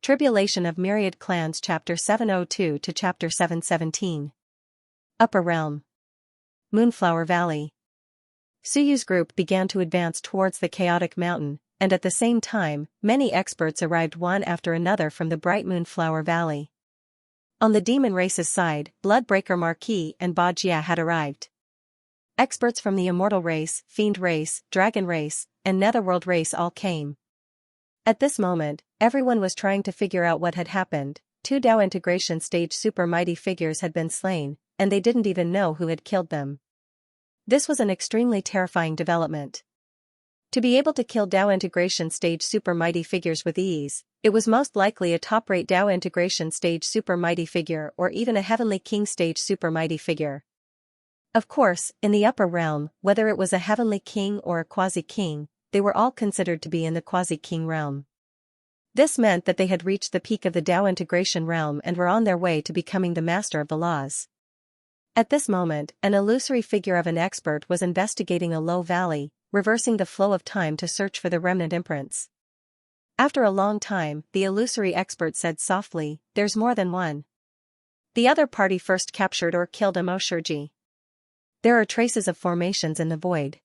Tribulation of Myriad Clans Chapter 702 to Chapter 717. Upper Realm. Moonflower Valley. Suyu's group began to advance towards the chaotic mountain, and at the same time, many experts arrived one after another from the bright Moonflower Valley. On the demon race's side, Bloodbreaker Marquis and Bajia had arrived. Experts from the Immortal race, Fiend race, Dragon race, and Netherworld race all came. At this moment, everyone was trying to figure out what had happened. 2 Dao integration stage super mighty figures had been slain, and they didn't even know who had killed them. This was an extremely terrifying development. To be able to kill Dao integration stage super mighty figures with ease, it was most likely a top-rate Dao integration stage super mighty figure or even a Heavenly King stage super mighty figure. Of course, in the upper realm, whether it was a Heavenly King or a Quasi-King, they were all considered to be in the Quasi-King realm. This meant that they had reached the peak of the Dao integration realm and were on their way to becoming the master of the laws. At this moment, an illusory figure of an expert was investigating a low valley, reversing the flow of time to search for the remnant imprints. After a long time, the illusory expert said softly, "There's more than one. The other party first captured or killed Emoshurji. There are traces of formations in the void.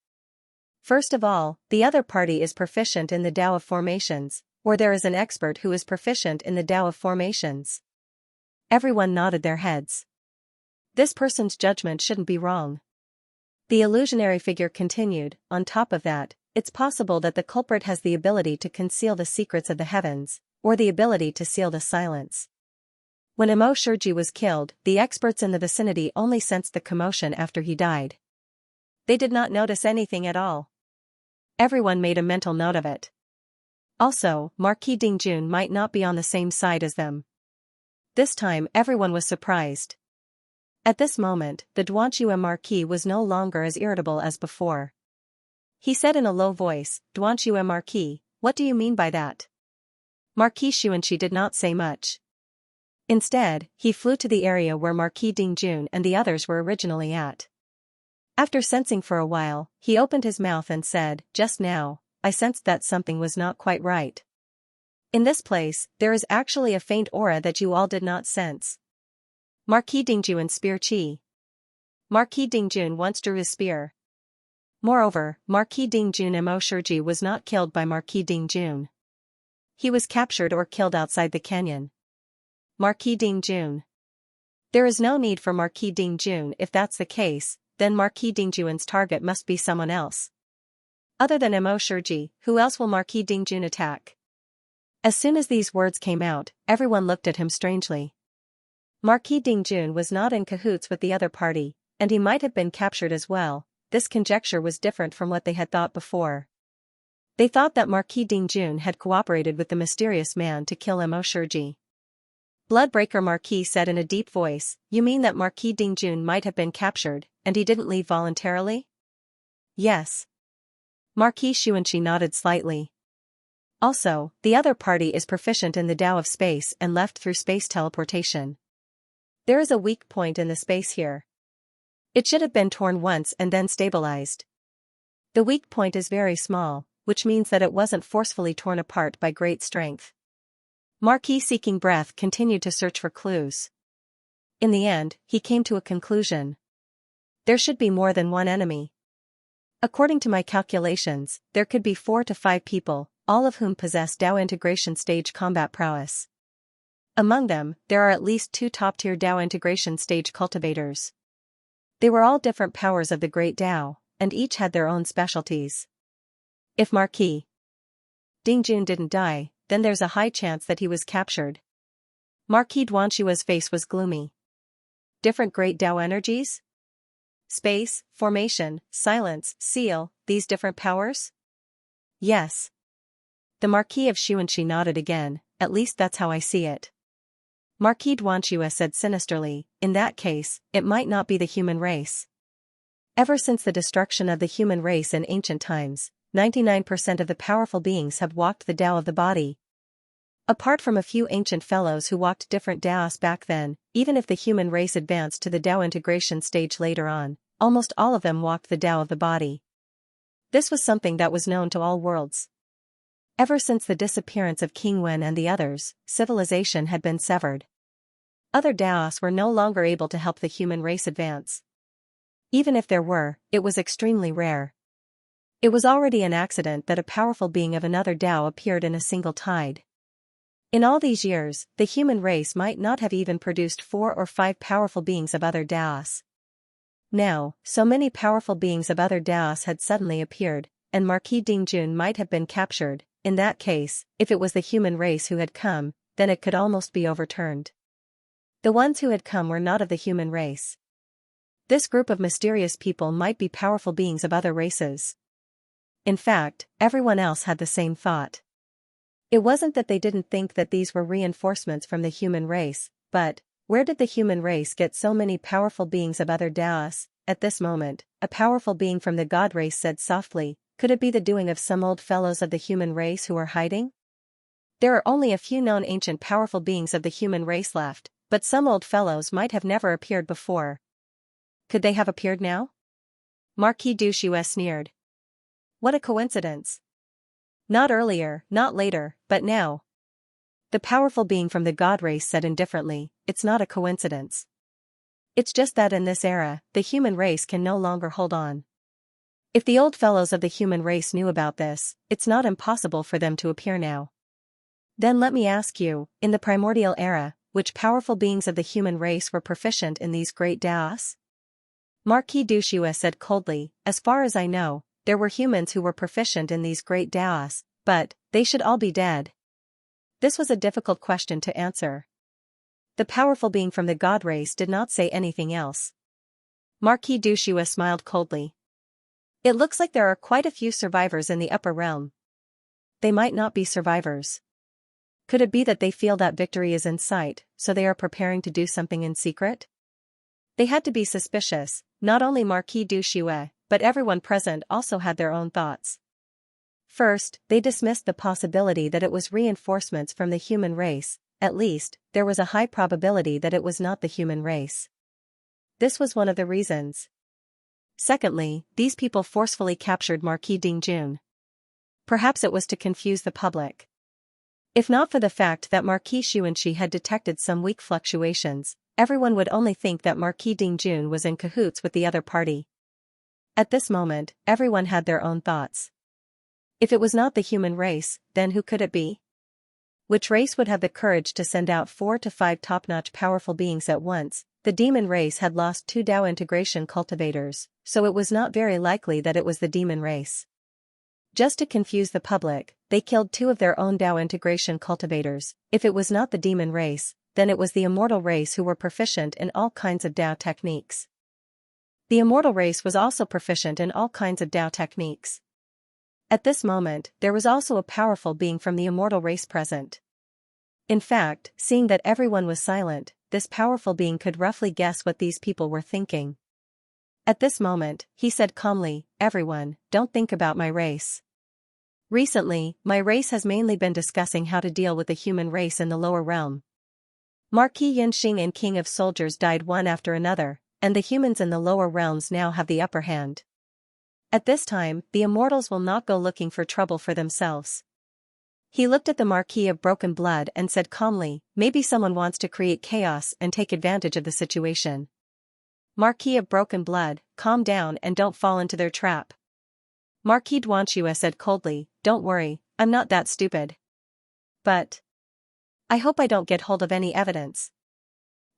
First of all, the other party is proficient in the Dao of formations, or there is an expert who is proficient in the Dao of formations." Everyone nodded their heads. This person's judgment shouldn't be wrong. The illusionary figure continued, "On top of that, it's possible that the culprit has the ability to conceal the secrets of the heavens, or the ability to seal the silence." When Emoshurji was killed, the experts in the vicinity only sensed the commotion after he died. They did not notice anything at all. Everyone made a mental note of it. Also, Marquis Dingjun might not be on the same side as them. This time everyone was surprised. At this moment, the Duanxue Marquis was no longer as irritable as before. He said in a low voice, "Duanxue Marquis, what do you mean by that?" Marquis Xianxia did not say much. Instead, he flew to the area where Marquis Dingjun and the others were originally at. After sensing for a while, he opened his mouth and said, "Just now, I sensed that something was not quite right. In this place, there is actually a faint aura that you all did not sense." Marquis Dingjun spear chi. Marquis Dingjun once drew his spear. Moreover, Marquis Dingjun Emoshurji was not killed by Marquis Dingjun. He was captured or killed outside the canyon. Marquis Dingjun. There is no need for Marquis Dingjun. If that's the case, then Marquis Dingjun's target must be someone else. Other than Emoshurji, who else will Marquis Dingjun attack? As soon as these words came out, everyone looked at him strangely. Marquis Dingjun was not in cahoots with the other party, and he might have been captured as well. This conjecture was different from what they had thought before. They thought that Marquis Dingjun had cooperated with the mysterious man to kill Emoshurji. Bloodbreaker Marquis said in a deep voice, "You mean that Marquis Dingjun might have been captured, and he didn't leave voluntarily?" "Yes." Marquis Xianxia nodded slightly. "Also, the other party is proficient in the Dao of space and left through space teleportation. There is a weak point in the space here. It should have been torn once and then stabilized. The weak point is very small, which means that it wasn't forcefully torn apart by great strength." Marquis seeking breath continued to search for clues. In the end, he came to a conclusion. There should be more than one enemy. According to my calculations, there could be 4 to 5 people, all of whom possess Dao integration stage combat prowess. Among them, there are at least 2 top-tier Dao integration stage cultivators. They were all different powers of the Great Dao, and each had their own specialties. If Marquis Dingjun didn't die, then there's a high chance that he was captured. Marquis Duanxue's face was gloomy. Different Great Dao energies? Space, formation, silence, seal, these different powers? Yes. The Marquis of Xianxia nodded again, "At least that's how I see it." Marquis Duanxue said sinisterly, "In that case, it might not be the human race." Ever since the destruction of the human race in ancient times, 99% of the powerful beings have walked the Dao of the body. Apart from a few ancient fellows who walked different Daos back then, even if the human race advanced to the Dao integration stage later on, almost all of them walked the Dao of the body. This was something that was known to all worlds. Ever since the disappearance of King Wen and the others, civilization had been severed. Other Daos were no longer able to help the human race advance. Even if there were, it was extremely rare. It was already an accident that a powerful being of another Dao appeared in a single tide. In all these years, the human race might not have even produced 4 or 5 powerful beings of other Daos. Now, so many powerful beings of other Daos had suddenly appeared, and Marquis Dingjun might have been captured. In that case, if it was the human race who had come, then it could almost be overturned. The ones who had come were not of the human race. This group of mysterious people might be powerful beings of other races. In fact, everyone else had the same thought. It wasn't that they didn't think that these were reinforcements from the human race, but, where did the human race get so many powerful beings of other Daos? At this moment, a powerful being from the god race said softly, "Could it be the doing of some old fellows of the human race who are hiding? There are only a few known ancient powerful beings of the human race left, but some old fellows might have never appeared before. Could they have appeared now?" Marquis Dushue sneered. "What a coincidence. Not earlier, not later, but now." The powerful being from the god race said indifferently, "It's not a coincidence. It's just that in this era, the human race can no longer hold on. If the old fellows of the human race knew about this, it's not impossible for them to appear now. Then let me ask you, in the primordial era, which powerful beings of the human race were proficient in these great Daos?" Marquis Dushue said coldly, "As far as I know, there were humans who were proficient in these great Daos, but they should all be dead." This was a difficult question to answer. The powerful being from the god race did not say anything else. Marquis Dushue smiled coldly. "It looks like there are quite a few survivors in the upper realm. They might not be survivors. Could it be that they feel that victory is in sight, so they are preparing to do something in secret?" They had to be suspicious. Not only Marquis Dushue, but everyone present also had their own thoughts. First, they dismissed the possibility that it was reinforcements from the human race. At least, there was a high probability that it was not the human race. This was one of the reasons. Secondly, these people forcefully captured Marquis Dingjun. Perhaps it was to confuse the public. If not for the fact that Marquis Xianxia had detected some weak fluctuations, everyone would only think that Marquis Dingjun was in cahoots with the other party. At this moment, everyone had their own thoughts. If it was not the human race, then who could it be? Which race would have the courage to send out 4 to 5 top-notch powerful beings at once? The demon race had lost 2 Dao integration cultivators, so it was not very likely that it was the demon race. Just to confuse the public, they killed 2 of their own Dao integration cultivators. If it was not the demon race, then it was the immortal race who were proficient in all kinds of Dao techniques. The immortal race was also proficient in all kinds of Dao techniques. At this moment, there was also a powerful being from the immortal race present. In fact, seeing that everyone was silent, this powerful being could roughly guess what these people were thinking. At this moment, he said calmly, "Everyone, don't think about my race. Recently, my race has mainly been discussing how to deal with the human race in the lower realm. Marquis Yinxing and King of Soldiers died one after another, and the humans in the lower realms now have the upper hand. At this time, the immortals will not go looking for trouble for themselves." He looked at the Marquis of Broken Blood and said calmly, "Maybe someone wants to create chaos and take advantage of the situation. Marquis of Broken Blood, calm down and don't fall into their trap." Marquis Duanxue said coldly, "Don't worry, I'm not that stupid. But I hope I don't get hold of any evidence."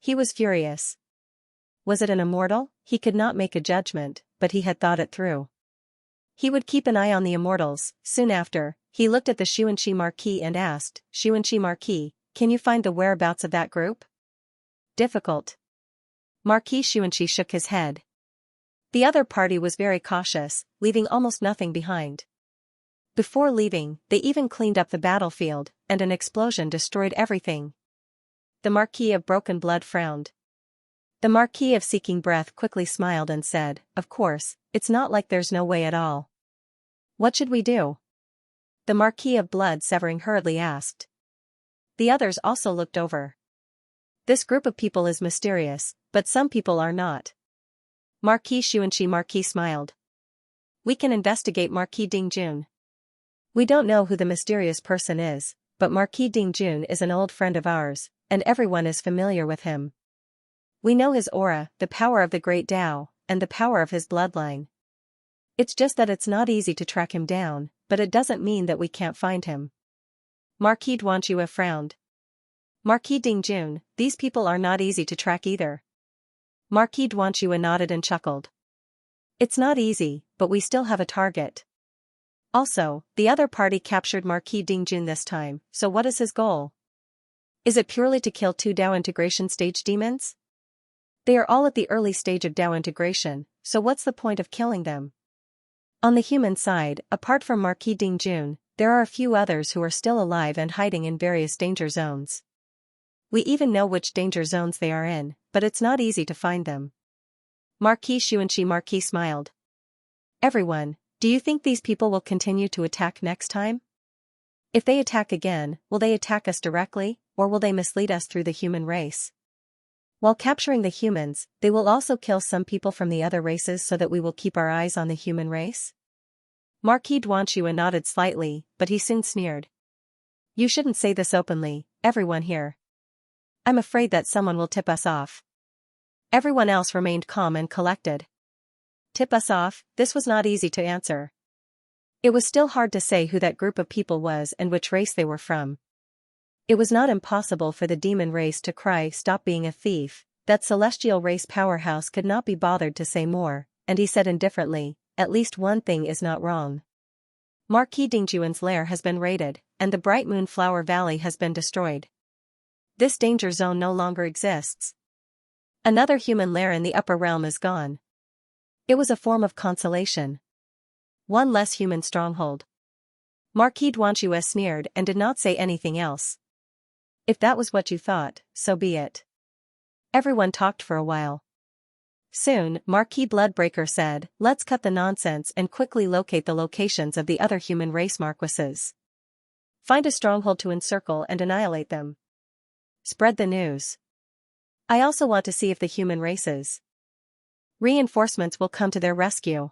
He was furious. Was it an immortal? He could not make a judgment, but he had thought it through. He would keep an eye on the immortals. Soon after, he looked at the Xianxia Marquis and asked, "Xianxia Marquis, can you find the whereabouts of that group?" "Difficult." Marquis Xianxia shook his head. The other party was very cautious, leaving almost nothing behind. Before leaving, they even cleaned up the battlefield, and an explosion destroyed everything. The Marquis of Broken Blood frowned. The Marquis of Seeking Breath quickly smiled and said, "Of course, it's not like there's no way at all. What should we do?" The Marquis of Blood Severing hurriedly asked. The others also looked over. This group of people is mysterious, but some people are not. Marquis Xianxia Marquis smiled. "We can investigate Marquis Dingjun." We don't know who the mysterious person is, but Marquis Dingjun is an old friend of ours, and everyone is familiar with him. We know his aura, the power of the Great Tao, and the power of his bloodline. It's just that it's not easy to track him down, but it doesn't mean that we can't find him. Marquis Duanxue frowned. Marquis Dingjun, these people are not easy to track either. Marquis Duanxue nodded and chuckled. It's not easy, but we still have a target. Also, the other party captured Marquis Dingjun this time, so what is his goal? Is it purely to kill 2 Dao integration stage demons? They are all at the early stage of Dao integration, so what's the point of killing them? On the human side, apart from Marquis Dingjun, there are a few others who are still alive and hiding in various danger zones. We even know which danger zones they are in, but it's not easy to find them. Marquis Xianxia smiled. Everyone, do you think these people will continue to attack next time? If they attack again, will they attack us directly, or will they mislead us through the human race? While capturing the humans, they will also kill some people from the other races so that we will keep our eyes on the human race? Marquis Duanxue nodded slightly, but he soon sneered. You shouldn't say this openly, everyone here. I'm afraid that someone will tip us off. Everyone else remained calm and collected. Tip us off? This was not easy to answer. It was still hard to say who that group of people was and which race they were from. It was not impossible for the demon race to cry stop being a thief, that celestial race powerhouse could not be bothered to say more, and he said indifferently, at least one thing is not wrong. Marquis Dingjuan's lair has been raided, and the Bright Moonflower Valley has been destroyed. This danger zone no longer exists. Another human lair in the upper realm is gone. It was a form of consolation. One less human stronghold. Marquis Duanxue sneered and did not say anything else. If that was what you thought, so be it. Everyone talked for a while. Soon, Marquis Bloodbreaker said, let's cut the nonsense and quickly locate the locations of the other human race marquises. Find a stronghold to encircle and annihilate them. Spread the news. I also want to see if the human races reinforcements will come to their rescue.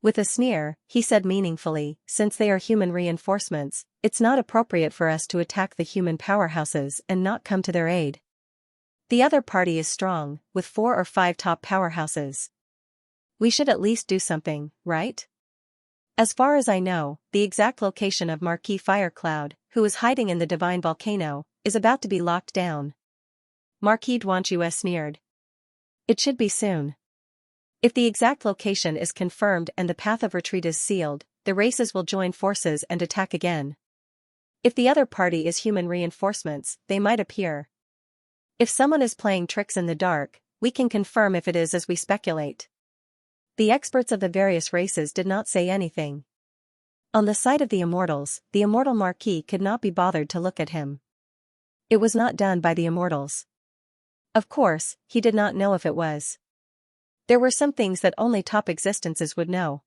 With a sneer, he said meaningfully, since they are human reinforcements, it's not appropriate for us to attack the human powerhouses and not come to their aid. The other party is strong, with 4 or 5 top powerhouses. We should at least do something, right? As far as I know, the exact location of Marquis Firecloud, who is hiding in the Divine Volcano, is about to be locked down. Marquis Duanxue sneered. It should be soon. If the exact location is confirmed and the path of retreat is sealed, the races will join forces and attack again. If the other party is human reinforcements, they might appear. If someone is playing tricks in the dark, we can confirm if it is as we speculate. The experts of the various races did not say anything. On the side of the immortals, the immortal Marquis could not be bothered to look at him. It was not done by the immortals. Of course, he did not know if it was. There were some things that only top existences would know.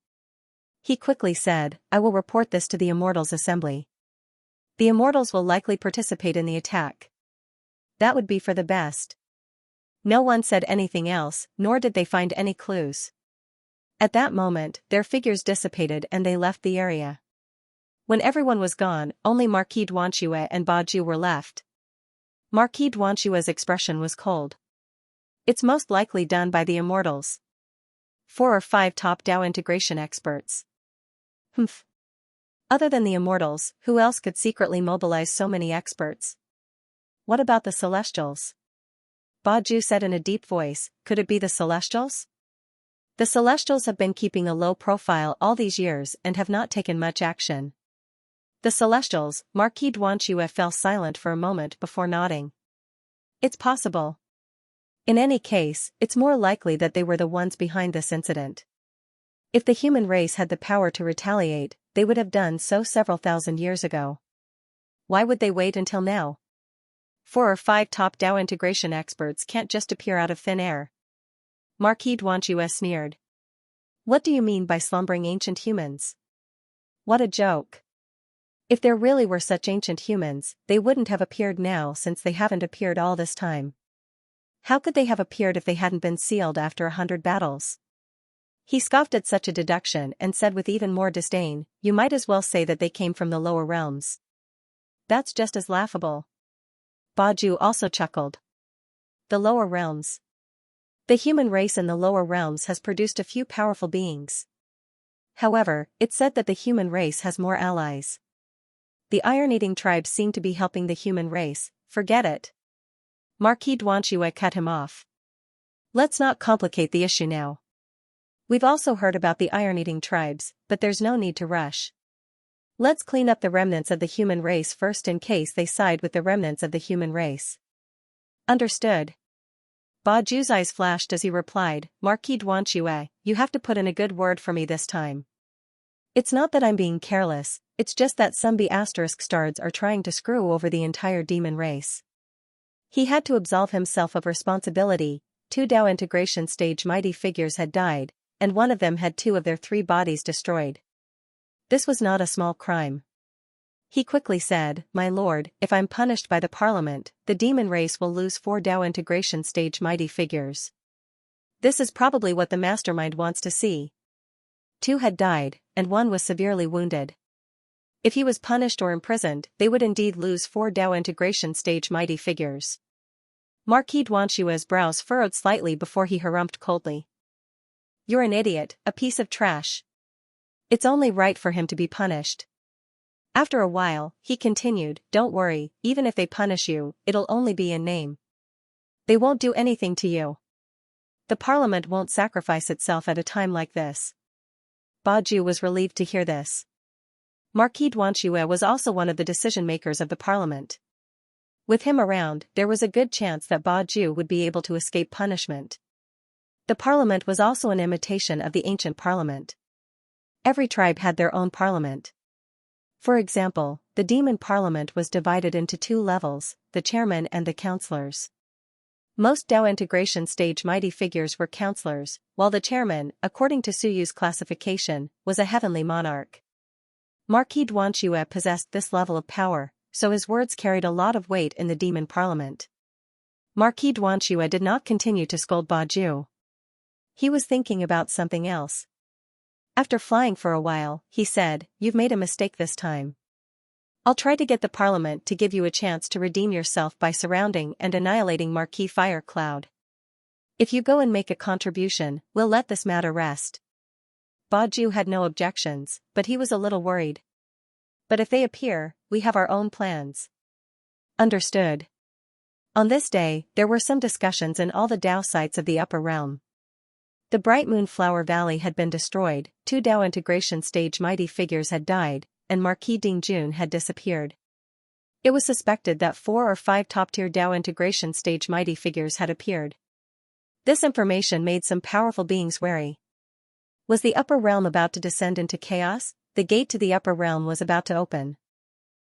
He quickly said, I will report this to the Immortals Assembly. The Immortals will likely participate in the attack. That would be for the best. No one said anything else, nor did they find any clues. At that moment, their figures dissipated and they left the area. When everyone was gone, only Marquis Duanxue and Baju were left. Marquis Duanxue's expression was cold. It's most likely done by the Immortals. 4 or 5 top Dao integration experts. Humph. Other than the Immortals, who else could secretly mobilize so many experts? What about the Celestials? Baju said in a deep voice, could it be the Celestials? The Celestials have been keeping a low profile all these years and have not taken much action. The Celestials, Marquis Duanxue fell silent for a moment before nodding. It's possible. In any case, it's more likely that they were the ones behind this incident. If the human race had the power to retaliate, they would have done so several thousand years ago. Why would they wait until now? 4 or 5 top Dao integration experts can't just appear out of thin air. Marquis Duanxue sneered. What do you mean by slumbering ancient humans? What a joke. If there really were such ancient humans, they wouldn't have appeared now since they haven't appeared all this time. How could they have appeared if they hadn't been sealed after 100 battles? He scoffed at such a deduction and said with even more disdain, "You might as well say that they came from the lower realms. That's just as laughable." Baju also chuckled. The lower realms. The human race in the lower realms has produced a few powerful beings. However, it's said that the human race has more allies. The iron-eating tribes seem to be helping the human race. Forget it. Marquis Duanxue cut him off. Let's not complicate the issue now. We've also heard about the iron-eating tribes, but there's no need to rush. Let's clean up the remnants of the human race first in case they side with the remnants of the human race. Understood. Baju's eyes flashed as he replied, Marquis Duanxue, you have to put in a good word for me this time. It's not that I'm being careless, it's just that some B***stards are trying to screw over the entire demon race. He had to absolve himself of responsibility. 2 Dao integration stage mighty figures had died, and one of them had 2 of their 3 bodies destroyed. This was not a small crime. He quickly said, My lord, if I'm punished by the parliament, the demon race will lose 4 Dao integration stage mighty figures. This is probably what the mastermind wants to see. 2 had died, and 1 was severely wounded. If he was punished or imprisoned, they would indeed lose 4 Dao integration stage mighty figures. Marquis Duanxue's brows furrowed slightly before he harumphed coldly. You're an idiot, a piece of trash. It's only right for him to be punished. After a while, he continued, Don't worry, even if they punish you, it'll only be in name. They won't do anything to you. The parliament won't sacrifice itself at a time like this. Baju was relieved to hear this. Marquis Duanxue was also one of the decision-makers of the parliament. With him around, there was a good chance that Baju would be able to escape punishment. The parliament was also an imitation of the ancient parliament. Every tribe had their own parliament. For example, the demon parliament was divided into 2 levels, the chairman and the councillors. Most Dao integration stage mighty figures were councillors, while the chairman, according to Suyu's classification, was a heavenly monarch. Marquis Duanxue possessed this level of power, so his words carried a lot of weight in the demon parliament. Marquis Duanxue did not continue to scold Baju. He was thinking about something else. After flying for a while, he said, You've made a mistake this time. I'll try to get the parliament to give you a chance to redeem yourself by surrounding and annihilating Marquis Fire Cloud. If you go and make a contribution, we'll let this matter rest. Baju had no objections, but he was a little worried. But if they appear, we have our own plans. Understood. On this day, there were some discussions in all the Dao sites of the upper realm. The Bright Moonflower Valley had been destroyed, 2 Dao integration stage mighty figures had died, and Marquis Dingjun had disappeared. It was suspected that 4 or 5 top-tier Dao integration stage mighty figures had appeared. This information made some powerful beings wary. Was the upper realm about to descend into chaos? The gate to the upper realm was about to open.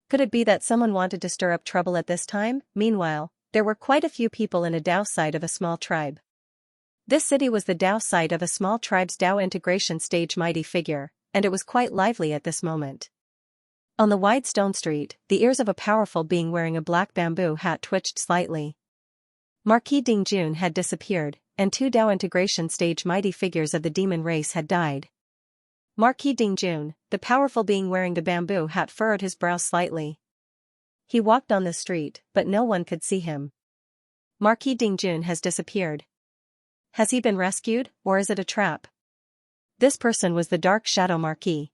Could it be that someone wanted to stir up trouble at this time? Meanwhile, there were quite a few people in a Dao site of a small tribe. This city was the Dao site of a small tribe's Dao integration stage mighty figure, and it was quite lively at this moment. On the wide stone street, the ears of a powerful being wearing a black bamboo hat twitched slightly. Marquis Dingjun had disappeared, and 2 Dao integration stage mighty figures of the demon race had died. Marquis Dingjun, the powerful being wearing the bamboo hat, furrowed his brows slightly. He walked on the street, but no one could see him. Marquis Dingjun has disappeared. Has he been rescued, or is it a trap? This person was the Dark Shadow Marquis.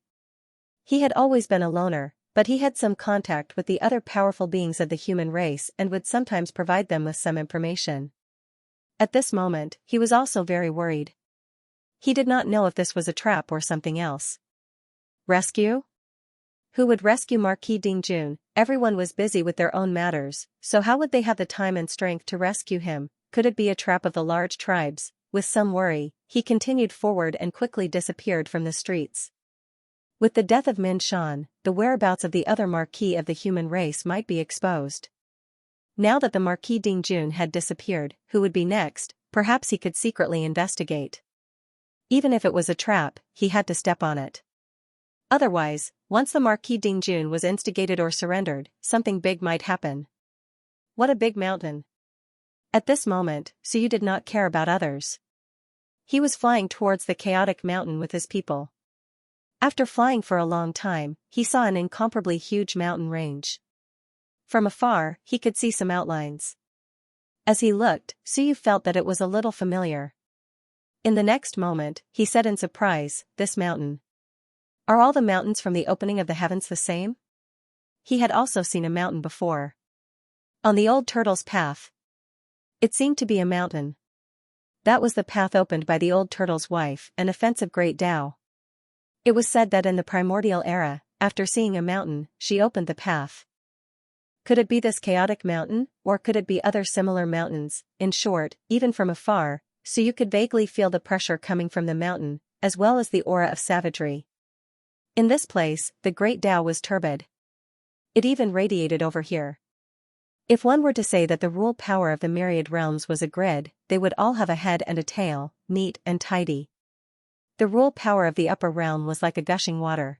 He had always been a loner, but he had some contact with the other powerful beings of the human race and would sometimes provide them with some information. At this moment, he was also very worried. He did not know if this was a trap or something else. Rescue? Who would rescue Marquis Dingjun? Everyone was busy with their own matters, so how would they have the time and strength to rescue him? Could it be a trap of the large tribes? With some worry, he continued forward and quickly disappeared from the streets. With the death of Min Shan, the whereabouts of the other Marquis of the human race might be exposed. Now that the Marquis Dingjun had disappeared, who would be next? Perhaps he could secretly investigate. Even if it was a trap, he had to step on it. Otherwise, once the Marquis Dingjun was instigated or surrendered, something big might happen. What a big mountain! At this moment, Suyu did not care about others. He was flying towards the chaotic mountain with his people. After flying for a long time, he saw an incomparably huge mountain range. From afar, he could see some outlines. As he looked, Suyu felt that it was a little familiar. In the next moment, he said in surprise, "This mountain. Are all the mountains from the opening of the heavens the same?" He had also seen a mountain before. On the old turtle's path. It seemed to be a mountain. That was the path opened by the old turtle's wife, an offensive great Tao. It was said that in the primordial era, after seeing a mountain, she opened the path. Could it be this chaotic mountain, or could it be other similar mountains? In short, even from afar, Suyu could vaguely feel the pressure coming from the mountain, as well as the aura of savagery. In this place, the great Tao was turbid. It even radiated over here. If one were to say that the rule power of the myriad realms was a grid, they would all have a head and a tail, neat and tidy. The rule power of the upper realm was like a gushing water.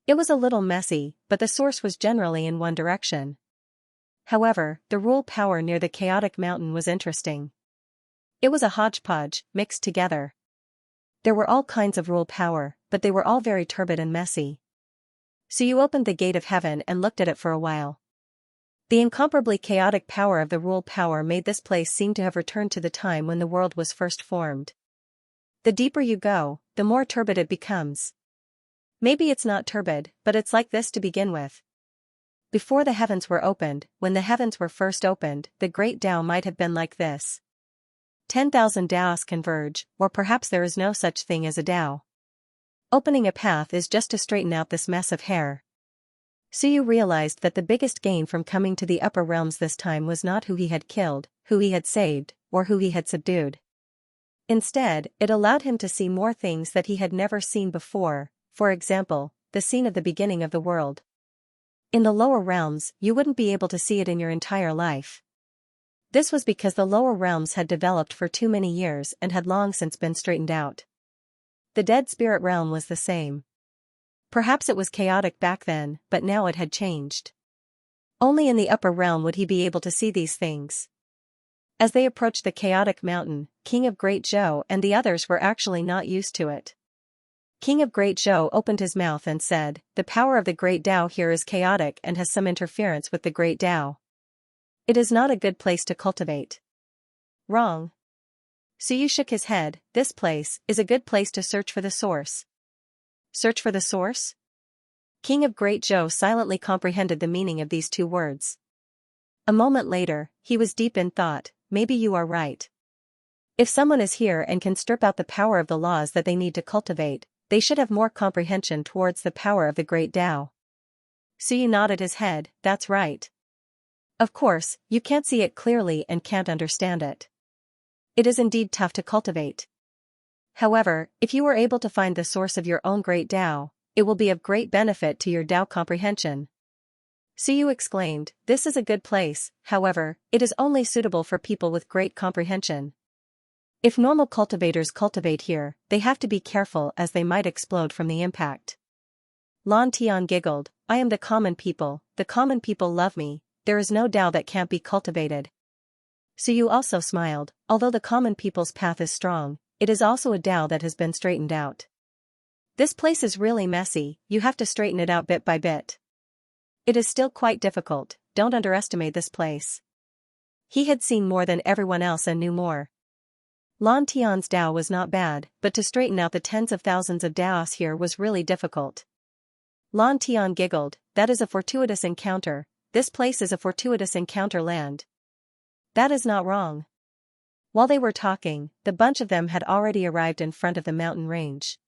It was a little messy, but the source was generally in one direction. However, the rule power near the chaotic mountain was interesting. It was a hodgepodge, mixed together. There were all kinds of rule power, but they were all very turbid and messy. So you opened the gate of heaven and looked at it for a while. The incomparably chaotic power of the rule power made this place seem to have returned to the time when the world was first formed. The deeper you go, the more turbid it becomes. Maybe it's not turbid, but it's like this to begin with. Before the heavens were opened, when the heavens were first opened, the great Tao might have been like this. 10,000 Taos converge, or perhaps there is no such thing as a Tao. Opening a path is just to straighten out this mess of hair. Suyu realized that the biggest gain from coming to the upper realms this time was not who he had killed, who he had saved, or who he had subdued. Instead, it allowed him to see more things that he had never seen before, for example, the scene of the beginning of the world. In the lower realms, you wouldn't be able to see it in your entire life. This was because the lower realms had developed for too many years and had long since been straightened out. The dead spirit realm was the same. Perhaps it was chaotic back then, but now it had changed. Only in the upper realm would he be able to see these things. As they approached the chaotic mountain, King of Great Zhou and the others were actually not used to it. King of Great Zhou opened his mouth and said, "The power of the Great Tao here is chaotic and has some interference with the Great Tao. It is not a good place to cultivate." Wrong. Suyu shook his head. "This place is a good place to search for the source." Search for the source? King of Great Zhou silently comprehended the meaning of these two words. A moment later, he was deep in thought. Maybe you are right. If someone is here and can strip out the power of the laws that they need to cultivate, they should have more comprehension towards the power of the Great Tao. Suyu nodded his head. That's right. Of course, you can't see it clearly and can't understand it. It is indeed tough to cultivate. However, if you were able to find the source of your own Great Tao, it will be of great benefit to your Tao comprehension. Suyu exclaimed, "This is a good place, however, it is only suitable for people with great comprehension. If normal cultivators cultivate here, they have to be careful as they might explode from the impact." Lan Tian giggled, "I am the common people love me, there is no Tao that can't be cultivated." Suyu also smiled, although the common people's path is strong, it is also a Tao that has been straightened out. This place is really messy, you have to straighten it out bit by bit. It is still quite difficult, don't underestimate this place. He had seen more than everyone else and knew more. Lan Tian's Tao was not bad, but to straighten out the tens of thousands of Taos here was really difficult. Lan Tian giggled, "That is a fortuitous encounter, this place is a fortuitous encounter land." That is not wrong. While they were talking, the bunch of them had already arrived in front of the mountain range.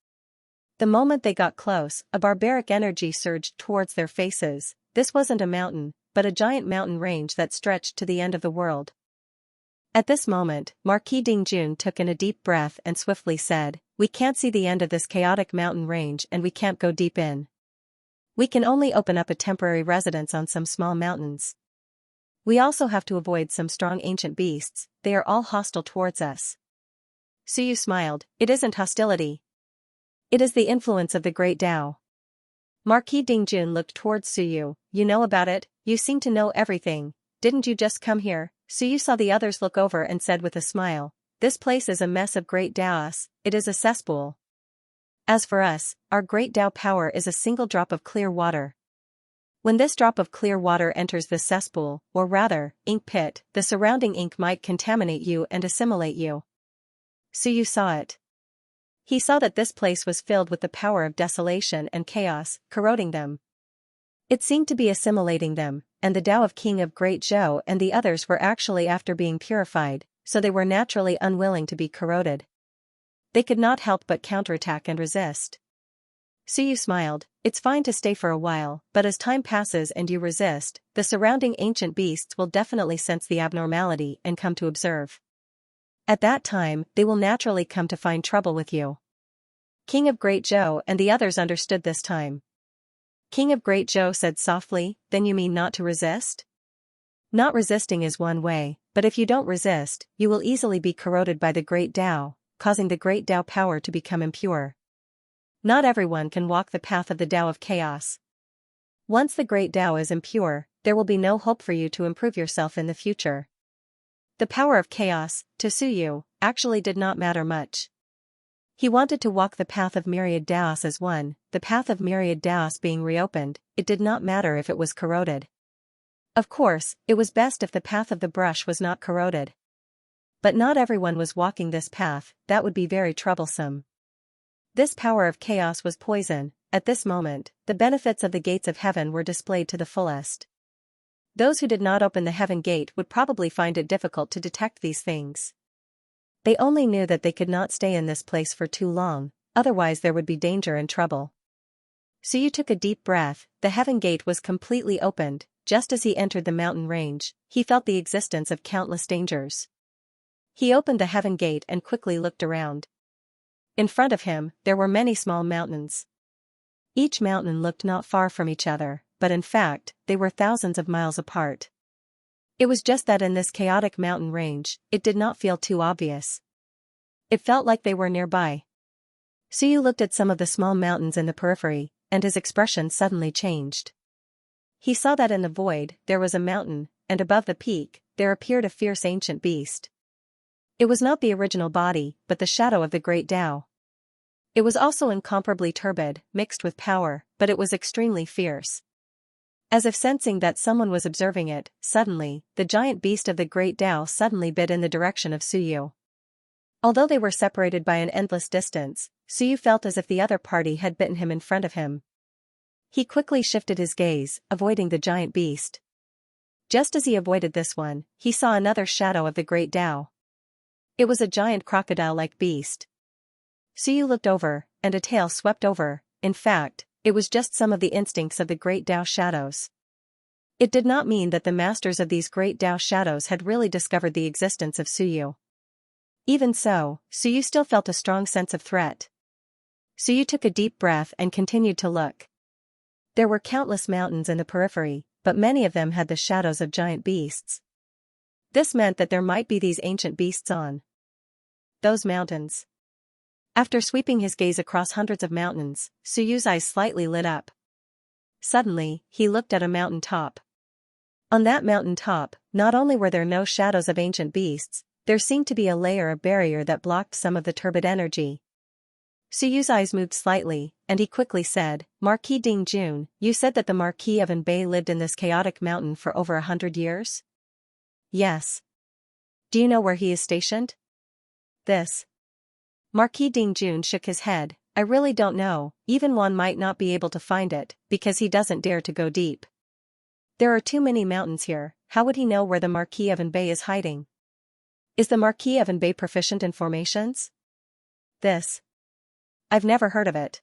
The moment they got close, a barbaric energy surged towards their faces. This wasn't a mountain, but a giant mountain range that stretched to the end of the world. At this moment, Marquis Dingjun took in a deep breath and swiftly said, "We can't see the end of this chaotic mountain range and we can't go deep in. We can only open up a temporary residence on some small mountains. We also have to avoid some strong ancient beasts, they are all hostile towards us." Suyu smiled, "It isn't hostility. It is the influence of the Great Tao." Marquis Dingjun looked towards Suyu, "You know about it, you seem to know everything, didn't you just come here?" Suyu saw the others look over and said with a smile, this place is a mess of great Taos, it is a cesspool. As for us, our great Tao power is a single drop of clear water. When this drop of clear water enters the cesspool, or rather, ink pit, the surrounding ink might contaminate you and assimilate you. Suyu saw it. He saw that this place was filled with the power of desolation and chaos, corroding them. It seemed to be assimilating them, and the Tao of King of Great Zhou and the others were actually after being purified, so they were naturally unwilling to be corroded. They could not help but counterattack and resist. Suyu smiled. It's fine to stay for a while, but as time passes and you resist, the surrounding ancient beasts will definitely sense the abnormality and come to observe. At that time, they will naturally come to find trouble with you. King of Great Zhou and the others understood this time. King of Great Zhou said softly, then you mean not to resist? Not resisting is one way, but if you don't resist, you will easily be corroded by the Great Tao, causing the Great Tao power to become impure. Not everyone can walk the path of the Tao of Chaos. Once the Great Tao is impure, there will be no hope for you to improve yourself in the future. The power of chaos, to Suyu, actually did not matter much. He wanted to walk the path of Myriad Taos as one, the path of Myriad Taos being reopened, it did not matter if it was corroded. Of course, it was best if the path of the brush was not corroded. But not everyone was walking this path, that would be very troublesome. This power of chaos was poison. At this moment, the benefits of the gates of heaven were displayed to the fullest. Those who did not open the heaven gate would probably find it difficult to detect these things. They only knew that they could not stay in this place for too long, otherwise there would be danger and trouble. Suyu took a deep breath. The heaven gate was completely opened. Just as he entered the mountain range, he felt the existence of countless dangers. He opened the heaven gate and quickly looked around. In front of him, there were many small mountains. Each mountain looked not far from each other, but in fact, they were thousands of miles apart. It was just that in this chaotic mountain range, it did not feel too obvious. It felt like they were nearby. Suyu looked at some of the small mountains in the periphery, and his expression suddenly changed. He saw that in the void, there was a mountain, and above the peak, there appeared a fierce ancient beast. It was not the original body, but the shadow of the Great Tao. It was also incomparably turbid, mixed with power, but it was extremely fierce. As if sensing that someone was observing it, suddenly, the giant beast of the Great Tao suddenly bit in the direction of Suyu. Although they were separated by an endless distance, Suyu felt as if the other party had bitten him in front of him. He quickly shifted his gaze, avoiding the giant beast. Just as he avoided this one, he saw another shadow of the Great Tao. It was a giant crocodile-like beast. Suyu looked over, and a tail swept over. In fact, it was just some of the instincts of the Great Tao shadows. It did not mean that the masters of these Great Tao shadows had really discovered the existence of Suyu. Even so, Suyu still felt a strong sense of threat. Suyu took a deep breath and continued to look. There were countless mountains in the periphery, but many of them had the shadows of giant beasts. This meant that there might be these ancient beasts on those mountains. After sweeping his gaze across hundreds of mountains, Suyu's eyes slightly lit up. Suddenly, he looked at a mountain top. On that mountain top, not only were there no shadows of ancient beasts, there seemed to be a layer of barrier that blocked some of the turbid energy. Suyu's eyes moved slightly, and he quickly said, Marquis Dingjun, you said that the Marquis of Anbei lived in this chaotic mountain for over 100 years? Yes. Do you know where he is stationed? This. Marquis Dingjun shook his head. I really don't know, even one might not be able to find it, because he doesn't dare to go deep. There are too many mountains here, how would he know where the Marquis of Anbei is hiding? Is the Marquis of Anbei proficient in formations? This. I've never heard of it.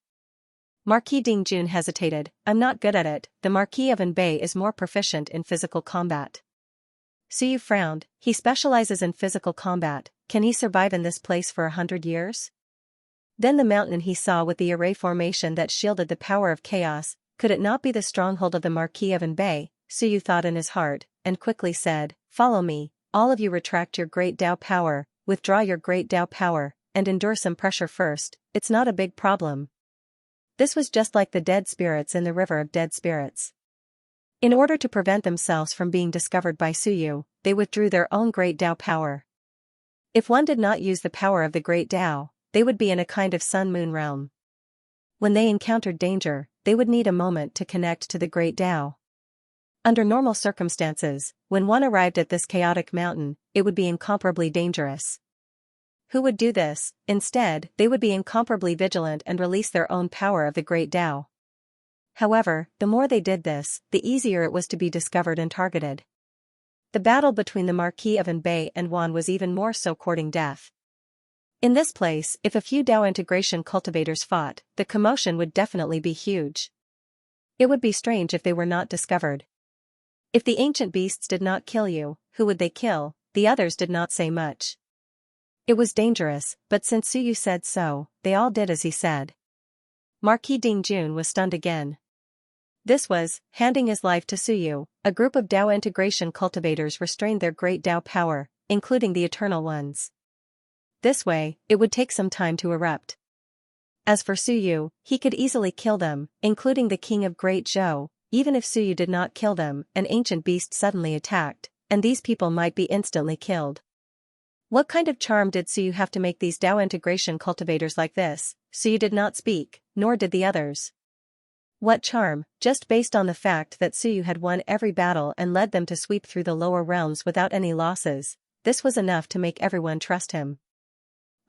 Marquis Dingjun hesitated. I'm not good at it, the Marquis of Anbei is more proficient in physical combat. Suyu frowned. He specializes in physical combat. Can he survive in this place for 100 years? Then the mountain he saw with the array formation that shielded the power of chaos, could it not be the stronghold of the Marquis of Anbei? Suyu thought in his heart, and quickly said, follow me, all of you retract your Great Tao power, withdraw your Great Tao power, and endure some pressure first, it's not a big problem. This was just like the dead spirits in the river of dead spirits. In order to prevent themselves from being discovered by Suyu, they withdrew their own Great Tao power. If one did not use the power of the great Tao, they would be in a kind of sun-moon realm. When they encountered danger, they would need a moment to connect to the great Tao. Under normal circumstances, when one arrived at this chaotic mountain, it would be incomparably dangerous. Who would do this? Instead, they would be incomparably vigilant and release their own power of the great Tao. However, the more they did this, the easier it was to be discovered and targeted. The battle between the Marquis of Anbei and Wan was even more so courting death. In this place, if a few Tao integration cultivators fought, the commotion would definitely be huge. It would be strange if they were not discovered. If the ancient beasts did not kill you, who would they kill? The others did not say much. It was dangerous, but since Suyu said so, they all did as he said. Marquis Dingjun was stunned again. This was, handing his life to Suyu. A group of Tao integration cultivators restrained their great Tao power, including the Eternal Ones. This way, it would take some time to erupt. As for Suyu, he could easily kill them, including the King of Great Zhou. Even if Suyu did not kill them, an ancient beast suddenly attacked, and these people might be instantly killed. What kind of charm did Suyu have to make these Tao integration cultivators like this? Suyu did not speak, nor did the others. What charm? Just based on the fact that Suyu had won every battle and led them to sweep through the lower realms without any losses, this was enough to make everyone trust him.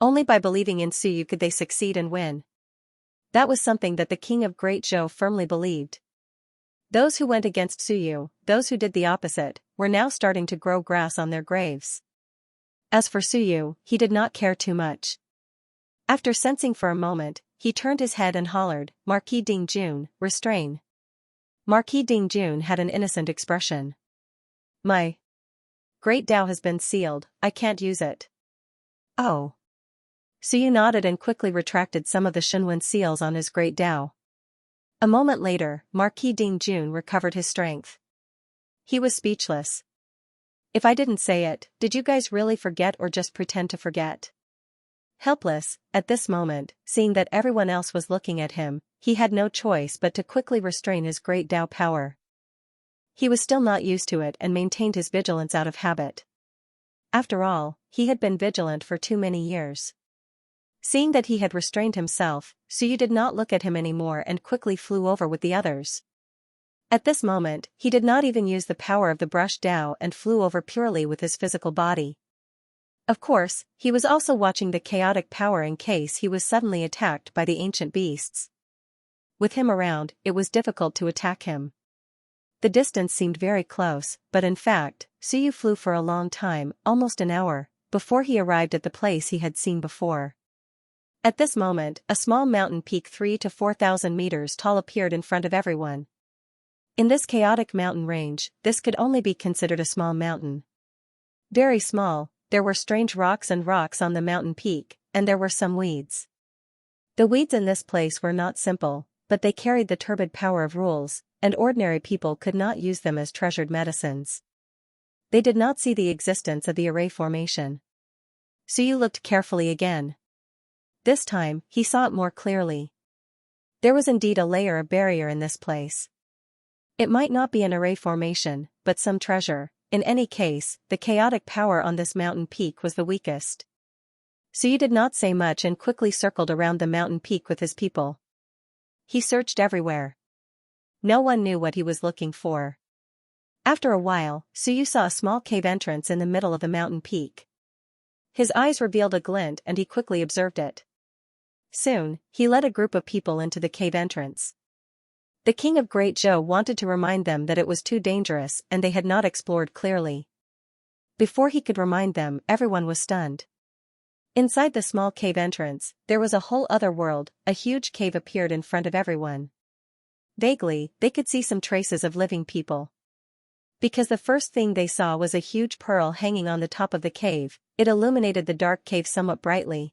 Only by believing in Suyu could they succeed and win. That was something that the King of Great Zhou firmly believed. Those who went against Suyu, those who did the opposite, were now starting to grow grass on their graves. As for Suyu, he did not care too much. After sensing for a moment, he turned his head and hollered, "Marquis Dingjun, restrain." Marquis Dingjun had an innocent expression. "My great Tao has been sealed, I can't use it." "Oh." Suyu nodded and quickly retracted some of the Shenwen seals on his great Tao. A moment later, Marquis Dingjun recovered his strength. He was speechless. "If I didn't say it, did you guys really forget or just pretend to forget?" Helpless, at this moment, seeing that everyone else was looking at him, he had no choice but to quickly restrain his great Tao power. He was still not used to it and maintained his vigilance out of habit. After all, he had been vigilant for too many years. Seeing that he had restrained himself, Suyu did not look at him anymore and quickly flew over with the others. At this moment, he did not even use the power of the brush Tao and flew over purely with his physical body. Of course, he was also watching the chaotic power in case he was suddenly attacked by the ancient beasts. With him around, it was difficult to attack him. The distance seemed very close, but in fact, Suyu flew for a long time, almost an hour, before he arrived at the place he had seen before. At this moment, a small mountain peak 3,000 to 4,000 meters tall appeared in front of everyone. In this chaotic mountain range, this could only be considered a small mountain. Very small, there were strange rocks on the mountain peak, and there were some weeds. The weeds in this place were not simple, but they carried the turbid power of rules, and ordinary people could not use them as treasured medicines. They did not see the existence of the array formation. Suyu looked carefully again. This time, he saw it more clearly. There was indeed a layer of barrier in this place. It might not be an array formation, but some treasure. In any case, the chaotic power on this mountain peak was the weakest. Suyu did not say much and quickly circled around the mountain peak with his people. He searched everywhere. No one knew what he was looking for. After a while, Suyu saw a small cave entrance in the middle of the mountain peak. His eyes revealed a glint and he quickly observed it. Soon, he led a group of people into the cave entrance. The King of Great Zhou wanted to remind them that it was too dangerous and they had not explored clearly. Before he could remind them, everyone was stunned. Inside the small cave entrance, there was a whole other world. A huge cave appeared in front of everyone. Vaguely, they could see some traces of living people. Because the first thing they saw was a huge pearl hanging on the top of the cave, it illuminated the dark cave somewhat brightly.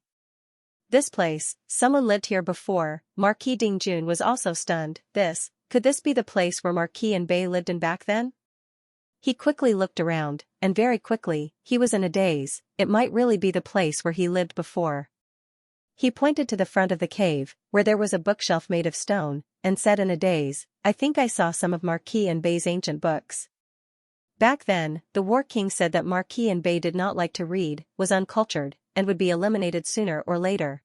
This place, someone lived here before. Marquis Dingjun was also stunned. Could this be the place where Marquis Anbei lived in back then? He quickly looked around, and very quickly, he was in a daze. It might really be the place where he lived before. He pointed to the front of the cave, where there was a bookshelf made of stone, and said in a daze, "I think I saw some of Marquis Anbei's ancient books." Back then, the War King said that Marquis and Bey did not like to read, was uncultured, and would be eliminated sooner or later.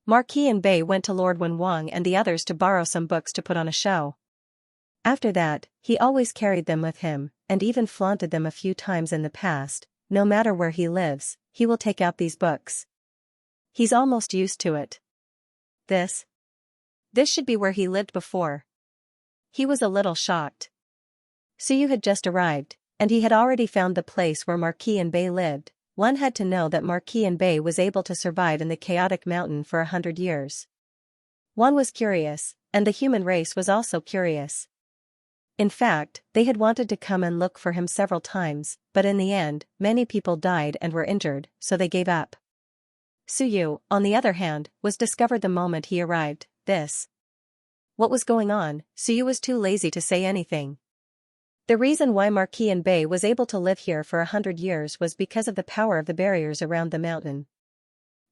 Marquis and Bey went to Lord Wenwang and the others to borrow some books to put on a show. After that, he always carried them with him, and even flaunted them a few times in the past. No matter where he lives, he will take out these books. He's almost used to it. This should be where he lived before. He was a little shocked. Suyu had just arrived, and he had already found the place where Marquis and Bey lived. One had to know that Marquis and Bey was able to survive in the chaotic mountain for 100 years. One was curious, and the human race was also curious. In fact, they had wanted to come and look for him several times, but in the end, many people died and were injured, so they gave up. Suyu, on the other hand, was discovered the moment he arrived. What was going on? Suyu was too lazy to say anything. The reason why Marquis and Bey was able to live here for 100 years was because of the power of the barriers around the mountain.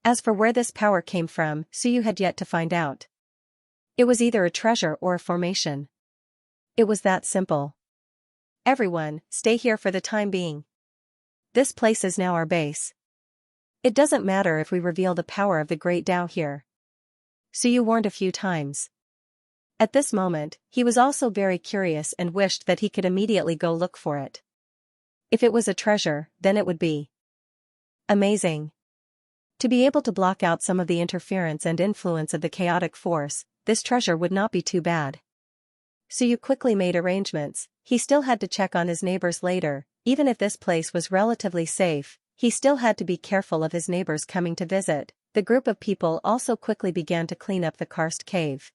As for where this power came from, Suyu had yet to find out. It was either a treasure or a formation. It was that simple. Everyone, stay here for the time being. This place is now our base. It doesn't matter if we reveal the power of the great Tao here. Suyu warned a few times. At this moment, he was also very curious and wished that he could immediately go look for it. If it was a treasure, then it would be amazing. To be able to block out some of the interference and influence of the chaotic force, this treasure would not be too bad. Suyu quickly made arrangements. He still had to check on his neighbors later. Even if this place was relatively safe, he still had to be careful of his neighbors coming to visit. The group of people also quickly began to clean up the karst cave.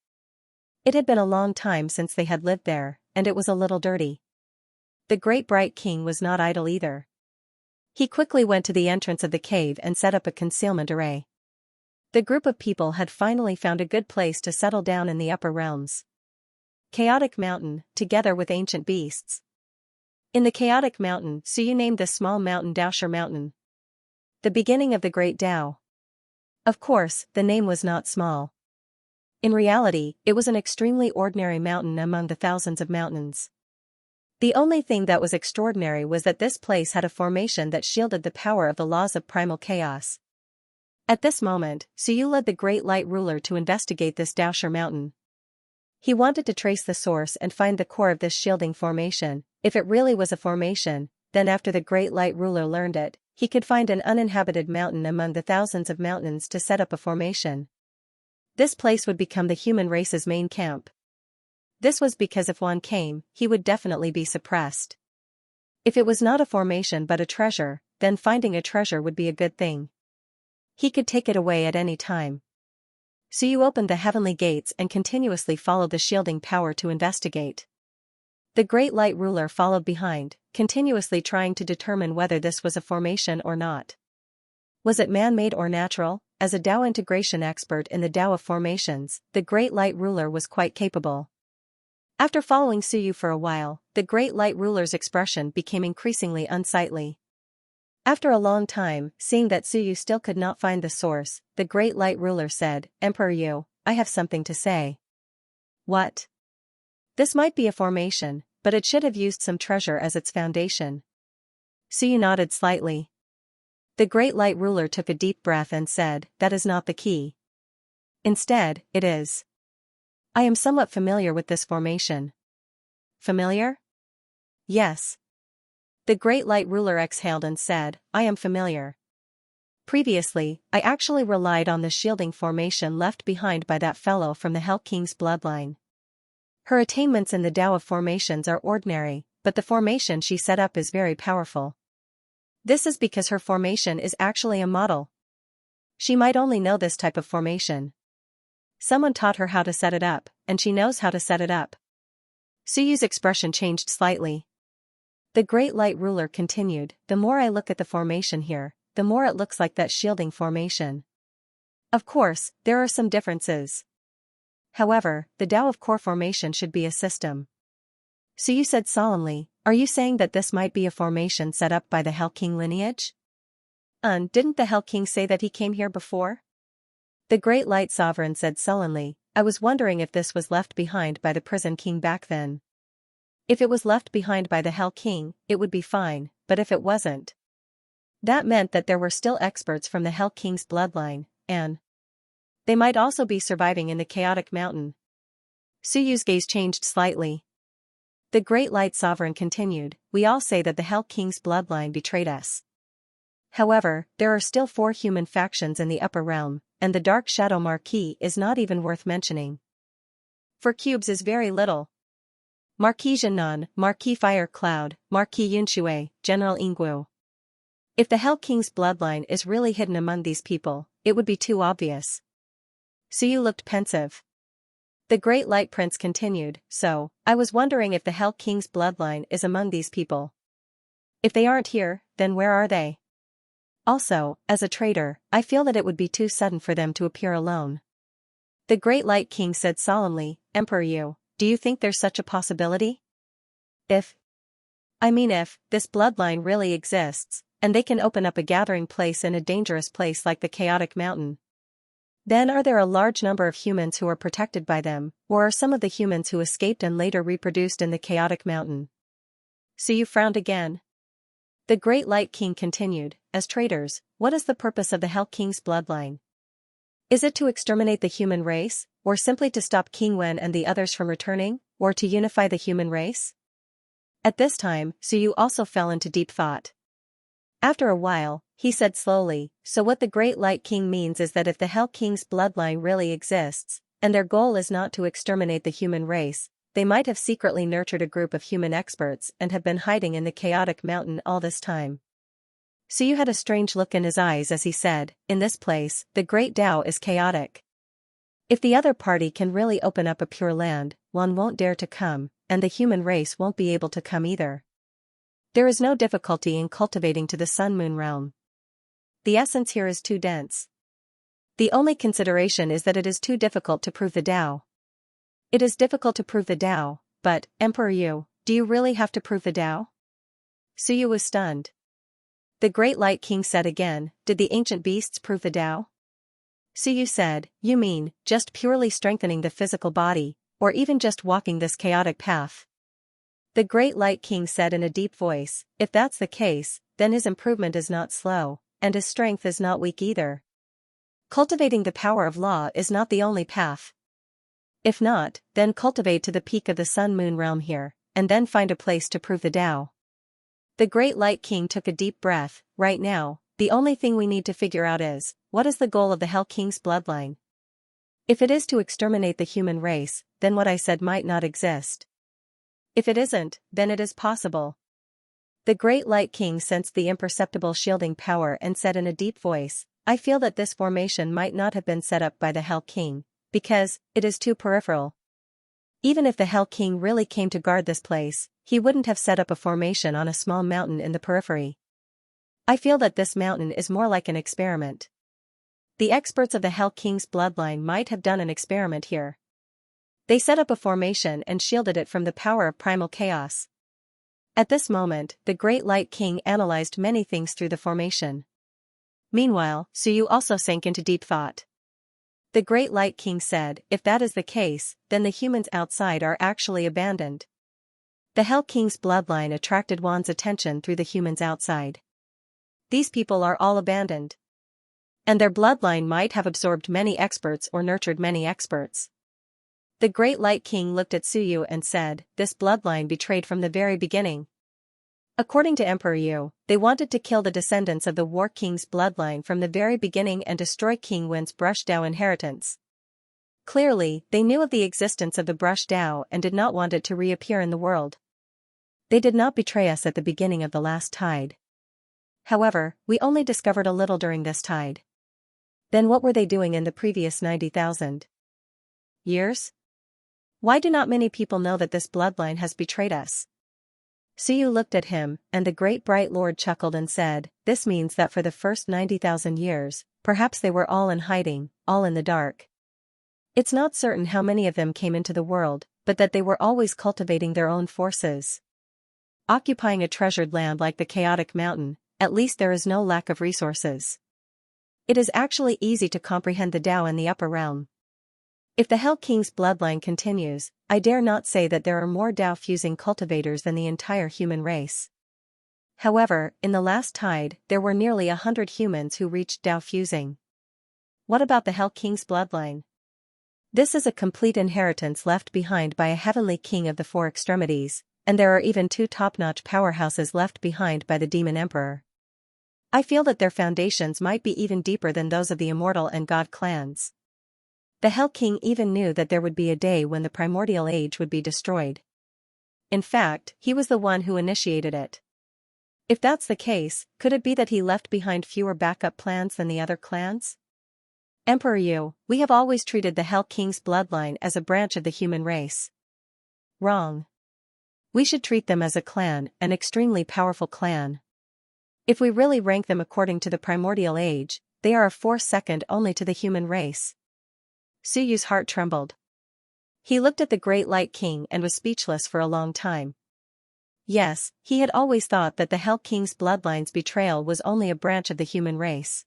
It had been a long time since they had lived there, and it was a little dirty. The Great Bright King was not idle either. He quickly went to the entrance of the cave and set up a concealment array. The group of people had finally found a good place to settle down in the upper realms. Chaotic Mountain, together with ancient beasts. In the Chaotic Mountain, Suyu named this small mountain Daosher Mountain. The beginning of the Great Tao. Of course, the name was not small. In reality, it was an extremely ordinary mountain among the thousands of mountains. The only thing that was extraordinary was that this place had a formation that shielded the power of the laws of primal chaos. At this moment, Suyu led the Great Light Ruler to investigate this Daosher Mountain. He wanted to trace the source and find the core of this shielding formation. If it really was a formation, then after the Great Light Ruler learned it, he could find an uninhabited mountain among the thousands of mountains to set up a formation. This place would become the human race's main camp. This was because if one came, he would definitely be suppressed. If it was not a formation but a treasure, then finding a treasure would be a good thing. He could take it away at any time. Suyu opened the heavenly gates and continuously followed the shielding power to investigate. The Great Light Ruler followed behind, continuously trying to determine whether this was a formation or not. Was it man-made or natural? As a Tao integration expert in the Tao of formations, the Great Light Ruler was quite capable. After following Suyu for a while, the Great Light Ruler's expression became increasingly unsightly. After a long time, seeing that Suyu still could not find the source, the Great Light Ruler said, "Emperor Yu, I have something to say." What? This might be a formation, but it should have used some treasure as its foundation. Suyu nodded slightly. The Great Light Ruler took a deep breath and said, "That is not the key. Instead, it is. I am somewhat familiar with this formation." Familiar? Yes. The Great Light Ruler exhaled and said, "I am familiar. Previously, I actually relied on the shielding formation left behind by that fellow from the Hell King's bloodline. Her attainments in the Tao of formations are ordinary, but the formation she set up is very powerful. This is because her formation is actually a model. She might only know this type of formation. Someone taught her how to set it up, and she knows how to set it up." Suyu's expression changed slightly. The Great Light Ruler continued, "The more I look at the formation here, the more it looks like that shielding formation. Of course, there are some differences. However, the Tao of core formation should be a system." Suyu said solemnly, "Are you saying that this might be a formation set up by the Hell King lineage?" Didn't the Hell King say that he came here before?" The Great Light Sovereign said sullenly, "I was wondering if this was left behind by the Prison King back then." If it was left behind by the Hell King, it would be fine, but if it wasn't, that meant that there were still experts from the Hell King's bloodline, and they might also be surviving in the chaotic mountain. Suyu's gaze changed slightly. The Great Light Sovereign continued, we all say that the Hell King's bloodline betrayed us. However, there are still 4 human factions in the upper realm, and the Dark Shadow Marquis is not even worth mentioning. 4 cubes is very little. Marquis Jinan, Marquis Fire Cloud, Marquis Yunshui, General Ingguo. If the Hell King's bloodline is really hidden among these people, it would be too obvious. Suyu looked pensive. The Great Light Prince continued, so, I was wondering if the Hell King's bloodline is among these people. If they aren't here, then where are they? Also, as a traitor, I feel that it would be too sudden for them to appear alone. The Great Light King said solemnly, Emperor Yu, do you think there's such a possibility? If this bloodline really exists, and they can open up a gathering place in a dangerous place like the Chaotic Mountain, then are there a large number of humans who are protected by them, or are some of the humans who escaped and later reproduced in the Chaotic Mountain? Suyu frowned again. The Great Light King continued, as traitors, what is the purpose of the Hell King's bloodline? Is it to exterminate the human race, or simply to stop King Wen and the others from returning, or to unify the human race? At this time, Suyu also fell into deep thought. After a while, he said slowly, so what the Great Light King means is that if the Hell King's bloodline really exists, and their goal is not to exterminate the human race, they might have secretly nurtured a group of human experts and have been hiding in the Chaotic Mountain all this time. Suyu had a strange look in his eyes as he said, in this place, the Great Tao is chaotic. If the other party can really open up a pure land, one won't dare to come, and the human race won't be able to come either. There is no difficulty in cultivating to the Sun-Moon realm. The essence here is too dense. The only consideration is that it is too difficult to prove the Tao. It is difficult to prove the Tao, but, Emperor Yu, do you really have to prove the Tao? Suyu was stunned. The Great Light King said again, did the ancient beasts prove the Tao? Suyu said, you mean, just purely strengthening the physical body, or even just walking this chaotic path? The Great Light King said in a deep voice, if that's the case, then his improvement is not slow, and his strength is not weak either. Cultivating the power of law is not the only path. If not, then cultivate to the peak of the Sun-Moon realm here, and then find a place to prove the Tao. The Great Light King took a deep breath, right now, the only thing we need to figure out is, what is the goal of the Hell King's bloodline? If it is to exterminate the human race, then what I said might not exist. If it isn't, then it is possible. The Great Light King sensed the imperceptible shielding power and said in a deep voice, I feel that this formation might not have been set up by the Hell King, because, it is too peripheral. Even if the Hell King really came to guard this place, he wouldn't have set up a formation on a small mountain in the periphery. I feel that this mountain is more like an experiment. The experts of the Hell King's bloodline might have done an experiment here. They set up a formation and shielded it from the power of primal chaos. At this moment, the Great Light King analyzed many things through the formation. Meanwhile, Suyu also sank into deep thought. The Great Light King said, if that is the case, then the humans outside are actually abandoned. The Hell King's bloodline attracted Wan's attention through the humans outside. These people are all abandoned. And their bloodline might have absorbed many experts or nurtured many experts. The Great Light King looked at Suyu and said, this bloodline betrayed from the very beginning. According to Emperor Yu, they wanted to kill the descendants of the War King's bloodline from the very beginning and destroy King Wen's Brush Dao inheritance. Clearly, they knew of the existence of the Brush Dao and did not want it to reappear in the world. They did not betray us at the beginning of the last tide. However, we only discovered a little during this tide. Then what were they doing in the previous 90,000 years? Why do not many people know that this bloodline has betrayed us? Suyu looked at him, and the great bright lord chuckled and said, this means that for the first 90,000 years, perhaps they were all in hiding, all in the dark. It's not certain how many of them came into the world, but that they were always cultivating their own forces. Occupying a treasured land like the Chaotic Mountain, at least there is no lack of resources. It is actually easy to comprehend the Tao in the upper realm. If the Hell King's bloodline continues, I dare not say that there are more Dao-fusing cultivators than the entire human race. However, in the last tide, there were nearly 100 humans who reached Dao-fusing. What about the Hell King's bloodline? This is a complete inheritance left behind by a heavenly king of the four extremities, and there are even 2 top-notch powerhouses left behind by the Demon Emperor. I feel that their foundations might be even deeper than those of the Immortal and God clans. The Hell King even knew that there would be a day when the primordial age would be destroyed. In fact, he was the one who initiated it. If that's the case, could it be that he left behind fewer backup plans than the other clans? Emperor Yu, we have always treated the Hell King's bloodline as a branch of the human race. Wrong. We should treat them as a clan, an extremely powerful clan. If we really rank them according to the primordial age, they are a force second only to the human race. Suyu's heart trembled. He looked at the Great Light King and was speechless for a long time. Yes, he had always thought that the Hell King's bloodline's betrayal was only a branch of the human race.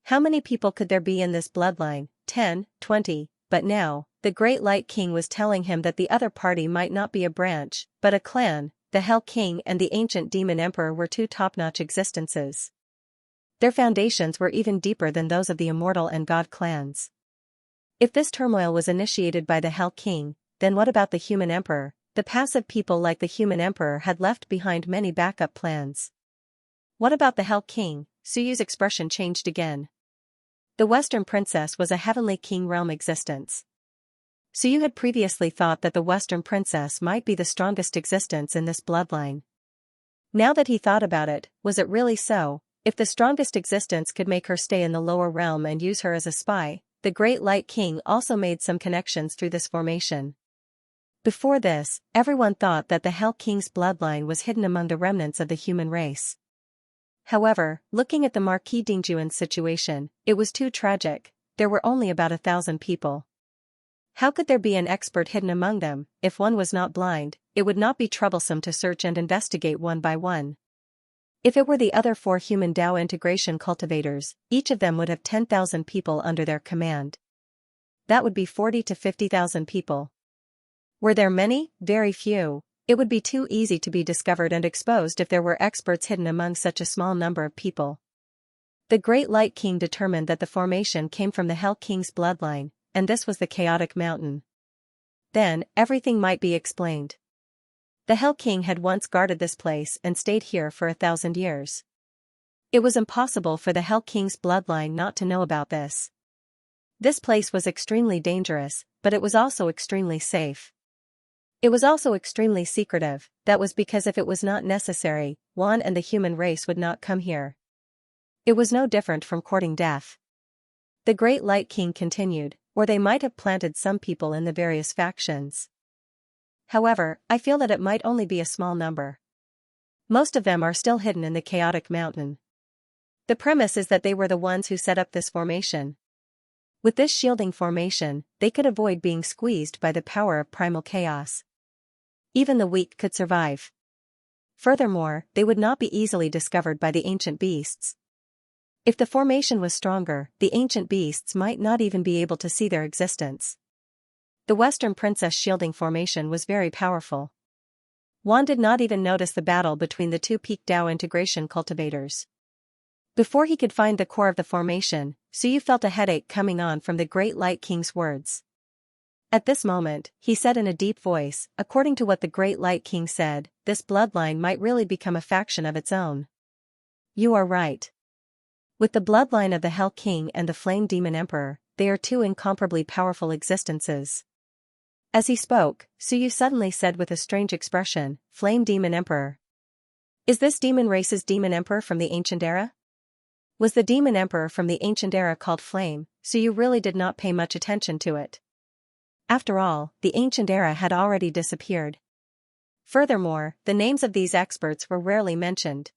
How many people could there be in this bloodline? 10, 20, but now, the Great Light King was telling him that the other party might not be a branch, but a clan. The Hell King and the ancient Demon Emperor were 2 top-notch existences. Their foundations were even deeper than those of the Immortal and God clans. If this turmoil was initiated by the Hell King, then what about the Human Emperor? The passive people like the Human Emperor had left behind many backup plans. What about the Hell King? Suyu's expression changed again. The Western Princess was a heavenly king realm existence. Suyu had previously thought that the Western Princess might be the strongest existence in this bloodline. Now that he thought about it, was it really so? If the strongest existence could make her stay in the lower realm and use her as a spy, the Great Light King also made some connections through this formation. Before this, everyone thought that the Hell King's bloodline was hidden among the remnants of the human race. However, looking at the Marquis Dingjuan's situation, it was too tragic. There were only about 1,000 people. How could there be an expert hidden among them? If one was not blind, it would not be troublesome to search and investigate one by one. If it were the other 4 human Dao integration cultivators, each of them would have 10,000 people under their command. That would be 40 to 50,000 people. Were there many? Very few. It would be too easy to be discovered and exposed if there were experts hidden among such a small number of people. The Great Light King determined that the formation came from the Hell King's bloodline, and this was the Chaotic Mountain. Then, everything might be explained. The Hell King had once guarded this place and stayed here for 1,000 years. It was impossible for the Hell King's bloodline not to know about this. This place was extremely dangerous, but it was also extremely safe. It was also extremely secretive. That was because if it was not necessary, Juan and the human race would not come here. It was no different from courting death. The Great Light King continued, or they might have planted some people in the various factions. However, I feel that it might only be a small number. Most of them are still hidden in the Chaotic Mountain. The premise is that they were the ones who set up this formation. With this shielding formation, they could avoid being squeezed by the power of primal chaos. Even the weak could survive. Furthermore, they would not be easily discovered by the ancient beasts. If the formation was stronger, the ancient beasts might not even be able to see their existence. The Western Princess shielding formation was very powerful. Juan did not even notice the battle between the 2 peak Dao integration cultivators. Before he could find the core of the formation, Suyu felt a headache coming on from the Great Light King's words. At this moment, he said in a deep voice, according to what the Great Light King said, this bloodline might really become a faction of its own. You are right. With the bloodline of the Hell King and the Flame Demon Emperor, they are 2 incomparably powerful existences. As he spoke, Suyu suddenly said with a strange expression, Flame Demon Emperor. Is this demon race's demon emperor from the ancient era? Was the demon emperor from the ancient era called Flame? Suyu really did not pay much attention to it. After all, the ancient era had already disappeared. Furthermore, the names of these experts were rarely mentioned.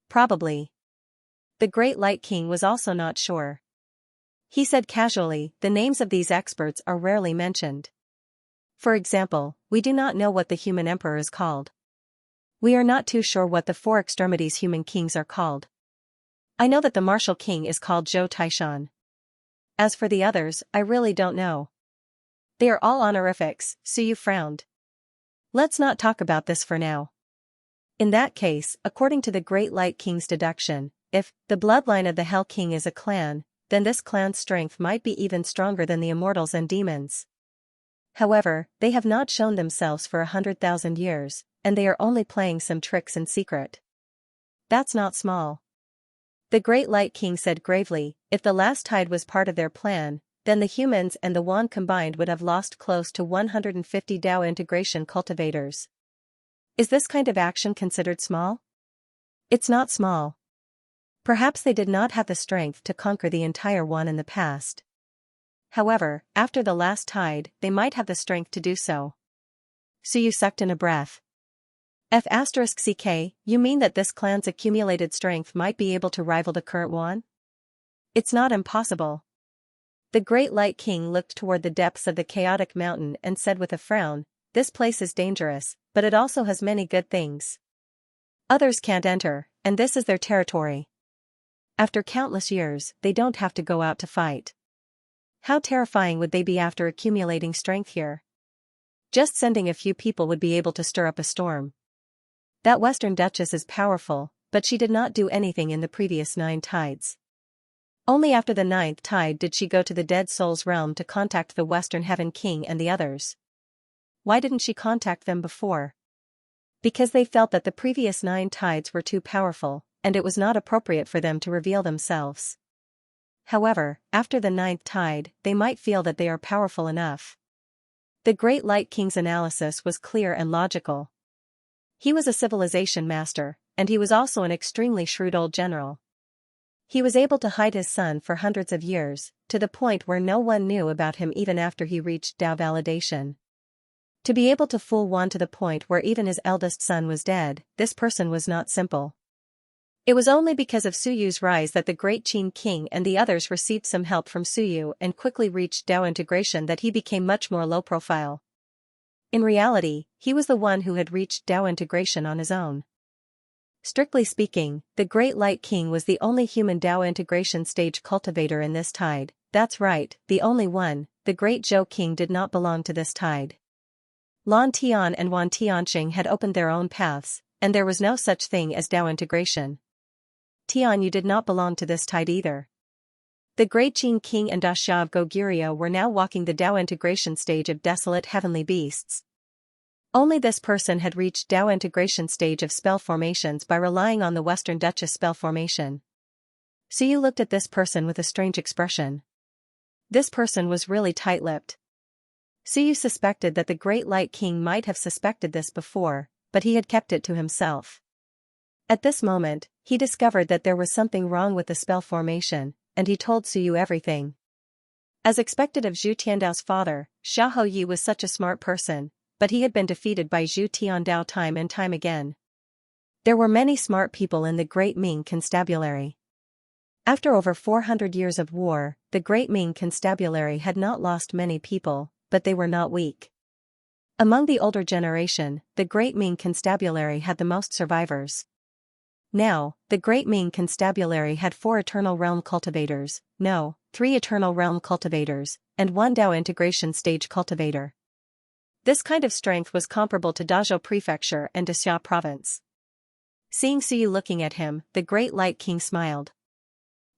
Probably. The Great Light King was also not sure. He said casually, the names of these experts are rarely mentioned. For example, we do not know what the human emperor is called. We are not too sure what the 4 extremities human kings are called. I know that the martial king is called Zhou Taishan. As for the others, I really don't know. They are all honorifics, Suyu frowned. Let's not talk about this for now. In that case, according to the Great Light King's deduction, if the bloodline of the Hell King is a clan, then this clan's strength might be even stronger than the immortals and demons. However, they have not shown themselves for 100,000 years, and they are only playing some tricks in secret. That's not small. The Great Light King said gravely, if the last tide was part of their plan, then the humans and the Wan combined would have lost close to 150 Dao integration cultivators. Is this kind of action considered small? It's not small. Perhaps they did not have the strength to conquer the entire Wan in the past. However, after the last tide, they might have the strength to do so. Suyu sucked in a breath. F*CK, you mean that this clan's accumulated strength might be able to rival the current Wan? It's not impossible. The Great Light King looked toward the depths of the chaotic mountain and said with a frown, this place is dangerous, but it also has many good things. Others can't enter, and this is their territory. After countless years, they don't have to go out to fight. How terrifying would they be after accumulating strength here? Just sending a few people would be able to stir up a storm. That Western Duchess is powerful, but she did not do anything in the previous 9 tides. Only after the 9th tide did she go to the Dead Souls realm to contact the Western Heaven King and the others. Why didn't she contact them before? Because they felt that the previous 9 tides were too powerful, and it was not appropriate for them to reveal themselves. However, after the 9th tide, they might feel that they are powerful enough. The Great Light King's analysis was clear and logical. He was a civilization master, and he was also an extremely shrewd old general. He was able to hide his son for hundreds of years, to the point where no one knew about him even after he reached Dao validation. To be able to fool Wan to the point where even his eldest son was dead, this person was not simple. It was only because of Suyu's rise that the Great Qin King and the others received some help from Suyu and quickly reached Dao integration that he became much more low profile. In reality, he was the one who had reached Dao integration on his own. Strictly speaking, the Great Light King was the only human Dao integration stage cultivator in this tide. That's right, the only one. The Great Zhou King did not belong to this tide. Lan Tian and Wan Tianxing had opened their own paths, and there was no such thing as Dao integration. Tian, you did not belong to this tide either. The Great Qin King and Dasha of Goguryeo were now walking the Dao integration stage of desolate heavenly beasts. Only this person had reached Dao integration stage of spell formations by relying on the Western Duchess spell formation. Suyu looked at this person with a strange expression. This person was really tight-lipped. Suyu suspected that the Great Light King might have suspected this before, but he had kept it to himself. At this moment, he discovered that there was something wrong with the spell formation, and he told Suyu everything. As expected of Zhu Tiandao's father, Xia Houyi was such a smart person, but he had been defeated by Zhu Tiandao time and time again. There were many smart people in the Great Ming Constabulary. After over 400 years of war, the Great Ming Constabulary had not lost many people, but they were not weak. Among the older generation, the Great Ming Constabulary had the most survivors. Now, the Great Ming Constabulary had 4 Eternal Realm cultivators, 3 Eternal Realm cultivators, and 1 Dao integration stage cultivator. This kind of strength was comparable to Dazhou Prefecture and Xia Province. Seeing Suyu looking at him, the Great Light King smiled.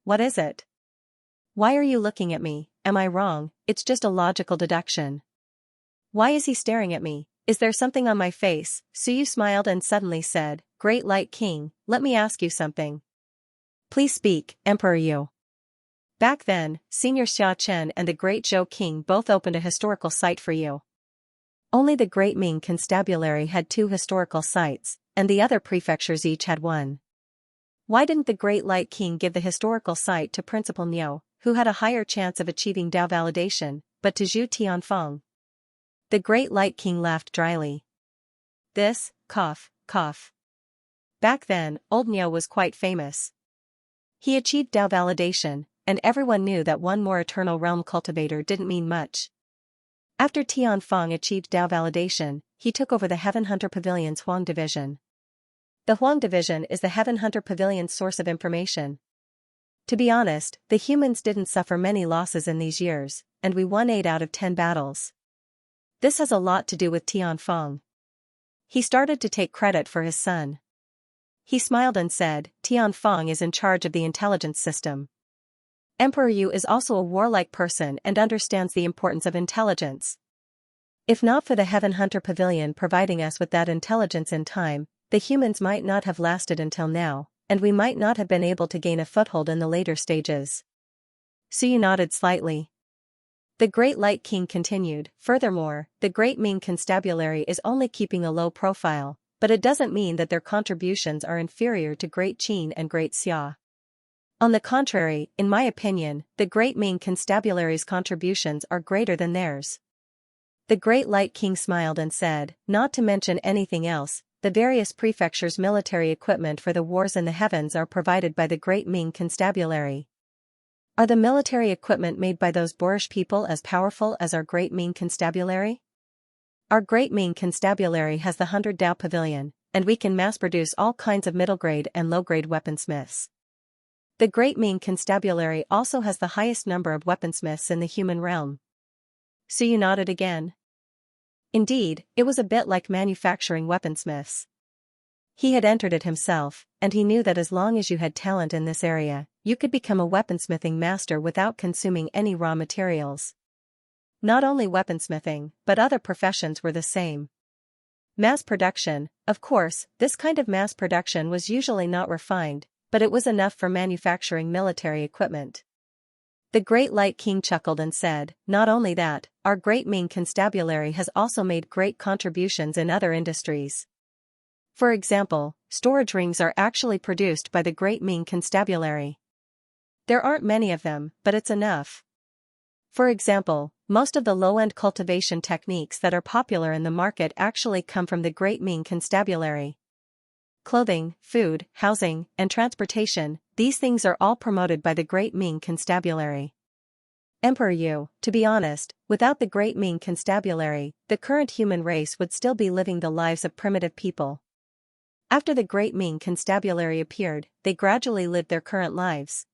What is it? Why are you looking at me? Am I wrong? It's just a logical deduction. Why is he staring at me? Is there something on my face? Suyu smiled and suddenly said, Great Light King, let me ask you something. Please speak, Emperor Yu. Back then, Senior Xia Chen and the Great Zhou King both opened a historical site for you. Only the Great Ming Constabulary had 2 historical sites, and the other prefectures each had 1. Why didn't the Great Light King give the historical site to Principal Niu, who had a higher chance of achieving Dao validation, but to Zhu Tianfeng? The Great Light King laughed dryly. This, cough. Back then, old Niu was quite famous. He achieved Dao validation, and everyone knew that 1 more Eternal Realm cultivator didn't mean much. After Tianfeng achieved Dao validation, he took over the Heaven Hunter Pavilion's Huang Division. The Huang Division is the Heaven Hunter Pavilion's source of information. To be honest, the humans didn't suffer many losses in these years, and we won 8 out of 10 battles. This has a lot to do with Tianfeng. He started to take credit for his son. He smiled and said, Tianfeng is in charge of the intelligence system. Emperor Yu is also a warlike person and understands the importance of intelligence. If not for the Heaven Hunter Pavilion providing us with that intelligence in time, the humans might not have lasted until now, and we might not have been able to gain a foothold in the later stages. Suyu nodded slightly. The Great Light King continued, furthermore, the Great Ming Constabulary is only keeping a low profile, but it doesn't mean that their contributions are inferior to Great Qin and Great Xia. On the contrary, in my opinion, the Great Ming Constabulary's contributions are greater than theirs. The Great Light King smiled and said, not to mention anything else, the various prefectures' military equipment for the wars in the heavens are provided by the Great Ming Constabulary. Are the military equipment made by those boorish people as powerful as our Great Ming Constabulary? Our Great Ming Constabulary has the 100 Dao Pavilion, and we can mass-produce all kinds of middle-grade and low-grade weaponsmiths. The Great Ming Constabulary also has the highest number of weaponsmiths in the human realm. Suyu nodded again. Indeed, it was a bit like manufacturing weaponsmiths. He had entered it himself, and he knew that as long as you had talent in this area, you could become a weaponsmithing master without consuming any raw materials. Not only weaponsmithing, but other professions were the same. Mass production, of course, this kind of mass production was usually not refined, but it was enough for manufacturing military equipment. The Great Light King chuckled and said, not only that, our Great Ming Constabulary has also made great contributions in other industries. For example, storage rings are actually produced by the Great Ming Constabulary. There aren't many of them, but it's enough. For example, most of the low-end cultivation techniques that are popular in the market actually come from the Great Ming Constabulary. Clothing, food, housing, and transportation, these things are all promoted by the Great Ming Constabulary. Emperor Yu, to be honest, without the Great Ming Constabulary, the current human race would still be living the lives of primitive people. After the Great Ming Constabulary appeared, they gradually lived their current lives.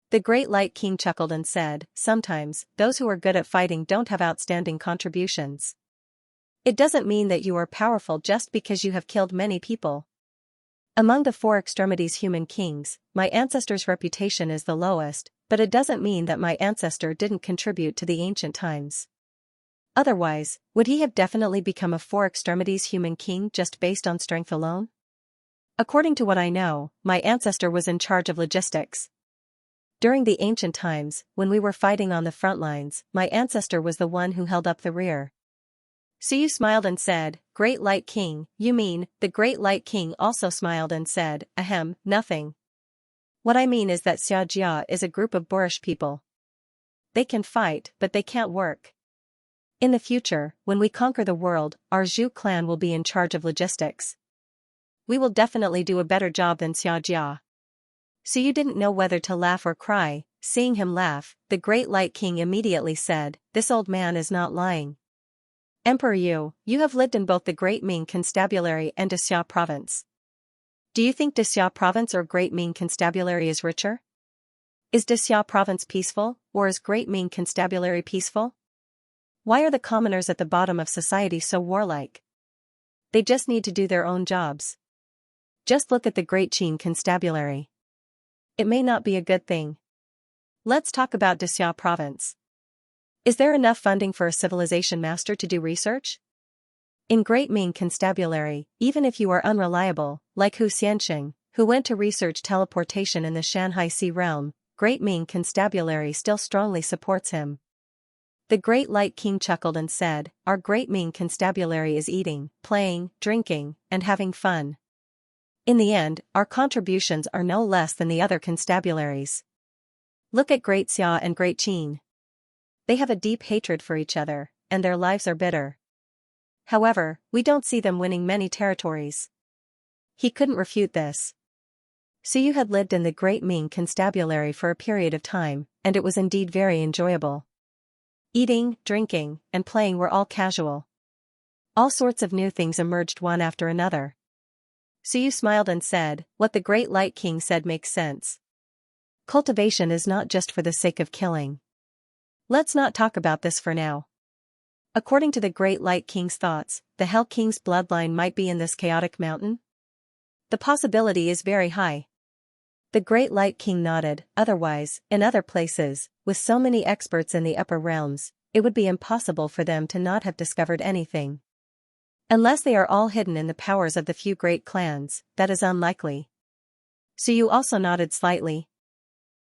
The Great Light King chuckled and said, sometimes, those who are good at fighting don't have outstanding contributions. It doesn't mean that you are powerful just because you have killed many people. Among the four extremities human kings, my ancestor's reputation is the lowest, but it doesn't mean that my ancestor didn't contribute to the ancient times. Otherwise, would he have definitely become a four extremities human king just based on strength alone? According to what I know, my ancestor was in charge of logistics. During the ancient times, when we were fighting on the front lines, my ancestor was the one who held up the rear. Suyu smiled and said, Great Light King, you mean? The Great Light King also smiled and said, ahem, nothing. What I mean is that Xianxia is a group of boorish people. They can fight, but they can't work. In the future, when we conquer the world, our Zhu clan will be in charge of logistics. We will definitely do a better job than Xianxia. Suyu didn't know whether to laugh or cry. Seeing him laugh, the Great Light King immediately said, this old man is not lying. Emperor Yu, you have lived in both the Great Ming Constabulary and Xia province. Do you think Xia province or Great Ming Constabulary is richer? Is Xia province peaceful, or is Great Ming Constabulary peaceful? Why are the commoners at the bottom of society so warlike? They just need to do their own jobs. Just look at the Great Qin Constabulary. It may not be a good thing. Let's talk about Xia province. Is there enough funding for a civilization master to do research? In Great Ming Constabulary, even if you are unreliable, like Xianxia, who went to research teleportation in the Shanhai Sea realm, Great Ming Constabulary still strongly supports him. The Great Light King chuckled and said, our Great Ming Constabulary is eating, playing, drinking, and having fun. In the end, our contributions are no less than the other constabularies. Look at Great Xia and Great Qin. They have a deep hatred for each other, and their lives are bitter. However, we don't see them winning many territories. He couldn't refute this. Suyu had lived in the Great Ming Constabulary for a period of time, and it was indeed very enjoyable. Eating, drinking, and playing were all casual. All sorts of new things emerged one after another. Suyu smiled and said, what the Great Light King said makes sense. Cultivation is not just for the sake of killing. Let's not talk about this for now. According to the Great Light King's thoughts, the Hell King's bloodline might be in this chaotic mountain? The possibility is very high. The Great Light King nodded. Otherwise, in other places, with so many experts in the upper realms, it would be impossible for them to not have discovered anything. Unless they are all hidden in the powers of the few great clans, that is unlikely. Suyu also nodded slightly,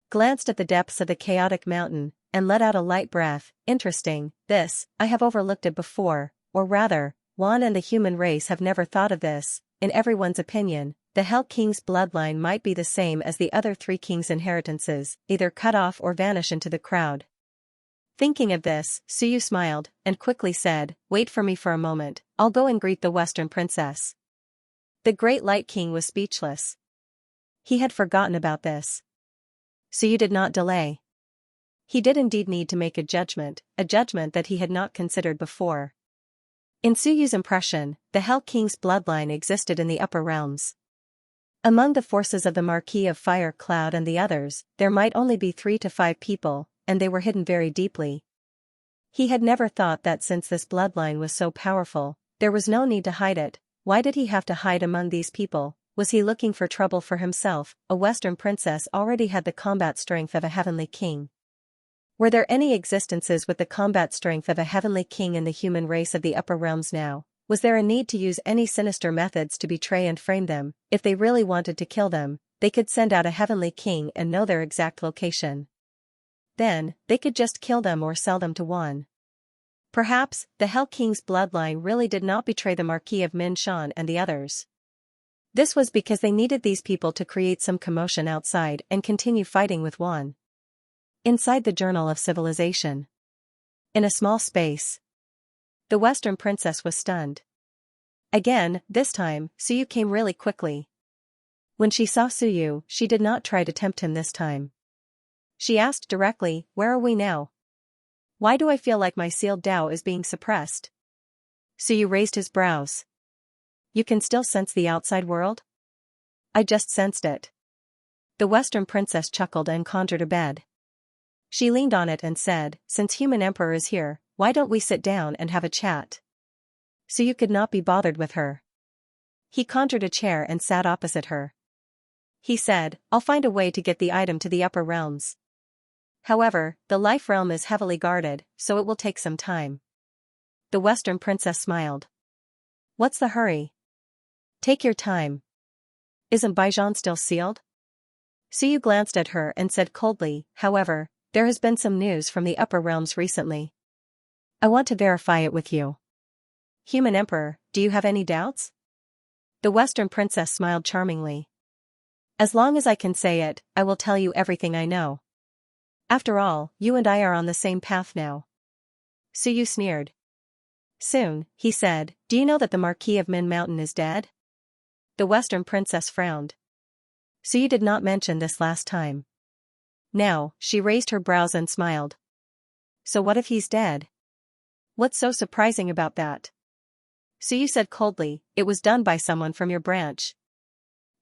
glanced at the depths of the chaotic mountain, and let out a light breath. Interesting, this, I have overlooked it before, or rather, Wan and the human race have never thought of this. In everyone's opinion, the Hell King's bloodline might be the same as the other three kings' inheritances, either cut off or vanish into the crowd. Thinking of this, Suyu smiled, and quickly said, "Wait for me for a moment, I'll go and greet the Western Princess." The Great Light King was speechless. He had forgotten about this. Suyu did not delay. He did indeed need to make a judgment that he had not considered before. In Suyu's impression, the Hell King's bloodline existed in the upper realms. Among the forces of the Marquis of Fire Cloud and the others, there might only be 3 to 5 people, and they were hidden very deeply. He had never thought that since this bloodline was so powerful, there was no need to hide it. Why did he have to hide among these people? Was he looking for trouble for himself? A Western princess already had the combat strength of a heavenly king. Were there any existences with the combat strength of a heavenly king in the human race of the upper realms now? Was there a need to use any sinister methods to betray and frame them? If they really wanted to kill them, they could send out a heavenly king and know their exact location. Then, they could just kill them or sell them to Wan. Perhaps, the Hell King's bloodline really did not betray the Marquis of Minshan and the others. This was because they needed these people to create some commotion outside and continue fighting with Wan. Inside the Journal of Civilization. In a small space. The Western Princess was stunned. Again, this time, Suyu came really quickly. When she saw Suyu, she did not try to tempt him this time. She asked directly, "Where are we now? Why do I feel like my sealed Tao is being suppressed?" Suyu raised his brows. "You can still sense the outside world?" "I just sensed it." The Western Princess chuckled and conjured a bed. She leaned on it and said, "Since Human Emperor is here, why don't we sit down and have a chat?" Suyu could not be bothered with her. He conjured a chair and sat opposite her. He said, "I'll find a way to get the item to the upper realms. However, the life realm is heavily guarded, so it will take some time." The Western Princess smiled. "What's the hurry? Take your time. Isn't Baijan still sealed?" Suyu glanced at her and said coldly, "However, there has been some news from the upper realms recently. I want to verify it with you." "Human Emperor, do you have any doubts?" The Western Princess smiled charmingly. "As long as I can say it, I will tell you everything I know. After all, you and I are on the same path now." Suyu sneered. "Soon," he said. "Do you know that the Marquis of Min Mountain is dead?" The Western Princess frowned. Suyu did not mention this last time. Now, she raised her brows and smiled. "So what if he's dead? What's so surprising about that?" Suyu said coldly, "It was done by someone from your branch.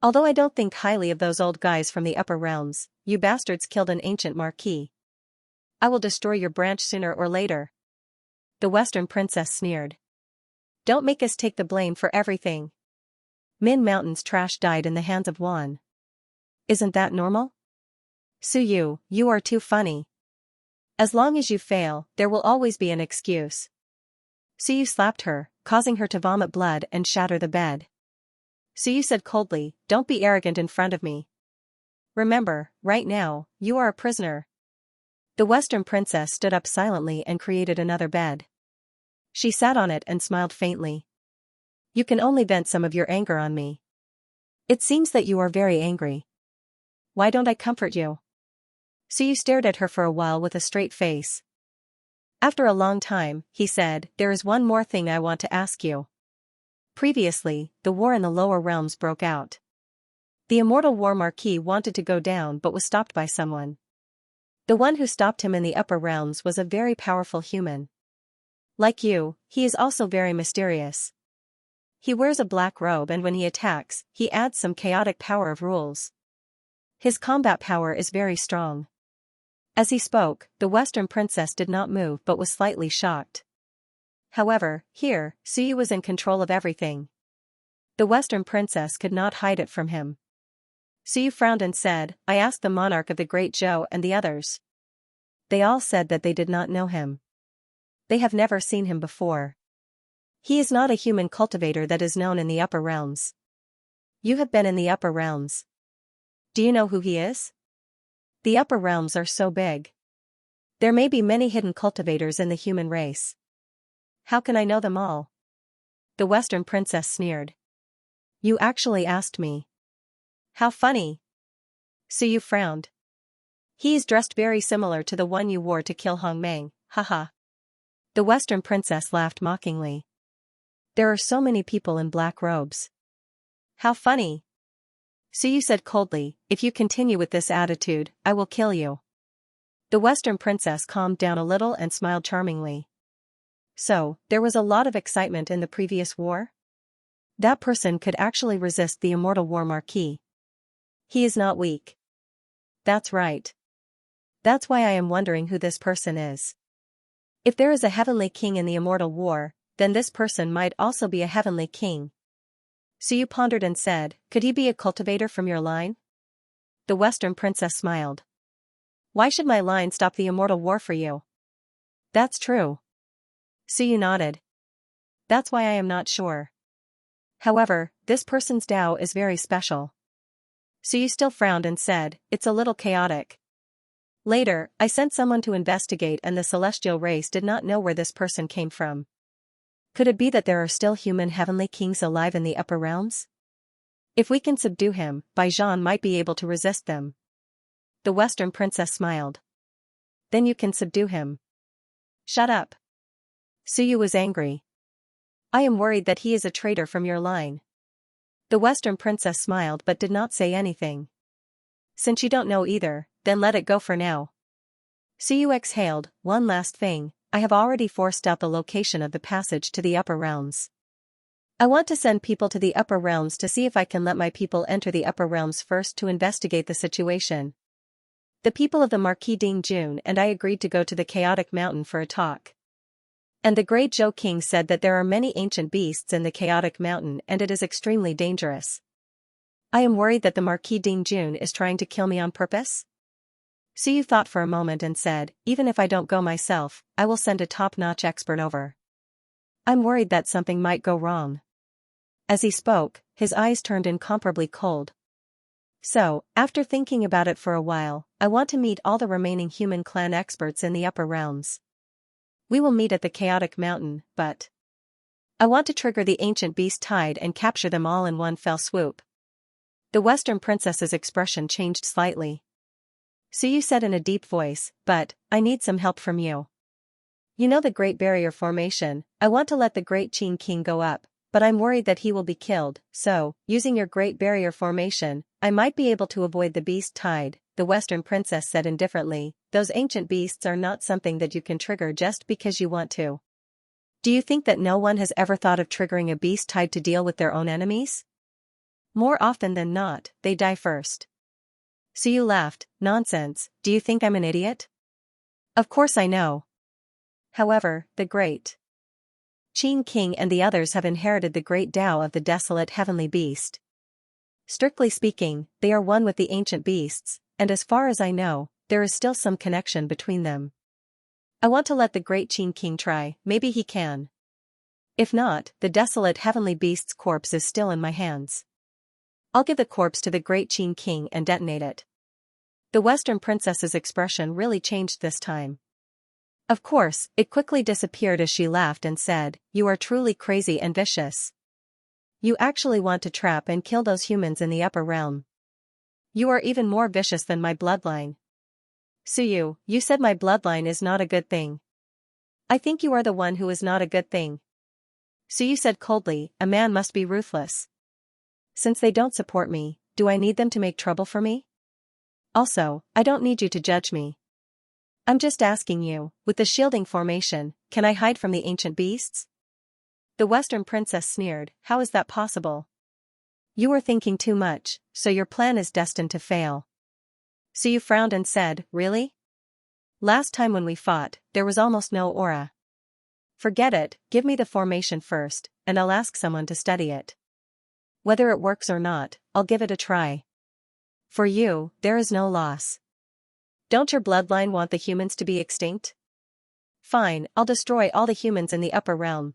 Although I don't think highly of those old guys from the upper realms, you bastards killed an ancient marquis. I will destroy your branch sooner or later." The Western Princess sneered. "Don't make us take the blame for everything. Min Mountain's trash died in the hands of Wan. Isn't that normal?" "Suyu, you are too funny. As long as you fail, there will always be an excuse." Suyu slapped her, causing her to vomit blood and shatter the bed. Suyu said coldly, "Don't be arrogant in front of me. Remember, right now, you are a prisoner." The Western Princess stood up silently and created another bed. She sat on it and smiled faintly. "You can only vent some of your anger on me. It seems that you are very angry. Why don't I comfort you?" Suyu stared at her for a while with a straight face. After a long time, he said, "There is one more thing I want to ask you." Previously, the war in the lower realms broke out. The Immortal War Marquis wanted to go down but was stopped by someone. The one who stopped him in the upper realms was a very powerful human. Like you, he is also very mysterious. He wears a black robe and when he attacks, he adds some chaotic power of rules. His combat power is very strong. As he spoke, the Western Princess did not move but was slightly shocked. However, here, Suyu was in control of everything. The Western princess could not hide it from him. Suyu frowned and said, I asked the monarch of the Great Zhou and the others. They all said that they did not know him. They have never seen him before. He is not a human cultivator that is known in the upper realms. You have been in the upper realms. Do you know who he is? The upper realms are so big. There may be many hidden cultivators in the human race. How can I know them all? The Western princess sneered. You actually asked me. How funny. Suyu frowned. He is dressed very similar to the one you wore to kill Hongmeng, haha. The Western princess laughed mockingly. There are so many people in black robes. How funny. Suyu said coldly, if you continue with this attitude, I will kill you. The Western princess calmed down a little and smiled charmingly. So, there was a lot of excitement in the previous war? That person could actually resist the immortal war marquis. He is not weak. That's right. That's why I am wondering who this person is. If there is a heavenly king in the immortal war, then this person might also be a heavenly king. Suyu pondered and said, could he be a cultivator from your line? The Western princess smiled. Why should my line stop the immortal war for you? That's true. Suyu nodded. That's why I am not sure. However, this person's Tao is very special. Suyu still frowned and said, it's a little chaotic. Later, I sent someone to investigate and the celestial race did not know where this person came from. Could it be that there are still human heavenly kings alive in the upper realms? If we can subdue him, Baijian might be able to resist them. The Western princess smiled. Then you can subdue him. Shut up. Suyu was angry. I am worried that he is a traitor from your line. The Western princess smiled but did not say anything. Since you don't know either, then let it go for now. Suyu exhaled, one last thing, I have already forced out the location of the passage to the upper realms. I want to send people to the upper realms to see if I can let my people enter the upper realms first to investigate the situation. The people of the Marquis Ding Jun and I agreed to go to the Chaotic Mountain for a talk. And the Great Zhou King said that there are many ancient beasts in the Chaotic Mountain and it is extremely dangerous. I am worried that the Marquis Ding Jun is trying to kill me on purpose. Suyu thought for a moment and said, even if I don't go myself, I will send a top-notch expert over. I'm worried that something might go wrong. As he spoke, his eyes turned incomparably cold. So, after thinking about it for a while, I want to meet all the remaining human clan experts in the upper realms. We will meet at the Chaotic Mountain, but I want to trigger the ancient beast tide and capture them all in one fell swoop. The Western princess's expression changed slightly. Suyu said in a deep voice, but, I need some help from you. You know the Great Barrier Formation, I want to let the Great Qin King go up, but I'm worried that he will be killed, so, using your Great Barrier Formation, I might be able to avoid the beast tide, the Western princess said indifferently, those ancient beasts are not something that you can trigger just because you want to. Do you think that no one has ever thought of triggering a beast tide to deal with their own enemies? More often than not, they die first. Suyu laughed, nonsense, do you think I'm an idiot? Of course I know. However, the Great Qin King and the others have inherited the great Tao of the desolate heavenly beast. Strictly speaking, they are one with the ancient beasts, and as far as I know, there is still some connection between them. I want to let the Great Qin King try, maybe he can. If not, the desolate heavenly beast's corpse is still in my hands. I'll give the corpse to the Great Qin King and detonate it. The Western princess's expression really changed this time. Of course, it quickly disappeared as she laughed and said, you are truly crazy and vicious. You actually want to trap and kill those humans in the upper realm. You are even more vicious than my bloodline. Suyu, you said my bloodline is not a good thing. I think you are the one who is not a good thing. Suyu said coldly, a man must be ruthless. Since they don't support me, do I need them to make trouble for me? Also, I don't need you to judge me. I'm just asking you, with the shielding formation, can I hide from the ancient beasts? The Western princess sneered, how is that possible? You are thinking too much, so your plan is destined to fail. Suyu frowned and said, really? Last time when we fought, there was almost no aura. Forget it, give me the formation first, and I'll ask someone to study it. Whether it works or not, I'll give it a try. For you, there is no loss. Don't your bloodline want the humans to be extinct? Fine, I'll destroy all the humans in the upper realm.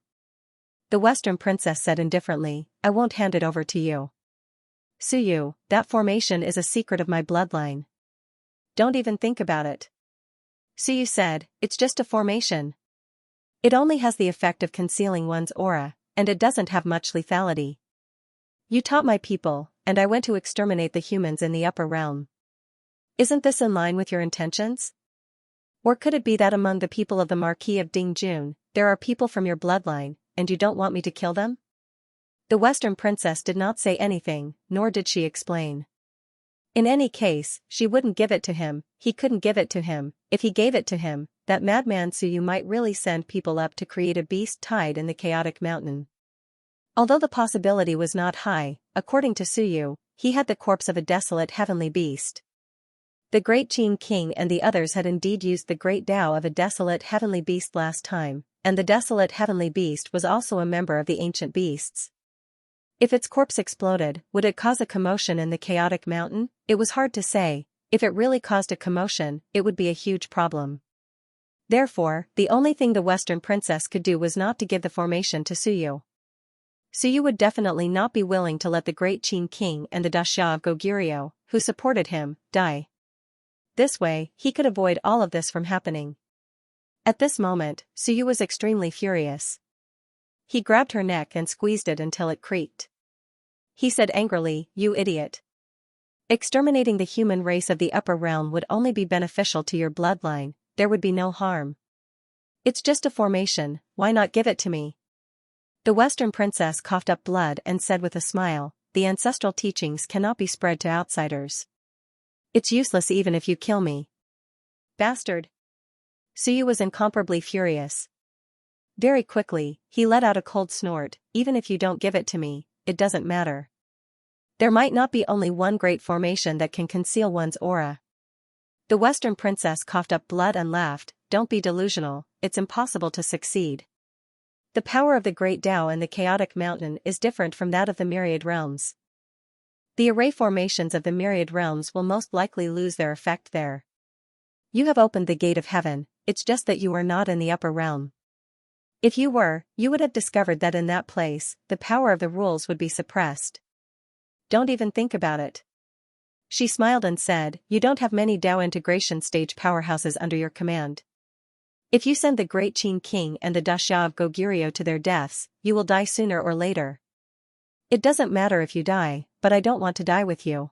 The Western princess said indifferently, I won't hand it over to you. Suyu, that formation is a secret of my bloodline. Don't even think about it. Suyu said, it's just a formation. It only has the effect of concealing one's aura, and it doesn't have much lethality. You taught my people, and I went to exterminate the humans in the upper realm. Isn't this in line with your intentions? Or could it be that among the people of the Marquis of Dingjun, there are people from your bloodline, and you don't want me to kill them? The Western princess did not say anything, nor did she explain. In any case, she wouldn't give it to him, he couldn't give it to him. If he gave it to him, that madman Suyu might really send people up to create a beast tied in the chaotic mountain. Although the possibility was not high, according to Suyu, he had the corpse of a desolate heavenly beast. The great Qin King and the others had indeed used the great Tao of a desolate heavenly beast last time, and the desolate heavenly beast was also a member of the ancient beasts. If its corpse exploded, would it cause a commotion in the chaotic mountain? It was hard to say. If it really caused a commotion, it would be a huge problem. Therefore, the only thing the Western princess could do was not to give the formation to Suyu. Suyu would definitely not be willing to let the great Qin King and the Daxia of Goguryeo, who supported him, die. This way, he could avoid all of this from happening. At this moment, Suyu was extremely furious. He grabbed her neck and squeezed it until it creaked. He said angrily, you idiot. Exterminating the human race of the upper realm would only be beneficial to your bloodline, there would be no harm. It's just a formation, why not give it to me? The Western princess coughed up blood and said with a smile, the ancestral teachings cannot be spread to outsiders. It's useless even if you kill me. Bastard. Suyu was incomparably furious. Very quickly, he let out a cold snort, even if you don't give it to me, it doesn't matter. There might not be only one great formation that can conceal one's aura. The Western princess coughed up blood and laughed, don't be delusional, it's impossible to succeed. The power of the great Tao in the chaotic mountain is different from that of the Myriad realms. The array formations of the Myriad realms will most likely lose their effect there. You have opened the gate of heaven, it's just that you are not in the upper realm. If you were, you would have discovered that in that place, the power of the rules would be suppressed. Don't even think about it. She smiled and said, you don't have many Tao integration stage powerhouses under your command. If you send the great Qin King and the Daxia of Goguryeo to their deaths, you will die sooner or later. It doesn't matter if you die, but I don't want to die with you.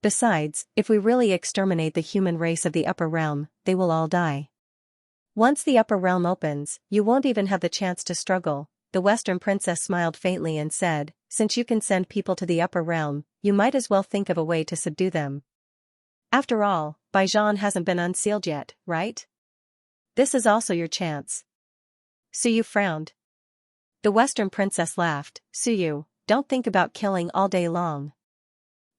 Besides, if we really exterminate the human race of the upper realm, they will all die. Once the upper realm opens, you won't even have the chance to struggle. The Western princess smiled faintly and said, since you can send people to the upper realm, you might as well think of a way to subdue them. After all, Baijian hasn't been unsealed yet, right? This is also your chance. Suyu frowned. The Western princess laughed, Suyu, don't think about killing all day long.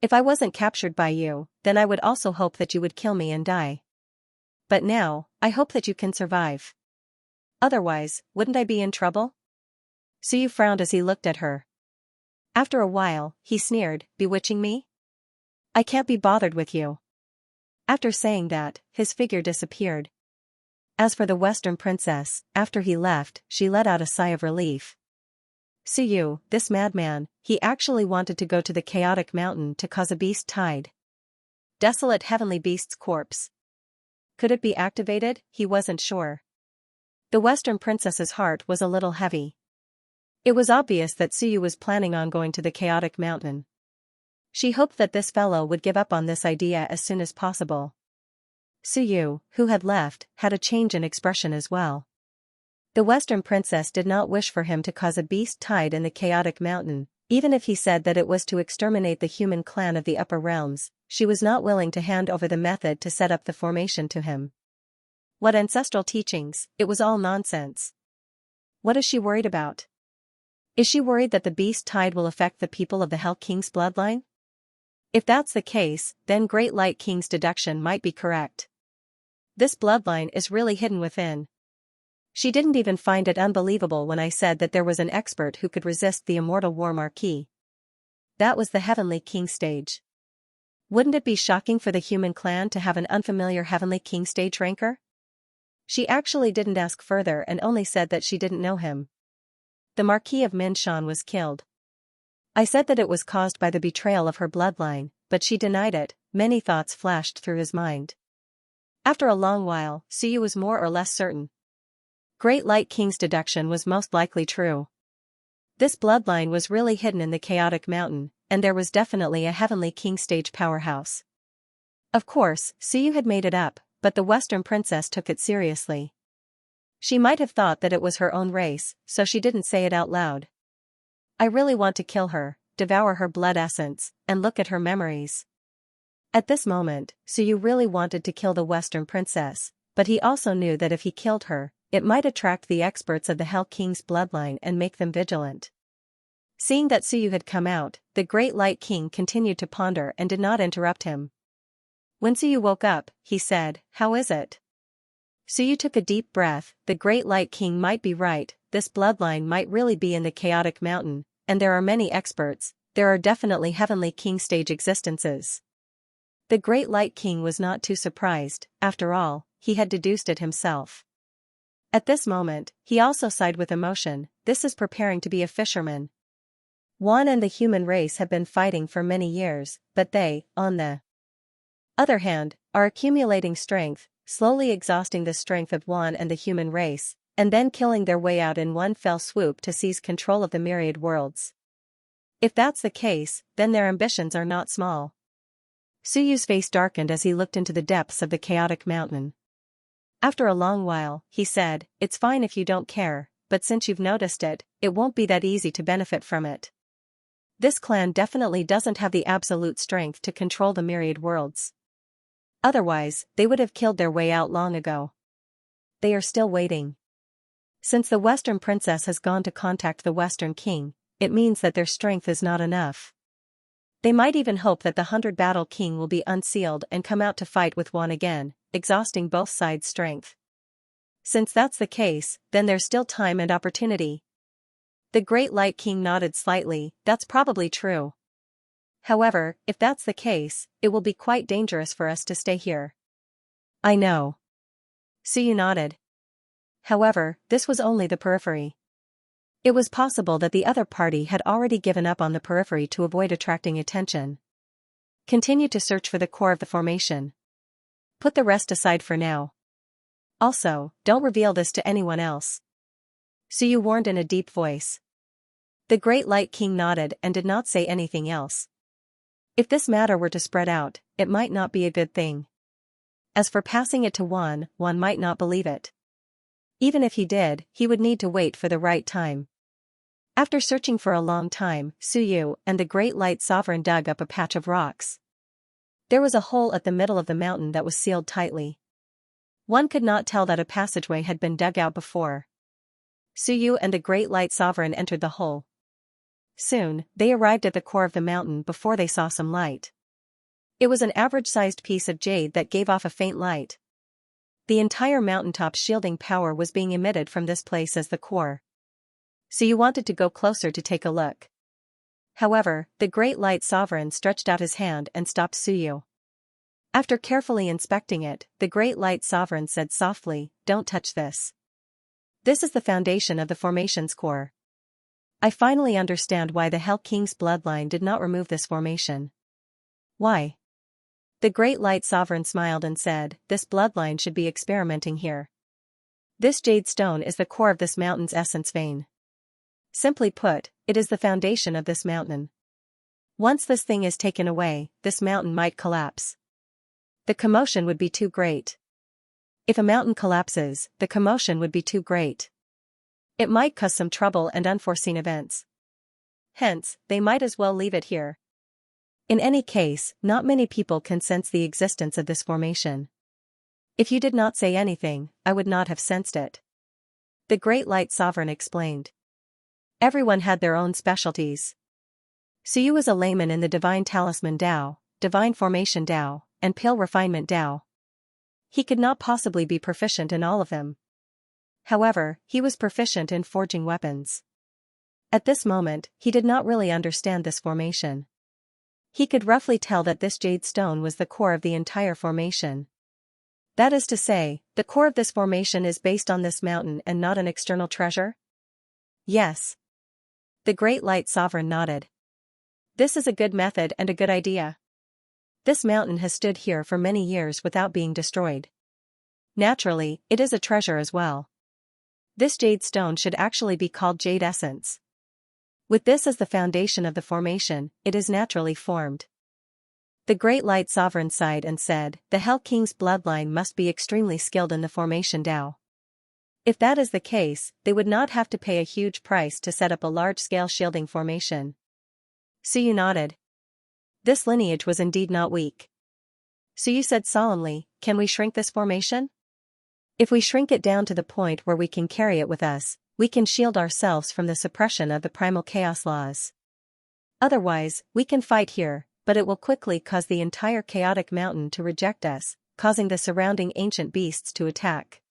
If I wasn't captured by you, then I would also hope that you would kill me and die. But now, I hope that you can survive. Otherwise, wouldn't I be in trouble? Suyu frowned as he looked at her. After a while, he sneered, bewitching me? I can't be bothered with you. After saying that, his figure disappeared. As for the Western princess, after he left, she let out a sigh of relief. Suyu, this madman, he actually wanted to go to the chaotic mountain to cause a beast tide. Desolate heavenly beast's corpse. Could it be activated? He wasn't sure. The Western princess's heart was a little heavy. It was obvious that Suyu was planning on going to the chaotic mountain. She hoped that this fellow would give up on this idea as soon as possible. Suyu, who had left, had a change in expression as well. The Western princess did not wish for him to cause a beast tide in the chaotic mountain, even if he said that it was to exterminate the human clan of the upper realms. She was not willing to hand over the method to set up the formation to him. What ancestral teachings, it was all nonsense. What is she worried about? Is she worried that the beast tide will affect the people of the Hell King's bloodline? If that's the case, then Great Light King's deduction might be correct. This bloodline is really hidden within. She didn't even find it unbelievable when I said that there was an expert who could resist the immortal war marquis. That was the Heavenly King stage. Wouldn't it be shocking for the human clan to have an unfamiliar Heavenly King stage ranker? She actually didn't ask further and only said that she didn't know him. The Marquis of Minshan was killed. I said that it was caused by the betrayal of her bloodline, but she denied it. Many thoughts flashed through his mind. After a long while, Suyu was more or less certain. Great Light King's deduction was most likely true. This bloodline was really hidden in the chaotic mountain, and there was definitely a Heavenly King stage powerhouse. Of course, Suyu had made it up, but the Western princess took it seriously. She might have thought that it was her own race, so she didn't say it out loud. I really want to kill her, devour her blood essence, and look at her memories. At this moment, Suyu really wanted to kill the Western princess, but he also knew that if he killed her, it might attract the experts of the Hell King's bloodline and make them vigilant. Seeing that Suyu had come out, the Great Light King continued to ponder and did not interrupt him. When Suyu woke up, he said, "How is it?" Suyu took a deep breath. The Great Light King might be right, this bloodline might really be in the chaotic mountain, and there are many experts, there are definitely Heavenly King stage existences. The Great Light King was not too surprised, after all, he had deduced it himself. At this moment, he also sighed with emotion. This is preparing to be a fisherman. Wan and the human race have been fighting for many years, but they, on the other hand, are accumulating strength, slowly exhausting the strength of Wan and the human race, and then killing their way out in one fell swoop to seize control of the myriad worlds. If that's the case, then their ambitions are not small. Suyu's face darkened as he looked into the depths of the chaotic mountain. After a long while, he said, "It's fine if you don't care, but since you've noticed it, it won't be that easy to benefit from it. This clan definitely doesn't have the absolute strength to control the myriad worlds. Otherwise, they would have killed their way out long ago. They are still waiting. Since the Western princess has gone to contact the Western king, it means that their strength is not enough. They might even hope that the 100-battle king will be unsealed and come out to fight with Wan again, exhausting both sides' strength. Since that's the case, then there's still time and opportunity." The Great Light King nodded slightly. "That's probably true. However, if that's the case, it will be quite dangerous for us to stay here." "I know." Suyu nodded. However, this was only the periphery. It was possible that the other party had already given up on the periphery to avoid attracting attention. Continue to search for the core of the formation. Put the rest aside for now. Also, don't reveal this to anyone else. Suyu warned in a deep voice. The Great Light King nodded and did not say anything else. If this matter were to spread out, it might not be a good thing. As for passing it to Wan might not believe it. Even if he did, he would need to wait for the right time. After searching for a long time, Suyu and the Great Light Sovereign dug up a patch of rocks. There was a hole at the middle of the mountain that was sealed tightly. One could not tell that a passageway had been dug out before. Suyu and the Great Light Sovereign entered the hole. Soon, they arrived at the core of the mountain before they saw some light. It was an average-sized piece of jade that gave off a faint light. The entire mountaintop shielding power was being emitted from this place as the core. Suyu wanted to go closer to take a look. However, the Great Light Sovereign stretched out his hand and stopped Suyu. After carefully inspecting it, the Great Light Sovereign said softly, "Don't touch this. This is the foundation of the formation's core. I finally understand why the Hell King's bloodline did not remove this formation." "Why?" The Great Light Sovereign smiled and said, "This bloodline should be experimenting here. This jade stone is the core of this mountain's essence vein. Simply put, it is the foundation of this mountain. Once this thing is taken away, this mountain might collapse. The commotion would be too great. If a mountain collapses, the commotion would be too great. It might cause some trouble and unforeseen events. Hence, they might as well leave it here. In any case, not many people can sense the existence of this formation. If you did not say anything, I would not have sensed it." The Great Light Sovereign explained. Everyone had their own specialties. Suyu was a layman in the Divine Talisman Dao, Divine Formation Dao, and Pale Refinement Dao. He could not possibly be proficient in all of them. However, he was proficient in forging weapons. At this moment, he did not really understand this formation. He could roughly tell that this jade stone was the core of the entire formation. That is to say, the core of this formation is based on this mountain and not an external treasure? Yes. The Great Light Sovereign nodded. This is a good method and a good idea. This mountain has stood here for many years without being destroyed. Naturally, it is a treasure as well. This jade stone should actually be called jade essence. With this as the foundation of the formation, it is naturally formed. The Great Light Sovereign sighed and said, the Hell King's bloodline must be extremely skilled in the formation Tao. If that is the case, they would not have to pay a huge price to set up a large-scale shielding formation. Suyu nodded. This lineage was indeed not weak. Suyu said solemnly, can we shrink this formation? If we shrink it down to the point where we can carry it with us, we can shield ourselves from the suppression of the primal chaos laws. Otherwise, we can fight here, but it will quickly cause the entire chaotic mountain to reject us, causing the surrounding ancient beasts to attack.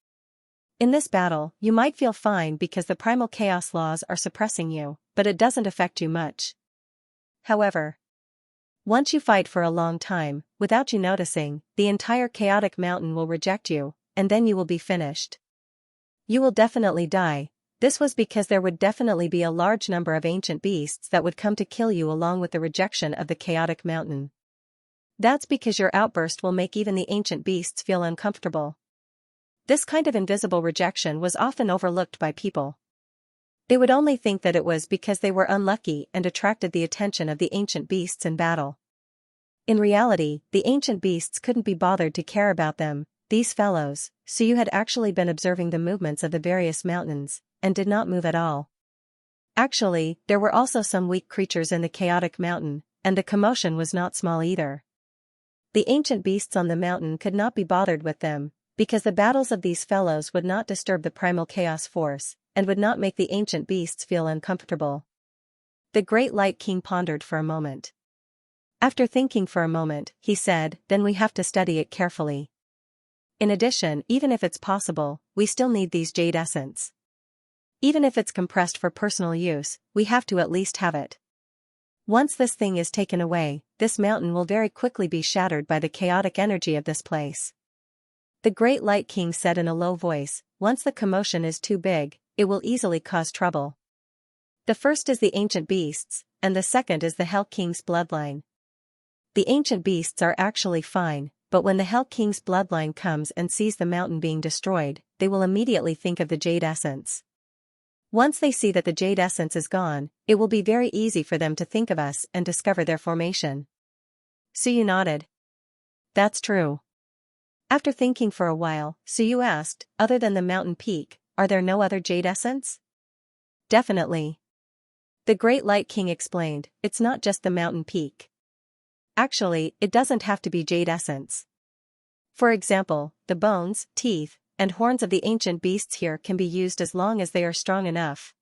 In this battle, you might feel fine because the primal chaos laws are suppressing you, but it doesn't affect you much. However, once you fight for a long time, without you noticing, the entire chaotic mountain will reject you, and then you will be finished. You will definitely die. This was because there would definitely be a large number of ancient beasts that would come to kill you along with the rejection of the chaotic mountain. That's because your outburst will make even the ancient beasts feel uncomfortable. This kind of invisible rejection was often overlooked by people. They would only think that it was because they were unlucky and attracted the attention of the ancient beasts in battle. In reality, the ancient beasts couldn't be bothered to care about them, these fellows, so you had actually been observing the movements of the various mountains, and did not move at all. Actually, there were also some weak creatures in the chaotic mountain, and the commotion was not small either. The ancient beasts on the mountain could not be bothered with them, because the battles of these fellows would not disturb the primal chaos force, and would not make the ancient beasts feel uncomfortable. The Great Light King pondered for a moment. After thinking for a moment, he said, then we have to study it carefully. In addition, even if it's possible, we still need these jade essence. Even if it's compressed for personal use, we have to at least have it. Once this thing is taken away, this mountain will very quickly be shattered by the chaotic energy of this place. The Great Light King said in a low voice, once the commotion is too big, it will easily cause trouble. The first is the ancient beasts, and the second is the Hell King's bloodline. The ancient beasts are actually fine, but when the Hell King's bloodline comes and sees the mountain being destroyed, they will immediately think of the jade essence. Once they see that the jade essence is gone, it will be very easy for them to think of us and discover their formation. Suyu nodded. That's true. After thinking for a while, Suyu asked, other than the mountain peak, are there no other jade essence? Definitely. The Great Light King explained, it's not just the mountain peak. Actually, it doesn't have to be jade essence. For example, the bones, teeth, and horns of the ancient beasts here can be used as long as they are strong enough.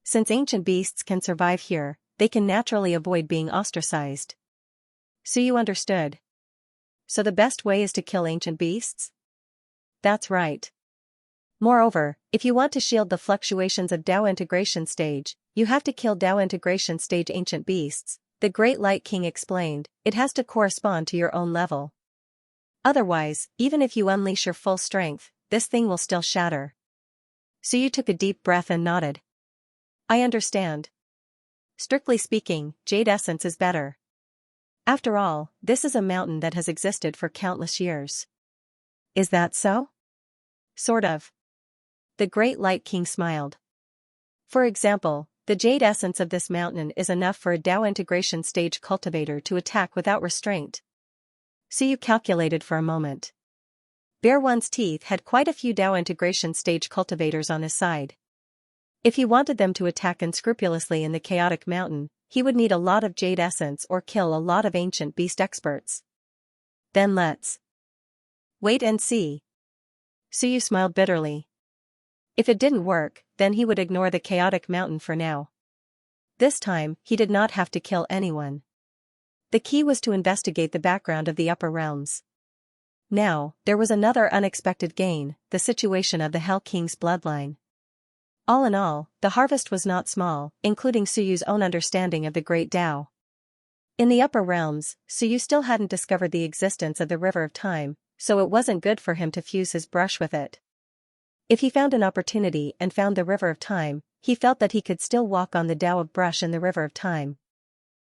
Since ancient beasts can survive here, they can naturally avoid being ostracized. Suyu understood. So the best way is to kill ancient beasts? That's right. Moreover, if you want to shield the fluctuations of Dao integration stage, you have to kill Dao integration stage ancient beasts, the Great Light King explained, it has to correspond to your own level. Otherwise, even if you unleash your full strength, this thing will still shatter. Suyu took a deep breath and nodded. I understand. Strictly speaking, jade essence is better. After all, this is a mountain that has existed for countless years. Is that so? Sort of. The Great Light King smiled. For example, the jade essence of this mountain is enough for a Dao integration stage cultivator to attack without restraint. Suyu calculated for a moment. Bear One's teeth had quite a few Dao integration stage cultivators on his side. If he wanted them to attack unscrupulously in the chaotic mountain, he would need a lot of jade essence or kill a lot of ancient beast experts. Then let's wait and see. Suyu smiled bitterly. If it didn't work, then he would ignore the chaotic mountain for now. This time, he did not have to kill anyone. The key was to investigate the background of the upper realms. Now, there was another unexpected gain, the situation of the Hell King's bloodline. All in all, the harvest was not small, including Suyu's own understanding of the Great Tao. In the upper realms, Suyu still hadn't discovered the existence of the River of Time, so it wasn't good for him to fuse his brush with it. If he found an opportunity and found the River of Time, he felt that he could still walk on the Tao of brush in the River of Time.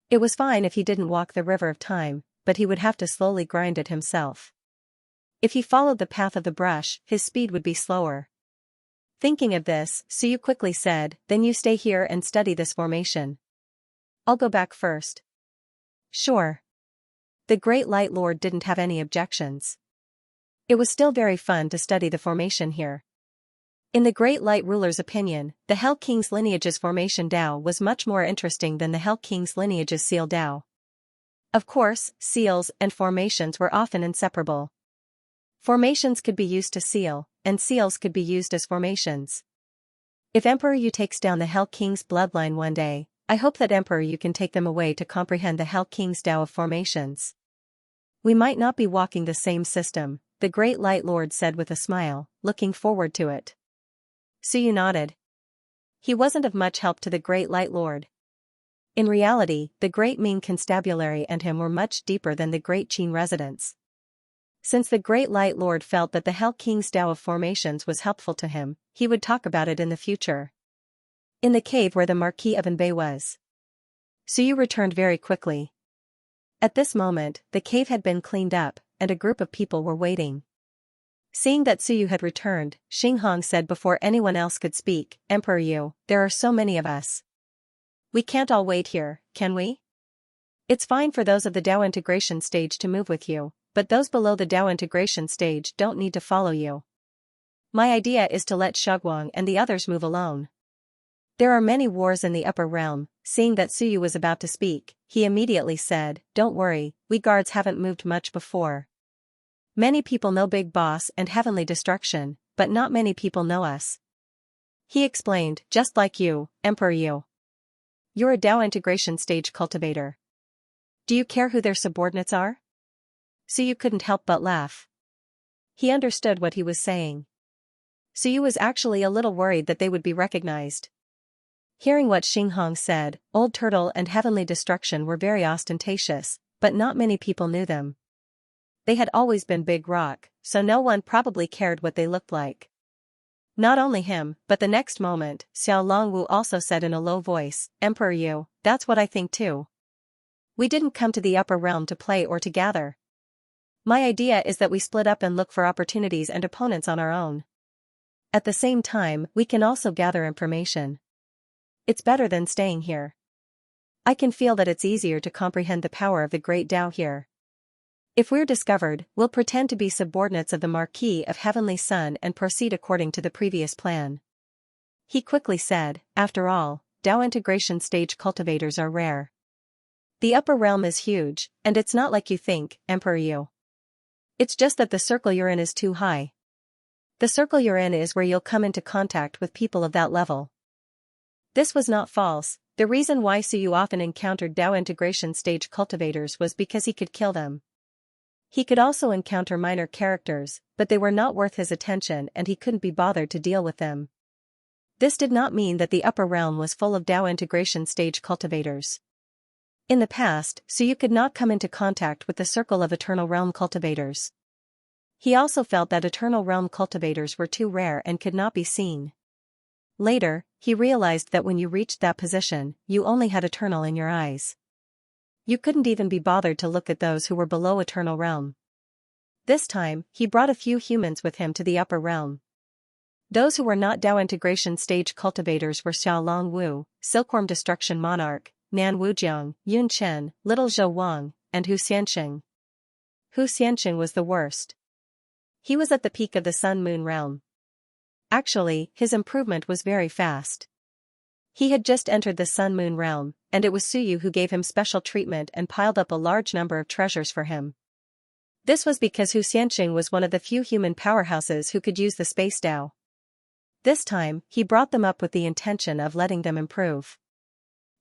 It was fine if he didn't walk the River of Time, but he would have to slowly grind it himself. If he followed the path of the brush, his speed would be slower. Thinking of this, Suyu quickly said, "Then you stay here and study this formation. I'll go back first." "Sure." The Great Light Lord didn't have any objections. It was still very fun to study the formation here. In the Great Light Ruler's opinion, the Hell King's lineage's formation Tao was much more interesting than the Hell King's lineage's seal Tao. Of course, seals and formations were often inseparable. Formations could be used to seal, and seals could be used as formations. If Emperor Yu takes down the Hell King's bloodline one day, I hope that Emperor Yu can take them away to comprehend the Hell King's Tao of formations. We might not be walking the same system, the Great Light Lord said with a smile, looking forward to it. Suyu nodded. He wasn't of much help to the Great Light Lord. In reality, the Great Ming Constabulary and him were much deeper than the Great Qin residents. Since the Great Light Lord felt that the Hell King's Tao of formations was helpful to him, he would talk about it in the future. In the cave where the Marquis of Anbei was, Suyu returned very quickly. At this moment, the cave had been cleaned up, and a group of people were waiting. Seeing that Suyu had returned, Xinghong said before anyone else could speak, "Emperor Yu, there are so many of us. We can't all wait here, can we? It's fine for those of the Tao integration stage to move with you, but those below the Tao integration stage don't need to follow you. My idea is to let Shugwang and the others move alone." There are many wars in the upper realm. Seeing that Suyu was about to speak, he immediately said, "Don't worry, we guards haven't moved much before. Many people know Big Boss and Heavenly Destruction, but not many people know us." He explained, "Just like you, Emperor Yu. You're a Tao integration stage cultivator. Do you care who their subordinates are?" Suyu couldn't help but laugh. He understood what he was saying. Suyu was actually a little worried that they would be recognized. Hearing what Xinghong said, Old Turtle and Heavenly Destruction were very ostentatious, but not many people knew them. They had always been Big Rock, so no one probably cared what they looked like. Not only him, but the next moment, Xiao Longwu also said in a low voice, "Emperor Yu, that's what I think too. We didn't come to the upper realm to play or to gather. My idea is that we split up and look for opportunities and opponents on our own. At the same time, we can also gather information. It's better than staying here. I can feel that it's easier to comprehend the power of the Great Tao here. If we're discovered, we'll pretend to be subordinates of the Marquis of Heavenly Sun and proceed according to the previous plan." He quickly said, "After all, Tao integration stage cultivators are rare. The upper realm is huge, and it's not like you think, Emperor Yu. It's just that the circle you're in is too high. The circle you're in is where you'll come into contact with people of that level." This was not false. The reason why Suyu often encountered Tao integration stage cultivators was because he could kill them. He could also encounter minor characters, but they were not worth his attention and he couldn't be bothered to deal with them. This did not mean that the upper realm was full of Tao integration stage cultivators. In the past, Suyu could not come into contact with the circle of Eternal Realm cultivators. He also felt that Eternal Realm cultivators were too rare and could not be seen. Later, he realized that when you reached that position, you only had Eternal in your eyes. You couldn't even be bothered to look at those who were below Eternal Realm. This time, he brought a few humans with him to the upper realm. Those who were not Tao integration stage cultivators were Xiao Longwu, Silkworm Destruction Monarch, Nan Wujiang, Yun Chen, Little Zhou Wang, and Hu Xianxing. Hu Xianxing was the worst. He was at the peak of the Sun-Moon realm. Actually, his improvement was very fast. He had just entered the Sun-Moon realm, and it was Suyu who gave him special treatment and piled up a large number of treasures for him. This was because Hu Xianxing was one of the few human powerhouses who could use the Space Tao. This time, he brought them up with the intention of letting them improve.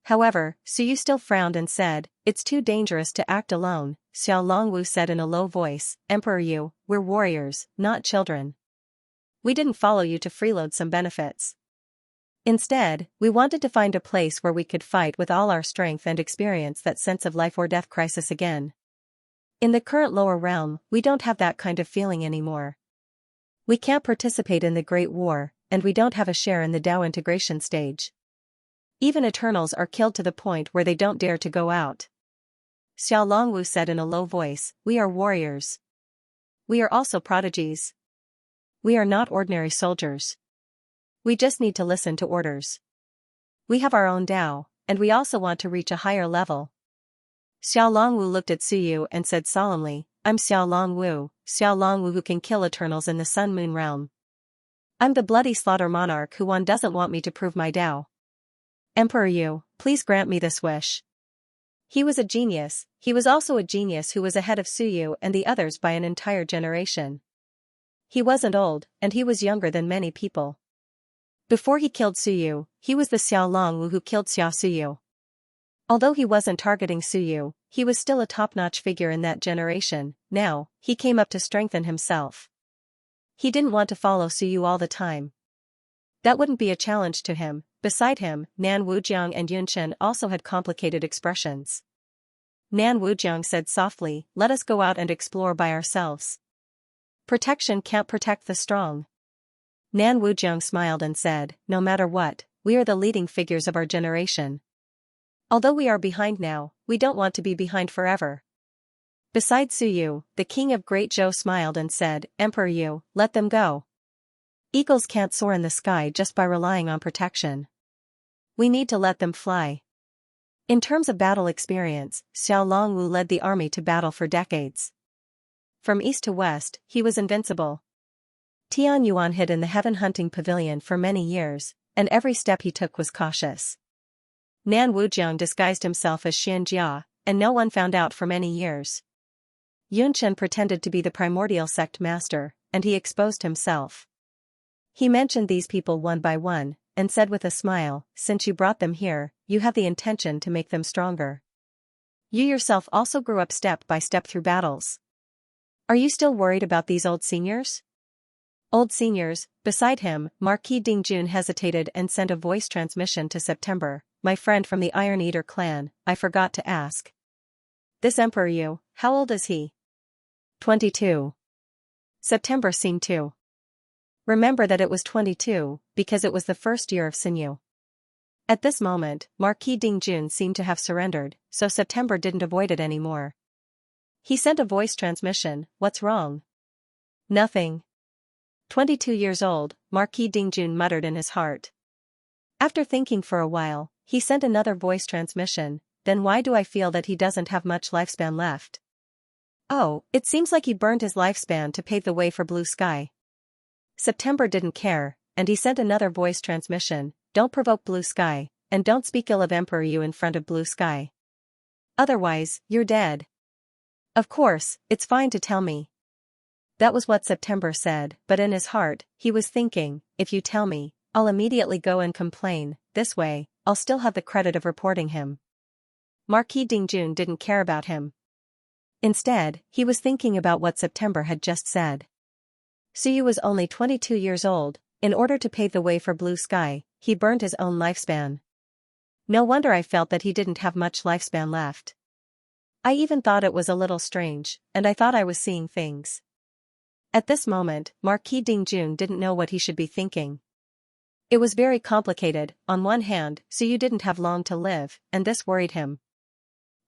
However, Suyu still frowned and said, "It's too dangerous to act alone." Xiao Longwu said in a low voice, "Emperor Yu, we're warriors, not children. We didn't follow you to freeload some benefits. Instead, we wanted to find a place where we could fight with all our strength and experience that sense of life or death crisis again. In the current lower realm, we don't have that kind of feeling anymore. We can't participate in the Great War, and we don't have a share in the Dao integration stage. Even Eternals are killed to the point where they don't dare to go out." Xiao Longwu said in a low voice, "We are warriors. We are also prodigies. We are not ordinary soldiers. We just need to listen to orders. We have our own Dao, and we also want to reach a higher level." Xiao Longwu looked at Suyu and said solemnly, "I'm Xiao Longwu who can kill Eternals in the Sun-Moon realm. I'm the bloody slaughter monarch who one doesn't want me to prove my Dao. Emperor Yu, please grant me this wish." He was a genius. He was also a genius who was ahead of Suyu and the others by an entire generation. He wasn't old, and he was younger than many people. Before he killed Suyu, he was the Xiao Longwu who killed Xia Suyu. Although he wasn't targeting Suyu, he was still a top-notch figure in that generation. Now, he came up to strengthen himself. He didn't want to follow Suyu all the time. That wouldn't be a challenge to him. Beside him, Nan Wujiang and Yunchen also had complicated expressions. Nan Wujiang said softly, "Let us go out and explore by ourselves. Protection can't protect the strong." Nan Wujiang smiled and said, "No matter what, we are the leading figures of our generation. Although we are behind now, we don't want to be behind forever." Beside Suyu, the king of Great Zhou smiled and said, "Emperor Yu, let them go. Eagles can't soar in the sky just by relying on protection. We need to let them fly." In terms of battle experience, Xiao Longwu led the army to battle for decades. From east to west, he was invincible. Tian Yuan hid in the heaven hunting pavilion for many years, and every step he took was cautious. Nan Wujiang disguised himself as Xianxia, and no one found out for many years. Yunchen pretended to be the primordial sect master, and he exposed himself. He mentioned these people one by one, and said with a smile, "Since you brought them here, you have the intention to make them stronger. You yourself also grew up step by step through battles. Are you still worried about these old seniors?" Old seniors. Beside him, Marquis Dingjun hesitated and sent a voice transmission to September, "My friend from the Iron Eater clan, I forgot to ask. This Emperor Yu, how old is he?" 22. September seemed to remember that it was 22, because it was the first year of Sinyu. At this moment, Marquis Dingjun seemed to have surrendered, so September didn't avoid it anymore. He sent a voice transmission, "What's wrong?" "Nothing." 22 years old, Marquis Dingjun muttered in his heart. After thinking for a while, he sent another voice transmission, "Then why do I feel that he doesn't have much lifespan left? Oh, it seems like he burned his lifespan to pave the way for blue sky." September didn't care, and he sent another voice transmission, "Don't provoke blue sky, and don't speak ill of Emperor Yu in front of blue sky. Otherwise, you're dead. Of course, it's fine to tell me." That was what September said, but in his heart, he was thinking, "If you tell me, I'll immediately go and complain. This way, I'll still have the credit of reporting him." Marquis Dingjun didn't care about him. Instead, he was thinking about what September had just said. Suyu was only 22 years old. In order to pave the way for blue sky, he burned his own lifespan. No wonder I felt that he didn't have much lifespan left. I even thought it was a little strange, and I thought I was seeing things. At this moment, Marquis Dingjun didn't know what he should be thinking. It was very complicated. On one hand, Suyu didn't have long to live, and this worried him.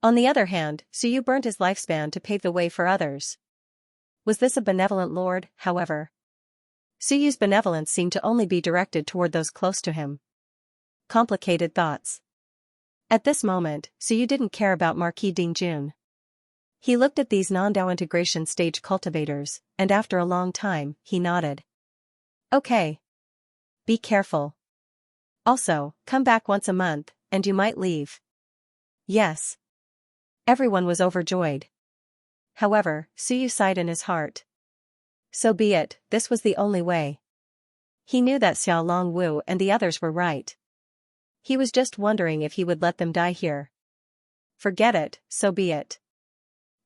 On the other hand, Suyu burned his lifespan to pave the way for others. Was this a benevolent lord, however? Suyu's benevolence seemed to only be directed toward those close to him. Complicated thoughts. At this moment, Suyu didn't care about Marquis Dingjun. He looked at these non-Dao integration stage cultivators, and after a long time, he nodded. "Okay. Be careful. Also, come back once a month, and you might leave." "Yes." Everyone was overjoyed. However, Suyu sighed in his heart. So be it, this was the only way. He knew that Xiao Longwu and the others were right. He was just wondering if he would let them die here. Forget it, so be it.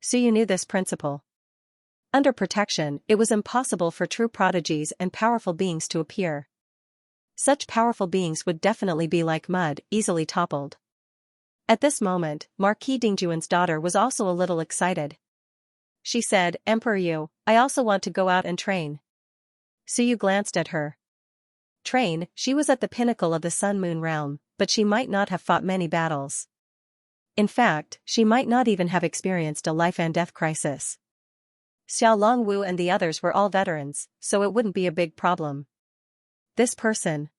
Suyu knew this principle. Under protection, it was impossible for true prodigies and powerful beings to appear. Such powerful beings would definitely be like mud, easily toppled. At this moment, Marquis Dingjuan's daughter was also a little excited. She said, Emperor Yu, I also want to go out and train. Suyu glanced at her. Train, she was at the pinnacle of the Sun-Moon realm, but she might not have fought many battles. In fact, she might not even have experienced a life-and-death crisis. Xiao Longwu and the others were all veterans, so it wouldn't be a big problem. This person.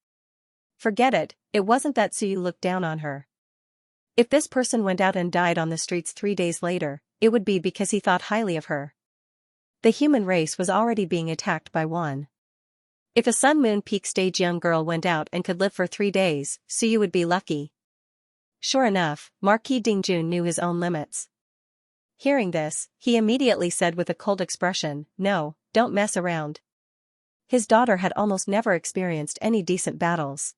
Forget it, it wasn't that Suyu looked down on her. If this person went out and died on the streets 3 days later, it would be because he thought highly of her. The human race was already being attacked by one. If a Sun-Moon Peak stage young girl went out and could live for 3 days, Suyu would be lucky. Sure enough, Marquis Dingjun knew his own limits. Hearing this, he immediately said with a cold expression, no, don't mess around. His daughter had almost never experienced any decent battles.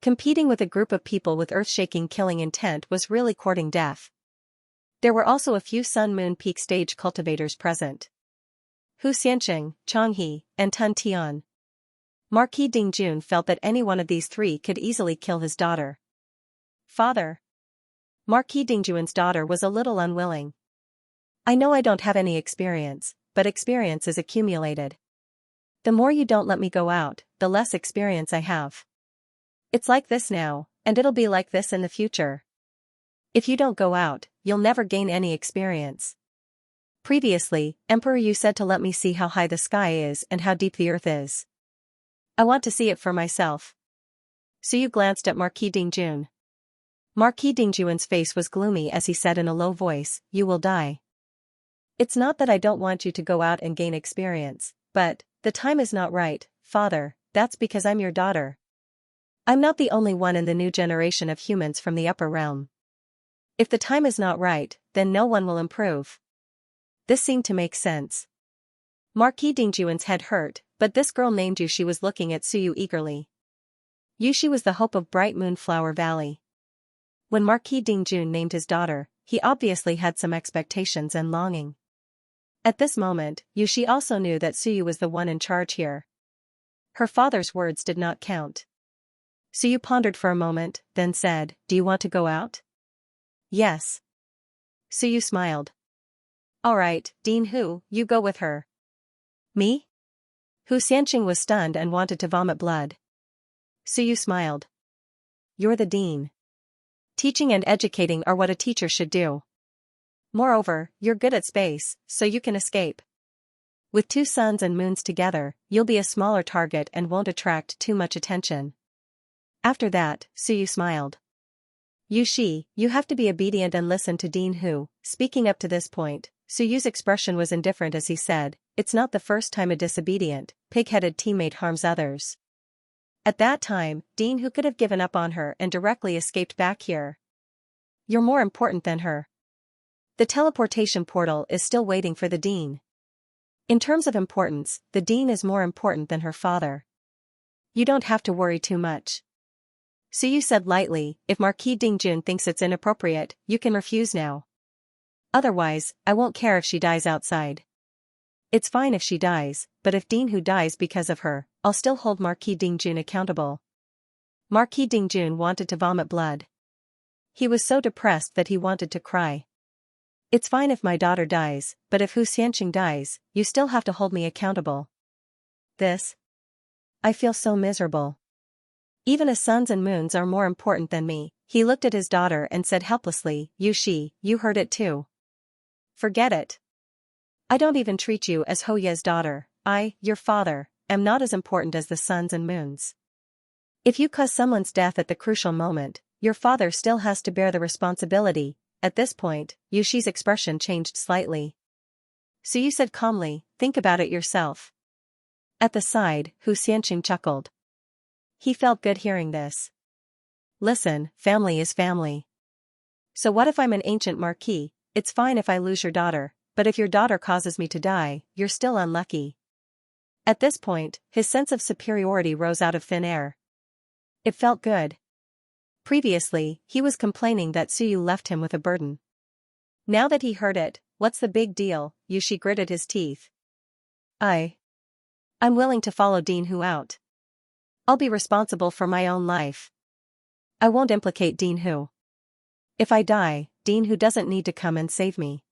Competing with a group of people with earth-shaking killing intent was really courting death. There were also a few Sun-Moon Peak stage cultivators present. Hu Xianxia, Changhe, and Tun Tian. Marquis Dingjun felt that any one of these 3 could easily kill his daughter. Father. Marquis Dingjuan's daughter was a little unwilling. I know I don't have any experience, but experience is accumulated. The more you don't let me go out, the less experience I have. It's like this now, and it'll be like this in the future. If you don't go out, you'll never gain any experience. Previously, Emperor Yu said to let me see how high the sky is and how deep the earth is. I want to see it for myself. Suyu glanced at Marquis Dingjun. Marquis Dingjuan's face was gloomy as he said in a low voice, you will die. It's not that I don't want you to go out and gain experience, but, the time is not right, father, that's because I'm your daughter. I'm not the only one in the new generation of humans from the upper realm. If the time is not right, then no one will improve. This seemed to make sense. Marquis Dingjuan's head hurt, but this girl named Yushi was looking at Suyu eagerly. Yushi was the hope of Bright Moonflower Valley. When Marquis Dingjun named his daughter, he obviously had some expectations and longing. At this moment, Yushi also knew that Suyu was the one in charge here. Her father's words did not count. Suyu pondered for a moment, then said, do you want to go out? Yes. Suyu smiled. Alright, Dean Hu, you go with her. Me? Hu Xianxia was stunned and wanted to vomit blood. Suyu smiled. You're the dean. Teaching and educating are what a teacher should do. Moreover, you're good at space, so you can escape. With 2 suns and moons together, you'll be a smaller target and won't attract too much attention. After that, Suyu smiled. Yushi, you have to be obedient and listen to Dean Hu. Speaking up to this point, Suyu's expression was indifferent as he said, it's not the first time a disobedient, pig-headed teammate harms others. At that time, Dean Hu could have given up on her and directly escaped back here. You're more important than her. The teleportation portal is still waiting for the dean. In terms of importance, the dean is more important than her father. You don't have to worry too much. Suyu said lightly, if Marquis Dingjun thinks it's inappropriate, you can refuse now. Otherwise, I won't care if she dies outside. It's fine if she dies, but if Dean Hu dies because of her, I'll still hold Marquis Dingjun accountable. Marquis Dingjun wanted to vomit blood. He was so depressed that he wanted to cry. It's fine if my daughter dies, but if Hu Xianxia dies, you still have to hold me accountable. This? I feel so miserable. Even as suns and moons are more important than me. He looked at his daughter and said helplessly, Yushi, you heard it too. Forget it. I don't even treat you as Hoya's daughter. I, your father, am not as important as the suns and moons. If you cause someone's death at the crucial moment, your father still has to bear the responsibility. At this point, Yushi's expression changed slightly. Suyu said calmly, think about it yourself. At the side, Hu Xianxia chuckled. He felt good hearing this. Listen, family is family. So what if I'm an ancient marquis? It's fine if I lose your daughter, but if your daughter causes me to die, you're still unlucky. At this point, his sense of superiority rose out of thin air. It felt good. Previously, he was complaining that Suyu left him with a burden. Now that he heard it, what's the big deal? Yushi gritted his teeth. I'm willing to follow Dean Hu out. I'll be responsible for my own life. I won't implicate Dean Hu. If I die, Dean Hu doesn't need to come and save me.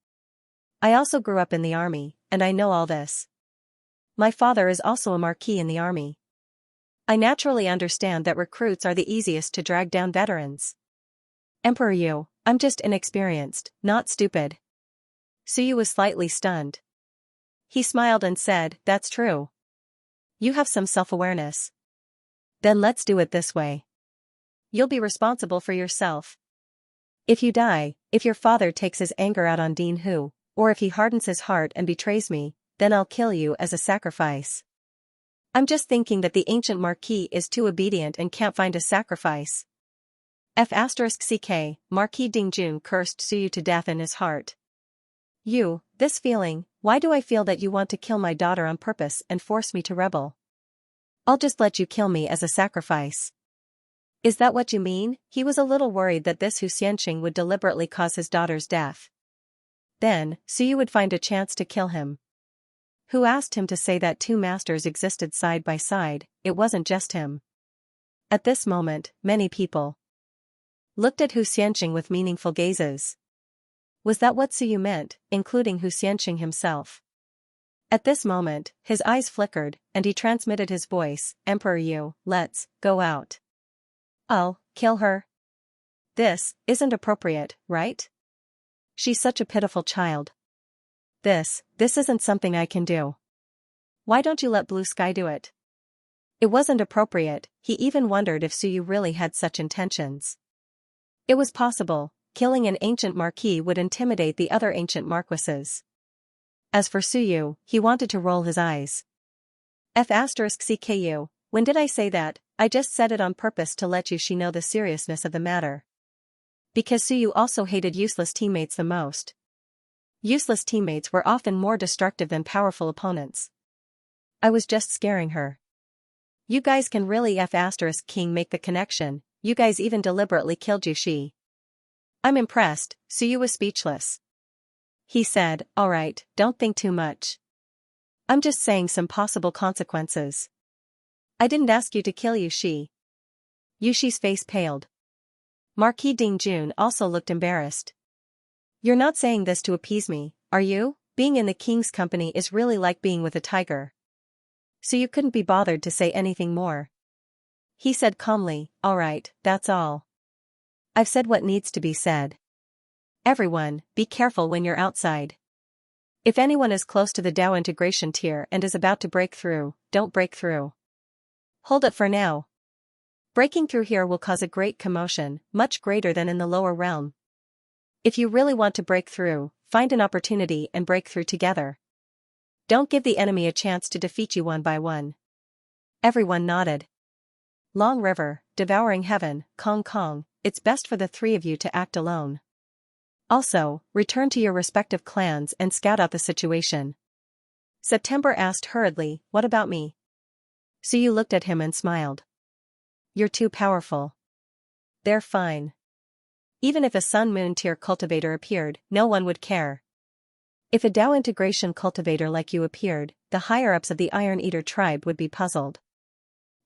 I also grew up in the army, and I know all this. My father is also a marquis in the army. I naturally understand that recruits are the easiest to drag down veterans. Emperor Yu, I'm just inexperienced, not stupid. Suyu was slightly stunned. He smiled and said, that's true. You have some self-awareness. Then let's do it this way. You'll be responsible for yourself. If you die, if your father takes his anger out on Dean Hu, or if he hardens his heart and betrays me, then I'll kill you as a sacrifice. I'm just thinking that the ancient marquis is too obedient and can't find a sacrifice. F***ck, Marquis Dingjun cursed Suyu to death in his heart. You, this feeling, why do I feel that you want to kill my daughter on purpose and force me to rebel? I'll just let you kill me as a sacrifice. Is that what you mean? He was a little worried that this Xianxia would deliberately cause his daughter's death. Then, Suyu would find a chance to kill him. Who asked him to say that two masters existed side by side? It wasn't just him. At this moment, many people looked at Xianxia with meaningful gazes. Was that what Suyu meant, including Xianxia himself? At this moment, his eyes flickered, and he transmitted his voice, Emperor Yu, let's go out. I'll kill her. This isn't appropriate, right? She's such a pitiful child. This isn't something I can do. Why don't you let Blue Sky do it? It wasn't appropriate. He even wondered if Suyu really had such intentions. It was possible, killing an ancient marquis would intimidate the other ancient marquises. As for Suyu, he wanted to roll his eyes. F***ckU, when did I say that? I just said it on purpose to let you know the seriousness of the matter. Because Suyu also hated useless teammates the most. Useless teammates were often more destructive than powerful opponents. I was just scaring her. You guys can really F***king make the connection, you guys even deliberately killed Yushi. I'm impressed. Suyu was speechless. He said, alright, don't think too much. I'm just saying some possible consequences. I didn't ask you to kill Yushi. Yushi's face paled. Marquis Dingjun also looked embarrassed. You're not saying this to appease me, are you? Being in the king's company is really like being with a tiger. So you couldn't be bothered to say anything more. He said calmly, alright, that's all. I've said what needs to be said. Everyone, be careful when you're outside. If anyone is close to the Dao integration tier and is about to break through, don't break through. Hold it for now. Breaking through here will cause a great commotion, much greater than in the lower realm. If you really want to break through, find an opportunity and break through together. Don't give the enemy a chance to defeat you one by one. Everyone nodded. Long River, Devouring Heaven, Kong Kong, it's best for the three of you to act alone. Also, return to your respective clans and scout out the situation. September asked hurriedly, what about me? Suyu looked at him and smiled. You're too powerful. They're fine. Even if a Sun-Moon tier cultivator appeared, no one would care. If a Dao integration cultivator like you appeared, the higher-ups of the Iron Eater tribe would be puzzled.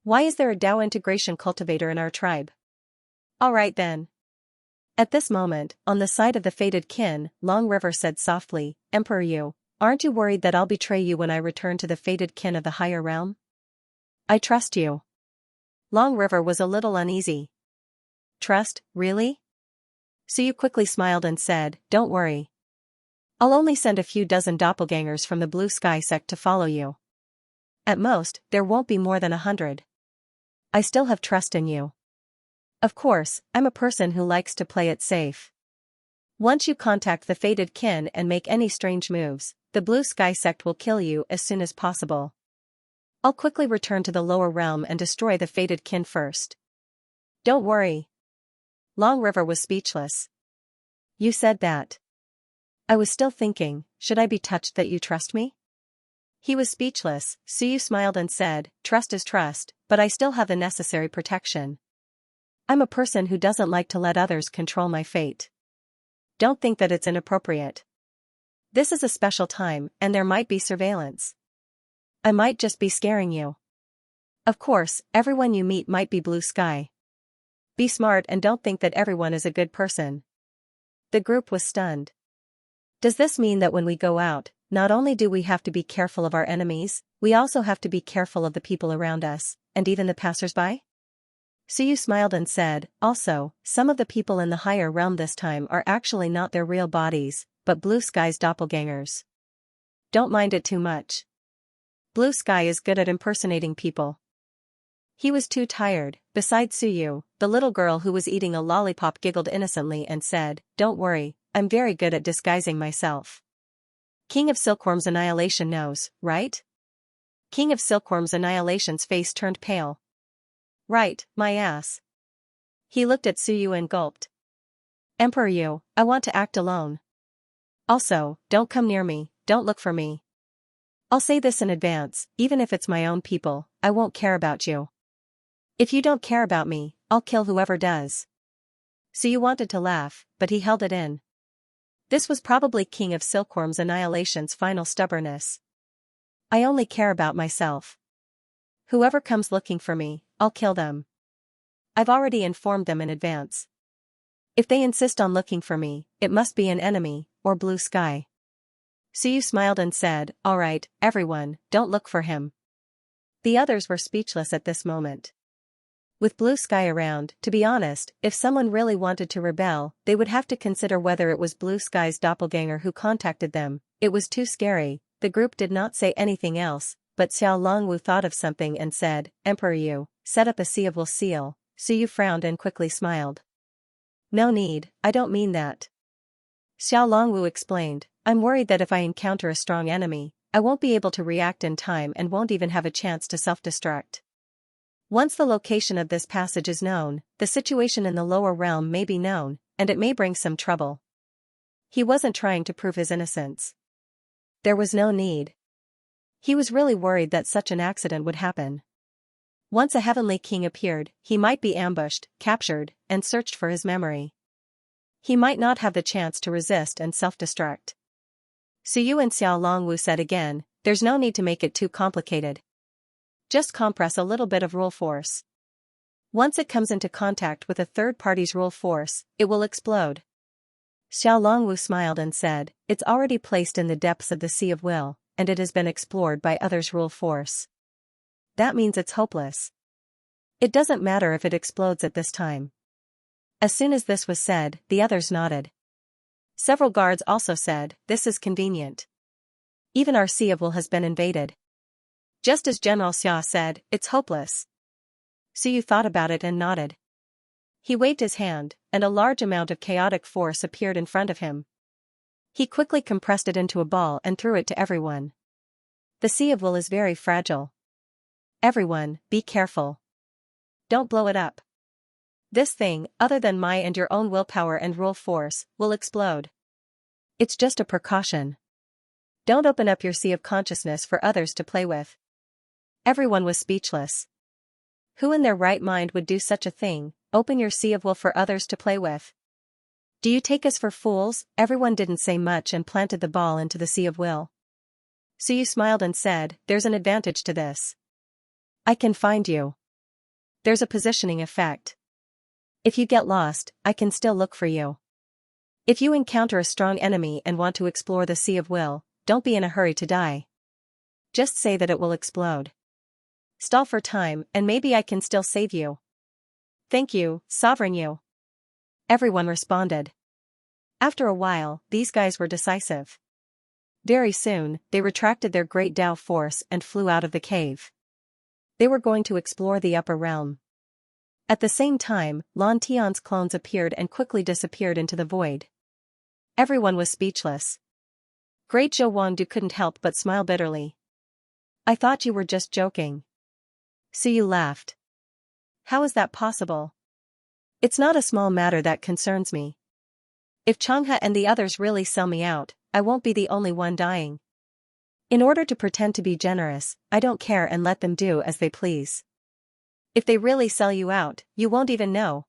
Why is there a Dao integration cultivator in our tribe? Alright then. At this moment, on the side of the fated kin, Long River said softly, Emperor Yu, aren't you worried that I'll betray you when I return to the fated kin of the higher realm? I trust you. Long River was a little uneasy. Trust, really? Suyu quickly smiled and said, don't worry. I'll only send a few dozen doppelgangers from the Blue Sky sect to follow you. At most, there won't be more than 100. I still have trust in you. Of course, I'm a person who likes to play it safe. Once you contact the fated kin and make any strange moves, the Blue Sky sect will kill you as soon as possible. I'll quickly return to the lower realm and destroy the fated kin first. Don't worry. Long River was speechless. You said that. I was still thinking, should I be touched that you trust me? He was speechless. Suyu smiled and said, trust is trust, but I still have the necessary protection. I'm a person who doesn't like to let others control my fate. Don't think that it's inappropriate. This is a special time, and there might be surveillance. I might just be scaring you. Of course, everyone you meet might be blue sky. Be smart and don't think that everyone is a good person. The group was stunned. Does this mean that when we go out, not only do we have to be careful of our enemies, we also have to be careful of the people around us, and even the passersby? Suyu smiled and said, also, some of the people in the higher realm this time are actually not their real bodies, but Blue Sky's doppelgangers. Don't mind it too much. Blue Sky is good at impersonating people. He was too tired. Besides, Suyu, the little girl who was eating a lollipop, giggled innocently and said, don't worry, I'm very good at disguising myself. King of Silkworm's Annihilation knows, right? King of Silkworm's Annihilation's face turned pale. Right, my ass. He looked at Suyu and gulped. Emperor Yu, I want to act alone. Also, don't come near me, don't look for me. I'll say this in advance, even if it's my own people, I won't care about you. If you don't care about me, I'll kill whoever does. Suyu wanted to laugh, but he held it in. This was probably King of Silkworm's Annihilation's final stubbornness. I only care about myself. Whoever comes looking for me, I'll kill them. I've already informed them in advance. If they insist on looking for me, it must be an enemy, or Blue Sky. Suyu smiled and said, all right, everyone, don't look for him. The others were speechless at this moment. With Blue Sky around, to be honest, if someone really wanted to rebel, they would have to consider whether it was Blue Sky's doppelganger who contacted them. It was too scary. The group did not say anything else, but Xiao Longwu thought of something and said, Emperor Yu, set up a Sea of Will seal. Suyu frowned and quickly smiled. No need, I don't mean that. Xiao Longwu explained, I'm worried that if I encounter a strong enemy, I won't be able to react in time and won't even have a chance to self-destruct. Once the location of this passage is known, the situation in the lower realm may be known, and it may bring some trouble. He wasn't trying to prove his innocence. There was no need. He was really worried that such an accident would happen. Once a heavenly king appeared, he might be ambushed, captured, and searched for his memory. He might not have the chance to resist and self-destruct. Suyu and Xiao Longwu said again, there's no need to make it too complicated. Just compress a little bit of rule force. Once it comes into contact with a third party's rule force, it will explode. Xiao Longwu smiled and said, it's already placed in the depths of the Sea of Will, and it has been explored by others' rule force. That means it's hopeless. It doesn't matter if it explodes at this time. As soon as this was said, the others nodded. Several guards also said, this is convenient. Even our Sea of Will has been invaded. Just as General Xia said, it's hopeless. Suyu thought about it and nodded. He waved his hand, and a large amount of chaotic force appeared in front of him. He quickly compressed it into a ball and threw it to everyone. The Sea of Will is very fragile. Everyone, be careful. Don't blow it up. This thing, other than my and your own willpower and rule force, will explode. It's just a precaution. Don't open up your sea of consciousness for others to play with. Everyone was speechless. Who in their right mind would do such a thing, open your Sea of Will for others to play with? Do you take us for fools? Everyone didn't say much and planted the ball into the Sea of Will. Suyu smiled and said, there's an advantage to this. I can find you. There's a positioning effect. If you get lost, I can still look for you. If you encounter a strong enemy and want to explore the Sea of Will, don't be in a hurry to die. Just say that it will explode. Stall for time and maybe I can still save you. Thank you, Sovereign Yu. Everyone responded. After a while, these guys were decisive. Very soon, they retracted their great Dao force and flew out of the cave. They were going to explore the upper realm. At the same time, Lan Tian's clones appeared and quickly disappeared into the void. Everyone was speechless. Great Zhou Wangdu couldn't help but smile bitterly. I thought you were just joking. Suyu laughed. How is that possible? It's not a small matter that concerns me. If Changhe and the others really sell me out, I won't be the only one dying. In order to pretend to be generous, I don't care and let them do as they please. If they really sell you out, you won't even know.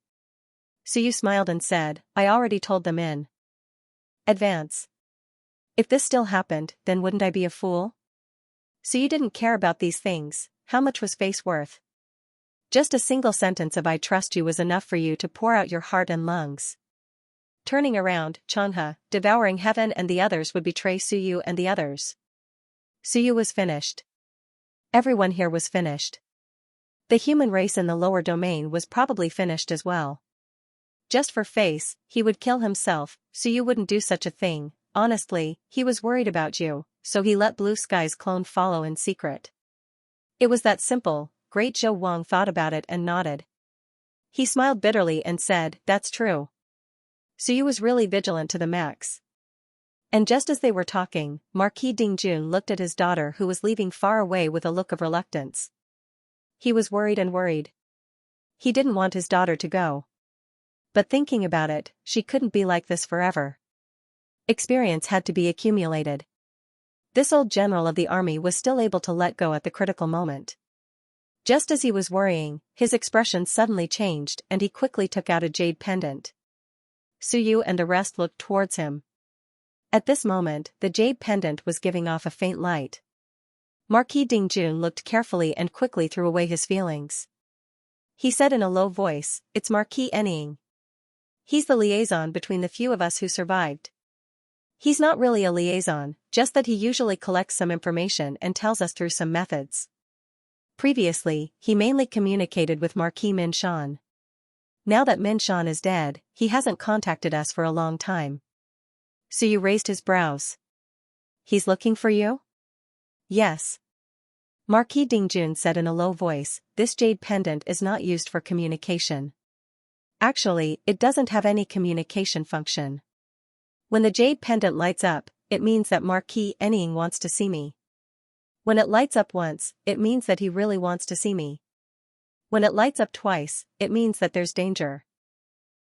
Suyu smiled and said, I already told them in advance. If this still happened, then wouldn't I be a fool? Suyu didn't care about these things. How much was face worth? Just a single sentence of I trust you was enough for you to pour out your heart and lungs. Turning around, Changhe, devouring heaven and the others would betray Suyu and the others. Suyu was finished. Everyone here was finished. The human race in the lower domain was probably finished as well. Just for face, he would kill himself. Suyu wouldn't do such a thing. Honestly, he was worried about you, so he let Blue Sky's clone follow in secret. It was that simple. Great Zhou Wang thought about it and nodded. He smiled bitterly and said, that's true. Suyu was really vigilant to the max. And just as they were talking, Marquis Dingjun looked at his daughter who was leaving far away with a look of reluctance. He was worried and worried. He didn't want his daughter to go. But thinking about it, she couldn't be like this forever. Experience had to be accumulated. This old general of the army was still able to let go at the critical moment. Just as he was worrying, his expression suddenly changed and he quickly took out a jade pendant. Suyu and the rest looked towards him. At this moment, the jade pendant was giving off a faint light. Marquis Dingjun looked carefully and quickly threw away his feelings. He said in a low voice, it's Marquis Enying. He's the liaison between the few of us who survived. He's not really a liaison, just that he usually collects some information and tells us through some methods. Previously, he mainly communicated with Marquis Minshan. Now that Minshan is dead, he hasn't contacted us for a long time. Suyu raised his brows. He's looking for you? Yes. Marquis Dingjun said in a low voice, this jade pendant is not used for communication. Actually, it doesn't have any communication function. When the jade pendant lights up, it means that Marquis Enying wants to see me. When it lights up once, it means that he really wants to see me. When it lights up twice, it means that there's danger.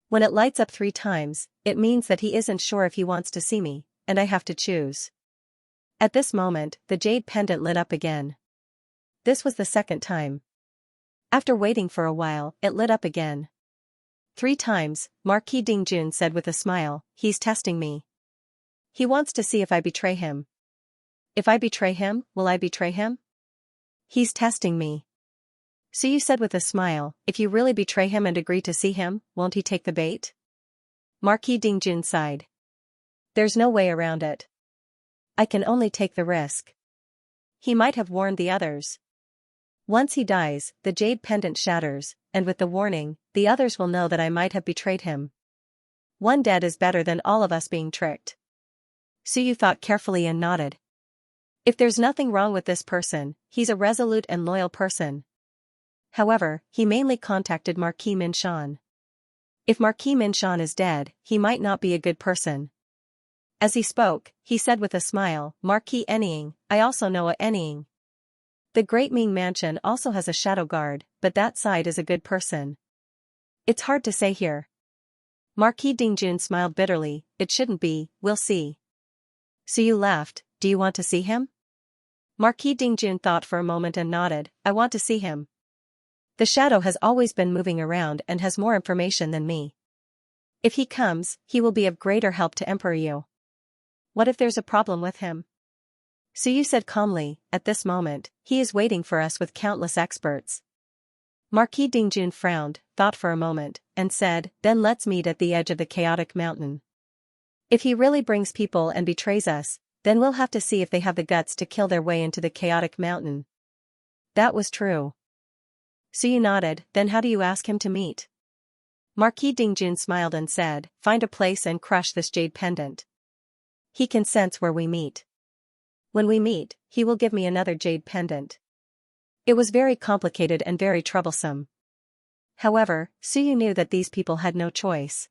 When it lights up 3 times, it means that he isn't sure if he wants to see me, and I have to choose. At this moment, the jade pendant lit up again. This was the 2nd time. After waiting for a while, it lit up again. 3 times, Marquis Dingjun said with a smile, he's testing me. He wants to see if I betray him. If I betray him, will I betray him? He's testing me. Suyu said with a smile, if you really betray him and agree to see him, won't he take the bait? Marquis Dingjun sighed. There's no way around it. I can only take the risk. He might have warned the others. Once he dies, the jade pendant shatters, and with the warning, the others will know that I might have betrayed him. One dead is better than all of us being tricked. Suyu thought carefully and nodded. If there's nothing wrong with this person, he's a resolute and loyal person. However, he mainly contacted Marquis Minshan. If Marquis Minshan is dead, he might not be a good person. As he spoke, he said with a smile, Marquis Enying, I also know a Enying. The Great Ming Mansion also has a shadow guard, but that side is a good person. It's hard to say here. Marquis Dingjun smiled bitterly, it shouldn't be, we'll see. Suyu laughed, do you want to see him? Marquis Dingjun thought for a moment and nodded, I want to see him. The shadow has always been moving around and has more information than me. If he comes, he will be of greater help to Emperor Yu. What if there's a problem with him? Suyu said calmly, at this moment, he is waiting for us with countless experts. Marquis Dingjun frowned, thought for a moment, and said, then let's meet at the edge of the chaotic mountain. If he really brings people and betrays us, then we'll have to see if they have the guts to kill their way into the chaotic mountain. That was true. Suyu nodded, then how do you ask him to meet? Marquis Dingjun smiled and said, find a place and crush this jade pendant. He can sense where we meet. When we meet, he will give me another jade pendant. It was very complicated and very troublesome. However, Suyu knew that these people had no choice.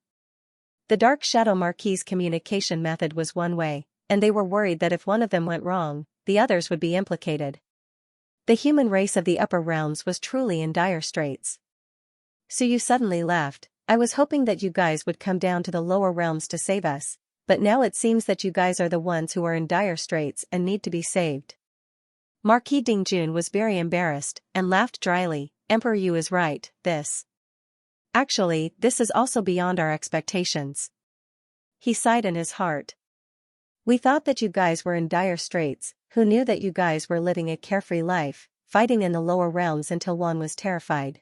The Dark Shadow Marquis's communication method was one way, and they were worried that if one of them went wrong, the others would be implicated. The human race of the upper realms was truly in dire straits. Suyu suddenly laughed, I was hoping that you guys would come down to the lower realms to save us, but now it seems that you guys are the ones who are in dire straits and need to be saved. Marquis Dingjun was very embarrassed, and laughed dryly, Emperor Yu is right, this. Actually, this is also beyond our expectations. He sighed in his heart. We thought that you guys were in dire straits, who knew that you guys were living a carefree life, fighting in the lower realms until one was terrified.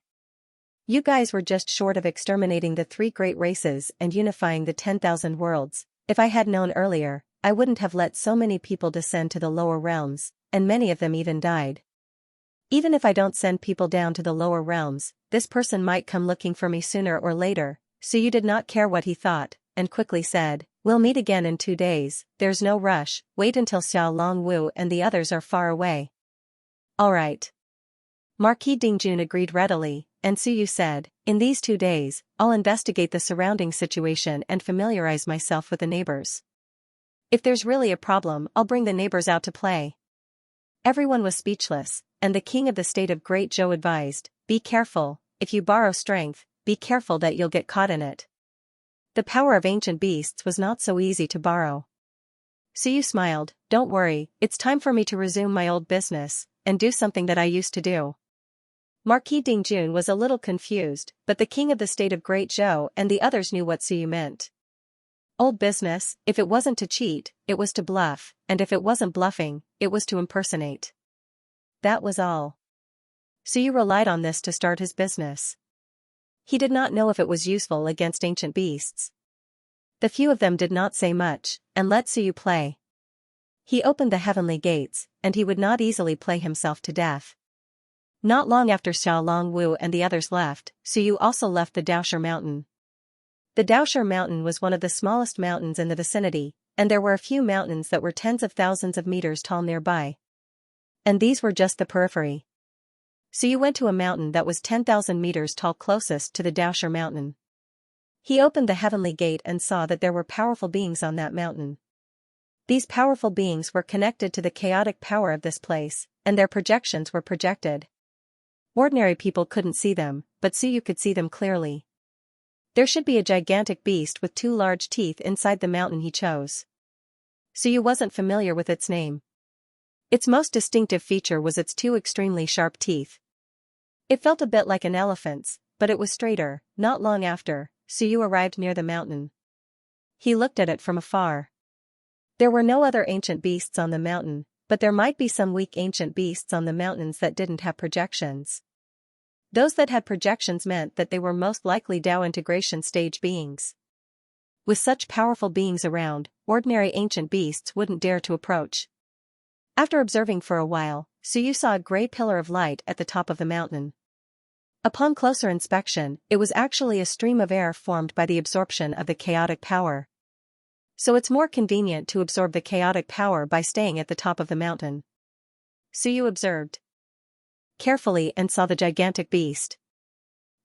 You guys were just short of exterminating the 3 great races and unifying the 10,000 worlds. If I had known earlier, I wouldn't have let so many people descend to the lower realms, and many of them even died. Even if I don't send people down to the lower realms, this person might come looking for me sooner or later. So you did not care what he thought, and quickly said, we'll meet again in 2 days, there's no rush, wait until Xiao Long Wu and the others are far away. Alright. Marquis Dingjun agreed readily, and Suyu said, in these 2 days, I'll investigate the surrounding situation and familiarize myself with the neighbors. If there's really a problem, I'll bring the neighbors out to play. Everyone was speechless, and the king of the state of Great Zhou advised, be careful, if you borrow strength, be careful that you'll get caught in it. The power of ancient beasts was not so easy to borrow. Suyu smiled, don't worry, it's time for me to resume my old business, and do something that I used to do. Marquis Dingjun was a little confused, but the king of the state of Great Zhou and the others knew what Suyu meant. Old business, if it wasn't to cheat, it was to bluff, and if it wasn't bluffing, it was to impersonate. That was all. Suyu relied on this to start his business. He did not know if it was useful against ancient beasts. The few of them did not say much, and let Suyu play. He opened the heavenly gates, and he would not easily play himself to death. Not long after Xiao Long Wu and the others left, Suyu also left the Daosher Mountain. The Daosher Mountain was one of the smallest mountains in the vicinity, and there were a few mountains that were tens of thousands of meters tall nearby. And these were just the periphery. Suyu went to a mountain that was 10,000 meters tall closest to the Daosher Mountain. He opened the heavenly gate and saw that there were powerful beings on that mountain. These powerful beings were connected to the chaotic power of this place, and their projections were projected. Ordinary people couldn't see them, but Suyu could see them clearly. There should be a gigantic beast with 2 large teeth inside the mountain he chose. Suyu wasn't familiar with its name. Its most distinctive feature was its 2 extremely sharp teeth. It felt a bit like an elephant's, but it was straighter. Not long after, Suyu arrived near the mountain. He looked at it from afar. There were no other ancient beasts on the mountain, but there might be some weak ancient beasts on the mountains that didn't have projections. Those that had projections meant that they were most likely Dao integration stage beings. With such powerful beings around, ordinary ancient beasts wouldn't dare to approach. After observing for a while, Suyu saw a gray pillar of light at the top of the mountain. Upon closer inspection, it was actually a stream of air formed by the absorption of the chaotic power. So it's more convenient to absorb the chaotic power by staying at the top of the mountain. Suyu observed carefully and saw the gigantic beast.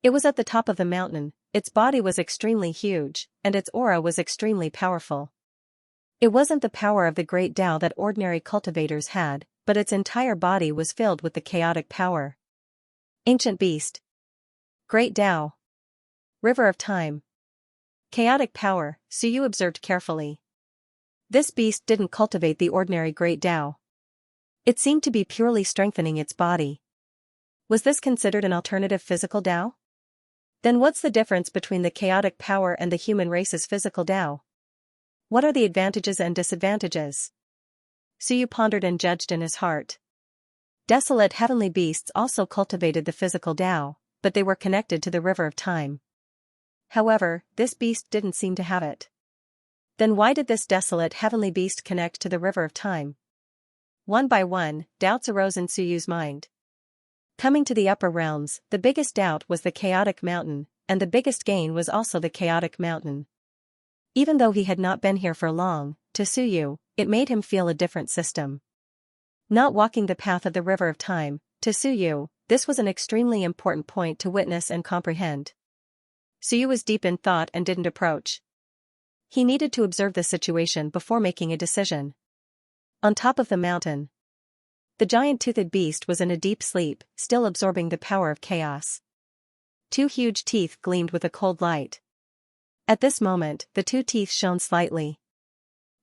It was at the top of the mountain, its body was extremely huge, and its aura was extremely powerful. It wasn't the power of the great Dao that ordinary cultivators had, but its entire body was filled with the chaotic power. Ancient beast. Great Dao. River of time. Chaotic power, Suyu observed carefully. This beast didn't cultivate the ordinary great Dao. It seemed to be purely strengthening its body. Was this considered an alternative physical Dao? Then what's the difference between the chaotic power and the human race's physical Dao? What are the advantages and disadvantages? Suyu pondered and judged in his heart. Desolate heavenly beasts also cultivated the physical Dao, but they were connected to the river of time. However, this beast didn't seem to have it. Then why did this desolate heavenly beast connect to the river of time? One by one, doubts arose in Suyu's mind. Coming to the upper realms, the biggest doubt was the chaotic mountain, and the biggest gain was also the chaotic mountain. Even though he had not been here for long, to Suyu, it made him feel a different system. Not walking the path of the river of time, to Suyu, this was an extremely important point to witness and comprehend. Suyu was deep in thought and didn't approach. He needed to observe the situation before making a decision. On top of the mountain, the giant-toothed beast was in a deep sleep, still absorbing the power of chaos. 2 huge teeth gleamed with a cold light. At this moment, the 2 teeth shone slightly.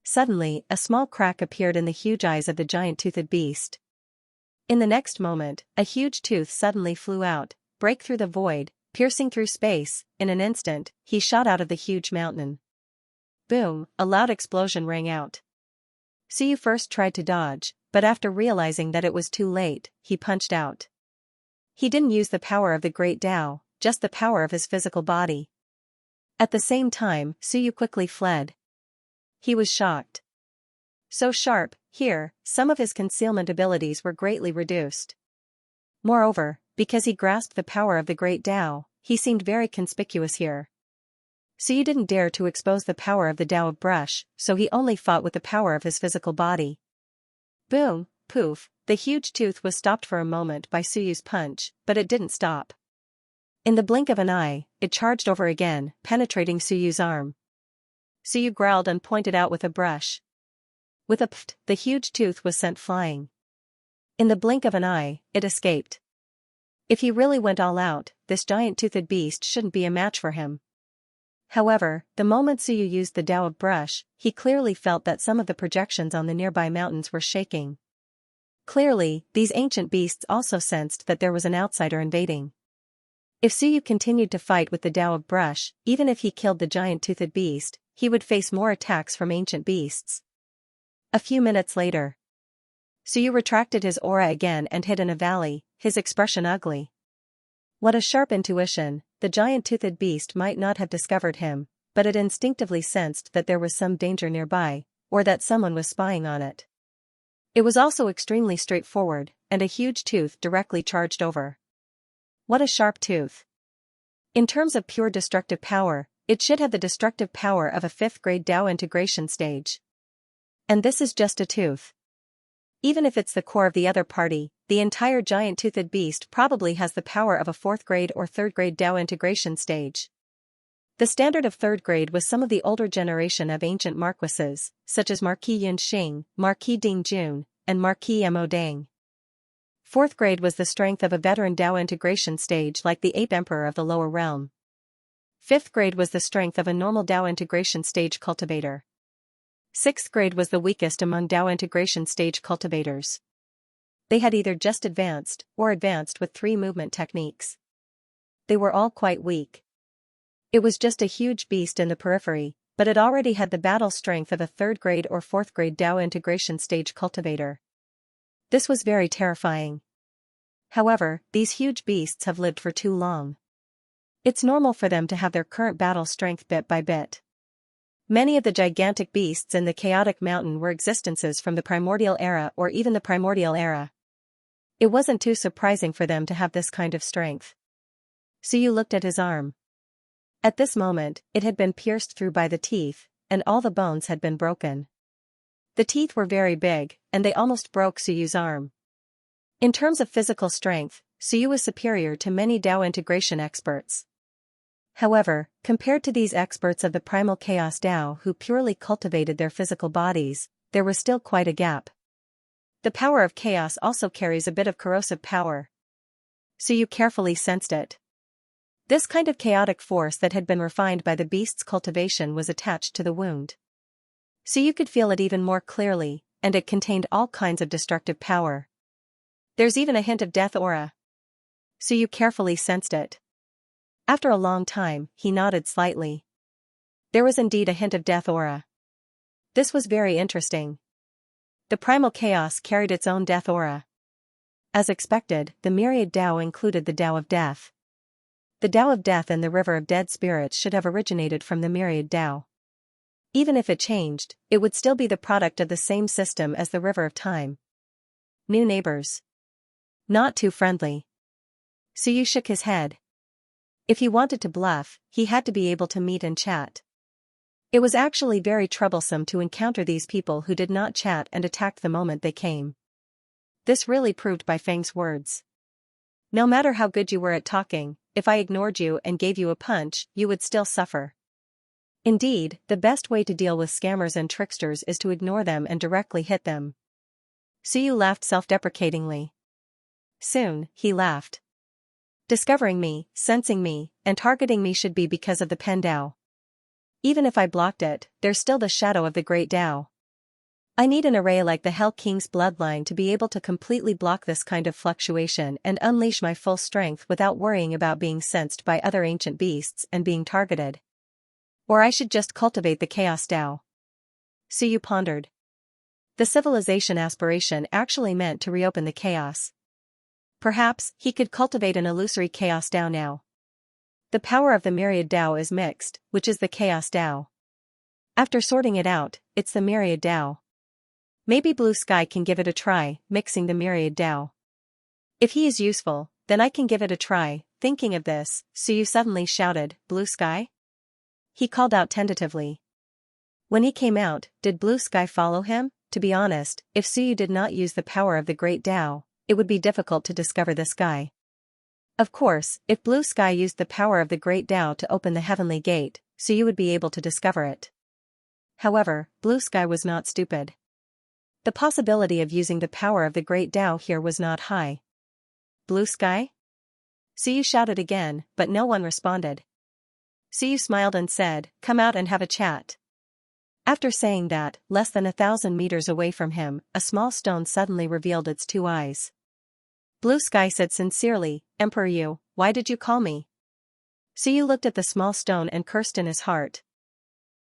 Suddenly, a small crack appeared in the huge eyes of the giant-toothed beast. In the next moment, a huge tooth suddenly flew out, break through the void, piercing through space. In an instant, he shot out of the huge mountain. Boom, a loud explosion rang out. Suyu first tried to dodge, but after realizing that it was too late, he punched out. He didn't use the power of the Great Tao, just the power of his physical body. At the same time, Suyu quickly fled. He was shocked. So sharp, here, some of his concealment abilities were greatly reduced. Moreover, because he grasped the power of the Great Tao, he seemed very conspicuous here. Suyu didn't dare to expose the power of the Tao of Brush, so he only fought with the power of his physical body. Boom, poof, the huge tooth was stopped for a moment by Suyu's punch, but it didn't stop. In the blink of an eye, it charged over again, penetrating Suyu's arm. Suyu growled and pointed out with a brush. With a pft, the huge tooth was sent flying. In the blink of an eye, it escaped. If he really went all out, this giant-toothed beast shouldn't be a match for him. However, the moment Suyu used the Tao of Brush, he clearly felt that some of the projections on the nearby mountains were shaking. Clearly, these ancient beasts also sensed that there was an outsider invading. If Suyu continued to fight with the Tao of Brush, even if he killed the giant-toothed beast, he would face more attacks from ancient beasts. A few minutes later, Suyu retracted his aura again and hid in a valley, his expression ugly. What a sharp intuition! The giant-toothed beast might not have discovered him, but it instinctively sensed that there was some danger nearby, or that someone was spying on it. It was also extremely straightforward, and a huge tooth directly charged over. What a sharp tooth! In terms of pure destructive power, it should have the destructive power of a 5th-grade Tao integration stage. And this is just a tooth. Even if it's the core of the other party, the entire giant-toothed beast probably has the power of a 4th-grade or 3rd-grade Tao integration stage. The standard of 3rd grade was some of the older generation of ancient marquises, such as Marquis Yunxing, Marquis Ding Jun, and Marquis Mo Dang. 4th grade was the strength of a veteran Tao integration stage like the 8th Emperor of the Lower Realm. 5th grade was the strength of a normal Tao integration stage cultivator. 6th grade was the weakest among Tao integration stage cultivators. They had either just advanced, or advanced with 3 movement techniques. They were all quite weak. It was just a huge beast in the periphery, but it already had the battle strength of a 3rd grade or 4th grade Tao integration stage cultivator. This was very terrifying. However, these huge beasts have lived for too long. It's normal for them to have their current battle strength bit by bit. Many of the gigantic beasts in the chaotic mountain were existences from the primordial era or even the primordial era. It wasn't too surprising for them to have this kind of strength. Suyu looked at his arm. At this moment, it had been pierced through by the teeth, and all the bones had been broken. The teeth were very big, and they almost broke Suyu's arm. In terms of physical strength, Suyu was superior to many Tao integration experts. However, compared to these experts of the primal chaos Tao who purely cultivated their physical bodies, there was still quite a gap. The power of chaos also carries a bit of corrosive power. Suyu carefully sensed it. This kind of chaotic force that had been refined by the beast's cultivation was attached to the wound. Suyu could feel it even more clearly, and it contained all kinds of destructive power. There's even a hint of death aura. Suyu carefully sensed it. After a long time, he nodded slightly. There was indeed a hint of death aura. This was very interesting. The primal chaos carried its own death aura. As expected, the Myriad Tao included the Tao of Death. The Tao of Death and the River of Dead Spirits should have originated from the Myriad Tao. Even if it changed, it would still be the product of the same system as the River of Time. New neighbors. Not too friendly. Suyu shook his head. If he wanted to bluff, he had to be able to meet and chat. It was actually very troublesome to encounter these people who did not chat and attacked the moment they came. This really proved by Fang's words. No matter how good you were at talking, if I ignored you and gave you a punch, you would still suffer. Indeed, the best way to deal with scammers and tricksters is to ignore them and directly hit them. Suyu laughed self-deprecatingly. Soon, he laughed. Discovering me, sensing me, and targeting me should be because of the Pen Tao. Even if I blocked it, there's still the shadow of the Great Tao. I need an array like the Hell King's bloodline to be able to completely block this kind of fluctuation and unleash my full strength without worrying about being sensed by other ancient beasts and being targeted. Or I should just cultivate the Chaos Tao. Suyu pondered. The civilization aspiration actually meant to reopen the chaos. Perhaps he could cultivate an illusory Chaos Tao now. The power of the Myriad Tao is mixed, which is the Chaos Tao. After sorting it out, it's the Myriad Tao. Maybe Blue Sky can give it a try, mixing the Myriad Tao. If he is useful, then I can give it a try. Thinking of this, Suyu suddenly shouted, "Blue Sky?" He called out tentatively. When he came out, did Blue Sky follow him? To be honest, if Suyu did not use the power of the Great Tao, it would be difficult to discover the sky. Of course, if Blue Sky used the power of the Great Tao to open the heavenly gate, Suyu would be able to discover it. However, Blue Sky was not stupid. The possibility of using the power of the Great Tao here was not high. "Blue Sky?" Suyu shouted again, but no one responded. Suyu smiled and said, "Come out and have a chat." After saying that, less than 1,000 meters away from him, a small stone suddenly revealed its two eyes. Blue Sky said sincerely, "Emperor Yu, why did you call me?" Suyu looked at the small stone and cursed in his heart.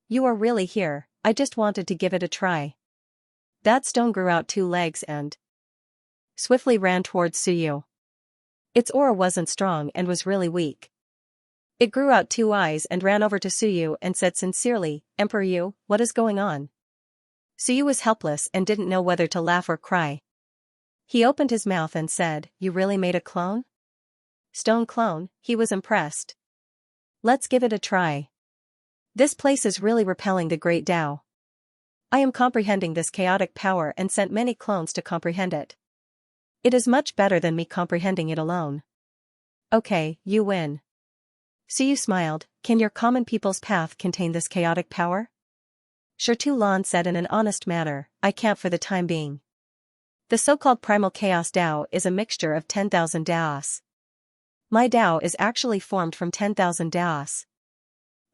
"You are really here, I just wanted to give it a try." That stone grew out two legs and swiftly ran towards Suyu. Its aura wasn't strong and was really weak. It grew out two eyes and ran over to Suyu and said sincerely, "Emperor Yu, what is going on?" Suyu was helpless and didn't know whether to laugh or cry. He opened his mouth and said, "You really made a clone?" "Stone clone?" He was impressed. "Let's give it a try. This place is really repelling the Great Tao. I am comprehending this chaotic power and sent many clones to comprehend it. It is much better than me comprehending it alone." "Okay, you win." Suyu smiled. "Can your common people's path contain this chaotic power?" Shirtu Lan said in an honest manner, "I can't for the time being. The so-called primal chaos Tao is a mixture of 10,000 Taos. My Tao is actually formed from 10,000 Taos.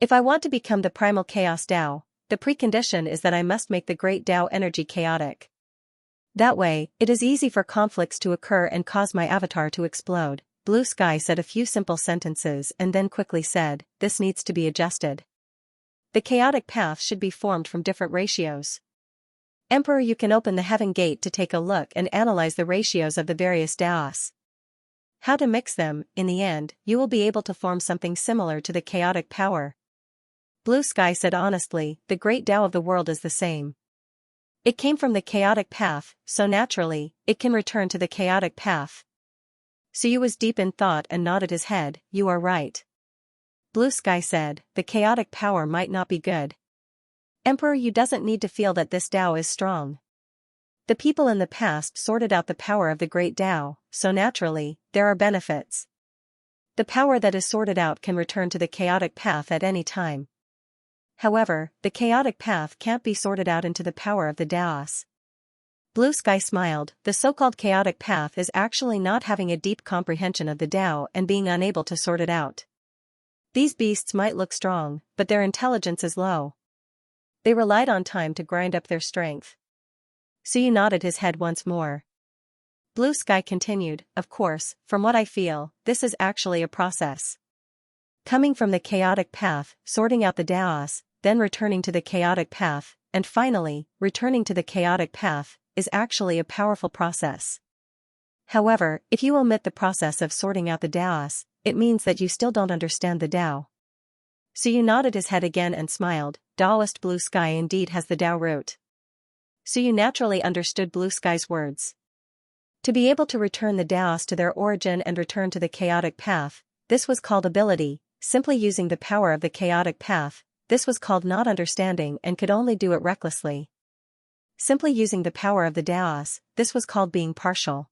If I want to become the primal chaos Tao, the precondition is that I must make the great Tao energy chaotic. That way, it is easy for conflicts to occur and cause my avatar to explode." Blue Sky said a few simple sentences and then quickly said, "This needs to be adjusted. The chaotic path should be formed from different ratios. Emperor, you can open the heaven gate to take a look and analyze the ratios of the various Taos. How to mix them, in the end, you will be able to form something similar to the chaotic power." Blue Sky said honestly, "The great Tao of the world is the same. It came from the chaotic path, so naturally, it can return to the chaotic path." Suyu was deep in thought and nodded his head, "You are right." Blue Sky said, "The chaotic power might not be good. Emperor, you doesn't need to feel that this Tao is strong. The people in the past sorted out the power of the great Tao, so naturally, there are benefits. The power that is sorted out can return to the chaotic path at any time. However, the chaotic path can't be sorted out into the power of the Taos." Blue Sky smiled. "The so-called chaotic path is actually not having a deep comprehension of the Tao and being unable to sort it out. These beasts might look strong, but their intelligence is low. They relied on time to grind up their strength." Suyu nodded his head once more. Blue Sky continued, "Of course, from what I feel, this is actually a process. Coming from the chaotic path, sorting out the Taos, then returning to the chaotic path, and finally, returning to the chaotic path, is actually a powerful process. However, if you omit the process of sorting out the Taos, it means that you still don't understand the Tao." Suyu nodded his head again and smiled. "Taoist Blue Sky indeed has the Tao root." Suyu naturally understood Blue Sky's words. To be able to return the Taos to their origin and return to the chaotic path, this was called ability. Simply using the power of the chaotic path, this was called not understanding and could only do it recklessly. Simply using the power of the Taos, this was called being partial.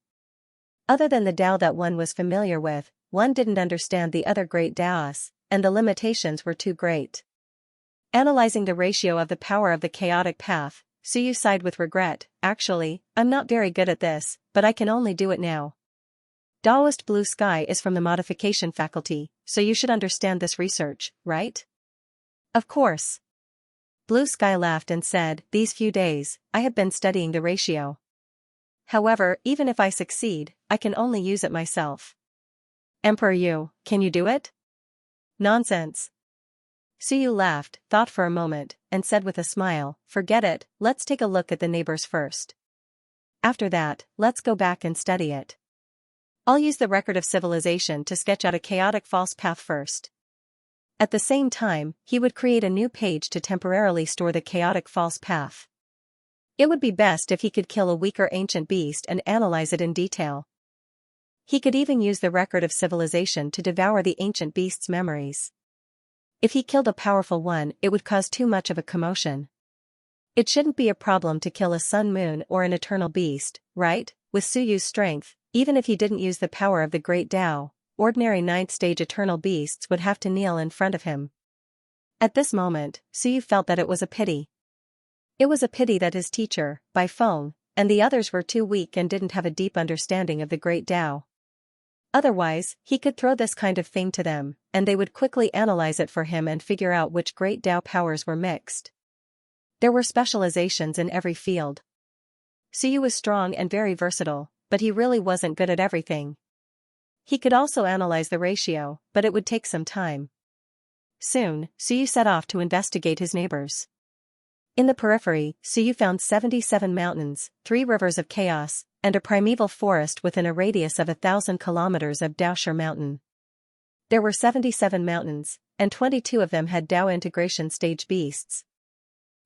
Other than the Tao that one was familiar with, one didn't understand the other great Taos, and the limitations were too great. Analyzing the ratio of the power of the chaotic path, Suyu sighed with regret. "Actually, I'm not very good at this, but I can only do it now." Taoist Blue Sky is from the modification faculty, so you should understand this research, right? Of course. Blue Sky laughed and said, "These few days, I have been studying the ratio. However, even if I succeed, I can only use it myself." "Emperor Yu, can you do it?" "Nonsense." Suyu laughed, thought for a moment, and said with a smile, "Forget it, let's take a look at the neighbors first. After that, let's go back and study it. I'll use the record of civilization to sketch out a chaotic false path first." At the same time, he would create a new page to temporarily store the chaotic false path. It would be best if he could kill a weaker ancient beast and analyze it in detail. He could even use the record of civilization to devour the ancient beast's memories. If he killed a powerful one, it would cause too much of a commotion. It shouldn't be a problem to kill a sun moon or an eternal beast, right? With Suyu's strength, even if he didn't use the power of the great Tao, ordinary ninth-stage eternal beasts would have to kneel in front of him. At this moment, Suyu felt that it was a pity. It was a pity that his teacher, Bai Feng, and the others were too weak and didn't have a deep understanding of the great Tao. Otherwise, he could throw this kind of thing to them, and they would quickly analyze it for him and figure out which great Tao powers were mixed. There were specializations in every field. Suyu was strong and very versatile, but he really wasn't good at everything. He could also analyze the ratio, but it would take some time. Soon, Suyu set off to investigate his neighbors. In the periphery, Suyu found 77 mountains, 3 rivers of chaos, and a primeval forest within a radius of 1,000 kilometers of Daoshi Mountain. There were 77 mountains, and 22 of them had Tao integration stage beasts.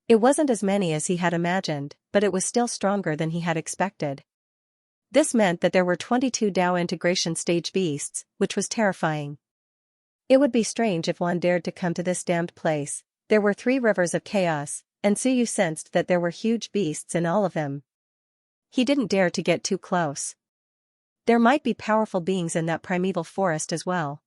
It wasn't as many as he had imagined, but it was still stronger than he had expected. This meant that there were 22 Tao integration stage beasts, which was terrifying. It would be strange if one dared to come to this damned place. There were 3 rivers of chaos, and Suyu sensed that there were huge beasts in all of them. He didn't dare to get too close. There might be powerful beings in that primeval forest as well.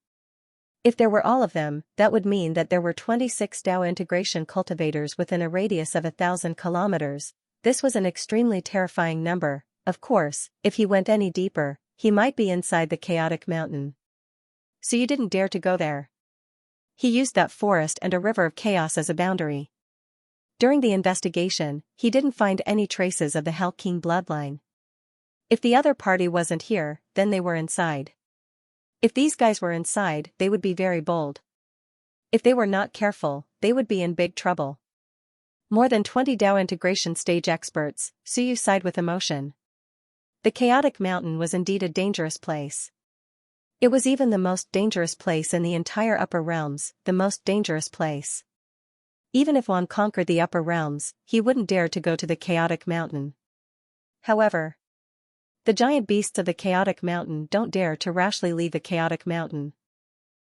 If there were all of them, that would mean that there were 26 Tao integration cultivators within a radius of 1,000 kilometers. This was an extremely terrifying number. Of course, if he went any deeper, he might be inside the chaotic mountain. Suyu didn't dare to go there. He used that forest and a river of chaos as a boundary. During the investigation, he didn't find any traces of the Hell King bloodline. If the other party wasn't here, then they were inside. If these guys were inside, they would be very bold. If they were not careful, they would be in big trouble. More than 20 Tao integration stage experts, Suyu sighed with emotion. The chaotic mountain was indeed a dangerous place. It was even the most dangerous place in the entire upper realms, the most dangerous place. Even if one conquered the upper realms, he wouldn't dare to go to the chaotic mountain. However, the giant beasts of the chaotic mountain don't dare to rashly leave the chaotic mountain.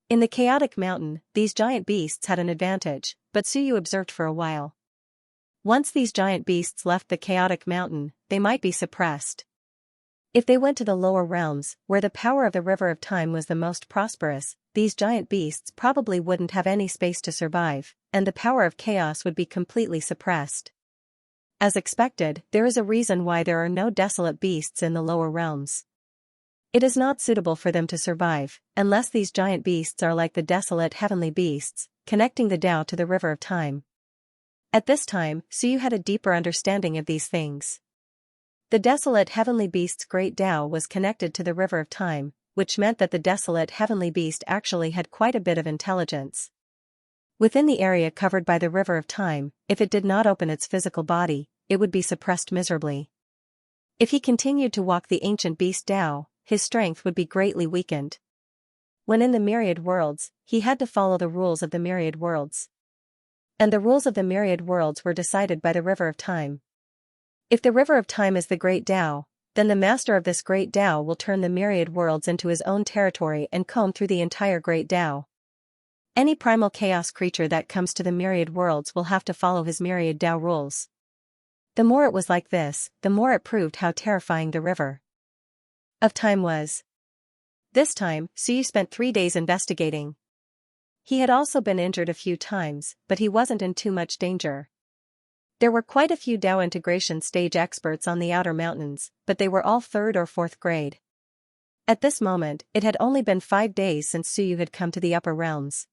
In the chaotic mountain, these giant beasts had an advantage, but Suyu observed for a while. Once these giant beasts left the chaotic mountain, they might be suppressed. If they went to the lower realms, where the power of the river of time was the most prosperous, these giant beasts probably wouldn't have any space to survive, and the power of chaos would be completely suppressed. As expected, there is a reason why there are no desolate beasts in the lower realms. It is not suitable for them to survive, unless these giant beasts are like the desolate heavenly beasts, connecting the Tao to the river of time. At this time, Suyu had a deeper understanding of these things. The desolate heavenly beast's great Tao was connected to the river of time, which meant that the desolate heavenly beast actually had quite a bit of intelligence. Within the area covered by the river of time, if it did not open its physical body, it would be suppressed miserably. If he continued to walk the ancient beast Tao, his strength would be greatly weakened. When in the Myriad worlds, he had to follow the rules of the Myriad worlds. And the rules of the Myriad worlds were decided by the river of time. If the river of time is the great Tao, then the master of this great Tao will turn the Myriad worlds into his own territory and comb through the entire great Tao. Any primal chaos creature that comes to the Myriad worlds will have to follow his Myriad Tao rules. The more it was like this, the more it proved how terrifying the river of time was. This time, Suyu spent 3 days investigating. He had also been injured a few times, but he wasn't in too much danger. There were quite a few Tao integration stage experts on the outer mountains, but they were all 3rd or 4th grade. At this moment, it had only been 5 days since Suyu had come to the upper realms.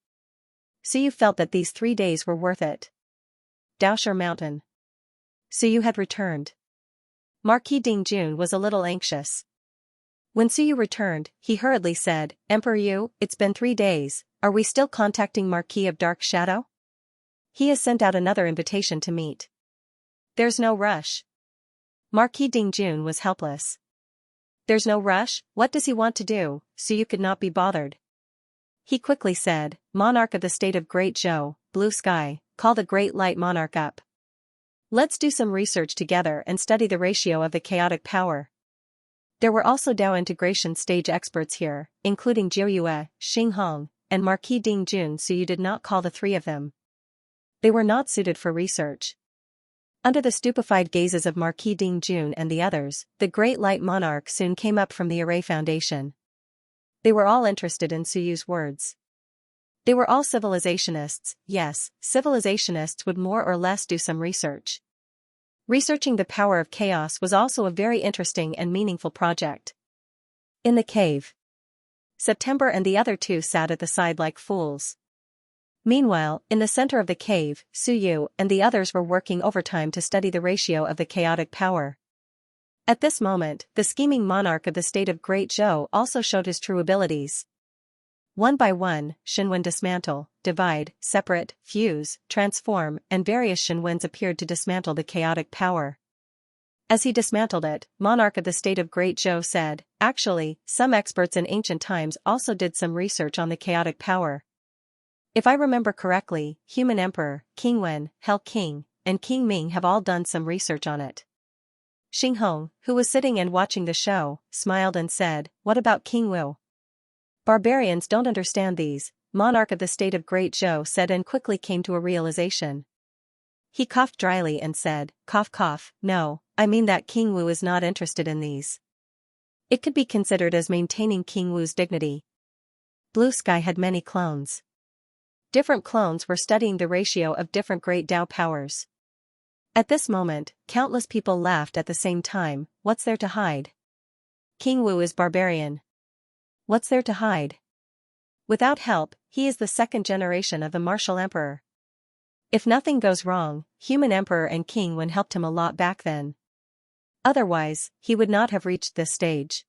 Suyu felt that these 3 days were worth it. Daosher Mountain. Suyu had returned. Marquis Dingjun was a little anxious. When Suyu returned, he hurriedly said, Emperor Yu, it's been 3 days, are we still contacting Marquis of Dark Shadow? He has sent out another invitation to meet. There's no rush. Marquis Dingjun was helpless. There's no rush, what does he want to do? Suyu could not be bothered. He quickly said, Monarch of the state of Great Zhou, Blue Sky, call the Great Light Monarch up. Let's do some research together and study the ratio of the chaotic power. There were also Dao integration stage experts here, including Jiu Yue, Xing Hong, and Marquis Dingjun. Suyu did not call the 3 of them. They were not suited for research. Under the stupefied gazes of Marquis Dingjun and the others, the Great Light Monarch soon came up from the Array Foundation. They were all interested in Suyu's words. They were all civilizationists. Yes, civilizationists would more or less do some research. Researching the power of chaos was also a very interesting and meaningful project. In the cave, September and the other 2 sat at the side like fools. Meanwhile, in the center of the cave, Suyu and the others were working overtime to study the ratio of the chaotic power. At this moment, the scheming monarch of the state of Great Zhou also showed his true abilities. One by one, Shinwen dismantle, divide, separate, fuse, transform, and various Shinwens appeared to dismantle the chaotic power. As he dismantled it, monarch of the state of Great Zhou said, actually, some experts in ancient times also did some research on the chaotic power. If I remember correctly, Human Emperor, King Wen, Hell King, and King Ming have all done some research on it. Xing Hong, who was sitting and watching the show, smiled and said, what about King Wu? Barbarians don't understand these, monarch of the state of Great Zhou said and quickly came to a realization. He coughed dryly and said, cough cough, no, I mean that King Wu is not interested in these. It could be considered as maintaining King Wu's dignity. Blue Sky had many clones. Different clones were studying the ratio of different great Dao powers. At this moment, countless people laughed at the same time. What's there to hide? King Wu is barbarian. What's there to hide? Without help, he is the 2nd generation of the martial emperor. If nothing goes wrong, Human Emperor and King Wen helped him a lot back then. Otherwise, he would not have reached this stage.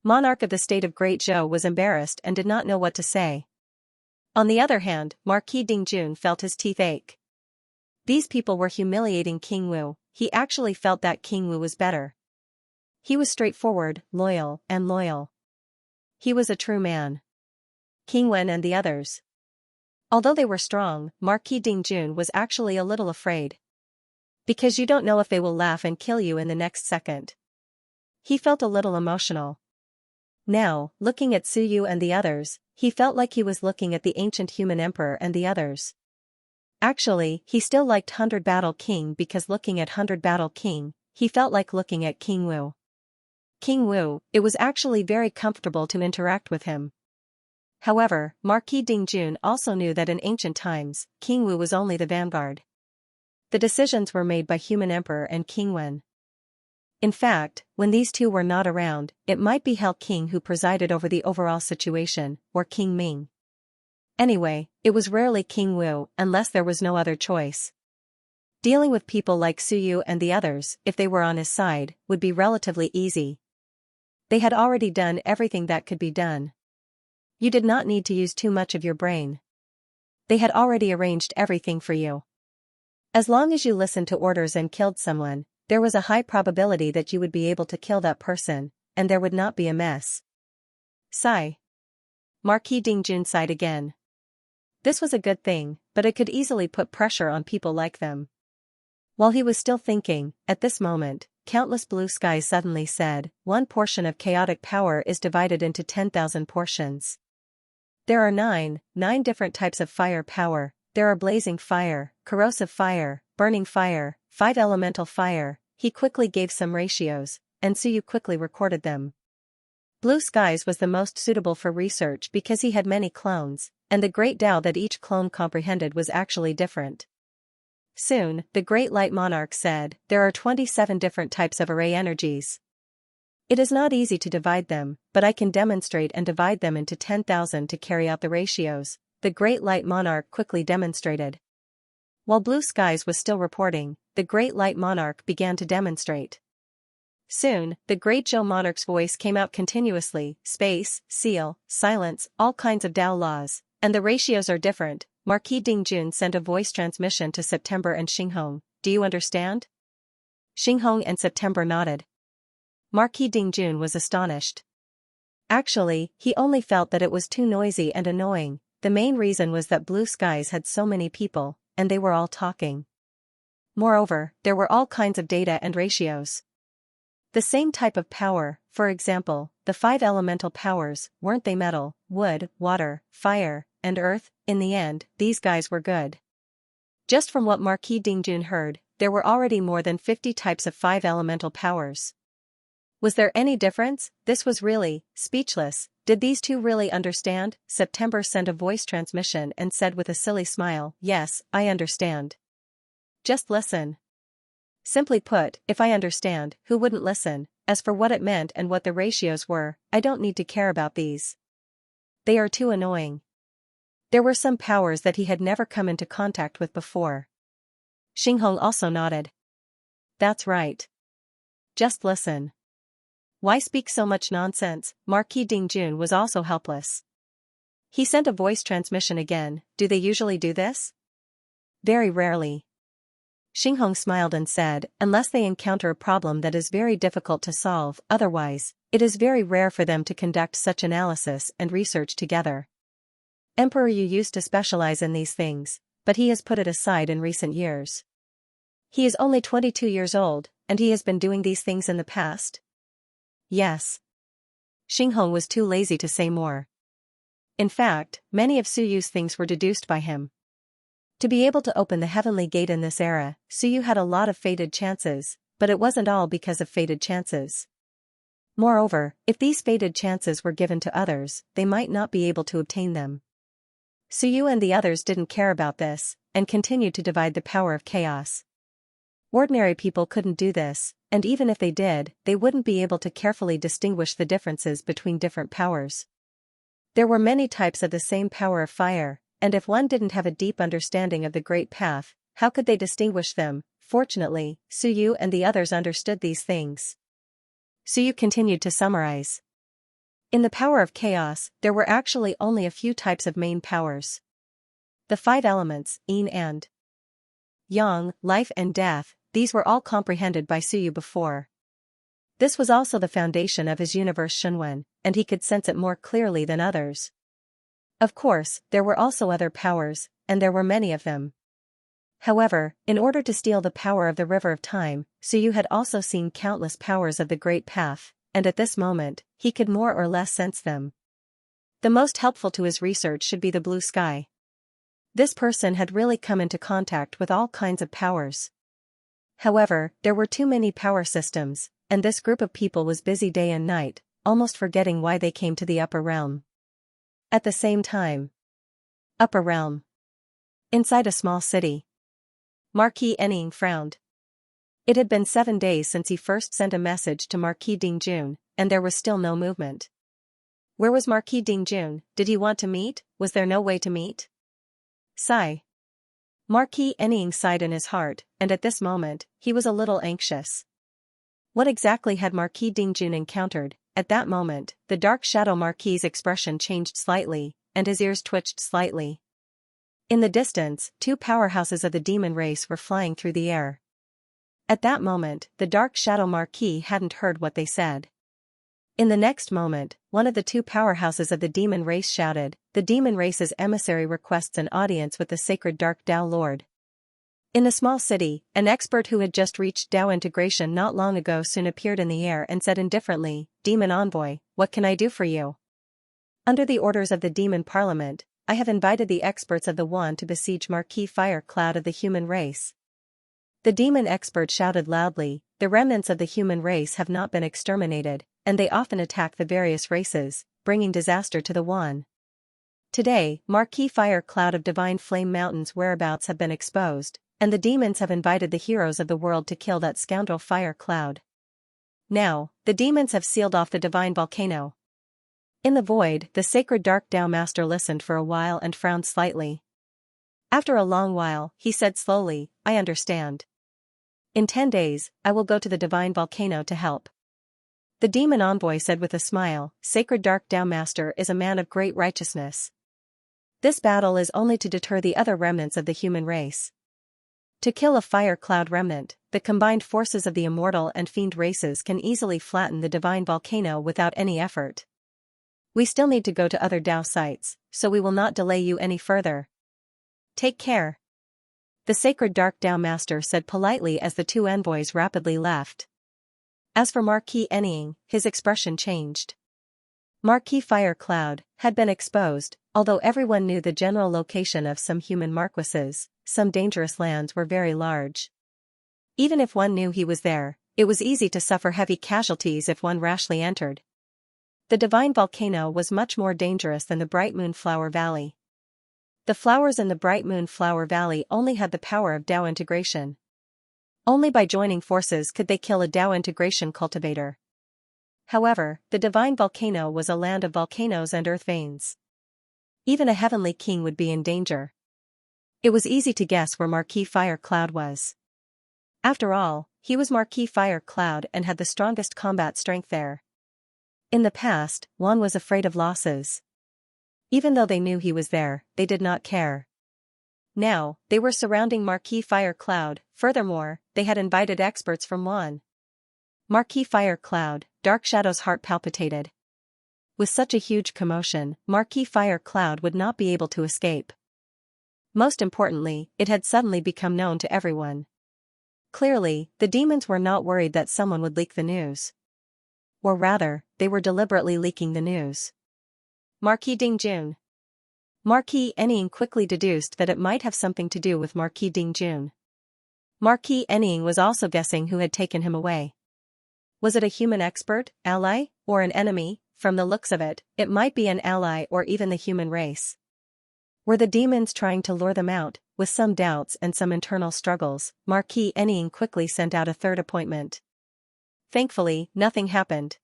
Monarch of the state of Great Zhou was embarrassed and did not know what to say. On the other hand, Marquis Dingjun felt his teeth ache. These people were humiliating King Wu. He actually felt that King Wu was better. He was straightforward, loyal. He was a true man. King Wen and the others. Although they were strong, Marquis Dingjun was actually a little afraid. Because you don't know if they will laugh and kill you in the next second. He felt a little emotional. Now, looking at Suyu and the others, he felt like he was looking at the ancient Human Emperor and the others. Actually, he still liked 100 Battle King because looking at 100 Battle King, he felt like looking at King Wu. King Wu, it was actually very comfortable to interact with him. However, Marquis Dingjun also knew that in ancient times, King Wu was only the vanguard. The decisions were made by Human Emperor and King Wen. In fact, when these 2 were not around, it might be Hell King who presided over the overall situation, or King Ming. Anyway, it was rarely King Wu unless there was no other choice. Dealing with people like Suyu and the others, if they were on his side, would be relatively easy. They had already done everything that could be done. You did not need to use too much of your brain. They had already arranged everything for you. As long as you listened to orders and killed someone, there was a high probability that you would be able to kill that person, and there would not be a mess. Sigh. Marquis Dingjun sighed again. This was a good thing, but it could easily put pressure on people like them. While he was still thinking, at this moment, countless blue skies suddenly said, one portion of chaotic power is divided into 10,000 portions. There are nine different types of fire power. There are blazing fire, corrosive fire, burning fire, 5 elemental fire. He quickly gave some ratios, and Suyu quickly recorded them. Blue skies was the most suitable for research because he had many clones, and the great Tao that each clone comprehended was actually different. Soon, the Great Light Monarch said, there are 27 different types of array energies. It is not easy to divide them, but I can demonstrate and divide them into 10,000 to carry out the ratios, the Great Light Monarch quickly demonstrated. While Blue Skies was still reporting, the Great Light Monarch began to demonstrate. Soon, the Great Zhou Monarch's voice came out continuously: space, seal, silence, all kinds of Tao laws, and the ratios are different. Marquis Dingjun sent a voice transmission to September and Xinghong. Do you understand? Xinghong and September nodded. Marquis Dingjun was astonished. Actually, he only felt that it was too noisy and annoying. The main reason was that Blue Skies had so many people, and they were all talking. Moreover, there were all kinds of data and ratios. The same type of power, for example, the 5 elemental powers, weren't they metal, wood, water, fire, and earth? In the end, these guys were good. Just from what Marquis Dingjun heard, there were already more than 50 types of 5 elemental powers. Was there any difference? This was really speechless. Did these two really understand? September sent a voice transmission and said with a silly smile, "Yes, I understand. Just listen." Simply put, if I understand, who wouldn't listen? As for what it meant and what the ratios were, I don't need to care about these. They are too annoying. There were some powers that he had never come into contact with before. Xinghong also nodded. That's right. Just listen. Why speak so much nonsense? Marquis Dingjun was also helpless. He sent a voice transmission again. Do they usually do this? Very rarely. Xinghong smiled and said, unless they encounter a problem that is very difficult to solve, otherwise, it is very rare for them to conduct such analysis and research together. Emperor Yu used to specialize in these things, but he has put it aside in recent years. He is only 22 years old, and he has been doing these things in the past? Yes. Xinghong was too lazy to say more. In fact, many of Suyu's things were deduced by him. To be able to open the heavenly gate in this era, Suyu had a lot of fated chances, but it wasn't all because of fated chances. Moreover, if these fated chances were given to others, they might not be able to obtain them. Suyu and the others didn't care about this, and continued to divide the power of chaos. Ordinary people couldn't do this, and even if they did, they wouldn't be able to carefully distinguish the differences between different powers. There were many types of the same power of fire, and if one didn't have a deep understanding of the Great Path, how could they distinguish them? Fortunately, Suyu and the others understood these things. Suyu continued to summarize. In the power of chaos, there were actually only a few types of main powers. The 5 elements, yin and yang, life and death, these were all comprehended by Suyu before. This was also the foundation of his universe Shunwen, and he could sense it more clearly than others. Of course, there were also other powers, and there were many of them. However, in order to steal the power of the River of Time, Suyu had also seen countless powers of the Great Path, and at this moment, he could more or less sense them. The most helpful to his research should be the Blue Sky. This person had really come into contact with all kinds of powers. However, there were too many power systems, and this group of people was busy day and night, almost forgetting why they came to the upper realm. At the same time. Upper realm. Inside a small city. Marquis Enning frowned. It had been 7 days since he first sent a message to Marquis Dingjun, and there was still no movement. Where was Marquis Dingjun? Did he want to meet? Was there no way to meet? Sigh. Marquis Enning sighed in his heart, and at this moment, he was a little anxious. What exactly had Marquis Dingjun encountered? At that moment, the dark shadow Marquis's expression changed slightly, and his ears twitched slightly. In the distance, 2 powerhouses of the demon race were flying through the air. At that moment, the dark shadow Marquis hadn't heard what they said. In the next moment, one of the 2 powerhouses of the demon race shouted, "The demon race's emissary requests an audience with the sacred Dark Tao Lord." In a small city, an expert who had just reached Tao integration not long ago soon appeared in the air and said indifferently, "Demon Envoy, what can I do for you?" Under the orders of the Demon Parliament, I have invited the experts of the One to besiege Marquis Fire Cloud of the human race. The demon expert shouted loudly, "The remnants of the human race have not been exterminated, and they often attack the various races, bringing disaster to the One. Today, Marquis Fire Cloud of Divine Flame Mountain's whereabouts have been exposed, and the demons have invited the heroes of the world to kill that scoundrel Fire Cloud. Now, the demons have sealed off the divine volcano." In the void, the sacred Dark Tao Master listened for a while and frowned slightly. After a long while, he said slowly, I understand. In 10 days, I will go to the divine volcano to help. The demon envoy said with a smile, Sacred Dark Tao Master is a man of great righteousness. This battle is only to deter the other remnants of the human race. To kill a fire cloud remnant, the combined forces of the immortal and fiend races can easily flatten the divine volcano without any effort. We still need to go to other Tao sites, so we will not delay you any further. Take care. The Sacred Dark Tao Master said politely as the two envoys rapidly left. As for Marquis Enning, his expression changed. Marquis Fire Cloud had been exposed, although everyone knew the general location of some human marquises, some dangerous lands were very large. Even if one knew he was there, it was easy to suffer heavy casualties if one rashly entered. The divine volcano was much more dangerous than the Bright Moonflower Valley. The flowers in the Bright Moonflower Valley only had the power of Tao integration. Only by joining forces could they kill a Tao integration cultivator. However, the divine volcano was a land of volcanoes and earth veins. Even a heavenly king would be in danger. It was easy to guess where Marquis Fire Cloud was. After all, he was Marquis Fire Cloud and had the strongest combat strength there. In the past, one was afraid of losses. Even though they knew he was there, they did not care. Now, they were surrounding Marquis Fire Cloud. Furthermore, they had invited experts from Wan. Marquis Fire Cloud, Dark Shadow's heart palpitated. With such a huge commotion, Marquis Fire Cloud would not be able to escape. Most importantly, it had suddenly become known to everyone. Clearly, the demons were not worried that someone would leak the news. Or rather, they were deliberately leaking the news. Marquis Dingjun. Marquis Enning quickly deduced that it might have something to do with Marquis Dingjun. Marquis Enning was also guessing who had taken him away. Was it a human expert, ally, or an enemy? From the looks of it, it might be an ally or even the human race. Were the demons trying to lure them out? With some doubts and some internal struggles, Marquis Enning quickly sent out a third appointment. Thankfully, nothing happened.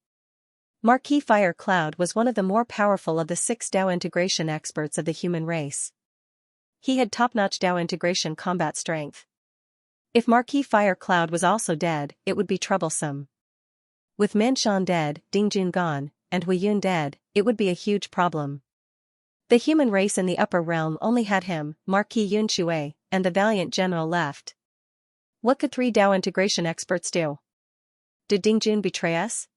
Marquis Fire Cloud was one of the more powerful of the 6 Tao integration experts of the human race. He had top-notch Tao integration combat strength. If Marquis Fire Cloud was also dead, it would be troublesome. With Min Shan dead, Dingjun gone, and Hui Yun dead, it would be a huge problem. The human race in the upper realm only had him, Marquis Yun Shui, and the valiant general left. What could 3 Tao integration experts do? Did Dingjun betray us?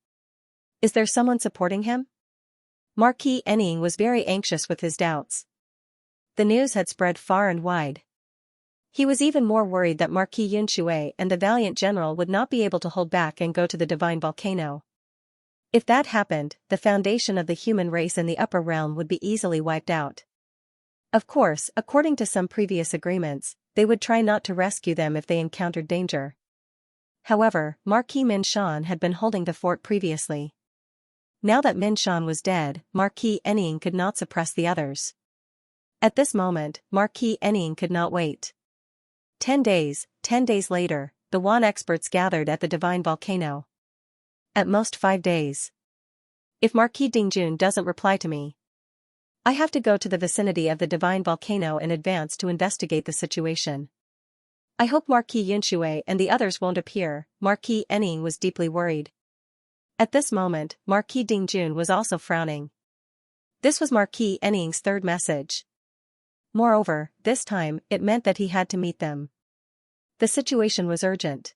Is there someone supporting him? Marquis Enning was very anxious with his doubts. The news had spread far and wide. He was even more worried that Marquis Yun Shui and the valiant general would not be able to hold back and go to the divine volcano. If that happened, the foundation of the human race in the upper realm would be easily wiped out. Of course, according to some previous agreements, they would try not to rescue them if they encountered danger. However, Marquis Min Shan had been holding the fort previously. Now that Min Shan was dead, Marquis Enning could not suppress the others. At this moment, Marquis Enning could not wait. 10 days later, the Wan experts gathered at the divine volcano. At most 5 days. If Marquis Dingjun doesn't reply to me, I have to go to the vicinity of the divine volcano in advance to investigate the situation. I hope Marquis Yunshui and the others won't appear. Marquis Enning was deeply worried. At this moment, Marquis Dingjun was also frowning. This was Marquis Enning's third message. Moreover, this time, it meant that he had to meet them. The situation was urgent.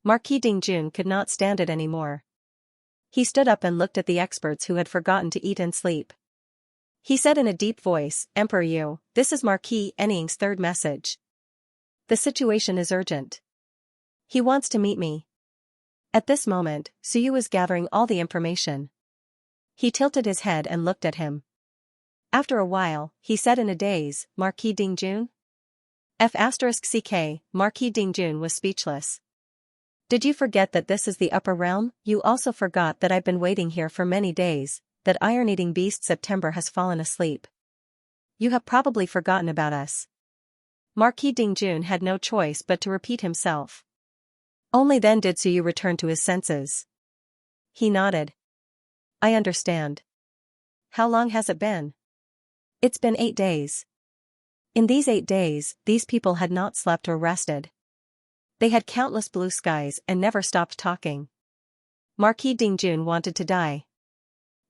Marquis Dingjun could not stand it anymore. He stood up and looked at the experts who had forgotten to eat and sleep. He said in a deep voice, Emperor Yu, this is Marquis Enning's third message. The situation is urgent. He wants to meet me. At this moment, Suyu was gathering all the information. He tilted his head and looked at him. After a while, he said in a daze, Marquis Dingjun? F***ck, Marquis Dingjun was speechless. Did you forget that this is the upper realm? You also forgot that I've been waiting here for many days, that iron-eating beast September has fallen asleep. You have probably forgotten about us. Marquis Dingjun had no choice but to repeat himself. Only then did Suyu return to his senses. He nodded. I understand. How long has it been? It's been 8 days. In these 8 days, these people had not slept or rested. They had countless blue skies and never stopped talking. Marquis Dingjun wanted to die.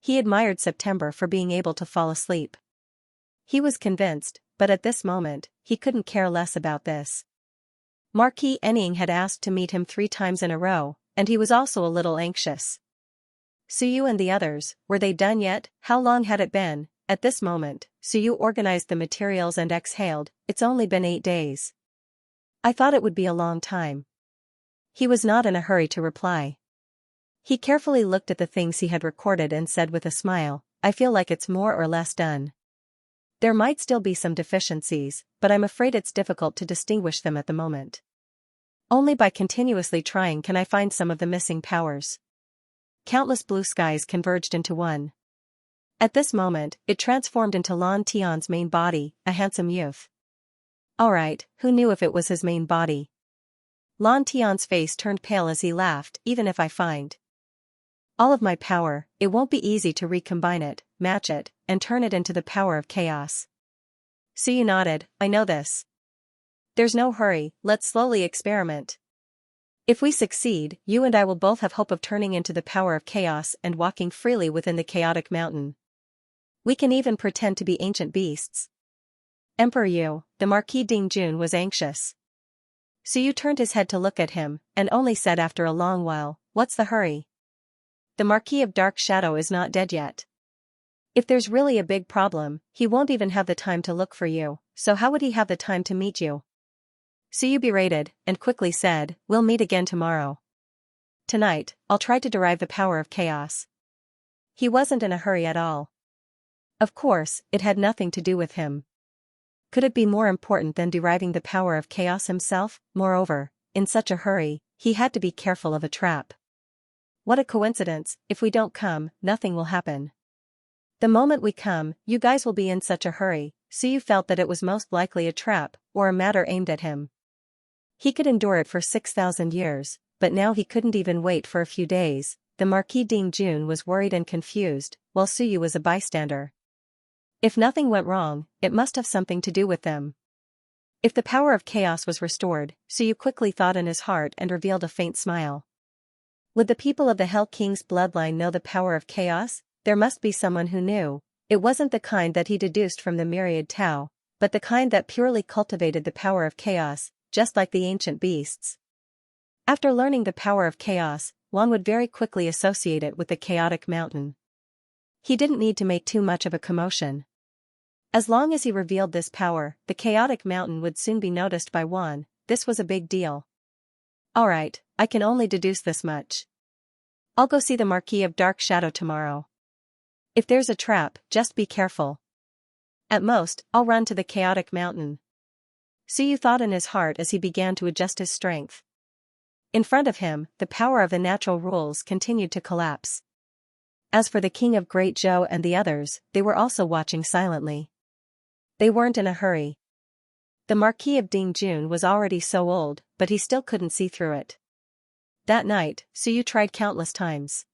He admired September for being able to fall asleep. He was convinced, but at this moment, he couldn't care less about this. Marquis Enning had asked to meet him 3 times in a row, and he was also a little anxious. Suyu and the others, were they done yet? How long had it been? At this moment, Suyu organized the materials and exhaled, it's only been 8 days. I thought it would be a long time. He was not in a hurry to reply. He carefully looked at the things he had recorded and said with a smile, I feel like it's more or less done. There might still be some deficiencies, but I'm afraid it's difficult to distinguish them at the moment. Only by continuously trying can I find some of the missing powers. Countless blue skies converged into one. At this moment, it transformed into Lan Tian's main body, a handsome youth. Alright, who knew if it was his main body? Lan Tian's face turned pale as he laughed, even if I find all of my power, it won't be easy to recombine it, match it, and turn it into the power of chaos. Suyu nodded, I know this. There's no hurry, let's slowly experiment. If we succeed, you and I will both have hope of turning into the power of chaos and walking freely within the chaotic mountain. We can even pretend to be ancient beasts. Emperor Yu, the Marquis Dingjun was anxious. Suyu turned his head to look at him, and only said after a long while, what's the hurry? The Marquis of Dark Shadow is not dead yet. If there's really a big problem, he won't even have the time to look for you, so how would he have the time to meet you? Suyu berated, and quickly said, we'll meet again tomorrow. Tonight, I'll try to derive the power of chaos. He wasn't in a hurry at all. Of course, it had nothing to do with him. Could it be more important than deriving the power of chaos himself? Moreover, in such a hurry, he had to be careful of a trap. What a coincidence, if we don't come, nothing will happen. The moment we come, you guys will be in such a hurry, Suyu felt that it was most likely a trap, or a matter aimed at him. He could endure it for 6,000 years, but now he couldn't even wait for a few days. The Marquis Dingjun was worried and confused, while Suyu was a bystander. If nothing went wrong, it must have something to do with them. If the power of chaos was restored, Suyu quickly thought in his heart and revealed a faint smile. Would the people of the Hell King's bloodline know the power of chaos? There must be someone who knew. It wasn't the kind that he deduced from the Myriad Tao, but the kind that purely cultivated the power of chaos, just like the ancient beasts. After learning the power of chaos, one would very quickly associate it with the chaotic mountain. He didn't need to make too much of a commotion. As long as he revealed this power, the chaotic mountain would soon be noticed by one. This was a big deal. Alright, I can only deduce this much. I'll go see the Marquis of Dark Shadow tomorrow. If there's a trap, just be careful. At most, I'll run to the chaotic mountain. Suyu thought in his heart as he began to adjust his strength. In front of him, the power of the natural rules continued to collapse. As for the King of Great Zhou and the others, they were also watching silently. They weren't in a hurry. The Marquis of Dingjun was already so old, but he still couldn't see through it. That night, Suyu tried countless times.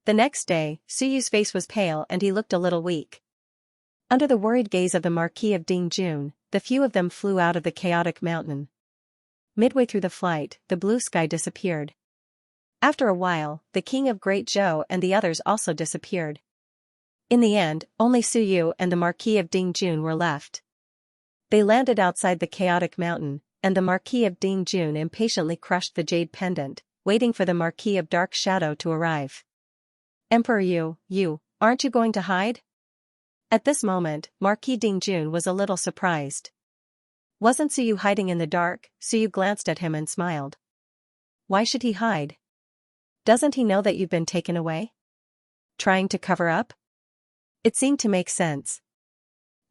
The next day, Suyu's face was pale and he looked a little weak. Under the worried gaze of the Marquis of Dingjun, the few of them flew out of the chaotic mountain. Midway through the flight, the blue sky disappeared. After a while, the King of Great Zhou and the others also disappeared. In the end, only Suyu and the Marquis of Dingjun were left. They landed outside the chaotic mountain, and the Marquis of Dingjun impatiently crushed the jade pendant, waiting for the Marquis of Dark Shadow to arrive. Emperor Yu, aren't you going to hide? At this moment, Marquis Dingjun was a little surprised. Wasn't Suyu hiding in the dark? Suyu glanced at him and smiled. Why should he hide? Doesn't he know that you've been taken away? Trying to cover up? It seemed to make sense.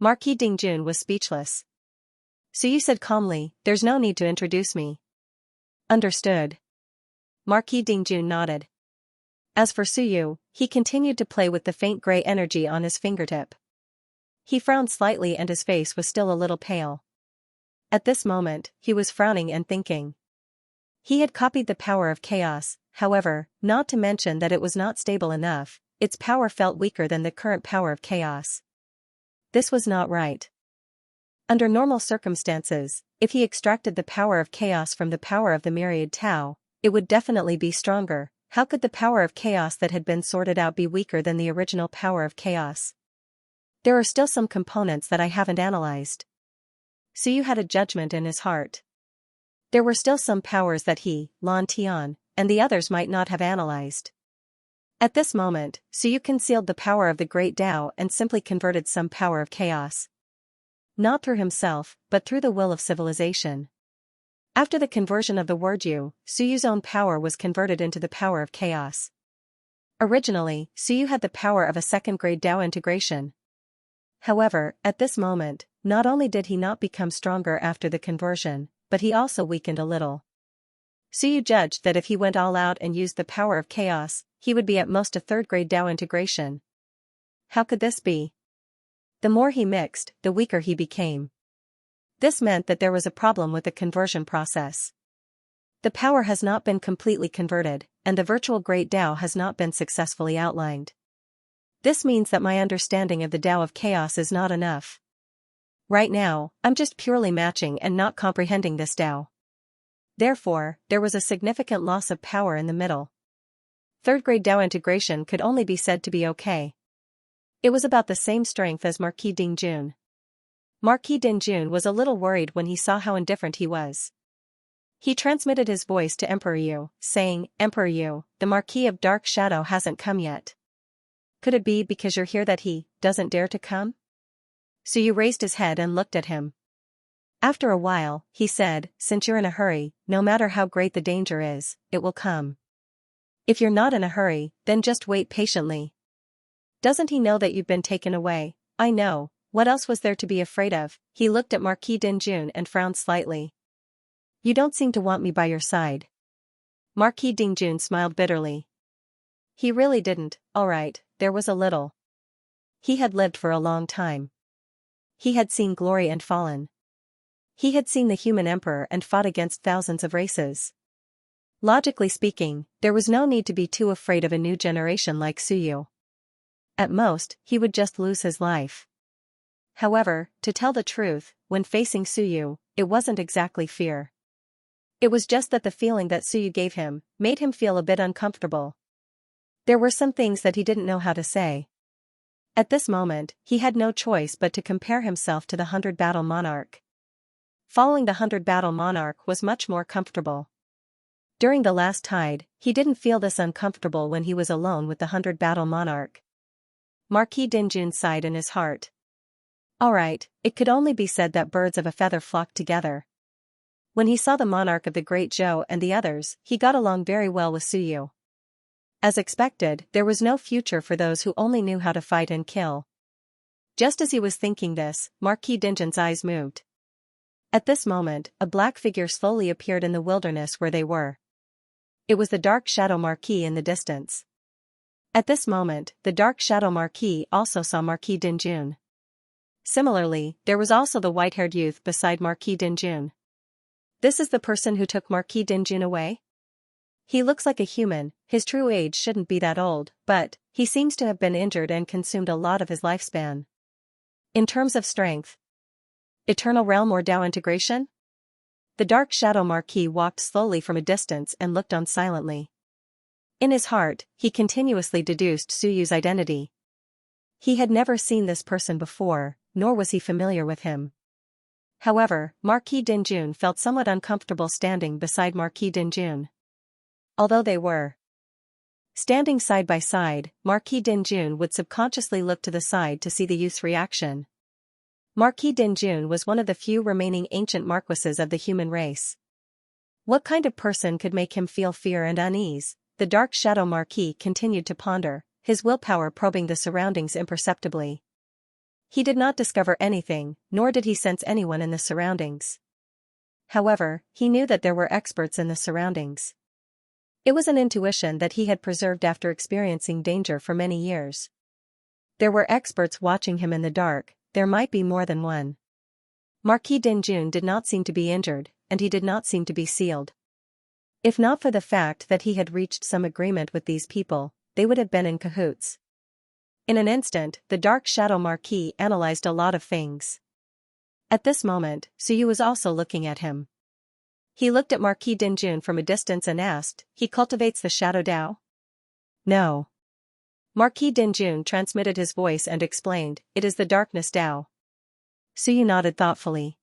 Marquis Dingjun was speechless. Suyu said calmly, there's no need to introduce me. Understood. Marquis Dingjun nodded. As for Suyu, he continued to play with the faint gray energy on his fingertip. He frowned slightly and his face was still a little pale. At this moment, he was frowning and thinking. He had copied the power of chaos, however, not to mention that it was not stable enough, its power felt weaker than the current power of chaos. This was not right. Under normal circumstances, if he extracted the power of chaos from the power of the Myriad Tao, it would definitely be stronger. How could the power of chaos that had been sorted out be weaker than the original power of chaos? There are still some components that I haven't analyzed. Suyu had a judgment in his heart. There were still some powers that he, Lan Tian, and the others might not have analyzed. At this moment, Suyu concealed the power of the Great Tao and simply converted some power of chaos. Not through himself, but through the will of civilization. After the conversion of the word Yu, Suyu's own power was converted into the power of chaos. Originally, Suyu had the power of a second-grade Tao integration. However, at this moment, not only did he not become stronger after the conversion, but he also weakened a little. Suyu judged that if he went all out and used the power of chaos, he would be at most a third-grade Tao integration. How could this be? The more he mixed, the weaker he became. This meant that there was a problem with the conversion process. The power has not been completely converted, and the virtual Great Tao has not been successfully outlined. This means that my understanding of the Tao of chaos is not enough. Right now, I'm just purely matching and not comprehending this Tao. Therefore, there was a significant loss of power in the middle. Third-grade Tao integration could only be said to be okay. It was about the same strength as Marquis Dingjun. Marquis Dingjun was a little worried when he saw how indifferent he was. He transmitted his voice to Emperor Yu, saying, "Emperor Yu, the Marquis of Dark Shadow hasn't come yet. Could it be because you're here that he doesn't dare to come?" Suyu raised his head and looked at him. After a while, he said, "Since you're in a hurry, no matter how great the danger is, it will come. If you're not in a hurry, then just wait patiently. Doesn't he know that you've been taken away?" "I know, what else was there to be afraid of?" He looked at Marquis Dingjun and frowned slightly. "You don't seem to want me by your side." Marquis Dingjun smiled bitterly. He really didn't. All right, there was a little. He had lived for a long time. He had seen glory and fallen. He had seen the human emperor and fought against thousands of races. Logically speaking, there was no need to be too afraid of a new generation like Suyu. At most, he would just lose his life. However, to tell the truth, when facing Suyu, it wasn't exactly fear. It was just that the feeling that Suyu gave him made him feel a bit uncomfortable. There were some things that he didn't know how to say. At this moment, he had no choice but to compare himself to the 100-battle monarch. Following the 100-battle monarch was much more comfortable. During the last tide, he didn't feel this uncomfortable when he was alone with the 100-battle monarch. Marquis Dingjun sighed in his heart. Alright, it could only be said that birds of a feather flocked together. When he saw the monarch of the Great Zhou and the others, he got along very well with Suyu. As expected, there was no future for those who only knew how to fight and kill. Just as he was thinking this, Marquis Dingjun's eyes moved. At this moment, a black figure slowly appeared in the wilderness where they were. It was the Dark Shadow Marquis in the distance. At this moment, the Dark Shadow Marquis also saw Marquis Dingjun. Similarly, there was also the white-haired youth beside Marquis Dingjun. This is the person who took Marquis Dingjun away? He looks like a human, his true age shouldn't be that old, but he seems to have been injured and consumed a lot of his lifespan. In terms of strength, Eternal Realm or Tao integration? The Dark Shadow Marquis walked slowly from a distance and looked on silently. In his heart, he continuously deduced Suyu's identity. He had never seen this person before, nor was he familiar with him. However, Marquis Dingjun felt somewhat uncomfortable standing beside Marquis Dingjun. Although they were standing side by side, Marquis Dingjun would subconsciously look to the side to see the youth's reaction. Marquis Dingjun was one of the few remaining ancient marquises of the human race. What kind of person could make him feel fear and unease? The Dark Shadow Marquis continued to ponder, his willpower probing the surroundings imperceptibly. He did not discover anything, nor did he sense anyone in the surroundings. However, he knew that there were experts in the surroundings. It was an intuition that he had preserved after experiencing danger for many years. There were experts watching him in the dark, there might be more than one. Marquis Dingjun did not seem to be injured, and he did not seem to be sealed. If not for the fact that he had reached some agreement with these people, they would have been in cahoots. In an instant, the Dark Shadow Marquis analyzed a lot of things. At this moment, Suyu was also looking at him. He looked at Marquis Dinjun from a distance and asked, "He cultivates the Shadow Dao?" "No." Marquis Dinjun transmitted his voice and explained, "It is the Darkness Dao." Suyu nodded thoughtfully.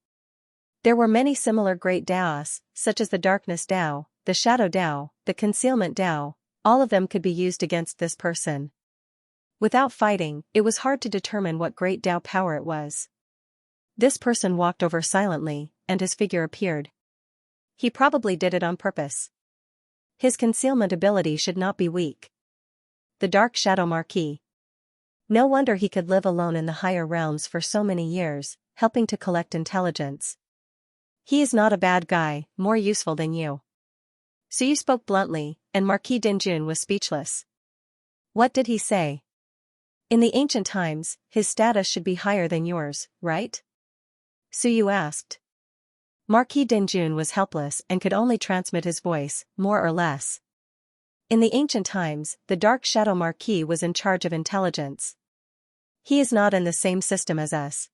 There were many similar great Daos, such as the Darkness Dao, the Shadow Dao, the Concealment Dao. All of them could be used against this person. Without fighting, it was hard to determine what great Dao power it was. This person walked over silently, and his figure appeared. He probably did it on purpose. His concealment ability should not be weak. The Dark Shadow Marquis. No wonder he could live alone in the higher realms for so many years, helping to collect intelligence. He is not a bad guy, more useful than you. Suyu spoke bluntly, and Marquis Dinjun was speechless. What did he say? In the ancient times, his status should be higher than yours, right? Suyu asked. Marquis Dinjun was helpless and could only transmit his voice, more or less. In the ancient times, the Dark Shadow Marquis was in charge of intelligence. He is not in the same system as us.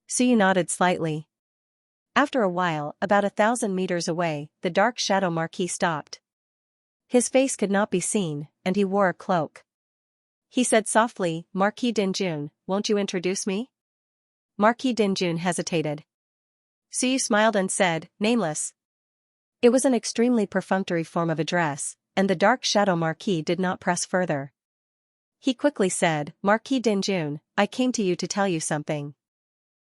Suyu nodded slightly. After a while, about 1,000 meters away, the Dark Shadow Marquis stopped. His face could not be seen, and he wore a cloak. He said softly, "Marquis Dinjun, won't you introduce me?" Marquis Dinjun hesitated. Suyu smiled and said, "Nameless." It was an extremely perfunctory form of address, and the Dark Shadow Marquis did not press further. He quickly said, "Marquis Dinjun, I came to you to tell you something.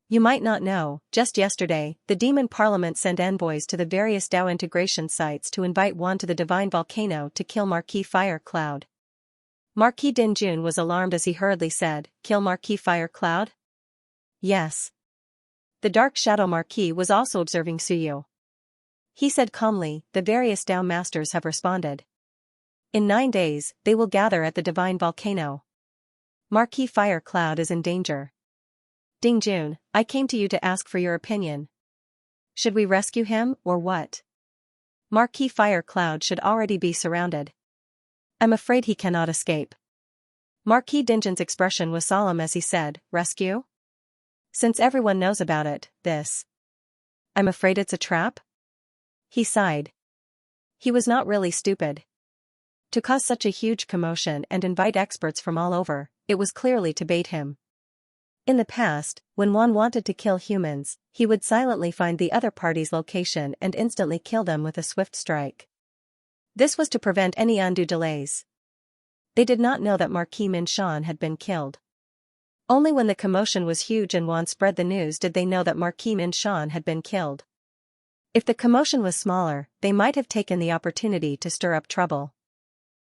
You might not know, just yesterday, the Demon Parliament sent envoys to the various Dao integration sites to invite one to the Divine Volcano to kill Marquis Fire Cloud." Marquis Dinjun was alarmed as he hurriedly said, "Kill Marquis Fire Cloud?" "Yes." The Dark Shadow Marquis was also observing Suyu. He said calmly, "The various Dao masters have responded. In 9 days, they will gather at the Divine Volcano. Marquis Fire Cloud is in danger. Dingjun, I came to you to ask for your opinion. Should we rescue him, or what? Marquis Fire Cloud should already be surrounded. I'm afraid he cannot escape." Marquis Dingjun's expression was solemn as he said, "Rescue? Since everyone knows about it, I'm afraid it's a trap?" He sighed. He was not really stupid. To cause such a huge commotion and invite experts from all over, it was clearly to bait him. In the past, when one wanted to kill humans, he would silently find the other party's location and instantly kill them with a swift strike. This was to prevent any undue delays. They did not know that Marquis Minshan had been killed. Only when the commotion was huge and Wan spread the news did they know that Marquis Minshan had been killed. If the commotion was smaller, they might have taken the opportunity to stir up trouble.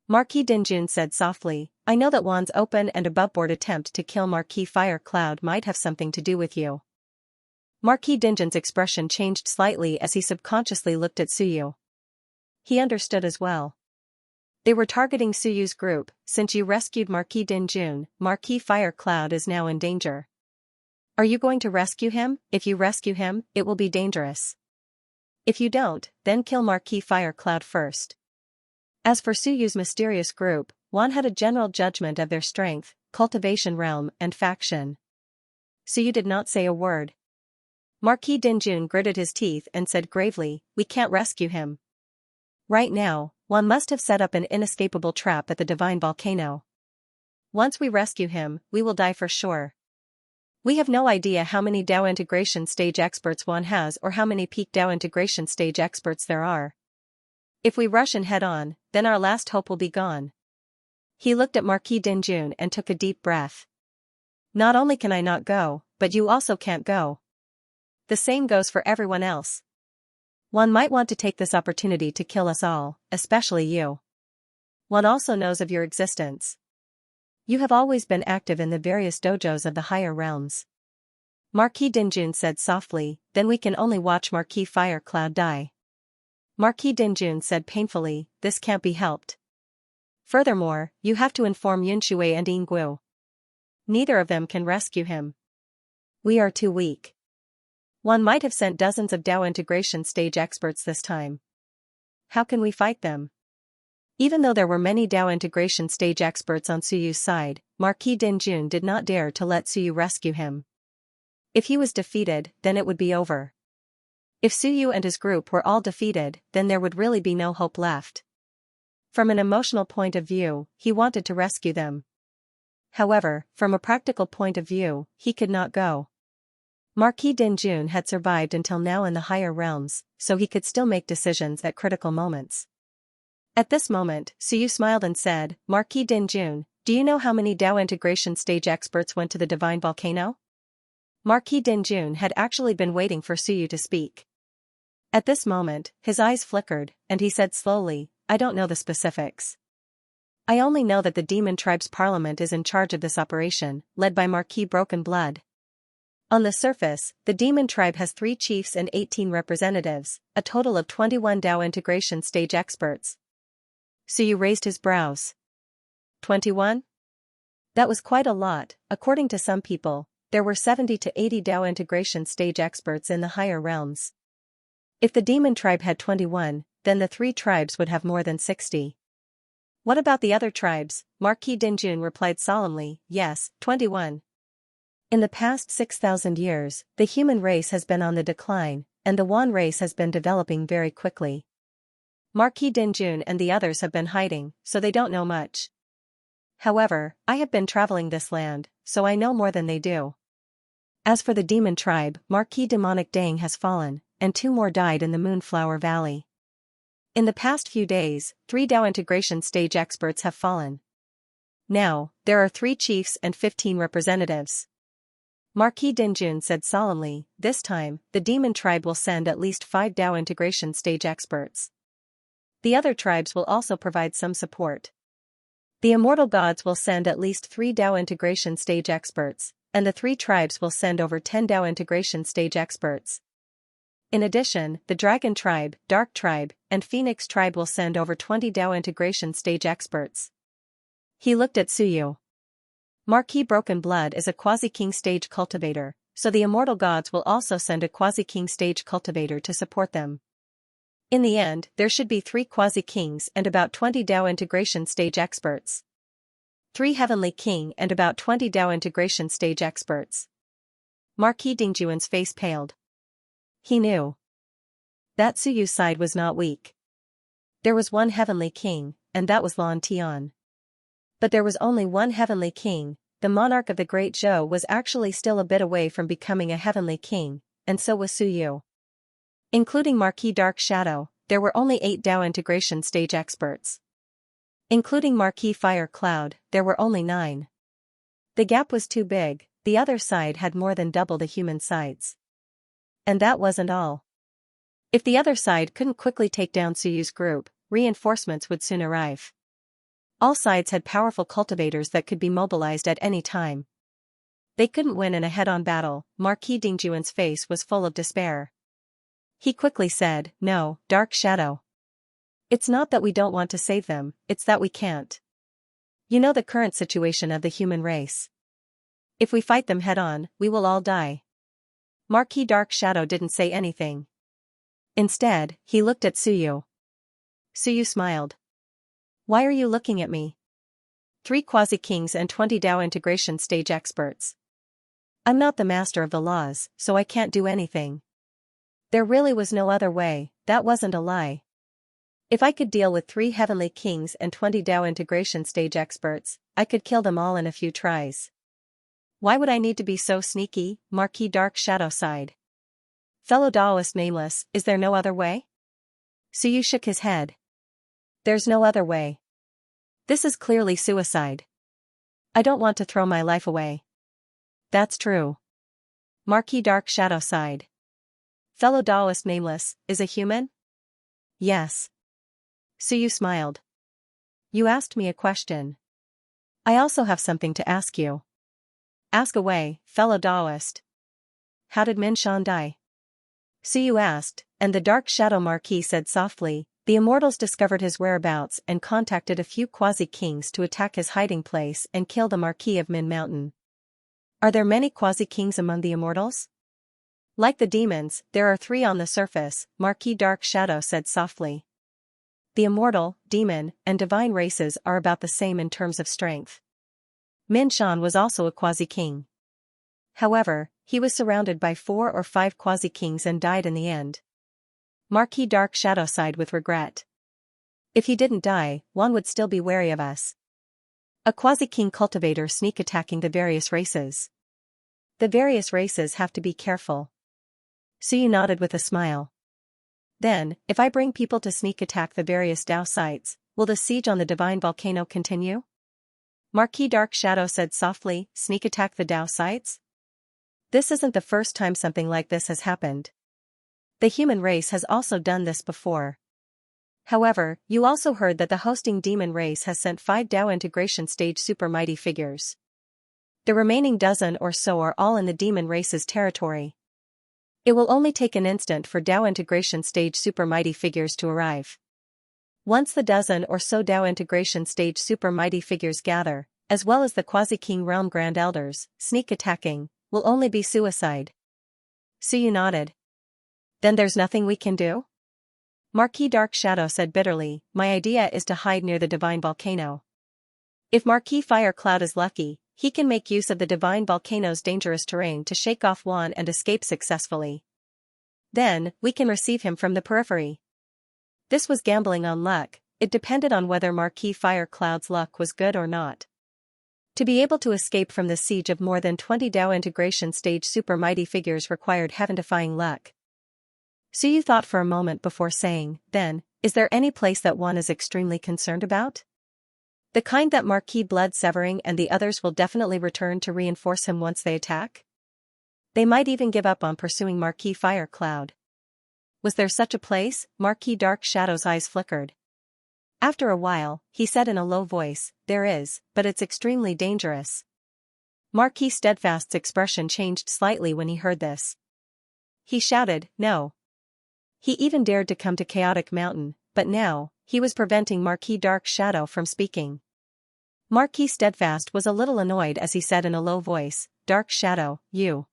Marquis Dinjun said softly, "I know that Wan's open and aboveboard attempt to kill Marquis Fire Cloud might have something to do with you." Marquis Dinjun's expression changed slightly as he subconsciously looked at Suyu. He understood as well. They were targeting Suyu's group. "Since you rescued Marquis Dinjun, Marquis Fire Cloud is now in danger. Are you going to rescue him? If you rescue him, it will be dangerous. If you don't, then kill Marquis Fire Cloud first." As for Suyu's mysterious group, Wan had a general judgment of their strength, cultivation realm, and faction. Suyu did not say a word. Marquis Dinjun gritted his teeth and said gravely, "We can't rescue him. Right now, Wan must have set up an inescapable trap at the Divine Volcano. Once we rescue him, we will die for sure. We have no idea how many Dao integration stage experts Wan has or how many peak Dao integration stage experts there are. If we rush in head-on, then our last hope will be gone." He looked at Marquis Dinjun and took a deep breath. "Not only can I not go, but you also can't go. The same goes for everyone else. One might want to take this opportunity to kill us all, especially you. One also knows of your existence. You have always been active in the various dojos of the higher realms." Marquis Dinjun said softly, "Then we can only watch Marquis Fire Cloud die." Marquis Dinjun said painfully, "This can't be helped. Furthermore, you have to inform Yunshui and Yingguo. Neither of them can rescue him. We are too weak. One might have sent dozens of Dao integration stage experts this time. How can we fight them?" Even though there were many Dao integration stage experts on Suyu's side, Marquis Dinjun did not dare to let Suyu rescue him. If he was defeated, then it would be over. If Suyu and his group were all defeated, then there would really be no hope left. From an emotional point of view, he wanted to rescue them. However, from a practical point of view, he could not go. Marquis Dinjun had survived until now in the higher realms, so he could still make decisions at critical moments. At this moment, Suyu smiled and said, Marquis Dinjun, do you know how many Dao integration stage experts went to the divine volcano? Marquis Dinjun had actually been waiting for Suyu to speak. At this moment, his eyes flickered, and he said slowly, I don't know the specifics. I only know that the Demon Tribe's parliament is in charge of this operation, led by Marquis Broken Blood. On the surface, the Demon Tribe has 3 chiefs and 18 representatives, a total of 21 Dao integration stage experts. Suyu raised his brows. 21? That was quite a lot. According to some people, there were 70 to 80 Dao integration stage experts in the higher realms. If the Demon Tribe had 21, then the 3 tribes would have more than 60. What about the other tribes? Marquis Dinjun replied solemnly, yes, 21. In the past 6,000 years, the human race has been on the decline, and the Wan race has been developing very quickly. Marquis Dinjun and the others have been hiding, so they don't know much. However, I have been traveling this land, so I know more than they do. As for the Demon Tribe, Marquis Demonic Dang has fallen, and 2 more died in the Moonflower Valley. In the past few days, 3 Dao integration stage experts have fallen. Now, there are 3 chiefs and 15 representatives. Marquis Dinjun said solemnly, this time, the Demon Tribe will send at least 5 Dao integration stage experts. The other tribes will also provide some support. The immortal gods will send at least 3 Dao integration stage experts, and the 3 tribes will send over 10 Dao integration stage experts. In addition, the Dragon Tribe, Dark Tribe, and Phoenix Tribe will send over 20 Dao integration stage experts. He looked at Suyu. Marquis Broken Blood is a quasi-king stage cultivator, so the immortal gods will also send a quasi-king stage cultivator to support them. In the end, there should be 3 quasi-kings and about 20 Dao integration stage experts. 3 heavenly king and about 20 Dao integration stage experts. Marquis Dingjun's face paled. He knew that Suyu's side was not weak. There was 1 heavenly king, and that was Lan Tian. But there was only 1 heavenly king. The monarch of the Great Zhou was actually still a bit away from becoming a heavenly king, and so was Suyu. Including Marquis Dark Shadow, there were only 8 Dao integration stage experts. Including Marquis Fire Cloud, there were only 9. The gap was too big, the other side had more than double the human sides. And that wasn't all. If the other side couldn't quickly take down Suyu's group, reinforcements would soon arrive. All sides had powerful cultivators that could be mobilized at any time. They couldn't win in a head-on battle. Marquis Dingjun's face was full of despair. He quickly said, no, Dark Shadow. It's not that we don't want to save them, it's that we can't. You know the current situation of the human race. If we fight them head-on, we will all die. Marquis Dark Shadow didn't say anything. Instead, he looked at Suyu. Suyu smiled. Why are you looking at me? 3 quasi-kings and 20 Dao integration stage experts. I'm not the master of the laws, so I can't do anything. There really was no other way, that wasn't a lie. If I could deal with 3 heavenly kings and 20 Dao integration stage experts, I could kill them all in a few tries. Why would I need to be so sneaky? Marquis Dark Shadow sighed. Fellow Daoist Nameless, is there no other way? Suyu shook his head. There's no other way. This is clearly suicide. I don't want to throw my life away. That's true. Marquis Dark Shadow sighed. Fellow Daoist Nameless, is a human? Yes. Suyu smiled. You asked me a question. I also have something to ask you. Ask away, fellow Daoist. How did Minshan die? Suyu asked, and the Dark Shadow Marquis said softly, the immortals discovered his whereabouts and contacted a few quasi-kings to attack his hiding place and kill the Marquis of Min Mountain. Are there many quasi-kings among the immortals? Like the demons, there are 3 on the surface, Marquis Dark Shadow said softly. The immortal, demon, and divine races are about the same in terms of strength. Minshan was also a quasi-king. However, he was surrounded by 4 or 5 quasi-kings and died in the end. Marquis Dark Shadow sighed with regret. If he didn't die, one would still be wary of us. A quasi-king cultivator sneak attacking the various races. The various races have to be careful. Suyu nodded with a smile. Then, if I bring people to sneak attack the various Dao sites, will the siege on the divine volcano continue? Marquis Dark Shadow said softly, sneak attack the Dao sites? This isn't the first time something like this has happened. The human race has also done this before. However, you also heard that the hosting demon race has sent 5 Dao integration stage super mighty figures. The remaining dozen or so are all in the demon race's territory. It will only take an instant for Dao integration stage super mighty figures to arrive. Once the dozen or so Dao integration stage super mighty figures gather, as well as the quasi-king realm grand elders, sneak attacking, will only be suicide. Suyu nodded. Then there's nothing we can do? Marquis Dark Shadow said bitterly, my idea is to hide near the divine volcano. If Marquis Fire Cloud is lucky, he can make use of the divine volcano's dangerous terrain to shake off Juan and escape successfully. Then, we can receive him from the periphery. This was gambling on luck, it depended on whether Marquis Fire Cloud's luck was good or not. To be able to escape from the siege of more than 20 Dao integration stage super mighty figures required heaven-defying luck. Suyu thought for a moment before saying, then, is there any place that one is extremely concerned about? The kind that Marquis Blood Severing and the others will definitely return to reinforce him once they attack? They might even give up on pursuing Marquis Fire Cloud. Was there such a place? Marquis Dark Shadow's eyes flickered. After a while, he said in a low voice, there is, but it's extremely dangerous. Marquis Steadfast's expression changed slightly when he heard this. He shouted, no. He even dared to come to Chaotic Mountain, but now, he was preventing Marquis Dark Shadow from speaking. Marquis Steadfast was a little annoyed as he said in a low voice, Dark Shadow, you.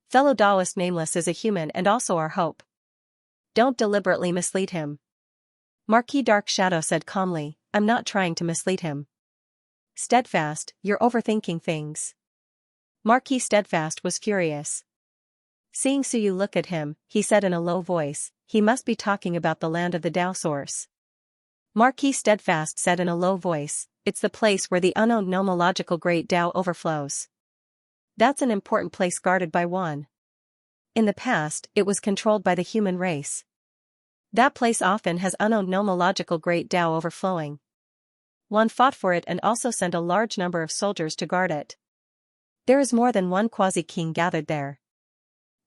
Fellow Taoist Nameless is a human and also our hope. Don't deliberately mislead him. Marquis Dark Shadow said calmly, I'm not trying to mislead him. Steadfast, you're overthinking things. Marquis Steadfast was furious. Seeing Suyu look at him, he said in a low voice, he must be talking about the land of the Dao source. Marquis Steadfast said in a low voice, it's the place where the unknown nomological great Dao overflows. That's an important place guarded by one. In the past, it was controlled by the human race. That place often has unknown nomological great Dao overflowing. One fought for it and also sent a large number of soldiers to guard it. There is more than one quasi-king gathered there.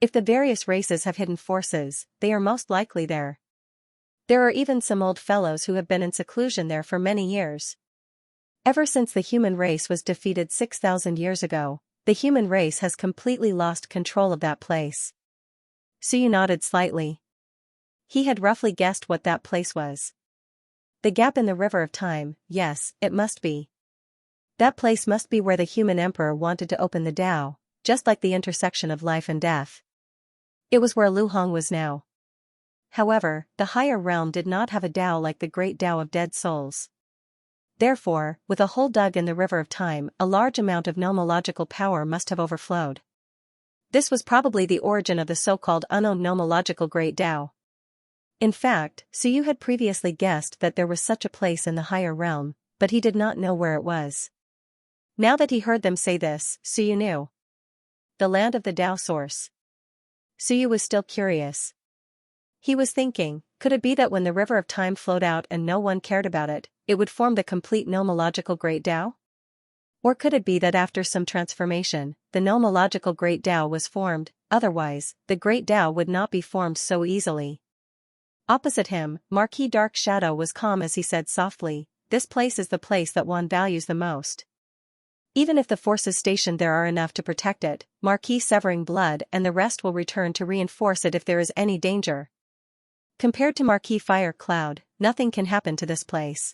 If the various races have hidden forces, they are most likely there. There are even some old fellows who have been in seclusion there for many years. Ever since the human race was defeated 6,000 years ago, the human race has completely lost control of that place. Suyu nodded slightly. He had roughly guessed what that place was. The gap in the river of time, yes, it must be. That place must be where the human emperor wanted to open the Dao, just like the intersection of life and death. It was where Lu Hong was now. However, the higher realm did not have a Dao like the great Dao of dead souls. Therefore, with a hole dug in the river of time, a large amount of nomological power must have overflowed. This was probably the origin of the so-called unknown nomological great Dao. In fact, Suyu had previously guessed that there was such a place in the higher realm, but he did not know where it was. Now that he heard them say this, Suyu knew. The land of the Dao source. Suyu was still curious. He was thinking, could it be that when the river of time flowed out and no one cared about it, it would form the complete nomological great Dao? Or could it be that after some transformation, the nomological great Dao was formed, otherwise, the great Dao would not be formed so easily? Opposite him, Marquis Dark Shadow was calm as he said softly, this place is the place that one values the most. Even if the forces stationed there are enough to protect it, Marquis Severing Blood and the rest will return to reinforce it if there is any danger. Compared to Marquis Fire Cloud, nothing can happen to this place.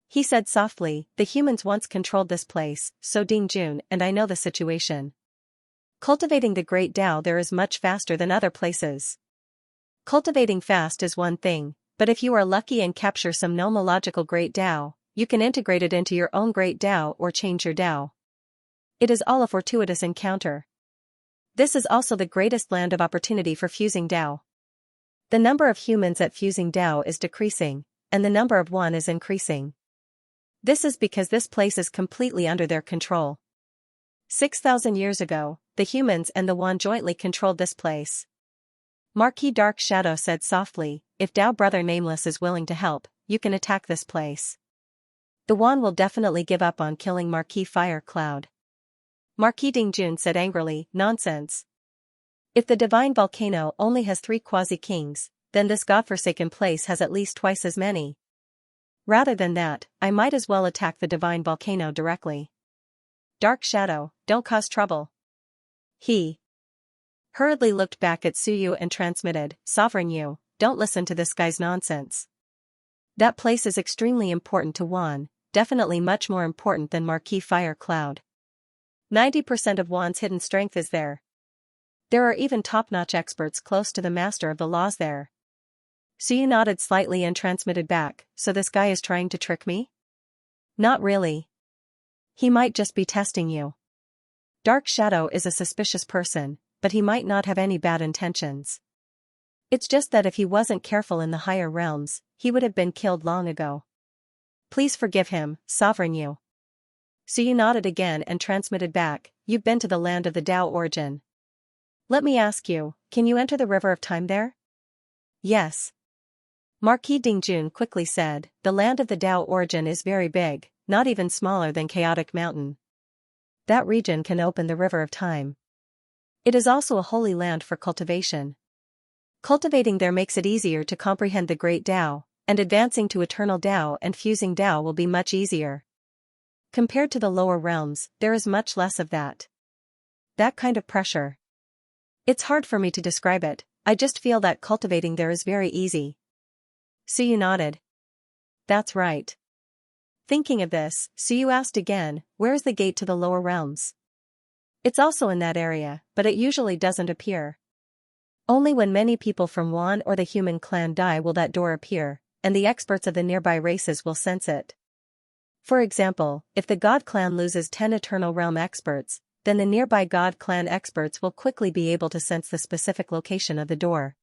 He said softly, the humans once controlled this place, so Ding Jun and I know the situation. Cultivating the great Dao there is much faster than other places. Cultivating fast is one thing, but if you are lucky and capture some nomological great Dao, you can integrate it into your own great Dao or change your Dao. It is all a fortuitous encounter. This is also the greatest land of opportunity for fusing Dao. The number of humans at fusing Dao is decreasing, and the number of one is increasing. This is because this place is completely under their control. 6,000 years ago, the humans and the one jointly controlled this place. Marquis Dark Shadow said softly, if Dao Brother Nameless is willing to help, you can attack this place. The one will definitely give up on killing Marquis Fire Cloud. Marquis Dingjun said angrily, nonsense. If the divine volcano only has 3 quasi-kings, then this godforsaken place has at least twice as many. Rather than that, I might as well attack the divine volcano directly. Dark Shadow, don't cause trouble. He hurriedly looked back at Suyu and transmitted, Sovereign Yu, don't listen to this guy's nonsense. That place is extremely important to Wan, definitely much more important than Marquis Fire Cloud. 90% of Wan's hidden strength is there. There are even top-notch experts close to the master of the laws there. Suyu nodded slightly and transmitted back, so this guy is trying to trick me? Not really. He might just be testing you. Dark Shadow is a suspicious person, but he might not have any bad intentions. It's just that if he wasn't careful in the higher realms, he would have been killed long ago. Please forgive him, Sovereign Yu. Suyu nodded again and transmitted back, you've been to the land of the Dao origin. Let me ask you, can you enter the river of time there? Yes. Marquis Dingjun quickly said, the land of the Dao origin is very big, not even smaller than Chaotic Mountain. That region can open the river of time. It is also a holy land for cultivation. Cultivating there makes it easier to comprehend the great Dao, and advancing to eternal Dao and fusing Dao will be much easier. Compared to the lower realms, there is much less of that. That kind of pressure. It's hard for me to describe it, I just feel that cultivating there is very easy. Suyu nodded. That's right. Thinking of this, Suyu asked again, where is the gate to the lower realms? It's also in that area, but it usually doesn't appear. Only when many people from Wan or the human clan die will that door appear, and the experts of the nearby races will sense it. For example, if the God clan loses 10 Eternal Realm experts, then the nearby God clan experts will quickly be able to sense the specific location of the door.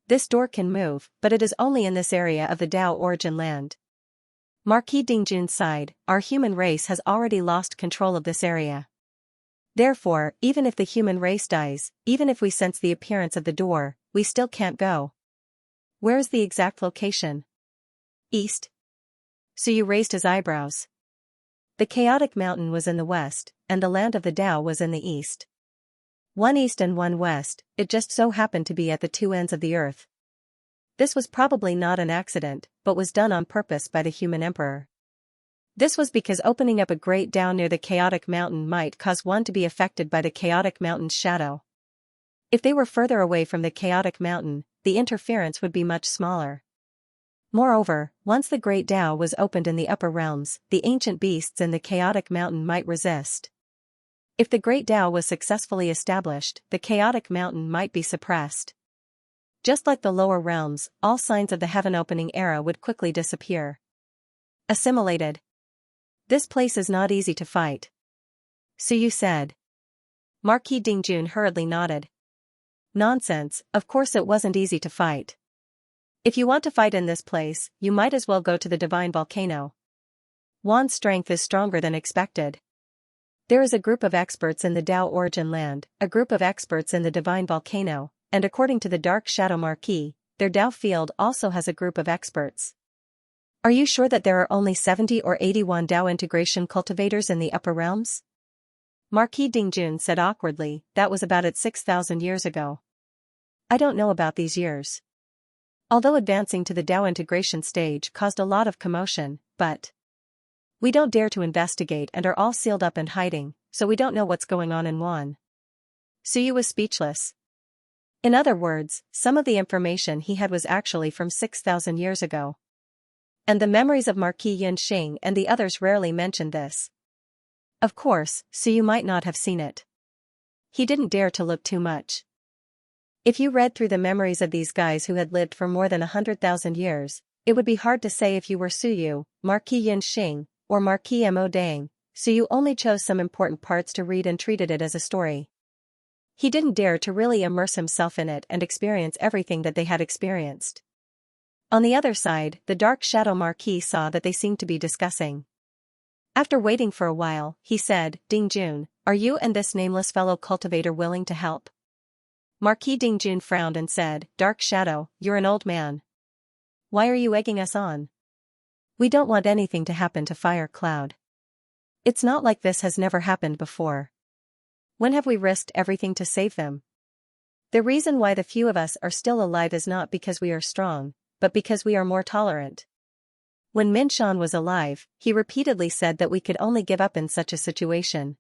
This door can move, but it is only in this area of the Dao origin land. Marquis Dingjun sighed, our human race has already lost control of this area. Therefore, even if the human race dies, even if we sense the appearance of the door, we still can't go. Where is the exact location? East. Suyu raised his eyebrows. The Chaotic Mountain was in the west, and the land of the Dao was in the east. One east and one west, it just so happened to be at the two ends of the earth. This was probably not an accident, but was done on purpose by the human emperor. This was because opening up a great Dao near the Chaotic Mountain might cause one to be affected by the Chaotic Mountain's shadow. If they were further away from the Chaotic Mountain, the interference would be much smaller. Moreover, once the Great Dao was opened in the upper realms, the ancient beasts in the Chaotic Mountain might resist. If the Great Dao was successfully established, the Chaotic Mountain might be suppressed. Just like the lower realms, all signs of the heaven-opening era would quickly disappear. Assimilated. This place is not easy to fight. Suyu said. Marquis Dingjun hurriedly nodded. Nonsense, of course it wasn't easy to fight. If you want to fight in this place, you might as well go to the divine volcano. Wan's strength is stronger than expected. There is a group of experts in the Dao origin land, a group of experts in the divine volcano, and according to the Dark Shadow Marquis, their Dao field also has a group of experts. Are you sure that there are only 70 or 81 Dao integration cultivators in the upper realms? Marquis Dingjun said awkwardly, that was about it 6,000 years ago. I don't know about these years. Although advancing to the Dao integration stage caused a lot of commotion, but we don't dare to investigate and are all sealed up and hiding, so we don't know what's going on in Wan. Suyu was speechless. In other words, some of the information he had was actually from 6,000 years ago. And the memories of Marquis Yunxing and the others rarely mentioned this. Of course, Suyu might not have seen it. He didn't dare to look too much. If you read through the memories of these guys who had lived for more than 100,000 years, it would be hard to say if you were Suyu, Marquis Yunxing, or Marquis Mo Dang. Suyu only chose some important parts to read and treated it as a story. He didn't dare to really immerse himself in it and experience everything that they had experienced. On the other side, the Dark Shadow Marquis saw that they seemed to be discussing. After waiting for a while, he said, Dingjun, are you and this nameless fellow cultivator willing to help? Marquis Dingjun frowned and said, Dark Shadow, you're an old man. Why are you egging us on? We don't want anything to happen to Fire Cloud. It's not like this has never happened before. When have we risked everything to save them? The reason why the few of us are still alive is not because we are strong, but because we are more tolerant. When Min Shan was alive, he repeatedly said that we could only give up in such a situation.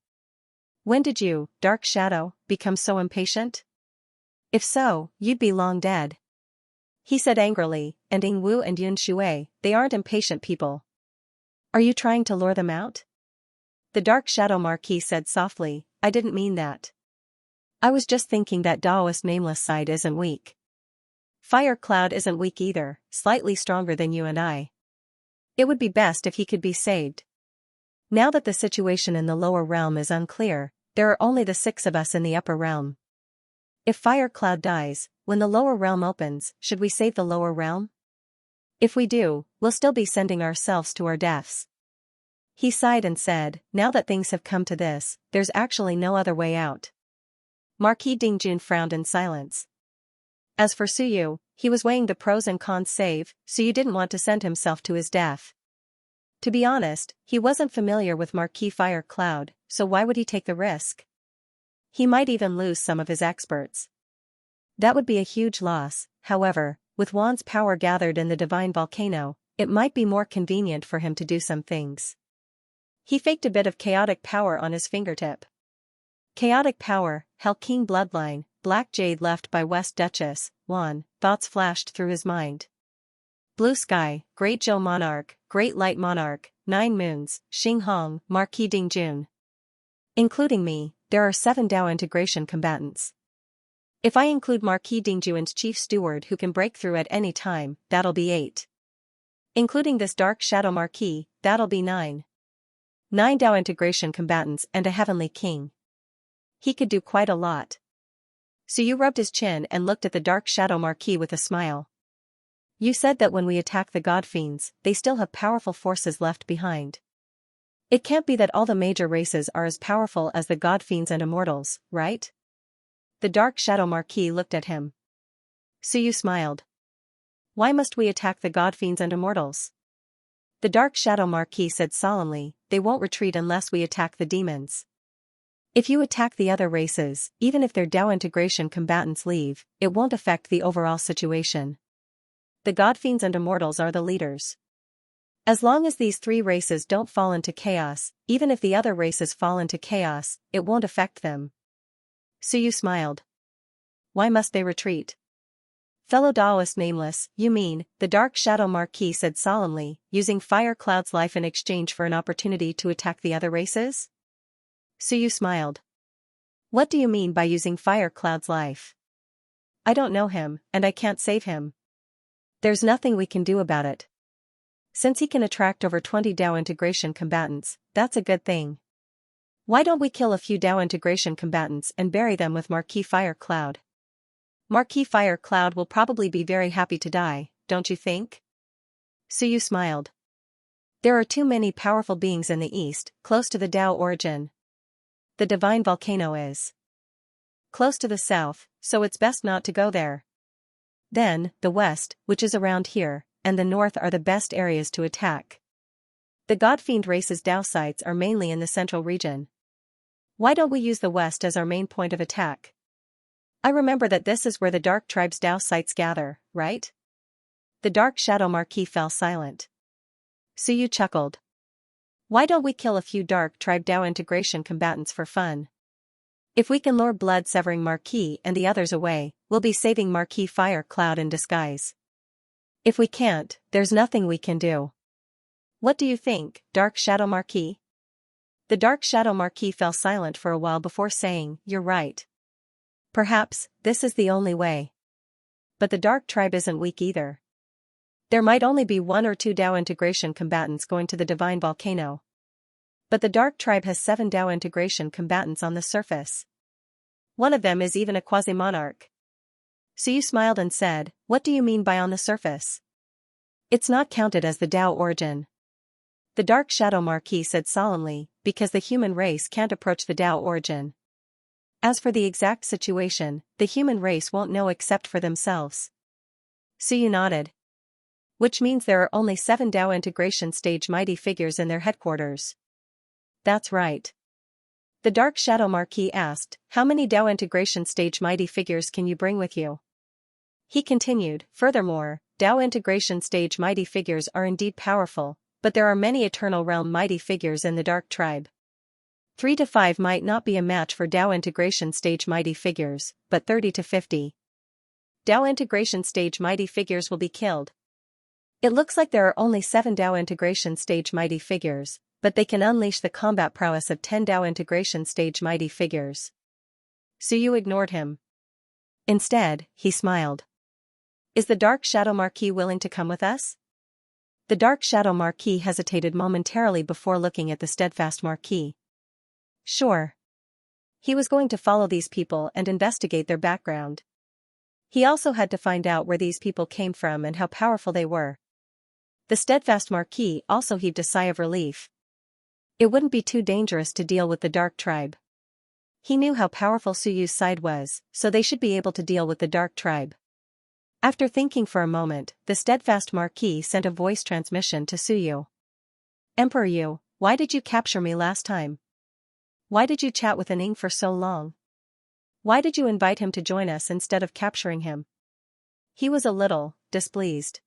When did you, Dark Shadow, become so impatient? If so, you'd be long dead. He said angrily, and Ying Wu and Yun Shui, they aren't impatient people. Are you trying to lure them out? The Dark Shadow Marquis said softly, I didn't mean that. I was just thinking that Daoist nameless side isn't weak. Fire Cloud isn't weak either, slightly stronger than you and I. It would be best if he could be saved. Now that the situation in the lower realm is unclear, there are only the 6 of us in the upper realm. If Fire Cloud dies, when the lower realm opens, should we save the lower realm? If we do, we'll still be sending ourselves to our deaths. He sighed and said, now that things have come to this, there's actually no other way out. Marquis Dingjun frowned in silence. As for Suyu, he was weighing the pros and cons. Suyu didn't want to send himself to his death. To be honest, he wasn't familiar with Marquis Fire Cloud, so why would he take the risk? He might even lose some of his experts. That would be a huge loss. However, with Wan's power gathered in the divine volcano, it might be more convenient for him to do some things. He faked a bit of chaotic power on his fingertip. Chaotic power, Hell King bloodline, Black Jade left by West Duchess, Wan, thoughts flashed through his mind. Blue Sky, Great Zhou Monarch, Great Light Monarch, 9 Moons, Xing Hong, Marquis Dingjun. Including me, there are 7 Dao integration combatants. If I include Marquis Dingjun's chief steward who can break through at any time, that'll be 8. Including this Dark Shadow Marquis, that'll be 9. 9 Dao integration combatants and a Heavenly King. He could do quite a lot. Suyu rubbed his chin and looked at the Dark Shadow Marquis with a smile. You said that when we attack the God Fiends, they still have powerful forces left behind. It can't be that all the major races are as powerful as the God Fiends and Immortals, right? The Dark Shadow Marquis looked at him. Suyu smiled. Why must we attack the God Fiends and Immortals? The Dark Shadow Marquis said solemnly, they won't retreat unless we attack the demons. If you attack the other races, even if their Dao integration combatants leave, it won't affect the overall situation. The God Fiends and Immortals are the leaders. As long as these 3 races don't fall into chaos, even if the other races fall into chaos, it won't affect them. Suyu smiled. Why must they retreat? Fellow Daoist nameless, you mean, the Dark Shadow Marquis said solemnly, using Fire Cloud's life in exchange for an opportunity to attack the other races? Suyu smiled. What do you mean by using Fire Cloud's life? I don't know him, and I can't save him. There's nothing we can do about it. Since he can attract over 20 Dao integration combatants, that's a good thing. Why don't we kill a few Dao integration combatants and bury them with Marquis Fire Cloud? Marquis Fire Cloud will probably be very happy to die, don't you think? Suyu smiled. There are too many powerful beings in the east, close to the Dao origin. The divine volcano is close to the south, so it's best not to go there. Then, the west, which is around here, and the north are the best areas to attack. The God Fiend race's Dao sites are mainly in the central region. Why don't we use the west as our main point of attack? I remember that this is where the Dark Tribe's Dao sites gather, right? The Dark Shadow Marquis fell silent. Suyu chuckled. Why don't we kill a few Dark Tribe Dao integration combatants for fun? If we can lure blood-severing Marquis and the others away, we'll be saving Marquis Fire Cloud in disguise. If we can't, there's nothing we can do. What do you think, Dark Shadow Marquis? The Dark Shadow Marquis fell silent for a while before saying, you're right. Perhaps, this is the only way. But the Dark Tribe isn't weak either. There might only be 1 or 2 Dao integration combatants going to the Divine Volcano. But the Dark Tribe has 7 Dao integration combatants on the surface. One of them is even a quasi-monarch. Suyu smiled and said, what do you mean by on the surface? It's not counted as the Tao origin. The Dark Shadow Marquis said solemnly, because the human race can't approach the Tao origin. As for the exact situation, the human race won't know except for themselves. Suyu nodded. Which means there are only 7 Tao integration stage mighty figures in their headquarters. That's right. The Dark Shadow Marquis asked, how many Tao integration stage mighty figures can you bring with you? He continued, furthermore, Tao integration stage mighty figures are indeed powerful, but there are many Eternal Realm mighty figures in the Dark Tribe. 3 to 5 might not be a match for Tao integration stage mighty figures, but 30 to 50 Tao integration stage mighty figures will be killed. It looks like there are only 7 Tao integration stage mighty figures, but they can unleash the combat prowess of 10 Tao integration stage mighty figures. Suyu ignored him. Instead, he smiled. Is the Dark Shadow Marquis willing to come with us? The Dark Shadow Marquis hesitated momentarily before looking at the steadfast Marquis. Sure. He was going to follow these people and investigate their background. He also had to find out where these people came from and how powerful they were. The steadfast Marquis also heaved a sigh of relief. It wouldn't be too dangerous to deal with the Dark Tribe. He knew how powerful Suyu's side was, so they should be able to deal with the Dark Tribe. After thinking for a moment, the steadfast Marquis sent a voice transmission to Suyu. Emperor Yu, why did you capture me last time? Why did you chat with Aning for so long? Why did you invite him to join us instead of capturing him? He was a little displeased.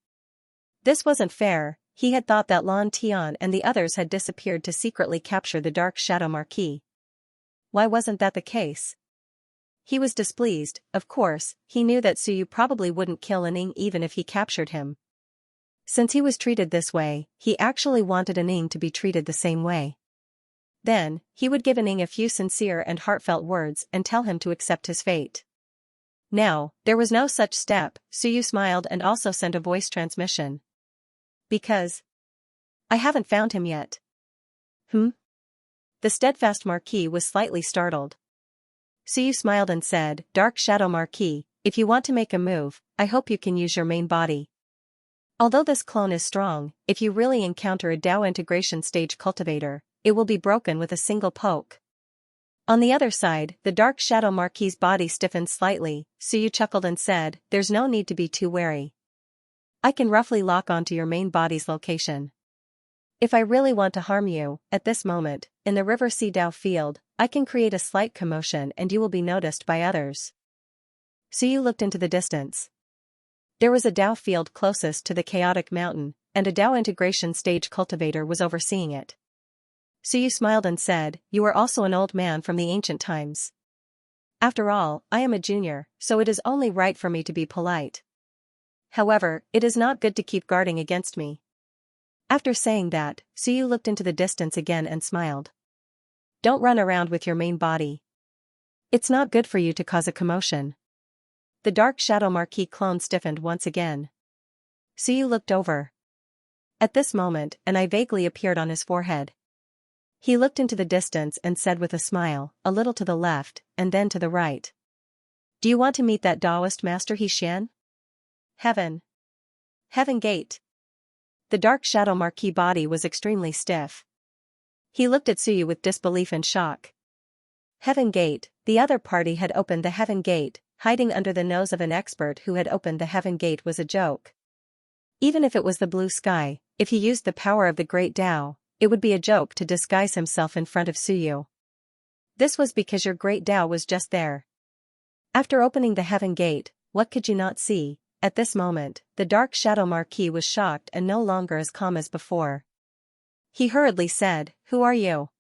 This wasn't fair. He had thought that Lan Tian and the others had disappeared to secretly capture the Dark Shadow Marquis. Why wasn't that the case? He was displeased. Of course, he knew that Suyu probably wouldn't kill Aning even if he captured him. Since he was treated this way, he actually wanted Aning to be treated the same way. Then, he would give Aning a few sincere and heartfelt words and tell him to accept his fate. Now, there was no such step. Suyu smiled and also sent a voice transmission. Because I haven't found him yet. The steadfast Marquis was slightly startled. Suyu smiled and said, Dark Shadow Marquis, if you want to make a move, I hope you can use your main body. Although this clone is strong, if you really encounter a Tao integration stage cultivator, it will be broken with a single poke. On the other side, the Dark Shadow Marquis's body stiffened slightly. Suyu chuckled and said, there's no need to be too wary. I can roughly lock onto your main body's location. If I really want to harm you, at this moment, in the River Sea Tao field, I can create a slight commotion and you will be noticed by others. Suyu looked into the distance. There was a Tao field closest to the chaotic mountain, and a Tao integration stage cultivator was overseeing it. Suyu smiled and said, you are also an old man from the ancient times. After all, I am a junior, so it is only right for me to be polite. However, it is not good to keep guarding against me. After saying that, Suyu looked into the distance again and smiled. Don't run around with your main body. It's not good for you to cause a commotion. The Dark Shadow Marquis clone stiffened once again. Suyu looked over. At this moment, an eye vaguely appeared on his forehead. He looked into the distance and said with a smile, a little to the left, and then to the right. Do you want to meet that Taoist master Xian? Heaven. Heaven Gate. The Dark Shadow Marquis body was extremely stiff. He looked at Suyu with disbelief and shock. Heaven Gate. The other party had opened the Heaven Gate. Hiding under the nose of an expert who had opened the Heaven Gate was a joke. Even if it was the blue sky, if he used the power of the Great Tao, it would be a joke to disguise himself in front of Suyu. This was because your Great Tao was just there. After opening the Heaven Gate, what could you not see? At this moment, the Dark Shadow Marquis was shocked and no longer as calm as before. He hurriedly said, who are you?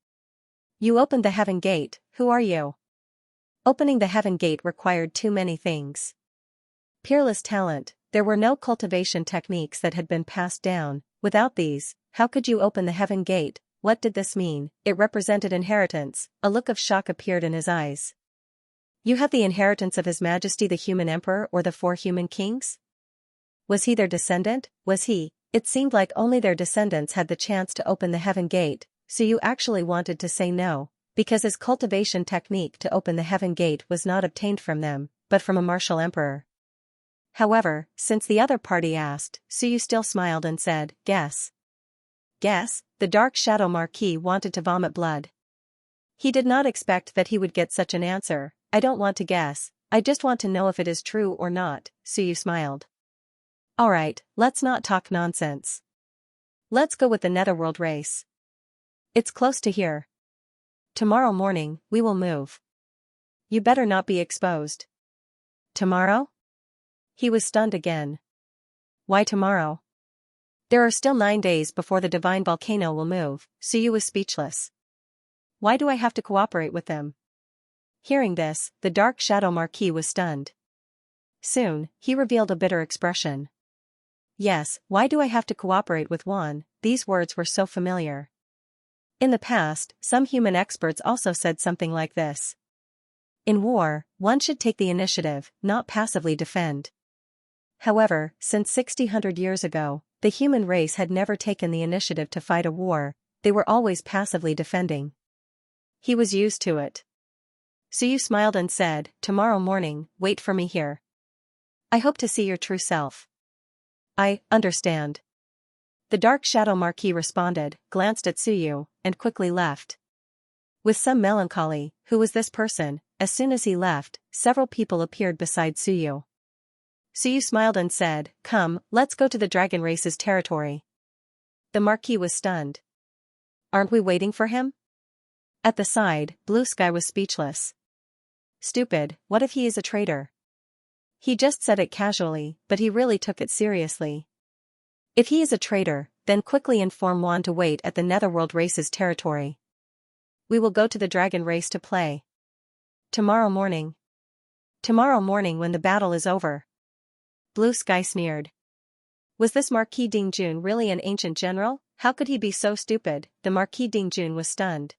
You opened the Heaven Gate, who are you? Opening the Heaven Gate required too many things. Peerless talent, there were no cultivation techniques that had been passed down. Without these, how could you open the Heaven Gate? What did this mean? It represented inheritance. A look of shock appeared in his eyes. You have the inheritance of His Majesty the Human Emperor or the 4 human kings? Was he their descendant? Was he? It seemed like only their descendants had the chance to open the Heaven Gate, so you actually wanted to say no, because his cultivation technique to open the heaven gate was not obtained from them, but from a martial emperor. However, since the other party asked, Suyu still smiled and said, "Guess." Guess? The dark shadow marquis wanted to vomit blood. He did not expect that he would get such an answer. "I don't want to guess, I just want to know if it is true or not," Suyu smiled. "Alright, let's not talk nonsense. Let's go with the Netherworld race. It's close to here. Tomorrow morning, we will move. You better not be exposed." "Tomorrow?" He was stunned again. "Why tomorrow? There are still 9 days before the divine volcano will move." Suyu was speechless. "Why do I have to cooperate with them?" Hearing this, the dark shadow marquis was stunned. Soon, he revealed a bitter expression. Yes, why do I have to cooperate with Juan? These words were so familiar. In the past, some human experts also said something like this. In war, one should take the initiative, not passively defend. However, since 600 years ago, the human race had never taken the initiative to fight a war, they were always passively defending. He was used to it. Suyu smiled and said, "Tomorrow morning, wait for me here. I hope to see your true self." "I understand." The dark shadow marquis responded, glanced at Suyu, and quickly left. With some melancholy, who was this person? As soon as he left, several people appeared beside Suyu. Suyu smiled and said, "Come, let's go to the dragon race's territory." The marquis was stunned. "Aren't we waiting for him?" At the side, Blue Sky was speechless. Stupid, what if he is a traitor? He just said it casually, but he really took it seriously. If he is a traitor, then quickly inform Juan to wait at the Netherworld race's territory. We will go to the dragon race to play. Tomorrow morning. Tomorrow morning when the battle is over. Blue Sky sneered. Was this Marquis Dingjun really an ancient general? How could he be so stupid? The Marquis Dingjun was stunned.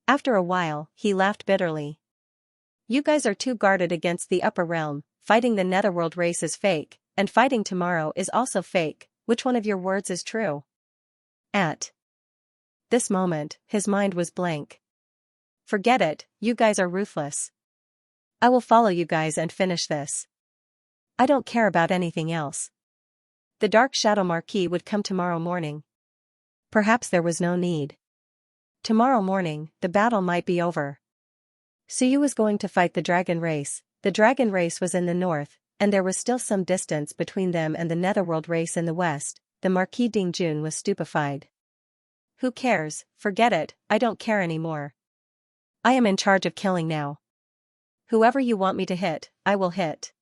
After a while, he laughed bitterly. You guys are too guarded against the upper realm. Fighting the Netherworld race is fake, and fighting tomorrow is also fake. Which one of your words is true? At this moment, his mind was blank. Forget it, you guys are ruthless. I will follow you guys and finish this. I don't care about anything else. The Dark Shadow Marquis would come tomorrow morning. Perhaps there was no need. Tomorrow morning, the battle might be over. Suyu was going to fight the dragon race. The dragon race was in the north, and there was still some distance between them and the Netherworld race in the west. The Marquis Dingjun was stupefied. Who cares? Forget it, I don't care anymore. I am in charge of killing now. Whoever you want me to hit, I will hit.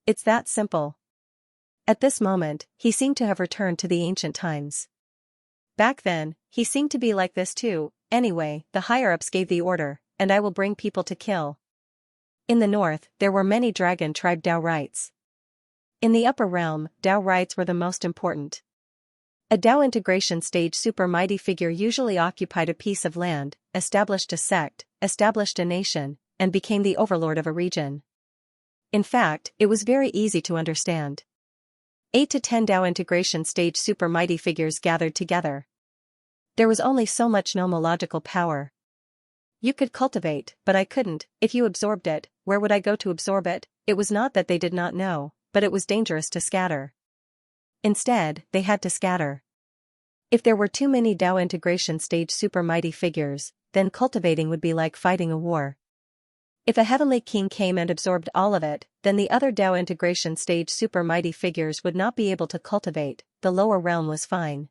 It's that simple. At this moment, he seemed to have returned to the ancient times. Back then, he seemed to be like this too. Anyway, the higher-ups gave the order, and I will bring people to kill. In the north, there were many dragon tribe Dao rites. In the upper realm, Dao rites were the most important. A Dao integration stage super mighty figure usually occupied a piece of land, established a sect, established a nation, and became the overlord of a region. In fact, it was very easy to understand. 8 to 10 Dao integration stage super mighty figures gathered together. There was only so much nomological power. You could cultivate, but I couldn't. If you absorbed it, where would I go to absorb it? It was not that they did not know, but it was dangerous to scatter. Instead, they had to scatter. If there were too many Dao integration stage super mighty figures, then cultivating would be like fighting a war. If a heavenly king came and absorbed all of it, then the other Dao integration stage super mighty figures would not be able to cultivate. The lower realm was fine.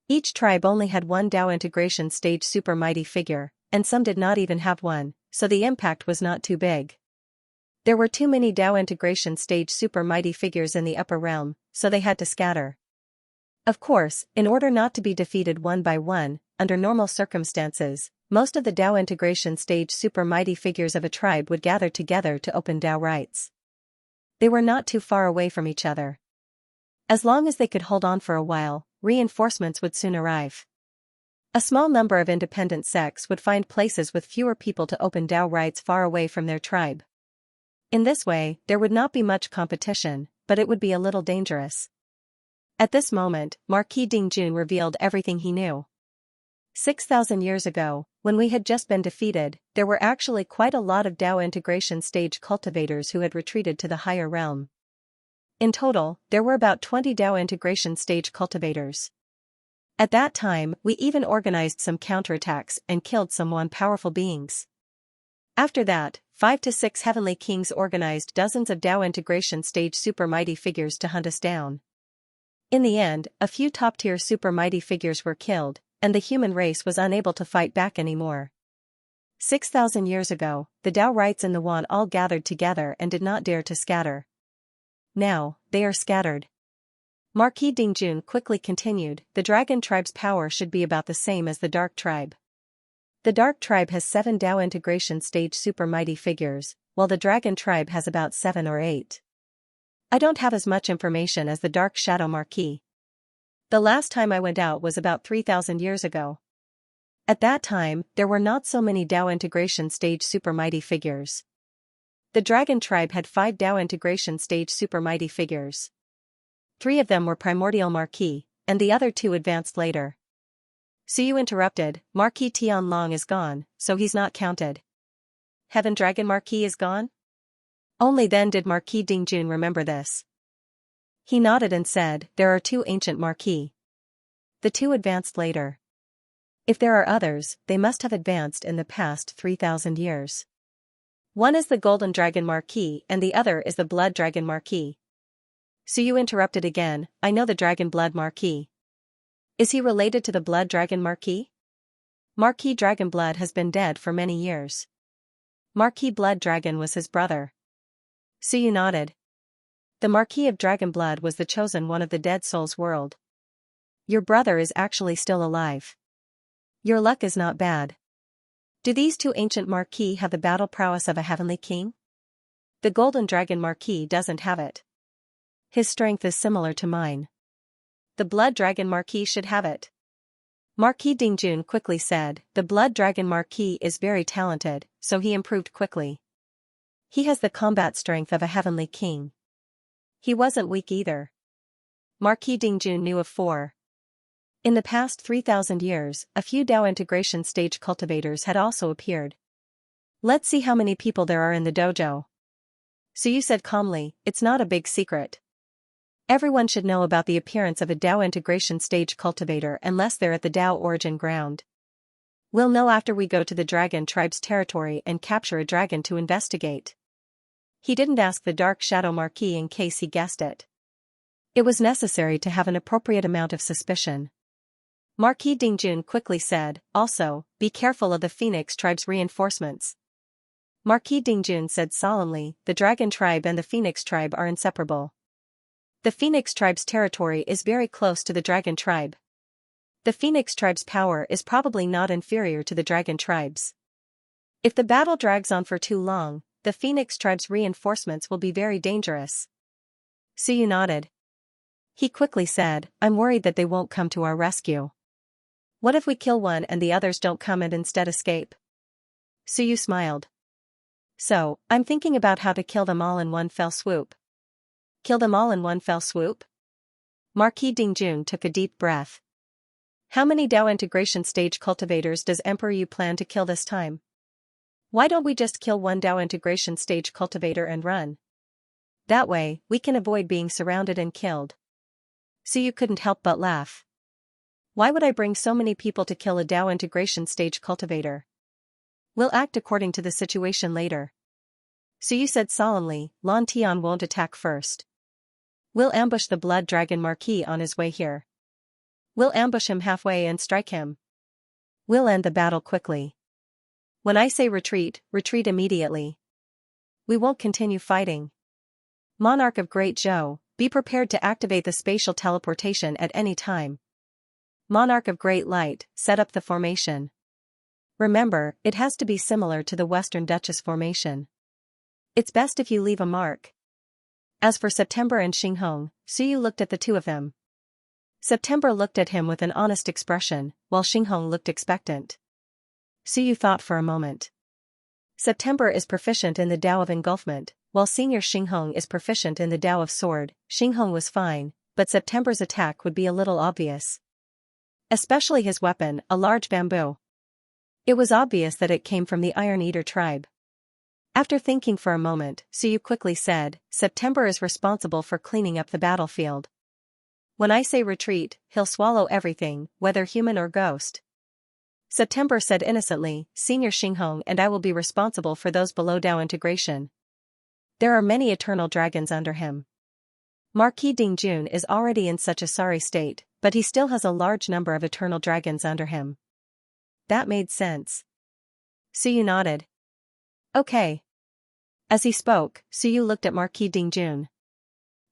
Each tribe only had one Dao integration stage super mighty figure, and some did not even have one, so the impact was not too big. There were too many Dao integration stage super mighty figures in the upper realm, so they had to scatter. Of course, in order not to be defeated one by one, under normal circumstances, most of the Dao integration stage super mighty figures of a tribe would gather together to open Dao rites. They were not too far away from each other. As long as they could hold on for a while, reinforcements would soon arrive. A small number of independent sects would find places with fewer people to open Dao rites far away from their tribe. In this way, there would not be much competition, but it would be a little dangerous. At this moment, Marquis Dingjun revealed everything he knew. 6,000 years ago, When we had just been defeated, there were actually quite a lot of Dao integration stage cultivators who had retreated to the higher realm. In total, there were about 20 Dao integration stage cultivators. At that time, we even organized some counterattacks and killed some powerful beings. After that, 5 to 6 heavenly kings organized dozens of Dao integration stage super mighty figures to hunt us down. In the end, a few top-tier super mighty figures were killed, and the human race was unable to fight back anymore. 6,000 years ago, the Dao rights in the Yuan all gathered together and did not dare to scatter. Now, they are scattered. Marquis Dingjun quickly continued, the Dragon Tribe's power should be about the same as the Dark Tribe. The Dark Tribe has 7 Dao integration stage super mighty figures, while the Dragon Tribe has about 7 or 8. I don't have as much information as the Dark Shadow Marquis. The last time I went out was about 3,000 years ago. At that time, there were not so many Dao integration stage super mighty figures. The Dragon Tribe had 5 Dao integration stage super mighty figures. 3 of them were Primordial Marquis, and the other 2 advanced later. So you interrupted, Marquis Tianlong is gone, so he's not counted. Heaven Dragon Marquis is gone? Only then did Marquis Dingjun remember this. He nodded and said, there are 2 ancient Marquis. The 2 advanced later. If there are others, they must have advanced in the past 3,000 years. One is the Golden Dragon Marquis and the other is the Blood Dragon Marquis. So you interrupted again, I know the Dragon Blood Marquis. Is he related to the Blood Dragon Marquis? Marquis Dragon Blood has been dead for many years. Marquis Blood Dragon was his brother. So you nodded. The Marquis of Dragon Blood was the chosen one of the Dead Souls world. Your brother is actually still alive. Your luck is not bad. Do these 2 ancient Marquis have the battle prowess of a heavenly king? The Golden Dragon Marquis doesn't have it. His strength is similar to mine. The Blood Dragon Marquis should have it. Marquis Dingjun quickly said, the Blood Dragon Marquis is very talented, so he improved quickly. He has the combat strength of a heavenly king. He wasn't weak either. Marquis Dingjun knew of 4. In the past 3,000 years, a few Dao integration stage cultivators had also appeared. Let's see how many people there are in the dojo. So you said calmly, it's not a big secret. Everyone should know about the appearance of a Dao integration stage cultivator unless they're at the Dao origin ground. We'll know after we go to the Dragon Tribe's territory and capture a dragon to investigate. He didn't ask the Dark Shadow Marquis in case he guessed it. It was necessary to have an appropriate amount of suspicion. Marquis Dingjun quickly said, also, be careful of the Phoenix Tribe's reinforcements. Marquis Dingjun said solemnly, the Dragon Tribe and the Phoenix Tribe are inseparable. The Phoenix Tribe's territory is very close to the Dragon Tribe. The Phoenix Tribe's power is probably not inferior to the Dragon Tribe's. If the battle drags on for too long, the Phoenix Tribe's reinforcements will be very dangerous. Suyu nodded. He quickly said, I'm worried that they won't come to our rescue. What if we kill one and the others don't come and instead escape? Suyu smiled. So, I'm thinking about how to kill them all in one fell swoop. Kill them all in one fell swoop? Marquis Dingjun took a deep breath. How many Dao integration stage cultivators does Emperor Yu plan to kill this time? Why don't we just kill one Dao integration stage cultivator and run? That way, we can avoid being surrounded and killed. Suyu couldn't help but laugh. Why would I bring so many people to kill a Dao integration stage cultivator? We'll act according to the situation later. Suyu said solemnly, Lan Tian won't attack first. We'll ambush the Blood Dragon Marquis on his way here. We'll ambush him halfway and strike him. We'll end the battle quickly. When I say retreat, retreat immediately. We won't continue fighting. Monarch of Great Zhou, be prepared to activate the spatial teleportation at any time. Monarch of Great Light, set up the formation. Remember, it has to be similar to the Western Duchess formation. It's best if you leave a mark. As for September and Xinghong, Suyu looked at the 2 of them. September looked at him with an honest expression, while Xinghong looked expectant. Suyu thought for a moment. September is proficient in the Dao of Engulfment, while senior Xinghong is proficient in the Dao of Sword. Xinghong was fine, but September's attack would be a little obvious. Especially his weapon, a large bamboo. It was obvious that it came from the Iron Eater tribe. After thinking for a moment, Suyu quickly said, September is responsible for cleaning up the battlefield. When I say retreat, he'll swallow everything, whether human or ghost. September said innocently, Senior Xinghong and I will be responsible for those below Dao integration. There are many eternal dragons under him. Marquis Dingjun is already in such a sorry state, but he still has a large number of eternal dragons under him. That made sense. Suyu nodded. Okay. As he spoke, Suyu looked at Marquis Dingjun.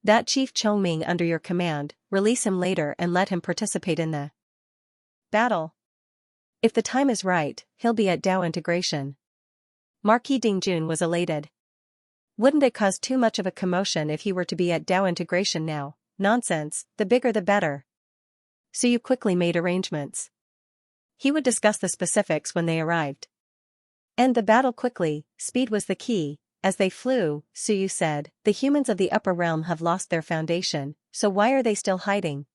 That Chief Chongming under your command, release him later and let him participate in the battle. If the time is right, he'll be at Dao integration. Marquis Dingjun was elated. Wouldn't it cause too much of a commotion if he were to be at Dao integration now? Nonsense, the bigger the better. Suyu quickly made arrangements. He would discuss the specifics when they arrived. End the battle quickly, speed was the key. As they flew, Suyu said, the humans of the upper realm have lost their foundation, so why are they still hiding?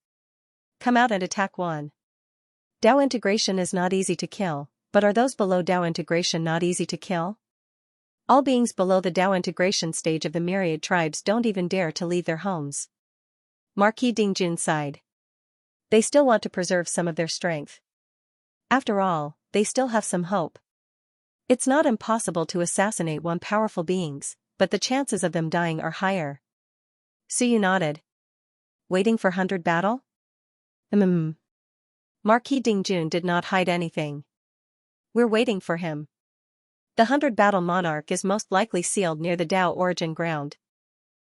Come out and attack one. Dao integration is not easy to kill, but are those below Dao integration not easy to kill? All beings below the Dao integration stage of the Myriad tribes don't even dare to leave their homes. Marquis Dingjun sighed. They still want to preserve some of their strength. After all, they still have some hope. It's not impossible to assassinate one powerful beings, but the chances of them dying are higher. Suyu nodded. Waiting for 100 battle? Marquis Dingjun did not hide anything. We're waiting for him. The 100 battle monarch is most likely sealed near the Dao origin ground.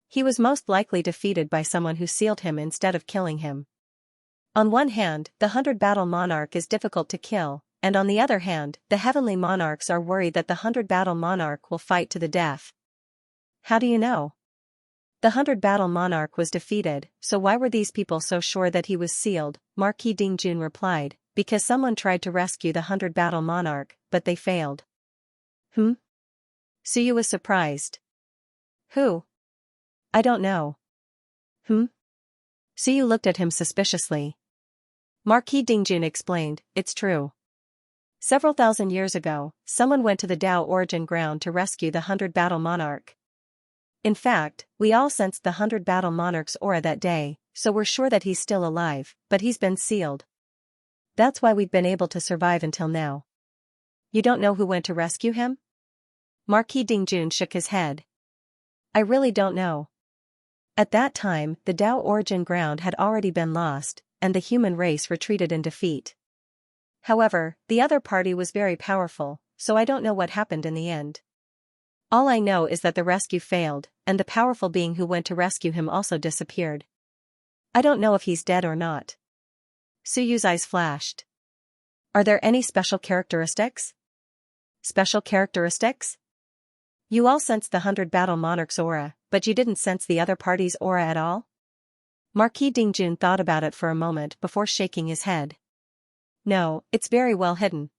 He was most likely defeated by someone who sealed him instead of killing him. On one hand, the 100 battle monarch is difficult to kill, and on the other hand, the heavenly monarchs are worried that the 100 battle monarch will fight to the death. How do you know? The 100 battle monarch was defeated, so why were these people so sure that he was sealed? Marquis Dingjun replied, because someone tried to rescue the 100 battle monarch, but they failed. Suyu was surprised. Who? I don't know. Suyu looked at him suspiciously. Marquis Dingjun explained, it's true. Several thousand years ago, someone went to the Dao origin ground to rescue the 100 battle monarch. In fact, we all sensed the 100 battle monarch's aura that day, so we're sure that he's still alive, but he's been sealed. That's why we've been able to survive until now. You don't know who went to rescue him? Marquis Dingjun shook his head. I really don't know. At that time, the Dao origin ground had already been lost, and the human race retreated in defeat. However, the other party was very powerful, so I don't know what happened in the end. All I know is that the rescue failed, and the powerful being who went to rescue him also disappeared. I don't know if he's dead or not. Suyu's eyes flashed. Are there any special characteristics? Special characteristics? You all sensed the 100 battle monarch's aura, but you didn't sense the other party's aura at all? Marquis Dingjun thought about it for a moment before shaking his head. No, it's very well hidden.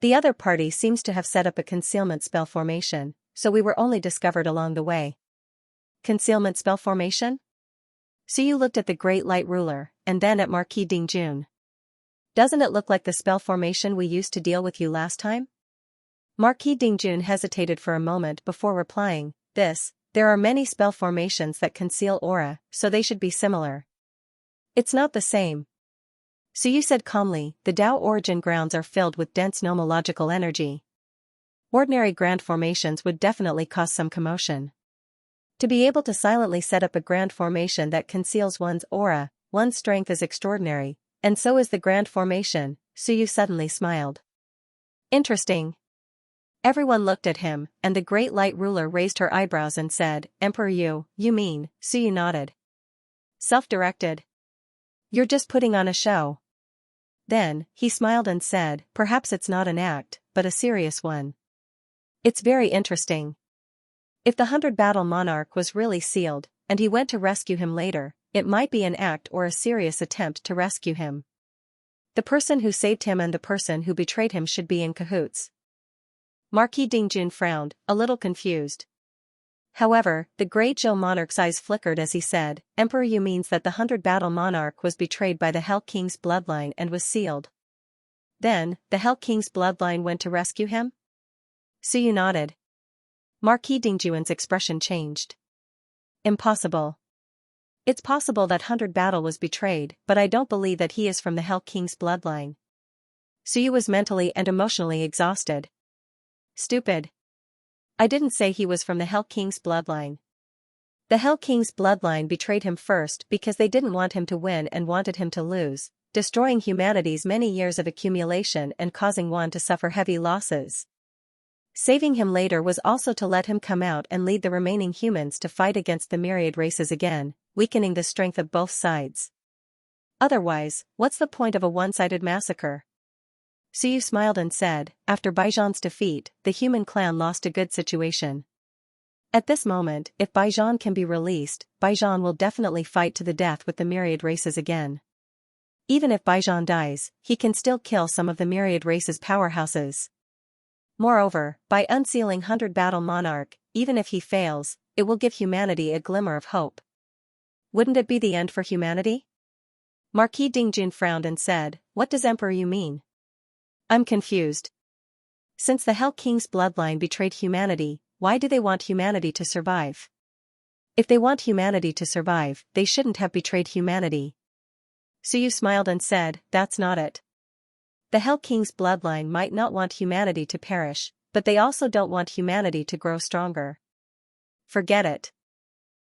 The other party seems to have set up a concealment spell formation, so we were only discovered along the way. Concealment spell formation? Suyu looked at the Great Light Ruler, and then at Marquis Dingjun. Doesn't it look like the spell formation we used to deal with you last time? Marquis Dingjun hesitated for a moment before replying, there are many spell formations that conceal aura, so they should be similar. It's not the same. Suyu said calmly, the Dao origin grounds are filled with dense nomological energy. Ordinary grand formations would definitely cause some commotion. To be able to silently set up a grand formation that conceals one's aura, one's strength is extraordinary, and so is the grand formation. Suyu suddenly smiled. Interesting. Everyone looked at him, and the Great Light Ruler raised her eyebrows and said, Emperor you mean? Suyu nodded. Self-directed. You're just putting on a show. Then, he smiled and said, perhaps it's not an act, but a serious one. It's very interesting. If the 100 battle monarch was really sealed, and he went to rescue him later, it might be an act or a serious attempt to rescue him. The person who saved him and the person who betrayed him should be in cahoots. Marquis Dingjun frowned, a little confused. However, the Great Zhou monarch's eyes flickered as he said, Emperor you means that the 100 battle monarch was betrayed by the Hell King's bloodline and was sealed. Then, the Hell King's bloodline went to rescue him? Suyu nodded. Marquis Dingjuan's expression changed. Impossible. It's possible that Hundred Battle was betrayed, but I don't believe that he is from the Hell King's bloodline. Suyu was mentally and emotionally exhausted. Stupid. I didn't say he was from the Hell King's bloodline. The Hell King's bloodline betrayed him first because they didn't want him to win and wanted him to lose, destroying humanity's many years of accumulation and causing one to suffer heavy losses. Saving him later was also to let him come out and lead the remaining humans to fight against the Myriad races again, weakening the strength of both sides. Otherwise, what's the point of a one-sided massacre? Suyu smiled and said, after Baijian's defeat, the human clan lost a good situation. At this moment, if Baijian can be released, Baijian will definitely fight to the death with the Myriad races again. Even if Baijian dies, he can still kill some of the Myriad race's powerhouses. Moreover, by unsealing Hundred Battle Monarch, even if he fails, it will give humanity a glimmer of hope. Wouldn't it be the end for humanity? Marquis Dingjun frowned and said, what does Emperor you mean? I'm confused. Since the Hell King's bloodline betrayed humanity, why do they want humanity to survive? If they want humanity to survive, they shouldn't have betrayed humanity. Suyu smiled and said, that's not it. The Hell King's bloodline might not want humanity to perish, but they also don't want humanity to grow stronger. Forget it.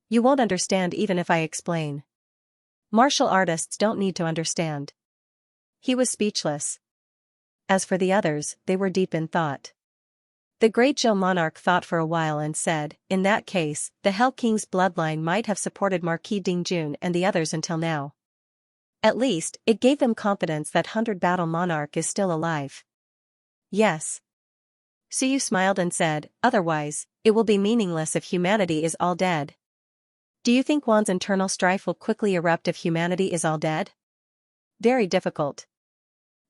You won't understand even if I explain. Martial artists don't need to understand. He was speechless. As for the others, they were deep in thought. The Great Zhou monarch thought for a while and said, in that case, the Hell King's bloodline might have supported Marquis Dingjun and the others until now. At least, it gave them confidence that Hundred Battle Monarch is still alive. Yes. Suyu smiled and said, otherwise, it will be meaningless if humanity is all dead. Do you think Wan's internal strife will quickly erupt if humanity is all dead? Very difficult.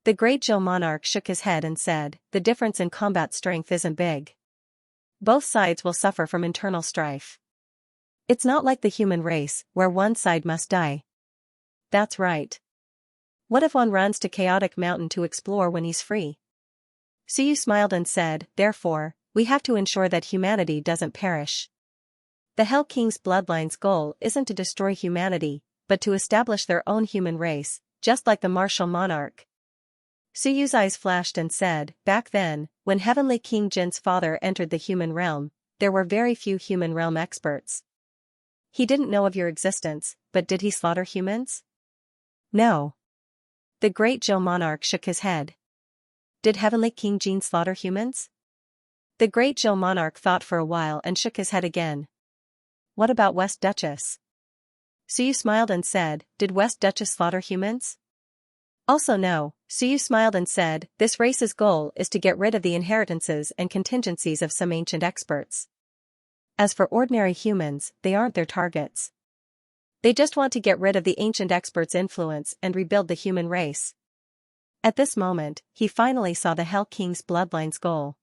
The Great Zhou monarch shook his head and said, the difference in combat strength isn't big. Both sides will suffer from internal strife. It's not like the human race, where one side must die. That's right. What if one runs to Chaotic Mountain to explore when he's free? Suyu smiled and said, therefore, we have to ensure that humanity doesn't perish. The Hell King's bloodline's goal isn't to destroy humanity, but to establish their own human race, just like the martial monarch. Suyu's eyes flashed and said, back then, when Heavenly King Jin's father entered the human realm, there were very few human realm experts. He didn't know of your existence, but did he slaughter humans? No. The Great Zhou monarch shook his head. Did Heavenly King Jin slaughter humans? The Great Zhou monarch thought for a while and shook his head again. What about West Duchess? Suyu smiled and said, did West Duchess slaughter humans? Also no, Suyu smiled and said, this race's goal is to get rid of the inheritances and contingencies of some ancient experts. As for ordinary humans, they aren't their targets. They just want to get rid of the ancient experts' influence and rebuild the human race. At this moment, he finally saw the Hell King's bloodline's goal.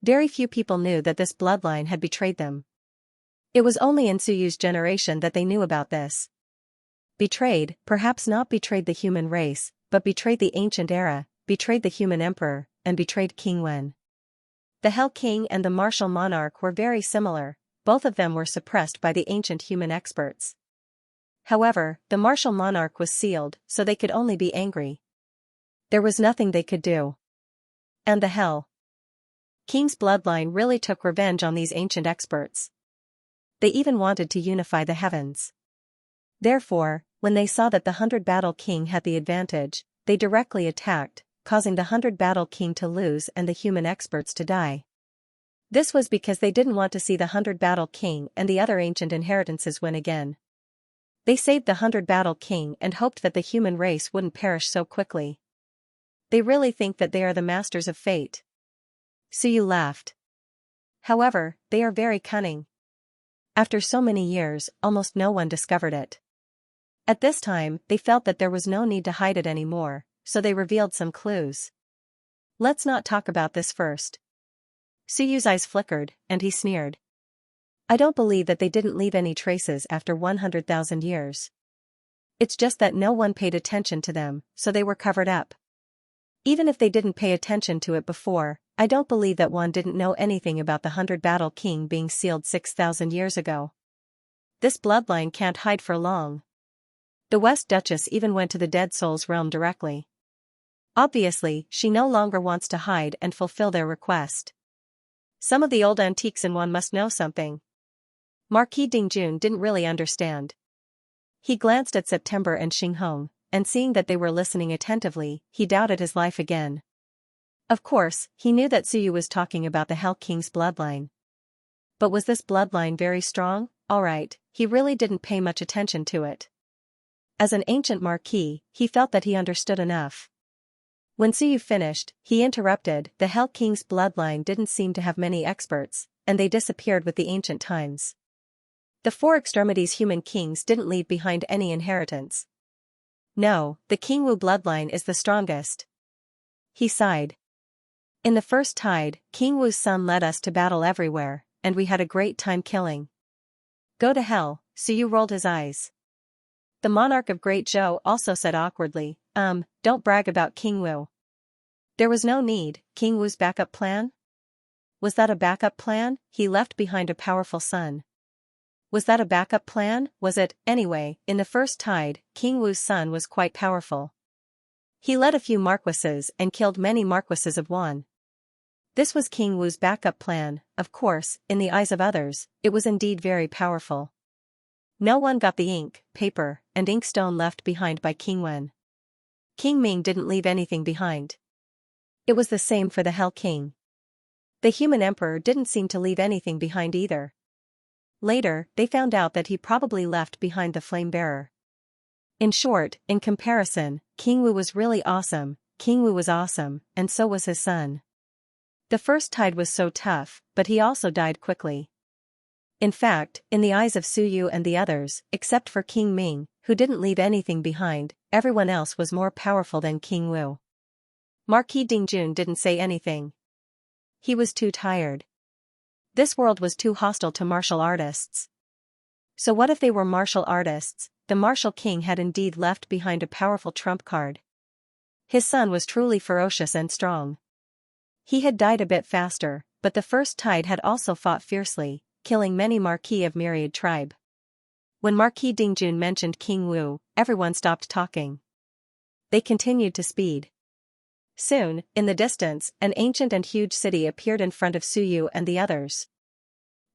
Very few people knew that this bloodline had betrayed them. It was only in Suyu's generation that they knew about this. Betrayed, perhaps not betrayed the human race, but betrayed the ancient era, betrayed the human emperor, and betrayed King Wen. The Hell King and the martial monarch were very similar, both of them were suppressed by the ancient human experts. However, the martial monarch was sealed, so they could only be angry. There was nothing they could do. And the Hell King's bloodline really took revenge on these ancient experts. They even wanted to unify the heavens. Therefore, when they saw that the Hundred Battle King had the advantage, they directly attacked, causing the Hundred Battle King to lose and the human experts to die. This was because they didn't want to see the Hundred Battle King and the other ancient inheritances win again. They saved the Hundred Battle King and hoped that the human race wouldn't perish so quickly. They really think that they are the masters of fate. Suyu laughed. However, they are very cunning. After so many years, almost no one discovered it. At this time, they felt that there was no need to hide it anymore, so they revealed some clues. Let's not talk about this first. Suyu's eyes flickered, and he sneered. I don't believe that they didn't leave any traces after 100,000 years. It's just that no one paid attention to them, so they were covered up. Even if they didn't pay attention to it before, I don't believe that one didn't know anything about the 100-battle king being sealed 6,000 years ago. This bloodline can't hide for long. The West Duchess even went to the Dead Souls realm directly. Obviously, she no longer wants to hide and fulfill their request. Some of the old antiques in one must know something. Marquis Dingjun didn't really understand. He glanced at September and Xinghong, and seeing that they were listening attentively, he doubted his life again. Of course, he knew that Suyu was talking about the Hell King's bloodline. But was this bloodline very strong? Alright, he really didn't pay much attention to it. As an ancient marquis, he felt that he understood enough. When Suyu finished, he interrupted. The Hell King's bloodline didn't seem to have many experts, and they disappeared with the ancient times. The four extremities human kings didn't leave behind any inheritance. No, the King Wu bloodline is the strongest. He sighed. In the first tide, King Wu's son led us to battle everywhere, and we had a great time killing. Go to hell, Suyu rolled his eyes. The monarch of Great Zhou also said awkwardly, don't brag about King Wu. There was no need. King Wu's backup plan? Was that a backup plan? He left behind a powerful son. Was that a backup plan? Was it? Anyway, in the first tide, King Wu's son was quite powerful. He led a few marquises and killed many marquises of Wan. This was King Wu's backup plan. Of course, in the eyes of others, it was indeed very powerful. No one got the ink, paper, and inkstone left behind by King Wen. King Ming didn't leave anything behind. It was the same for the Hell King. The human emperor didn't seem to leave anything behind either. Later, they found out that he probably left behind the flame bearer. In short, in comparison, King Wu was really awesome. King Wu was awesome, and so was his son. The first tide was so tough, but he also died quickly. In fact, in the eyes of Suyu and the others, except for King Ming, who didn't leave anything behind, everyone else was more powerful than King Wu. Marquis Dingjun didn't say anything. He was too tired. This world was too hostile to martial artists. So what if they were martial artists? The martial king had indeed left behind a powerful trump card. His son was truly ferocious and strong. He had died a bit faster, but the first tide had also fought fiercely, killing many Marquis of Myriad tribe. When Marquis Dingjun mentioned King Wu, everyone stopped talking. They continued to speed. Soon, in the distance, an ancient and huge city appeared in front of Suyu and the others.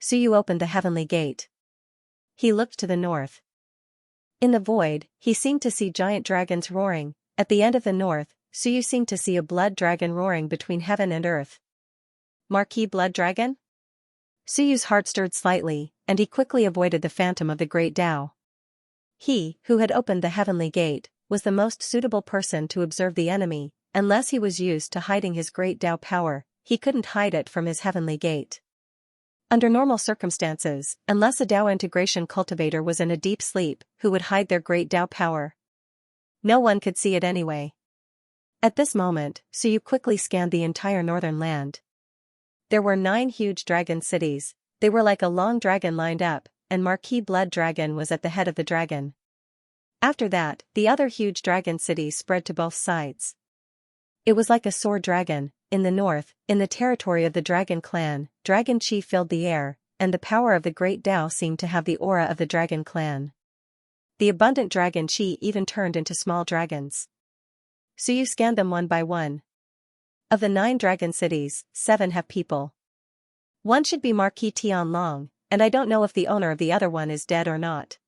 Suyu opened the heavenly gate. He looked to the north. In the void, he seemed to see giant dragons roaring. At the end of the north, Suyu seemed to see a blood dragon roaring between heaven and earth. Marquis Blood Dragon? Suyu's heart stirred slightly, and he quickly avoided the phantom of the great Tao. He, who had opened the heavenly gate, was the most suitable person to observe the enemy. Unless he was used to hiding his great Tao power, he couldn't hide it from his heavenly gate. Under normal circumstances, unless a Tao integration cultivator was in a deep sleep, who would hide their great Tao power? No one could see it anyway. At this moment, Suyu quickly scanned the entire northern land. There were 9 huge dragon cities. They were like a long dragon lined up, and Marquis Blood Dragon was at the head of the dragon. After that, the other huge dragon cities spread to both sides. It was like a sword dragon. In the north, in the territory of the dragon clan, dragon chi filled the air, and the power of the great Tao seemed to have the aura of the dragon clan. The abundant dragon chi even turned into small dragons. Suyu scanned them one by one. Of the 9 dragon cities, 7 have people. One should be Marquis Tianlong, and I don't know if the owner of the other one is dead or not.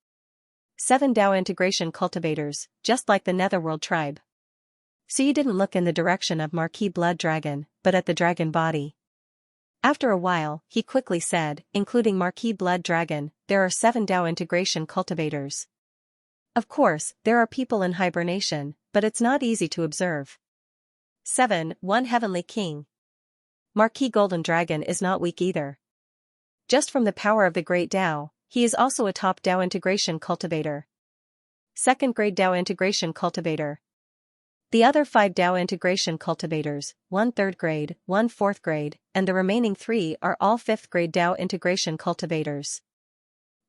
7 Tao integration cultivators, just like the Netherworld tribe. Suyu didn't look in the direction of Marquis Blood Dragon, but at the dragon body. After a while, he quickly said, including Marquis Blood Dragon, there are 7 Tao integration cultivators. Of course, there are people in hibernation, but it's not easy to observe. 7. One Heavenly King. Marquis Golden Dragon is not weak either. Just from the power of the Great Tao, he is also a top Tao integration cultivator. 2nd grade Tao integration cultivator. The other 5 Tao integration cultivators, 1 3rd grade, 1 4th grade, and the remaining 3 are all 5th grade Tao integration cultivators.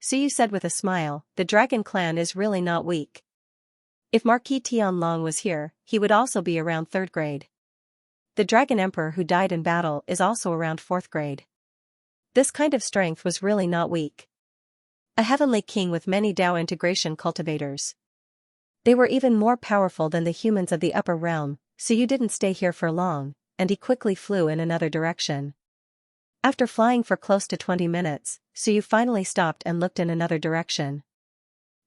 Suyu said with a smile, the dragon clan is really not weak. If Marquis Tianlong was here, he would also be around 3rd grade. The Dragon Emperor who died in battle is also around 4th grade. This kind of strength was really not weak. A heavenly king with many Dao integration cultivators. They were even more powerful than the humans of the upper realm, so you didn't stay here for long, and he quickly flew in another direction. After flying for close to 20 minutes, Suyu finally stopped and looked in another direction.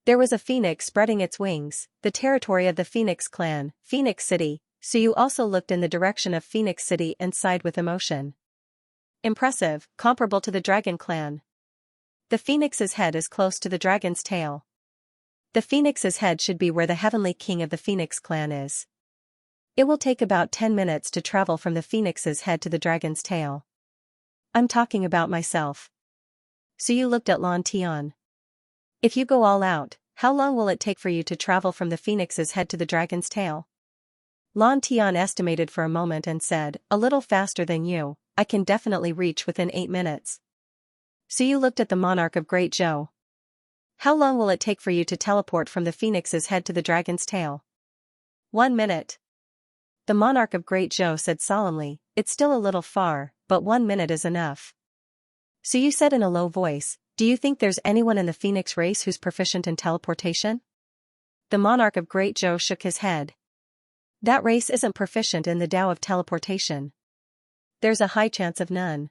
There was a phoenix spreading its wings, the territory of the Phoenix clan, Phoenix City. Suyu also looked in the direction of Phoenix City and sighed with emotion. Impressive, comparable to the Dragon clan. The phoenix's head is close to the dragon's tail. The phoenix's head should be where the heavenly king of the Phoenix clan is. It will take about 10 minutes to travel from the phoenix's head to the dragon's tail. I'm talking about myself. Suyu looked at Lan Tian. If you go all out, how long will it take for you to travel from the phoenix's head to the dragon's tail? Lan Tian estimated for a moment and said, a little faster than you, I can definitely reach within 8 minutes. Suyu looked at the monarch of Great Zhou. How long will it take for you to teleport from the phoenix's head to the dragon's tail? 1 minute. The monarch of Great Zhou said solemnly, it's still a little far, but 1 minute is enough. Suyu said in a low voice, do you think there's anyone in the phoenix race who's proficient in teleportation? The monarch of Great Zhou shook his head. That race isn't proficient in the Tao of teleportation. There's a high chance of none.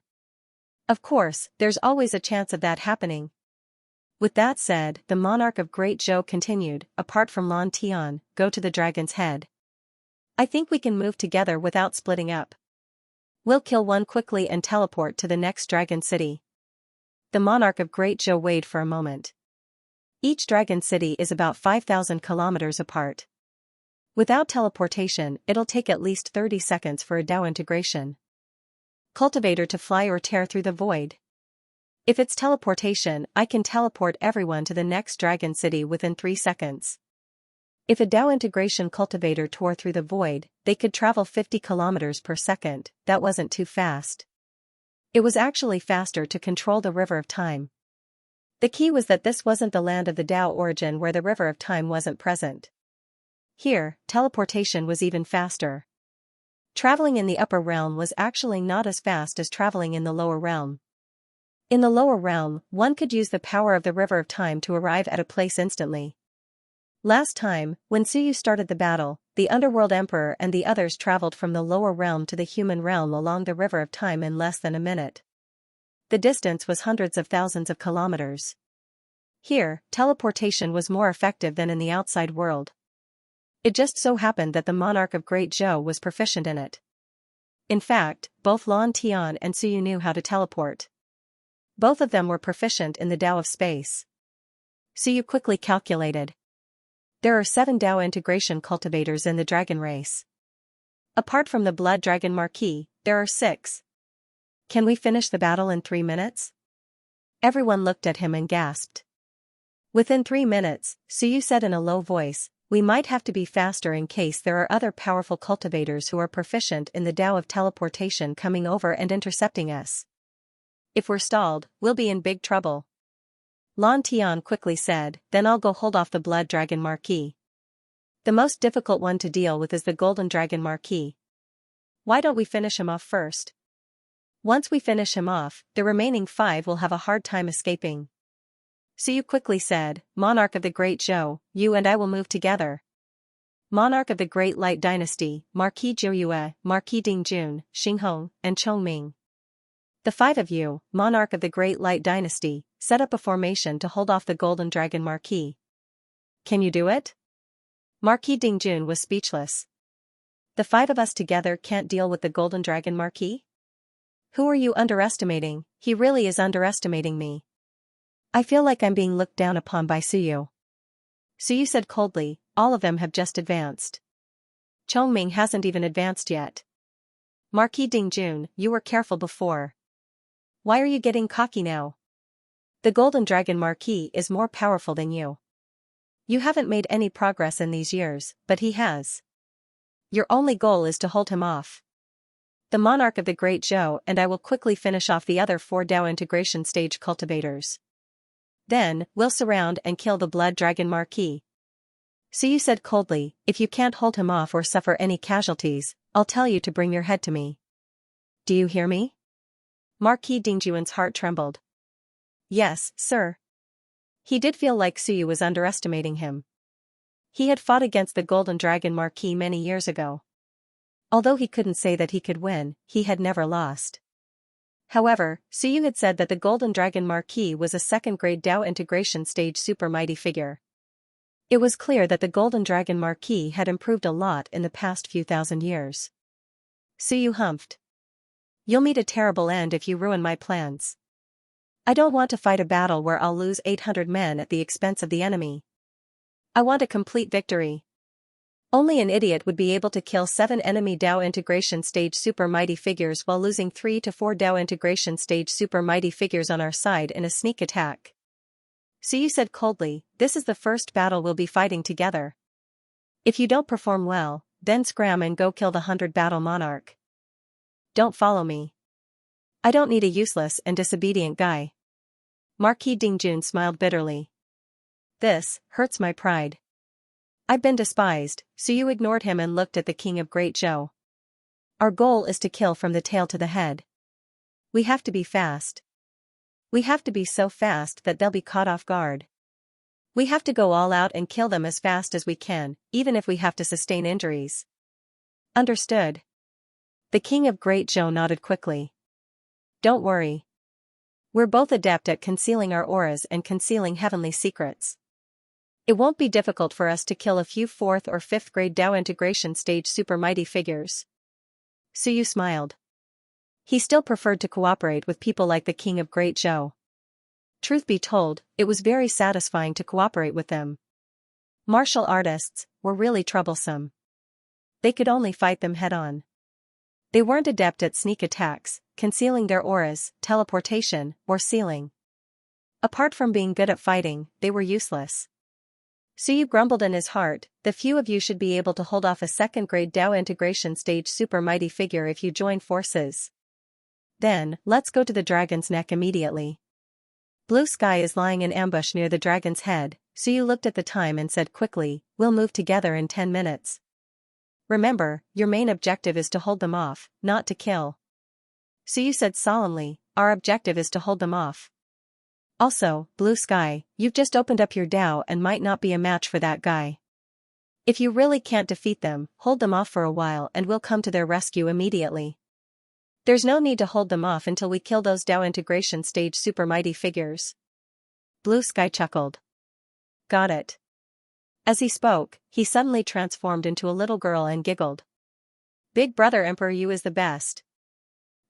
Of course, there's always a chance of that happening. With that said, the monarch of Great Zhou continued, apart from Lan Tian, go to the dragon's head. I think we can move together without splitting up. We'll kill one quickly and teleport to the next dragon city. The monarch of Great Zhou weighed for a moment. Each dragon city is about 5,000 kilometers apart. Without teleportation, it'll take at least 30 seconds for a Dao integration. Cultivator to fly or tear through the void. If it's teleportation, I can teleport everyone to the next dragon city within 3 seconds. If a Dao integration cultivator tore through the void, they could travel 50 kilometers per second, that wasn't too fast. It was actually faster to control the river of time. The key was that this wasn't the land of the Dao origin where the river of time wasn't present. Here, teleportation was even faster. Traveling in the upper realm was actually not as fast as traveling in the lower realm. In the lower realm, one could use the power of the river of time to arrive at a place instantly. Last time, when Suyu started the battle, the Underworld Emperor and the others traveled from the lower realm to the human realm along the river of time in less than a minute. The distance was hundreds of thousands of kilometers. Here, teleportation was more effective than in the outside world. It just so happened that the monarch of Great Zhou was proficient in it. In fact, both Lan Tian and Suyu knew how to teleport. Both of them were proficient in the Dao of space. Suyu quickly calculated. There are 7 Dao integration cultivators in the dragon race. Apart from the Blood Dragon Marquis, there are 6. Can we finish the battle in 3 minutes? Everyone looked at him and gasped. Within 3 minutes, Suyu said in a low voice, we might have to be faster in case there are other powerful cultivators who are proficient in the Dao of teleportation coming over and intercepting us. If we're stalled, we'll be in big trouble. Lan Tian quickly said, then I'll go hold off the Blood Dragon Marquis. The most difficult one to deal with is the Golden Dragon Marquis. Why don't we finish him off first? Once we finish him off, the remaining 5 will have a hard time escaping. Suyu quickly said, Monarch of the Great Zhou, you and I will move together. Monarch of the Great Light Dynasty, Marquis Zhou, Marquis Dingjun, Xinghong, and Chongming. The 5 of you, Monarch of the Great Light Dynasty, set up a formation to hold off the Golden Dragon Marquis. Can you do it? Marquis Dingjun was speechless. The 5 of us together can't deal with the Golden Dragon Marquis? Who are you underestimating? He really is underestimating me. I feel like I'm being looked down upon by Suyu. Suyu said coldly, all of them have just advanced. Chongming hasn't even advanced yet. Marquis Dingjun, you were careful before. Why are you getting cocky now? The Golden Dragon Marquis is more powerful than you. You haven't made any progress in these years, but he has. Your only goal is to hold him off. The Monarch of the Great Zhou and I will quickly finish off the other 4 Dao integration stage cultivators. Then, we'll surround and kill the Blood Dragon Marquis. Suyu said coldly, if you can't hold him off or suffer any casualties, I'll tell you to bring your head to me. Do you hear me? Marquis Dingjuan's heart trembled. Yes, sir. He did feel like Suyu was underestimating him. He had fought against the Golden Dragon Marquis many years ago. Although he couldn't say that he could win, he had never lost. However, Suyu had said that the Golden Dragon Marquis was a second-grade Dao integration stage super mighty figure. It was clear that the Golden Dragon Marquis had improved a lot in the past few thousand years. Suyu humphed. You'll meet a terrible end if you ruin my plans. I don't want to fight a battle where I'll lose 800 men at the expense of the enemy. I want a complete victory. Only an idiot would be able to kill 7 enemy Dao integration stage super mighty figures while losing 3 to 4 Dao integration stage super mighty figures on our side in a sneak attack. Suyu said coldly, this is the first battle we'll be fighting together. If you don't perform well, then scram and go kill the 100 battle monarch. Don't follow me. I don't need a useless and disobedient guy. Marquis Dingjun smiled bitterly. This hurts my pride. I've been despised, so you ignored him and looked at the king of Great Zhou. Our goal is to kill from the tail to the head. We have to be fast. We have to be so fast that they'll be caught off guard. We have to go all out and kill them as fast as we can, even if we have to sustain injuries. Understood. The king of Great Zhou nodded quickly. Don't worry. We're both adept at concealing our auras and concealing heavenly secrets. It won't be difficult for us to kill a few 4th or 5th grade Dao integration stage super mighty figures. Suyu smiled. He still preferred to cooperate with people like the king of Great Zhou. Truth be told, it was very satisfying to cooperate with them. Martial artists were really troublesome. They could only fight them head-on. They weren't adept at sneak attacks, concealing their auras, teleportation, or sealing. Apart from being good at fighting, they were useless. Suyu grumbled in his heart, the few of you should be able to hold off a second-grade Dao integration stage super mighty figure if you join forces. Then, let's go to the dragon's neck immediately. Blue Sky is lying in ambush near the dragon's head, Suyu looked at the time and said quickly, we'll move together in 10 minutes. Remember, your main objective is to hold them off, not to kill. Suyu said solemnly, our objective is to hold them off. Also, Blue Sky, you've just opened up your Dao and might not be a match for that guy. If you really can't defeat them, hold them off for a while and we'll come to their rescue immediately. There's no need to hold them off until we kill those Dao integration stage super mighty figures. Blue Sky chuckled. Got it. As he spoke, he suddenly transformed into a little girl and giggled. Big brother Emperor Yu is the best.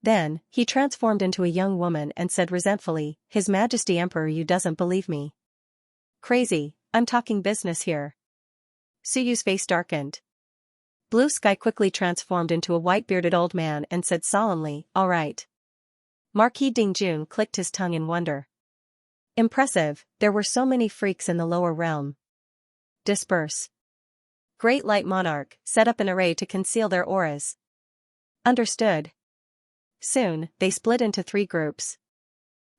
Then, he transformed into a young woman and said resentfully, His Majesty Emperor Yu doesn't believe me. Crazy, I'm talking business here. Suyu's face darkened. Blue Sky quickly transformed into a white-bearded old man and said solemnly, all right. Marquis Dingjun clicked his tongue in wonder. Impressive, there were so many freaks in the lower realm. Disperse. Great Light Monarch, set up an array to conceal their auras. Understood. Soon, they split into 3 groups.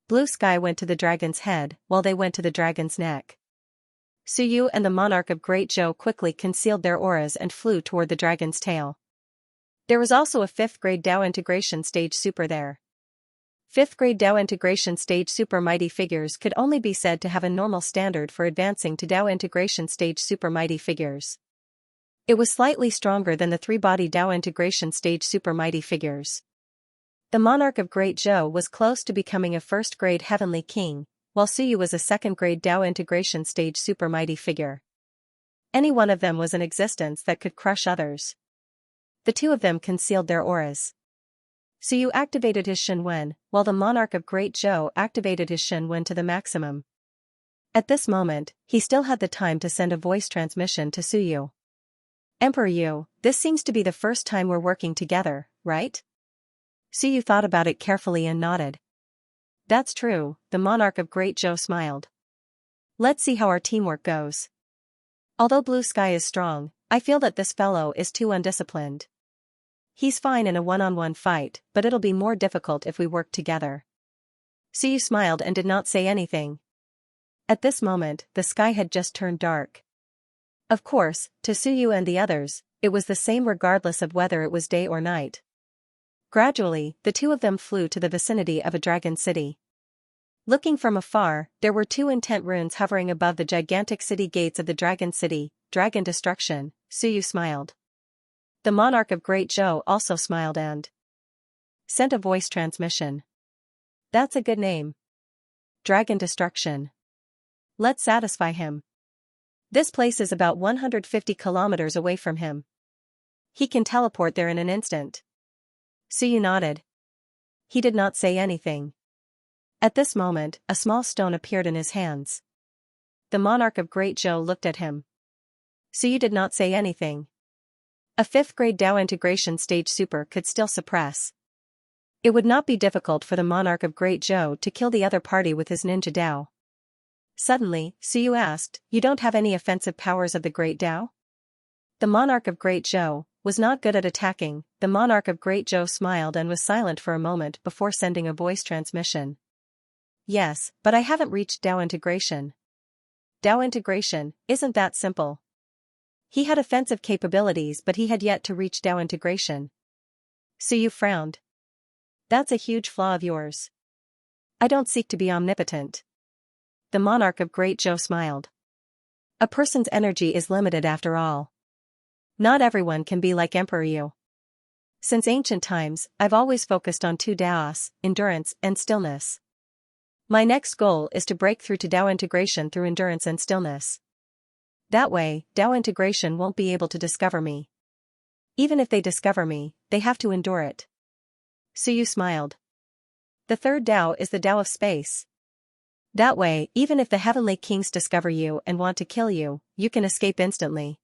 Blue Sky went to the dragon's head, while they went to the dragon's neck. Suyu and the monarch of Great Zhou quickly concealed their auras and flew toward the dragon's tail. There was also a 5th grade Dao integration stage super there. 5th grade Dao integration stage super mighty figures could only be said to have a normal standard for advancing to Dao integration stage super mighty figures. It was slightly stronger than the 3-body Dao integration stage super mighty figures. The monarch of Great Zhou was close to becoming a 1st grade heavenly king, while Suyu was a 2nd grade Dao integration stage super mighty figure. Any one of them was in existence that could crush others. The 2 of them concealed their auras. Suyu activated his Shenwen, while the monarch of Great Zhou activated his Shenwen to the maximum. At this moment, he still had the time to send a voice transmission to Suyu. Emperor Yu, this seems to be the first time we're working together, right? Suyu thought about it carefully and nodded. That's true, the monarch of Great Zhou smiled. Let's see how our teamwork goes. Although Blue Sky is strong, I feel that this fellow is too undisciplined. He's fine in a one-on-one fight, but it'll be more difficult if we work together. Suyu smiled and did not say anything. At this moment, the sky had just turned dark. Of course, to Suyu and the others, it was the same regardless of whether it was day or night. Gradually, the two of them flew to the vicinity of a dragon city. Looking from afar, there were two intent runes hovering above the gigantic city gates of the dragon city, Dragon Destruction. Suyu smiled. The monarch of Great Zhou also smiled and sent a voice transmission. That's a good name. Dragon Destruction. Let's satisfy him. This place is about 150 kilometers away from him. He can teleport there in an instant. Suyu nodded. He did not say anything. At this moment, a small stone appeared in his hands. The monarch of Great Zhou looked at him. Suyu did not say anything. A 5th grade Dao integration stage super could still suppress. It would not be difficult for the monarch of Great Zhou to kill the other party with his ninja Dao. Suddenly, Suyu asked, "You don't have any offensive powers of the Great Dao?" The monarch of Great Zhou was not good at attacking. The monarch of Great Zhou smiled and was silent for a moment before sending a voice transmission. Yes, but I haven't reached Dao integration. Dao integration, isn't that simple? He had offensive capabilities but he had yet to reach Dao integration. Suyu frowned. That's a huge flaw of yours. I don't seek to be omnipotent. The monarch of Great Zhou smiled. A person's energy is limited after all. Not everyone can be like Emperor Yu. Since ancient times, I've always focused on two Daos, endurance and stillness. My next goal is to break through to Dao integration through endurance and stillness. That way, Dao integration won't be able to discover me. Even if they discover me, they have to endure it. Suyu smiled. The third Dao is the Dao of space. That way, even if the heavenly kings discover you and want to kill you, you can escape instantly.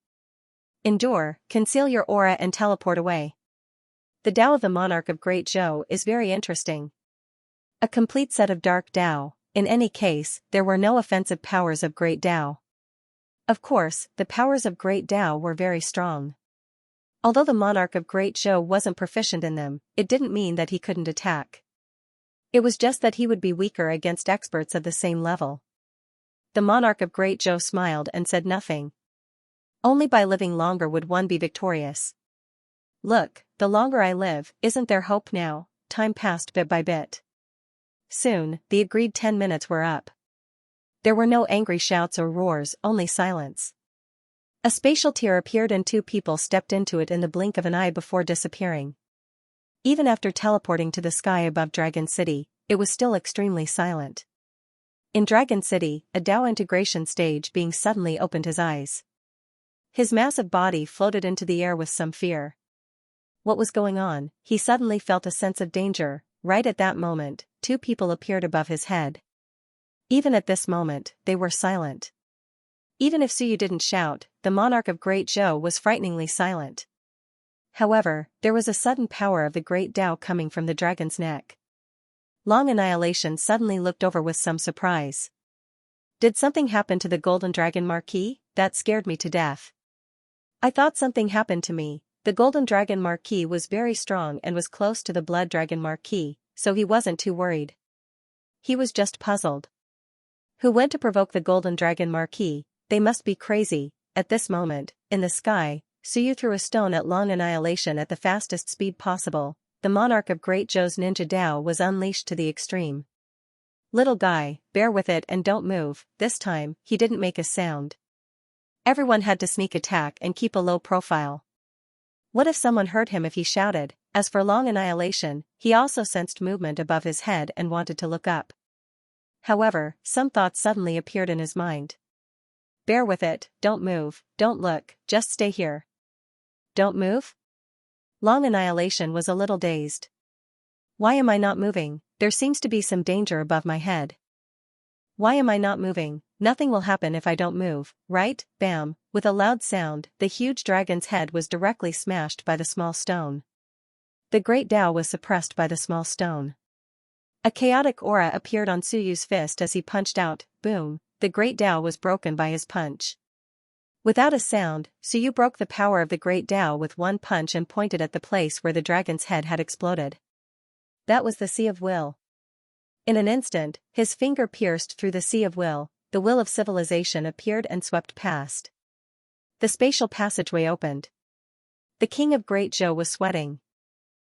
Endure, conceal your aura and teleport away. The Dao of the monarch of Great Zhou is very interesting. A complete set of dark Dao. In any case, there were no offensive powers of Great Dao. Of course, the powers of Great Dao were very strong. Although the monarch of Great Zhou wasn't proficient in them, it didn't mean that he couldn't attack. It was just that he would be weaker against experts of the same level. The monarch of Great Zhou smiled and said nothing. Only by living longer would one be victorious. Look, the longer I live, isn't there hope now? Time passed bit by bit. Soon, the agreed 10 minutes were up. There were no angry shouts or roars, only silence. A spatial tier appeared and two people stepped into it in the blink of an eye before disappearing. Even after teleporting to the sky above Dragon City, it was still extremely silent. In Dragon City, a Dao integration stage being suddenly opened his eyes. His massive body floated into the air with some fear. What was going on? He suddenly felt a sense of danger. Right at that moment, two people appeared above his head. Even at this moment, they were silent. Even if Suyu didn't shout, the monarch of Great Zhou was frighteningly silent. However, there was a sudden power of the Great Dao coming from the dragon's neck. Long Annihilation suddenly looked over with some surprise. Did something happen to the Golden Dragon Marquis? That scared me to death. I thought something happened to me. The Golden Dragon Marquis was very strong and was close to the Blood Dragon Marquis, so he wasn't too worried. He was just puzzled. Who went to provoke the Golden Dragon Marquis? They must be crazy. At this moment, in the sky, Suyu threw a stone at Long Annihilation at the fastest speed possible. The monarch of Great Zhou's ninja Dao was unleashed to the extreme. Little guy, bear with it and don't move. This time, he didn't make a sound. Everyone had to sneak attack and keep a low profile. What if someone heard him if he shouted? As for Long Annihilation, he also sensed movement above his head and wanted to look up. However, some thoughts suddenly appeared in his mind. Bear with it, don't move, don't look, just stay here. Don't move? Long Annihilation was a little dazed. Why am I not moving? There seems to be some danger above my head. Why am I not moving? Nothing will happen if I don't move, right? Bam! With a loud sound, the huge dragon's head was directly smashed by the small stone. The Great Dao was suppressed by the small stone. A chaotic aura appeared on Suyu's fist as he punched out. Boom! The Great Dao was broken by his punch. Without a sound, Suyu broke the power of the Great Dao with one punch and pointed at the place where the dragon's head had exploded. That was the Sea of Will. In an instant, his finger pierced through the Sea of Will, the will of civilization appeared and swept past. The spatial passageway opened. The king of Great Zhou was sweating.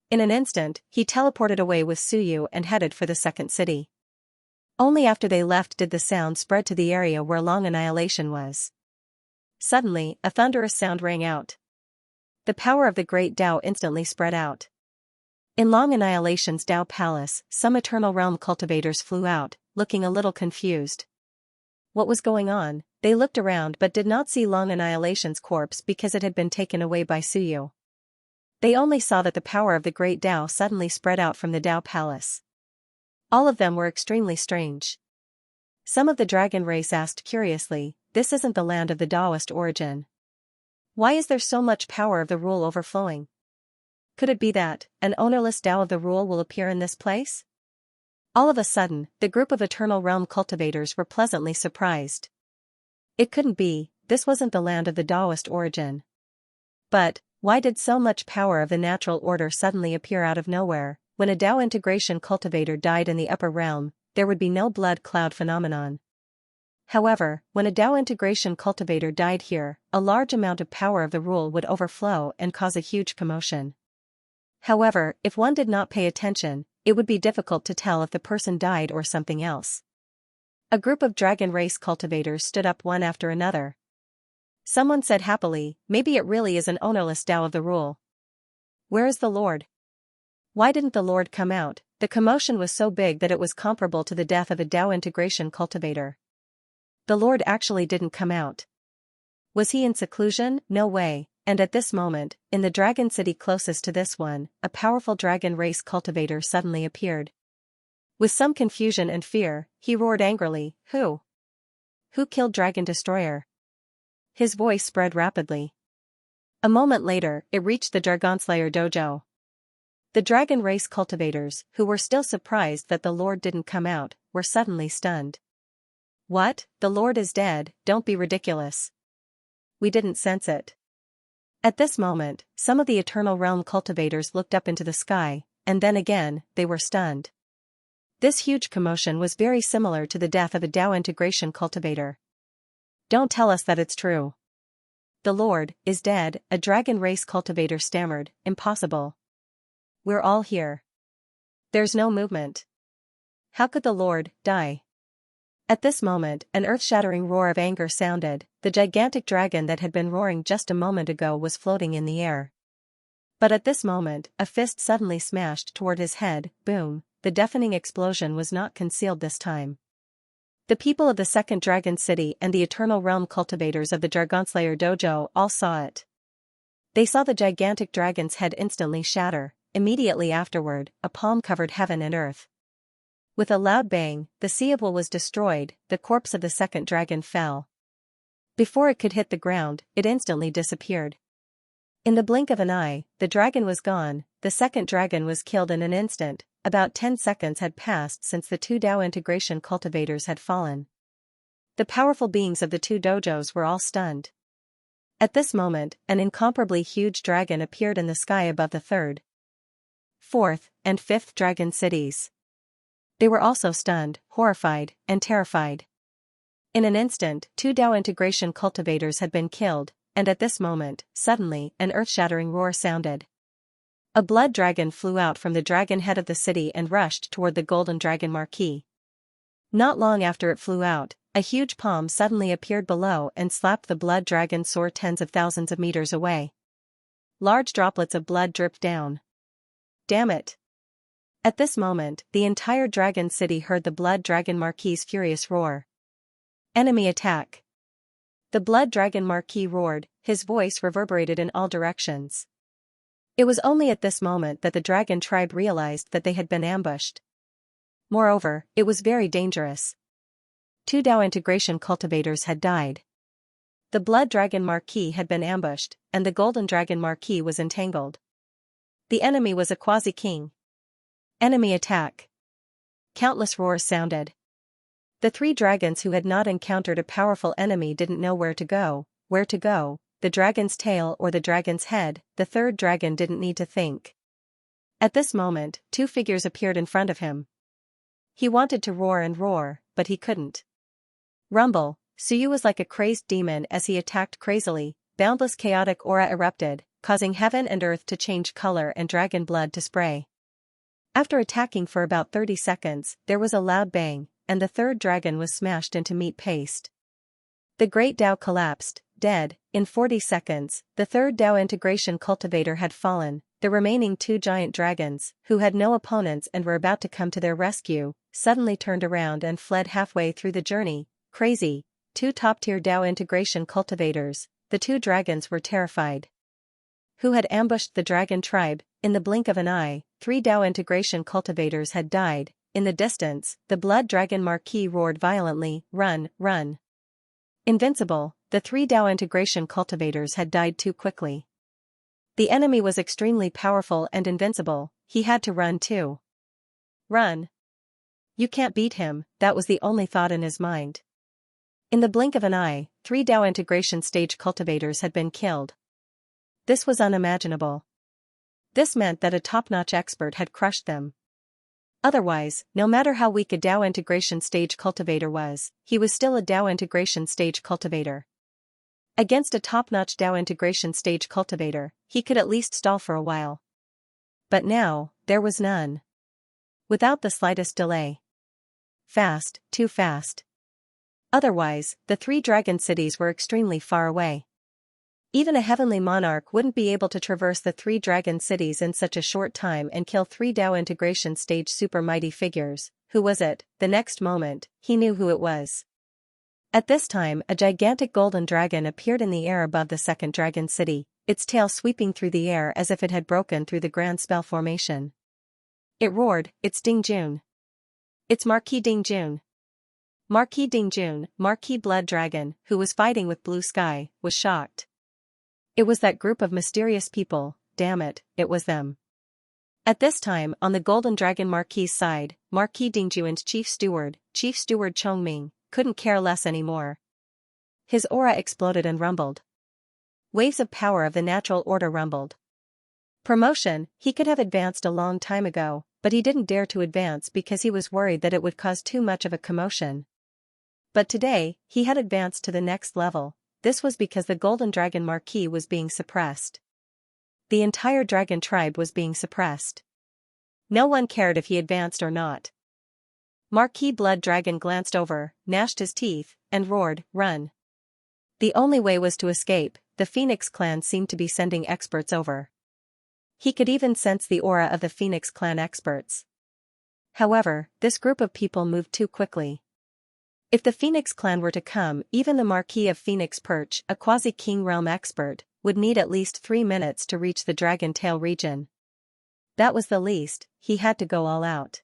In an instant, he teleported away with Suyu and headed for the second city. Only after they left did the sound spread to the area where Long Annihilation was. Suddenly, a thunderous sound rang out. The power of the Great Tao instantly spread out. In Long Annihilation's Tao Palace, some Eternal Realm cultivators flew out, looking a little confused. What was going on? They looked around but did not see Long Annihilation's corpse because it had been taken away by Suyu. They only saw that the power of the Great Tao suddenly spread out from the Tao Palace. All of them were extremely strange. Some of the dragon race asked curiously, "This isn't the land of the Taoist origin. Why is there so much power of the rule overflowing? Could it be that an ownerless Tao of the rule will appear in this place?" All of a sudden, the group of Eternal Realm cultivators were pleasantly surprised. It couldn't be, this wasn't the land of the Taoist origin. But, why did so much power of the natural order suddenly appear out of nowhere? When a Tao integration cultivator died in the upper realm, there would be no blood cloud phenomenon. However, when a Tao integration cultivator died here, a large amount of power of the rule would overflow and cause a huge commotion. However, if one did not pay attention, it would be difficult to tell if the person died or something else. A group of dragon race cultivators stood up one after another. Someone said happily, "Maybe it really is an ownerless Tao of the rule. Where is the Lord? Why didn't the Lord come out?" The commotion was so big that it was comparable to the death of a Tao integration cultivator. The Lord actually didn't come out. Was he in seclusion? No way. And at this moment, in the dragon city closest to this one, a powerful dragon race cultivator suddenly appeared. With some confusion and fear, he roared angrily, "Who? Who killed Dragon Destroyer?" His voice spread rapidly. A moment later, it reached the Dragonslayer dojo. The dragon race cultivators, who were still surprised that the Lord didn't come out, were suddenly stunned. "What? The Lord is dead? Don't be ridiculous. We didn't sense it." At this moment, some of the Eternal Realm cultivators looked up into the sky, and then again, they were stunned. This huge commotion was very similar to the death of a Tao integration cultivator. "Don't tell us that it's true. The Lord is dead," a dragon race cultivator stammered. "Impossible. We're all here. There's no movement. How could the Lord die?" At this moment, an earth-shattering roar of anger sounded. The gigantic dragon that had been roaring just a moment ago was floating in the air. But at this moment, a fist suddenly smashed toward his head. Boom! The deafening explosion was not concealed this time. The people of the second dragon city and the Eternal Realm cultivators of the Dragonslayer dojo all saw it. They saw the gigantic dragon's head instantly shatter. Immediately afterward, a palm covered heaven and earth. With a loud bang, the Sea of Will was destroyed. The corpse of the second dragon fell. Before it could hit the ground, it instantly disappeared. In the blink of an eye, the dragon was gone. The second dragon was killed in an instant. About 10 seconds had passed since the two Tao integration cultivators had fallen. The powerful beings of the two dojos were all stunned. At this moment, an incomparably huge dragon appeared in the sky above the third, fourth, and fifth dragon cities. They were also stunned, horrified, and terrified. In an instant, two Tao integration cultivators had been killed, and at this moment, suddenly, an earth-shattering roar sounded. A blood dragon flew out from the dragon head of the city and rushed toward the golden dragon marquee. Not long after it flew out, a huge palm suddenly appeared below and slapped the blood dragon soar tens of thousands of meters away. Large droplets of blood dripped down. "Damn it!" At this moment, the entire dragon city heard the blood dragon marquee's furious roar. "Enemy attack!" The blood dragon marquee roared, his voice reverberated in all directions. It was only at this moment that the dragon tribe realized that they had been ambushed. Moreover, it was very dangerous. Two Tao integration cultivators had died. The blood dragon marquee had been ambushed, and the golden dragon marquee was entangled. The enemy was a quasi-king. "Enemy attack!" Countless roars sounded. The three dragons who had not encountered a powerful enemy didn't know where to go, the dragon's tail or the dragon's head. The third dragon didn't need to think. At this moment, two figures appeared in front of him. He wanted to roar and roar, but he couldn't. Rumble, Suyu was like a crazed demon as he attacked crazily. boundless chaotic aura erupted, causing heaven and earth to change color and dragon blood to spray. After attacking for about 30 seconds, there was a loud bang, and the third dragon was smashed into meat paste. The Great Dao collapsed, dead. In 40 seconds, the third Dao integration cultivator had fallen. The remaining two giant dragons, who had no opponents and were about to come to their rescue, suddenly turned around and fled halfway through the journey. Crazy. Two top-tier Dao integration cultivators. The two dragons were terrified. Who had ambushed the dragon tribe? In the blink of an eye, 3 Dao integration cultivators had died. In the distance, the blood dragon Marquis roared violently, "Run, run!" Invincible, the 3 Dao integration cultivators had died too quickly. The enemy was extremely powerful and invincible, he had to run too. Run! You can't beat him, that was the only thought in his mind. In the blink of an eye, 3 Dao integration stage cultivators had been killed. This was unimaginable. This meant that a top-notch expert had crushed them. Otherwise, no matter how weak a Dao integration stage cultivator was, he was still a Dao integration stage cultivator. Against a top-notch Dao integration stage cultivator, he could at least stall for a while. But now, there was none. Without the slightest delay. Fast, too fast. Otherwise, the 3 dragon cities were extremely far away. Even a heavenly monarch wouldn't be able to traverse the 3 dragon cities in such a short time and kill 3 Dao integration stage super mighty figures. Who was it? The next moment, he knew who it was. At this time, a gigantic golden dragon appeared in the air above the second dragon city, its tail sweeping through the air as if it had broken through the grand spell formation. It roared, "It's Ding Jun. It's Marquis Ding Jun." Marquis Ding Jun, Marquis Blood Dragon, who was fighting with Blue Sky, was shocked. It was that group of mysterious people, damn it, it was them. At this time, on the Golden Dragon Marquis' side, Marquis Dingjuan's Chief Steward Chongming, couldn't care less anymore. His aura exploded and rumbled. Waves of power of the natural order rumbled. Promotion, he could have advanced a long time ago, but he didn't dare to advance because he was worried that it would cause too much of a commotion. But today, he had advanced to the next level. This was because the Golden Dragon Marquis was being suppressed. The entire dragon tribe was being suppressed. No one cared if he advanced or not. Marquis Blood Dragon glanced over, gnashed his teeth, and roared, "Run!" The only way was to escape. The Phoenix clan seemed to be sending experts over. He could even sense the aura of the Phoenix clan experts. However, this group of people moved too quickly. If the Phoenix clan were to come, even the Marquis of Phoenix Perch, a quasi-king realm expert, would need at least 3 minutes to reach the Dragon Tail region. That was the least, he had to go all out.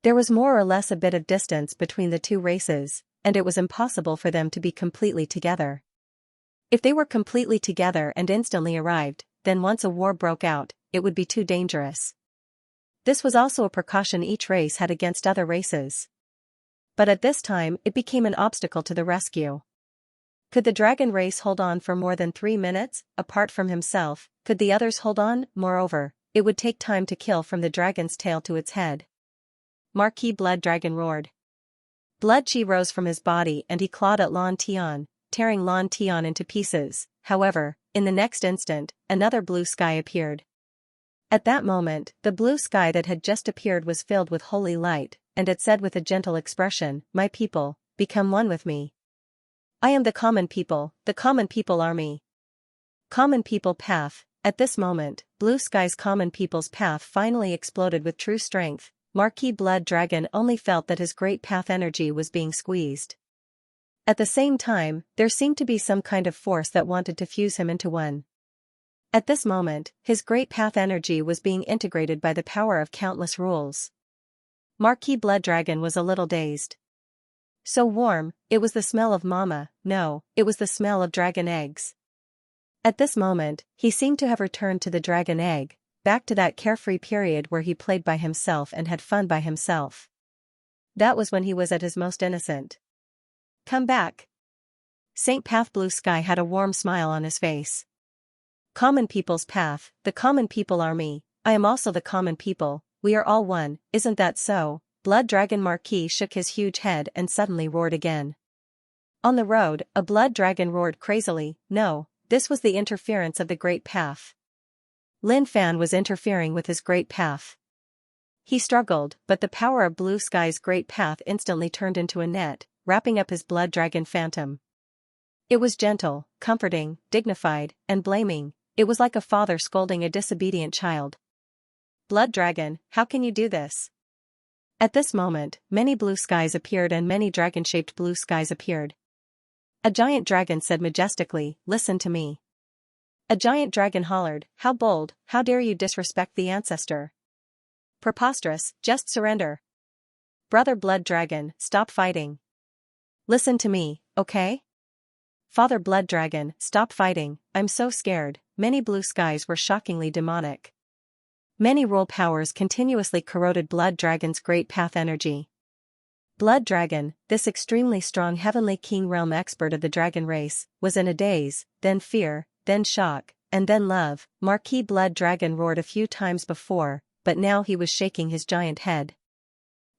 There was more or less a bit of distance between the two races, and it was impossible for them to be completely together. If they were completely together and instantly arrived, then once a war broke out, it would be too dangerous. This was also a precaution each race had against other races. But at this time, it became an obstacle to the rescue. Could the dragon race hold on for more than 3 minutes, apart from himself? Could the others hold on? Moreover, it would take time to kill from the dragon's tail to its head. Marquis Blood Dragon roared. Blood chi rose from his body and he clawed at Lan Tian, tearing Lan Tian into pieces. However, in the next instant, another blue sky appeared. At that moment, the blue sky that had just appeared was filled with holy light, and it said with a gentle expression, "My people, become one with me. I am the common people are me." Common people path. At this moment, Blue Sky's common people's path finally exploded with true strength. Marquis Blood Dragon only felt that his great path energy was being squeezed. At the same time, there seemed to be some kind of force that wanted to fuse him into one. At this moment, his great path energy was being integrated by the power of countless rules. Marquis Blood Dragon was a little dazed. So warm, it was the smell of mama, no, it was the smell of dragon eggs. At this moment, he seemed to have returned to the dragon egg, back to that carefree period where he played by himself and had fun by himself. That was when he was at his most innocent. Come back. Saint Path Blue Sky had a warm smile on his face. Common people's path, the common people are me, I am also the common people, we are all one, isn't that so? Blood Dragon Marquis shook his huge head and suddenly roared again. On the road, a blood dragon roared crazily, no, this was the interference of the Great Path. Lin Fan was interfering with his Great Path. He struggled, but the power of Blue Sky's Great Path instantly turned into a net, wrapping up his blood dragon phantom. It was gentle, comforting, dignified, and blaming. It was like a father scolding a disobedient child. Blood dragon, how can you do this? At this moment, many blue skies appeared and many dragon-shaped blue skies appeared. A giant dragon said majestically, "Listen to me." A giant dragon hollered, "How bold, how dare you disrespect the ancestor? Preposterous, just surrender. Brother Blood Dragon, stop fighting. Listen to me, okay? Father Blood Dragon, stop fighting, I'm so scared." Many blue skies were shockingly demonic. Many rule powers continuously corroded Blood Dragon's Great Path energy. Blood Dragon, this extremely strong heavenly king realm expert of the dragon race, was in a daze, then fear, then shock, and then love. Marquis Blood Dragon roared a few times before, but now he was shaking his giant head.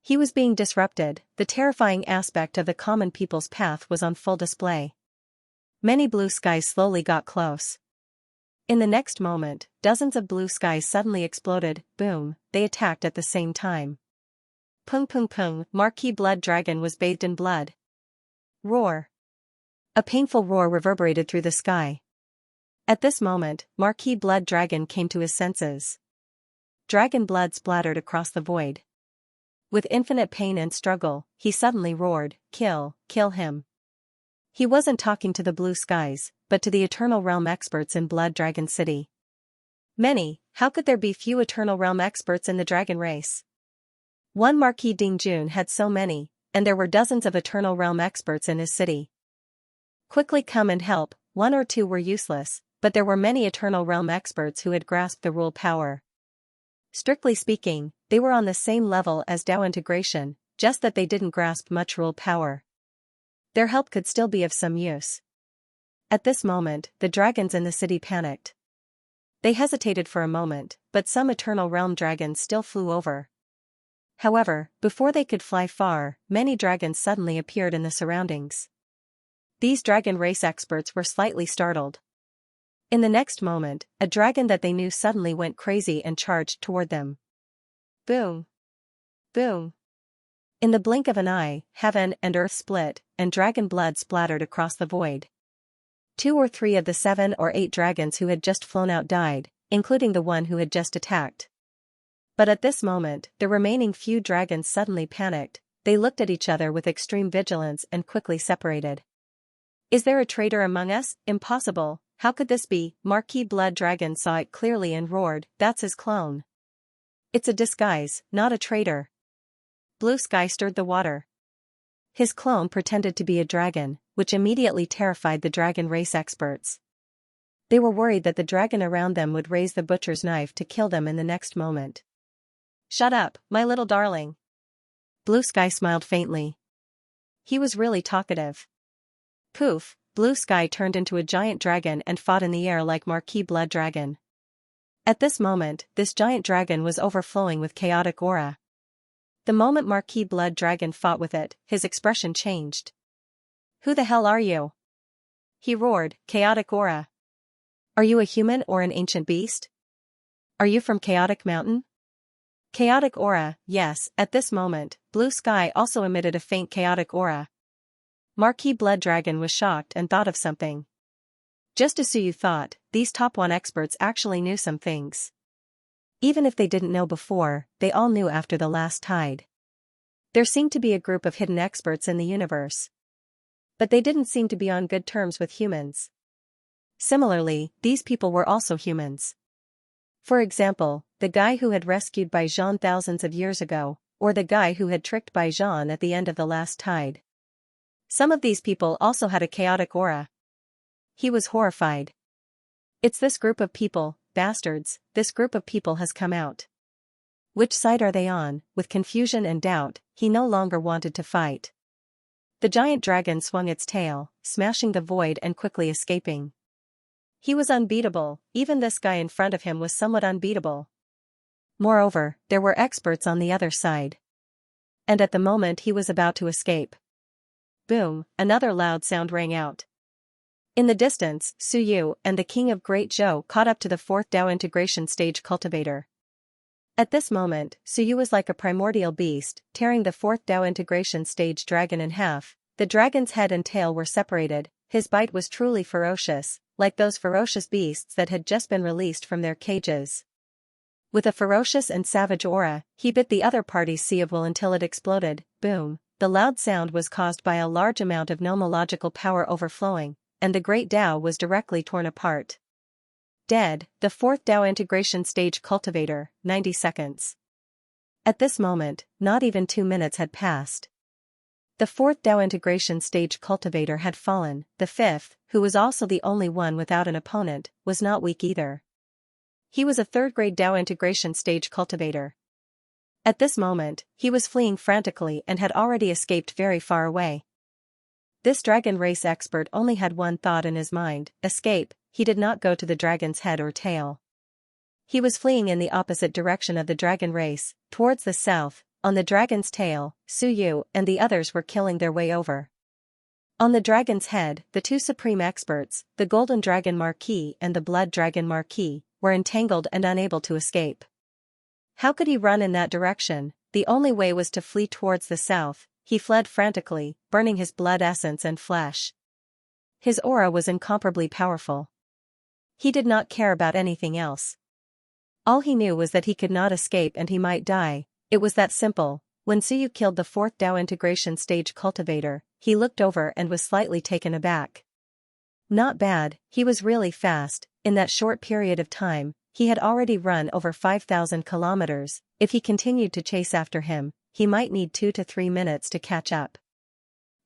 He was being disrupted, the terrifying aspect of the common people's path was on full display. Many blue skies slowly got close. In the next moment, dozens of blue skies suddenly exploded, boom, they attacked at the same time. Pung pung pung, Marquis Blood Dragon was bathed in blood. Roar. A painful roar reverberated through the sky. At this moment, Marquis Blood Dragon came to his senses. Dragon blood splattered across the void. With infinite pain and struggle, he suddenly roared, "Kill, kill him." He wasn't talking to the blue skies, but to the Eternal Realm experts in Blood Dragon City. Many, how could there be few Eternal Realm experts in the dragon race? One Marquis Dingjun had so many, and there were dozens of Eternal Realm experts in his city. Quickly come and help, one or two were useless, but there were many Eternal Realm experts who had grasped the rule power. Strictly speaking, they were on the same level as Dao integration, just that they didn't grasp much rule power. Their help could still be of some use. At this moment, the dragons in the city panicked. They hesitated for a moment, but some Eternal Realm dragons still flew over. However, before they could fly far, many dragons suddenly appeared in the surroundings. These dragon race experts were slightly startled. In the next moment, a dragon that they knew suddenly went crazy and charged toward them. Boom! Boom! In the blink of an eye, heaven and earth split, and dragon blood splattered across the void. 2 or 3 of the 7 or 8 dragons who had just flown out died, including the one who had just attacked. But at this moment, the remaining few dragons suddenly panicked, they looked at each other with extreme vigilance and quickly separated. "Is there a traitor among us? Impossible, how could this be?" Marquis Blood Dragon saw it clearly and roared, "That's his clone. It's a disguise, not a traitor." Blue Sky stirred the water. His clone pretended to be a dragon, which immediately terrified the dragon race experts. They were worried that the dragon around them would raise the butcher's knife to kill them in the next moment. "Shut up, my little darling." Blue Sky smiled faintly. He was really talkative. Poof, Blue Sky turned into a giant dragon and fought in the air like Marquis Blood Dragon. At this moment, this giant dragon was overflowing with chaotic aura. The moment Marquis Blood Dragon fought with it, his expression changed. "Who the hell are you?" he roared, "Chaotic aura. Are you a human or an ancient beast? Are you from Chaotic Mountain?" Chaotic aura, yes. At this moment, Blue Sky also emitted a faint chaotic aura. Marquis Blood Dragon was shocked and thought of something. Just as Suyu thought, these top 1 experts actually knew some things. Even if they didn't know before, they all knew after the last tide. There seemed to be a group of hidden experts in the universe. But they didn't seem to be on good terms with humans. Similarly, these people were also humans. For example, the guy who had rescued Baijan thousands of years ago, or the guy who had tricked Baijan at the end of the last tide. Some of these people also had a chaotic aura. He was horrified. "It's this group of people, bastards, this group of people has come out. Which side are they on?" With confusion and doubt, he no longer wanted to fight. The giant dragon swung its tail, smashing the void and quickly escaping. He was unbeatable, even this guy in front of him was somewhat unbeatable. Moreover, there were experts on the other side. And at the moment he was about to escape. Boom, another loud sound rang out. In the distance, Su Yu and the King of Great Zhou caught up to the fourth Dao integration stage cultivator. At this moment, Su Yu was like a primordial beast, tearing the fourth Dao integration stage dragon in half. The dragon's head and tail were separated. His bite was truly ferocious, like those ferocious beasts that had just been released from their cages. With a ferocious and savage aura, he bit the other party's sea of will until it exploded. Boom! The loud sound was caused by a large amount of nomological power overflowing, and the great Dao was directly torn apart. Dead, the fourth Dao integration stage cultivator, 90 seconds. At this moment, not even 2 minutes had passed. The fourth Dao integration stage cultivator had fallen. The fifth, who was also the only one without an opponent, was not weak either. He was a third-grade Dao integration stage cultivator. At this moment, he was fleeing frantically and had already escaped very far away. This dragon race expert only had one thought in his mind: escape. He did not go to the dragon's head or tail. He was fleeing in the opposite direction of the dragon race, towards the south. On the dragon's tail, Su Yu and the others were killing their way over. On the dragon's head, the two supreme experts, the Golden Dragon Marquis and the Blood Dragon Marquis, were entangled and unable to escape. How could he run in that direction? The only way was to flee towards the south. He fled frantically, burning his blood essence and flesh. His aura was incomparably powerful. He did not care about anything else. All he knew was that he could not escape and he might die. It was that simple. When Su Yu killed the fourth Dao integration stage cultivator, he looked over and was slightly taken aback. Not bad, he was really fast. In that short period of time, he had already run over 5,000 kilometers. If he continued to chase after him, he might need 2 to 3 minutes to catch up.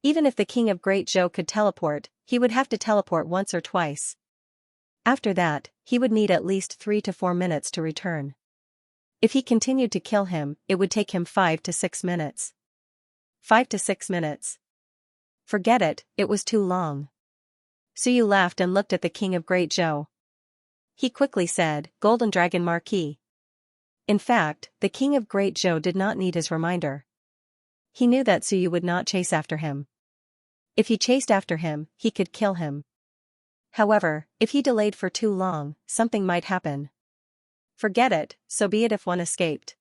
Even if the King of Great Zhou could teleport, he would have to teleport once or twice. After that, he would need at least 3 to 4 minutes to return. If he continued to kill him, it would take him 5 to 6 minutes. 5 to 6 minutes. Forget it, it was too long. Su Yu laughed and looked at the King of Great Zhou. He quickly said, "Golden Dragon Marquis." In fact, the King of Great Zhou did not need his reminder. He knew that Su Yu would not chase after him. If he chased after him, he could kill him. However, if he delayed for too long, something might happen. Forget it, so be it if one escaped.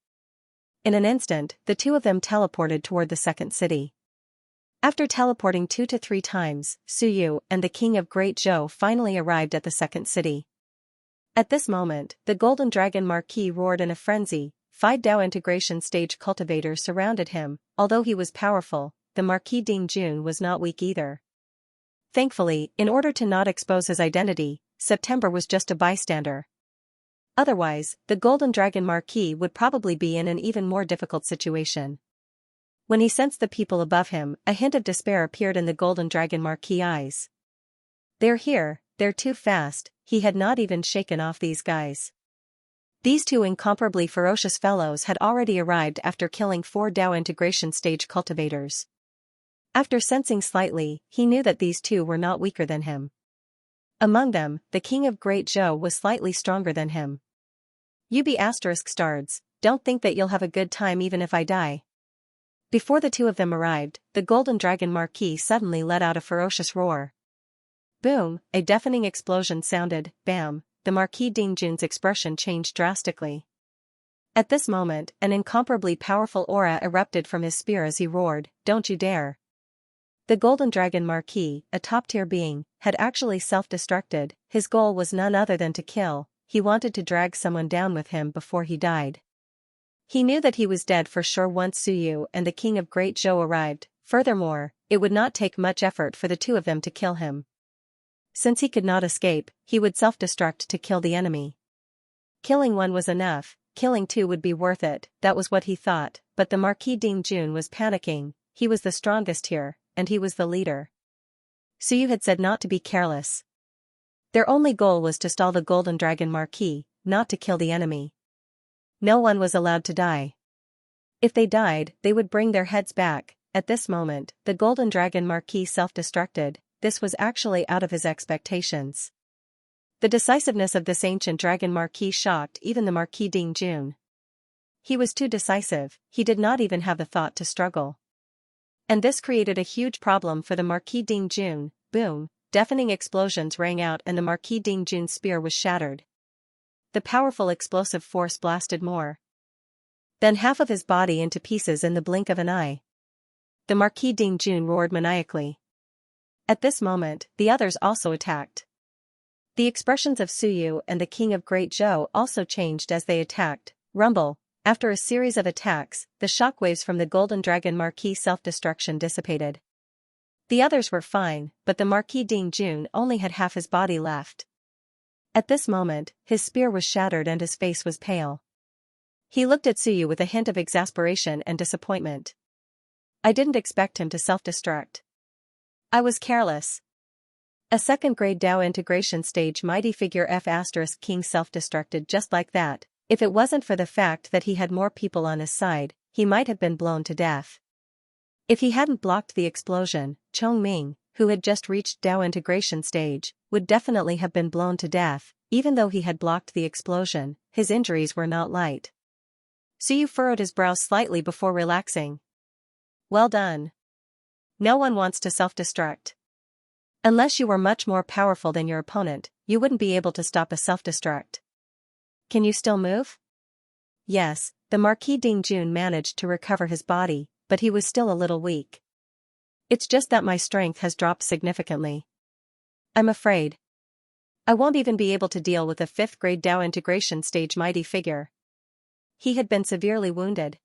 In an instant, the two of them teleported toward the second city. After teleporting 2 to 3 times, Su Yu and the King of Great Zhou finally arrived at the second city. At this moment, the Golden Dragon Marquis roared in a frenzy. 5 Dao integration stage cultivators surrounded him. Although he was powerful, the Marquis Ding Jun was not weak either. Thankfully, in order to not expose his identity, September was just a bystander. Otherwise, the Golden Dragon Marquis would probably be in an even more difficult situation. When he sensed the people above him, a hint of despair appeared in the Golden Dragon Marquis' eyes. "They're here, they're too fast," he had not even shaken off these guys. These two incomparably ferocious fellows had already arrived after killing 4 Dao integration stage cultivators. After sensing slightly, he knew that these two were not weaker than him. Among them, the King of Great Zhou was slightly stronger than him. ****, don't think that you'll have a good time even if I die." Before the two of them arrived, the Golden Dragon Marquis suddenly let out a ferocious roar. Boom, a deafening explosion sounded. Bam, the Marquis Ding Jun's expression changed drastically. At this moment, an incomparably powerful aura erupted from his spear as he roared, "Don't you dare." The Golden Dragon Marquis, a top-tier being, had actually self-destructed. His goal was none other than to kill. He wanted to drag someone down with him before he died. He knew that he was dead for sure once Su Yu and the King of Great Zhou arrived. Furthermore, it would not take much effort for the two of them to kill him. Since he could not escape, he would self-destruct to kill the enemy. Killing one was enough, killing two would be worth it, that was what he thought, but the Marquis Ding Jun was panicking. He was the strongest here, and he was the leader. Su Yu had said not to be careless. Their only goal was to stall the Golden Dragon Marquis, not to kill the enemy. No one was allowed to die. If they died, they would bring their heads back. At this moment, the Golden Dragon Marquis self-destructed. This was actually out of his expectations. The decisiveness of this ancient Dragon Marquis shocked even the Marquis Ding Jun. He was too decisive, he did not even have the thought to struggle. And this created a huge problem for the Marquis Ding Jun. Boom, Deafening explosions rang out and the Marquis Dingjun's spear was shattered. The powerful explosive force blasted more than half of his body into pieces in the blink of an eye. The Marquis Dingjun roared maniacally. At this moment, the others also attacked. The expressions of Suyu and the King of Great Zhou also changed as they attacked. Rumble. After a series of attacks, the shockwaves from the Golden Dragon Marquis self-destruction dissipated. The others were fine, but the Marquis Dingjun only had half his body left. At this moment, his spear was shattered and his face was pale. He looked at Suyu with a hint of exasperation and disappointment. I didn't expect him to self-destruct. I was careless. A second-grade Dao integration stage mighty figure F** King self-destructed just like that. If it wasn't for the fact that he had more people on his side, he might have been blown to death. If he hadn't blocked the explosion, Chongming, who had just reached Dao integration stage, would definitely have been blown to death. Even though he had blocked the explosion, his injuries were not light. Suyu furrowed his brow slightly before relaxing. Well done. No one wants to self-destruct. Unless you were much more powerful than your opponent, you wouldn't be able to stop a self-destruct. Can you still move? Yes, the Marquis Dingjun managed to recover his body, but he was still a little weak. It's just that my strength has dropped significantly. I'm afraid I won't even be able to deal with a 5th-grade Dao integration stage mighty figure. He had been severely wounded.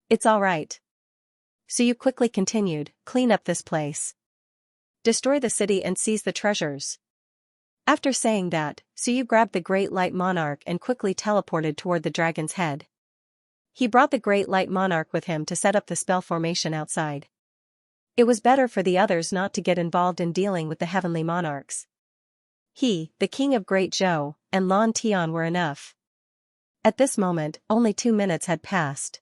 It's all right. Suyu quickly continued, clean up this place. Destroy the city and seize the treasures. After saying that, Suyu grabbed the Great Light Monarch and quickly teleported toward the dragon's head. He brought the Great Light Monarch with him to set up the spell formation outside. It was better for the others not to get involved in dealing with the heavenly monarchs. He, the King of Great Zhou, and Lan Tian were enough. At this moment, only 2 minutes had passed.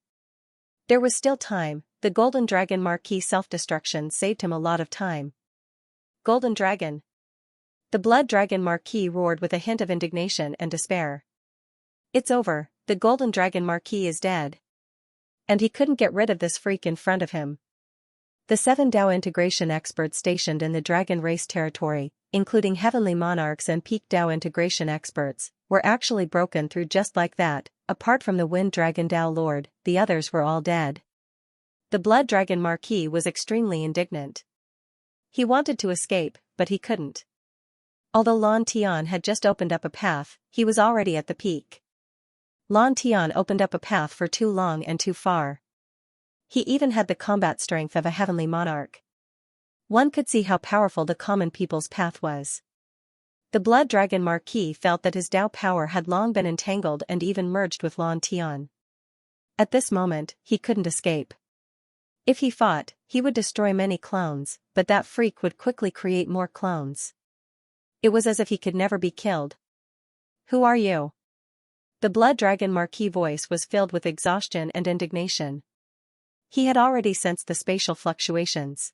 There was still time. The Golden Dragon Marquis self-destruction saved him a lot of time. Golden Dragon. The Blood Dragon Marquis roared with a hint of indignation and despair. It's over, the Golden Dragon Marquis is dead. And he couldn't get rid of this freak in front of him. The 7 Dao integration experts stationed in the Dragon Race territory, including Heavenly Monarchs and Peak Dao integration experts, were actually broken through just like that. Apart from the Wind Dragon Dao Lord, the others were all dead. The Blood Dragon Marquis was extremely indignant. He wanted to escape, but he couldn't. Although Lan Tian had just opened up a path, he was already at the peak. Lan Tian opened up a path for too long and too far. He even had the combat strength of a heavenly monarch. One could see how powerful the common people's path was. The Blood Dragon Marquis felt that his Dao power had long been entangled and even merged with Lan Tian. At this moment, he couldn't escape. If he fought, he would destroy many clones, but that freak would quickly create more clones. It was as if he could never be killed. Who are you? The Blood Dragon Marquis voice was filled with exhaustion and indignation. He had already sensed the spatial fluctuations.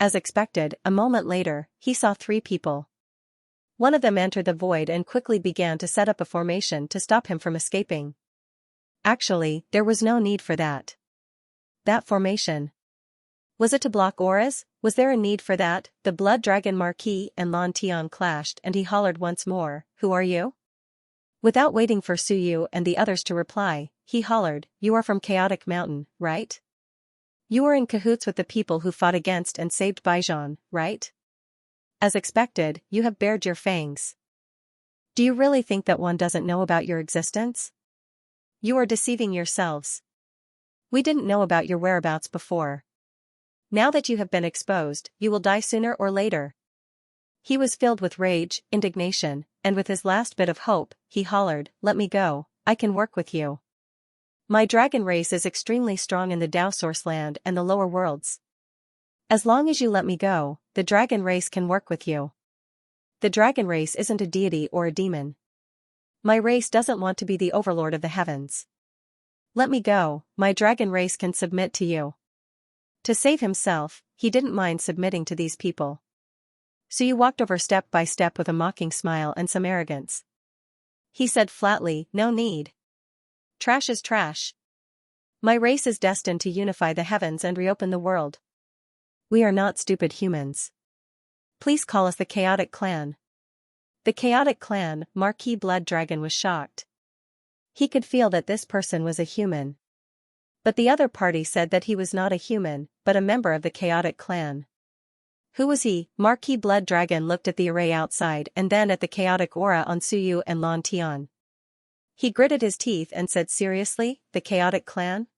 As expected, a moment later, he saw 3 people. One of them entered the void and quickly began to set up a formation to stop him from escaping. Actually, there was no need for that. That formation. Was it to block auras? Was there a need for that? The Blood Dragon Marquis and Lan Tian clashed and he hollered once more, "Who are you?" Without waiting for Suyu and the others to reply, he hollered, "You are from Chaotic Mountain, right? You were in cahoots with the people who fought against and saved Baijian, right? As expected, you have bared your fangs. Do you really think that one doesn't know about your existence? You are deceiving yourselves. We didn't know about your whereabouts before. Now that you have been exposed, you will die sooner or later." He was filled with rage, indignation, and with his last bit of hope, he hollered, "Let me go, I can work with you. My dragon race is extremely strong in the Dao Source Land and the lower worlds. As long as you let me go, the dragon race can work with you. The dragon race isn't a deity or a demon. My race doesn't want to be the overlord of the heavens. Let me go, my dragon race can submit to you." To save himself, he didn't mind submitting to these people. So you walked over step by step with a mocking smile and some arrogance. He said flatly, "No need. Trash is trash. My race is destined to unify the heavens and reopen the world. We are not stupid humans. Please call us the Chaotic Clan. The Chaotic Clan, Marquis Blood Dragon was shocked. He could feel that this person was a human. But the other party said that he was not a human, but a member of the Chaotic Clan. Who was he? Marquis Blood Dragon looked at the array outside and then at the chaotic aura on Suyu and Lan Tian. He gritted his teeth and said seriously, the Chaotic Clan?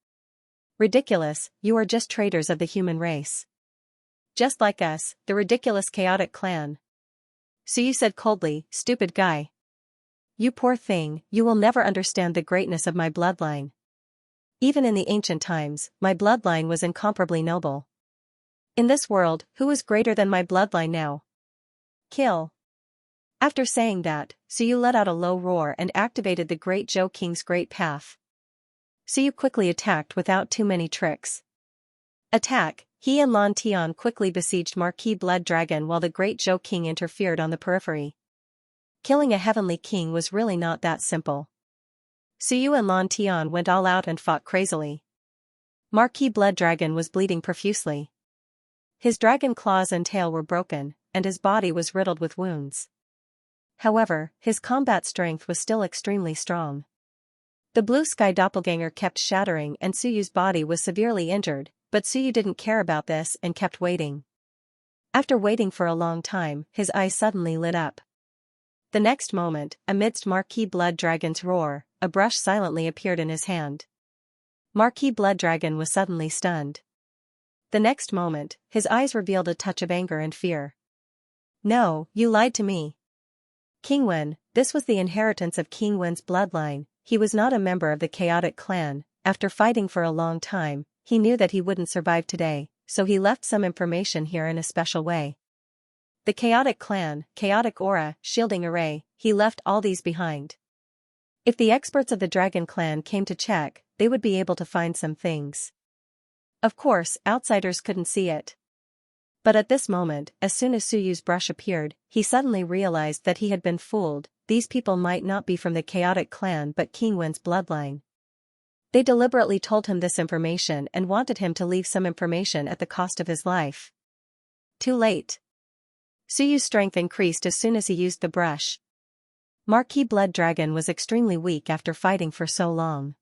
Ridiculous, you are just traitors of the human race. Just like us, the ridiculous Chaotic Clan. Suyu said coldly, stupid guy. You poor thing, you will never understand the greatness of my bloodline. Even in the ancient times, my bloodline was incomparably noble. In this world, who is greater than my bloodline now? Kill. After saying that, Suyu let out a low roar and activated the Great Zhou King's Great Path. Suyu quickly attacked without too many tricks. Attack! He and Lan Tian quickly besieged Marquis Blood Dragon while the Great Zhou King interfered on the periphery. Killing a heavenly king was really not that simple. Suyu and Lan Tian went all out and fought crazily. Marquis Blood Dragon was bleeding profusely. His dragon claws and tail were broken, and his body was riddled with wounds. However, his combat strength was still extremely strong. The blue sky doppelganger kept shattering and Suyu's body was severely injured, but Suyu didn't care about this and kept waiting. After waiting for a long time, his eyes suddenly lit up. The next moment, amidst Marquis Blood Dragon's roar, a brush silently appeared in his hand. Marquis Blood Dragon was suddenly stunned. The next moment, his eyes revealed a touch of anger and fear. No, you lied to me. King Wen, this was the inheritance of King Wen's bloodline. He was not a member of the Chaotic Clan. After fighting for a long time, he knew that he wouldn't survive today, so he left some information here in a special way. The Chaotic Clan, Chaotic Aura, Shielding Array, he left all these behind. If the experts of the Dragon Clan came to check, they would be able to find some things. Of course, outsiders couldn't see it. But at this moment, as soon as Suyu's brush appeared, he suddenly realized that he had been fooled. These people might not be from the Chaotic Clan but King Wen's bloodline. They deliberately told him this information and wanted him to leave some information at the cost of his life. Too late. Suyu's strength increased as soon as he used the brush. Marquis Blood Dragon was extremely weak after fighting for so long.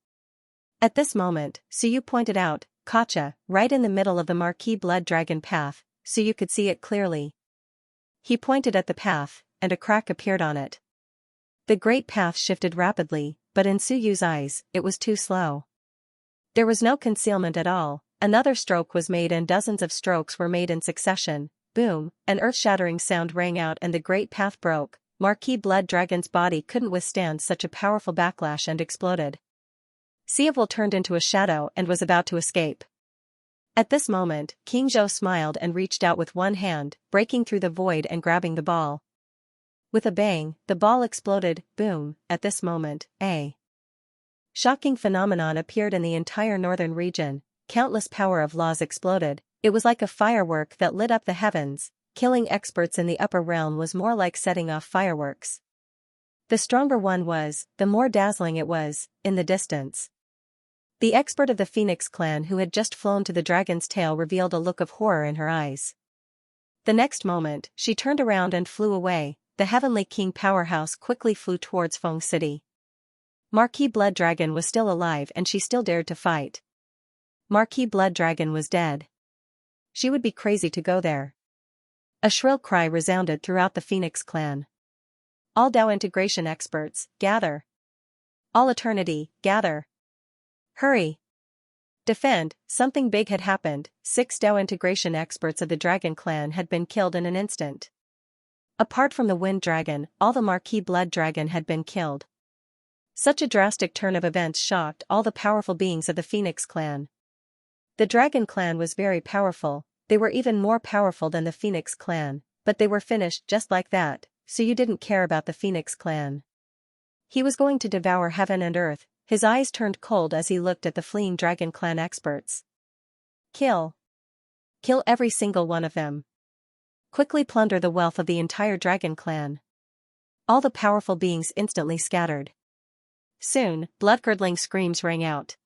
At this moment, Suyu pointed out, Kacha, right in the middle of the Marquis Blood Dragon path, so you could see it clearly. He pointed at the path, and a crack appeared on it. The great path shifted rapidly, but in Suyu's eyes, it was too slow. There was no concealment at all. Another stroke was made and dozens of strokes were made in succession. Boom, an earth-shattering sound rang out and the great path broke. Marquis Blood Dragon's body couldn't withstand such a powerful backlash and exploded. Siavul turned into a shadow and was about to escape. At this moment, King Zhou smiled and reached out with one hand, breaking through the void and grabbing the ball. With a bang, the ball exploded. Boom, at this moment, a shocking phenomenon appeared in the entire northern region. Countless power of laws exploded. It was like a firework that lit up the heavens. Killing experts in the upper realm was more like setting off fireworks. The stronger one was, the more dazzling it was, in the distance. The expert of the Phoenix clan who had just flown to the dragon's tail revealed a look of horror in her eyes. The next moment, she turned around and flew away. The Heavenly King powerhouse quickly flew towards Feng City. Marquis Blood Dragon was still alive and she still dared to fight. Marquis Blood Dragon was dead. She would be crazy to go there. A shrill cry resounded throughout the Phoenix clan. All Dao integration experts, gather. All eternity, gather. Hurry. Defend, something big had happened. 6 Dao integration experts of the Dragon Clan had been killed in an instant. Apart from the Wind Dragon, all the Marquis Blood Dragon had been killed. Such a drastic turn of events shocked all the powerful beings of the Phoenix Clan. The Dragon Clan was very powerful, they were even more powerful than the Phoenix Clan, but they were finished just like that, so you didn't care about the Phoenix Clan. He was going to devour heaven and earth. His eyes turned cold as he looked at the fleeing Dragon Clan experts. Kill. Kill every single one of them. Quickly plunder the wealth of the entire Dragon Clan. All the powerful beings instantly scattered. Soon, blood-curdling screams rang out.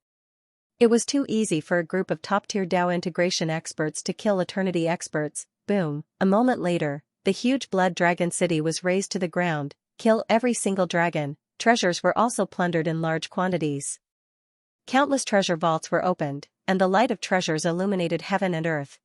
It was too easy for a group of top-tier Dao integration experts to kill eternity experts. Boom, a moment later, the huge blood dragon city was razed to the ground, kill every single dragon. Treasures were also plundered in large quantities. Countless treasure vaults were opened, and the light of treasures illuminated heaven and earth.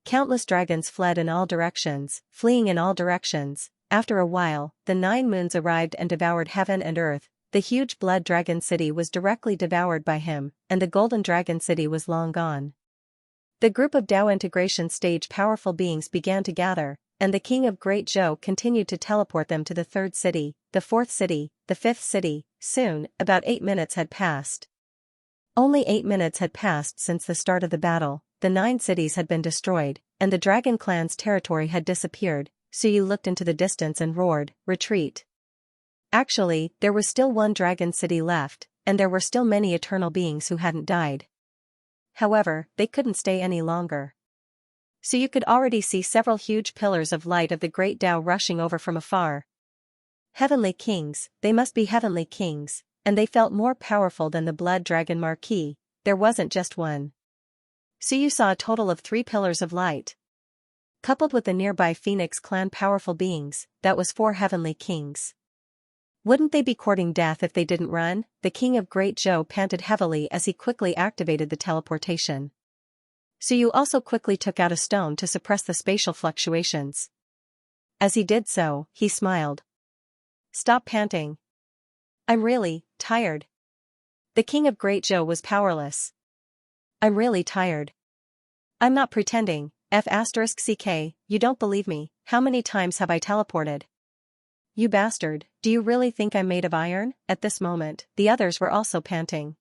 Countless dragons fled in all directions, fleeing in all directions. After a while, the 9 moons arrived and devoured heaven and earth. The huge blood dragon city was directly devoured by him, and the golden dragon city was long gone. The group of Tao integration stage powerful beings began to gather, and the king of Great Zhou continued to teleport them to the 3rd city, the 4th city, the 5th city. Soon, about 8 minutes had passed. Only 8 minutes had passed since the start of the battle. The 9 cities had been destroyed, and the dragon clan's territory had disappeared. Suyu looked into the distance and roared, "Retreat!" Actually, there was still one dragon city left, and there were still many eternal beings who hadn't died. However, they couldn't stay any longer. Suyu could already see several huge pillars of light of the great Tao rushing over from afar. Heavenly kings, they must be heavenly kings, and they felt more powerful than the blood dragon marquis. There wasn't just one. Suyu saw a total of 3 pillars of light. Coupled with the nearby Phoenix clan powerful beings, that was 4 heavenly kings. Wouldn't they be courting death if they didn't run? The king of Great Zhou panted heavily as he quickly activated the teleportation. Suyu also quickly took out a stone to suppress the spatial fluctuations. As he did so, he smiled. "Stop panting. I'm really tired." The king of Great Zhou was powerless. "I'm really tired. I'm not pretending. F***ck, you don't believe me. How many times have I teleported? You bastard, do you really think I'm made of iron?" At this moment, the others were also panting.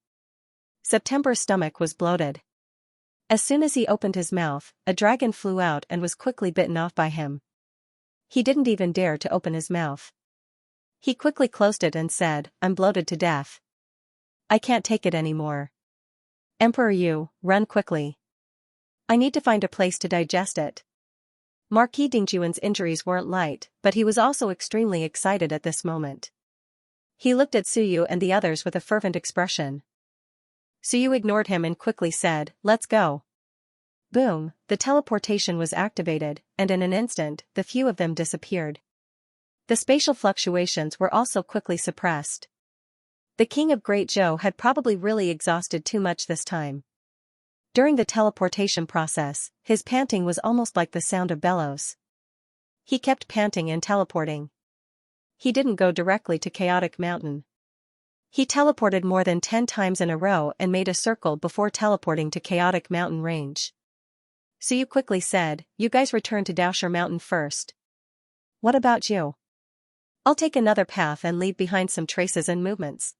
September's stomach was bloated. As soon as he opened his mouth, a dragon flew out and was quickly bitten off by him. He didn't even dare to open his mouth. He quickly closed it and said, "I'm bloated to death. I can't take it anymore. Emperor Yu, run quickly. I need to find a place to digest it." Marquis Dingjuan's injuries weren't light, but he was also extremely excited at this moment. He looked at Suyu and the others with a fervent expression. Suyu ignored him and quickly said, "Let's go." Boom, the teleportation was activated, and in an instant, the few of them disappeared. The spatial fluctuations were also quickly suppressed. The king of Great Zhou had probably really exhausted too much this time. During the teleportation process, his panting was almost like the sound of bellows. He kept panting and teleporting. He didn't go directly to Chaotic Mountain. He teleported more than 10 times in a row and made a circle before teleporting to Chaotic Mountain range. Suyu quickly said, "You guys return to Daosher Mountain first. What about you? I'll take another path and leave behind some traces and movements."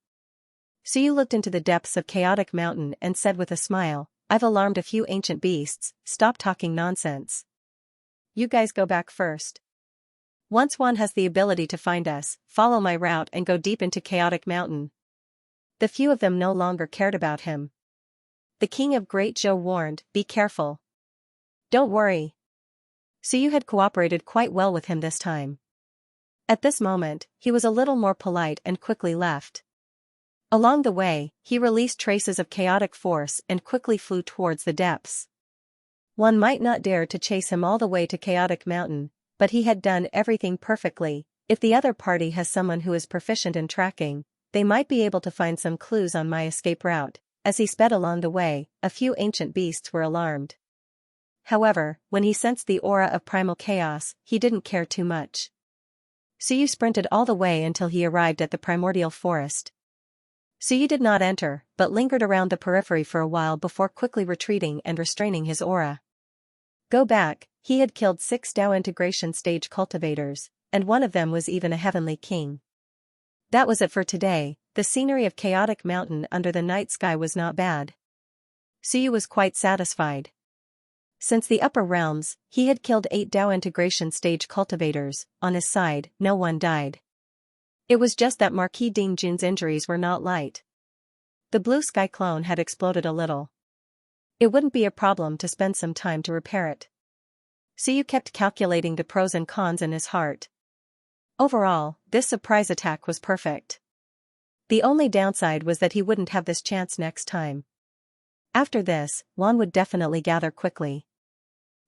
Suyu looked into the depths of Chaotic Mountain and said with a smile, "I've alarmed a few ancient beasts, stop talking nonsense. You guys go back first. Once one has the ability to find us, follow my route and go deep into Chaotic Mountain." The few of them no longer cared about him. The king of Great Zhou warned, "Be careful. Don't worry." Suyu had cooperated quite well with him this time. At this moment, he was a little more polite and quickly left. Along the way, he released traces of chaotic force and quickly flew towards the depths. One might not dare to chase him all the way to Chaotic Mountain, but he had done everything perfectly. If the other party has someone who is proficient in tracking, they might be able to find some clues on my escape route. As he sped along the way, a few ancient beasts were alarmed. However, when he sensed the aura of primal chaos, he didn't care too much. Suyu sprinted all the way until he arrived at the primordial forest. Suyu did not enter, but lingered around the periphery for a while before quickly retreating and restraining his aura. Go back, he had killed 6 Tao integration stage cultivators, and one of them was even a heavenly king. That was it for today. The scenery of Chaotic Mountain under the night sky was not bad. Suyu was quite satisfied. Since the upper realms, he had killed 8 Tao integration stage cultivators. On his side, no one died. It was just that Marquis Dingjun's injuries were not light. The blue sky clone had exploded a little. It wouldn't be a problem to spend some time to repair it. Suyu kept calculating the pros and cons in his heart. Overall, this surprise attack was perfect. The only downside was that he wouldn't have this chance next time. After this, one would definitely gather quickly.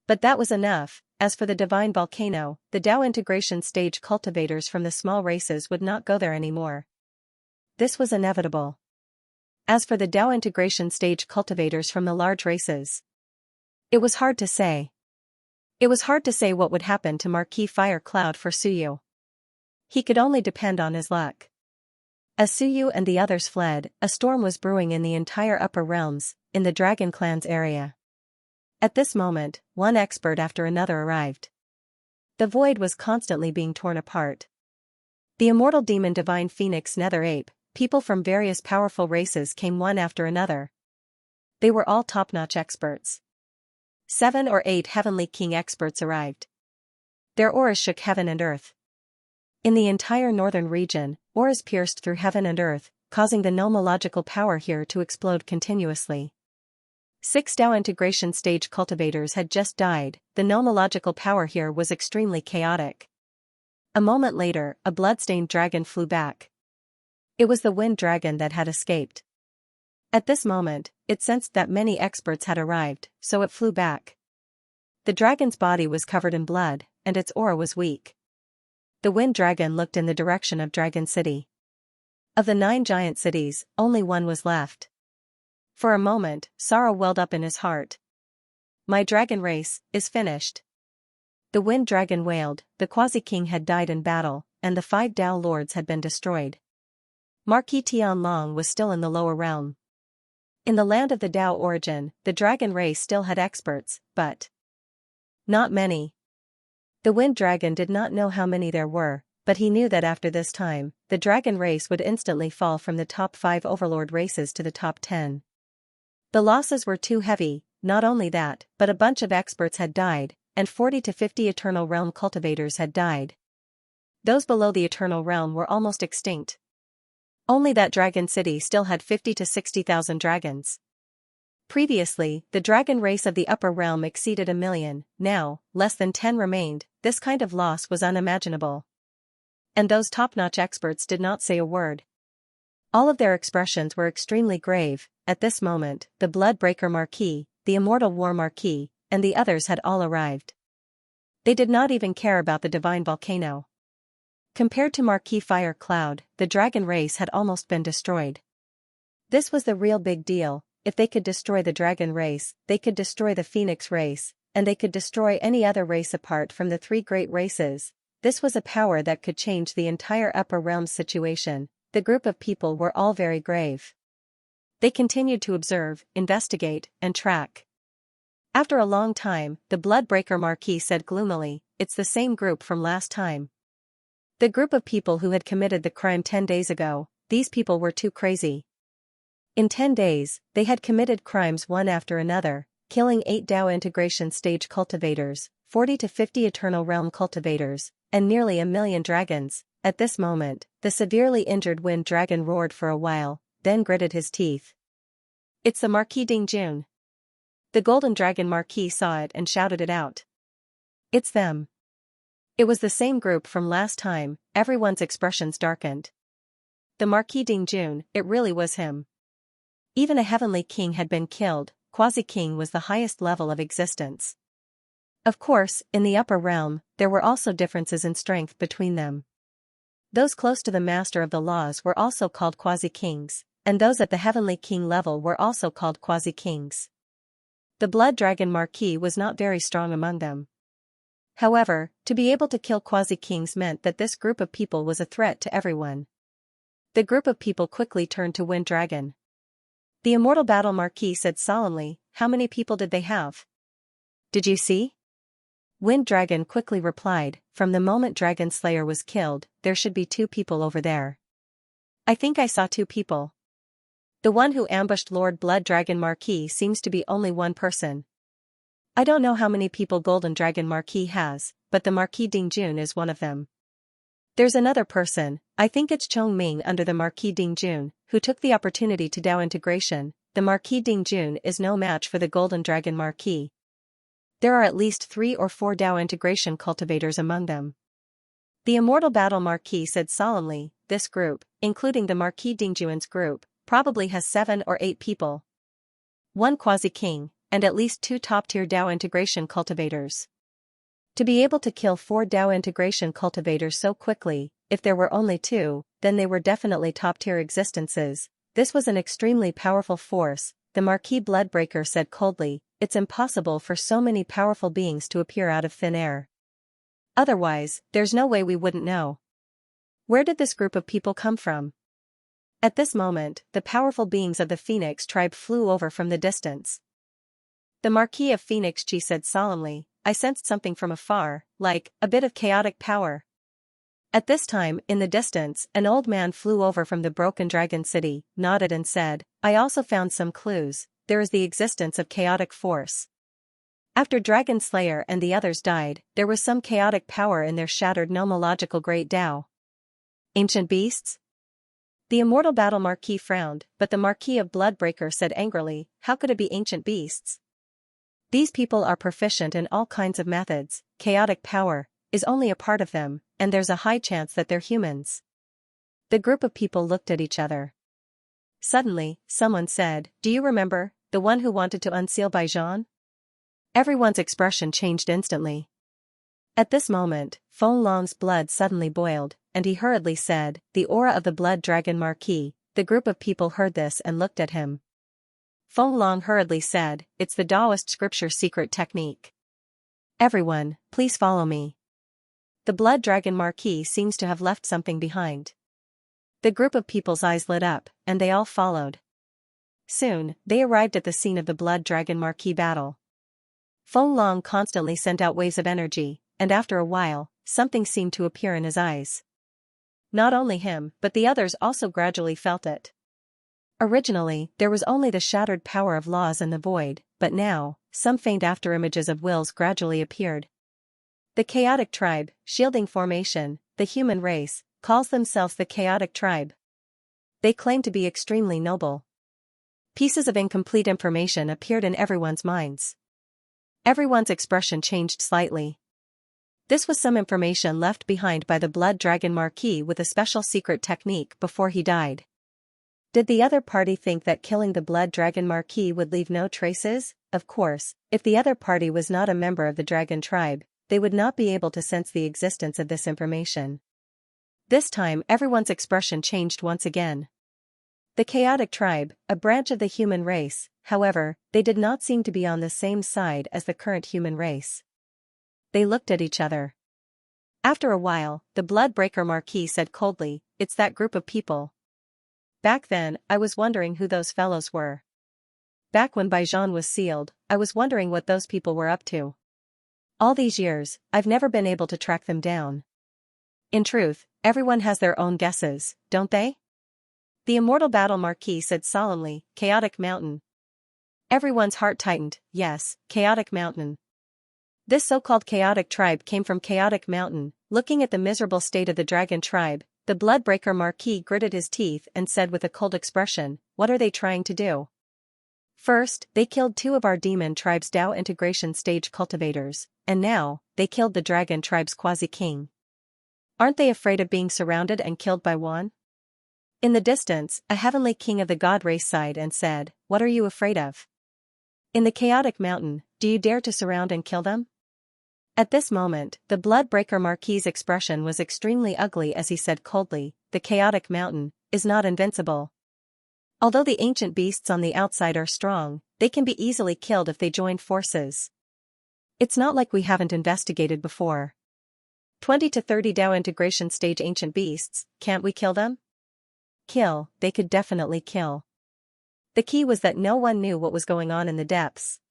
But that was enough, As for the divine volcano, the Dao integration stage cultivators from the small races would not go there anymore. This was inevitable. As for the Dao integration stage cultivators from the large races, it was hard to say. It was hard to say what would happen to Marquis Fire Cloud for Suyu. He could only depend on his luck. As Suyu and the others fled, a storm was brewing in the entire upper realms, in the Dragon Clan's area. At this moment, one expert after another arrived. The void was constantly being torn apart. The immortal demon divine phoenix nether ape, people from various powerful races came one after another. They were all top-notch experts. 7 or 8 heavenly king experts arrived. Their auras shook heaven and earth. In the entire northern region, auras pierced through heaven and earth, causing the nomological power here to explode continuously. 6 Dao integration stage cultivators had just died. The nomological power here was extremely chaotic. A moment later, a bloodstained dragon flew back. It was the wind dragon that had escaped. At this moment, it sensed that many experts had arrived, so it flew back. The dragon's body was covered in blood, and its aura was weak. The wind dragon looked in the direction of Dragon City. Of the 9 giant cities, only one was left. For a moment, sorrow welled up in his heart. My dragon race is finished. The wind dragon wailed. The quasi-king had died in battle, and the 5 Dao lords had been destroyed. Marquis Tianlong was still in the lower realm. In the land of the Dao origin, the dragon race still had experts, but not many. The wind dragon did not know how many there were, but he knew that after this time, the dragon race would instantly fall from the top 5 overlord races to the top 10. The losses were too heavy. Not only that, but a bunch of experts had died, and 40 to 50 Eternal Realm cultivators had died. Those below the Eternal Realm were almost extinct. Only that Dragon City still had 50 to 60,000 dragons. Previously, the dragon race of the upper realm exceeded 1 million, now, less than 10 remained. This kind of loss was unimaginable. And those top-notch experts did not say a word. All of their expressions were extremely grave. At this moment, the Bloodbreaker Marquis, the Immortal War Marquis, and the others had all arrived. They did not even care about the divine volcano. Compared to Marquis Fire Cloud, the dragon race had almost been destroyed. This was the real big deal. If they could destroy the dragon race, they could destroy the phoenix race, and they could destroy any other race apart from the 3 great races. This was a power that could change the entire upper realms situation. The group of people were all very grave. They continued to observe, investigate, and track. After a long time, the Bloodbreaker Marquis said gloomily, "It's the same group from last time. The group of people who had committed the crime 10 days ago, these people were too crazy. In 10 days, they had committed crimes one after another, killing 8 Dao integration stage cultivators, 40 to 50 Eternal Realm cultivators, and nearly 1 million dragons." At this moment, the severely injured wind dragon roared for a while, then gritted his teeth. "It's the Marquis Dingjun." The golden dragon Marquis saw it and shouted it out. "It's them." It was the same group from last time. Everyone's expressions darkened. The Marquis Dingjun, it really was him. Even a heavenly king had been killed. Quasi-king was the highest level of existence. Of course, in the upper realm, there were also differences in strength between them. Those close to the master of the laws were also called quasi-kings, and those at the heavenly king level were also called quasi-kings. The blood dragon Marquis was not very strong among them. However, to be able to kill quasi-kings meant that this group of people was a threat to everyone. The group of people quickly turned to Wind Dragon. The Immortal Battle Marquis said solemnly, "How many people did they have? Did you see?" Wind Dragon quickly replied, "From the moment Dragon Slayer was killed, there should be 2 people over there. I think I saw 2 people. The one who ambushed Lord Blood Dragon Marquis seems to be only one person. I don't know how many people Golden Dragon Marquis has, but the Marquis Dingjun is one of them. There's another person, I think it's Chong Ming under the Marquis Dingjun, who took the opportunity to Dao integration. The Marquis Dingjun is no match for the Golden Dragon Marquis. There are at least 3 or 4 Dao integration cultivators among them." The Immortal Battle Marquis said solemnly, "This group, including the Marquis Dingjun's group, probably has 7 or 8 people. 1 quasi-king, and at least 2 top-tier Dao integration cultivators. To be able to kill 4 Dao integration cultivators so quickly, if there were only 2, then they were definitely top-tier existences. This was an extremely powerful force, the Marquis Bloodbreaker said coldly. It's impossible for so many powerful beings to appear out of thin air. Otherwise, there's no way we wouldn't know. Where did this group of people come from? At this moment, the powerful beings of the Phoenix tribe flew over from the distance. The Marquis of Xianxia said solemnly, I sensed something from afar, like a bit of chaotic power. At this time, in the distance, an old man flew over from the broken dragon city, nodded and said, I also found some clues. There is the existence of chaotic force. After Dragon Slayer and the others died, there was some chaotic power in their shattered nomological great Tao. Ancient beasts? The immortal battle Marquis frowned, but the Marquis of Bloodbreaker said angrily, how could it be ancient beasts? These people are proficient in all kinds of methods, chaotic power is only a part of them, and there's a high chance that they're humans. The group of people looked at each other. Suddenly, someone said, do you remember, the one who wanted to unseal Baijan? Everyone's expression changed instantly. At this moment, Feng Long's blood suddenly boiled, and he hurriedly said, the aura of the blood dragon Marquis. The group of people heard this and looked at him. Feng Long hurriedly said, it's the Taoist scripture secret technique. Everyone, please follow me. The blood dragon Marquis seems to have left something behind. The group of people's eyes lit up, and they all followed. Soon, they arrived at the scene of the blood dragon Marquis battle. Feng Long constantly sent out waves of energy, and after a while, something seemed to appear in his eyes. Not only him, but the others also gradually felt it. Originally, there was only the shattered power of laws and the void, but now, some faint afterimages of wills gradually appeared. The chaotic tribe, shielding formation, the human race, calls themselves the chaotic tribe. They claim to be extremely noble. Pieces of incomplete information appeared in everyone's minds. Everyone's expression changed slightly. This was some information left behind by the blood dragon Marquis with a special secret technique before he died. Did the other party think that killing the blood dragon Marquis would leave no traces? Of course, if the other party was not a member of the dragon tribe, they would not be able to sense the existence of this information. This time everyone's expression changed once again. The chaotic tribe, a branch of the human race, however, they did not seem to be on the same side as the current human race. They looked at each other. After a while, the Bloodbreaker Marquis said coldly, it's that group of people. Back then, I was wondering who those fellows were. Back when Baijan was sealed, I was wondering what those people were up to. All these years, I've never been able to track them down. In truth, everyone has their own guesses, don't they? The immortal battle Marquis said solemnly, Chaotic Mountain. Everyone's heart tightened, yes, Chaotic Mountain. This so-called chaotic tribe came from Chaotic Mountain. Looking at the miserable state of the dragon tribe, the Bloodbreaker Marquis gritted his teeth and said with a cold expression, what are they trying to do? First, they killed 2 of our demon tribe's Dao integration stage cultivators, and now, they killed the dragon tribe's quasi-king. Aren't they afraid of being surrounded and killed by one? In the distance, a heavenly king of the god race sighed and said, what are you afraid of? In the chaotic mountain, do you dare to surround and kill them? At this moment, the Bloodbreaker Marquis' expression was extremely ugly as he said coldly, the chaotic mountain is not invincible. Although the ancient beasts on the outside are strong, they can be easily killed if they join forces. It's not like we haven't investigated before. 20 to 30 Dao integration stage ancient beasts, can't we kill them? Kill, they could definitely kill. The key was that no one knew what was going on in the depths.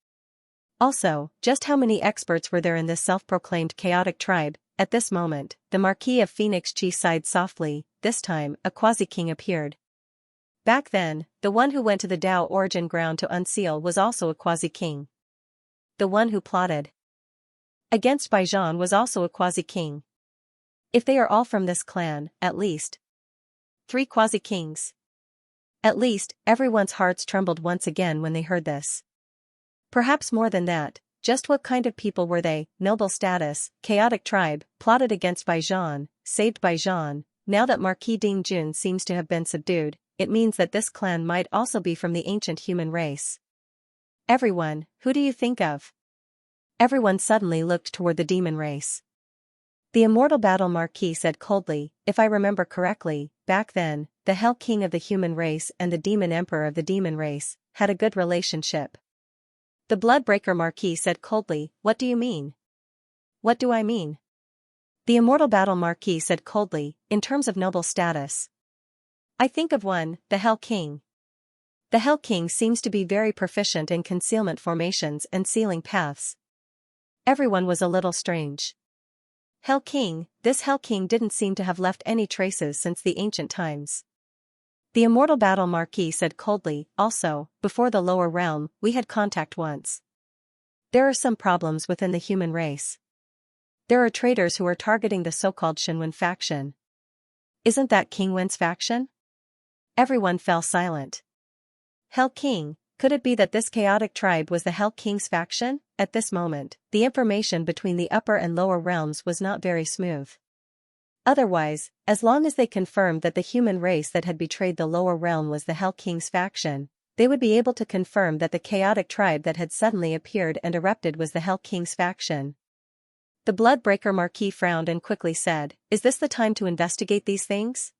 Also, just how many experts were there in this self-proclaimed chaotic tribe? At this moment, the Marquis of Xianxia sighed softly. This time, a quasi-king appeared. Back then, the one who went to the Dao origin ground to unseal was also a quasi-king. The one who plotted against Baijan was also a quasi-king. If they are all from this clan, at least 3 quasi-kings. At least, everyone's hearts trembled once again when they heard this. Perhaps more than that, just what kind of people were they? Noble status, chaotic tribe, plotted against Baijan, saved Baijan. Now that Marquis Ding Jun seems to have been subdued, it means that this clan might also be from the ancient human race. Everyone, who do you think of? Everyone suddenly looked toward the demon race. The immortal battle Marquis said coldly, if I remember correctly, back then, the Hell King of the human race and the Demon Emperor of the demon race had a good relationship. The Bloodbreaker Marquis said coldly, what do you mean? What do I mean? The immortal battle Marquis said coldly, in terms of noble status. I think of one, the Hell King. The Hell King seems to be very proficient in concealment formations and sealing paths. Everyone was a little strange. Hell King, this Hell King didn't seem to have left any traces since the ancient times. The immortal battle Marquis said coldly, also, before the lower realm, we had contact once. There are some problems within the human race. There are traitors who are targeting the so-called Shinwen faction. Isn't that King Wen's faction? Everyone fell silent. Hell King, could it be that this chaotic tribe was the Hell King's faction? At this moment, the information between the upper and lower realms was not very smooth. Otherwise, as long as they confirmed that the human race that had betrayed the lower realm was the Hell King's faction, they would be able to confirm that the chaotic tribe that had suddenly appeared and erupted was the Hell King's faction. The Bloodbreaker Marquis frowned and quickly said, is this the time to investigate these things?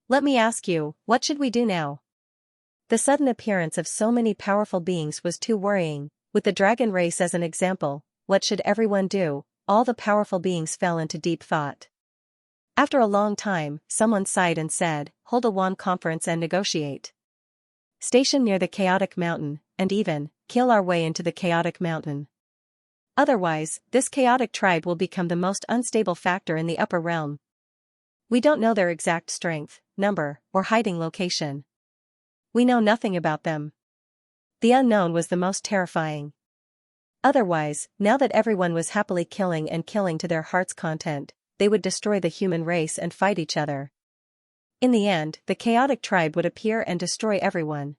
Let me ask you, what should we do now? The sudden appearance of so many powerful beings was too worrying. With the dragon race as an example, what should everyone do? All the powerful beings fell into deep thought. After a long time, someone sighed and said, hold a Wan conference and negotiate. Station near the chaotic mountain, and even, kill our way into the chaotic mountain. Otherwise, this chaotic tribe will become the most unstable factor in the upper realm. We don't know their exact strength, number, or hiding location. We know nothing about them. The unknown was the most terrifying. Otherwise, now that everyone was happily killing to their heart's content, they would destroy the human race and fight each other. In the end, the chaotic tribe would appear and destroy everyone.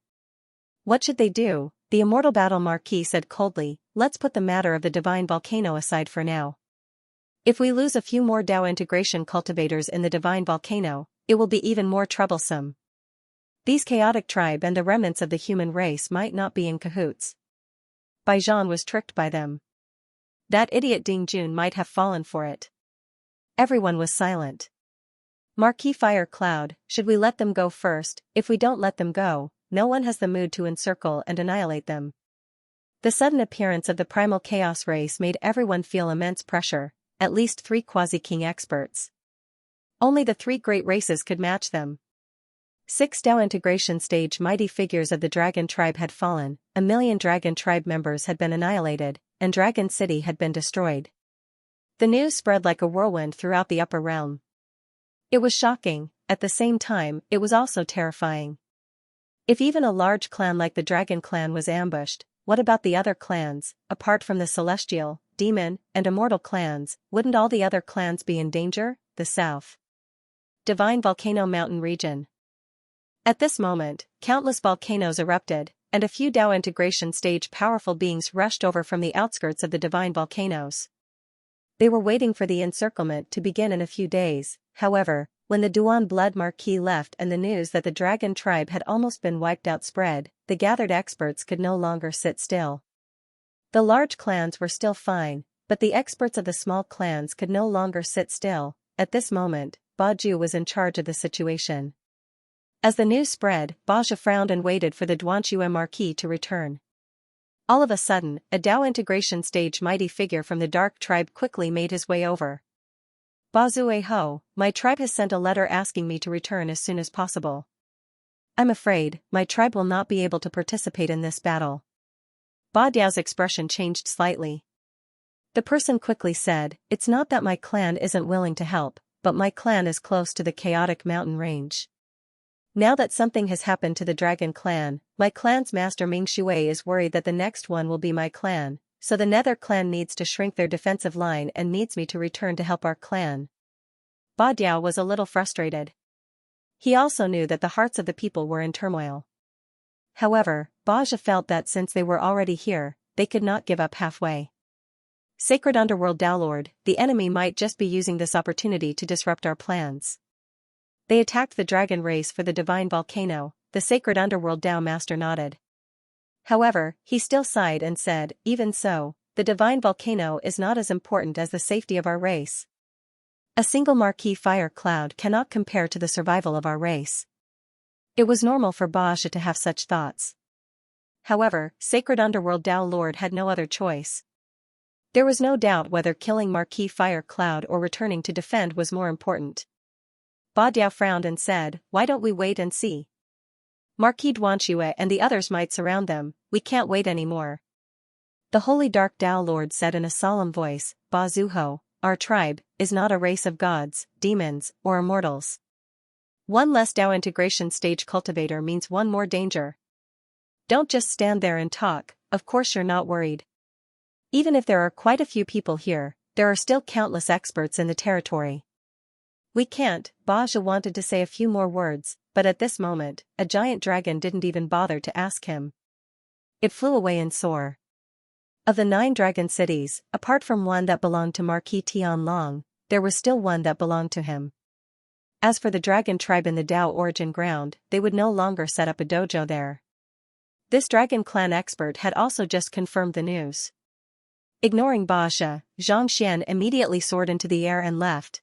What should they do? The immortal battle Marquis said coldly, let's put the matter of the divine volcano aside for now. If we lose a few more Dao integration cultivators in the divine volcano, it will be even more troublesome. These chaotic tribe and the remnants of the human race might not be in cahoots. Baijian was tricked by them. That idiot Ding Jun might have fallen for it. Everyone was silent. Marquis Fire Cloud, should we let them go first? If we don't let them go, no one has the mood to encircle and annihilate them. The sudden appearance of the primal chaos race made everyone feel immense pressure, at least 3 quasi-king experts. Only the 3 great races could match them. 6 Dao integration stage mighty figures of the Dragon Tribe had fallen, 1 million Dragon Tribe members had been annihilated, and Dragon City had been destroyed. The news spread like a whirlwind throughout the upper realm. It was shocking, at the same time, it was also terrifying. If even a large clan like the Dragon Clan was ambushed, what about the other clans? Apart from the Celestial, Demon, and Immortal clans, wouldn't all the other clans be in danger? The South Divine Volcano Mountain Region. At this moment, countless volcanoes erupted, and a few Dao integration stage powerful beings rushed over from the outskirts of the divine volcanoes. They were waiting for the encirclement to begin in a few days. However, when the Duan Blood Marquis left and the news that the Dragon Tribe had almost been wiped out spread, the gathered experts could no longer sit still. The large clans were still fine, but the experts of the small clans could no longer sit still. At this moment, Baju was in charge of the situation. As the news spread, Baju frowned and waited for the Duanxue Marquis to return. All of a sudden, a Dao integration stage mighty figure from the Dark Tribe quickly made his way over. Bazue Ho, my tribe has sent a letter asking me to return as soon as possible. I'm afraid, my tribe will not be able to participate in this battle. Ba Diao's expression changed slightly. The person quickly said, it's not that my clan isn't willing to help, but my clan is close to the chaotic mountain range. Now that something has happened to the Dragon Clan, my clan's master Ming Shui is worried that the next one will be my clan, so the Nether clan needs to shrink their defensive line and needs me to return to help our clan. Ba Diao was a little frustrated. He also knew that the hearts of the people were in turmoil. However, Baja felt that since they were already here, they could not give up halfway. Sacred Underworld Dao Lord, the enemy might just be using this opportunity to disrupt our plans. They attacked the dragon race for the divine volcano, the sacred underworld Dao Master nodded. However, he still sighed and said, even so, the divine volcano is not as important as the safety of our race. A single marquee fire cloud cannot compare to the survival of our race. It was normal for Baja to have such thoughts. However, Sacred Underworld Tao Lord had no other choice. There was no doubt whether killing Marquee Fire Cloud or returning to defend was more important. Ba Diao frowned and said, "Why don't we wait and see? Marquis Duanxue and the others might surround them, we can't wait anymore." The Holy Dark Tao Lord said in a solemn voice, "Ba Zuho, our tribe, is not a race of gods, demons, or immortals. One less Tao integration stage cultivator means one more danger. Don't just stand there and talk, of course you're not worried. Even if there are quite a few people here, there are still countless experts in the territory. We can't." Baja wanted to say a few more words, but at this moment, a giant dragon didn't even bother to ask him. It flew away in soar. Of the 9 dragon cities, apart from one that belonged to Marquis Tianlong, there was still one that belonged to him. As for the dragon tribe in the Dao origin ground, they would no longer set up a dojo there. This dragon clan expert had also just confirmed the news. Ignoring Baja, Xianxia immediately soared into the air and left.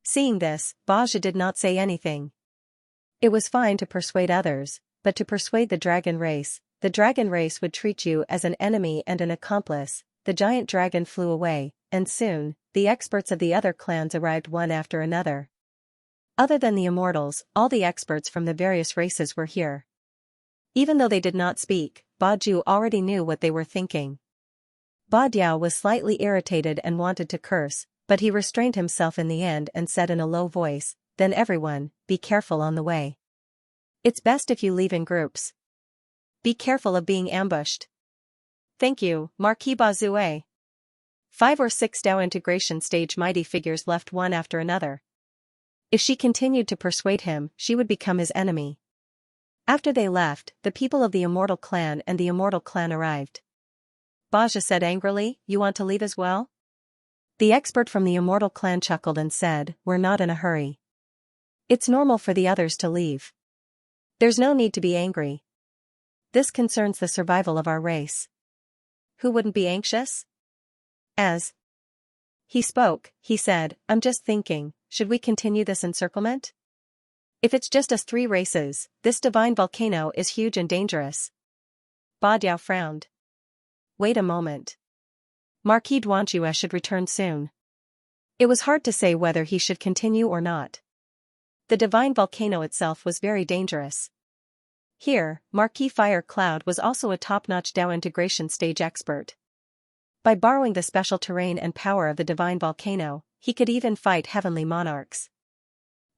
Seeing this, Baja did not say anything. It was fine to persuade others, but to persuade the dragon race would treat you as an enemy and an accomplice. The giant dragon flew away, and soon, the experts of the other clans arrived one after another. Other than the immortals, all the experts from the various races were here. Even though they did not speak, Ba Ju already knew what they were thinking. Ba Diao was slightly irritated and wanted to curse, but he restrained himself in the end and said in a low voice, "Then everyone, be careful on the way. It's best if you leave in groups. Be careful of being ambushed." "Thank you, Marquis Bazue." 5 or 6 Dao integration stage mighty figures left one after another. If she continued to persuade him, she would become his enemy. After they left, the people of the Immortal Clan and the Immortal Clan arrived. Baja said angrily, "You want to leave as well?" The expert from the Immortal Clan chuckled and said, "We're not in a hurry. It's normal for the others to leave. There's no need to be angry. This concerns the survival of our race. Who wouldn't be anxious?" As he spoke, he said, "I'm just thinking, should we continue this encirclement? If it's just us 3 races, this divine volcano is huge and dangerous." Ba Diao frowned. "Wait a moment. Marquis Duanxue should return soon." It was hard to say whether he should continue or not. The divine volcano itself was very dangerous. Here, Marquis Fire Cloud was also a top-notch Dao integration stage expert. By borrowing the special terrain and power of the divine volcano, he could even fight heavenly monarchs.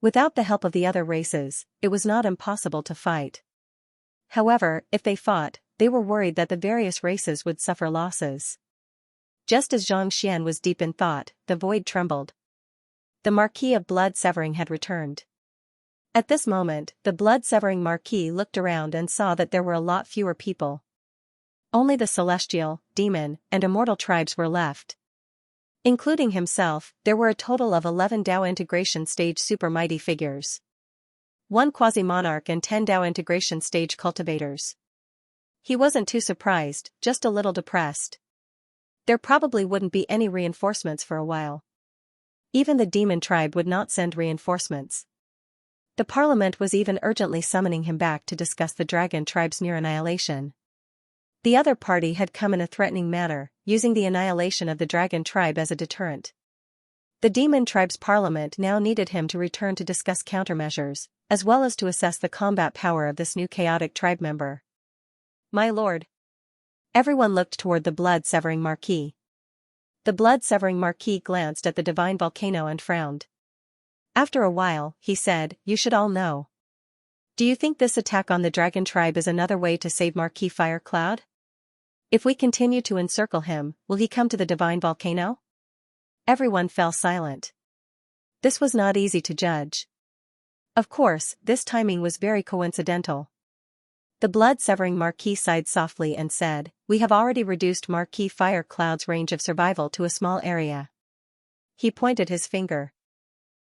Without the help of the other races, it was not impossible to fight. However, if they fought, they were worried that the various races would suffer losses. Just as Xianxia was deep in thought, the void trembled. The Marquis of Blood Severing had returned. At this moment, the blood-severing Marquis looked around and saw that there were a lot fewer people. Only the celestial, demon, and immortal tribes were left. Including himself, there were a total of 11 Dao integration stage super mighty figures. 1 quasi-monarch and 10 Dao integration stage cultivators. He wasn't too surprised, just a little depressed. There probably wouldn't be any reinforcements for a while. Even the demon tribe would not send reinforcements. The parliament was even urgently summoning him back to discuss the dragon tribe's near annihilation. The other party had come in a threatening manner, using the annihilation of the dragon tribe as a deterrent. The demon tribe's parliament now needed him to return to discuss countermeasures, as well as to assess the combat power of this new chaotic tribe member. "My lord." Everyone looked toward the blood-severing Marquis. The blood-severing Marquis glanced at the divine volcano and frowned. After a while, he said, "You should all know. Do you think this attack on the dragon tribe is another way to save Marquis Fire Cloud? If we continue to encircle him, will he come to the divine volcano?" Everyone fell silent. This was not easy to judge. Of course, this timing was very coincidental. The blood-severing Marquis sighed softly and said, "We have already reduced Marquis Fire Cloud's range of survival to a small area." He pointed his finger.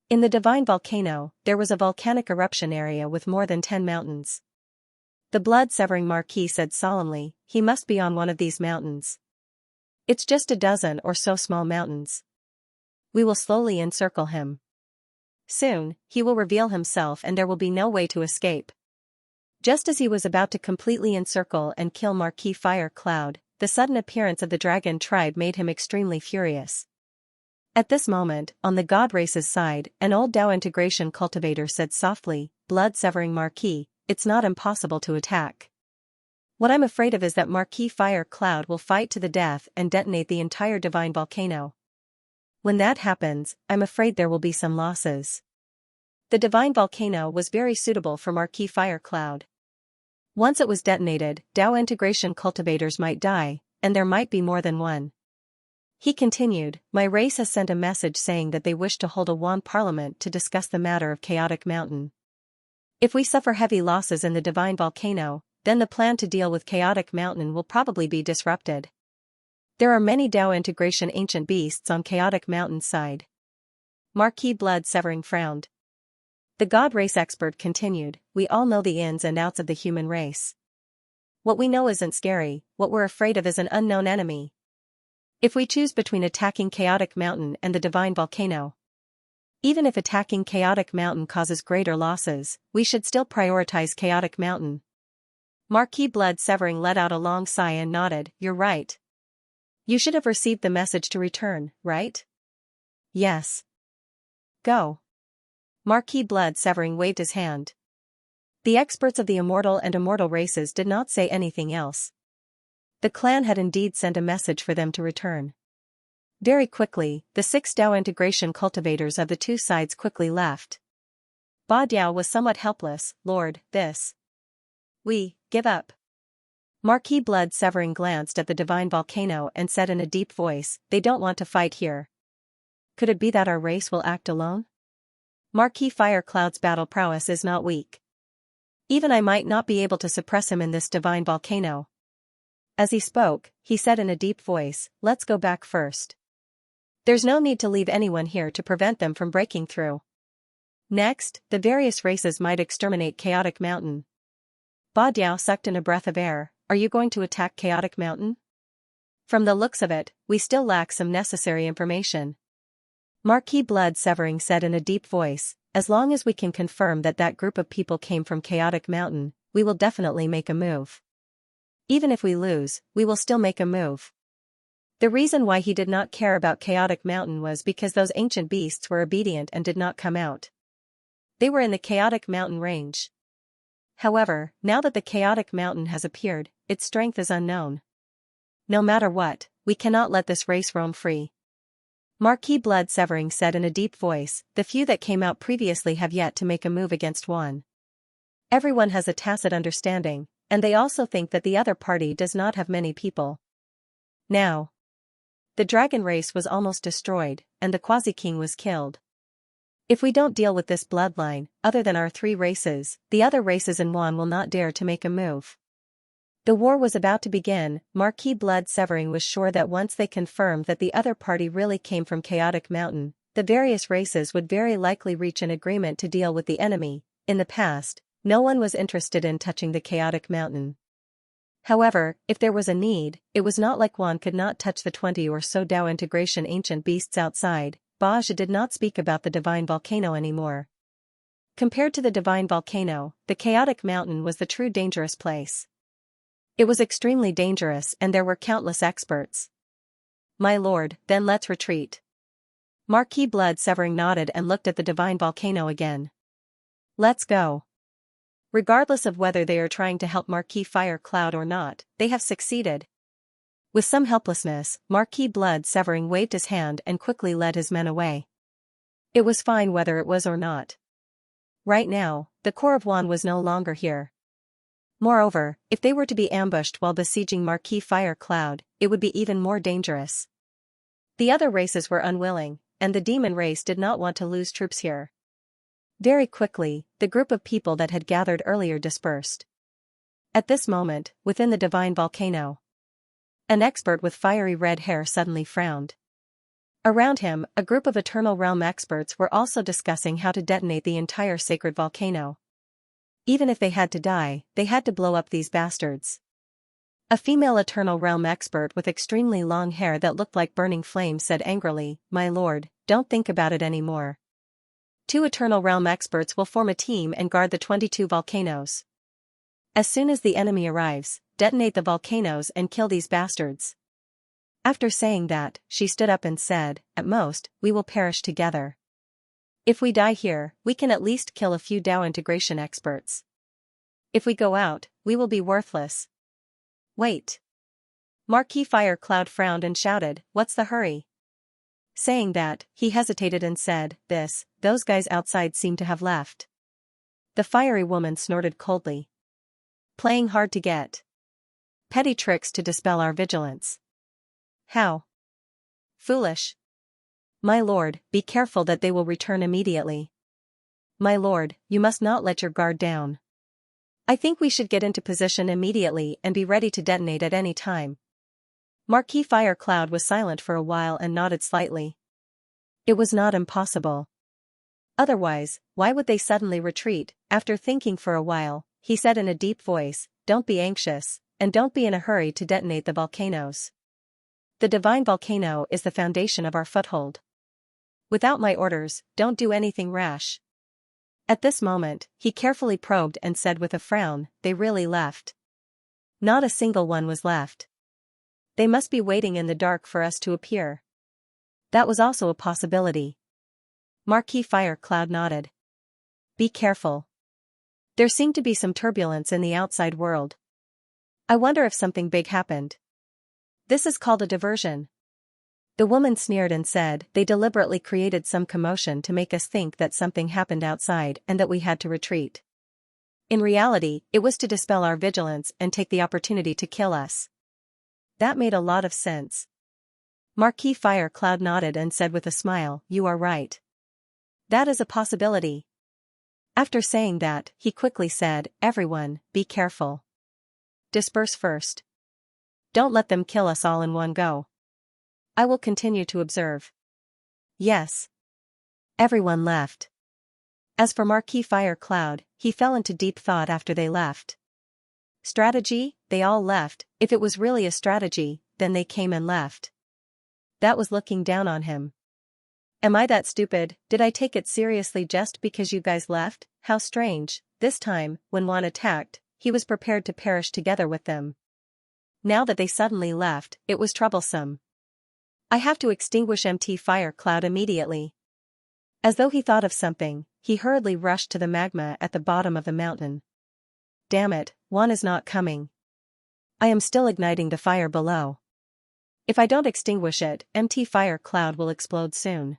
In the divine volcano, there was a volcanic eruption area with more than 10 mountains. The blood-severing Marquis said solemnly, "He must be on one of these mountains. It's just a dozen or so small mountains. We will slowly encircle him. Soon, he will reveal himself and there will be no way to escape. Just as he was about to completely encircle and kill Marquis Fire Cloud, the sudden appearance of the dragon tribe made him extremely furious. At this moment, on the God Race's side, an old Dao integration cultivator said softly, "Blood-severing Marquis, it's not impossible to attack. What I'm afraid of is that Marquis Fire Cloud will fight to the death and detonate the entire divine volcano. When that happens, I'm afraid there will be some losses." The divine volcano was very suitable for Marquis Fire Cloud. Once it was detonated, Dao integration cultivators might die, and there might be more than one. He continued, "My race has sent a message saying that they wish to hold a Wan parliament to discuss the matter of Chaotic Mountain. If we suffer heavy losses in the divine volcano, then the plan to deal with Chaotic Mountain will probably be disrupted. There are many Dao integration ancient beasts on Chaotic Mountain's side." Marquis Blood-severing frowned. The God Race expert continued, "We all know the ins and outs of the human race. What we know isn't scary, what we're afraid of is an unknown enemy. If we choose between attacking Chaotic Mountain and the divine volcano, even if attacking Chaotic Mountain causes greater losses, we should still prioritize Chaotic Mountain." Marquis Blood-severing let out a long sigh and nodded, "You're right. You should have received the message to return, right?" "Yes." "Go." Marquis Blood-severing waved his hand. The experts of the immortal and immortal races did not say anything else. The clan had indeed sent a message for them to return. Very quickly, the 6 Dao integration cultivators of the two sides quickly left. Ba Diao was somewhat helpless. "Lord, this. We give up." Marquis Blood-severing glanced at the divine volcano and said in a deep voice, "They don't want to fight here. Could it be that our race will act alone? Marquis Fire Cloud's battle prowess is not weak. Even I might not be able to suppress him in this divine volcano." As he spoke, he said in a deep voice, "Let's go back first. There's no need to leave anyone here to prevent them from breaking through. Next, the various races might exterminate Chaotic Mountain." Ba Diao sucked in a breath of air. "Are you going to attack Chaotic Mountain? From the looks of it, we still lack some necessary information." Marquis Blood-severing said in a deep voice, "As long as we can confirm that that group of people came from Chaotic Mountain, we will definitely make a move. Even if we lose, we will still make a move." The reason why he did not care about Chaotic Mountain was because those ancient beasts were obedient and did not come out. They were in the Chaotic Mountain range. However, now that the Chaotic Mountain has appeared, its strength is unknown. No matter what, we cannot let this race roam free. Marquis Blood-severing said in a deep voice, "The few that came out previously have yet to make a move against one. Everyone has a tacit understanding, and they also think that the other party does not have many people. Now, the dragon race was almost destroyed, and the Quasi-King was killed. If we don't deal with this bloodline, other than our 3 races, the other races in Wan will not dare to make a move." The war was about to begin. Marquis Blood-severing was sure that once they confirmed that the other party really came from Chaotic Mountain, the various races would very likely reach an agreement to deal with the enemy. In the past, no one was interested in touching the Chaotic Mountain. However, if there was a need, it was not like Wan could not touch the 20 or so Dao integration ancient beasts outside. Ba Zhi did not speak about the divine volcano anymore. Compared to the divine volcano, the Chaotic Mountain was the true dangerous place. It was extremely dangerous and there were countless experts. "My lord, then let's retreat." Marquis Blood-severing nodded and looked at the divine volcano again. "Let's go." Regardless of whether they are trying to help Marquis Fire Cloud or not, they have succeeded. With some helplessness, Marquis Blood-severing waved his hand and quickly led his men away. It was fine whether it was or not. Right now, the core of Wan was no longer here. Moreover, if they were to be ambushed while besieging Marquis Fire Cloud, it would be even more dangerous. The other races were unwilling, and the demon race did not want to lose troops here. Very quickly, the group of people that had gathered earlier dispersed. At this moment, within the divine volcano, an expert with fiery red hair suddenly frowned. Around him, a group of Eternal Realm experts were also discussing how to detonate the entire sacred volcano. Even if they had to die, they had to blow up these bastards. A female Eternal Realm expert with extremely long hair that looked like burning flames said angrily, "My lord, don't think about it anymore. 2 Eternal Realm experts will form a team and guard the 22 volcanoes. As soon as the enemy arrives, detonate the volcanoes and kill these bastards." After saying that, she stood up and said, "At most, we will perish together. If we die here, we can at least kill a few Dao integration experts. If we go out, we will be worthless." "Wait." Marquis Fire Cloud frowned and shouted, "What's the hurry?" Saying that, he hesitated and said, "Those guys outside seem to have left." The fiery woman snorted coldly. "Playing hard to get. Petty tricks to dispel our vigilance. How foolish. My lord, be careful that they will return immediately. My lord, you must not let your guard down. I think we should get into position immediately and be ready to detonate at any time." Marquis Fire Cloud was silent for a while and nodded slightly. It was not impossible. Otherwise, why would they suddenly retreat? After thinking for a while, he said in a deep voice, "Don't be anxious, and don't be in a hurry to detonate the volcanoes. The divine volcano is the foundation of our foothold. Without my orders, don't do anything rash." At this moment, he carefully probed and said with a frown, "They really left?" "Not a single one was left. They must be waiting in the dark for us to appear." That was also a possibility. Marquis Fire Cloud nodded. "Be careful. There seemed to be some turbulence in the outside world. I wonder if something big happened. This is called a diversion." The woman sneered and said, "They deliberately created some commotion to make us think that something happened outside and that we had to retreat. In reality, it was to dispel our vigilance and take the opportunity to kill us." That made a lot of sense. Marquis Fire Cloud nodded and said with a smile, "You are right. That is a possibility." After saying that, he quickly said, "Everyone, be careful. Disperse first. Don't let them kill us all in one go. I will continue to observe." "Yes." Everyone left. As for Marquis Fire Cloud, he fell into deep thought after they left. Strategy? They all left. If it was really a strategy, then they came and left. That was looking down on him. Am I that stupid? Did I take it seriously just because you guys left? How strange. This time, when Juan attacked, he was prepared to perish together with them. Now that they suddenly left, it was troublesome. I have to extinguish MT Fire Cloud immediately. As though he thought of something, he hurriedly rushed to the magma at the bottom of the mountain. Damn it, Juan is not coming. I am still igniting the fire below. If I don't extinguish it, MT Fire Cloud will explode soon.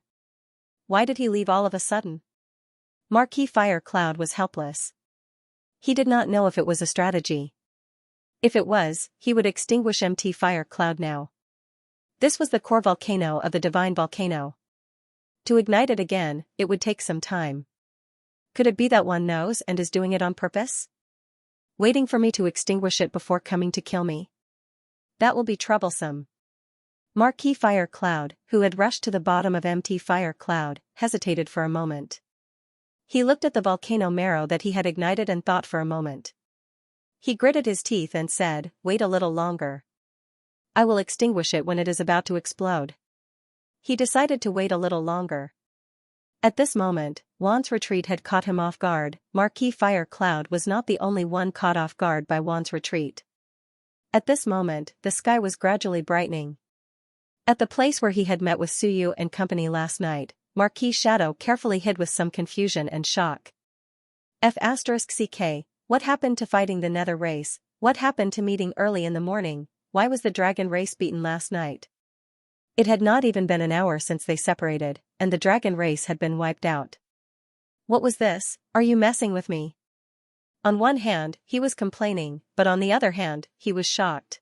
Why did he leave all of a sudden? Marquis Fire Cloud was helpless. He did not know if it was a strategy. If it was, he would extinguish MT Fire Cloud now. This was the core volcano of the divine volcano. To ignite it again, it would take some time. Could it be that one knows and is doing it on purpose? Waiting for me to extinguish it before coming to kill me? That will be troublesome. Marquis Fire Cloud, who had rushed to the bottom of MT Fire Cloud, hesitated for a moment. He looked at the volcano marrow that he had ignited and thought for a moment. He gritted his teeth and said, "Wait a little longer. I will extinguish it when it is about to explode." He decided to wait a little longer. At this moment, Juan's retreat had caught him off guard. Marquis Fire Cloud was not the only one caught off guard by Juan's retreat. At this moment, the sky was gradually brightening. At the place where he had met with Suyu and company last night, Marquis Shadow carefully hid with some confusion and shock. F***CK, what happened to fighting the Nether race? What happened to meeting early in the morning? Why was the dragon race beaten last night? It had not even been an hour since they separated, and the dragon race had been wiped out. What was this? Are you messing with me? On one hand, he was complaining, but on the other hand, he was shocked.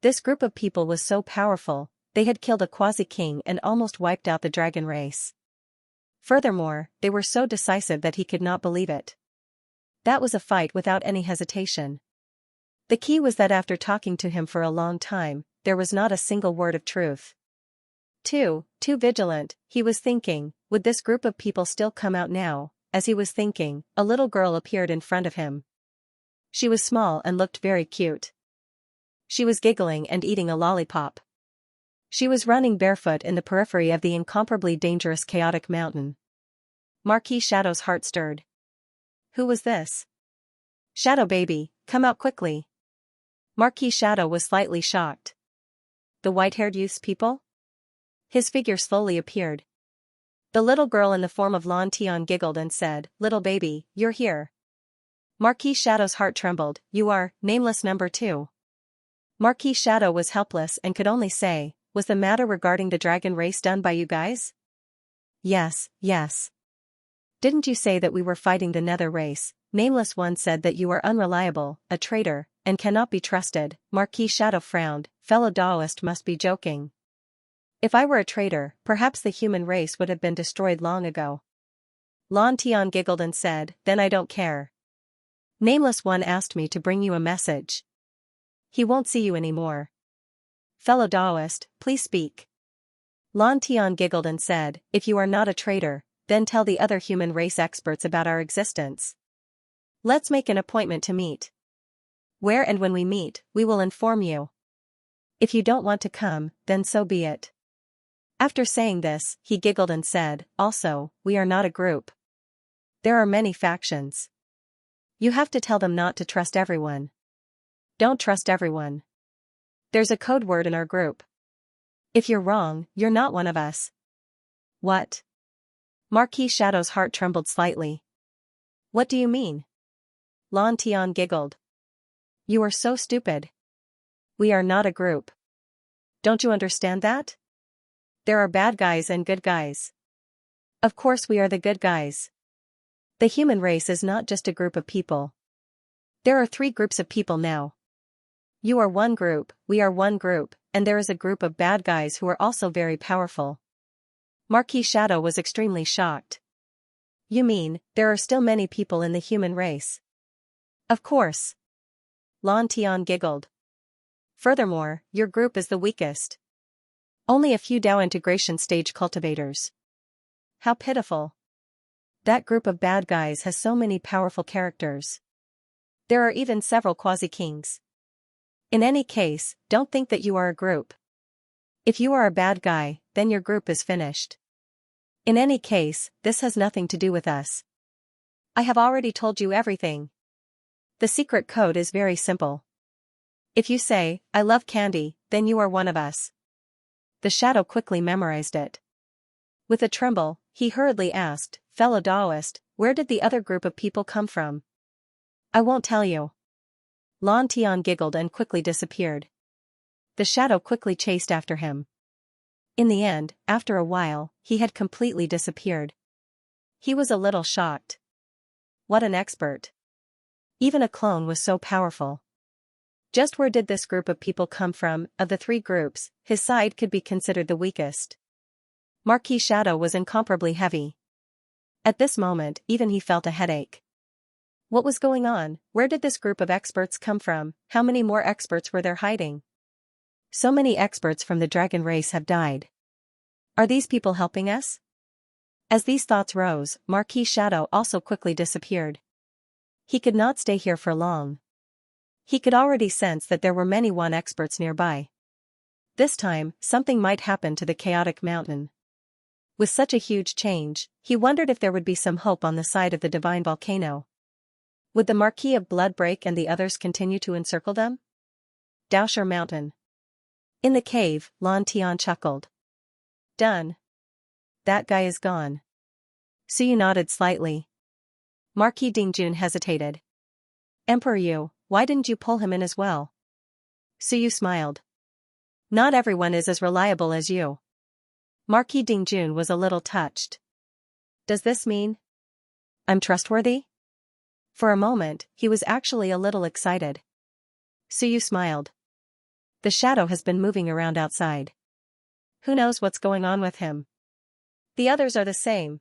This group of people was so powerful, they had killed a quasi-king and almost wiped out the dragon race. Furthermore, they were so decisive that he could not believe it. That was a fight without any hesitation. The key was that after talking to him for a long time, there was not a single word of truth. Too vigilant, he was thinking, would this group of people still come out now? As he was thinking, a little girl appeared in front of him. She was small and looked very cute. She was giggling and eating a lollipop. She was running barefoot in the periphery of the incomparably dangerous chaotic mountain. Marquis Shadow's heart stirred. Who was this? Shadow baby, come out quickly. Marquis Shadow was slightly shocked. The white-haired youth's people? His figure slowly appeared. The little girl in the form of Lan Tian giggled and said, "Little baby, you're here." Marquis Shadow's heart trembled. "You are, nameless number 2. Marquis Shadow was helpless and could only say, "Was the matter regarding the dragon race done by you guys?" Yes. Didn't you say that we were fighting the nether race? Nameless one said that you are unreliable, a traitor, and cannot be trusted. Marquis Shadow frowned. Fellow Daoist must be joking. If I were a traitor, perhaps the human race would have been destroyed long ago. Lan Tian giggled and said, "Then I don't care. Nameless one asked me to bring you a message. He won't see you anymore. Fellow Daoist, please speak." Lan Tian giggled and said, "If you are not a traitor, then tell the other human race experts about our existence. Let's make an appointment to meet. Where and when we meet, we will inform you. If you don't want to come, then so be it." After saying this, he giggled and said, "Also, we are not a group. There are many factions. You have to tell them not to trust everyone. Don't trust everyone. There's a code word in our group. If you're wrong, you're not one of us." What? Marquis Shadow's heart trembled slightly. What do you mean? Lan Tian giggled. You are so stupid. We are not a group. Don't you understand that? There are bad guys and good guys. Of course we are the good guys. The human race is not just a group of people. There are 3 groups of people now. You are one group, we are one group, and there is a group of bad guys who are also very powerful. Marquis Shadow was extremely shocked. You mean, there are still many people in the human race? Of course. Lan Tian giggled. Furthermore, your group is the weakest. Only a few Dao integration stage cultivators. How pitiful. That group of bad guys has so many powerful characters. There are even several quasi-kings. In any case, don't think that you are a group. If you are a bad guy, then your group is finished. In any case, this has nothing to do with us. I have already told you everything. The secret code is very simple. If you say, "I love candy," then you are one of us. The shadow quickly memorized it. With a tremble, he hurriedly asked, "Fellow Daoist, where did the other group of people come from?" "I won't tell you." Lan Tian giggled and quickly disappeared. The shadow quickly chased after him. In the end, after a while, he had completely disappeared. He was a little shocked. What an expert. Even a clone was so powerful. Just where did this group of people come from? Of the 3 groups, his side could be considered the weakest. Marquis Shadow was incomparably heavy. At this moment, even he felt a headache. What was going on? Where did this group of experts come from? How many more experts were there hiding? So many experts from the dragon race have died. Are these people helping us? As these thoughts rose, Marquis Shadow also quickly disappeared. He could not stay here for long. He could already sense that there were many one experts nearby. This time, something might happen to the chaotic mountain. With such a huge change, he wondered if there would be some hope on the side of the divine volcano. Would the Marquis of Blood break and the others continue to encircle them? Daosher Mountain. In the cave, Lan Tian chuckled. Done. That guy is gone. Suyu nodded slightly. Marquis Dingjun hesitated. Emperor Yu, why didn't you pull him in as well? Suyu smiled. Not everyone is as reliable as you. Marquis Dingjun was a little touched. Does this mean I'm trustworthy? For a moment, he was actually a little excited. Suyu smiled. The shadow has been moving around outside. Who knows what's going on with him? The others are the same.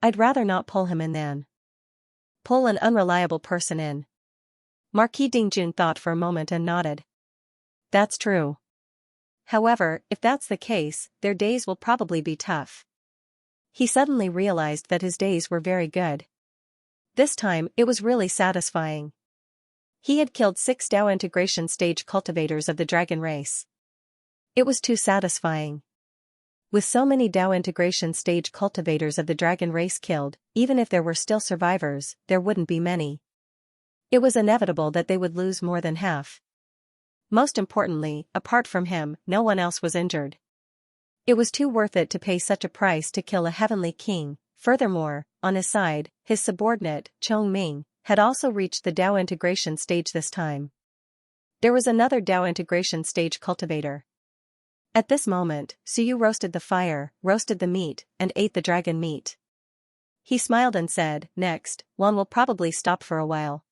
I'd rather not pull him in than pull an unreliable person in. Marquis Dingjun thought for a moment and nodded. That's true. However, if that's the case, their days will probably be tough. He suddenly realized that his days were very good. This time, it was really satisfying. He had killed 6 Dao integration stage cultivators of the dragon race. It was too satisfying. With so many Dao integration stage cultivators of the dragon race killed, even if there were still survivors, there wouldn't be many. It was inevitable that they would lose more than half. Most importantly, apart from him, no one else was injured. It was too worth it to pay such a price to kill a heavenly king. Furthermore, on his side, his subordinate, Chong Ming, had also reached the Dao integration stage this time. There was another Dao integration stage cultivator. At this moment, Suyu roasted the fire, roasted the meat, and ate the dragon meat. He smiled and said, "Next, one will probably stop for a while.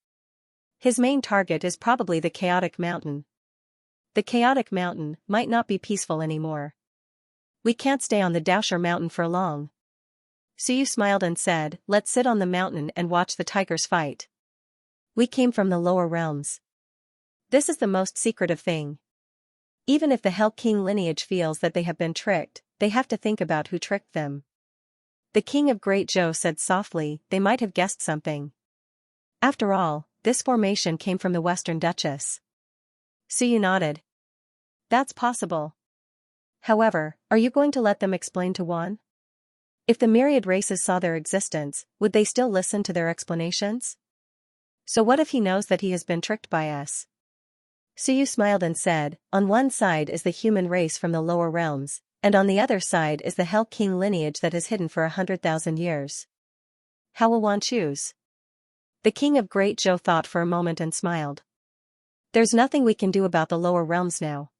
His main target is probably the chaotic mountain. The chaotic mountain might not be peaceful anymore. We can't stay on the Daosher mountain for long." Suyu smiled and said, "Let's sit on the mountain and watch the tigers fight. We came from the lower realms. This is the most secretive thing. Even if the Hell King lineage feels that they have been tricked, they have to think about who tricked them." The King of Great Zhou said softly, "They might have guessed something. After all, this formation came from the Western Duchess." Suyu nodded. "That's possible. However, are you going to let them explain to Wan? If the myriad races saw their existence, would they still listen to their explanations? So what if he knows that he has been tricked by us?" Suyu smiled and said, "On one side is the human race from the lower realms, and on the other side is the Hell King lineage that is hidden for 100,000 years. How will one choose?" The King of Great Zhou thought for a moment and smiled. "There's nothing we can do about the lower realms now.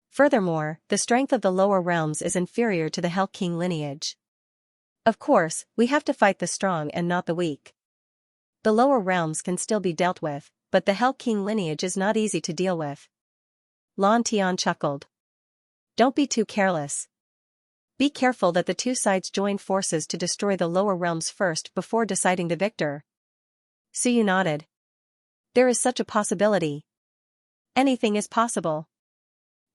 Furthermore, the strength of the lower realms is inferior to the Hell King lineage. Of course, we have to fight the strong and not the weak. The lower realms can still be dealt with, but the Hell King lineage is not easy to deal with." Lan Tian chuckled. "Don't be too careless. Be careful that the two sides join forces to destroy the lower realms first before deciding the victor." Suyu nodded. "There is such a possibility. Anything is possible.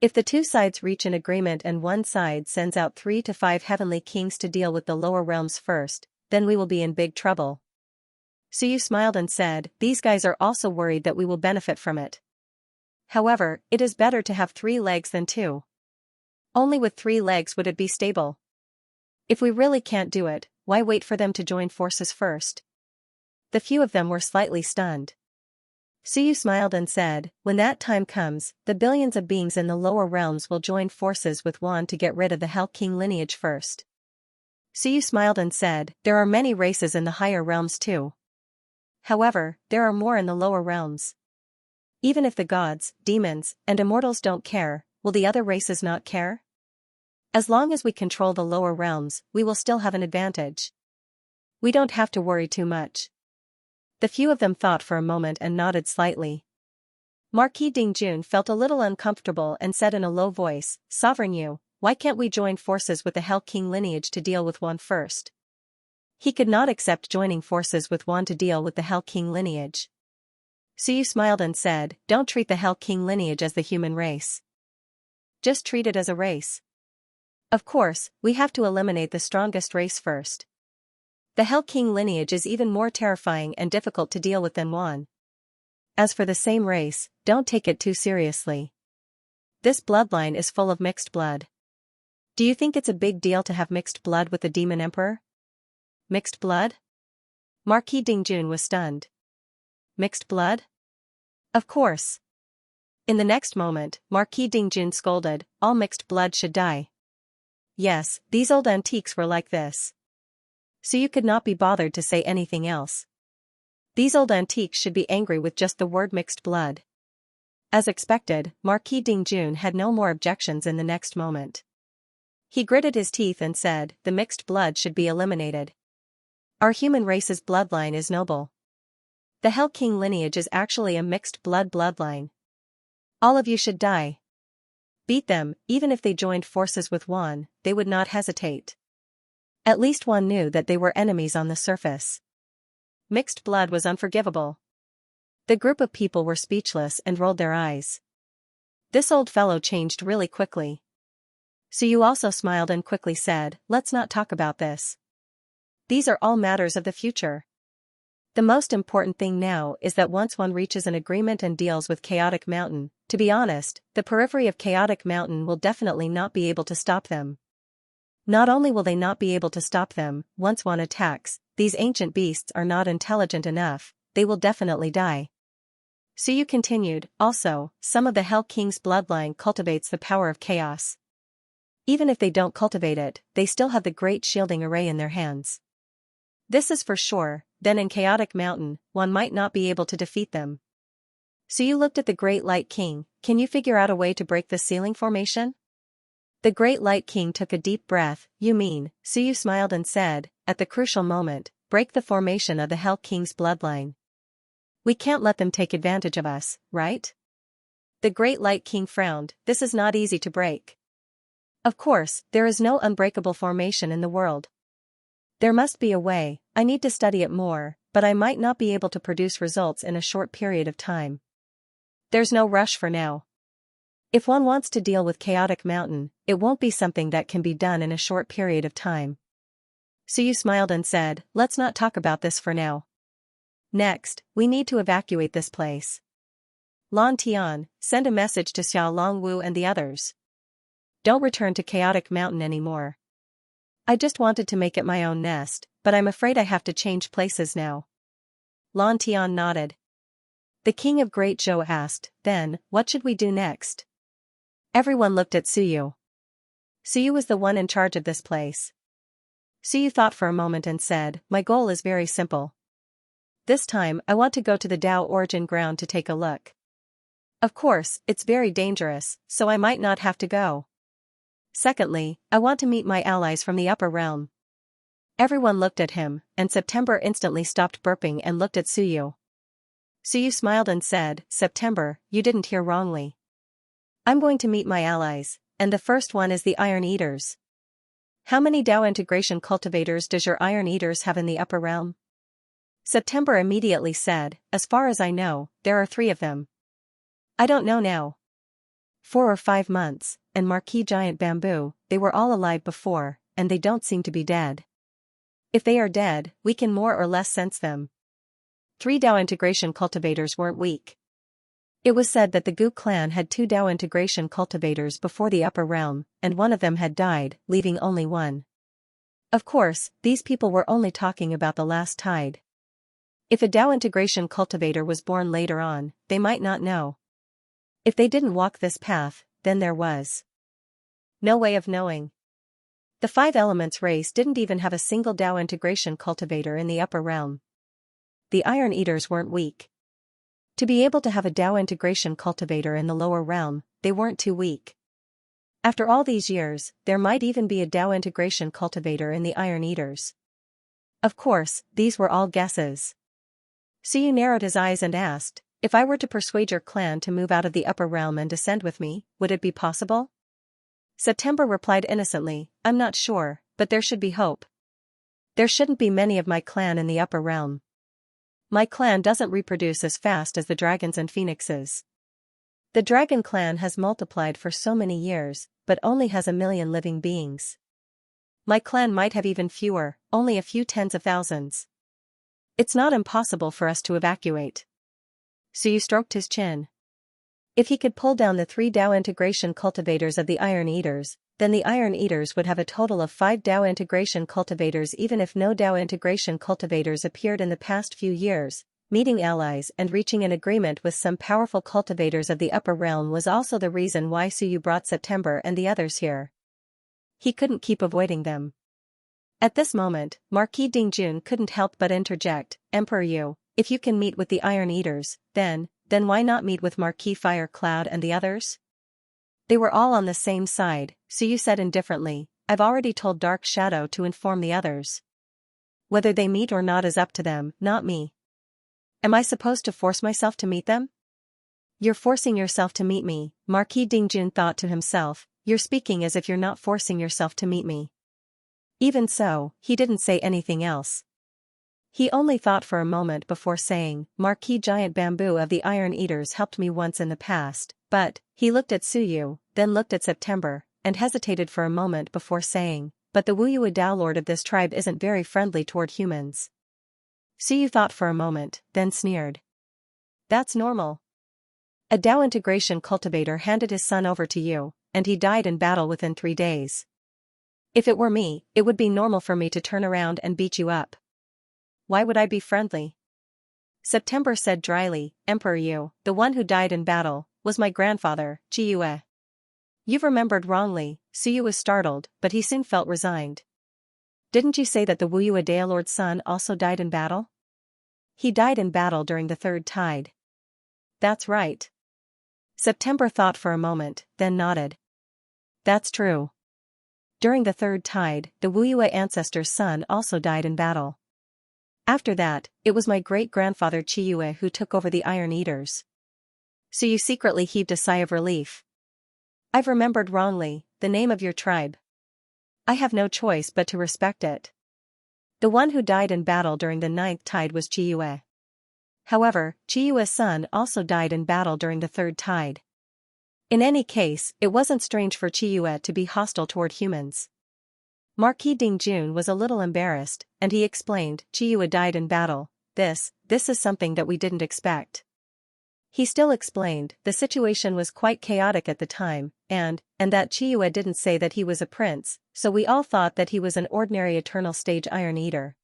If the two sides reach an agreement and one side sends out 3 to 5 heavenly kings to deal with the lower realms first, then we will be in big trouble." Suyu smiled and said, "These guys are also worried that we will benefit from it. However, it is better to have 3 legs than 2. Only with 3 legs would it be stable. If we really can't do it, why wait for them to join forces first?" The few of them were slightly stunned. Suyu smiled and said, "When that time comes, the billions of beings in the lower realms will join forces with Wan to get rid of the Hell King lineage first." Suyu smiled and said, "There are many races in the higher realms too. However, there are more in the lower realms. Even if the gods, demons, and immortals don't care, will the other races not care? As long as we control the lower realms, we will still have an advantage. We don't have to worry too much." The few of them thought for a moment and nodded slightly. Marquis Dingjun felt a little uncomfortable and said in a low voice, "Sovereign Yu, why can't we join forces with the Hell King lineage to deal with Wan first?" He could not accept joining forces with Wan to deal with the Hell King lineage. Suyu smiled and said, "Don't treat the Hell King lineage as the human race. Just treat it as a race. Of course, we have to eliminate the strongest race first. The Hell King lineage is even more terrifying and difficult to deal with than Wan. As for the same race, don't take it too seriously. This bloodline is full of mixed blood. Do you think it's a big deal to have mixed blood with the Demon Emperor?" "Mixed blood?" Marquis Dingjun was stunned. "Mixed blood? Of course." In the next moment, Marquis Dingjun scolded, "All mixed blood should die." Yes, these old antiques were like this. So you could not be bothered to say anything else. These old antiques should be angry with just the word mixed blood. As expected, Marquis Dingjun had no more objections in the next moment. He gritted his teeth and said, "The mixed blood should be eliminated. Our human race's bloodline is noble. The Hell King lineage is actually a mixed bloodline. All of you should die. Beat them, even if they joined forces with Wan, they would not hesitate. At least Wan knew that they were enemies on the surface. Mixed blood was unforgivable." The group of people were speechless and rolled their eyes. This old fellow changed really quickly. Suyu also smiled and quickly said, "Let's not talk about this. These are all matters of the future. The most important thing now is that once one reaches an agreement and deals with Chaotic Mountain, to be honest, the periphery of Chaotic Mountain will definitely not be able to stop them. Not only will they not be able to stop them, once one attacks, these ancient beasts are not intelligent enough, they will definitely die. Suyu continued, also, some of the Hell King's bloodline cultivates the power of chaos. Even if they don't cultivate it, they still have the great shielding array in their hands. This is for sure, then in Chaotic Mountain, one might not be able to defeat them. Suyu looked at the Great Light King, can you figure out a way to break the ceiling formation? The Great Light King took a deep breath, you mean, Suyu smiled and said, at the crucial moment, break the formation of the Hell King's bloodline. We can't let them take advantage of us, right? The Great Light King frowned, this is not easy to break. Of course, there is no unbreakable formation in the world. There must be a way, I need to study it more, but I might not be able to produce results in a short period of time. There's no rush for now. If one wants to deal with Chaotic Mountain, it won't be something that can be done in a short period of time. Suyu smiled and said, let's not talk about this for now. Next, we need to evacuate this place. Lan Tian, send a message to Xiao Longwu and the others. Don't return to Chaotic Mountain anymore. I just wanted to make it my own nest, but I'm afraid I have to change places now. Lan Tian nodded. The King of Great Zhou asked, then, what should we do next? Everyone looked at Suyu. Suyu was the one in charge of this place. Suyu thought for a moment and said, my goal is very simple. This time I want to go to the Dao origin ground to take a look. Of course, it's very dangerous, so I might not have to go. Secondly, I want to meet my allies from the upper realm. Everyone looked at him, and September instantly stopped burping and looked at Suyu. Suyu smiled and said, September, you didn't hear wrongly. I'm going to meet my allies, and the first one is the Iron Eaters. How many Dao integration cultivators does your Iron Eaters have in the upper realm? September immediately said, as far as I know, there are 3 of them. I don't know now. 4 or 5 months, and Marquis Giant Bamboo, they were all alive before, and they don't seem to be dead. If they are dead, we can more or less sense them. 3 Dao integration cultivators weren't weak. It was said that the Gu clan had 2 Dao integration cultivators before the upper realm, and one of them had died, leaving only 1. Of course, these people were only talking about the last tide. If a Dao integration cultivator was born later on, they might not know. If they didn't walk this path, then there was no way of knowing. The 5 Elements race didn't even have a single Dao integration cultivator in the upper realm. The Iron Eaters weren't weak. To be able to have a Dao integration cultivator in the lower realm, they weren't too weak. After all these years, there might even be a Dao integration cultivator in the Iron Eaters. Of course, these were all guesses. Suyu narrowed his eyes and asked, if I were to persuade your clan to move out of the upper realm and descend with me, would it be possible? September replied innocently, I'm not sure, but there should be hope. There shouldn't be many of my clan in the upper realm. My clan doesn't reproduce as fast as the dragons and phoenixes. The dragon clan has multiplied for so many years, but only has 1 million living beings. My clan might have even fewer, only a few tens of thousands. It's not impossible for us to evacuate. Suyu stroked his chin. If he could pull down the 3 Dao integration cultivators of the Iron Eaters, then the Iron Eaters would have a total of 5 Dao integration cultivators even if no Dao integration cultivators appeared in the past few years. Meeting allies and reaching an agreement with some powerful cultivators of the upper realm was also the reason why Suyu brought September and the others here. He couldn't keep avoiding them. At this moment, Marquis Dingjun couldn't help but interject, Emperor Yu, if you can meet with the Iron Eaters, then why not meet with Marquis Fire Cloud and the others? They were all on the same side, Suyu said indifferently, I've already told Dark Shadow to inform the others. Whether they meet or not is up to them, not me. Am I supposed to force myself to meet them? You're forcing yourself to meet me, Marquis Dingjun thought to himself, you're speaking as if you're not forcing yourself to meet me. Even so, he didn't say anything else. He only thought for a moment before saying, Marquis Giant Bamboo of the Iron Eaters helped me once in the past, but, he looked at Suyu, then looked at September, and hesitated for a moment before saying, but the Wuyue Dao Lord of this tribe isn't very friendly toward humans. Suyu thought for a moment, then sneered. That's normal. A Dao integration cultivator handed his son over to you, and he died in battle within 3 days. If it were me, it would be normal for me to turn around and beat you up. Why would I be friendly? September said dryly, Emperor Yu, the one who died in battle, was my grandfather, Qiyue. You've remembered wrongly. Suyu was startled, but he soon felt resigned. Didn't you say that the Wuyue Daolord's son also died in battle? He died in battle during the third tide. That's right. September thought for a moment, then nodded. That's true. During the third tide, the Wuyue ancestor's son also died in battle. After that, it was my great-grandfather Qiyue who took over the Iron Eaters. Suyu secretly heaved a sigh of relief. I've remembered wrongly, the name of your tribe. I have no choice but to respect it. The one who died in battle during the 9th tide was Qiyue. However, Qiyue's son also died in battle during the 3rd tide. In any case, it wasn't strange for Qiyue to be hostile toward humans. Marquis Dingjun was a little embarrassed, and he explained, Qiyue died in battle. This is something that we didn't expect. He still explained, the situation was quite chaotic at the time, and that Qiyue didn't say that he was a prince, so we all thought that he was an ordinary eternal stage Iron Eater.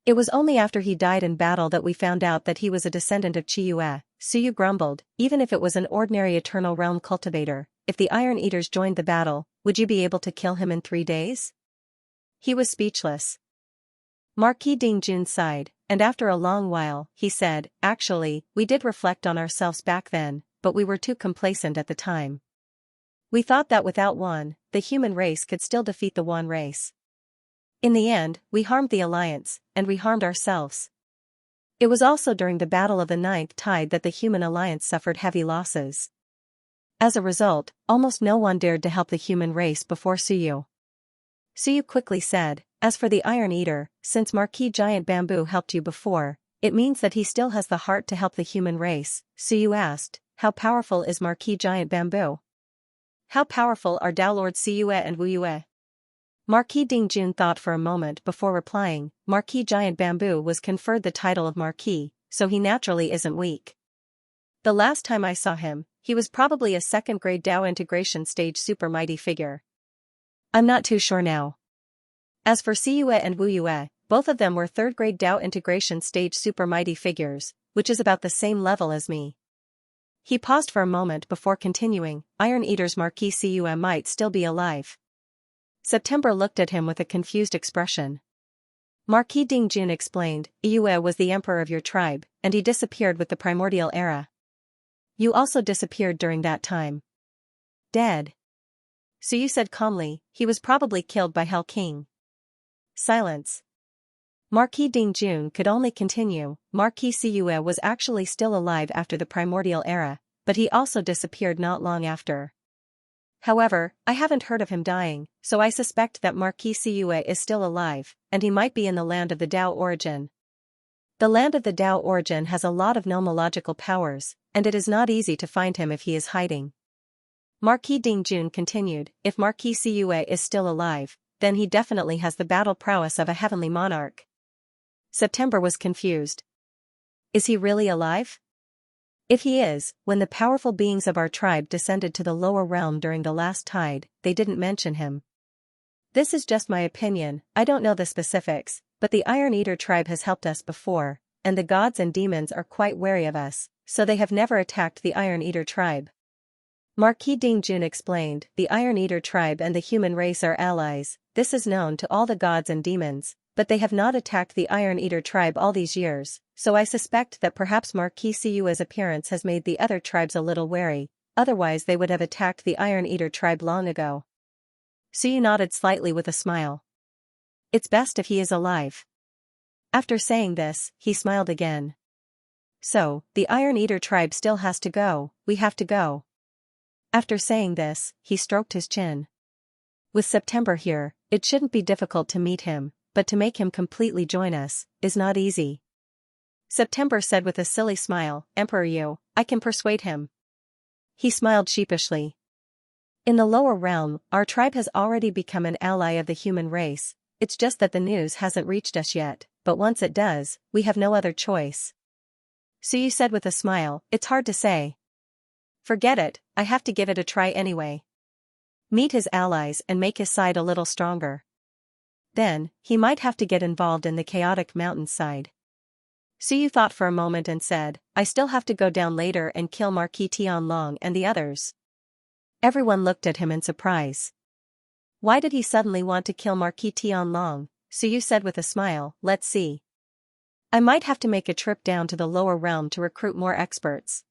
It was only after he died in battle that we found out that he was a descendant of Qiyue. Suyu grumbled, even if it was an ordinary eternal realm cultivator, if the Iron Eaters joined the battle, would you be able to kill him in 3 days? He was speechless. Marquis Dingjun sighed, and after a long while, he said, actually, we did reflect on ourselves back then, but we were too complacent at the time. We thought that without one, the human race could still defeat the one race. In the end, we harmed the alliance, and we harmed ourselves. It was also during the battle of the 9th tide that the human alliance suffered heavy losses. As a result, almost no one dared to help the human race before Suyu. Suyu quickly said, as for the Iron Eater, since Marquis Giant Bamboo helped you before, it means that he still has the heart to help the human race. Suyu asked, how powerful is Marquis Giant Bamboo? How powerful are Daolord Qiyue and Wuyue? Marquis Dingjun thought for a moment before replying, Marquis Giant Bamboo was conferred the title of Marquis, so he naturally isn't weak. The last time I saw him, he was probably a 2nd-grade Dao integration stage super mighty figure. I'm not too sure now. As for Qiyue and Wuyue, both of them were 3rd-grade Dao integration stage super mighty figures, which is about the same level as me. He paused for a moment before continuing, Iron Eater's Marquis Qiyue might still be alive. September looked at him with a confused expression. Marquis Dingjun explained, Qiyue was the emperor of your tribe, and he disappeared with the primordial era. You also disappeared during that time. Dead. Suyu said calmly, he was probably killed by Hell King. Silence. Marquis Dingjun could only continue, Marquis Qiyue was actually still alive after the primordial era, but he also disappeared not long after. However, I haven't heard of him dying, so I suspect that Marquis Qiyue is still alive, and he might be in the land of the Dao origin. The land of the Dao origin has a lot of nomological powers, and it is not easy to find him if he is hiding. Marquis Dingjun continued, if Marquis Qiyue is still alive, then he definitely has the battle prowess of a heavenly monarch. September was confused. Is he really alive? If he is, when the powerful beings of our tribe descended to the lower realm during the last tide, they didn't mention him. This is just my opinion, I don't know the specifics, but the Iron Eater tribe has helped us before, and the gods and demons are quite wary of us, so they have never attacked the Iron Eater tribe. Marquis Dingjun explained, the Iron Eater tribe and the human race are allies, this is known to all the gods and demons, but they have not attacked the Iron Eater tribe all these years, so I suspect that perhaps Marquis Qiyue's appearance has made the other tribes a little wary, otherwise they would have attacked the Iron Eater tribe long ago. Suyu nodded slightly with a smile. It's best if he is alive. After saying this, he smiled again. So, the Iron Eater tribe still has to go, we have to go. After saying this, he stroked his chin. With September here, it shouldn't be difficult to meet him, but to make him completely join us, is not easy. September said with a silly smile, Emperor Yu, I can persuade him. He smiled sheepishly. In the lower realm, our tribe has already become an ally of the human race, it's just that the news hasn't reached us yet, but once it does, we have no other choice. Suyu said with a smile, it's hard to say. Forget it, I have to give it a try anyway. Meet his allies and make his side a little stronger. Then, he might have to get involved in the chaotic mountains side. Suyu thought for a moment and said, I still have to go down later and kill Marquis Tianlong and the others. Everyone looked at him in surprise. Why did he suddenly want to kill Marquis Tianlong? Suyu said with a smile, let's see. I might have to make a trip down to the lower realm to recruit more experts.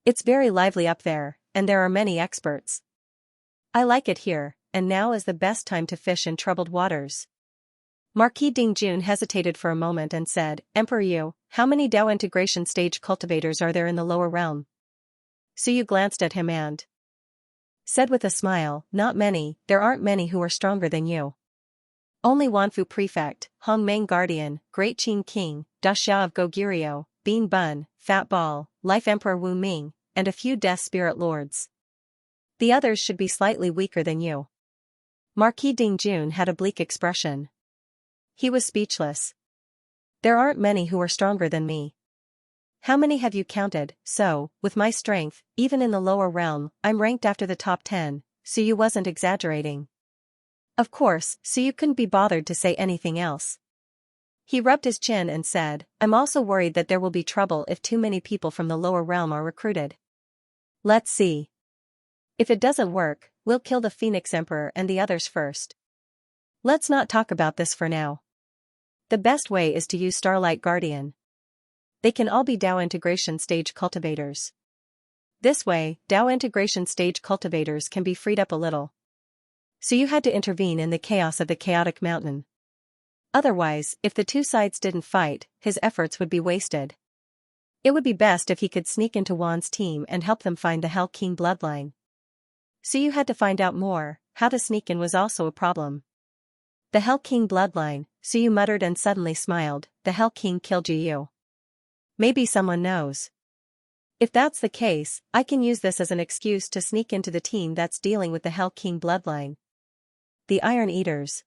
It's very lively up there, and there are many experts. I like it here, and now is the best time to fish in troubled waters. Marquis Dingjun hesitated for a moment and said, Emperor Yu, how many Dao integration stage cultivators are there in the lower realm? Suyu glanced at him and said with a smile, not many, there aren't many who are stronger than you. Only Wanfu Prefect, Hongmeng Guardian, Great Qing King, Da Xia of Goguryeo, Bean Bun, Fat Ball, Life Emperor Wu Ming, and a few Death Spirit Lords. The others should be slightly weaker than you. Marquis Dingjun had a bleak expression. He was speechless. There aren't many who are stronger than me. How many have you counted? So, with my strength, even in the lower realm, I'm ranked after the top 10, Suyu wasn't exaggerating. Of course, Suyu couldn't be bothered to say anything else. He rubbed his chin and said, I'm also worried that there will be trouble if too many people from the lower realm are recruited. Let's see. If it doesn't work, we'll kill the Phoenix Emperor and the others first. Let's not talk about this for now. The best way is to use Starlight Guardian. They can all be Dao integration stage cultivators. This way, Dao integration stage cultivators can be freed up a little. So you had to intervene in the chaos of the chaotic mountain. Otherwise, if the two sides didn't fight, his efforts would be wasted. It would be best if he could sneak into Wan's team and help them find the Hell King bloodline. So you had to find out more. How to sneak in was also a problem. The Hell King bloodline, Suyu muttered and suddenly smiled, the Hell King killed Yu. Maybe someone knows. If that's the case, I can use this as an excuse to sneak into the team that's dealing with the Hell King bloodline. The Iron Eaters.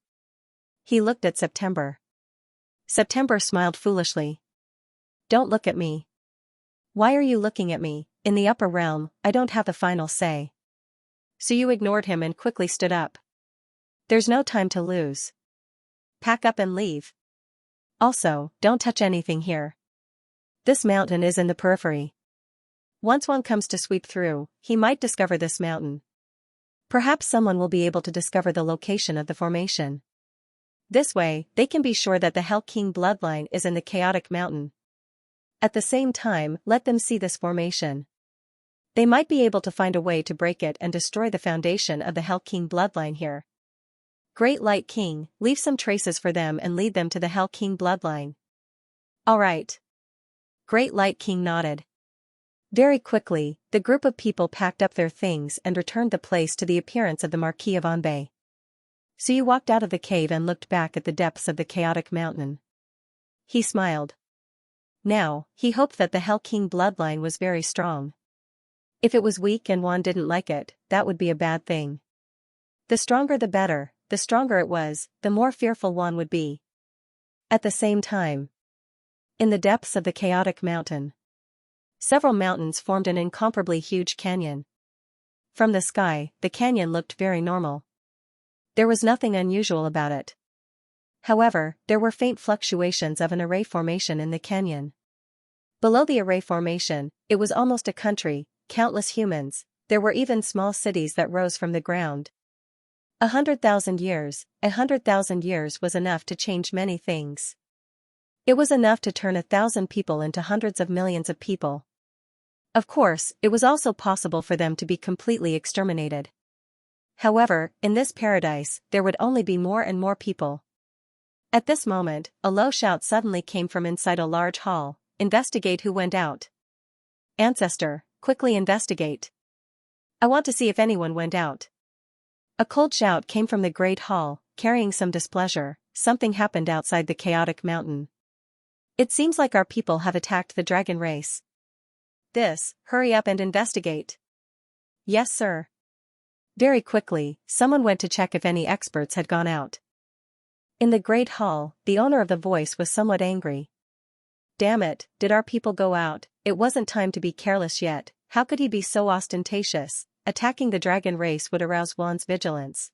He looked at September. September smiled foolishly. Don't look at me. Why are you looking at me? In the upper realm, I don't have the final say. Suyu ignored him and quickly stood up. There's no time to lose. Pack up and leave. Also, don't touch anything here. This mountain is in the periphery. Once one comes to sweep through, he might discover this mountain. Perhaps someone will be able to discover the location of the formation. This way, they can be sure that the Hell King bloodline is in the chaotic mountain. At the same time, let them see this formation. They might be able to find a way to break it and destroy the foundation of the Hell King bloodline here. Great Light King, leave some traces for them and lead them to the Hell King bloodline. All right. Great Light King nodded. Very quickly, the group of people packed up their things and returned the place to the appearance of the Marquis of Anbei. Suyu walked out of the cave and looked back at the depths of the chaotic mountain. He smiled. Now, he hoped that the Hell King bloodline was very strong. If it was weak and Wan didn't like it, that would be a bad thing. The stronger the better, the stronger it was, the more fearful Wan would be. At the same time, in the depths of the chaotic mountain, several mountains formed an incomparably huge canyon. From the sky, the canyon looked very normal. There was nothing unusual about it. However, there were faint fluctuations of an array formation in the canyon. Below the array formation, it was almost a country, countless humans, there were even small cities that rose from the ground. 100,000 years, 100,000 years was enough to change many things. It was enough to turn 1,000 people into hundreds of millions of people. Of course, it was also possible for them to be completely exterminated. However, in this paradise, there would only be more and more people. At this moment, a low shout suddenly came from inside a large hall. Investigate who went out. Ancestor, quickly investigate. I want to see if anyone went out. A cold shout came from the great hall, carrying some displeasure. Something happened outside the chaotic mountain. It seems like our people have attacked the dragon race. Hurry up and investigate. Yes, sir. Very quickly, someone went to check if any experts had gone out. In the great hall, the owner of the voice was somewhat angry. Damn it, did our people go out? It wasn't time to be careless yet. How could he be so ostentatious? Attacking the dragon race would arouse Juan's vigilance.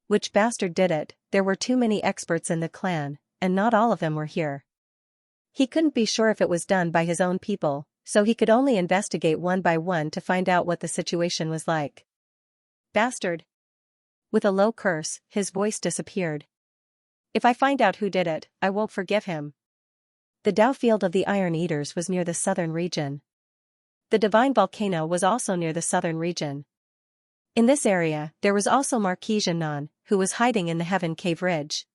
Which bastard did it? There were too many experts in the clan, and not all of them were here. He couldn't be sure if it was done by his own people, so he could only investigate one by one to find out what the situation was like. Bastard! With a low curse, his voice disappeared. If I find out who did it, I won't forgive him. The Dao field of the Iron Eaters was near the southern region. The divine volcano was also near the southern region. In this area, there was also Marquis Xianxia, who was hiding in the Heaven Cave Ridge.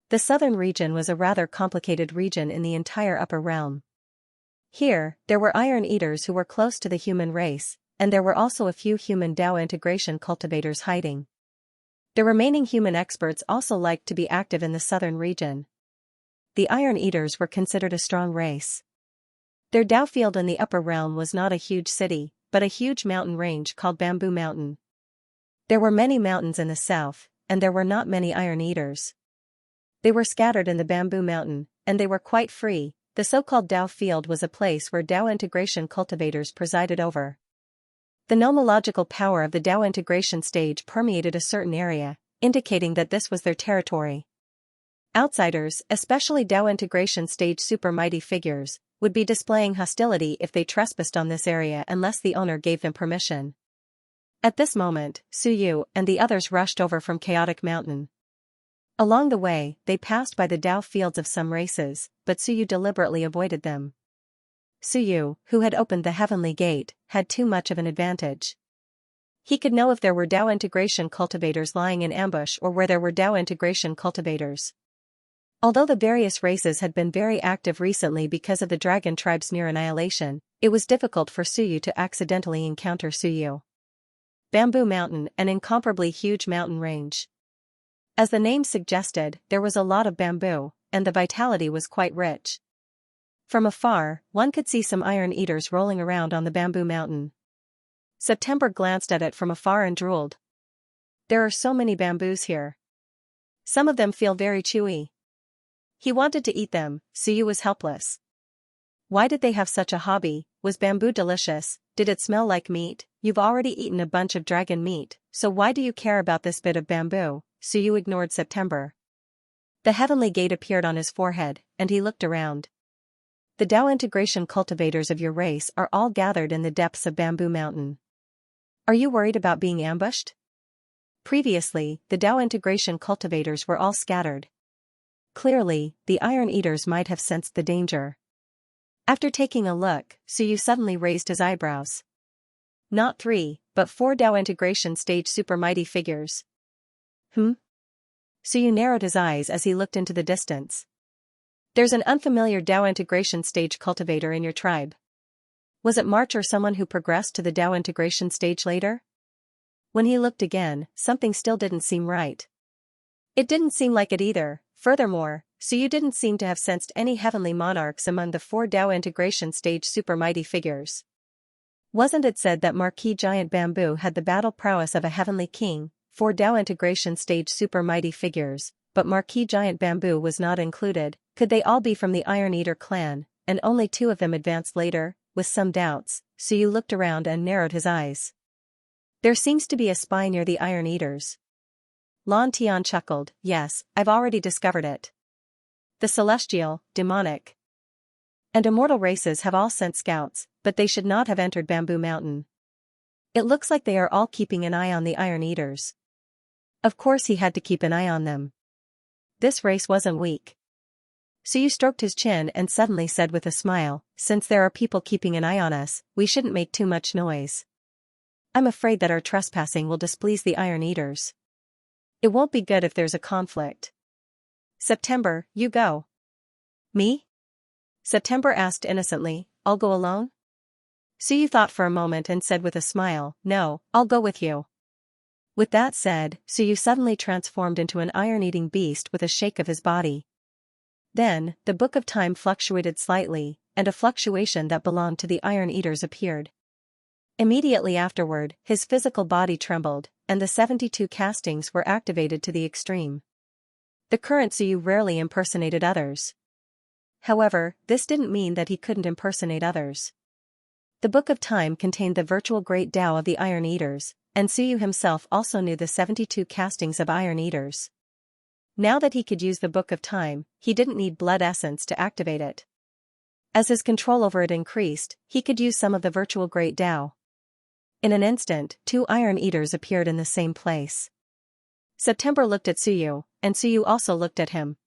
The southern region was a rather complicated region in the entire upper realm. Here, there were Iron Eaters who were close to the human race, and there were also a few human Dao integration cultivators hiding. The remaining human experts also liked to be active in the southern region. The Iron Eaters were considered a strong race. Their Dao field in the upper realm was not a huge city, but a huge mountain range called Bamboo Mountain. There were many mountains in the south, and there were not many Iron Eaters. They were scattered in the Bamboo Mountain, and they were quite free. The so-called Dao field was a place where Dao integration cultivators presided over. The nomological power of the Dao integration stage permeated a certain area, indicating that this was their territory. Outsiders, especially Dao integration stage super mighty figures, would be displaying hostility if they trespassed on this area unless the owner gave them permission. At this moment, Suyu and the others rushed over from Chaotic Mountain. Along the way, they passed by the Dao fields of some races, but Suyu deliberately avoided them. Suyu, who had opened the heavenly gate, had too much of an advantage. He could know if there were Dao integration cultivators lying in ambush or where there were Dao integration cultivators. Although the various races had been very active recently because of the dragon tribe's near annihilation, it was difficult for Suyu to accidentally encounter Suyu. Bamboo Mountain, an incomparably huge mountain range. As the name suggested, there was a lot of bamboo, and the vitality was quite rich. From afar, one could see some Iron Eaters rolling around on the Bamboo Mountain. September glanced at it from afar and drooled. There are so many bamboos here. Some of them feel very chewy. He wanted to eat them, Suyu was helpless. Why did they have such a hobby? Was bamboo delicious? Did it smell like meat? You've already eaten a bunch of dragon meat, so why do you care about this bit of bamboo? Suyu ignored September. The heavenly gate appeared on his forehead, and he looked around. The Dao integration cultivators of your race are all gathered in the depths of Bamboo Mountain. Are you worried about being ambushed? Previously, the Dao integration cultivators were all scattered. Clearly, the Iron Eaters might have sensed the danger. After taking a look, Suyu suddenly raised his eyebrows. Not 3, but 4 Dao integration stage super mighty figures. Suyu narrowed his eyes as he looked into the distance. There's an unfamiliar Dao integration stage cultivator in your tribe. Was it March or someone who progressed to the Dao integration stage later? When he looked again, something still didn't seem right. It didn't seem like it either. Furthermore, Suyu didn't seem to have sensed any heavenly monarchs among the 4 Dao integration stage super mighty figures. Wasn't it said that Marquis Giant Bamboo had the battle prowess of a heavenly king? 4 Dao integration stage super mighty figures, but Marquis Giant Bamboo was not included. Could they all be from the Iron Eater clan, and only 2 of them advanced later? With some doubts, Suyu looked around and narrowed his eyes. There seems to be a spy near the Iron Eaters. Lan Tian chuckled. Yes, I've already discovered it. The celestial, demonic, and immortal races have all sent scouts, but they should not have entered Bamboo Mountain. It looks like they are all keeping an eye on the Iron Eaters. Of course he had to keep an eye on them. This race wasn't weak. Suyu stroked his chin and suddenly said with a smile, since there are people keeping an eye on us, we shouldn't make too much noise. I'm afraid that our trespassing will displease the Iron Eaters. It won't be good if there's a conflict. September, you go. Me? September asked innocently, I'll go alone? Suyu thought for a moment and said with a smile, no, I'll go with you. With that said, Suyu suddenly transformed into an iron-eating beast with a shake of his body. Then, the Book of Time fluctuated slightly, and a fluctuation that belonged to the Iron Eaters appeared. Immediately afterward, his physical body trembled, and the 72 castings were activated to the extreme. The current Suyu rarely impersonated others. However, this didn't mean that he couldn't impersonate others. The Book of Time contained the virtual Great Tao of the Iron Eaters, and Suyu himself also knew the 72 castings of Iron Eaters. Now that he could use the Book of Time, he didn't need blood essence to activate it. As his control over it increased, he could use some of the virtual Great Tao. In an instant, 2 Iron Eaters appeared in the same place. September looked at Suyu, and Suyu also looked at him.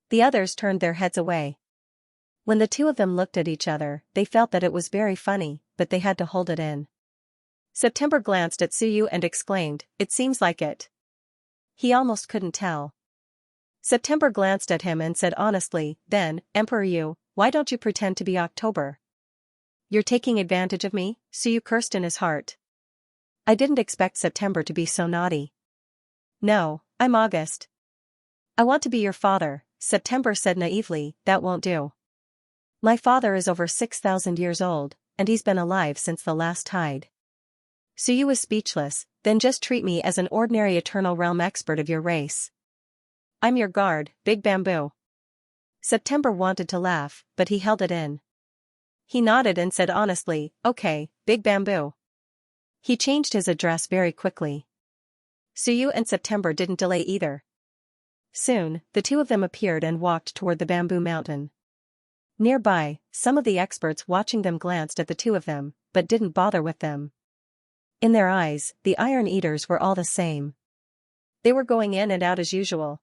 The others turned their heads away. When the two of them looked at each other, they felt that it was very funny, but they had to hold it in. September glanced at Suyu and exclaimed, "It seems like it." He almost couldn't tell. September glanced at him and said honestly, "Then, Emperor Yu, why don't you pretend to be October?" "You're taking advantage of me?" Suyu cursed in his heart. I didn't expect September to be so naughty. "No, I'm August." "I want to be your father," September said naively. "That won't do. My father is over 6,000 years old, and he's been alive since the last tide." Suyu was speechless. "Then just treat me as an ordinary Eternal Realm expert of your race. I'm your guard, Big Bamboo." September wanted to laugh, but he held it in. He nodded and said honestly, "Okay, Big Bamboo." He changed his address very quickly. Suyu and September didn't delay either. Soon, the two of them appeared and walked toward the bamboo mountain. Nearby, some of the experts watching them glanced at the two of them, but didn't bother with them. In their eyes, the Iron Eaters were all the same. They were going in and out as usual.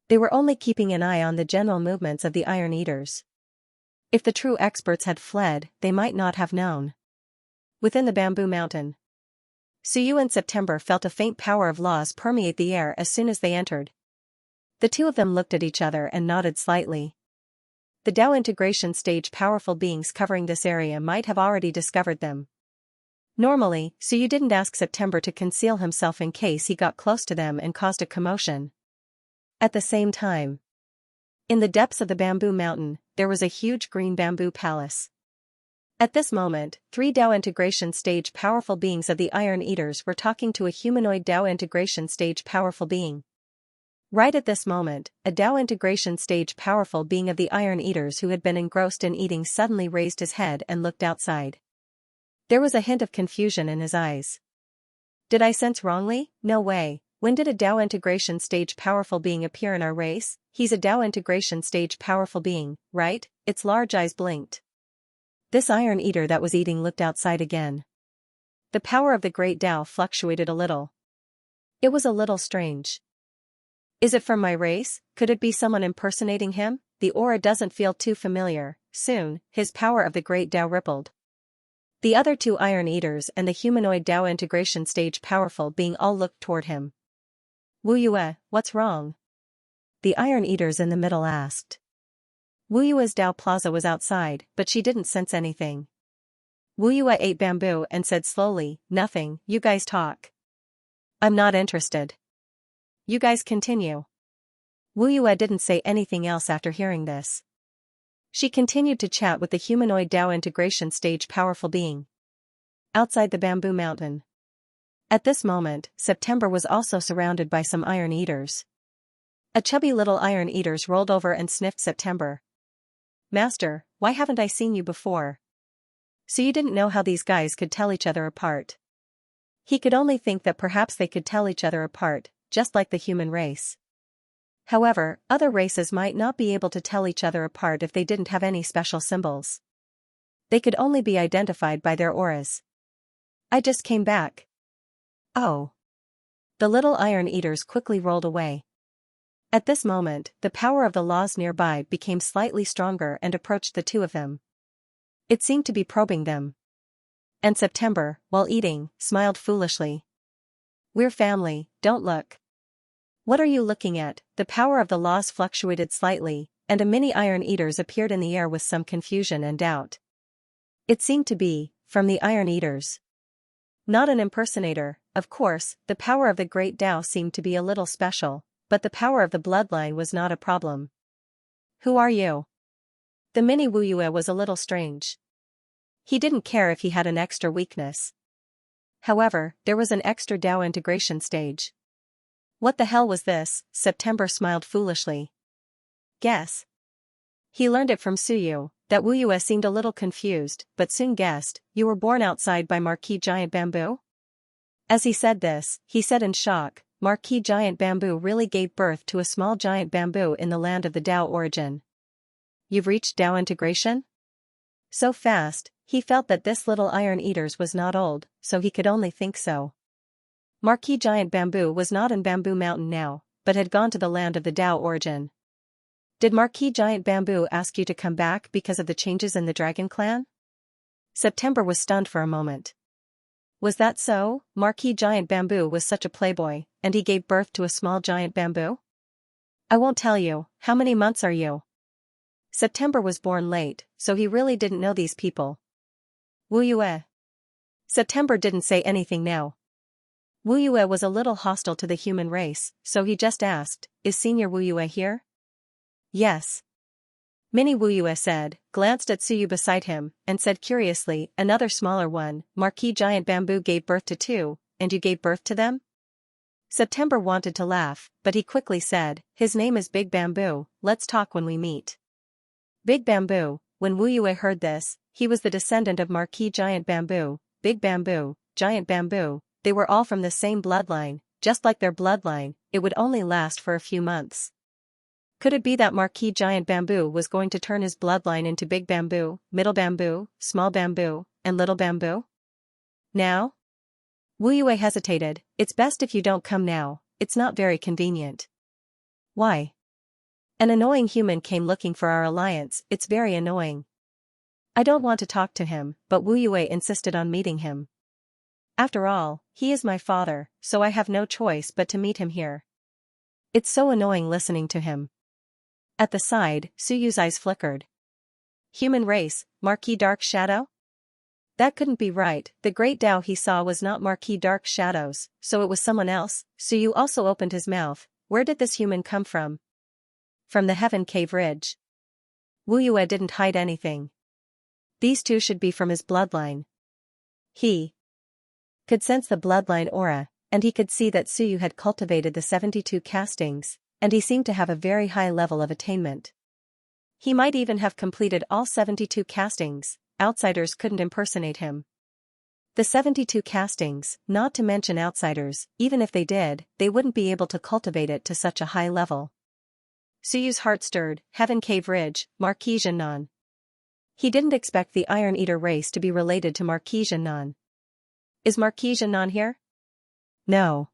They were only keeping an eye on the general movements of the Iron Eaters. If the true experts had fled, they might not have known. Within the bamboo mountain, Suyu and September felt a faint power of laws permeate the air as soon as they entered. The two of them looked at each other and nodded slightly. The Tao integration stage powerful beings covering this area might have already discovered them. Normally, Suyu didn't ask September to conceal himself in case he got close to them and caused a commotion. At the same time, in the depths of the bamboo mountain, there was a huge green bamboo palace. At this moment, 3 Tao integration stage powerful beings of the Iron Eaters were talking to a humanoid Tao integration stage powerful being. Right at this moment, a Tao integration stage powerful being of the Iron Eaters who had been engrossed in eating suddenly raised his head and looked outside. There was a hint of confusion in his eyes. "Did I sense wrongly? No way. When did a Tao integration stage powerful being appear in our race? He's a Tao integration stage powerful being, right?" Its large eyes blinked. This Iron Eater that was eating looked outside again. The power of the Great Tao fluctuated a little. It was a little strange. "Is it from my race? Could it be someone impersonating him? The aura doesn't feel too familiar." Soon, his power of the Great Tao rippled. The other 2 Iron Eaters and the humanoid Tao integration stage powerful being all looked toward him. "Wu Yue, what's wrong?" the Iron Eaters in the middle asked. Wu Yue's Tao Plaza was outside, but she didn't sense anything. Wu Yue ate bamboo and said slowly, "Nothing, you guys talk. I'm not interested. You guys continue." Wu Yue didn't say anything else after hearing this. She continued to chat with the humanoid Tao integration stage powerful being. Outside the bamboo mountain. At this moment, September was also surrounded by some Iron Eaters. A chubby little Iron Eaters rolled over and sniffed September. "Master, why haven't I seen you before?" So you didn't know how these guys could tell each other apart. He could only think that perhaps they could tell each other apart, just like the human race. However, other races might not be able to tell each other apart if they didn't have any special symbols. They could only be identified by their auras. "I just came back." "Oh." The little Iron Eaters quickly rolled away. At this moment, the power of the laws nearby became slightly stronger and approached the two of them. It seemed to be probing them. And September, while eating, smiled foolishly. "We're family, don't look." "What are you looking at?" The power of the laws fluctuated slightly, and a mini Iron Eaters appeared in the air with some confusion and doubt. It seemed to be from the Iron Eaters. Not an impersonator, of course. The power of the Great Tao seemed to be a little special, but the power of the bloodline was not a problem. "Who are you?" The mini Wu Yue was a little strange. He didn't care if he had an extra weakness. However, there was an extra Tao integration stage. What the hell was this? September smiled foolishly. Guess. He learned it from Suyu, that Wu Yue seemed a little confused, but soon guessed, you were born outside by Marquis Giant Bamboo? As he said this, he said in shock, Marquis Giant Bamboo really gave birth to a small giant bamboo in the land of the Tao origin. You've reached Tao integration? So fast, he felt that this little iron eaters was not old, so he could only think so. Marquis Giant Bamboo was not in Bamboo Mountain now, but had gone to the land of the Tao origin. Did Marquis Giant Bamboo ask you to come back because of the changes in the Dragon Clan? September was stunned for a moment. Was that so? Marquis Giant Bamboo was such a playboy, and he gave birth to a small giant bamboo? I won't tell you. How many months are you? September was born late, so he really didn't know these people. Wu Yue. September didn't say anything now. Wu Yue was a little hostile to the human race, so he just asked, is Senior Wu Yue here? Yes. Mini Wu Yue said, glanced at Suyu beside him, and said curiously, another smaller one, Marquis Giant Bamboo gave birth to two, and you gave birth to them? September wanted to laugh, but he quickly said, his name is Big Bamboo, let's talk when we meet. Big Bamboo. When Wu Yue heard this, he was the descendant of Marquis Giant Bamboo, Big Bamboo, Giant Bamboo, they were all from the same bloodline, just like their bloodline, it would only last for a few months. Could it be that Marquis Giant Bamboo was going to turn his bloodline into Big Bamboo, Middle Bamboo, Small Bamboo, and Little Bamboo? Now? Wu Yue hesitated, it's best if you don't come now, it's not very convenient. Why? An annoying human came looking for our alliance, it's very annoying. I don't want to talk to him, but Wu Yue insisted on meeting him. After all, he is my father, so I have no choice but to meet him here. It's so annoying listening to him. At the side, Suyu's eyes flickered. Human race, Marquis Dark Shadow? That couldn't be right, the great Tao he saw was not Marquis Dark Shadows, so it was someone else. Suyu also opened his mouth, where did this human come from? From the Heaven Cave Ridge. Wu Yue didn't hide anything. These two should be from his bloodline. He could sense the bloodline aura, and he could see that Suyu had cultivated the 72 castings, and he seemed to have a very high level of attainment. He might even have completed all 72 castings, outsiders couldn't impersonate him. The 72 castings, not to mention outsiders, even if they did, they wouldn't be able to cultivate it to such a high level. Suyu's heart stirred, Heaven Cave Ridge, Marquis Nan. He didn't expect the Iron Eater race to be related to Marquis Nan. Is Marquis Nan here? No.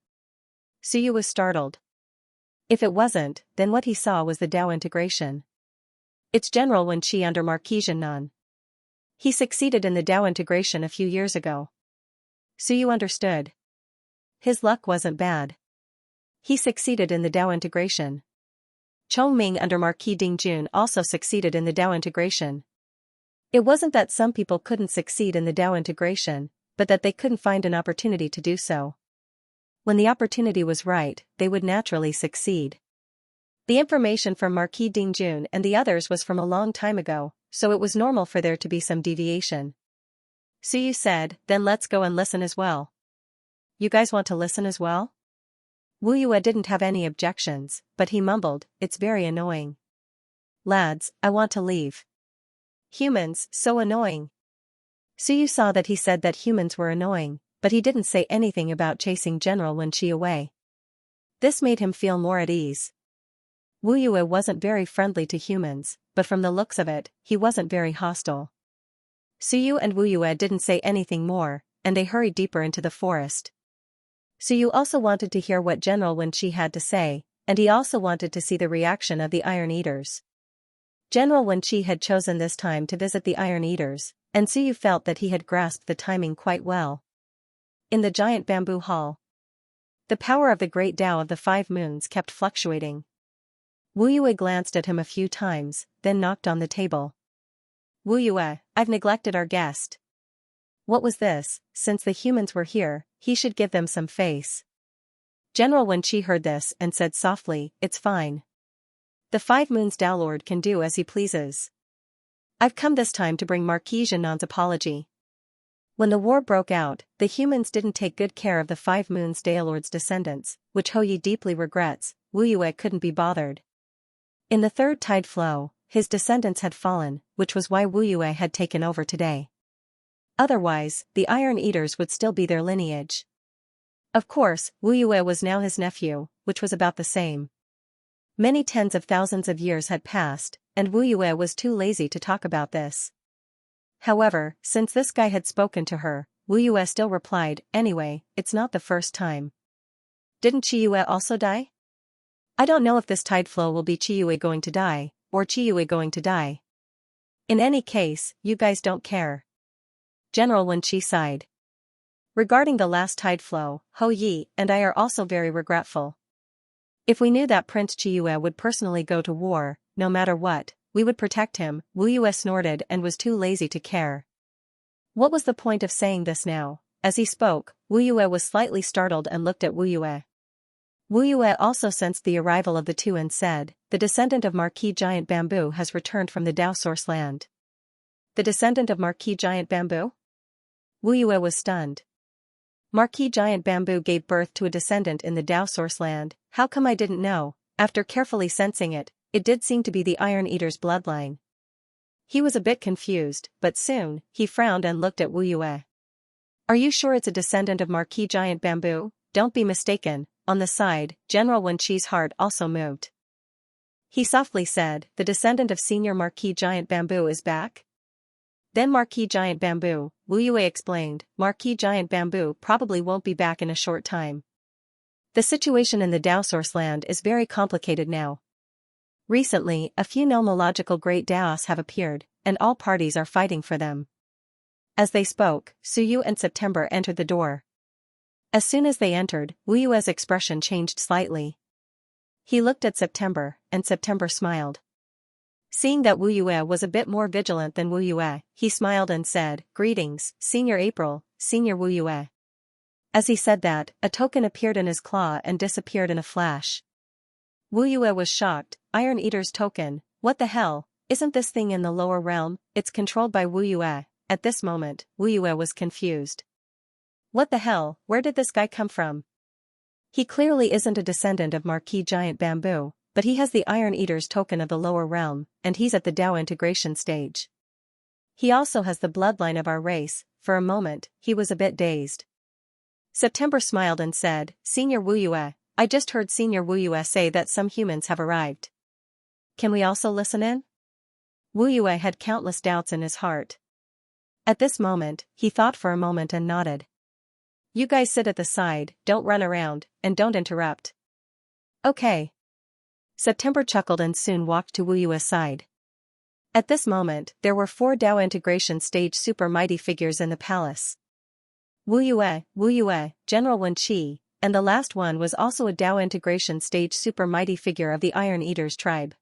Suyu was startled. If it wasn't, then what he saw was the Tao integration. It's General Wen Qi under Marquis Nan. He succeeded in the Tao integration a few years ago. Suyu understood. His luck wasn't bad. He succeeded in the Tao integration. Chongming under Marquis Dingjun also succeeded in the Tao integration. It wasn't that some people couldn't succeed in the Tao integration, but that they couldn't find an opportunity to do so. When the opportunity was right, they would naturally succeed. The information from Marquis Dingjun and the others was from a long time ago, so it was normal for there to be some deviation. Suyu said, then let's go and listen as well. You guys want to listen as well? Wu Yue didn't have any objections, but he mumbled, it's very annoying. Lads, I want to leave. Humans, so annoying. Suyu saw that he said that humans were annoying, but he didn't say anything about chasing General Wen Qi away. This made him feel more at ease. Wu Yue wasn't very friendly to humans, but from the looks of it, he wasn't very hostile. Suyu and Wu Yue didn't say anything more, and they hurried deeper into the forest. Suyu also wanted to hear what General Wen Qi had to say, and he also wanted to see the reaction of the Iron Eaters. General Wen Qi had chosen this time to visit the Iron Eaters, and Suyu felt that he had grasped the timing quite well. In the giant bamboo hall, the power of the great Tao of the 5 moons kept fluctuating. Wu Yue glanced at him a few times, then knocked on the table. Wu Yue, I've neglected our guest. What was this? Since the humans were here, he should give them some face. General Wen Qi heard this and said softly, it's fine. The 5 moons Tao Lord can do as he pleases. I've come this time to bring Marquis Nan's apology. When the war broke out, the humans didn't take good care of the 5 Moons Daelord's descendants, which Hou Yi deeply regrets. Wu Yue couldn't be bothered. In the third tide flow, his descendants had fallen, which was why Wu Yue had taken over today. Otherwise, the Iron Eaters would still be their lineage. Of course, Wu Yue was now his nephew, which was about the same. Many tens of thousands of years had passed, and Wu Yue was too lazy to talk about this. However, since this guy had spoken to her, Wu Yue still replied, "Anyway, it's not the first time. Didn't Qi Yue also die? I don't know if this tide flow will be Qi Yue going to die, or Qi Yue going to die. In any case, you guys don't care." General Wen Qi sighed. "Regarding the last tide flow, Hou Yi and I are also very regretful. If we knew that Prince Qi Yue would personally go to war, no matter what, we would protect him." Wu Yue snorted and was too lazy to care. What was the point of saying this now? As he spoke, Wu Yue was slightly startled and looked at Wu Yue. Wu Yue also sensed the arrival of the two and said, "The descendant of Marquis Giant Bamboo has returned from the Dao Source Land." The descendant of Marquis Giant Bamboo? Wu Yue was stunned. Marquis Giant Bamboo gave birth to a descendant in the Dao Source Land. How come I didn't know? After carefully sensing it, it did seem to be the Iron Eater's bloodline. He was a bit confused, but soon, he frowned and looked at Wu Yue. "Are you sure it's a descendant of Marquis Giant Bamboo? Don't be mistaken." On the side, General Wen Qi's heart also moved. He softly said, "The descendant of Senior Marquis Giant Bamboo is back?" "Then Marquis Giant Bamboo," Wu Yue explained, "Marquis Giant Bamboo probably won't be back in a short time. The situation in the Dao Source Land is very complicated now. Recently, a few nomological great Daos have appeared, and all parties are fighting for them." As they spoke, Suyu and September entered the door. As soon as they entered, Wu Yue's expression changed slightly. He looked at September, and September smiled. Seeing that Wu Yue was a bit more vigilant than Wu Yue, he smiled and said, "Greetings, Senior April, Senior Wu Yue." As he said that, a token appeared in his claw and disappeared in a flash. Wu Yue was shocked. "Iron Eater's token, what the hell? Isn't this thing in the lower realm?" "It's controlled by Wu Yue." At this moment, Wu Yue was confused. What the hell, where did this guy come from? He clearly isn't a descendant of Marquis Giant Bamboo, but he has the Iron Eater's token of the lower realm, and he's at the Dao integration stage. He also has the bloodline of our race. For a moment, he was a bit dazed. September smiled and said, "Senior Wu Yue, I just heard Senior Wu Yue say that some humans have arrived. Can we also listen in?" Wu Yue had countless doubts in his heart. At this moment, he thought for a moment and nodded. "You guys sit at the side, don't run around, and don't interrupt." "Okay." September chuckled and soon walked to Wu Yue's side. At this moment, there were 4 Dao integration stage super mighty figures in the palace. Wu Yue, General Wen Qi, and the last one was also a Dao integration stage super mighty figure of the Iron Eaters tribe.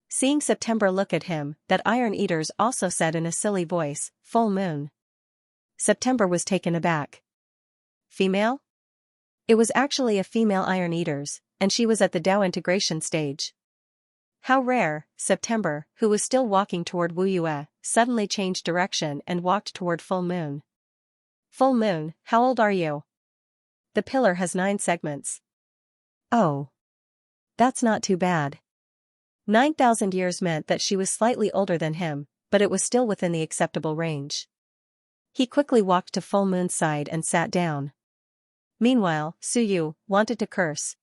Seeing September look at him, that Iron Eaters also said in a silly voice, "Full moon." September was taken aback. Female? It was actually a female Iron Eaters, and she was at the Dao integration stage. How rare. September, who was still walking toward Wu Yue, suddenly changed direction and walked toward Full Moon. "Full Moon, how old are you?" "The pillar has 9 segments." "Oh. That's not too bad." 9,000 years meant that she was slightly older than him, but it was still within the acceptable range. He quickly walked to Full Moon's side and sat down. Meanwhile, Suyu wanted to curse.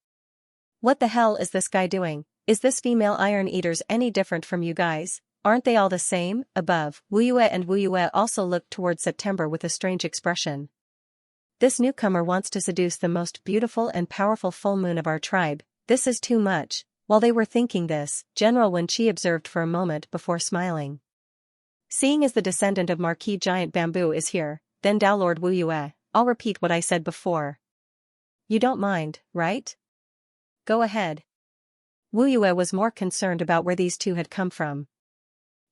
"What the hell is this guy doing? Is this female Iron Eaters any different from you guys? Aren't they all the same?" Above, Wu Yue also looked toward September with a strange expression. "This newcomer wants to seduce the most beautiful and powerful full moon of our tribe. This is too much." While they were thinking this, General Wen Qi observed for a moment before smiling. "Seeing as the descendant of Marquis Giant Bamboo is here, then Dao Lord Wu Yue, I'll repeat what I said before. You don't mind, right? Go ahead." Wu Yue was more concerned about where these two had come from.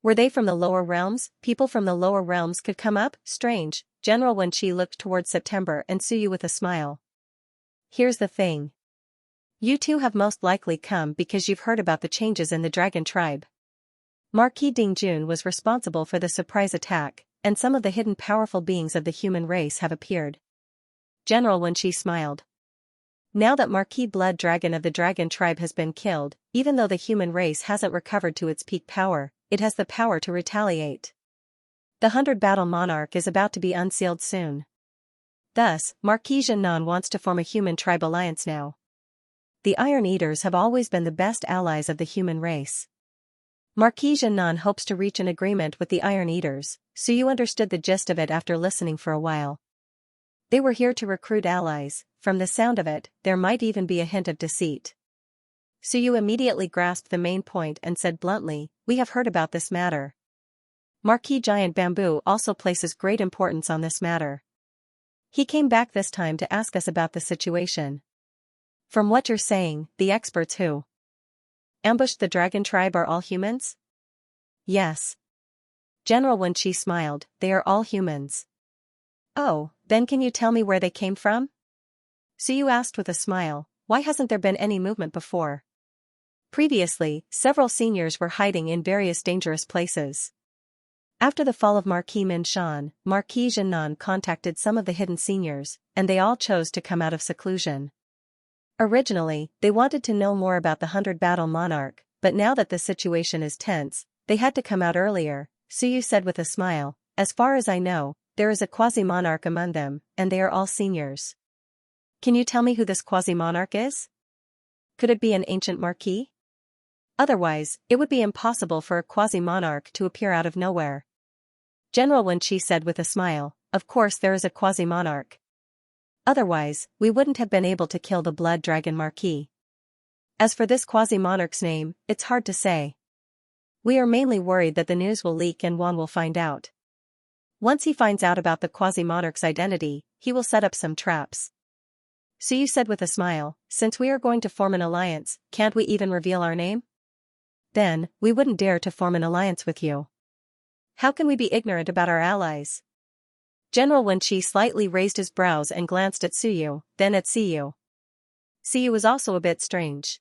Were they from the lower realms? People from the lower realms could come up? Strange. General Wen Qi looked toward September and Suyu with a smile. "Here's the thing. You two have most likely come because you've heard about the changes in the dragon tribe. Marquis Dingjun was responsible for the surprise attack, and some of the hidden powerful beings of the human race have appeared. General Wenqi smiled. Now that Marquis Blood Dragon of the Dragon Tribe has been killed, even though the human race hasn't recovered to its peak power, it has the power to retaliate. The 100 Battle Monarch is about to be unsealed soon. Thus, Marquis Xianxia wants to form a human tribe alliance now. The Iron Eaters have always been the best allies of the human race. Marquis Xianxia hopes to reach an agreement with the Iron Eaters, so you understood the gist of it after listening for a while. They were here to recruit allies. From the sound of it, there might even be a hint of deceit. So you immediately grasped the main point and said bluntly, "We have heard about this matter." Marquis Giant Bamboo also places great importance on this matter. He came back this time to ask us about the situation. From what you're saying, the experts who ambushed the dragon tribe are all humans? Yes. General Wenqi smiled, they are all humans. Oh, then can you tell me where they came from? Suyu asked with a smile, why hasn't there been any movement before? Previously, several seniors were hiding in various dangerous places. After the fall of Marquis Minshan, Marquis Xianxia contacted some of the hidden seniors, and they all chose to come out of seclusion. Originally, they wanted to know more about the 100 Battle Monarch, but now that the situation is tense, they had to come out earlier, Suyu said with a smile. As far as I know, there is a quasi-monarch among them, and they are all seniors. Can you tell me who this quasi-monarch is? Could it be an ancient marquis? Otherwise, it would be impossible for a quasi-monarch to appear out of nowhere. General Wenqi said with a smile, of course there is a quasi-monarch. Otherwise, we wouldn't have been able to kill the Blood Dragon Marquis. As for this quasi-monarch's name, it's hard to say. We are mainly worried that the news will leak and Wan will find out. Once he finds out about the quasi-monarch's identity, he will set up some traps. Suyu said with a smile, since we are going to form an alliance, can't we even reveal our name? Then, we wouldn't dare to form an alliance with you. How can we be ignorant about our allies? General Wenqi slightly raised his brows and glanced at Suyu, then at Suyu. Suyu was also a bit strange.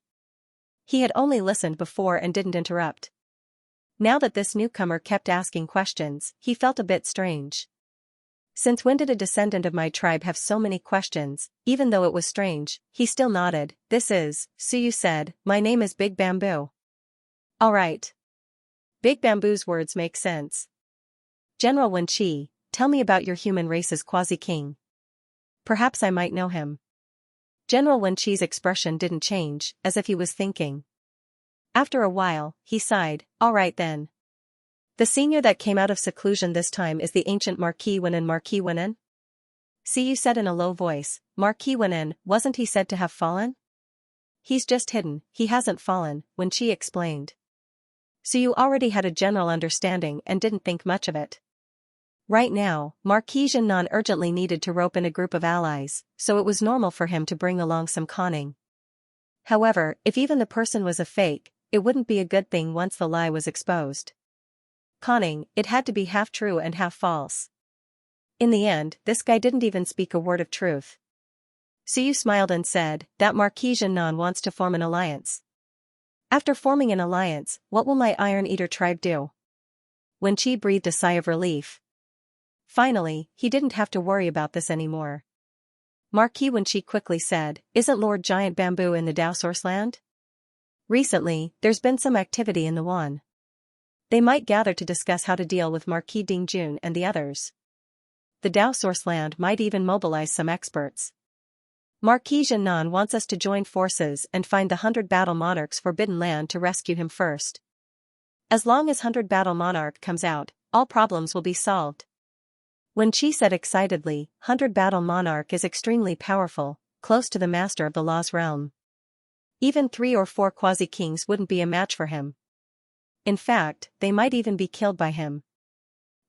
He had only listened before and didn't interrupt. Now that this newcomer kept asking questions, he felt a bit strange. Since when did a descendant of my tribe have so many questions? Even though it was strange, he still nodded. This is, Suyu said, my name is Big Bamboo. Alright. Big Bamboo's words make sense. General Wenqi, tell me about your human race's quasi-king. Perhaps I might know him. General Wenqi's expression didn't change, as if he was thinking. After a while, he sighed, alright then. The senior that came out of seclusion this time is the ancient Marquis Wenan. Marquis Wenan? Suyu said in a low voice, Marquis Wenan, wasn't he said to have fallen? He's just hidden, he hasn't fallen, Wenqi explained. Suyu already had a general understanding and didn't think much of it. Right now, Marquis Xianxia urgently needed to rope in a group of allies, so it was normal for him to bring along some conning. However, if even the person was a fake, it wouldn't be a good thing once the lie was exposed. Conning, it had to be half true and half false. In the end, this guy didn't even speak a word of truth. Suyu smiled and said, that Marquis Xianxia wants to form an alliance. After forming an alliance, what will my Iron Eater tribe do? Wenqi breathed a sigh of relief. Finally, he didn't have to worry about this anymore. Marquis Wenqi quickly said, isn't Lord Giant Bamboo in the Dao Source Land? Recently, there's been some activity in the Wan. They might gather to discuss how to deal with Marquis Dingjun and the others. The Dao Source Land might even mobilize some experts. Marquis Xianxia wants us to join forces and find the 100 Battle Monarch's forbidden land to rescue him first. As long as 100 Battle Monarch comes out, all problems will be solved. Wenqi said excitedly, 100 Battle Monarch is extremely powerful, close to the master of the Law's realm. Even 3 or 4 quasi-kings wouldn't be a match for him. In fact, they might even be killed by him.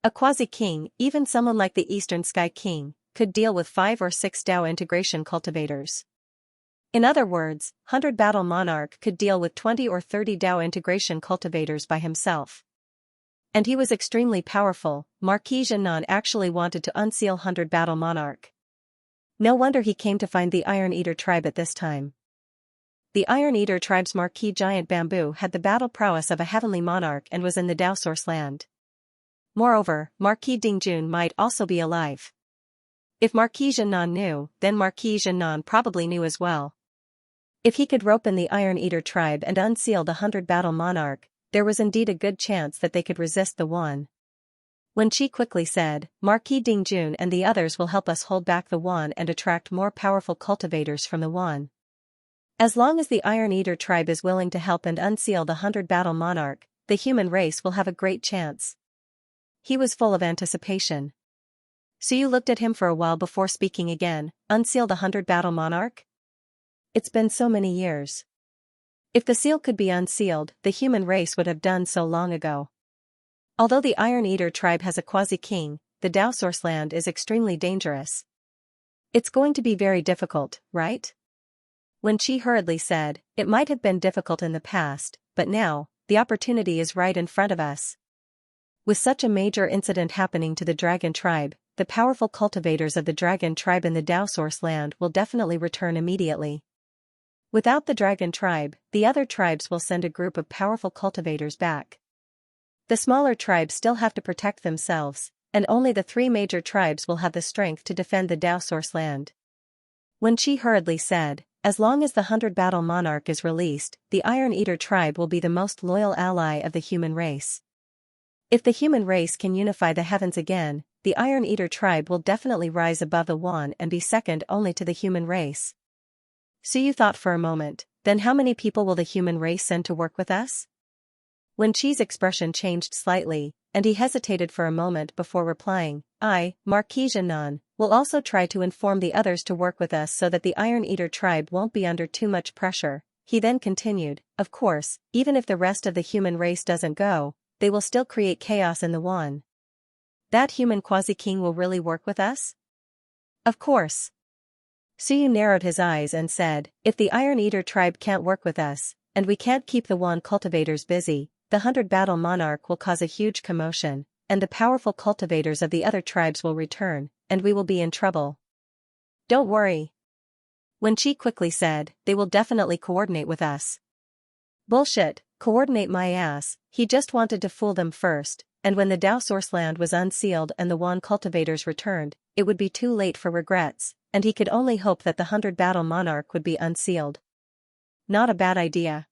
A quasi-king, even someone like the Eastern Sky King, could deal with 5 or 6 Dao integration cultivators. In other words, 100 Battle Monarch could deal with 20 or 30 Dao integration cultivators by himself. And he was extremely powerful. Marquis Xianxia actually wanted to unseal 100 Battle Monarch. No wonder he came to find the Iron Eater tribe at this time. The Iron Eater tribe's Marquis Giant Bamboo had the battle prowess of a heavenly monarch and was in the Dao Source Land. Moreover, Marquis Dingjun might also be alive. If Marquis Xiannan knew, then Marquis Xiannan probably knew as well. If he could rope in the Iron Eater tribe and unseal the 100-battle monarch, there was indeed a good chance that they could resist the Wan. Wen Qi quickly said, Marquis Dingjun and the others will help us hold back the Wan and attract more powerful cultivators from the Wan. As long as the Iron Eater tribe is willing to help and unseal the 100-battle monarch, the human race will have a great chance. He was full of anticipation. Suyu looked at him for a while before speaking again, unseal the 100-battle monarch? It's been so many years. If the seal could be unsealed, the human race would have done so long ago. Although the Iron Eater tribe has a quasi-king, the Dao Source land is extremely dangerous. It's going to be very difficult, right? Wen Qi hurriedly said, it might have been difficult in the past, but now, the opportunity is right in front of us. With such a major incident happening to the Dragon tribe, the powerful cultivators of the Dragon tribe in the Dao Source land will definitely return immediately. Without the Dragon tribe, the other tribes will send a group of powerful cultivators back. The smaller tribes still have to protect themselves, and only the 3 major tribes will have the strength to defend the Dao Source land. Wen Qi hurriedly said, as long as the 100-battle monarch is released, the Iron Eater tribe will be the most loyal ally of the human race. If the human race can unify the heavens again, the Iron Eater tribe will definitely rise above the Wan and be second only to the human race. Suyu thought for a moment, then how many people will the human race send to work with us? Wen Qi's expression changed slightly, and he hesitated for a moment before replying, I, Marquis Xiannan, will also try to inform the others to work with us so that the Iron Eater tribe won't be under too much pressure. He then continued, of course, even if the rest of the human race doesn't go, they will still create chaos in the Wan. That human quasi-king will really work with us? Of course. Suyu narrowed his eyes and said, if the Iron Eater tribe can't work with us, and we can't keep the Wan cultivators busy, the 100-battle monarch will cause a huge commotion, and the powerful cultivators of the other tribes will return, and we will be in trouble. Don't worry. Wen Qi quickly said, they will definitely coordinate with us. Bullshit, coordinate my ass, he just wanted to fool them first, and when the Dao Source land was unsealed and the Wan cultivators returned, it would be too late for regrets, and he could only hope that the 100-battle monarch would be unsealed. Not a bad idea.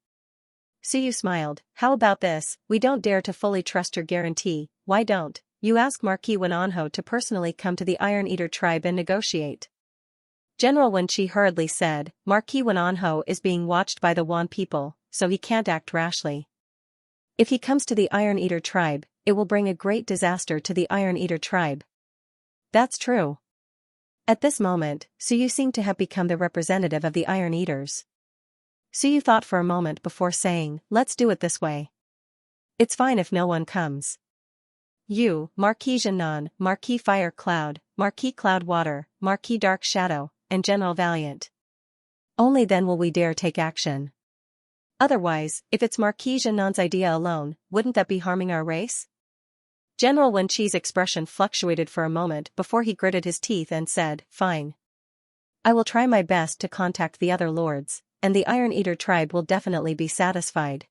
Suyu smiled, how about this, we don't dare to fully trust your guarantee, why don't you ask Marquis Wenanho to personally come to the Iron Eater tribe and negotiate? General Wen Qi hurriedly said, Marquis Wenanho is being watched by the Wan people, so he can't act rashly. If he comes to the Iron Eater tribe, it will bring a great disaster to the Iron Eater tribe. That's true. At this moment, Suyu seemed to have become the representative of the Iron Eaters. Suyu thought for a moment before saying, let's do it this way. It's fine if no one comes. You, Marquis Xiannan, Marquis Fire Cloud, Marquis Cloud Water, Marquis Dark Shadow, and General Valiant. Only then will we dare take action. Otherwise, if it's Marquis Xiannan's idea alone, wouldn't that be harming our race? General Wen Qi's expression fluctuated for a moment before he gritted his teeth and said, fine. I will try my best to contact the other lords, and the Iron Eater tribe will definitely be satisfied.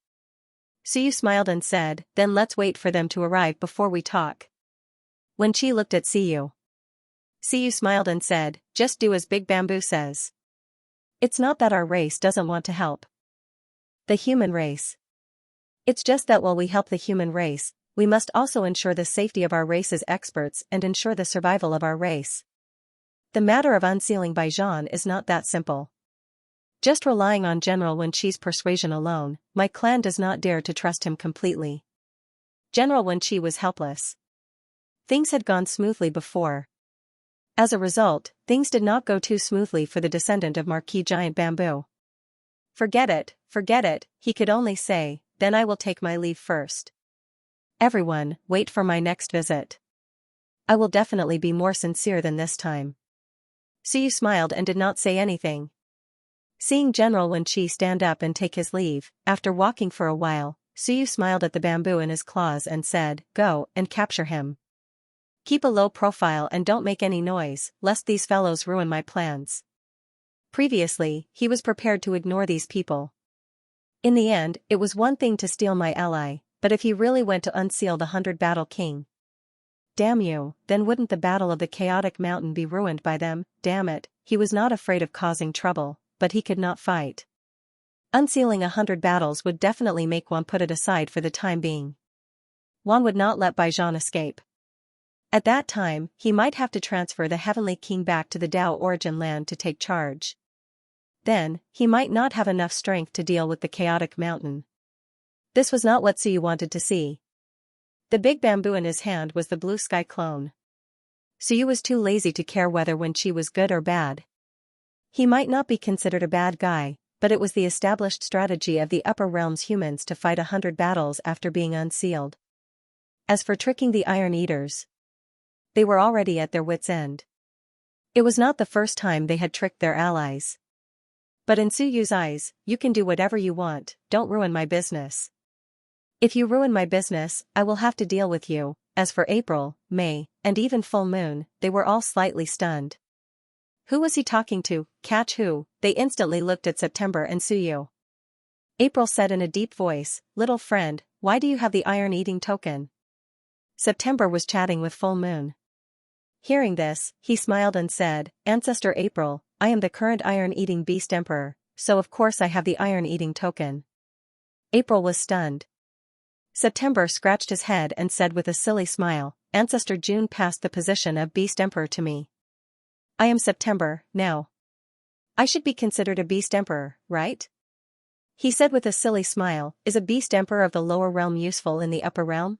Suyu smiled and said, then let's wait for them to arrive before we talk. Wen Qi looked at Suyu. Suyu smiled and said, just do as Big Bamboo says. It's not that our race doesn't want to help the human race. It's just that while we help the human race, we must also ensure the safety of our race's experts and ensure the survival of our race. The matter of unsealing Baijian is not that simple. Just relying on General Wen Qi's persuasion alone, my clan does not dare to trust him completely. General Wen Qi was helpless. Things had gone smoothly before. As a result, things did not go too smoothly for the descendant of Marquis Giant Bamboo. Forget it, he could only say, then I will take my leave first. Everyone, wait for my next visit. I will definitely be more sincere than this time. Suyu smiled and did not say anything. Seeing General Wen Qi stand up and take his leave, after walking for a while, Suyu smiled at the bamboo in his claws and said, go and capture him. Keep a low profile and don't make any noise, lest these fellows ruin my plans. Previously, he was prepared to ignore these people. In the end, it was one thing to steal my ally, but if he really went to unseal the 100-battle king, damn you, then wouldn't the battle of the chaotic mountain be ruined by them? Damn it, he was not afraid of causing trouble, but he could not fight. Unsealing 100 battles would definitely make one put it aside for the time being. One would not let Baijan escape. At that time, he might have to transfer the Heavenly King back to the Dao origin land to take charge. Then, he might not have enough strength to deal with the chaotic mountain. This was not what Suyu wanted to see. The big bamboo in his hand was the blue sky clone. Suyu was too lazy to care whether Wen Qi was good or bad. He might not be considered a bad guy, but it was the established strategy of the upper realms humans to fight 100 battles after being unsealed. As for tricking the Iron Eaters, they were already at their wits' end. It was not the first time they had tricked their allies. But in Suyu's eyes, you can do whatever you want, don't ruin my business. If you ruin my business, I will have to deal with you. As for April, May, and even Full Moon, they were all slightly stunned. Who was he talking to? Catch who? They instantly looked at September and Suyu. April said in a deep voice, "Little friend, why do you have the iron-eating token?" September was chatting with Full Moon. Hearing this, he smiled and said, "Ancestor April, I am the current iron-eating beast emperor, so of course I have the iron-eating token." April was stunned. September scratched his head and said with a silly smile, "Ancestor June passed the position of beast emperor to me. I am September, now. I should be considered a beast emperor, right?" He said with a silly smile, "Is a beast emperor of the lower realm useful in the upper realm?"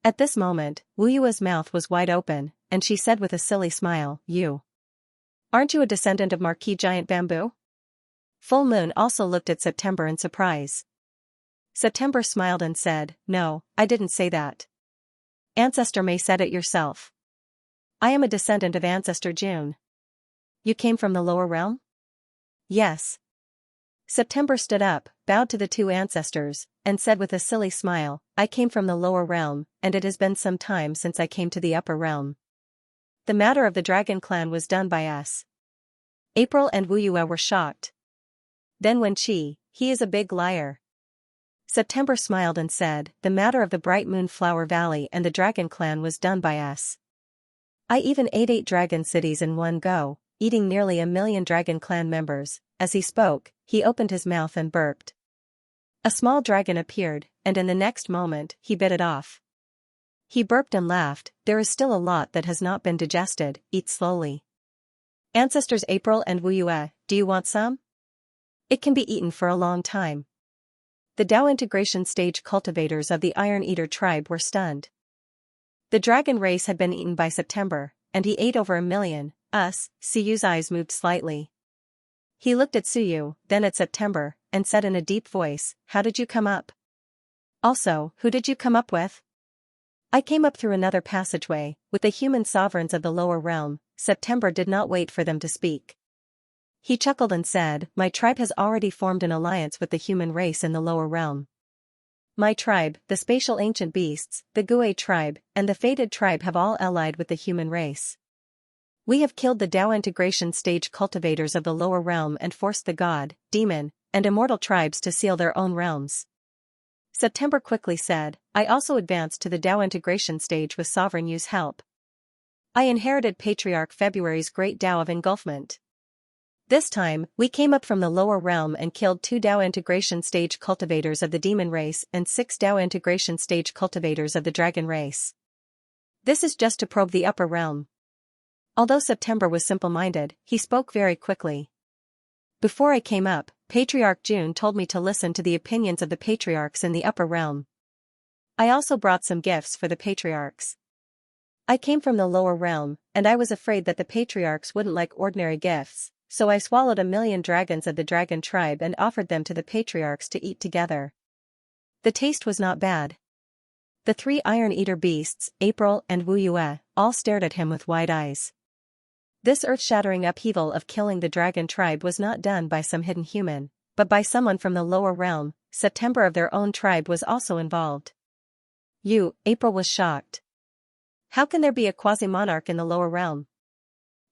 At this moment, Wu Yue's mouth was wide open, and she said with a silly smile, "You. Aren't you a descendant of Marquis Giant Bamboo?" Full Moon also looked at September in surprise. September smiled and said, "No, I didn't say that. Ancestor May said it yourself. I am a descendant of Ancestor June." "You came from the lower realm?" "Yes." September stood up, bowed to the two ancestors, and said with a silly smile, "I came from the lower realm, and it has been some time since I came to the upper realm. The matter of the Dragon Clan was done by us." April and Wu Yue were shocked. Then Wen Qi, he is a big liar. September smiled and said, "The matter of the Bright Moon Flower Valley and the Dragon Clan was done by us. I even ate 8 dragon cities in one go, eating nearly 1,000,000 Dragon Clan members." As he spoke, he opened his mouth and burped. A small dragon appeared, and in the next moment, he bit it off. He burped and laughed, "There is still a lot that has not been digested, eat slowly." "Ancestors April and Wu Yue, do you want some?" "It can be eaten for a long time." The Dao integration stage cultivators of the Iron Eater tribe were stunned. The dragon race had been eaten by September, and he ate over 1,000,000. Suyu's eyes moved slightly. He looked at Suyu, then at September, and said in a deep voice, "How did you come up? Also, who did you come up with?" "I came up through another passageway, with the human sovereigns of the lower realm." September did not wait for them to speak. He chuckled and said, "My tribe has already formed an alliance with the human race in the lower realm. My tribe, the spatial ancient beasts, the Gui tribe, and the fated tribe have all allied with the human race. We have killed the Dao integration stage cultivators of the lower realm and forced the god, demon, and immortal tribes to seal their own realms." September quickly said, "I also advanced to the Dao integration stage with Sovereign Yu's help. I inherited Patriarch February's great Dao of engulfment. This time, we came up from the lower realm and killed 2 Dao integration stage cultivators of the demon race and 6 Dao integration stage cultivators of the dragon race. This is just to probe the upper realm." Although September was simple-minded, he spoke very quickly. "Before I came up, Patriarch June told me to listen to the opinions of the patriarchs in the upper realm. I also brought some gifts for the patriarchs. I came from the lower realm, and I was afraid that the patriarchs wouldn't like ordinary gifts, so I swallowed 1,000,000 dragons of the dragon tribe and offered them to the patriarchs to eat together. The taste was not bad." The 3 Iron Eater beasts, April and Wu Yue, all stared at him with wide eyes. This earth-shattering upheaval of killing the dragon tribe was not done by some hidden human, but by someone from the lower realm. September of their own tribe was also involved. April was shocked. "How can there be a quasi-monarch in the lower realm?"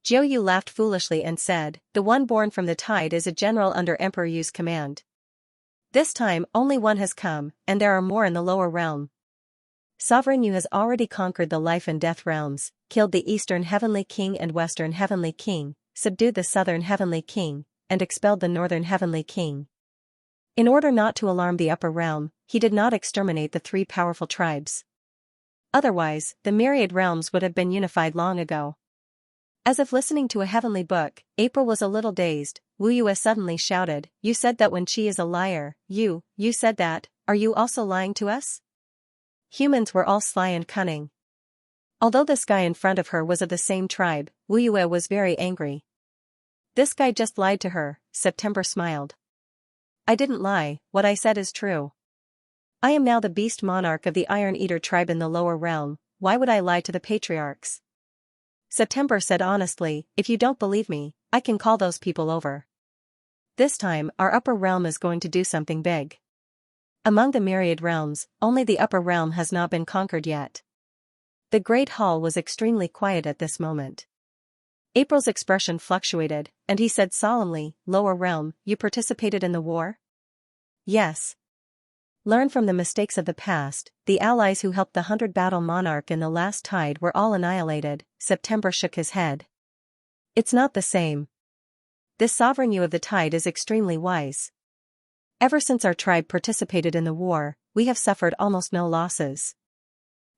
Jiu Yu laughed foolishly and said, "The one born from the tide is a general under Emperor Yu's command. This time only one has come, and there are more in the lower realm." Sovereign Yu has already conquered the life and death realms, killed the Eastern Heavenly King and Western Heavenly King, subdued the Southern Heavenly King, and expelled the Northern Heavenly King. In order not to alarm the upper realm, he did not exterminate the three powerful tribes. Otherwise, the myriad realms would have been unified long ago. As if listening to a heavenly book, April was a little dazed. Wu Yue suddenly shouted, "You said that when she is a liar, you said that, are you also lying to us?" Humans were all sly and cunning. Although this guy in front of her was of the same tribe, Wu Yue was very angry. This guy just lied to her, September smiled. I didn't lie, what I said is true. I am now the beast monarch of the Iron Eater tribe in the lower realm, why would I lie to the patriarchs? September said honestly, if you don't believe me, I can call those people over. This time, our upper realm is going to do something big. Among the myriad realms, only the upper realm has not been conquered yet. The Great Hall was extremely quiet at this moment. April's expression fluctuated, and he said solemnly, Lower realm, you participated in the war? Yes. Learn from the mistakes of the past, the allies who helped the 100-battle monarch in the last tide were all annihilated. September shook his head. It's not the same. This sovereign Yu of the tide is extremely wise. Ever since our tribe participated in the war, we have suffered almost no losses.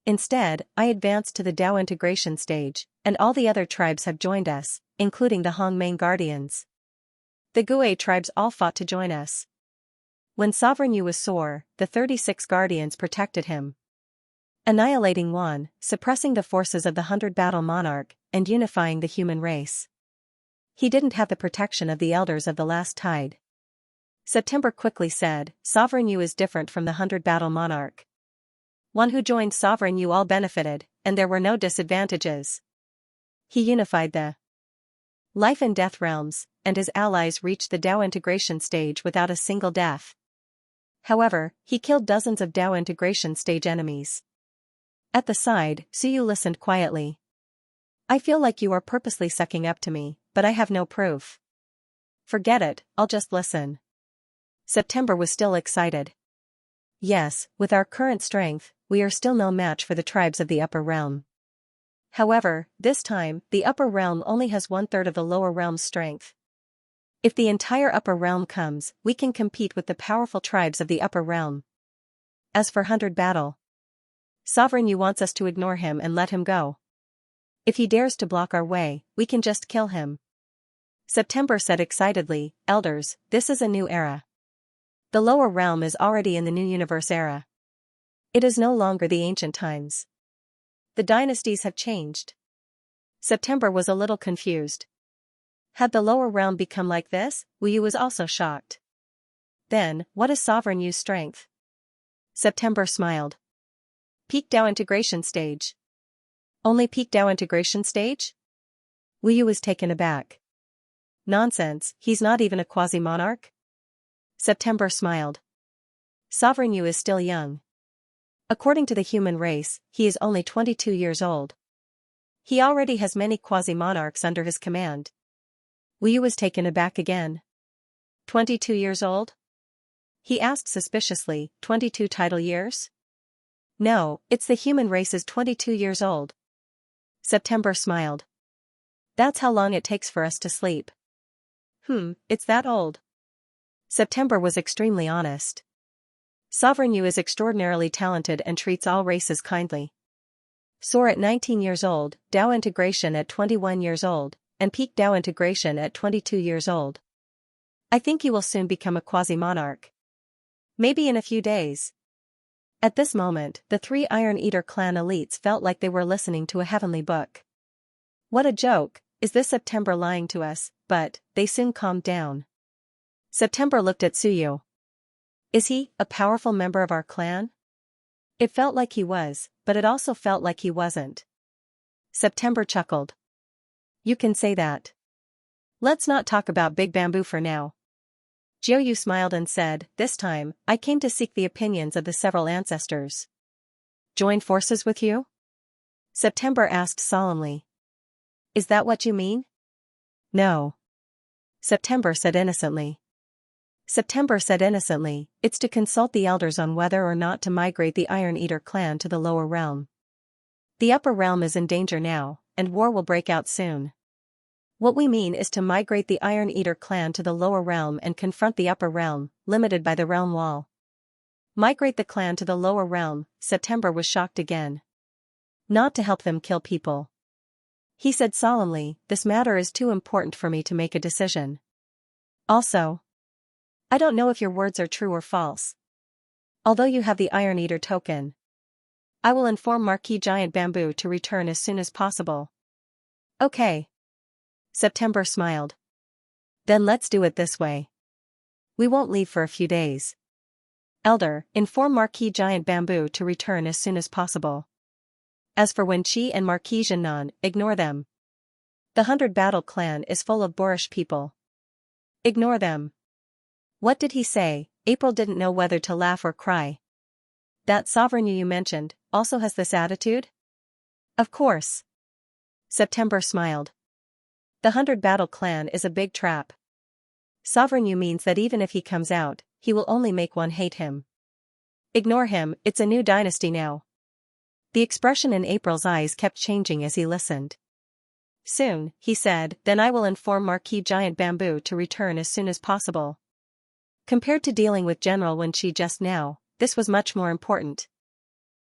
Instead, I advanced to the Dao integration stage, and all the other tribes have joined us, including the Hongmeng Guardians. The Gue tribes all fought to join us. When Sovereign Yu was sore, the 36 Guardians protected him, annihilating one, suppressing the forces of the 100-battle monarch, and unifying the human race. He didn't have the protection of the elders of the last tide. September quickly said, Sovereign Yu is different from the 100-battle monarch. One who joined Sovereign Yu all benefited, and there were no disadvantages. He unified the life and death realms, and his allies reached the Dao integration stage without a single death. However, he killed dozens of Dao integration stage enemies. At the side, Suyu listened quietly. I feel like you are purposely sucking up to me, but I have no proof. Forget it, I'll just listen. September was still excited. Yes, with our current strength, we are still no match for the tribes of the upper realm. However, this time, the upper realm only has 1/3 of the lower realm's strength. If the entire upper realm comes, we can compete with the powerful tribes of the upper realm. As for 100 battle, Sovereign Yu wants us to ignore him and let him go. If he dares to block our way, we can just kill him. September said excitedly, Elders, this is a new era. The lower realm is already in the new universe era. It is no longer the ancient times. The dynasties have changed. September was a little confused. Had the lower realm become like this? Wu Yu was also shocked. Then, what is Sovereign Yu's strength? September smiled. Peak Dao integration stage. Only peak Dao integration stage? Wu Yu was taken aback. Nonsense, he's not even a quasi-monarch? September smiled. Sovereign Yu is still young. According to the human race, he is only 22 years old. He already has many quasi-monarchs under his command. Wu Yu was taken aback again. 22 years old? He asked suspiciously, 22 title years? No, it's the human race is 22 years old. September smiled. That's how long it takes for us to sleep. It's that old. September was extremely honest. Sovereign Yu is extraordinarily talented and treats all races kindly. Soar at 19 years old, Dao integration at 21 years old, and peak Dao integration at 22 years old. I think you will soon become a quasi-monarch. Maybe in a few days. At this moment, the 3 Iron Eater clan elites felt like they were listening to a heavenly book. What a joke, is this September lying to us? But they soon calmed down. September looked at Suyu. Is he a powerful member of our clan? It felt like he was, but it also felt like he wasn't. September chuckled. You can say that. Let's not talk about Big Bamboo for now. Jiuyu smiled and said, this time, I came to seek the opinions of the several ancestors. Join forces with you? September asked solemnly. Is that what you mean? No. September said innocently. September said innocently, it's to consult the elders on whether or not to migrate the Iron Eater clan to the lower realm. The upper realm is in danger now, and war will break out soon. What we mean is to migrate the Iron Eater clan to the lower realm and confront the upper realm, limited by the realm wall. Migrate the clan to the lower realm, September was shocked again. Not to help them kill people. He said solemnly, this matter is too important for me to make a decision. Also, I don't know if your words are true or false. Although you have the Iron Eater token, I will inform Marquis Giant Bamboo to return as soon as possible. Okay. September smiled. Then let's do it this way. We won't leave for a few days. Elder, inform Marquis Giant Bamboo to return as soon as possible. As for Wen Qi and Marquis Jinan, ignore them. The 100 Battle clan is full of boorish people. Ignore them. What did he say? April didn't know whether to laugh or cry. That sovereign you mentioned also has this attitude? Of course. September smiled. The 100 Battle clan is a big trap. Sovereign you means that even if he comes out, he will only make one hate him. Ignore him, it's a new dynasty now. The expression in April's eyes kept changing as he listened. Soon, he said, then I will inform Marquis Giant Bamboo to return as soon as possible. Compared to dealing with General Wen Qi just now, this was much more important.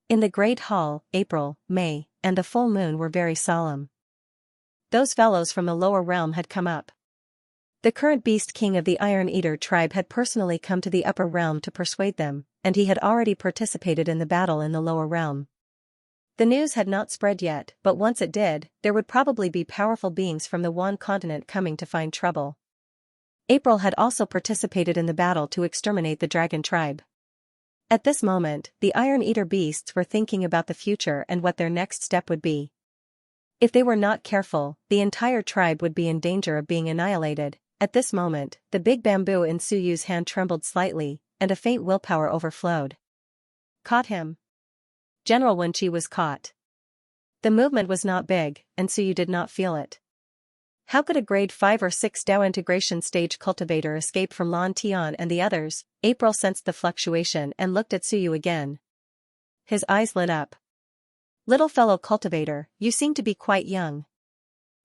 In the Great Hall, April, May, and the full moon were very solemn. Those fellows from the lower realm had come up. The current beast king of the Iron Eater tribe had personally come to the upper realm to persuade them, and he had already participated in the battle in the lower realm. The news had not spread yet, but once it did, there would probably be powerful beings from the Wan continent coming to find trouble. April had also participated in the battle to exterminate the dragon tribe. At this moment, the Iron Eater beasts were thinking about the future and what their next step would be. If they were not careful, the entire tribe would be in danger of being annihilated. At this moment, the big bamboo in Suyu's hand trembled slightly, and a faint willpower overflowed. Caught him. General Wen Qi was caught. The movement was not big, and Suyu did not feel it. How could a grade 5 or 6 Dao integration stage cultivator escape from Lan Tian and the others? April sensed the fluctuation and looked at Suyu again. His eyes lit up. Little fellow cultivator, you seem to be quite young.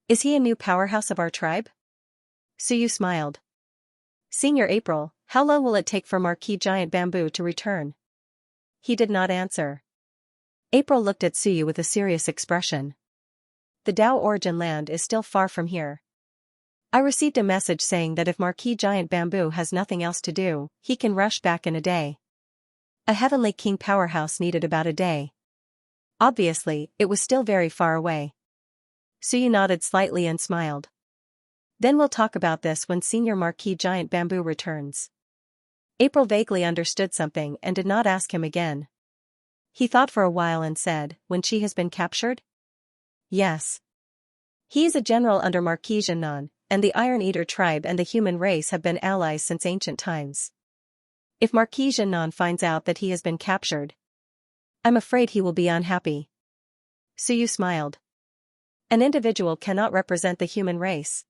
Is he a new powerhouse of our tribe? Suyu smiled. Senior April, how long will it take for Marquis Giant Bamboo to return? He did not answer. April looked at Suyu with a serious expression. The Dao origin land is still far from here. I received a message saying that if Marquis Giant Bamboo has nothing else to do, he can rush back in a day. A Heavenly King powerhouse needed about a day. Obviously, it was still very far away. Suyu nodded slightly and smiled. Then we'll talk about this when Senior Marquis Giant Bamboo returns. April vaguely understood something and did not ask him again. He thought for a while and said, Wen Qi has been captured? Yes. He is a general under Marquis Jinan, and the Iron Eater tribe and the human race have been allies since ancient times. If Marquis Jinan finds out that he has been captured, I'm afraid he will be unhappy. Suyu smiled. An individual cannot represent the human race.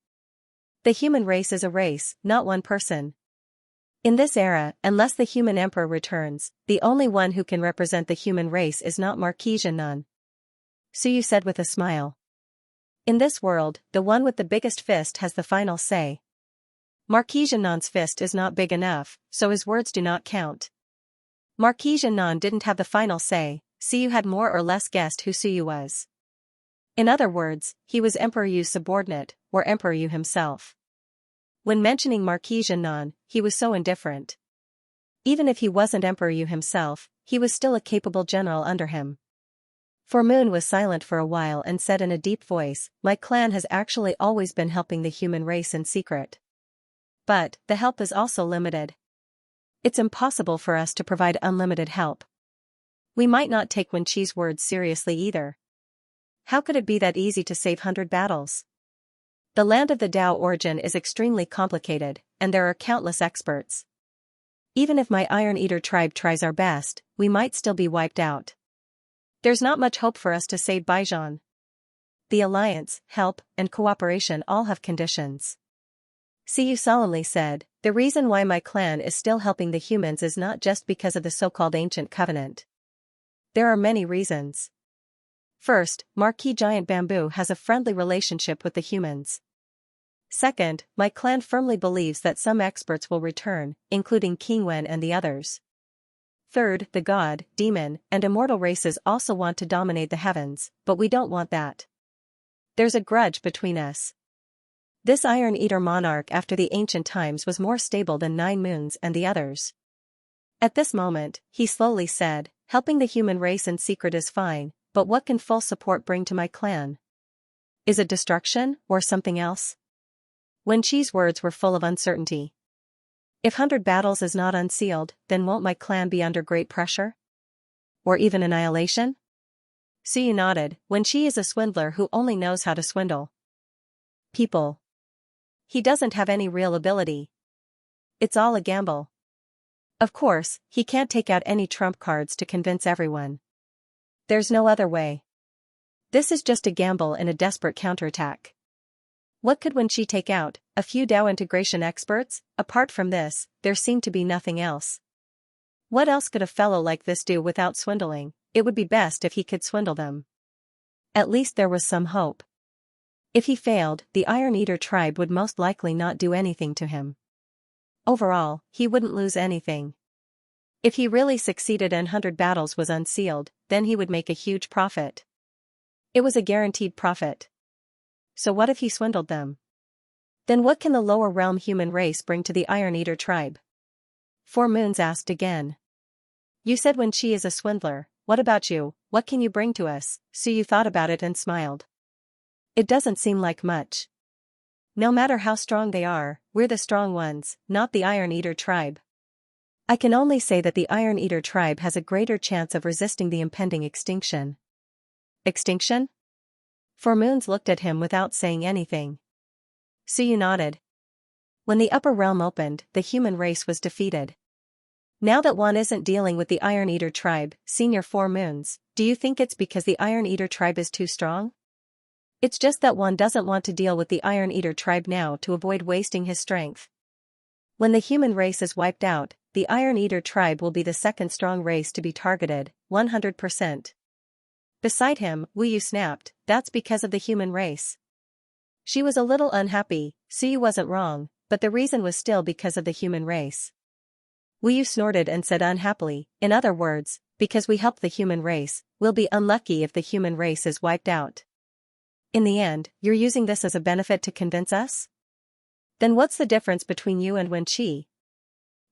The human race is a race, not one person. In this era, unless the human emperor returns, the only one who can represent the human race is not Marquis Jinan. Suyu said with a smile. In this world, the one with the biggest fist has the final say. Marquis Jinan's fist is not big enough, so his words do not count. Marquis Jinan didn't have the final say, Suyu had more or less guessed who Suyu was. In other words, he was Emperor Yu's subordinate, or Emperor Yu himself. When mentioning Marquis Jinan, he was so indifferent. Even if he wasn't Emperor Yu himself, he was still a capable general under him. For Moon was silent for a while and said in a deep voice, my clan has actually always been helping the human race in secret. But, the help is also limited. It's impossible for us to provide unlimited help. We might not take Wen Qi's words seriously either. How could it be that easy to save 100 battles? The land of the Dao origin is extremely complicated, and there are countless experts. Even if my Iron Eater tribe tries our best, we might still be wiped out. There's not much hope for us to save Baijian. The alliance, help, and cooperation all have conditions. Suyu solemnly said, The reason why my clan is still helping the humans is not just because of the so-called ancient covenant. There are many reasons. First, Marquis Giant Bamboo has a friendly relationship with the humans. Second, my clan firmly believes that some experts will return, including King Wen and the others. Third, the god, demon, and immortal races also want to dominate the heavens, but we don't want that. There's a grudge between us. This Iron Eater monarch after the ancient times was more stable than Nine Moons and the others. At this moment, he slowly said, helping the human race in secret is fine, but what can full support bring to my clan? Is it destruction, or something else? Wen Qi's words were full of uncertainty. If 100 battles is not unsealed, then won't my clan be under great pressure? Or even annihilation? Suyu nodded. Wen Qi is a swindler who only knows how to swindle people. He doesn't have any real ability. It's all a gamble. Of course, he can't take out any trump cards to convince everyone. There's no other way. This is just a gamble in a desperate counterattack. What could Wen Qi take out? A few Dao integration experts? Apart from this, there seemed to be nothing else. What else could a fellow like this do without swindling? It would be best if he could swindle them. At least there was some hope. If he failed, the Iron Eater tribe would most likely not do anything to him. Overall, he wouldn't lose anything. If he really succeeded and 100 battles was unsealed, then he would make a huge profit. It was a guaranteed profit. So what if he swindled them? Then what can the lower realm human race bring to the Iron Eater tribe? 4 Moons asked again. You said Wen Qi is a swindler, what about you, what can you bring to us? Suyu thought about it and smiled. It doesn't seem like much. No matter how strong they are, we're the strong ones, not the Iron Eater tribe. I can only say that the Iron Eater tribe has a greater chance of resisting the impending extinction. Extinction? 4 Moons looked at him without saying anything. Suyu nodded. When the upper realm opened, the human race was defeated. Now that one isn't dealing with the Iron Eater tribe, Senior 4 Moons, do you think it's because the Iron Eater tribe is too strong? It's just that one doesn't want to deal with the Iron Eater tribe now to avoid wasting his strength. When the human race is wiped out, the Iron Eater tribe will be the second strong race to be targeted, 100%. Beside him, Wu Yu snapped, that's because of the human race. She was a little unhappy, Suyu wasn't wrong, but the reason was still because of the human race. Wu Yu snorted and said unhappily, in other words, because we helped the human race, we'll be unlucky if the human race is wiped out. In the end, you're using this as a benefit to convince us? Then what's the difference between you and Wen Qi?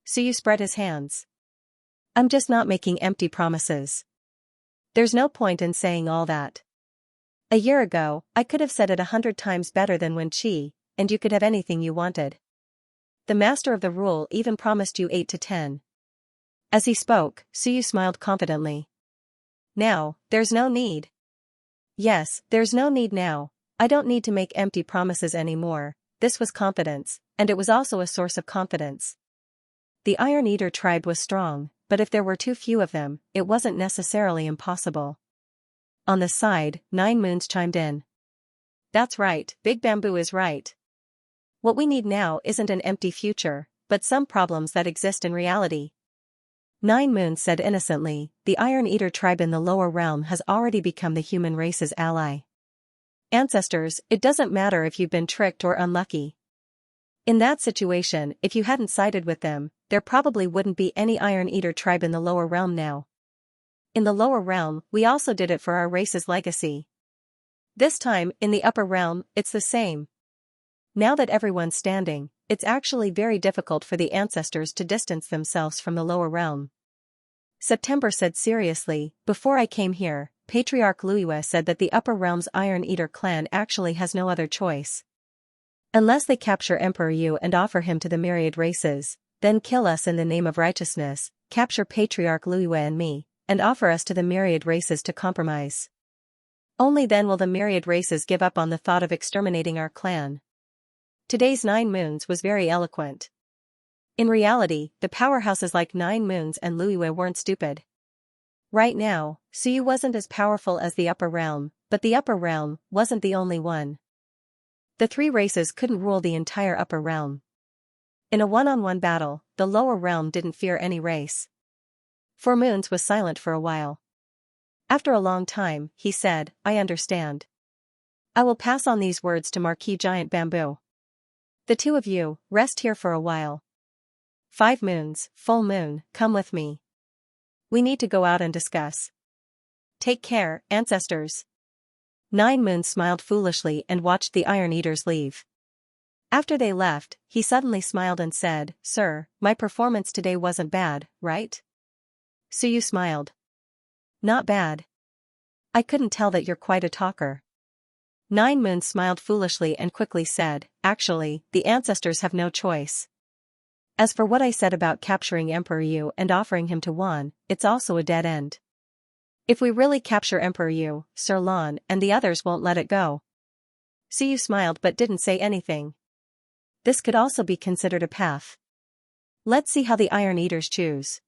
Suyu spread his hands. I'm just not making empty promises. There's no point in saying all that. A year ago, I could have said it 100 times better than Wen Qi, and you could have anything you wanted. The master of the rule even promised you 8 to 10. As he spoke, Suyu smiled confidently. Now, there's no need. Yes, there's no need now. I don't need to make empty promises anymore. This was confidence, and it was also a source of confidence. The Iron Eater tribe was strong, but if there were too few of them, it wasn't necessarily impossible. On the side, 9 Moons chimed in. That's right, Big Bamboo is right. What we need now isn't an empty future, but some problems that exist in reality. 9 Moons said innocently, the Iron Eater tribe in the lower realm has already become the human race's ally. Ancestors, it doesn't matter if you've been tricked or unlucky. In that situation, if you hadn't sided with them, there probably wouldn't be any Iron Eater tribe in the lower realm now. In the lower realm, we also did it for our race's legacy. This time, in the upper realm, it's the same. Now that everyone's standing, it's actually very difficult for the ancestors to distance themselves from the lower realm. September said seriously, before I came here, Patriarch Luiyue said that the upper realm's Iron Eater clan actually has no other choice. Unless they capture Emperor Yu and offer him to the Myriad races, then kill us in the name of righteousness, capture Patriarch Luiyue and me, and offer us to the Myriad races to compromise. Only then will the Myriad races give up on the thought of exterminating our clan. Today's 9 Moons was very eloquent. In reality, the powerhouses like 9 Moons and Luiyue weren't stupid. Right now, Suyu wasn't as powerful as the upper realm, but the upper realm wasn't the only one. The 3 races couldn't rule the entire upper realm. In a one-on-one battle, the lower realm didn't fear any race. Four Moons was silent for a while. After a long time, he said, I understand. I will pass on these words to Marquis Giant Bamboo. The two of you, rest here for a while. 5 moons, full moon, come with me. We need to go out and discuss. Take care, ancestors. 9 Moons smiled foolishly and watched the Iron Eaters leave. After they left, he suddenly smiled and said, Sir, my performance today wasn't bad, right? Suyu smiled. Not bad. I couldn't tell that you're quite a talker. 9 Moons smiled foolishly and quickly said, Actually, the ancestors have no choice. As for what I said about capturing Emperor Yu and offering him to Wan, it's also a dead end. If we really capture Emperor Yu, Sir Lan and the others won't let it go. Suyu smiled but didn't say anything. This could also be considered a path. Let's see how the Iron Eaters choose.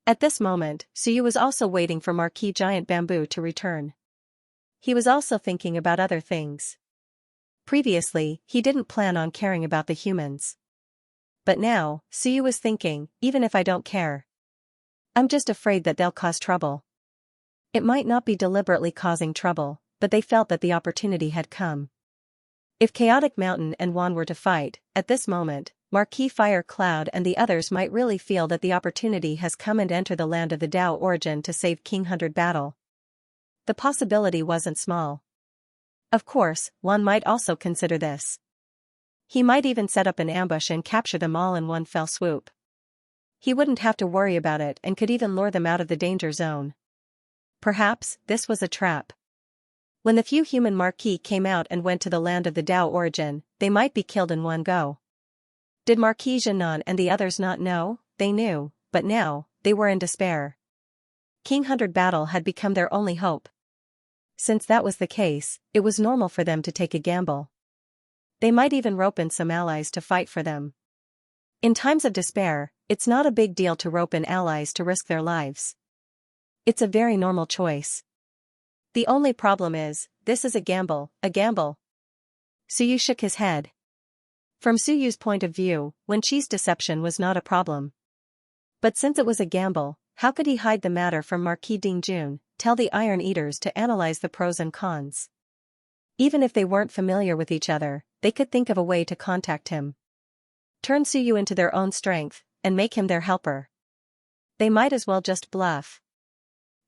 At this moment, Suyu was also waiting for Marquis Giant Bamboo to return. He was also thinking about other things. Previously, he didn't plan on caring about the humans. But now, Suyu was thinking, even if I don't care, I'm just afraid that they'll cause trouble. It might not be deliberately causing trouble, but they felt that the opportunity had come. If Chaotic Mountain and Wan were to fight, at this moment, Marquis Fire Cloud and the others might really feel that the opportunity has come and enter the land of the Tao origin to save King 100 Battle. The possibility wasn't small. Of course, Wan might also consider this. He might even set up an ambush and capture them all in one fell swoop. He wouldn't have to worry about it and could even lure them out of the danger zone. Perhaps, this was a trap. When the few human Marquis came out and went to the land of the Tao origin, they might be killed in one go. Did Marquis Jinan and the others not know? They knew, but now, they were in despair. King 100 Battle had become their only hope. Since that was the case, it was normal for them to take a gamble. They might even rope in some allies to fight for them. In times of despair, it's not a big deal to rope in allies to risk their lives. It's a very normal choice. The only problem is, this is a gamble, a gamble. Suyu shook his head. From Suyu's point of view, Wen Qi's deception was not a problem. But since it was a gamble, how could he hide the matter from Marquis Dingjun, tell the Iron Eaters to analyze the pros and cons? Even if they weren't familiar with each other, they could think of a way to contact him. Turn Suyu into their own strength, and make him their helper. They might as well just bluff.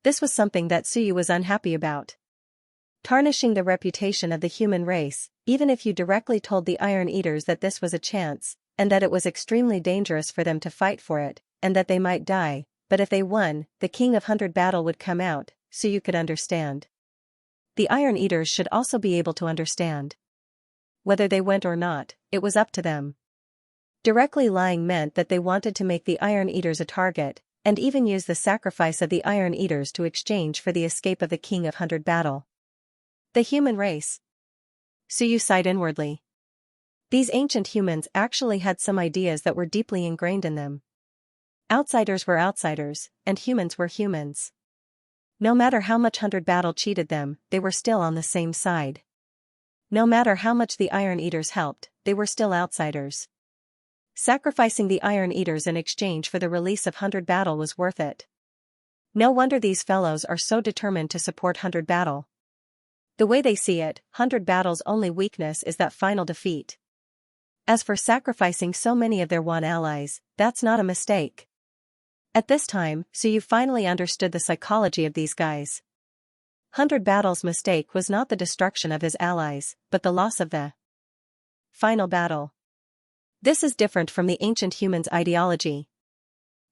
This was something that Suyu was unhappy about. Tarnishing the reputation of the human race, even if you directly told the Iron Eaters that this was a chance, and that it was extremely dangerous for them to fight for it, and that they might die, but if they won, the King of 100 Battle would come out, Suyu could understand. The Iron Eaters should also be able to understand. Whether they went or not, it was up to them. Directly lying meant that they wanted to make the Iron Eaters a target, and even use the sacrifice of the Iron Eaters to exchange for the escape of the King of 100 Battle. The human race. Suyu sighed inwardly. These ancient humans actually had some ideas that were deeply ingrained in them. Outsiders were outsiders, and humans were humans. No matter how much 100 Battle cheated them, they were still on the same side. No matter how much the Iron Eaters helped, they were still outsiders. Sacrificing the Iron Eaters in exchange for the release of 100 Battle was worth it. No wonder these fellows are so determined to support 100 Battle. The way they see it, 100 Battle's only weakness is that final defeat. As for sacrificing so many of their Wan allies, that's not a mistake. At this time, Suyu finally understood the psychology of these guys. 100 Battle's mistake was not the destruction of his allies, but the loss of the final battle. This is different from the ancient humans' ideology.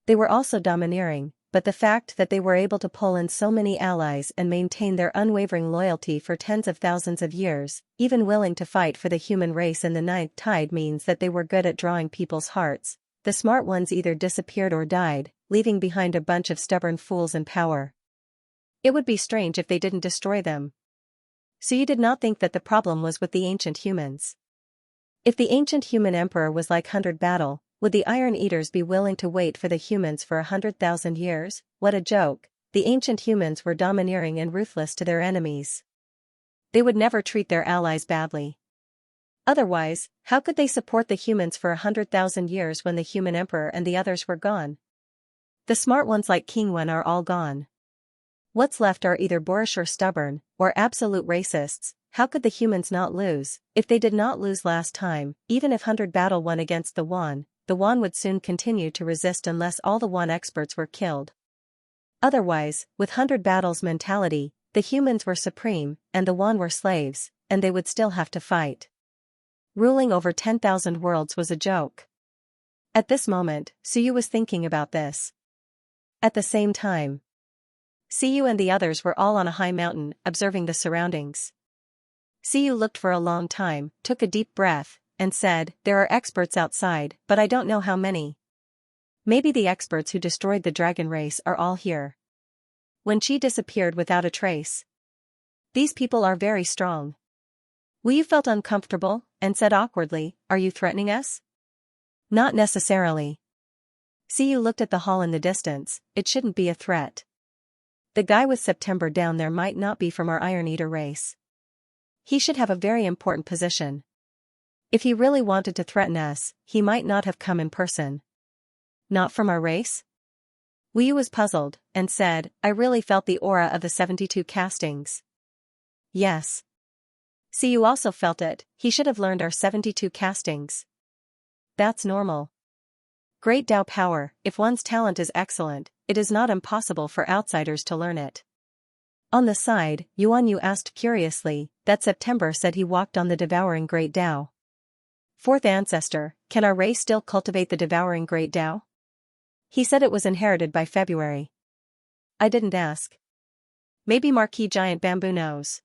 They were also domineering, but the fact that they were able to pull in so many allies and maintain their unwavering loyalty for tens of thousands of years, even willing to fight for the human race in the ninth tide, means that they were good at drawing people's hearts. The smart ones either disappeared or died, leaving behind a bunch of stubborn fools in power. It would be strange if they didn't destroy them. So you did not think that the problem was with the ancient humans. If the ancient human emperor was like 100 Battle, would the Iron Eaters be willing to wait for the humans for 100,000 years? What a joke. The ancient humans were domineering and ruthless to their enemies. They would never treat their allies badly. Otherwise, how could they support the humans for 100,000 years when the human emperor and the others were gone? The smart ones like King Wen are all gone. What's left are either boorish or stubborn, or absolute racists. How could the humans not lose? If they did not lose last time, even if 100 battle won against the Wan would soon continue to resist unless all the Wan experts were killed. Otherwise, with 100 battles mentality, the humans were supreme, and the Wan were slaves, and they would still have to fight. Ruling over 10,000 worlds was a joke. At this moment, Suyu was thinking about this. At the same time, Siyu and the others were all on a high mountain, observing the surroundings. Siyu looked for a long time, took a deep breath, and said, "There are experts outside, but I don't know how many. Maybe the experts who destroyed the dragon race are all here." When Qi disappeared without a trace. "These people are very strong." Wu felt uncomfortable, and said awkwardly, "Are you threatening us?" "Not necessarily." Siyu looked at the hall in the distance. "It shouldn't be a threat. The guy with September down there might not be from our Iron Eater race. He should have a very important position. If he really wanted to threaten us, he might not have come in person." "Not from our race?" Wu was puzzled, and said, "I really felt the aura of the 72 castings." "Yes. Siyu also felt it. He should have learned our 72 castings." "That's normal. Great Dao power, if one's talent is excellent, it is not impossible for outsiders to learn it." On the side, Yuan Yu asked curiously, "That September said he walked on the devouring Great Dao. Fourth ancestor, can our race still cultivate the devouring Great Dao?" "He said it was inherited by February." "I didn't ask. Maybe Marquis Giant Bamboo knows.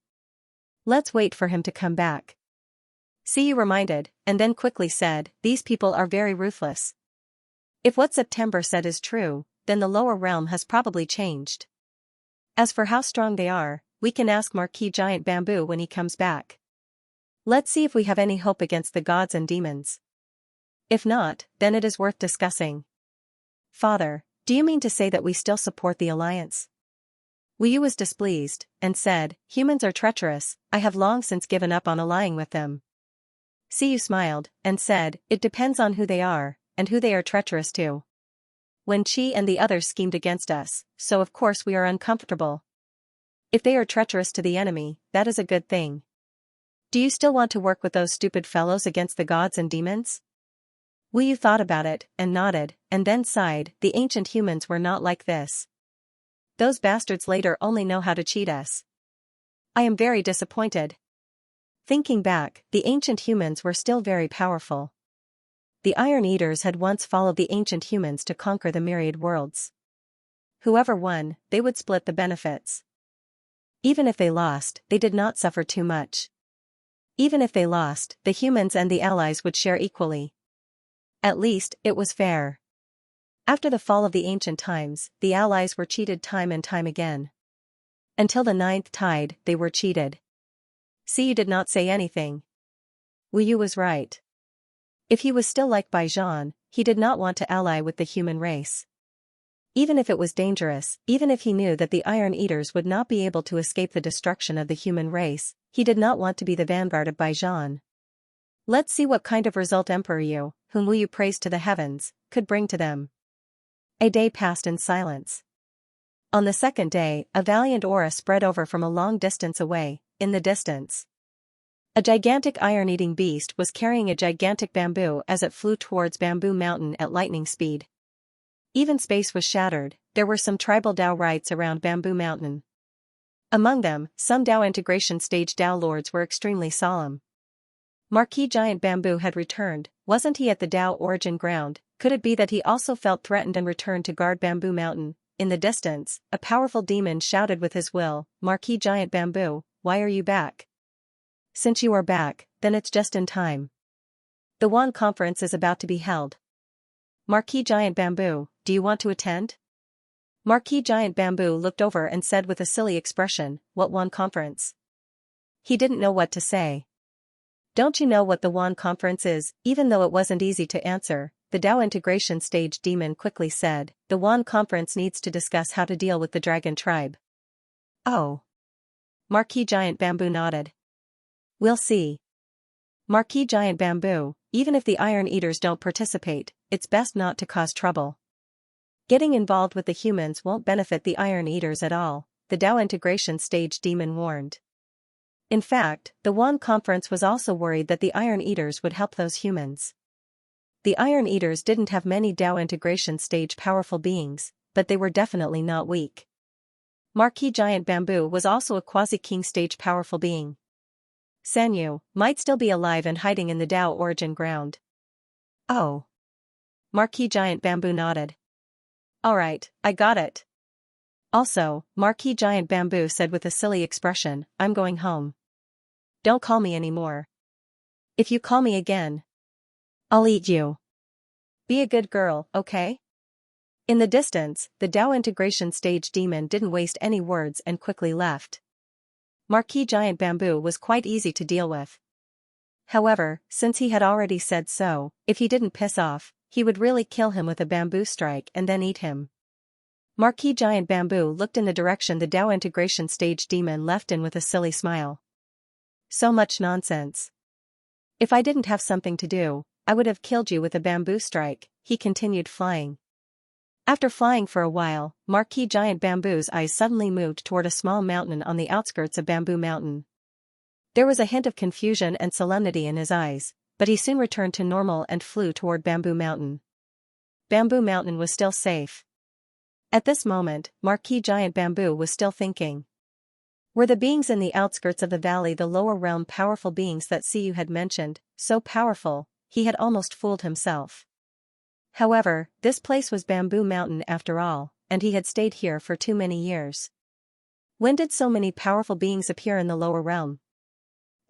Let's wait for him to come back." Siyu reminded, and then quickly said, "These people are very ruthless. If what September said is true, then the lower realm has probably changed. As for how strong they are, we can ask Marquis Giant Bamboo when he comes back. Let's see if we have any hope against the gods and demons. If not, then it is worth discussing." "Father, do you mean to say that we still support the alliance?" Wu was displeased, and said, "Humans are treacherous, I have long since given up on allying with them." Siyu smiled, and said, "It depends on who they are, and who they are treacherous to. When Qi and the others schemed against us, so of course we are uncomfortable. If they are treacherous to the enemy, that is a good thing. Do you still want to work with those stupid fellows against the gods and demons?" Wu thought about it, and nodded, and then sighed. The ancient humans were not like this. Those bastards later only know how to cheat us. I am very disappointed. Thinking back, the ancient humans were still very powerful. The Iron Eaters had once followed the ancient humans to conquer the Myriad worlds. Whoever won, they would split the benefits. Even if they lost, they did not suffer too much. Even if they lost, the humans and the allies would share equally. At least, it was fair. After the fall of the ancient times, the allies were cheated time and time again. Until the 9th tide, they were cheated. Siyu did not say anything. Wu was right. If he was still like Baijian, he did not want to ally with the human race. Even if it was dangerous, even if he knew that the Iron Eaters would not be able to escape the destruction of the human race, he did not want to be the vanguard of Baijian. Let's see what kind of result Emperor Yu, whom Wu praised to the heavens, could bring to them. A day passed in silence. On the second day, a valiant aura spread over from a long distance away. In the distance, a gigantic iron-eating beast was carrying a gigantic bamboo as it flew towards Bamboo Mountain at lightning speed. Even space was shattered. There were some tribal Dao rites around Bamboo Mountain. Among them, some Dao integration stage Dao lords were extremely solemn. Marquis Giant Bamboo had returned. Wasn't he at the Dao origin ground? Could it be that he also felt threatened and returned to guard Bamboo Mountain? In the distance, a powerful demon shouted with his will, "Marquis Giant Bamboo, why are you back? Since you are back, then it's just in time. The Wan conference is about to be held. Marquis Giant Bamboo, do you want to attend?" Marquis Giant Bamboo looked over and said with a silly expression, "What Wan conference?" He didn't know what to say. "Don't you know what the Wan conference is?" Even though it wasn't easy to answer, the Dao integration stage demon quickly said, "The Wan conference needs to discuss how to deal with the dragon tribe." "Oh." Marquis Giant Bamboo nodded. "We'll see." Marquis Giant Bamboo, even if the Iron Eaters don't participate, it's best not to cause trouble. Getting involved with the humans won't benefit the Iron Eaters at all, the Dao integration stage demon warned. In fact, the Yuan conference was also worried that the Iron Eaters would help those humans. The Iron Eaters didn't have many Dao integration stage powerful beings, but they were definitely not weak. Marquis Giant Bamboo was also a quasi-king stage powerful being. Sanyu might still be alive and hiding in the Dao origin ground. Oh. Marquis Giant Bamboo nodded. Alright, I got it. Also, Marquis Giant Bamboo said with a silly expression, I'm going home. Don't call me anymore. If you call me again, I'll eat you. Be a good girl, okay? In the distance, the Dao integration stage demon didn't waste any words and quickly left. Marquis Giant Bamboo was quite easy to deal with. However, since he had already said so, if he didn't piss off, he would really kill him with a bamboo strike and then eat him. Marquis Giant Bamboo looked in the direction the Dao integration stage demon left in with a silly smile. So much nonsense. If I didn't have something to do, I would have killed you with a bamboo strike, he continued flying. After flying for a while, Marquis Giant Bamboo's eyes suddenly moved toward a small mountain on the outskirts of Bamboo Mountain. There was a hint of confusion and solemnity in his eyes, but he soon returned to normal and flew toward Bamboo Mountain. Bamboo Mountain was still safe. At this moment, Marquis Giant Bamboo was still thinking. Were the beings in the outskirts of the valley the lower realm powerful beings that Siyu had mentioned, so powerful, he had almost fooled himself. However, this place was Bamboo Mountain after all, and he had stayed here for too many years. When did so many powerful beings appear in the lower realm?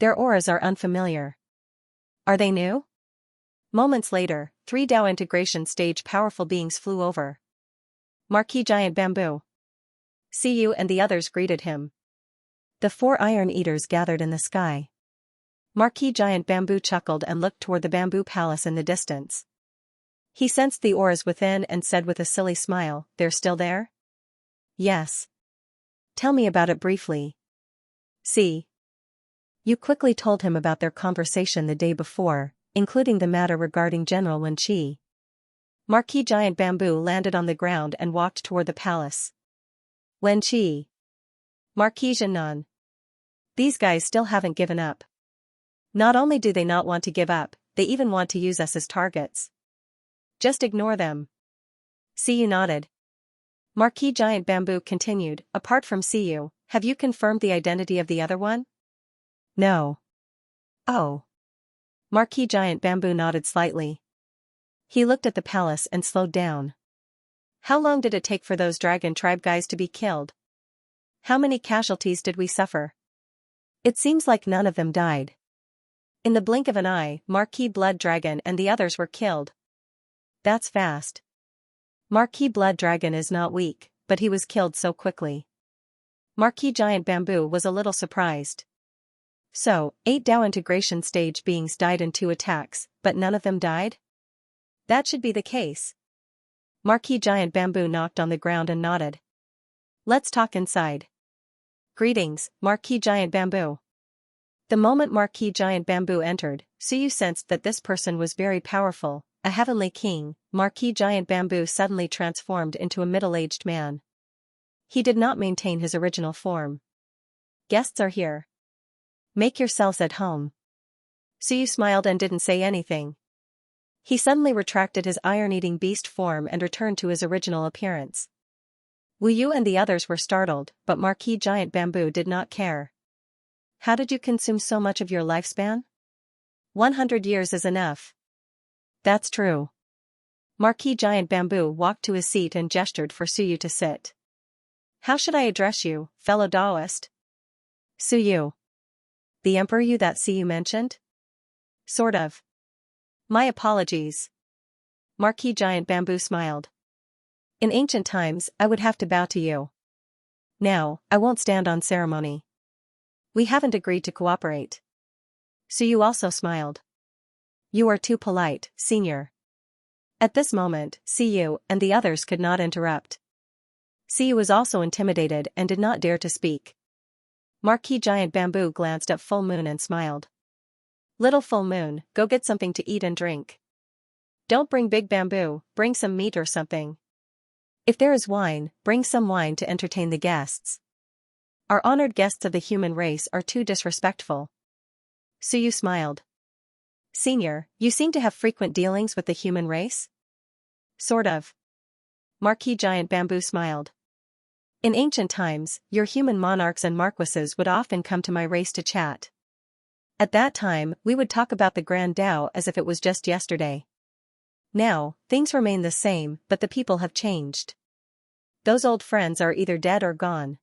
Their auras are unfamiliar. Are they new? Moments later, 3 Dao integration stage powerful beings flew over. Marquis Giant Bamboo. Siyu and the others greeted him. The 4 Iron Eaters gathered in the sky. Marquis Giant Bamboo chuckled and looked toward the bamboo palace in the distance. He sensed the auras within and said with a silly smile, they're still there? Yes. Tell me about it briefly. See. You quickly told him about their conversation the day before, including the matter regarding General Wen Qi. Marquis Giant Bamboo landed on the ground and walked toward the palace. Wen Qi. Marquis Jinan. These guys still haven't given up. Not only do they not want to give up, they even want to use us as targets. Just ignore them. Siyu nodded. Marquis Giant Bamboo continued, apart from Siyu, have you confirmed the identity of the other one? No. Oh. Marquis Giant Bamboo nodded slightly. He looked at the palace and slowed down. How long did it take for those dragon tribe guys to be killed? How many casualties did we suffer? It seems like none of them died. In the blink of an eye, Marquis Blood Dragon and the others were killed. That's fast. Marquis Blood Dragon is not weak, but he was killed so quickly. Marquis Giant Bamboo was a little surprised. So, 8 Dao integration stage beings died in 2 attacks, but none of them died? That should be the case. Marquis Giant Bamboo knocked on the ground and nodded. Let's talk inside. Greetings, Marquis Giant Bamboo. The moment Marquis Giant Bamboo entered, Siyu sensed that this person was very powerful, a heavenly king. Marquis Giant Bamboo suddenly transformed into a middle-aged man. He did not maintain his original form. Guests are here. Make yourselves at home. Siyu smiled and didn't say anything. He suddenly retracted his iron-eating beast form and returned to his original appearance. Wu Yu and the others were startled, but Marquis Giant Bamboo did not care. How did you consume so much of your lifespan? 100 years is enough. That's true. Marquis Giant Bamboo walked to his seat and gestured for Suyu to sit. How should I address you, fellow Daoist? Suyu. The Emperor you that Siyu mentioned? Sort of. My apologies. Marquis Giant Bamboo smiled. In ancient times, I would have to bow to you. Now, I won't stand on ceremony. We haven't agreed to cooperate. Suyu also smiled. You are too polite, senior. At this moment, Siyu and the others could not interrupt. Siyu was also intimidated and did not dare to speak. Marquis Giant Bamboo glanced at Full Moon and smiled. Little full moon, go get something to eat and drink. Don't bring big bamboo, bring some meat or something. If there is wine, bring some wine to entertain the guests. Our honored guests of the human race are too disrespectful. Suyu smiled. Senior, you seem to have frequent dealings with the human race? Sort of. Marquis Giant Bamboo smiled. In ancient times, your human monarchs and marquises would often come to my race to chat. At that time, we would talk about the Grand Tao as if it was just yesterday. Now, things remain the same, but the people have changed. Those old friends are either dead or gone.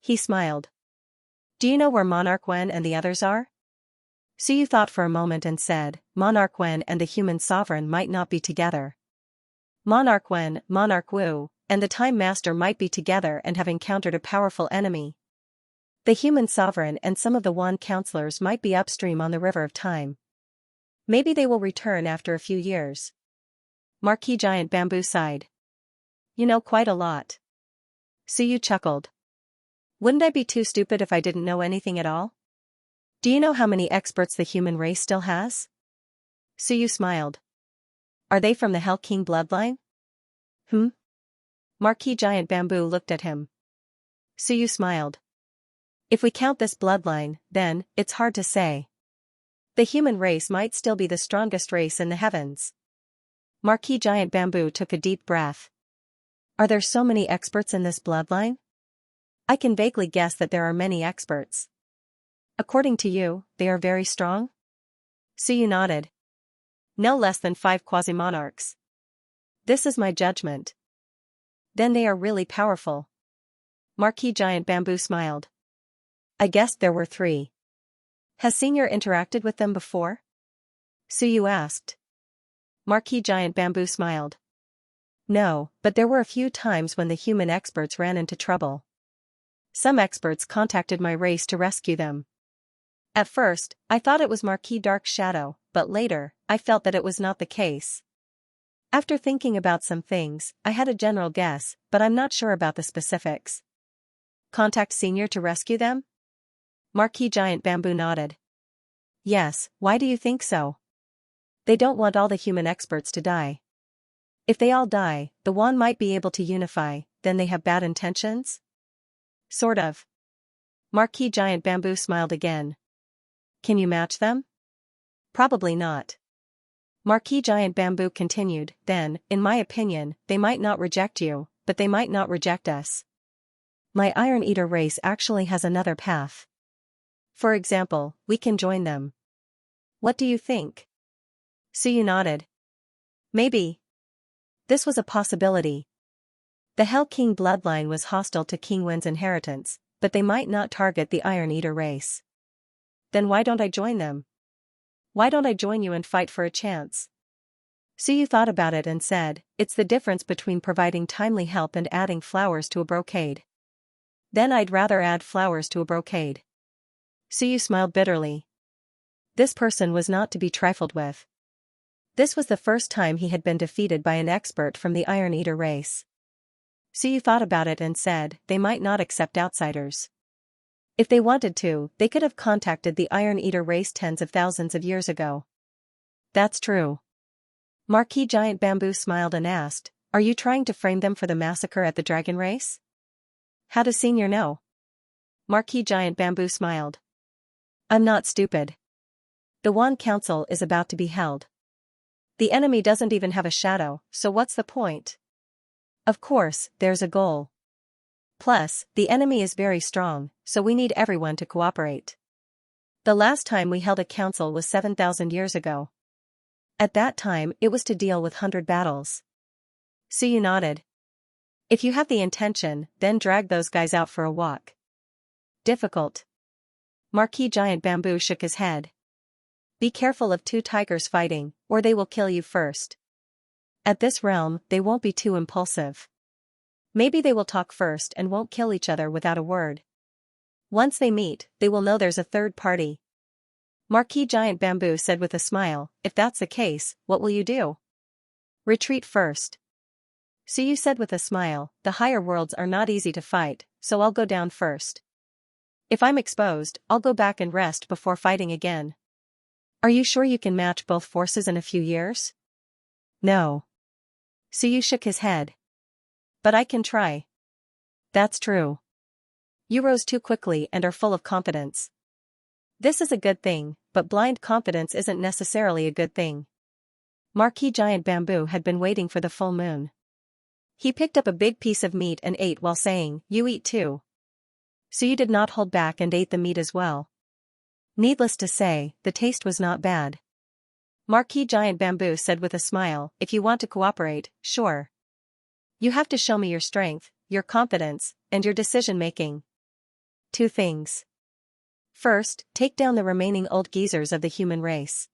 He smiled. Do you know where Monarch Wen and the others are? Suyu thought for a moment and said, Monarch Wen and the human sovereign might not be together. Monarch Wen, Monarch Wu, and the Time Master might be together and have encountered a powerful enemy. The human sovereign and some of the wand counselors might be upstream on the river of time. Maybe they will return after a few years. Marquis Giant Bamboo sighed. You know quite a lot. Suyu chuckled. Wouldn't I be too stupid if I didn't know anything at all? Do you know how many experts the human race still has? Suyu smiled. Are they from the Hell King bloodline? Marquis Giant Bamboo looked at him. Suyu smiled. If we count this bloodline, then, it's hard to say. The human race might still be the strongest race in the heavens. Marquis Giant Bamboo took a deep breath. Are there so many experts in this bloodline? I can vaguely guess that there are many experts. According to you, they are very strong? Suyu nodded. No less than 5 quasi-monarchs. This is my judgment. Then they are really powerful. Marquis Giant Bamboo smiled. I guessed there were 3. Has Senior interacted with them before? Suyu asked. Marquis Giant Bamboo smiled. No, but there were a few times when the human experts ran into trouble. Some experts contacted my race to rescue them. At first, I thought it was Marquis Dark Shadow, but later, I felt that it was not the case. After thinking about some things, I had a general guess, but I'm not sure about the specifics. Contact Senior to rescue them? Marquis Giant Bamboo nodded. Yes, why do you think so? They don't want all the human experts to die. If they all die, the wand might be able to unify, then they have bad intentions? Sort of. Marquis Giant Bamboo smiled again. Can you match them? Probably not. Marquis Giant Bamboo continued, then, in my opinion, they might not reject you, but they might not reject us. My Iron Eater race actually has another path. For example, we can join them. What do you think? Suyu nodded. Maybe. This was a possibility. The Hell King bloodline was hostile to King Wen's inheritance, but they might not target the Iron Eater race. Then why don't I join them? Why don't I join you and fight for a chance? Suyu thought about it and said, it's the difference between providing timely help and adding flowers to a brocade. Then I'd rather add flowers to a brocade. Suyu smiled bitterly. This person was not to be trifled with. This was the first time he had been defeated by an expert from the Iron Eater race. Suyu thought about it and said, they might not accept outsiders. If they wanted to, they could have contacted the Iron Eater race tens of thousands of years ago. That's true. Marquis Giant Bamboo smiled and asked, are you trying to frame them for the massacre at the dragon race? How does Senior know? Marquis Giant Bamboo smiled. I'm not stupid. The Wand Council is about to be held. The enemy doesn't even have a shadow, so what's the point? Of course, there's a goal. Plus, the enemy is very strong, so we need everyone to cooperate. The last time we held a council was 7,000 years ago. At that time, it was to deal with 100 battles. Suyu nodded. If you have the intention, then drag those guys out for a walk. Difficult. Marquis Giant Bamboo shook his head. Be careful of 2 tigers fighting, or they will kill you first. At this realm, they won't be too impulsive. Maybe they will talk first and won't kill each other without a word. Once they meet, they will know there's a third party. Marquis Giant Bamboo said with a smile, if that's the case, what will you do? Retreat first. Suyu said with a smile, the higher worlds are not easy to fight, so I'll go down first. If I'm exposed, I'll go back and rest before fighting again. Are you sure you can match both forces in a few years? No. Suyu shook his head. But I can try. That's true. You rose too quickly and are full of confidence. This is a good thing, but blind confidence isn't necessarily a good thing. Marquis Giant Bamboo had been waiting for the full moon. He picked up a big piece of meat and ate while saying, "You eat too." Suyu did not hold back and ate the meat as well. Needless to say, the taste was not bad. Marquis Giant Bamboo said with a smile, "If you want to cooperate, sure. You have to show me your strength, your confidence, and your decision-making. 2 things. First, take down the remaining old geezers of the human race.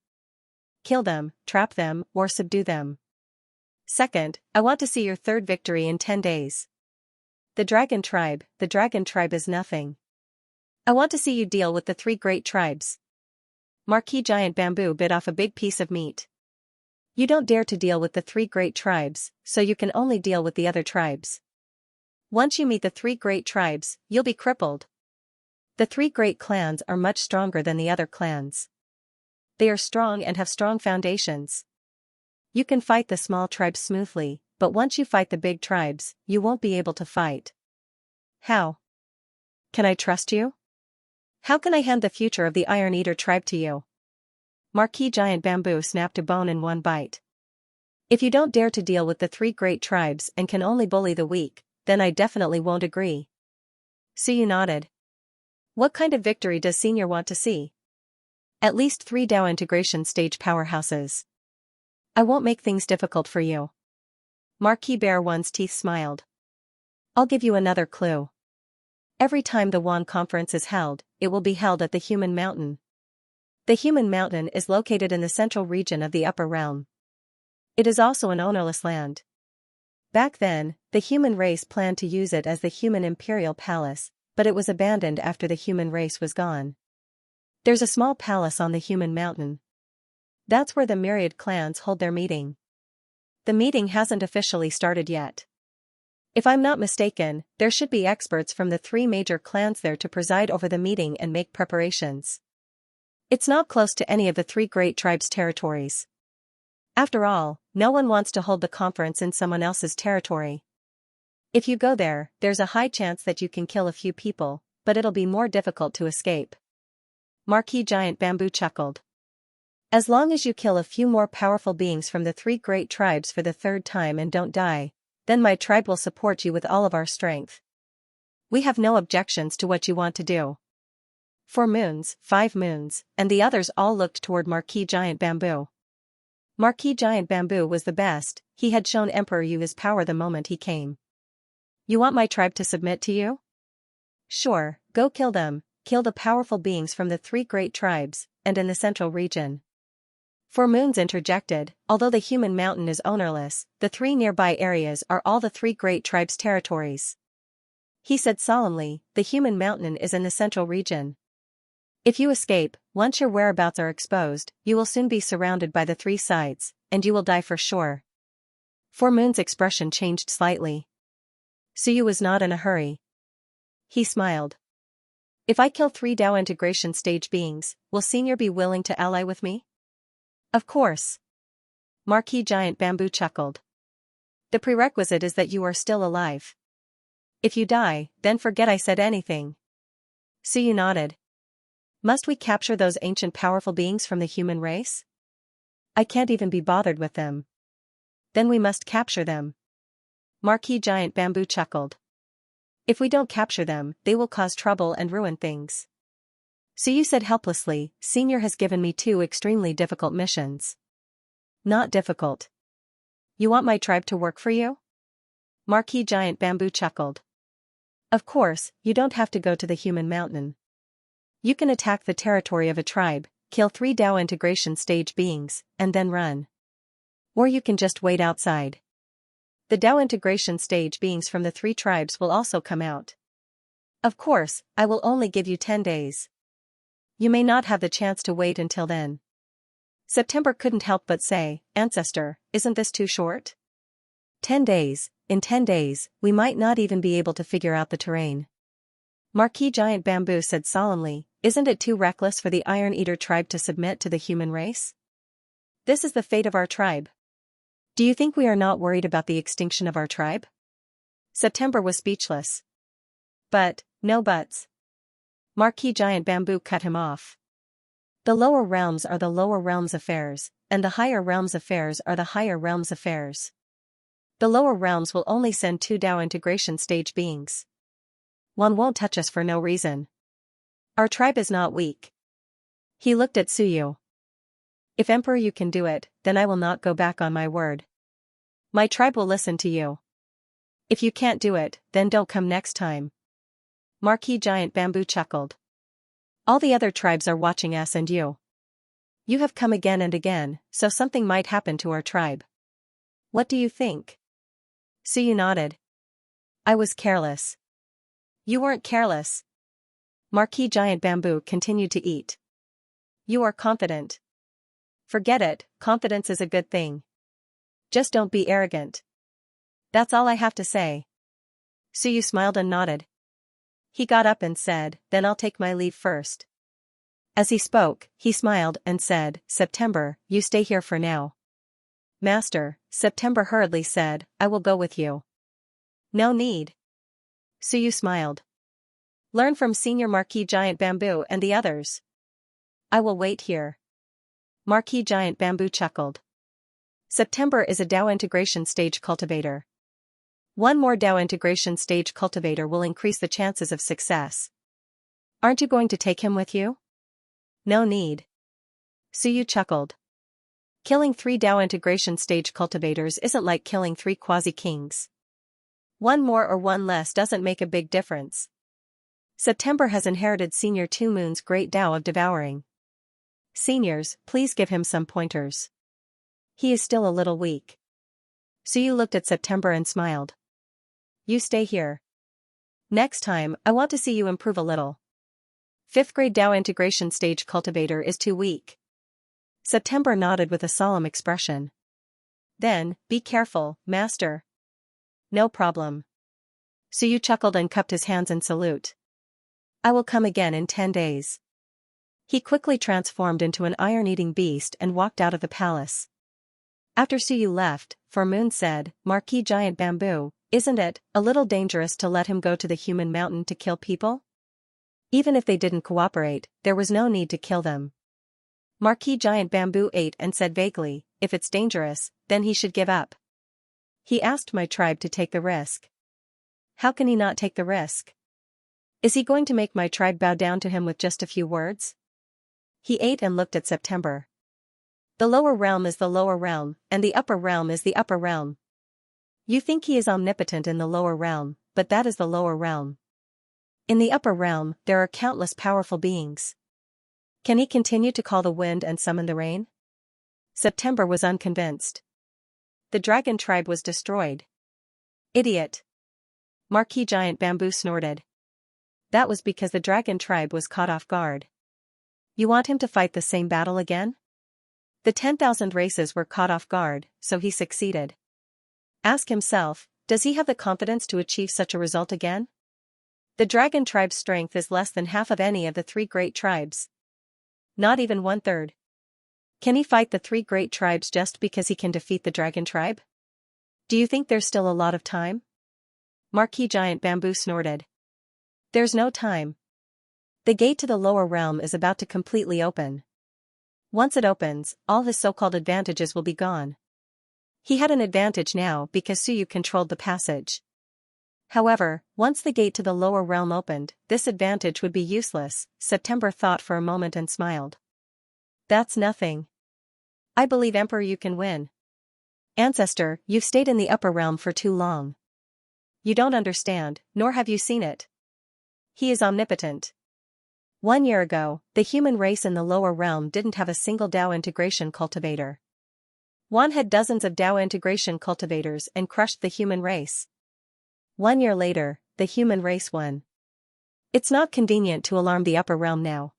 Kill them, trap them, or subdue them. Second, I want to see your third victory in 10 days. The dragon tribe is nothing. I want to see you deal with the 3 great tribes." Marquis Giant Bamboo bit off a big piece of meat. "You don't dare to deal with the 3 great tribes, so you can only deal with the other tribes. Once you meet the 3 great tribes, you'll be crippled. The 3 great clans are much stronger than the other clans. They are strong and have strong foundations. You can fight the small tribes smoothly, but once you fight the big tribes, you won't be able to fight." "How? Can I trust you? How can I hand the future of the Iron Eater tribe to you?" Marquis Giant Bamboo snapped a bone in one bite. "If you don't dare to deal with the 3 great tribes and can only bully the weak, then I definitely won't agree." Suyu nodded. "What kind of victory does Senior want to see?" "At least 3 Dao integration stage powerhouses. I won't make things difficult for you." Marquis Bear One's teeth smiled. "I'll give you another clue. Every time the WAN conference is held, it will be held at the Human Mountain. The Human Mountain is located in the central region of the Upper Realm. It is also an ownerless land. Back then, the human race planned to use it as the Human Imperial Palace, but it was abandoned after the human race was gone. There's a small palace on the Human Mountain. That's where the Myriad clans hold their meeting. The meeting hasn't officially started yet. If I'm not mistaken, there should be experts from the 3 major clans there to preside over the meeting and make preparations. It's not close to any of the 3 great tribes' territories. After all, no one wants to hold the conference in someone else's territory. If you go there, there's a high chance that you can kill a few people, but it'll be more difficult to escape." Marquis Giant Bamboo chuckled. "As long as you kill a few more powerful beings from the 3 great tribes for the 3rd time and don't die, then my tribe will support you with all of our strength. We have no objections to what you want to do." 4 moons, 5 moons, and the others all looked toward Marquis Giant Bamboo. Marquis Giant Bamboo was the best. He had shown Emperor Yu his power the moment he came. "You want my tribe to submit to you? Sure, go kill them, kill the powerful beings from the 3 great tribes, and in the central region." 4 moons interjected, "Although the Human Mountain is ownerless, the 3 nearby areas are all the 3 great tribes' territories." He said solemnly, "The Human Mountain is in the central region. If you escape, once your whereabouts are exposed, you will soon be surrounded by the 3 sides, and you will die for sure." 4 moons' expression changed slightly. Suyu was not in a hurry. He smiled. "If I kill 3 Dao integration stage beings, will Senior be willing to ally with me?" "Of course." Marquis Giant Bamboo chuckled. "The prerequisite is that you are still alive. If you die, then forget I said anything." Suyu nodded. "Must we capture those ancient powerful beings from the human race?" "I can't even be bothered with them." "Then we must capture them." Marquis Giant Bamboo chuckled. "If we don't capture them, they will cause trouble and ruin things." Suyu said helplessly, "Senior has given me 2 extremely difficult missions." "Not difficult. You want my tribe to work for you?" Marquis Giant Bamboo chuckled. "Of course, you don't have to go to the Human Mountain. You can attack the territory of a tribe, kill 3 Dao integration stage beings, and then run. Or you can just wait outside. The Dao integration stage beings from the 3 tribes will also come out. Of course, I will only give you 10 days. You may not have the chance to wait until then." September couldn't help but say, "Ancestor, isn't this too short? 10 days, in 10 days, we might not even be able to figure out the terrain." Marquis Giant Bamboo said solemnly, isn't it too reckless for the Iron Eater tribe to submit to the human race? This is the fate of our tribe. Do you think we are not worried about the extinction of our tribe? September was speechless. But, no buts. Marquis Giant Bamboo cut him off. The lower realms are the lower realms' affairs, and the higher realms' affairs are the higher realms' affairs. The lower realms will only send 2 Dao integration stage beings. One won't touch us for no reason. Our tribe is not weak. He looked at Suyu. If Emperor you can do it, then I will not go back on my word. My tribe will listen to you. If you can't do it, then don't come next time. Marquis Giant Bamboo chuckled. All the other tribes are watching us and you. You have come again and again, so something might happen to our tribe. What do you think? Suyu nodded. I was careless. You weren't careless. Marquis Giant Bamboo continued to eat. You are confident. Forget it, confidence is a good thing. Just don't be arrogant. That's all I have to say. Suyu smiled and nodded. He got up and said, then I'll take my leave first. As he spoke, he smiled and said, September, you stay here for now. Master, September hurriedly said, I will go with you. No need. Suyu smiled. Learn from Senior Marquis Giant Bamboo and the others. I will wait here. Marquis Giant Bamboo chuckled. September is a Dao integration stage cultivator. One more Dao integration stage cultivator will increase the chances of success. Aren't you going to take him with you? No need. Suyu chuckled. Killing 3 Dao integration stage cultivators isn't like killing 3 quasi-kings. One more or one less doesn't make a big difference. September has inherited Senior 2 Moon's great Dao of devouring. Seniors, please give him some pointers. He is still a little weak. Suyu looked at September and smiled. You stay here. Next time, I want to see you improve a little. 5th grade Dao integration stage cultivator is too weak. September nodded with a solemn expression. Then, be careful, master. No problem. Suyu chuckled and cupped his hands in salute. I will come again in 10 days. He quickly transformed into an iron-eating beast and walked out of the palace. After Suyu left, Moon said, Marquis Giant Bamboo, isn't it a little dangerous to let him go to the human mountain to kill people? Even if they didn't cooperate, there was no need to kill them. Marquis Giant Bamboo ate and said vaguely, if it's dangerous, then he should give up. He asked my tribe to take the risk. How can he not take the risk? Is he going to make my tribe bow down to him with just a few words? He ate and looked at September. The lower realm is the lower realm, and the upper realm is the upper realm. You think he is omnipotent in the lower realm, but that is the lower realm. In the upper realm, there are countless powerful beings. Can he continue to call the wind and summon the rain? September was unconvinced. The dragon tribe was destroyed. Idiot. Marquis Giant Bamboo snorted. That was because the dragon tribe was caught off guard. You want him to fight the same battle again? The 10,000 races were caught off guard, so he succeeded. Ask himself, does he have the confidence to achieve such a result again? The dragon tribe's strength is less than half of any of the 3 great tribes. Not even 1/3. Can he fight the 3 great tribes just because he can defeat the dragon tribe? Do you think there's still a lot of time? Marquis Giant Bamboo snorted. There's no time. The gate to the lower realm is about to completely open. Once it opens, all his so-called advantages will be gone. He had an advantage now because Suyu controlled the passage. However, once the gate to the lower realm opened, this advantage would be useless. September thought for a moment and smiled. That's nothing. I believe Emperor you can win. Ancestor, you've stayed in the upper realm for too long. You don't understand, nor have you seen it. He is omnipotent. 1 year ago, the human race in the lower realm didn't have a single Dao integration cultivator. One had dozens of Dao integration cultivators and crushed the human race. 1 year later, the human race won. It's not convenient to alarm the upper realm now.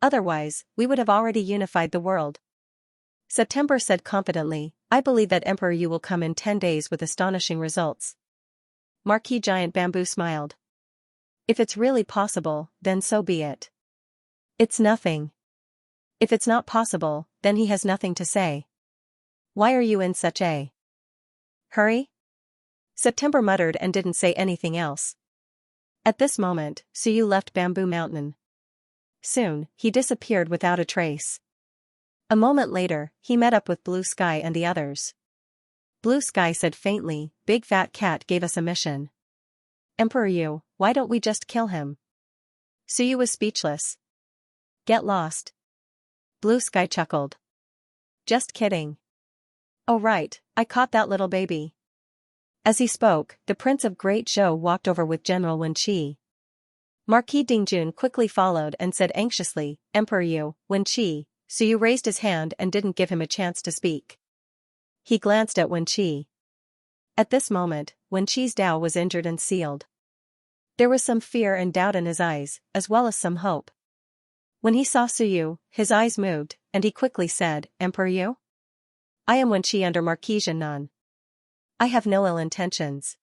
Otherwise, we would have already unified the world. September said confidently, I believe that Emperor Yu will come in 10 days with astonishing results. Marquis Giant Bamboo smiled. If it's really possible, then so be it. It's nothing. If it's not possible, then he has nothing to say. Why are you in such a hurry? September muttered and didn't say anything else. At this moment, Suyu left Bamboo Mountain. Soon, he disappeared without a trace. A moment later, he met up with Blue Sky and the others. Blue Sky said faintly, "Big Fat Cat gave us a mission. Emperor Yu, why don't we just kill him?" Suyu was speechless. Get lost. Blue Sky chuckled. Just kidding. Oh right, I caught that little baby. As he spoke, the Prince of Great Zhou walked over with General Wen Qi. Marquis Dingjun quickly followed and said anxiously, "Emperor Yu, Wen Qi." Suyu raised his hand and didn't give him a chance to speak. He glanced at Wen Qi. At this moment, Wen Qi's Dao was injured and sealed. There was some fear and doubt in his eyes, as well as some hope. When he saw Suyu, his eyes moved, and he quickly said, "Emperor Yu? I am Wen Qi under Marquis Nan. I have no ill intentions.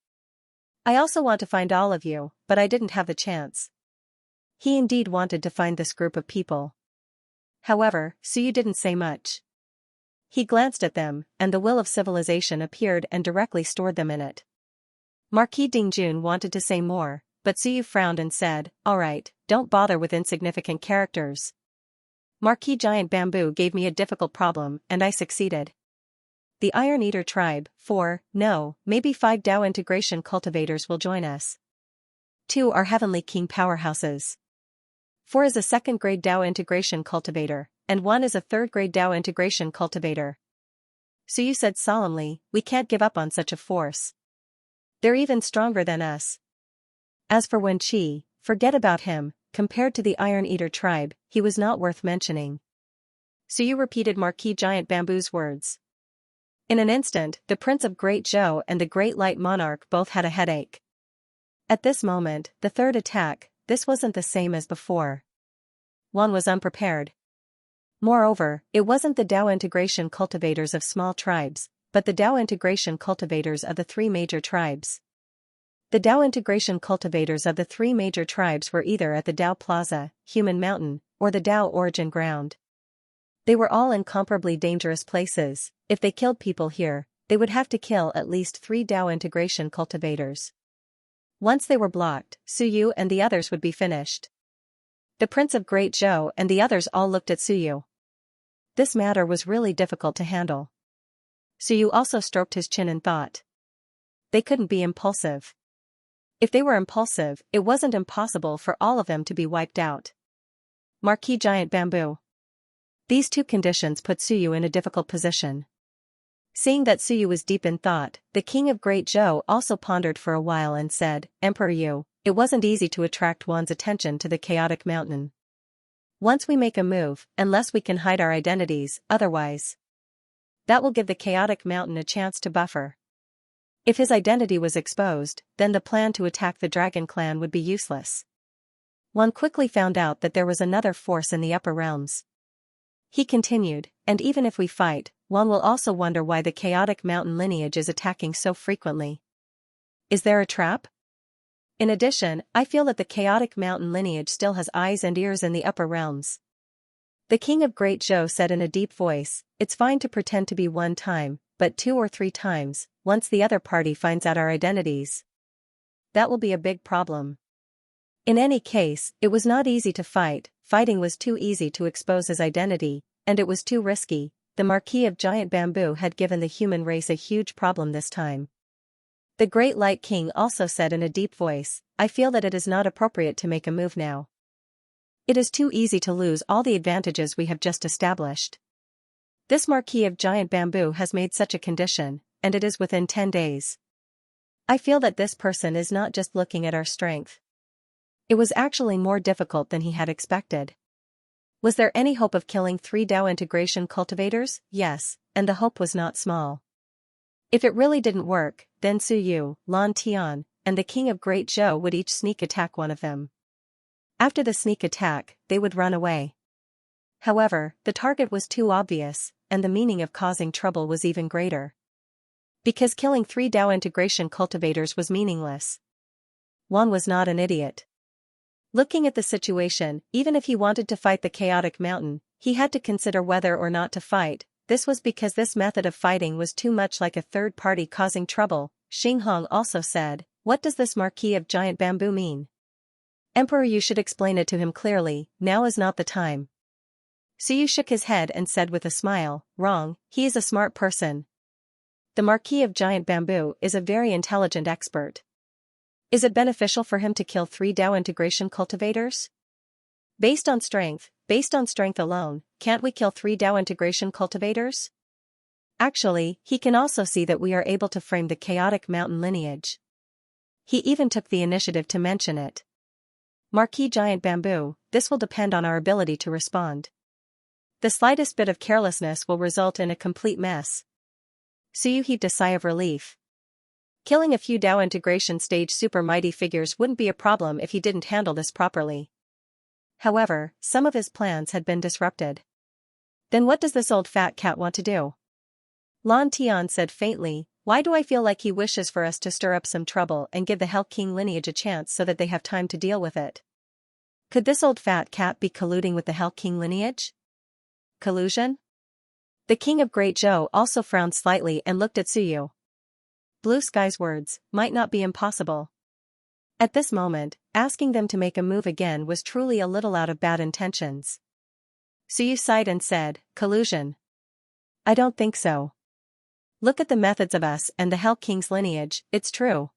I also want to find all of you, but I didn't have the chance." He indeed wanted to find this group of people. However, Suyu didn't say much. He glanced at them, and the will of civilization appeared and directly stored them in it. Marquis Dingjun wanted to say more, but Suyu frowned and said, "All right, don't bother with insignificant characters. Marquis Giant Bamboo gave me a difficult problem and I succeeded. The Iron Eater tribe, 4, no, maybe 5 Dao integration cultivators will join us. 2 are Heavenly King powerhouses. 4 is a second-grade Dao integration cultivator, and 1 is a third-grade Dao integration cultivator." Suyu said solemnly, "We can't give up on such a force. They're even stronger than us. As for Wen Qi, forget about him, compared to the Iron Eater tribe, he was not worth mentioning." Suyu repeated Marquis Giant Bamboo's words. In an instant, the Prince of Great Zhou and the Great Light Monarch both had a headache. At this moment, the third attack, this wasn't the same as before. One was unprepared. Moreover, it wasn't the Dao integration cultivators of small tribes, but the Dao integration cultivators of the 3 major tribes. The Dao integration cultivators of the 3 major tribes were either at the Dao Plaza, Human Mountain, or the Dao Origin Ground. They were all incomparably dangerous places. If they killed people here, they would have to kill at least 3 Dao integration cultivators. Once they were blocked, Suyu and the others would be finished. The Prince of Great Zhou and the others all looked at Suyu. This matter was really difficult to handle. Suyu also stroked his chin and thought. They couldn't be impulsive. If they were impulsive, it wasn't impossible for all of them to be wiped out. Marquis Giant Bamboo. These 2 conditions put Suyu in a difficult position. Seeing that Suyu was deep in thought, the King of Great Zhou also pondered for a while and said, "Emperor Yu, it wasn't easy to attract one's attention to the chaotic mountain. Once we make a move, unless we can hide our identities, otherwise. That will give the chaotic mountain a chance to buffer. If his identity was exposed, then the plan to attack the Dragon Clan would be useless." One quickly found out that there was another force in the upper realms. He continued, "And even if we fight, one will also wonder why the chaotic mountain lineage is attacking so frequently. Is there a trap? In addition, I feel that the chaotic mountain lineage still has eyes and ears in the upper realms." The King of Great Zhou said in a deep voice, "It's fine to pretend to be 1 time, but 2 or 3 times, once the other party finds out our identities. That will be a big problem." In any case, it was not easy to fight. Fighting was too easy to expose his identity, and it was too risky. The Marquis of Giant Bamboo had given the human race a huge problem this time. The Great Light King also said in a deep voice, "I feel that it is not appropriate to make a move now. It is too easy to lose all the advantages we have just established. This Marquis of Giant Bamboo has made such a condition, and it is within 10 days. I feel that this person is not just looking at our strength. It was actually more difficult than he had expected." Was there any hope of killing 3 Dao integration cultivators? Yes, and the hope was not small. If it really didn't work, then Suyu, Lan Tian, and the King of Great Zhou would each sneak attack one of them. After the sneak attack, they would run away. However, the target was too obvious, and the meaning of causing trouble was even greater. Because killing 3 Dao integration cultivators was meaningless. One was not an idiot. Looking at the situation, even if he wanted to fight the chaotic mountain, he had to consider whether or not to fight. This was because this method of fighting was too much like a third party causing trouble. Xinghong also said, "What does this Marquis of Giant Bamboo mean? Emperor, you should explain it to him clearly, now is not the time." Suyu shook his head and said with a smile, "Wrong, he is a smart person. The Marquis of Giant Bamboo is a very intelligent expert. Is it beneficial for him to kill 3 Dao integration cultivators? Based on strength alone, can't we kill 3 Dao integration cultivators? Actually, he can also see that we are able to frame the chaotic mountain lineage. He even took the initiative to mention it. Marquis Giant Bamboo, this will depend on our ability to respond. The slightest bit of carelessness will result in a complete mess." Suyu heaved a sigh of relief. Killing a few Dao integration stage super mighty figures wouldn't be a problem if he didn't handle this properly. However, some of his plans had been disrupted. Then what does this old fat cat want to do? Lan Tian said faintly, "Why do I feel like he wishes for us to stir up some trouble and give the Hell King lineage a chance so that they have time to deal with it? Could this old fat cat be colluding with the Hell King lineage? Collusion?" The King of Great Zhou also frowned slightly and looked at Suyu. Blue Sky's words might not be impossible. At this moment, asking them to make a move again was truly a little out of bad intentions. Suyu sighed and said, "Collusion? I don't think so. Look at the methods of us and the Hell King's lineage, it's true.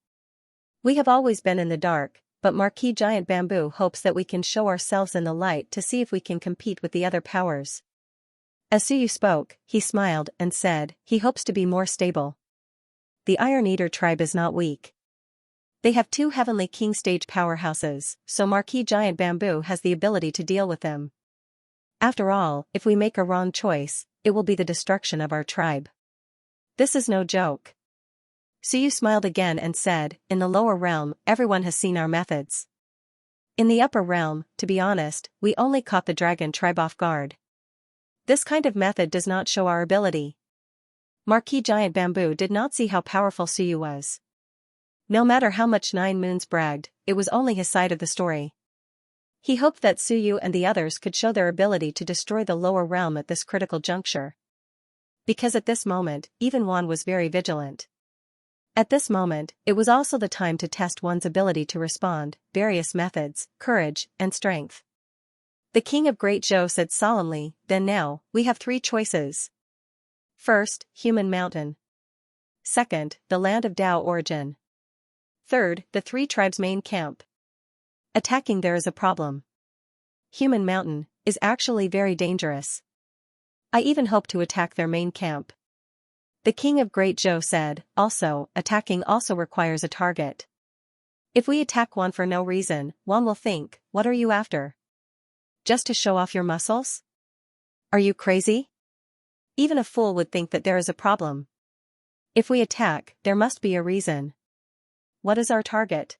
We have always been in the dark, but Marquis Giant Bamboo hopes that we can show ourselves in the light to see if we can compete with the other powers." As Suyu spoke, he smiled and said, "He hopes to be more stable. The Iron Eater tribe is not weak. They have 2 Heavenly King stage powerhouses, so Marquis Giant Bamboo has the ability to deal with them. After all, if we make a wrong choice, it will be the destruction of our tribe. This is no joke." Suyu smiled again and said, "In the lower realm, everyone has seen our methods. In the upper realm, to be honest, we only caught the dragon tribe off guard. This kind of method does not show our ability." Marquis Giant Bamboo did not see how powerful Suyu was. No matter how much 9 Moons bragged, it was only his side of the story. He hoped that Suyu and the others could show their ability to destroy the lower realm at this critical juncture. Because at this moment, even Wan was very vigilant. At this moment, it was also the time to test one's ability to respond, various methods, courage, and strength. The King of Great Zhou said solemnly, "Then now, we have 3 choices. First, Human Mountain. Second, the Land of Dao Origin. Third, the 3 tribes' main camp. Attacking there is a problem. Human Mountain is actually very dangerous. I even hope to attack their main camp." The King of Great Zhou said, "Also, attacking also requires a target. If we attack one for no reason, one will think, what are you after? Just to show off your muscles? Are you crazy? Even a fool would think that there is a problem. If we attack, there must be a reason. What is our target?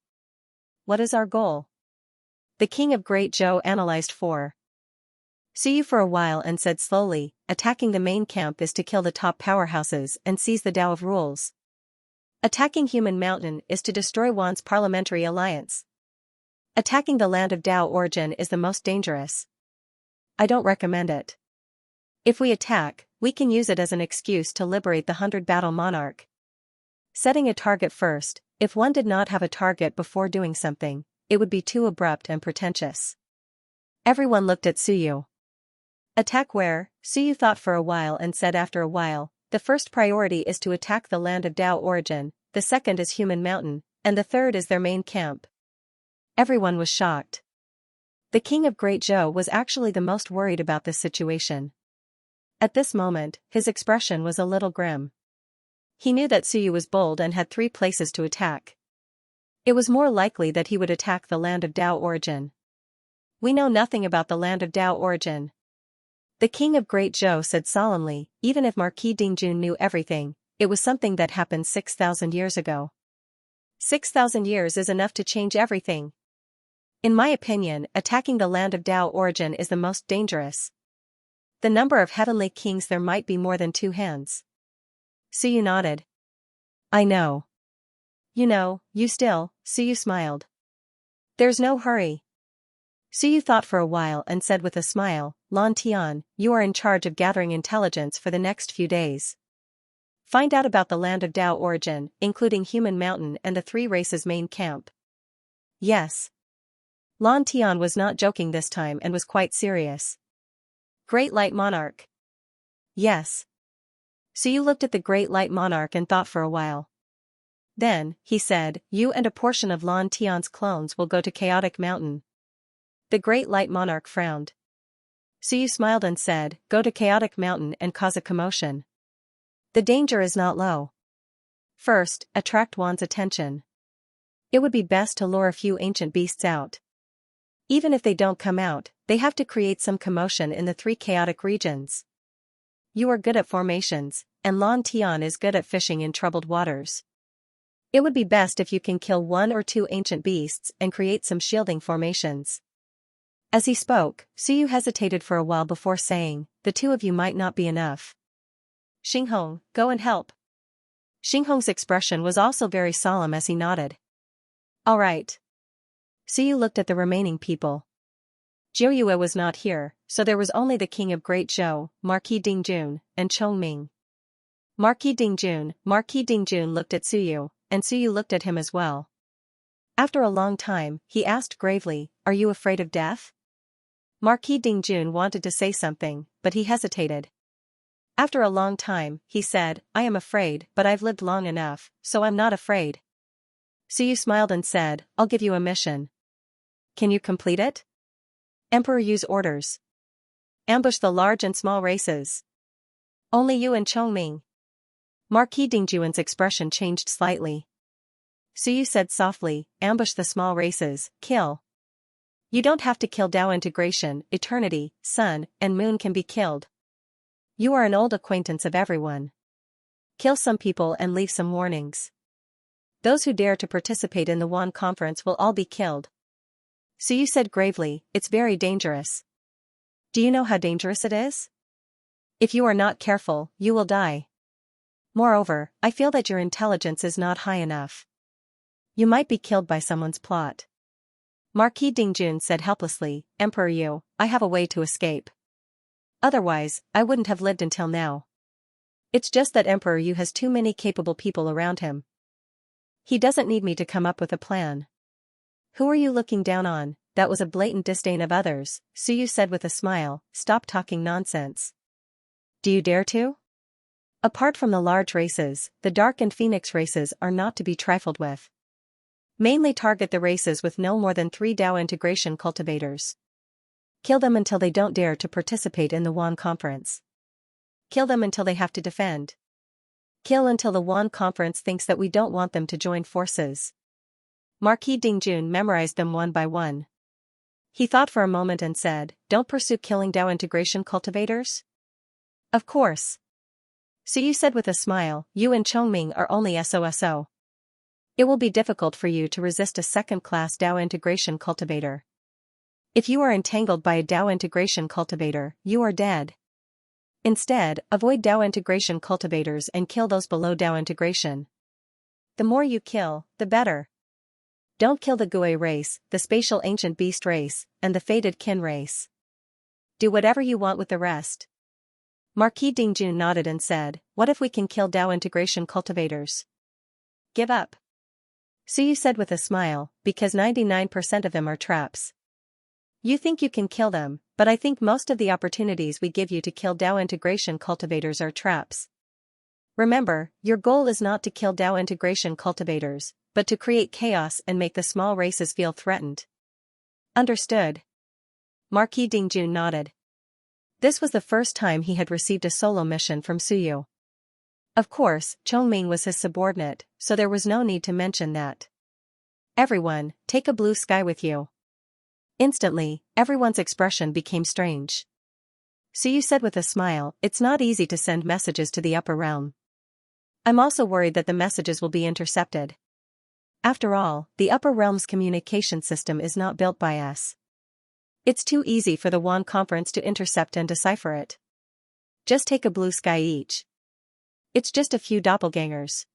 What is our goal?" The King of Great Zhou analyzed Suyu for a while and said slowly, "Attacking the main camp is to kill the top powerhouses and seize the Dao of rules. Attacking Human Mountain is to destroy Wan's parliamentary alliance. Attacking the Land of Dao Origin is the most dangerous. I don't recommend it. If we attack, we can use it as an excuse to liberate the 100-battle monarch. Setting a target first, if one did not have a target before doing something, it would be too abrupt and pretentious." Everyone looked at Suyu. "Attack where?" Suyu thought for a while and said after a while, "The first priority is to attack the Land of Dao Origin, the second is Human Mountain, and the third is their main camp." Everyone was shocked. The King of Great Zhou was actually the most worried about this situation. At this moment, his expression was a little grim. He knew that Suyu was bold and had 3 places to attack. It was more likely that he would attack the Land of Dao Origin. "We know nothing about the Land of Dao Origin." The King of Great Zhou said solemnly, "Even if Marquis Dingjun knew everything, it was something that happened 6,000 years ago. 6,000 years is enough to change everything. In my opinion, attacking the Land of Dao Origin is the most dangerous. The number of heavenly kings there might be more than 2 hands." Suyu nodded. "I know. You know, you still," Suyu smiled. "There's no hurry. Suyu thought for a while and said with a smile, Lan Tian, you are in charge of gathering intelligence for the next few days. Find out about the land of Dao origin, including Human Mountain and the three races' main camp. Yes. Lan Tian was not joking this time and was quite serious. Great Light Monarch. Yes. Suyu looked at the Great Light Monarch and thought for a while. Then, he said, you and a portion of Lan Tian's clones will go to Chaotic Mountain. The Great Light Monarch frowned. Suyu smiled and said, go to Chaotic Mountain and cause a commotion. The danger is not low. First, attract Wan's attention. It would be best to lure a few ancient beasts out. Even if they don't come out, they have to create some commotion in the three chaotic regions. You are good at formations, and Lan Tian is good at fishing in troubled waters. It would be best if you can kill one or two ancient beasts and create some shielding formations. As he spoke, Suyu hesitated for a while before saying, the two of you might not be enough. Xinghong, go and help. Xinghong's expression was also very solemn as he nodded. All right. Suyu looked at the remaining people. Jiuyue was not here, so there was only the king of Great Zhou, Marquis Dingjun, and Chongming. Marquis Dingjun looked at Suyu, and Suyu looked at him as well. After a long time, he asked gravely, are you afraid of death? Marquis Dingjun wanted to say something, but he hesitated. After a long time, he said, I am afraid, but I've lived long enough, so I'm not afraid. Suyu smiled and said, I'll give you a mission. Can you complete it? Emperor Yu's orders. Ambush the large and small races. Only you and Chongming. Marquis Dingjun's expression changed slightly. Suyu said softly, ambush the small races, kill. You don't have to kill Dao Integration, Eternity, Sun, and Moon can be killed. You are an old acquaintance of everyone. Kill some people and leave some warnings. Those who dare to participate in the Wan conference will all be killed. Suyu said gravely, it's very dangerous. Do you know how dangerous it is? If you are not careful, you will die. Moreover, I feel that your intelligence is not high enough. You might be killed by someone's plot. Marquis Dingjun said helplessly, Emperor Yu, I have a way to escape. Otherwise, I wouldn't have lived until now. It's just that Emperor Yu has too many capable people around him. He doesn't need me to come up with a plan. Who are you looking down on? That was a blatant disdain of others, Suyu said with a smile, stop talking nonsense. Do you dare to? Apart from the large races, the Dark and Phoenix races are not to be trifled with. Mainly target the races with no more than 3 Dao integration cultivators. Kill them until they don't dare to participate in the Wan conference. Kill them until they have to defend. Kill until the Wan conference thinks that we don't want them to join forces. Marquis Dingjun memorized them one by one. He thought for a moment and said, don't pursue killing Dao integration cultivators? Of course. Suyu said with a smile, you and Chongming are only SOSO. It will be difficult for you to resist a second-class Dao integration cultivator. If you are entangled by a Dao integration cultivator, you are dead. Instead, avoid Dao integration cultivators and kill those below Dao integration. The more you kill, the better. Don't kill the Gui race, the spatial ancient beast race, and the fated kin race. Do whatever you want with the rest. Marquis Dingjun nodded and said, what if we can kill Dao integration cultivators? Give up. Suyu said with a smile, because 99% of them are traps. You think you can kill them, but I think most of the opportunities we give you to kill Dao integration cultivators are traps. Remember, your goal is not to kill Dao integration cultivators, but to create chaos and make the small races feel threatened. Understood. Marquis Dingjun nodded. This was the first time he had received a solo mission from Suyu. Of course, Chongming was his subordinate, so there was no need to mention that. Everyone, take a blue sky with you. Instantly, everyone's expression became strange. Suyu said with a smile, it's not easy to send messages to the upper realm. I'm also worried that the messages will be intercepted. After all, the upper realm's communication system is not built by us. It's too easy for the Wan conference to intercept and decipher it. Just take a blue sky each. It's just a few doppelgangers.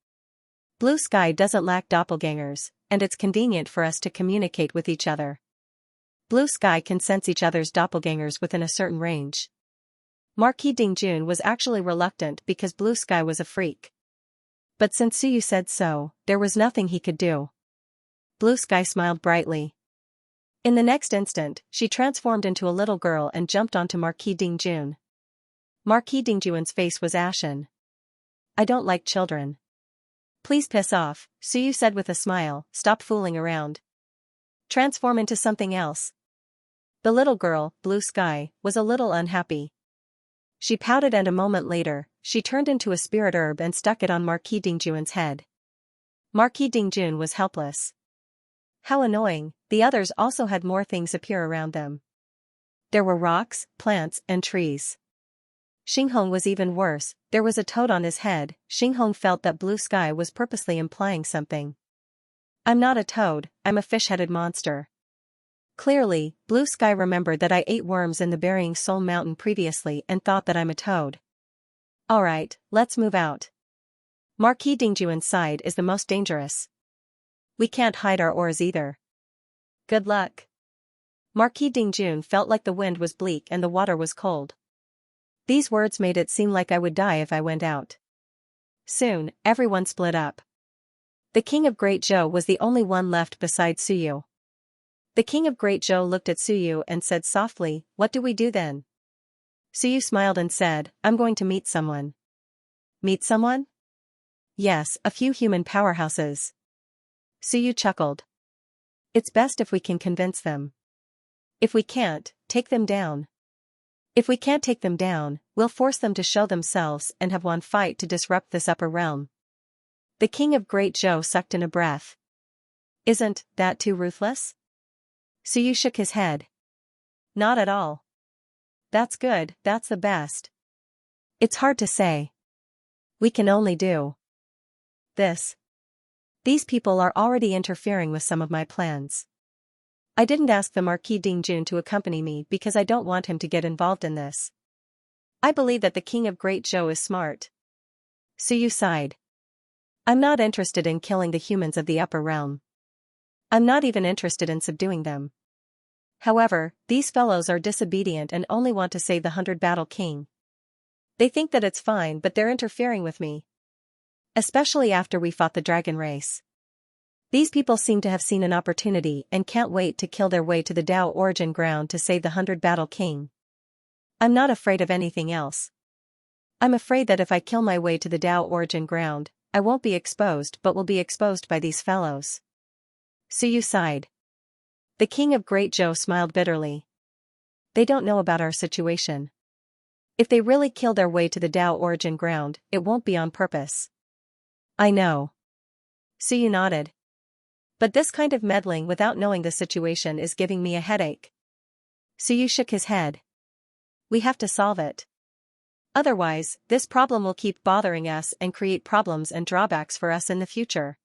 Blue sky doesn't lack doppelgangers, and it's convenient for us to communicate with each other. Blue Sky can sense each other's doppelgangers within a certain range. Marquis Dingjun was actually reluctant because Blue Sky was a freak. But since Suyu said so, there was nothing he could do. Blue Sky smiled brightly. In the next instant, she transformed into a little girl and jumped onto Marquis Dingjun. Marquis Dingjun's face was ashen. I don't like children. Please piss off, Suyu said with a smile, stop fooling around. Transform into something else. The little girl, Blue Sky, was a little unhappy. She pouted and a moment later, she turned into a spirit herb and stuck it on Marquis Dingjun's head. Marquis Dingjun was helpless. How annoying, the others also had more things appear around them. There were rocks, plants, and trees. Xinghong was even worse, there was a toad on his head. Xinghong felt that Blue Sky was purposely implying something. I'm not a toad, I'm a fish-headed monster. Clearly, Blue Sky remembered that I ate worms in the Burying Soul Mountain previously and thought that I'm a toad. Alright, let's move out. Marquis Dingjun's side is the most dangerous. We can't hide our oars either. Good luck. Marquis Dingjun felt like the wind was bleak and the water was cold. These words made it seem like I would die if I went out. Soon, everyone split up. The King of Great Zhou was the only one left besides Suyu. The King of Great Zhou looked at Suyu and said softly, what do we do then? Suyu smiled and said, I'm going to meet someone. Meet someone? Yes, a few human powerhouses. Suyu chuckled. It's best if we can convince them. If we can't, take them down. If we can't take them down, we'll force them to show themselves and have one fight to disrupt this upper realm. The King of Great Zhou sucked in a breath. Isn't that too ruthless? Suyu shook his head. Not at all. That's good, that's the best. It's hard to say. We can only do this. These people are already interfering with some of my plans. I didn't ask the Marquis Dingjun to accompany me because I don't want him to get involved in this. I believe that the King of Great Zhou is smart. Suyu sighed. I'm not interested in killing the humans of the upper realm. I'm not even interested in subduing them. However, these fellows are disobedient and only want to save the 100-battle king. They think that it's fine, but they're interfering with me. Especially after we fought the dragon race. These people seem to have seen an opportunity and can't wait to kill their way to the Dao origin ground to save the 100-battle king. I'm not afraid of anything else. I'm afraid that if I kill my way to the Dao origin ground, I won't be exposed but will be exposed by these fellows. Suyu sighed. The King of Great Zhou smiled bitterly. They don't know about our situation. If they really kill their way to the Dao origin ground, it won't be on purpose. I know. Suyu nodded. But this kind of meddling without knowing the situation is giving me a headache. Suyu shook his head. We have to solve it. Otherwise, this problem will keep bothering us and create problems and drawbacks for us in the future.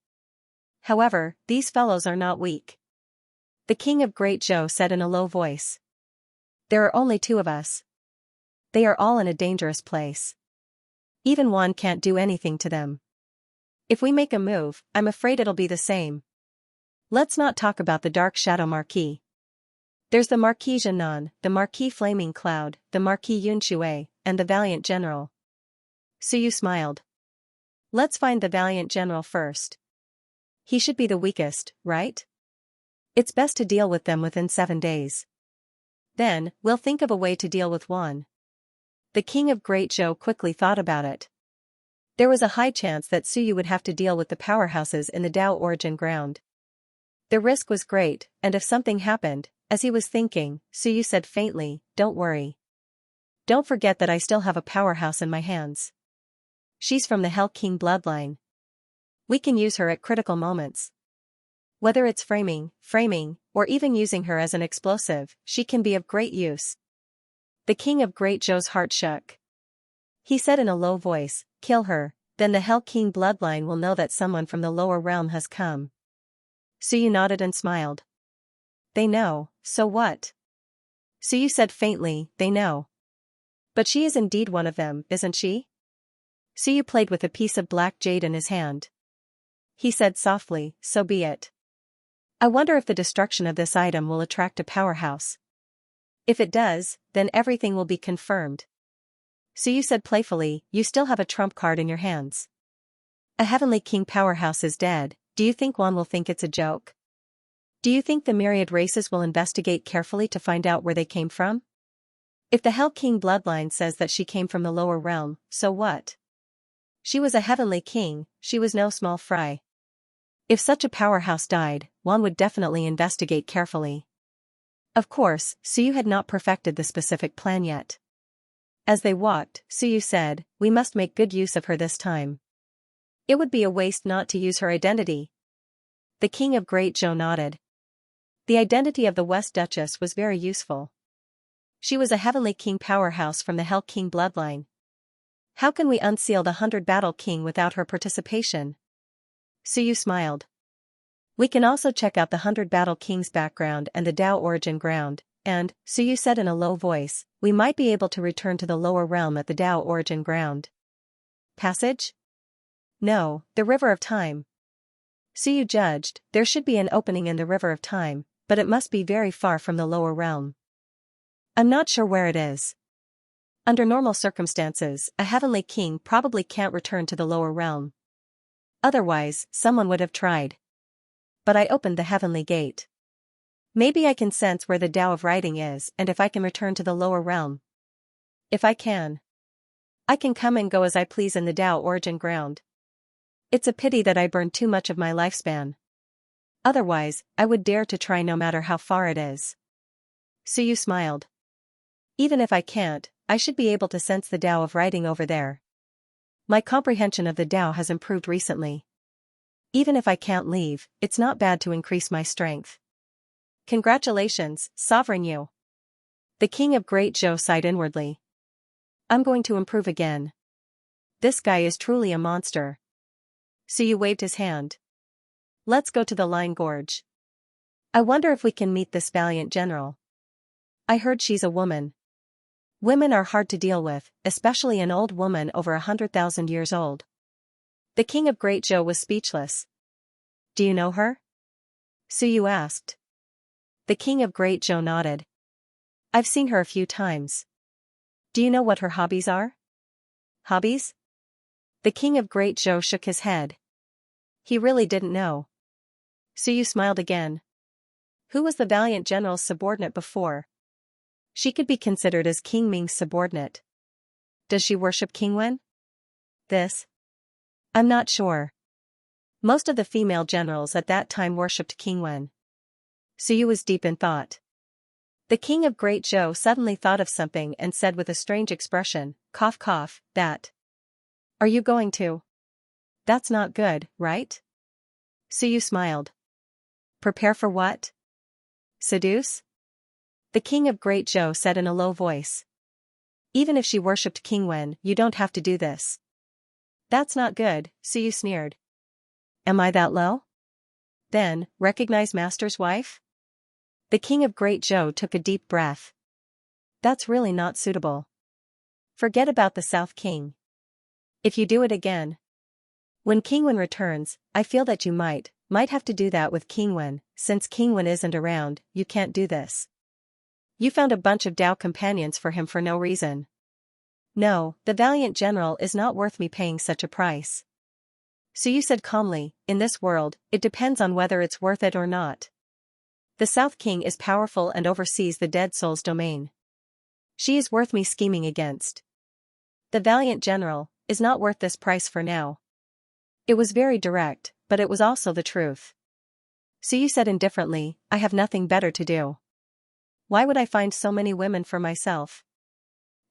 However, these fellows are not weak. The King of Great Zhou said in a low voice. There are only 2 of us. They are all in a dangerous place. Even one can't do anything to them. If we make a move, I'm afraid it'll be the same. Let's not talk about the Dark Shadow Marquis. There's the Marquis Zhenan, the Marquis Flaming Cloud, the Marquis Yunshui, and the Valiant General. Suyu smiled. Let's find the Valiant General first. He should be the weakest, right? It's best to deal with them within 7 days. Then, we'll think of a way to deal with one. The King of Great Zhou quickly thought about it. There was a high chance that Suyu would have to deal with the powerhouses in the Dao origin ground. The risk was great, and if something happened, as he was thinking, Suyu said faintly, don't worry. Don't forget that I still have a powerhouse in my hands. She's from the Hell King bloodline. We can use her at critical moments. Whether it's framing, or even using her as an explosive, she can be of great use. The King of Great Zhou's heart shook. He said in a low voice, kill her, then the Hell King bloodline will know that someone from the lower realm has come. Suyu nodded and smiled. They know, so what? Suyu said faintly, they know. But she is indeed one of them, isn't she? Suyu played with a piece of black jade in his hand. He said softly, so be it. I wonder if the destruction of this item will attract a powerhouse. If it does, then everything will be confirmed. Suyu said playfully, you still have a trump card in your hands. A heavenly king powerhouse is dead. Do you think Wan will think it's a joke? Do you think the myriad races will investigate carefully to find out where they came from? If the Hell King bloodline says that she came from the lower realm, so what? She was a heavenly king, she was no small fry. If such a powerhouse died, Wan would definitely investigate carefully. Of course, Suyu had not perfected the specific plan yet. As they walked, Suyu said, we must make good use of her this time. It would be a waste not to use her identity. The King of Great Zhou nodded. The identity of the West Duchess was very useful. She was a heavenly king powerhouse from the Hell King bloodline. How can we unseal the 100 Battle King without her participation? Suyu smiled. We can also check out the 100 Battle King's background and the Dao origin ground, and, Suyu said in a low voice, we might be able to return to the lower realm at the Dao origin ground. Passage? No, the River of Time. Suyu judged, there should be an opening in the River of Time, but it must be very far from the lower realm. I'm not sure where it is. Under normal circumstances, a heavenly king probably can't return to the lower realm. Otherwise, someone would have tried. But I opened the heavenly gate. Maybe I can sense where the Tao of writing is and if I can return to the lower realm. If I can come and go as I please in the Tao origin ground. It's a pity that I burned too much of my lifespan. Otherwise, I would dare to try no matter how far it is. Suyu smiled. Even if I can't, I should be able to sense the Tao of writing over there. My comprehension of the Tao has improved recently. Even if I can't leave, it's not bad to increase my strength. Congratulations, Sovereign Yu. The King of Great Zhou sighed inwardly. I'm going to improve again. This guy is truly a monster. Suyu waved his hand. Let's go to the Line Gorge. I wonder if we can meet this valiant general. I heard she's a woman. Women are hard to deal with, especially an old woman over 100,000 years old. The King of Great Zhou was speechless. Do you know her? Suyu asked. The King of Great Zhou nodded. I've seen her a few times. Do you know what her hobbies are? Hobbies? The King of Great Zhou shook his head. He really didn't know. Suyu smiled again. Who was the valiant general's subordinate before? She could be considered as King Ming's subordinate. Does she worship King Wen? This? I'm not sure. Most of the female generals at that time worshipped King Wen. Suyu was deep in thought. The King of Great Zhou suddenly thought of something and said with a strange expression, cough cough, that. Are you going to? That's not good, right? Suyu smiled. Prepare for what? Seduce? The King of Great Zhou said in a low voice. Even if she worshipped King Wen, you don't have to do this. That's not good, Suyu sneered. Am I that low? Then, recognize Master's wife? The King of Great Zhou took a deep breath. That's really not suitable. Forget about the South King. If you do it again. When King Wen returns, I feel that you might have to do that with King Wen. Since King Wen isn't around, you can't do this. You found a bunch of Dao companions for him for no reason. No, the valiant general is not worth me paying such a price. Suyu said calmly, in this world, it depends on whether it's worth it or not. The South King is powerful and oversees the dead soul's domain. She is worth me scheming against. The valiant general is not worth this price for now. It was very direct, but it was also the truth. Suyu said indifferently, I have nothing better to do. Why would I find so many women for myself?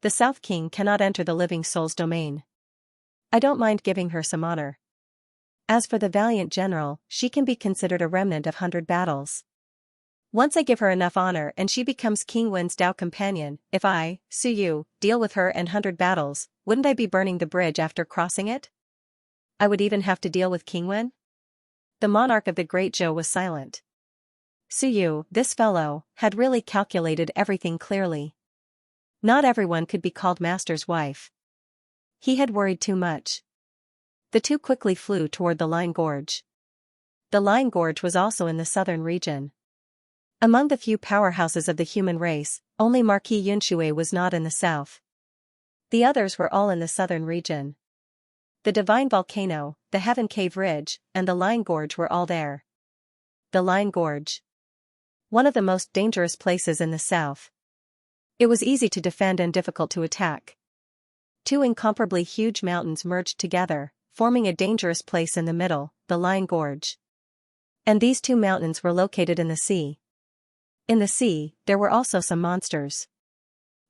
The South King cannot enter the living soul's domain. I don't mind giving her some honor. As for the valiant general, she can be considered a remnant of 100 battles. Once I give her enough honor and she becomes King Wen's Dao companion, if I, Suyu, deal with her and 100 battles, wouldn't I be burning the bridge after crossing it? I would even have to deal with King Wen? The monarch of the Great Zhou was silent. Suyu, this fellow, had really calculated everything clearly. Not everyone could be called Master's wife. He had worried too much. The two quickly flew toward the Line Gorge. The Lion Gorge was also in the southern region. Among the few powerhouses of the human race, only Marquis Yunshui was not in the south. The others were all in the southern region. The Divine Volcano, the Heaven Cave Ridge, and the Lion Gorge were all there. The Lion Gorge. One of the most dangerous places in the south. It was easy to defend and difficult to attack. Two incomparably huge mountains merged together, forming a dangerous place in the middle, the Lion Gorge. And these two mountains were located in the sea. In the sea, there were also some monsters.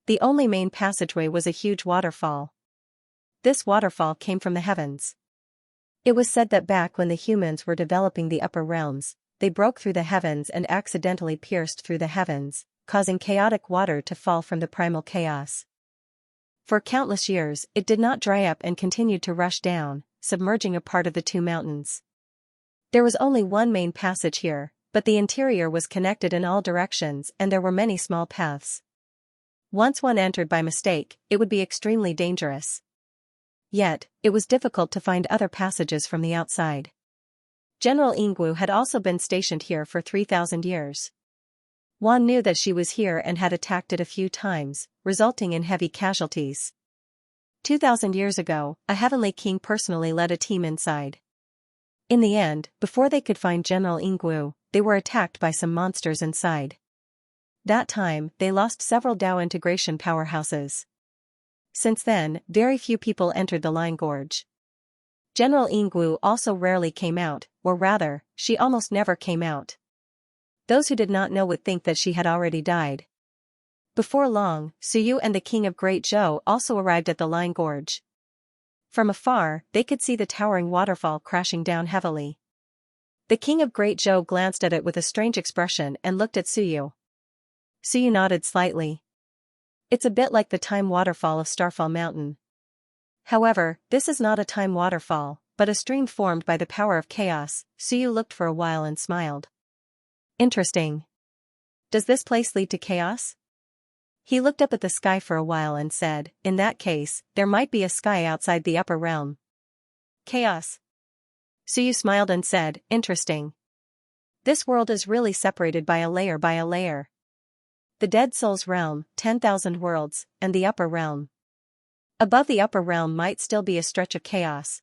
The only main passageway was a huge waterfall. This waterfall came from the heavens. It was said that back when the humans were developing the upper realms, they broke through the heavens and accidentally pierced through the heavens, causing chaotic water to fall from the primal chaos. For countless years, it did not dry up and continued to rush down, submerging a part of the two mountains. There was only one main passage here, but the interior was connected in all directions and there were many small paths. Once one entered by mistake, it would be extremely dangerous. Yet, it was difficult to find other passages from the outside. General Ingwu had also been stationed here for 3,000 years. Wan knew that she was here and had attacked it a few times, resulting in heavy casualties. 2,000 years ago, a heavenly king personally led a team inside. In the end, before they could find General Ingwu, they were attacked by some monsters inside. That time, they lost several Dao integration powerhouses. Since then, very few people entered the Lion Gorge. General Ingwu also rarely came out, or rather, she almost never came out. Those who did not know would think that she had already died. Before long, Suyu and the King of Great Zhou also arrived at the Lion Gorge. From afar, they could see the towering waterfall crashing down heavily. The King of Great Zhou glanced at it with a strange expression and looked at Suyu. Suyu nodded slightly. It's a bit like the time waterfall of Starfall Mountain. However, this is not a time waterfall, but a stream formed by the power of chaos. Suyu looked for a while and smiled. Interesting. Does this place lead to chaos? He looked up at the sky for a while and said, in that case, there might be a sky outside the upper realm. Chaos. Suyu smiled and said, interesting. This world is really separated by a layer by a layer. The Dead Souls realm, 10,000 worlds, and the upper realm. Above the upper realm might still be a stretch of chaos.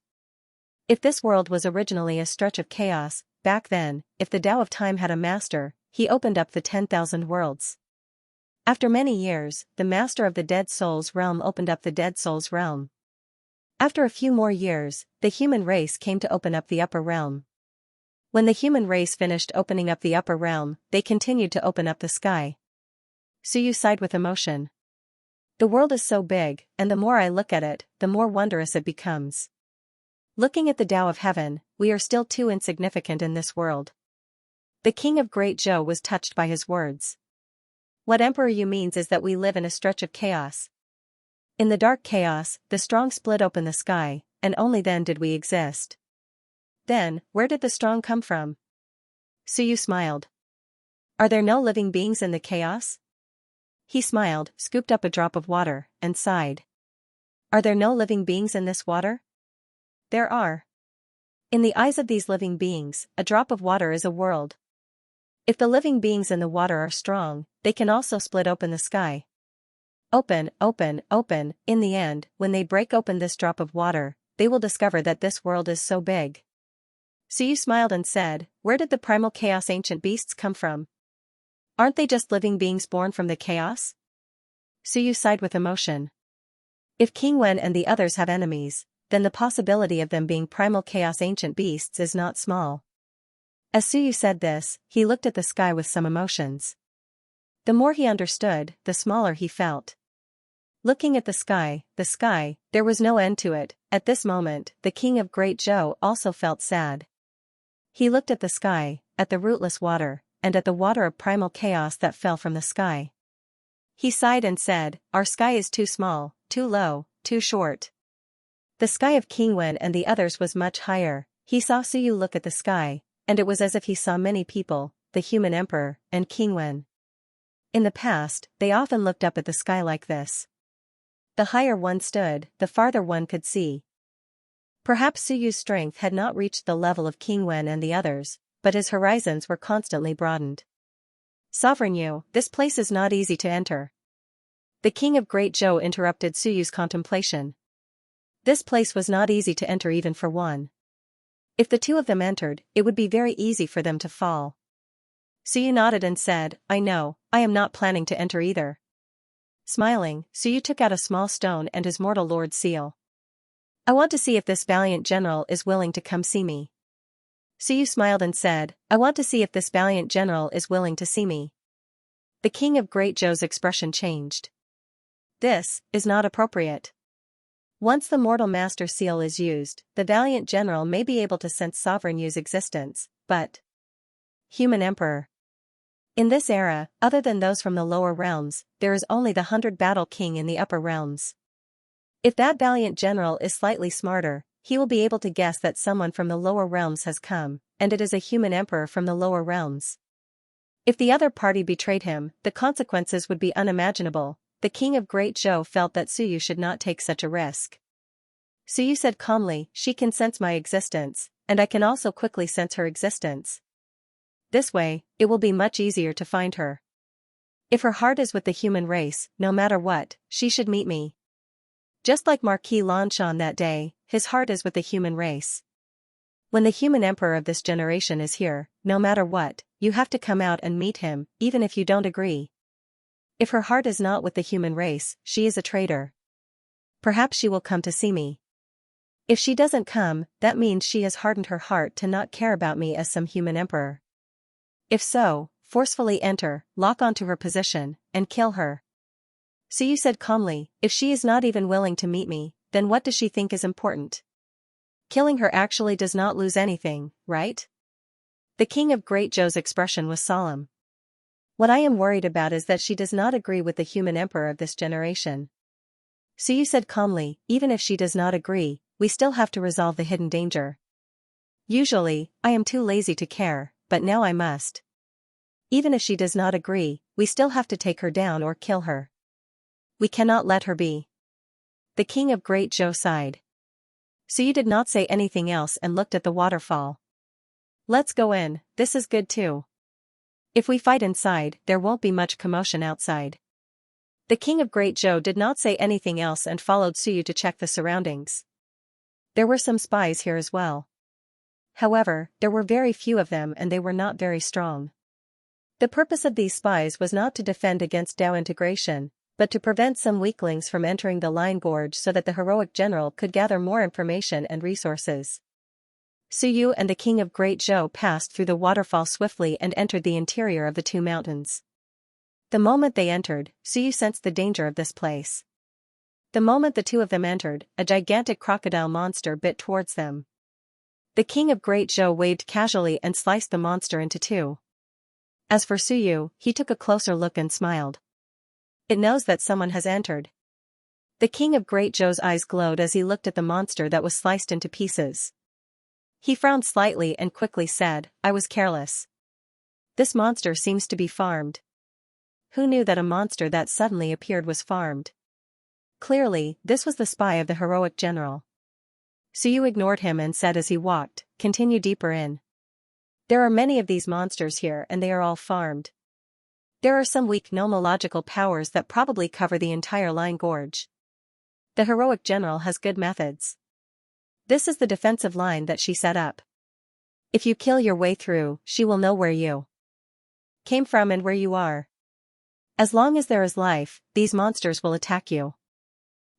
If this world was originally a stretch of chaos, back then, if the Tao of Time had a master, he opened up the 10,000 worlds. After many years, the master of the Dead Souls realm opened up the Dead Souls realm. After a few more years, the human race came to open up the upper realm. When the human race finished opening up the upper realm, they continued to open up the sky. Suyu sighed with emotion. The world is so big, and the more I look at it, the more wondrous it becomes. Looking at the Tao of Heaven, we are still too insignificant in this world. The King of Great Zhou was touched by his words. What Emperor Yu means is that we live in a stretch of chaos. In the dark chaos, the strong split open the sky, and only then did we exist. Then, where did the strong come from? Suyu smiled. Are there no living beings in the chaos? He smiled, scooped up a drop of water, and sighed. Are there no living beings in this water? There are. In the eyes of these living beings, a drop of water is a world. If the living beings in the water are strong, they can also split open the sky. Open, open, open, in the end, when they break open this drop of water, they will discover that this world is so big. Suyu smiled and said, where did the primal chaos ancient beasts come from? Aren't they just living beings born from the chaos? Suyu sighed with emotion. If King Wen and the others have enemies, then the possibility of them being primal chaos ancient beasts is not small. As Suyu said this, he looked at the sky with some emotions. The more he understood, the smaller he felt. Looking at the sky, there was no end to it. At this moment, the King of Great Zhou also felt sad. He looked at the sky, at the rootless water, and at the water of primal chaos that fell from the sky. He sighed and said, our sky is too small, too low, too short. The sky of King Wen and the others was much higher. He saw Suyu look at the sky, and it was as if he saw many people, the human emperor, and King Wen. In the past, they often looked up at the sky like this. The higher one stood, the farther one could see. Perhaps Suyu's strength had not reached the level of King Wen and the others, but his horizons were constantly broadened. Sovereign Yu, this place is not easy to enter. The king of Great Zhou interrupted Suyu's contemplation. This place was not easy to enter even for one. If the two of them entered, it would be very easy for them to fall. Suyu nodded and said, I know, I am not planning to enter either. Smiling, Suyu took out a small stone and his mortal lord's seal. I want to see if this valiant general is willing to come see me. Suyu smiled and said, I want to see if this valiant general is willing to see me. The king of Great Zhou's expression changed. This is not appropriate. Once the mortal master seal is used, the valiant general may be able to sense Sovereign Yu's existence, but Human Emperor. In this era, other than those from the lower realms, there is only the 100 Battle King in the upper realms. If that valiant general is slightly smarter, he will be able to guess that someone from the lower realms has come, and it is a human emperor from the lower realms. If the other party betrayed him, the consequences would be unimaginable. The king of Great Zhou felt that Suyu should not take such a risk. Suyu said calmly, she can sense my existence, and I can also quickly sense her existence. This way, it will be much easier to find her. If her heart is with the human race, no matter what, she should meet me. Just like Marquis Lanshan that day, his heart is with the human race. When the human emperor of this generation is here, no matter what, you have to come out and meet him, even if you don't agree. If her heart is not with the human race, she is a traitor. Perhaps she will come to see me. If she doesn't come, that means she has hardened her heart to not care about me as some human emperor. If so, forcefully enter, lock onto her position, and kill her. Suyu said calmly, if she is not even willing to meet me, then what does she think is important? Killing her actually does not lose anything, right? The king of Great Zhou's expression was solemn. What I am worried about is that she does not agree with the human emperor of this generation. Suyu said calmly, even if she does not agree, we still have to resolve the hidden danger. Usually, I am too lazy to care, but now I must. Even if she does not agree, we still have to take her down or kill her. We cannot let her be. The king of Great Zhou sighed. Suyu did not say anything else and looked at the waterfall. Let's go in, this is good too. If we fight inside, there won't be much commotion outside. The king of Great Zhou did not say anything else and followed Suyu to check the surroundings. There were some spies here as well. However, there were very few of them and they were not very strong. The purpose of these spies was not to defend against Dao integration, but to prevent some weaklings from entering the Line Gorge so that the heroic general could gather more information and resources. Suyu and the king of Great Zhou passed through the waterfall swiftly and entered the interior of the two mountains. The moment they entered, Suyu sensed the danger of this place. The moment the two of them entered, a gigantic crocodile monster bit towards them. The king of Great Zhou waved casually and sliced the monster into two. As for Suyu, he took a closer look and smiled. It knows that someone has entered. The king of Great Zhou's eyes glowed as he looked at the monster that was sliced into pieces. He frowned slightly and quickly said, I was careless. This monster seems to be farmed. Who knew that a monster that suddenly appeared was farmed? Clearly, this was the spy of the heroic general. Suyu ignored him and said as he walked, continue deeper in. There are many of these monsters here and they are all farmed. There are some weak nomological powers that probably cover the entire Line Gorge. The heroic general has good methods. This is the defensive line that she set up. If you kill your way through, she will know where you came from and where you are. As long as there is life, these monsters will attack you.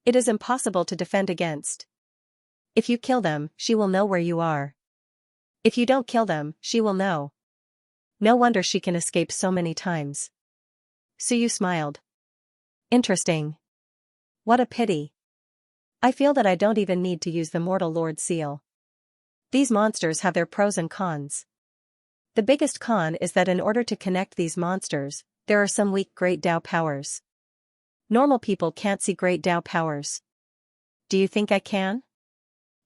It is impossible to defend against. If you kill them, she will know where you are. If you don't kill them, she will know. No wonder she can escape so many times. Suyu smiled. Interesting. What a pity. I feel that I don't even need to use the Mortal Lord seal. These monsters have their pros and cons. The biggest con is that in order to connect these monsters, there are some weak Great Dao powers. Normal people can't see Great Dao powers. Do you think I can?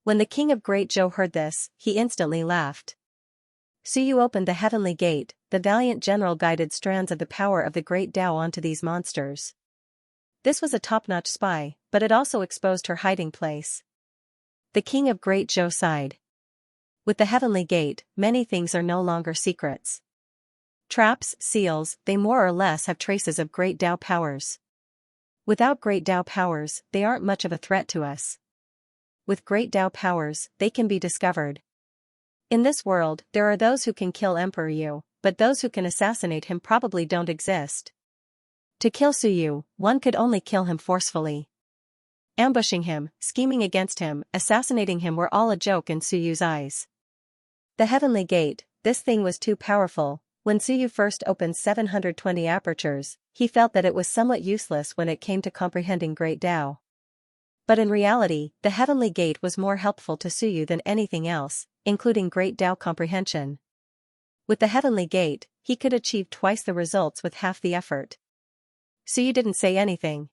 When the king of Great Zhou heard this, he instantly laughed. Suyu opened the heavenly gate, the valiant general guided strands of the power of the Great Dao onto these monsters. This was a top-notch spy, but it also exposed her hiding place. The king of Great Zhou sighed. With the heavenly gate, many things are no longer secrets. Traps, seals, they more or less have traces of great Tao powers. Without great Tao powers, they aren't much of a threat to us. With great Tao powers, they can be discovered. In this world, there are those who can kill Emperor Yu, but those who can assassinate him probably don't exist. To kill Su Yu, one could only kill him forcefully. Ambushing him, scheming against him, assassinating him were all a joke in Su Yu's eyes. The heavenly gate, this thing was too powerful. When Su Yu first opened 720 apertures, he felt that it was somewhat useless when it came to comprehending great Tao. But in reality, the heavenly gate was more helpful to Su Yu than anything else, including great Tao comprehension. With the heavenly gate, he could achieve twice the results with half the effort. Su Yu didn't say anything.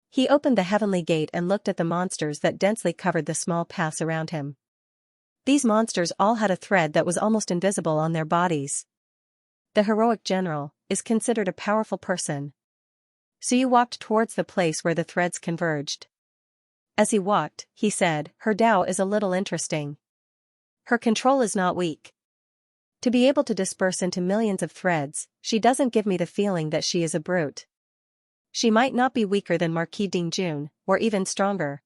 He opened the heavenly gate and looked at the monsters that densely covered the small paths around him. These monsters all had a thread that was almost invisible on their bodies. The heroic general is considered a powerful person. Su Yu walked towards the place where the threads converged. As he walked, he said, "Her Tao is a little interesting. Her control is not weak. To be able to disperse into millions of threads, she doesn't give me the feeling that she is a brute. She might not be weaker than Marquis Dingjun, or even stronger.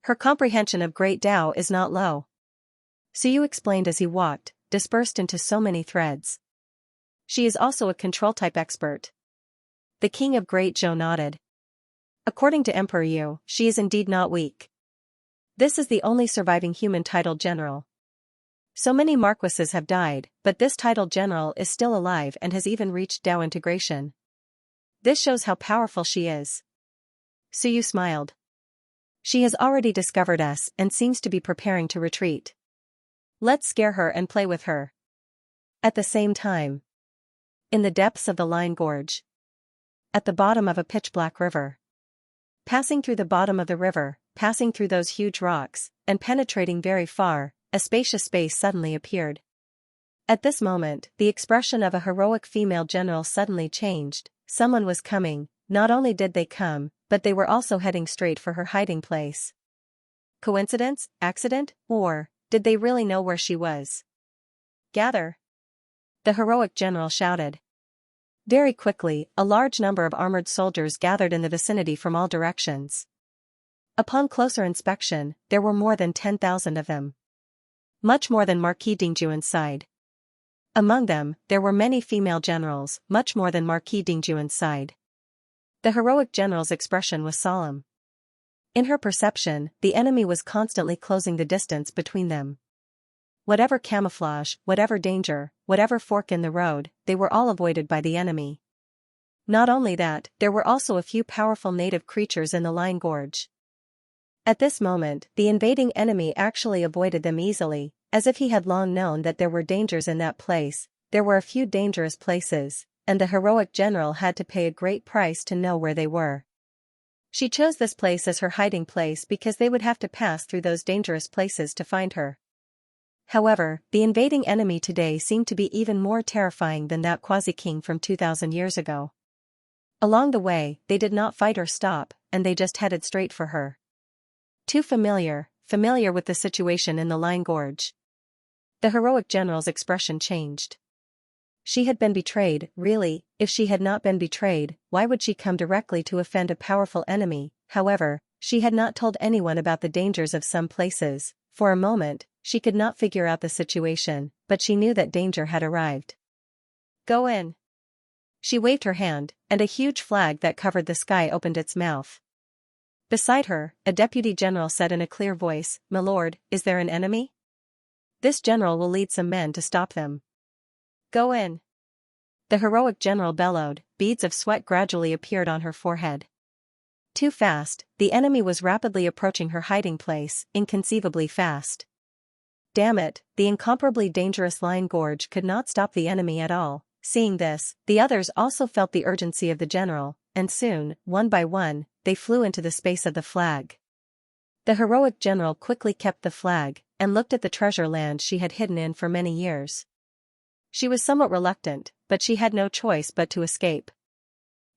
Her comprehension of great Tao is not low." Su Yu explained as he walked, dispersed into so many threads. She is also a control-type expert. The king of Great Zhou nodded. According to Emperor Yu, she is indeed not weak. This is the only surviving human titled general. So many marquises have died, but this titled general is still alive and has even reached Tao integration. This shows how powerful she is. Su Yu smiled. She has already discovered us and seems to be preparing to retreat. Let's scare her and play with her. At the same time, in the depths of the Line Gorge, at the bottom of a pitch-black river, passing through the bottom of the river, passing through those huge rocks, and penetrating very far, a spacious space suddenly appeared. At this moment, the expression of a heroic female general suddenly changed. Someone was coming. Not only did they come, but they were also heading straight for her hiding place. Coincidence? Accident? Or did they really know where she was? Gather! The heroic general shouted. Very quickly, a large number of armored soldiers gathered in the vicinity from all directions. Upon closer inspection, there were more than 10,000 of them. Much more than Marquis Dingjuan's side. Among them, there were many female generals, much more than Marquis Dingjuan's side. The heroic general's expression was solemn. In her perception, the enemy was constantly closing the distance between them. Whatever camouflage, whatever danger, whatever fork in the road, they were all avoided by the enemy. Not only that, there were also a few powerful native creatures in the Line Gorge. At this moment, the invading enemy actually avoided them easily, as if he had long known that there were dangers in that place. There were a few dangerous places, and the heroic general had to pay a great price to know where they were. She chose this place as her hiding place because they would have to pass through those dangerous places to find her. However, the invading enemy today seemed to be even more terrifying than that quasi-king from 2,000 years ago. Along the way, they did not fight or stop, and they just headed straight for her. Too familiar with the situation in the Line Gorge. The heroic general's expression changed. She had been betrayed. Really, if she had not been betrayed, why would she come directly to offend a powerful enemy? However, she had not told anyone about the dangers of some places. For a moment, she could not figure out the situation, but she knew that danger had arrived. Go in. She waved her hand, and a huge flag that covered the sky opened its mouth. Beside her, a deputy general said in a clear voice, "My lord, is there an enemy? This general will lead some men to stop them. Go in." The heroic general bellowed. Beads of sweat gradually appeared on her forehead. Too fast, the enemy was rapidly approaching her hiding place, inconceivably fast. Damn it, the incomparably dangerous Line Gorge could not stop the enemy at all. Seeing this, the others also felt the urgency of the general, and soon, one by one, they flew into the space of the flag. The heroic general quickly kept the flag, and looked at the treasure land she had hidden in for many years. She was somewhat reluctant, but she had no choice but to escape.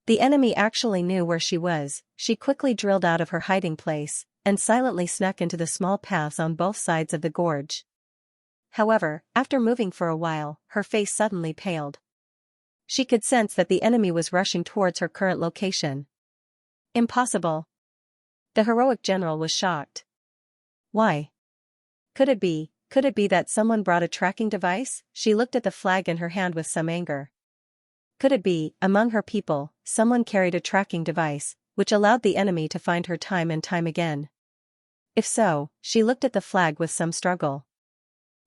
The enemy actually knew where she was. She quickly drilled out of her hiding place, and silently snuck into the small paths on both sides of the gorge. However, after moving for a while, her face suddenly paled. She could sense that the enemy was rushing towards her current location. Impossible. The heroic general was shocked. Why? Could it be that someone brought a tracking device? She looked at the flag in her hand with some anger. Could it be, among her people, someone carried a tracking device, which allowed the enemy to find her time and time again? If so, she looked at the flag with some struggle.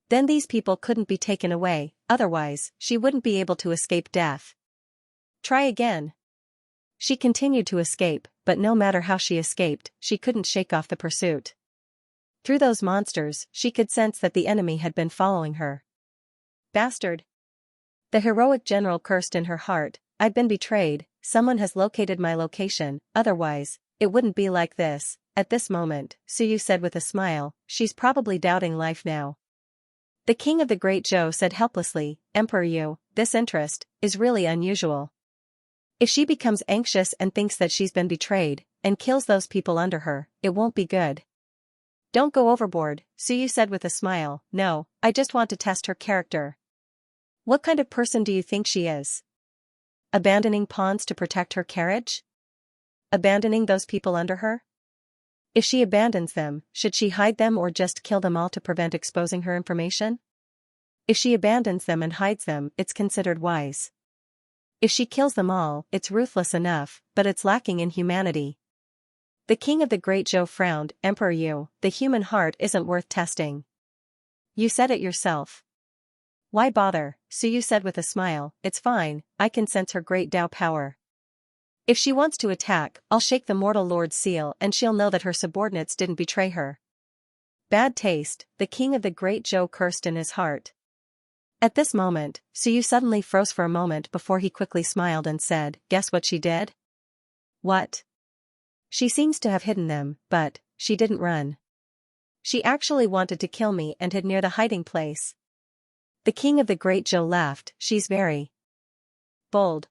Then these people couldn't be taken away, otherwise, she wouldn't be able to escape death. Try again. She continued to escape, but no matter how she escaped, she couldn't shake off the pursuit. Through those monsters, she could sense that the enemy had been following her. Bastard! The heroic general cursed in her heart. I've been betrayed, someone has located my location, otherwise, it wouldn't be like this. At this moment, Suyu said with a smile, she's probably doubting life now. The king of the Great Zhou said helplessly, Emperor Yu, this interest is really unusual. If she becomes anxious and thinks that she's been betrayed, and kills those people under her, it won't be good. Don't go overboard, Suyu said with a smile. No, I just want to test her character. What kind of person do you think she is? Abandoning pawns to protect her carriage? Abandoning those people under her? If she abandons them, should she hide them or just kill them all to prevent exposing her information? If she abandons them and hides them, it's considered wise. If she kills them all, it's ruthless enough, but it's lacking in humanity. The king of the Great Zhou frowned. Emperor Yu, the human heart isn't worth testing. You said it yourself. Why bother? Suyu said with a smile. It's fine, I can sense her great Dao power. If she wants to attack, I'll shake the mortal lord's seal and she'll know that her subordinates didn't betray her. Bad taste, the king of the Great Zhou cursed in his heart. At this moment, Suyu suddenly froze for a moment before he quickly smiled and said, guess what she did? What? She seems to have hidden them, but she didn't run. She actually wanted to kill me and hid near the hiding place. The king of the Great Zhou laughed. She's very bold.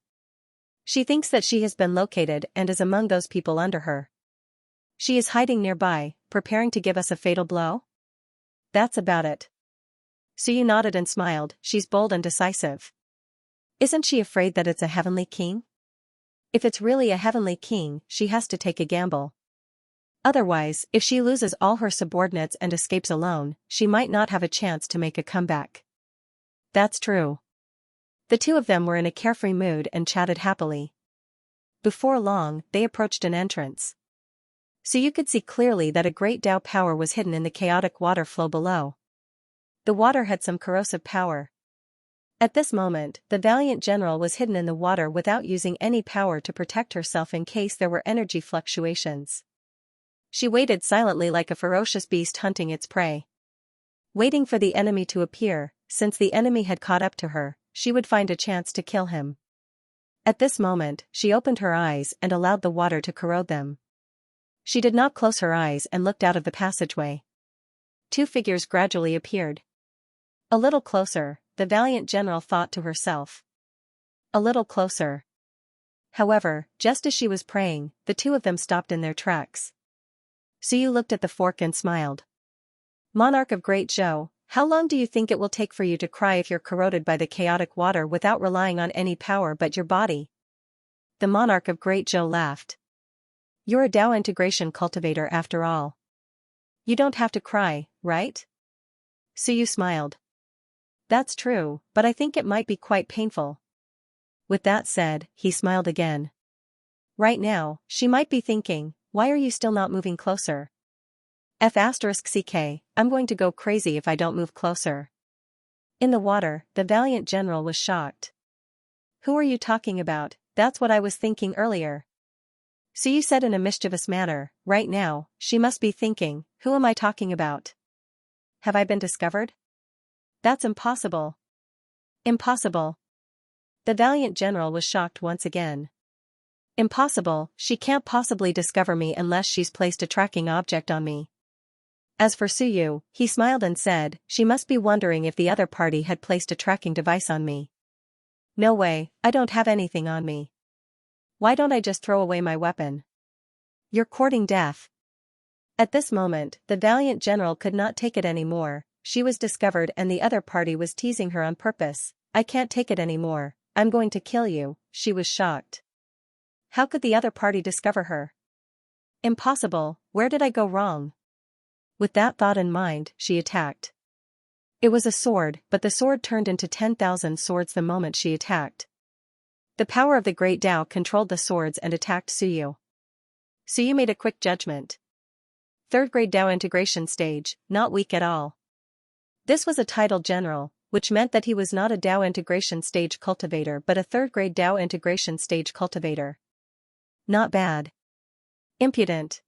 She thinks that she has been located and is among those people under her. She is hiding nearby, preparing to give us a fatal blow? That's about it. Suyu nodded and smiled. She's bold and decisive. Isn't she afraid that it's a heavenly king? If it's really a heavenly king, she has to take a gamble. Otherwise, if she loses all her subordinates and escapes alone, she might not have a chance to make a comeback. That's true. The two of them were in a carefree mood and chatted happily. Before long, they approached an entrance. So you could see clearly that a great Dao power was hidden in the chaotic water flow below. The water had some corrosive power. At this moment, the valiant general was hidden in the water without using any power to protect herself in case there were energy fluctuations. She waited silently like a ferocious beast hunting its prey. Waiting for the enemy to appear, since the enemy had caught up to her, she would find a chance to kill him. At this moment, she opened her eyes and allowed the water to corrode them. She did not close her eyes and looked out of the passageway. Two figures gradually appeared. A little closer, the valiant general thought to herself. A little closer. However, just as she was praying, the two of them stopped in their tracks. Suyu looked at the fork and smiled. Monarch of Great Zhou, how long do you think it will take for you to cry if you're corroded by the chaotic water without relying on any power but your body? The monarch of Great Zhou laughed. You're a Dao integration cultivator after all. You don't have to cry, right? Suyu smiled. That's true, but I think it might be quite painful. With that said, he smiled again. Right now, she might be thinking, why are you still not moving closer? F***ck, I'm going to go crazy if I don't move closer. In the water, the valiant general was shocked. Who are you talking about? That's what I was thinking earlier. Suyu said in a mischievous manner. Right now, she must be thinking, who am I talking about? Have I been discovered? That's impossible. Impossible. The valiant general was shocked once again. Impossible, she can't possibly discover me unless she's placed a tracking object on me. As for Suyu, he smiled and said, she must be wondering if the other party had placed a tracking device on me. No way, I don't have anything on me. Why don't I just throw away my weapon? You're courting death. At this moment, the valiant general could not take it anymore. she was discovered and the other party was teasing her on purpose. I can't take it anymore, I'm going to kill you, she was shocked. How could the other party discover her? Impossible, where did I go wrong? With that thought in mind, she attacked. It was a sword, but the sword turned into 10,000 swords the moment she attacked. The power of the Great Tao controlled the swords and attacked Suyu. Suyu made a quick judgment. Third grade Tao integration stage, not weak at all. This was a title general, which meant that he was not a Tao integration stage cultivator but a third grade Tao integration stage cultivator. Not bad. Impudent.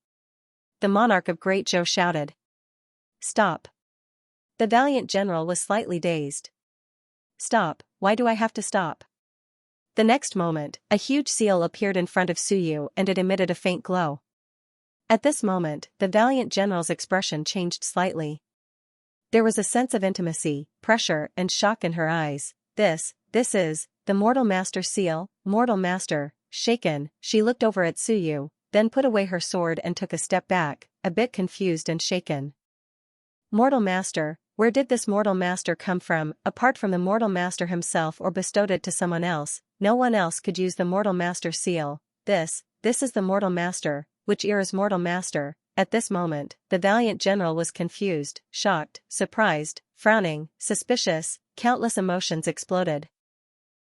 The monarch of Great Zhou shouted. Stop. The valiant general was slightly dazed. Stop, why do I have to stop? The next moment, a huge seal appeared in front of Suyu and it emitted a faint glow. At this moment, the valiant general's expression changed slightly. There was a sense of intimacy, pressure and shock in her eyes. This is, the Mortal Master seal, Mortal Master. Shaken, she looked over at Suyu, then put away her sword and took a step back, a bit confused and shaken. Mortal Master, where did this Mortal Master come from? Apart from the Mortal Master himself or bestowed it to someone else, no one else could use the Mortal Master seal. This is the Mortal Master, which era's Mortal Master? At this moment, the valiant general was confused, shocked, surprised, frowning, suspicious, countless emotions exploded.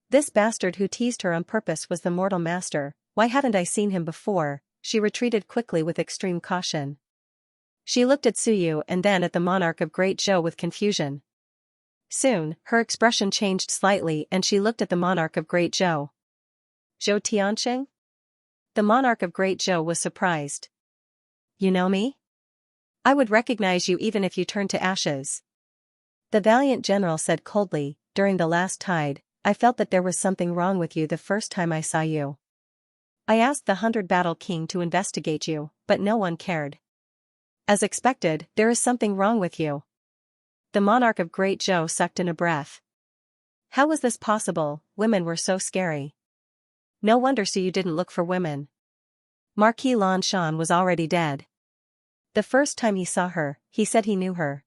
This bastard who teased her on purpose was the Mortal Master. Why hadn't I seen him before? She retreated quickly with extreme caution. She looked at Suyu and then at the monarch of Great Zhou with confusion. Soon, her expression changed slightly and she looked at the monarch of Great Zhou. Zhou Tianqing? The monarch of Great Zhou was surprised. You know me? I would recognize you even if you turned to ashes. The valiant general said coldly, during the last tide, I felt that there was something wrong with you the first time I saw you. I asked the 100 Battle King to investigate you, but no one cared. As expected, there is something wrong with you. The monarch of Great Zhou sucked in a breath. How was this possible? Women were so scary. No wonder Suyu didn't look for women. Marquis Lan Shan was already dead. The first time he saw her, he said he knew her.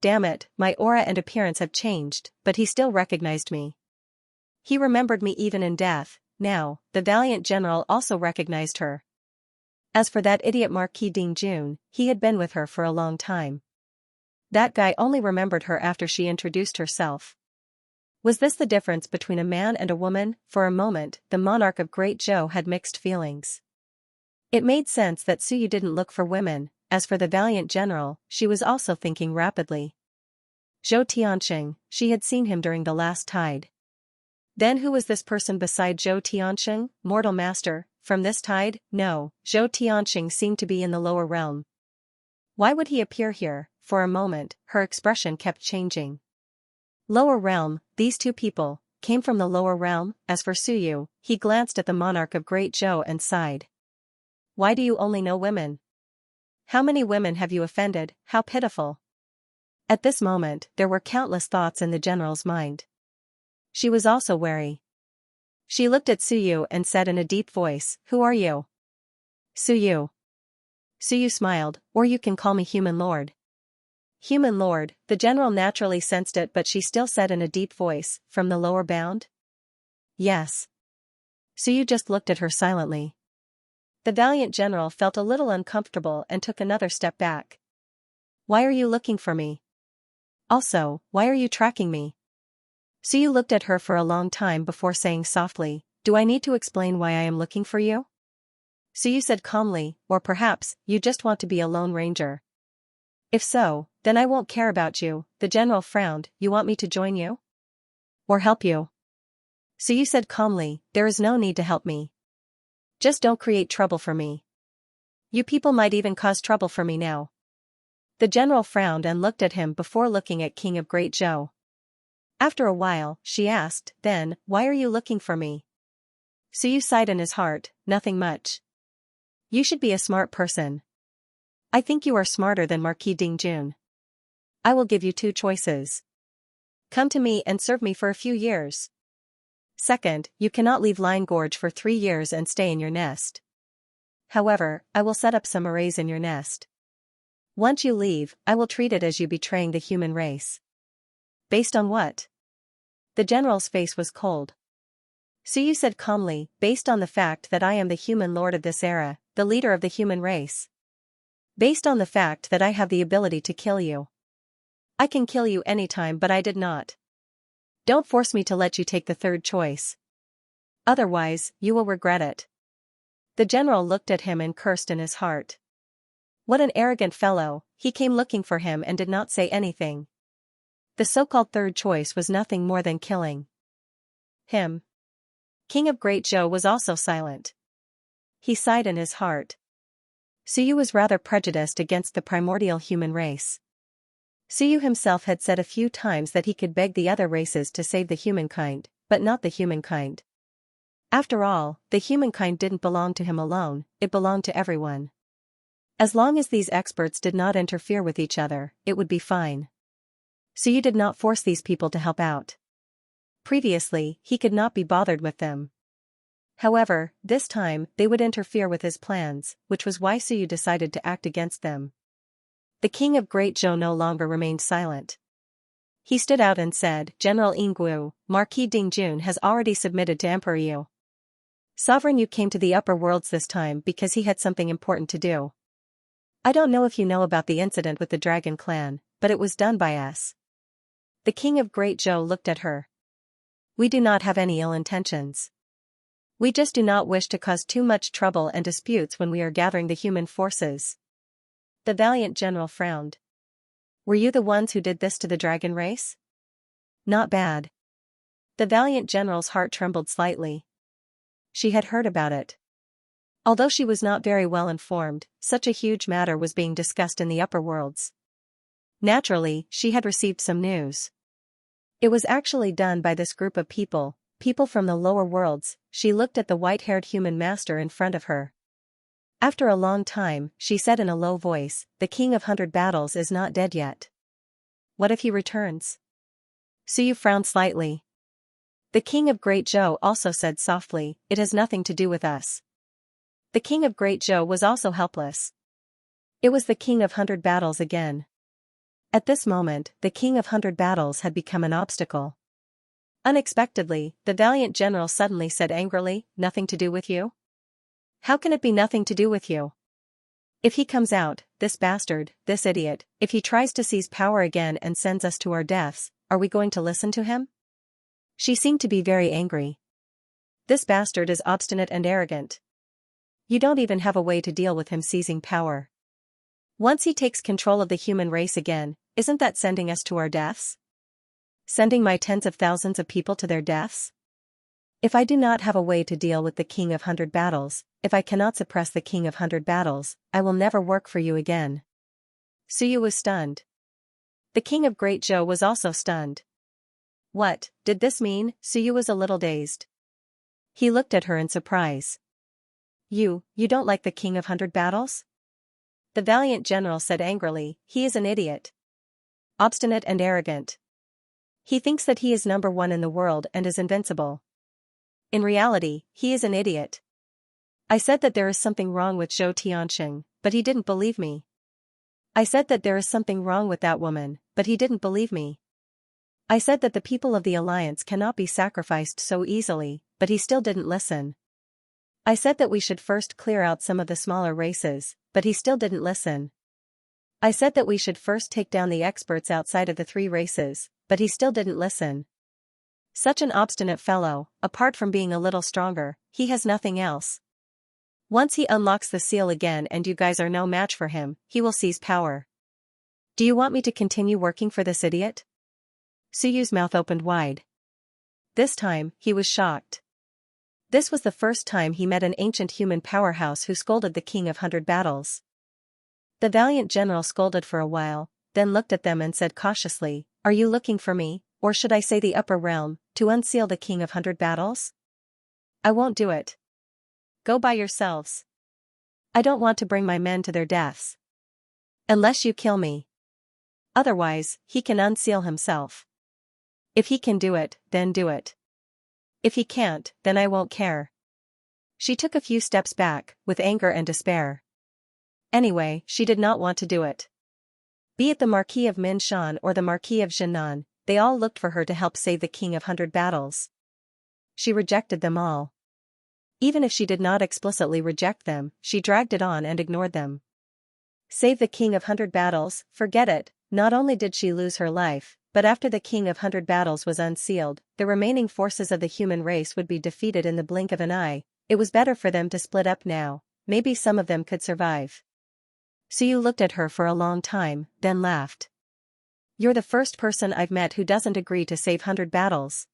Damn it, my aura and appearance have changed, but he still recognized me. He remembered me even in death. Now, the valiant general also recognized her. As for that idiot Marquis Dingjun, he had been with her for a long time. That guy only remembered her after she introduced herself. Was this the difference between a man and a woman? For a moment, the monarch of Great Zhou had mixed feelings. It made sense that Suyu didn't look for women. As for the valiant general, she was also thinking rapidly. Zhou Tianqing, she had seen him during the last tide. Then who was this person beside Zhou Tianqing? Mortal Master, from this tide? No, Zhou Tianqing seemed to be in the lower realm. Why would he appear here? For a moment, her expression kept changing. Lower realm, these two people, came from the lower realm. As for Suyu, he glanced at the monarch of Great Zhou and sighed. Why do you only know women? How many women have you offended? How pitiful. At this moment, there were countless thoughts in the general's mind. She was also wary. She looked at Suyu and said in a deep voice, Who are you? Suyu. Suyu smiled, or you can call me Human Lord. Human Lord, the general naturally sensed it but she still said in a deep voice, from the lower bound? Yes. Suyu just looked at her silently. The valiant general felt a little uncomfortable and took another step back. Why are you looking for me? Also, why are you tracking me? Suyu looked at her for a long time before saying softly, Do I need to explain why I am looking for you? Suyu said calmly, or perhaps, you just want to be a lone ranger. If so, then I won't care about you. The general frowned, You want me to join you? Or help you? Suyu said calmly, There is no need to help me. Just don't create trouble for me. You people might even cause trouble for me now. The general frowned and looked at him before looking at King of Great Zhou. After a while, she asked, Then, why are you looking for me? Suyu sighed in his heart, Nothing much. You should be a smart person. I think you are smarter than Marquis Dingjun. I will give you two choices. Come to me and serve me for a few years. Second, you cannot leave Line Gorge for 3 years and stay in your nest. However, I will set up some arrays in your nest. Once you leave, I will treat it as you betraying the human race. Based on what? The general's face was cold. Suyu said calmly, based on the fact that I am the human lord of this era, the leader of the human race. Based on the fact that I have the ability to kill you. I can kill you anytime, but I did not. Don't force me to let you take the third choice. Otherwise, you will regret it. The general looked at him and cursed in his heart. What an arrogant fellow, he came looking for him and did not say anything. The so-called third choice was nothing more than killing him. King of Great Zhou was also silent. He sighed in his heart. Suyu was rather prejudiced against the primordial human race. Suyu himself had said a few times that he could beg the other races to save the humankind, but not the humankind. After all, the humankind didn't belong to him alone, it belonged to everyone. As long as these experts did not interfere with each other, it would be fine. Suyu did not force these people to help out. Previously, he could not be bothered with them. However, this time, they would interfere with his plans, which was why Suyu decided to act against them. The king of Great Zhou no longer remained silent. He stood out and said, General Yingguo, Marquis Dingjun has already submitted to Emperor Yu. Sovereign Yu came to the upper worlds this time because he had something important to do. I don't know if you know about the incident with the Dragon Clan, but it was done by us. The king of Great Zhou looked at her. We do not have any ill intentions. We just do not wish to cause too much trouble and disputes when we are gathering the human forces. The valiant general frowned. Were you the ones who did this to the dragon race? Not bad. The valiant general's heart trembled slightly. She had heard about it. Although she was not very well informed, such a huge matter was being discussed in the upper worlds. Naturally, she had received some news. It was actually done by this group of people from the lower worlds. She looked at the white-haired human master in front of her. After a long time, she said in a low voice, the King of 100 Battles is not dead yet. What if he returns? Suyu frowned slightly. The King of Great Zhou also said softly, it has nothing to do with us. The King of Great Zhou was also helpless. It was the King of 100 Battles again. At this moment, the King of 100 Battles had become an obstacle. Unexpectedly, the valiant general suddenly said angrily, nothing to do with you? How can it be nothing to do with you? If he comes out, this bastard, this idiot, if he tries to seize power again and sends us to our deaths, are we going to listen to him? She seemed to be very angry. This bastard is obstinate and arrogant. You don't even have a way to deal with him seizing power. Once he takes control of the human race again, isn't that sending us to our deaths? Sending my tens of thousands of people to their deaths? If I do not have a way to deal with the King of 100 Battles, if I cannot suppress the King of 100 Battles, I will never work for you again. Suyu was stunned. The King of Great Zhou was also stunned. What did this mean? Suyu was a little dazed. He looked at her in surprise. You don't like the King of 100 Battles? The valiant general said angrily, he is an idiot. Obstinate and arrogant. He thinks that he is number one in the world and is invincible. In reality, he is an idiot. I said that there is something wrong with Zhou Tianxing, but he didn't believe me. I said that there is something wrong with that woman, but he didn't believe me. I said that the people of the alliance cannot be sacrificed so easily, but he still didn't listen. I said that we should first clear out some of the smaller races, but he still didn't listen. I said that we should first take down the experts outside of the 3 races, but he still didn't listen. Such an obstinate fellow, apart from being a little stronger, he has nothing else. Once he unlocks the seal again and you guys are no match for him, he will seize power. Do you want me to continue working for this idiot? Suyu's mouth opened wide. This time, he was shocked. This was the first time he met an ancient human powerhouse who scolded the King of 100 Battles. The valiant general scolded for a while, then looked at them and said cautiously, are you looking for me, or should I say the upper realm, to unseal the King of 100 Battles? I won't do it. Go by yourselves. I don't want to bring my men to their deaths. Unless you kill me. Otherwise, he can unseal himself. If he can do it, then do it. If he can't, then I won't care. She took a few steps back, with anger and despair. Anyway, she did not want to do it. Be it the Marquis of Minshan or the Marquis of Jinan, they all looked for her to help save the King of 100 Battles. She rejected them all. Even if she did not explicitly reject them, she dragged it on and ignored them. Save the King of 100 Battles, forget it. Not only did she lose her life, but after the King of 100 Battles was unsealed, the remaining forces of the human race would be defeated in the blink of an eye. It was better for them to split up now, maybe some of them could survive. Suyu looked at her for a long time, then laughed. You're the first person I've met who doesn't agree to save 100 Battles.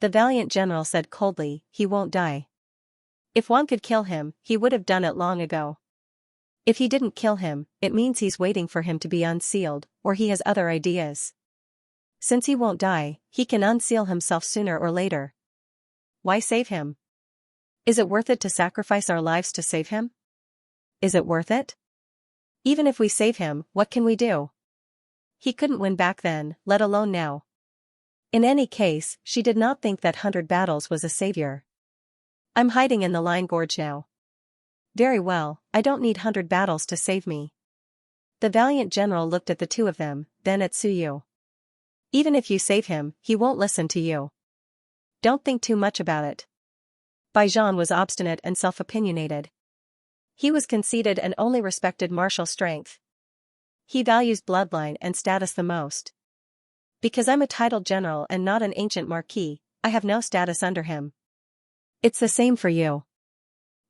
The valiant general said coldly, he won't die. If one could kill him, he would have done it long ago. If he didn't kill him, it means he's waiting for him to be unsealed, or he has other ideas. Since he won't die, he can unseal himself sooner or later. Why save him? Is it worth it to sacrifice our lives to save him? Is it worth it? Even if we save him, what can we do? He couldn't win back then, let alone now. In any case, she did not think that 100 Battles was a savior. I'm hiding in the Line Gorge now. Very well, I don't need 100 Battles to save me. The valiant general looked at the two of them, then at Suyu. Even if you save him, he won't listen to you. Don't think too much about it. Baijan was obstinate and self-opinionated. He was conceited and only respected martial strength. He values bloodline and status the most. Because I'm a titled general and not an ancient marquis, I have no status under him. It's the same for you.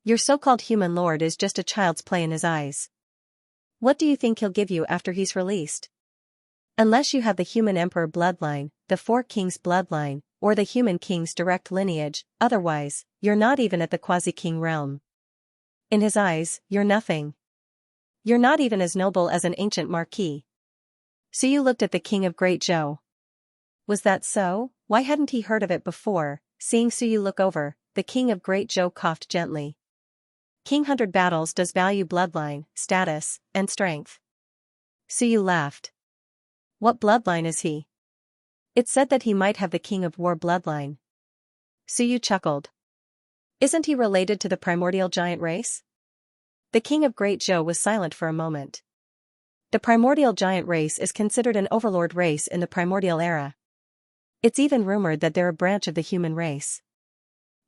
Your so-called human lord is just a child's play in his eyes. What do you think he'll give you after he's released? Unless you have the human emperor bloodline, the Four Kings bloodline, or the human king's direct lineage, otherwise, you're not even at the quasi-king realm. In his eyes, you're nothing. You're not even as noble as an ancient marquis. Suyu looked at the king of Great Zhou. Was that so? Why hadn't he heard of it before? Seeing Suyu look over, the king of Great Zhou coughed gently. King 100 Battles does value bloodline, status, and strength. Suyu laughed. What bloodline is he? It said that he might have the King of War bloodline. Suyu chuckled. Isn't he related to the primordial giant race? The king of Great Zhou was silent for a moment. The primordial giant race is considered an overlord race in the primordial era. It's even rumored that they're a branch of the human race.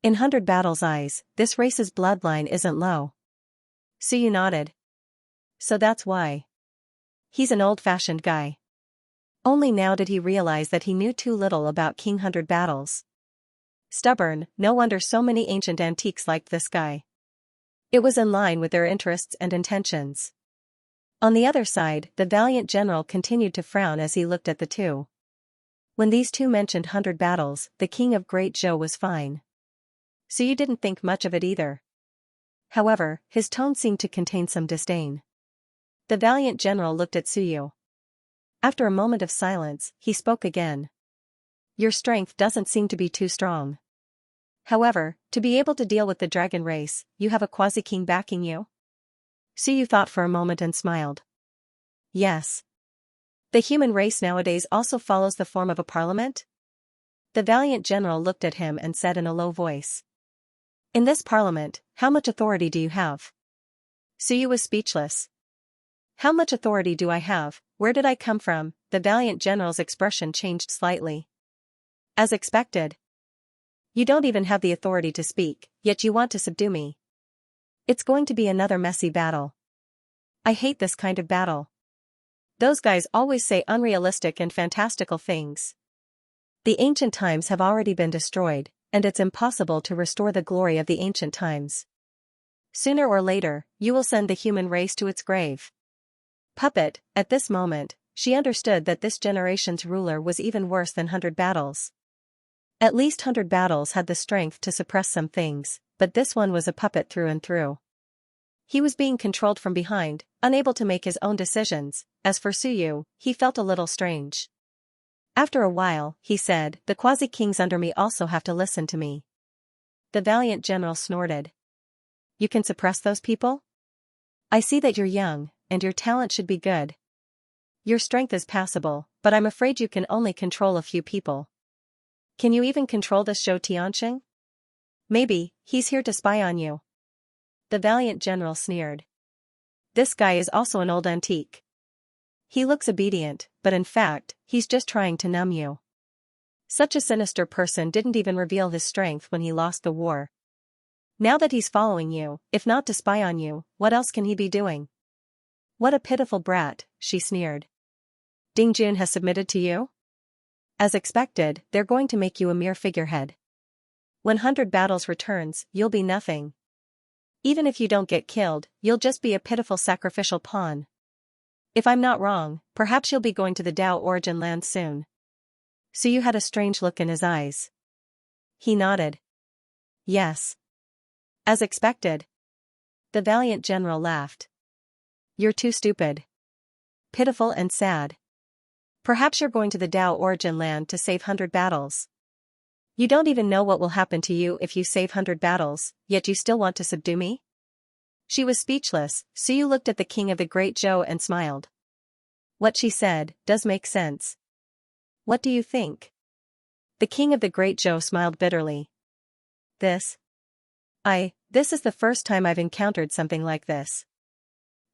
In 100 Battles' eyes, this race's bloodline isn't low. Suyu nodded. So that's why. He's an old-fashioned guy. Only now did he realize that he knew too little about King 100 Battles. Stubborn, no wonder so many ancient antiques liked this guy. It was in line with their interests and intentions. On the other side, the valiant general continued to frown as he looked at the two. When these two mentioned 100 Battles, the king of Great Zhou was fine. Suyu didn't think much of it either. However, his tone seemed to contain some disdain. The valiant general looked at Suyu. After a moment of silence, he spoke again. Your strength doesn't seem to be too strong. However, to be able to deal with the dragon race, you have a quasi-king backing you? Suyu thought for a moment and smiled. Yes. The human race nowadays also follows the form of a parliament? The valiant general looked at him and said in a low voice. In this parliament, how much authority do you have? Suyu was speechless. How much authority do I have? Where did I come from? The valiant general's expression changed slightly. As expected. You don't even have the authority to speak, yet you want to subdue me. It's going to be another messy battle. I hate this kind of battle. Those guys always say unrealistic and fantastical things. The ancient times have already been destroyed, and it's impossible to restore the glory of the ancient times. Sooner or later, you will send the human race to its grave. Puppet, at this moment, she understood that this generation's ruler was even worse than 100 Battles. At least 100 Battles had the strength to suppress some things, but this one was a puppet through and through. He was being controlled from behind, unable to make his own decisions. As for Suyu, he felt a little strange. After a while, he said, the quasi-kings under me also have to listen to me. The valiant general snorted. You can suppress those people? I see that you're young, and your talent should be good. Your strength is passable, but I'm afraid you can only control a few people. Can you even control this Zhou Tianxing? Maybe, he's here to spy on you. The valiant general sneered. This guy is also an old antique. He looks obedient, but in fact, he's just trying to numb you. Such a sinister person didn't even reveal his strength when he lost the war. Now that he's following you, if not to spy on you, what else can he be doing? What a pitiful brat, she sneered. Dingjun has submitted to you? As expected, they're going to make you a mere figurehead. When 100 battles returns, you'll be nothing. Even if you don't get killed, you'll just be a pitiful sacrificial pawn. If I'm not wrong, perhaps you'll be going to the Tao origin land soon. Suyu had a strange look in his eyes. He nodded. Yes. As expected. The valiant general laughed. You're too stupid. Pitiful and sad. Perhaps you're going to the Tao origin land to save 100 battles. You don't even know what will happen to you if you save 100 battles, yet you still want to subdue me? She was speechless. Suyu looked at the king of the Great Zhou and smiled. What she said does make sense. What do you think? The king of the Great Zhou smiled bitterly. This is the first time I've encountered something like this.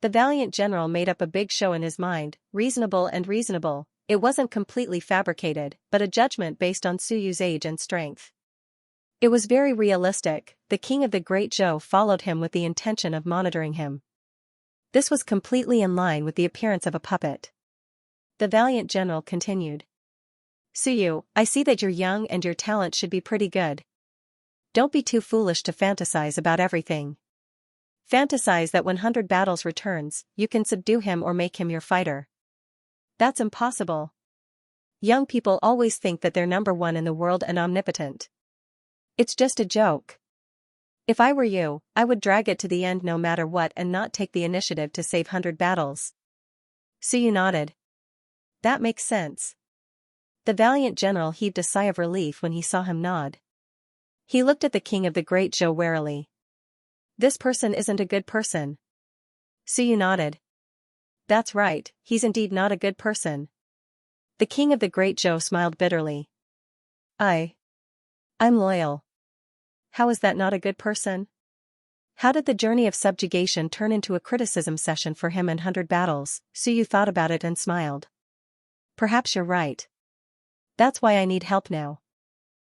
The valiant general made up a big show in his mind, reasonable. It wasn't completely fabricated, but a judgment based on Suyu's age and strength. It was very realistic. The king of the Great Zhou followed him with the intention of monitoring him. This was completely in line with the appearance of a puppet. The valiant general continued. Suyu, I see that you're young and your talent should be pretty good. Don't be too foolish to fantasize about everything. Fantasize that when 100 battles returns, you can subdue him or make him your fighter. That's impossible. Young people always think that they're number one in the world and omnipotent. It's just a joke. If I were you, I would drag it to the end no matter what and not take the initiative to save 100 battles. Suyu nodded. That makes sense. The valiant general heaved a sigh of relief when he saw him nod. He looked at the king of the Great Zhou warily. This person isn't a good person. Suyu nodded. That's right, he's indeed not a good person. The king of the Great Zhou smiled bitterly. I'm loyal. How is that not a good person? How did the journey of subjugation turn into a criticism session for him and 100 battles? Suyu thought about it and smiled. Perhaps you're right. That's why I need help now.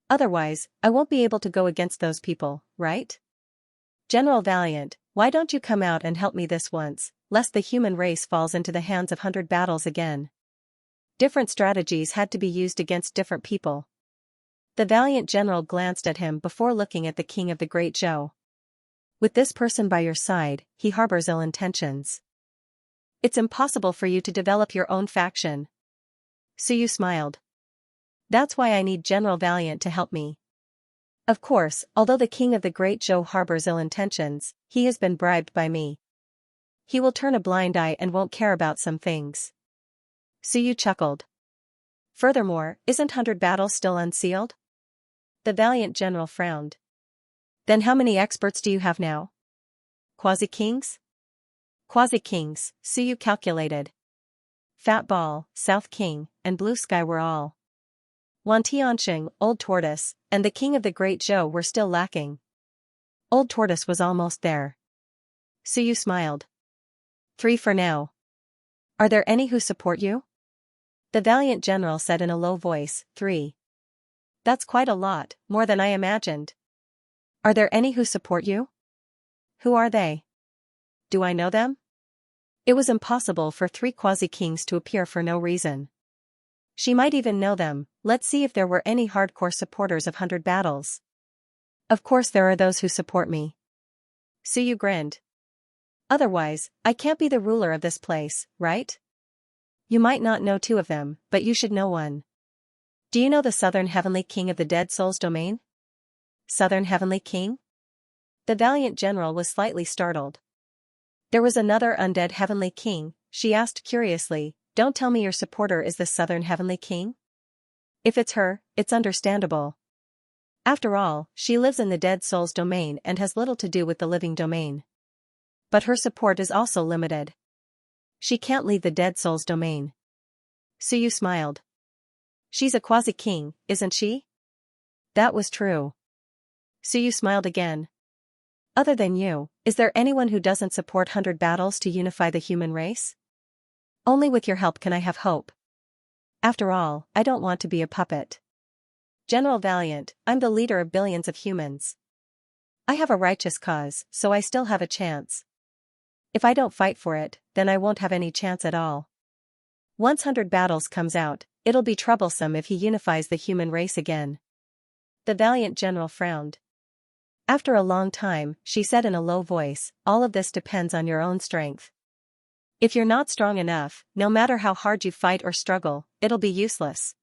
Otherwise, I won't be able to go against those people, right? General Valiant, why don't you come out and help me this once, lest the human race falls into the hands of 100 battles again? Different strategies had to be used against different people. The valiant general glanced at him before looking at the king of the Great Zhou. With this person by your side, he harbors ill intentions. It's impossible for you to develop your own faction. Suyu smiled. That's why I need General Valiant to help me. Of course, although the king of the Great Zhou harbors ill intentions, he has been bribed by me. He will turn a blind eye and won't care about some things. Suyu chuckled. Furthermore, isn't 100 battles still unsealed? The valiant general frowned. Then how many experts do you have now? Quasi-kings? Quasi-kings, Suyu calculated. Fat Ball, South King, and Blue Sky were all. Wan Tianxing, Old Tortoise, and the king of the Great Zhou were still lacking. Old Tortoise was almost there. Suyu smiled. 3 for now. Are there any who support you? The valiant general said in a low voice, 3. That's quite a lot, more than I imagined. Are there any who support you? Who are they? Do I know them? It was impossible for 3 quasi-kings to appear for no reason. She might even know them. Let's see if there were any hardcore supporters of 100 battles. Of course there are those who support me. Suyu grinned. Otherwise, I can't be the ruler of this place, right? You might not know 2 of them, but you should know one. Do you know the Southern Heavenly King of the Dead Souls domain? Southern Heavenly King? The valiant general was slightly startled. There was another undead Heavenly King, she asked curiously. Don't tell me your supporter is the Southern Heavenly King? If it's her, it's understandable. After all, she lives in the Dead Souls domain and has little to do with the living domain. But her support is also limited. She can't leave the Dead Souls domain. Suyu smiled. She's a quasi-king, isn't she? That was true. Suyu smiled again. Other than you, is there anyone who doesn't support 100 battles to unify the human race? Only with your help can I have hope. After all, I don't want to be a puppet. General Valiant, I'm the leader of billions of humans. I have a righteous cause, so I still have a chance. If I don't fight for it, then I won't have any chance at all. Once 100 Battles comes out, it'll be troublesome if he unifies the human race again. The valiant general frowned. After a long time, she said in a low voice, all of this depends on your own strength. If you're not strong enough, no matter how hard you fight or struggle, it'll be useless.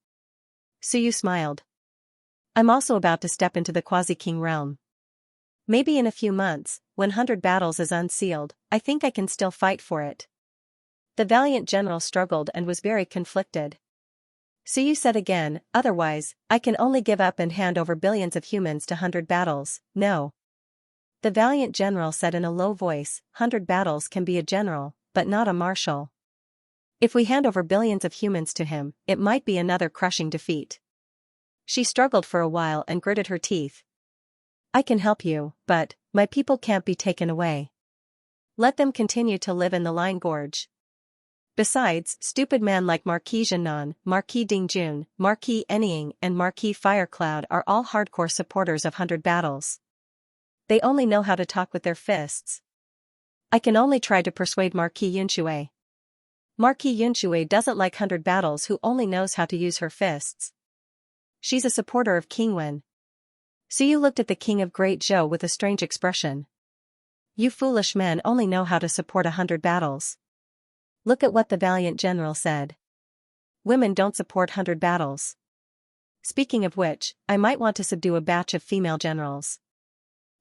Suyu smiled. I'm also about to step into the Quasi-King realm. Maybe in a few months, when 100 Battles is unsealed, I think I can still fight for it. The valiant general struggled and was very conflicted. Suyu said again, otherwise, I can only give up and hand over billions of humans to 100 Battles, no. The valiant general said in a low voice, 100 Battles can be a general, but not a marshal. If we hand over billions of humans to him, it might be another crushing defeat. She struggled for a while and gritted her teeth. I can help you, but my people can't be taken away. Let them continue to live in the Line Gorge. Besides, stupid men like Marquis Jinan, Marquis Dingjun, Marquis Enying and Marquis Firecloud are all hardcore supporters of 100 Battles. They only know how to talk with their fists. I can only try to persuade Marquis Yunshui. Marquis Yunshui doesn't like 100 Battles who only knows how to use her fists. She's a supporter of King Wen. Suyu looked at the king of Great Zhou with a strange expression. You foolish men only know how to support 100 Battles. Look at what the valiant general said. Women don't support 100 Battles. Speaking of which, I might want to subdue a batch of female generals.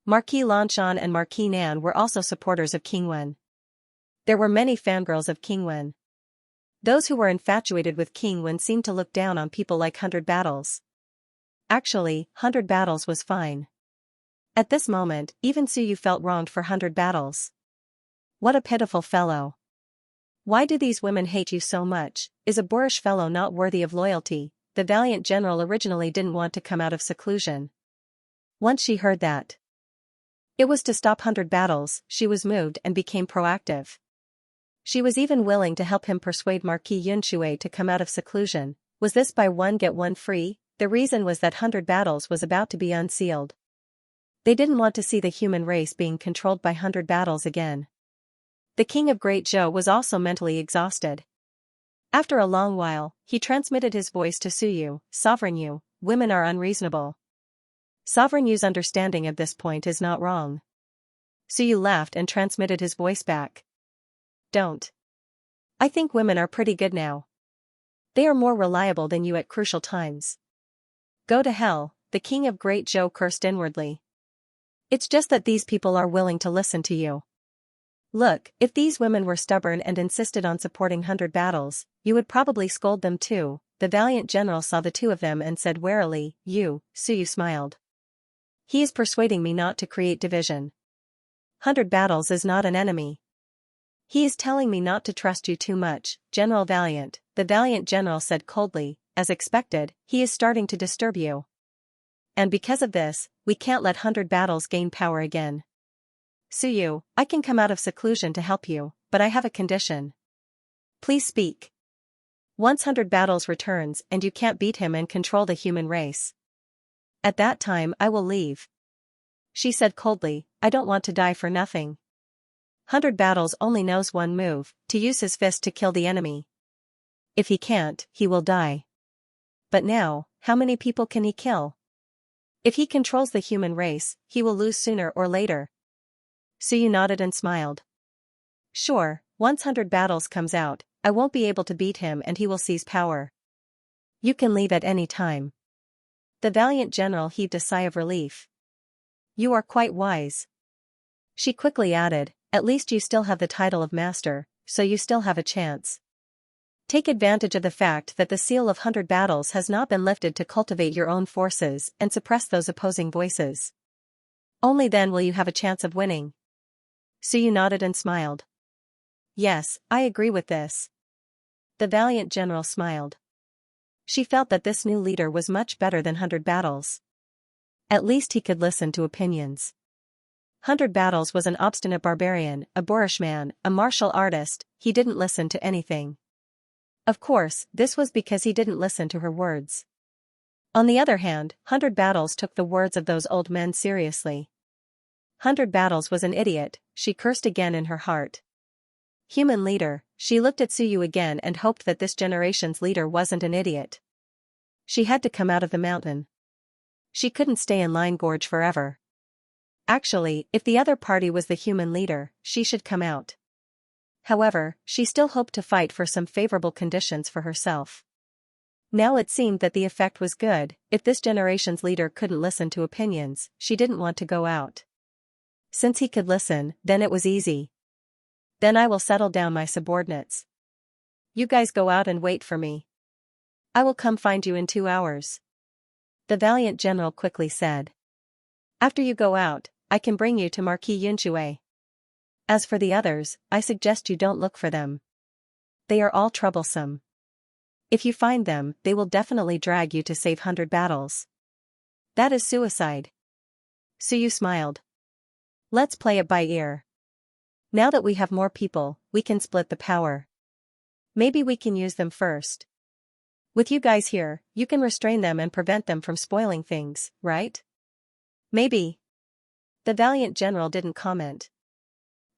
Marquis Lanshan and Marquis Nan were also supporters of King Wen. There were many fangirls of King Wen. Those who were infatuated with King Wen seemed to look down on people like 100 Battles. Actually, 100 Battles was fine. At this moment, even Suyu felt wronged for 100 Battles. What a pitiful fellow. Why do these women hate you so much? Is a boorish fellow not worthy of loyalty? The valiant general originally didn't want to come out of seclusion. Once she heard that it was to stop 100 Battles, she was moved and became proactive. She was even willing to help him persuade Marquis Yunshui to come out of seclusion. Was this buy one get one free? The reason was that 100 Battles was about to be unsealed. They didn't want to see the human race being controlled by 100 Battles again. The king of Great Zhou was also mentally exhausted. After a long while, he transmitted his voice to Suyu, Sovereign Yu, women are unreasonable. Sovereign Yu's understanding of this point is not wrong. Suyu laughed and transmitted his voice back. Don't. I think women are pretty good now. They are more reliable than you at crucial times. Go to hell, the king of Great Zhou cursed inwardly. It's just that these people are willing to listen to you. Look, if these women were stubborn and insisted on supporting 100 Battles, you would probably scold them too. The valiant general saw the two of them and said warily, Suyu smiled. He is persuading me not to create division. 100 Battles is not an enemy. He is telling me not to trust you too much, General Valiant, the valiant general said coldly. As expected, he is starting to disturb you. And because of this, we can't let 100 Battles gain power again. Suyu, I can come out of seclusion to help you, but I have a condition. Please speak. Once 100 Battles returns and you can't beat him and control the human race. At that time I will leave. She said coldly, I don't want to die for nothing. 100 Battles only knows one move, to use his fist to kill the enemy. If he can't, he will die. But now, how many people can he kill? If he controls the human race, he will lose sooner or later. Suyu nodded and smiled. Sure, once 100 Battles comes out, I won't be able to beat him and he will seize power. You can leave at any time. The valiant general heaved a sigh of relief. You are quite wise. She quickly added, at least you still have the title of master, so you still have a chance. Take advantage of the fact that the seal of 100 Battles has not been lifted to cultivate your own forces and suppress those opposing voices. Only then will you have a chance of winning. Suyu nodded and smiled. Yes, I agree with this. The valiant general smiled. She felt that this new leader was much better than 100 Battles. At least he could listen to opinions. 100 Battles was an obstinate barbarian, a boorish man, a martial artist. He didn't listen to anything. Of course, this was because he didn't listen to her words. On the other hand, 100 Battles took the words of those old men seriously. 100 Battles was an idiot, she cursed again in her heart. Human leader, she looked at Suyu again and hoped that this generation's leader wasn't an idiot. She had to come out of the mountain. She couldn't stay in Line Gorge forever. Actually, if the other party was the human leader, she should come out. However, she still hoped to fight for some favorable conditions for herself. Now it seemed that the effect was good. If this generation's leader couldn't listen to opinions, she didn't want to go out. Since he could listen, then it was easy. Then I will settle down my subordinates. You guys go out and wait for me. I will come find you in 2 hours. The valiant general quickly said. After you go out, I can bring you to Marquis Yunxue. As for the others, I suggest you don't look for them. They are all troublesome. If you find them, they will definitely drag you to save 100 Battles. That is suicide. Suyu smiled. Let's play it by ear. Now that we have more people, we can split the power. Maybe we can use them first. With you guys here, you can restrain them and prevent them from spoiling things, right? Maybe. The valiant general didn't comment.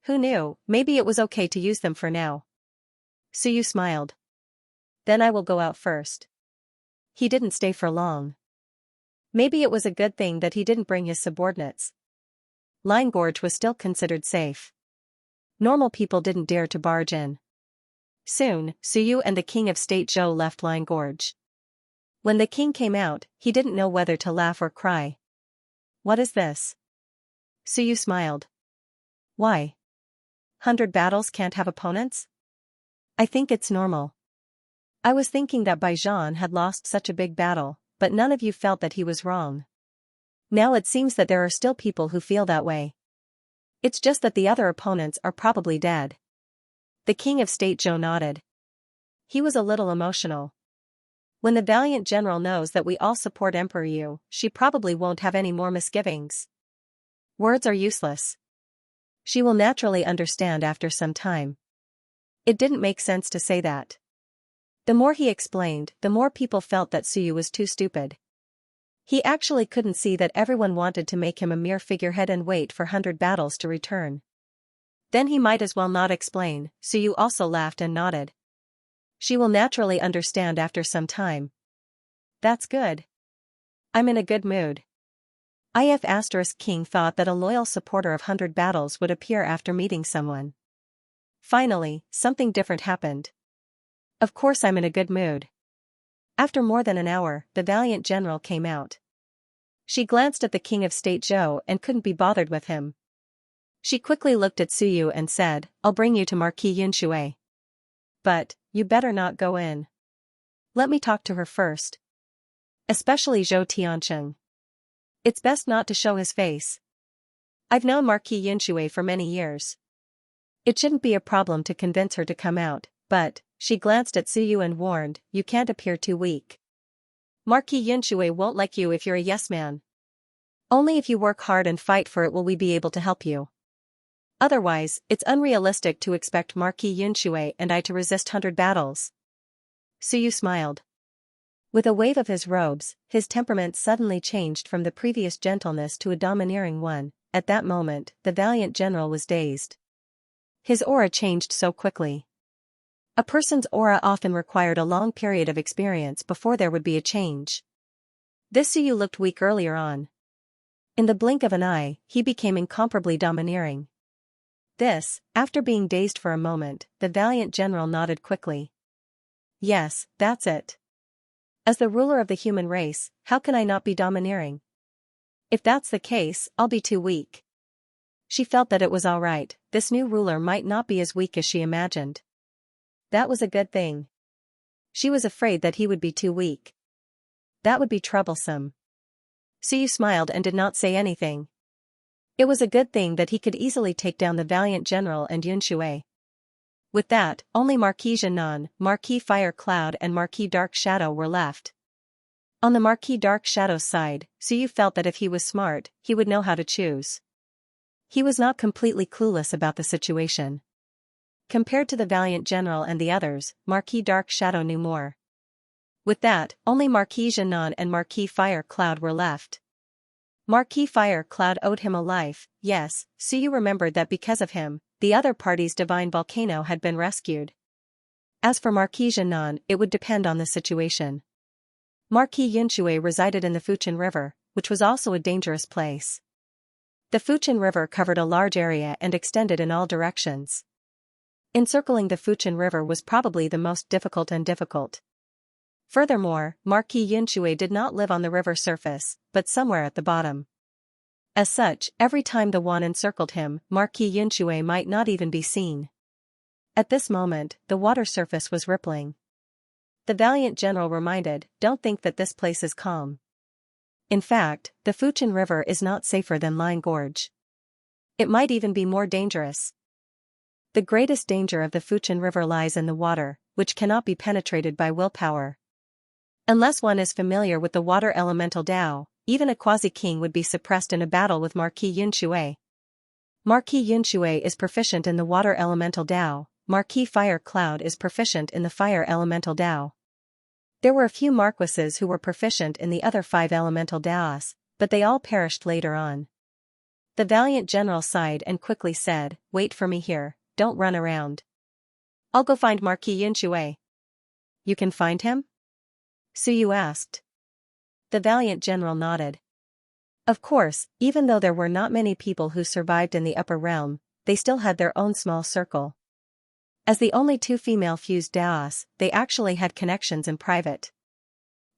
Who knew, maybe it was okay to use them for now. Suyu smiled. Then I will go out first. He didn't stay for long. Maybe it was a good thing that he didn't bring his subordinates. Line Gorge was still considered safe. Normal people didn't dare to barge in. Soon, Suyu and the King of State Zhou left Line Gorge. When the king came out, he didn't know whether to laugh or cry. What is this? Suyu smiled. Why? 100 Battles can't have opponents? I think it's normal. I was thinking that Baijan had lost such a big battle, but none of you felt that he was wrong. Now it seems that there are still people who feel that way. It's just that the other opponents are probably dead. The King of State Zhou nodded. He was a little emotional. When the valiant general knows that we all support Emperor Yu, she probably won't have any more misgivings. Words are useless. She will naturally understand after some time. It didn't make sense to say that. The more he explained, the more people felt that Suyu was too stupid. He actually couldn't see that everyone wanted to make him a mere figurehead and wait for 100 Battles to return. Then he might as well not explain. Suyu also laughed and nodded. She will naturally understand after some time. That's good. I'm in a good mood. If King thought that a loyal supporter of 100 Battles would appear after meeting someone. Finally, something different happened. Of course I'm in a good mood. After more than an hour, the valiant general came out. She glanced at the King of State Zhou and couldn't be bothered with him. She quickly looked at Suyu and said, I'll bring you to Marquis Yunxue. But, you better not go in. Let me talk to her first. Especially Zhou Tiancheng. It's best not to show his face. I've known Marquis Yunxue for many years. It shouldn't be a problem to convince her to come out, but, she glanced at Suyu and warned, you can't appear too weak. Marquis Yunxue won't like you if you're a yes man. Only if you work hard and fight for it will we be able to help you. Otherwise, it's unrealistic to expect Marquis Yunxue and I to resist 100 Battles. Suyu smiled. With a wave of his robes, his temperament suddenly changed from the previous gentleness to a domineering one. At that moment, the valiant general was dazed. His aura changed so quickly. A person's aura often required a long period of experience before there would be a change. This Suyu looked weak earlier on. In the blink of an eye, he became incomparably domineering. This, after being dazed for a moment, the valiant general nodded quickly. Yes, that's it. As the ruler of the human race, how can I not be domineering? If that's the case, I'll be too weak. She felt that it was all right, this new ruler might not be as weak as she imagined. That was a good thing. She was afraid that he would be too weak. That would be troublesome. Suyu smiled and did not say anything. It was a good thing that he could easily take down the valiant general and Yunxue. With that, only Marquis Zhenan, Marquis Fire Cloud and Marquis Dark Shadow were left. On the Marquis Dark Shadow's side, Suyu felt that if he was smart, he would know how to choose. He was not completely clueless about the situation. Compared to the valiant general and the others, Marquis Dark Shadow knew more. With that, only Marquis Xianxia and Marquis Fire Cloud were left. Marquis Fire Cloud owed him a life, yes, Suyu remembered that because of him, the other party's divine volcano had been rescued. As for Marquis Xianxia, it would depend on the situation. Marquis Yunshui resided in the Fuchin River, which was also a dangerous place. The Fuchin River covered a large area and extended in all directions. Encircling the Fuchin River was probably the most difficult. Furthermore, Marquis Yunshui did not live on the river surface, but somewhere at the bottom. As such, every time the Wan encircled him, Marquis Yunshui might not even be seen. At this moment, the water surface was rippling. The valiant general reminded, "Don't think that this place is calm. In fact, the Fuchin River is not safer than Line Gorge. It might even be more dangerous. The greatest danger of the Fuchin River lies in the water, which cannot be penetrated by willpower. Unless one is familiar with the water elemental Tao, even a quasi-king would be suppressed in a battle with Marquis Yunshui. Marquis Yunshui is proficient in the water elemental Tao, Marquis Fire Cloud is proficient in the fire elemental Tao. There were a few marquises who were proficient in the other 5 elemental Taos, but they all perished later on. The valiant general sighed and quickly said, "Wait for me here, don't run around. I'll go find Marquis Yunshui." "You can find him?" Suyu asked. The valiant general nodded. Of course, even though there were not many people who survived in the upper realm, they still had their own small circle. As the only 2 female fused Daos, they actually had connections in private.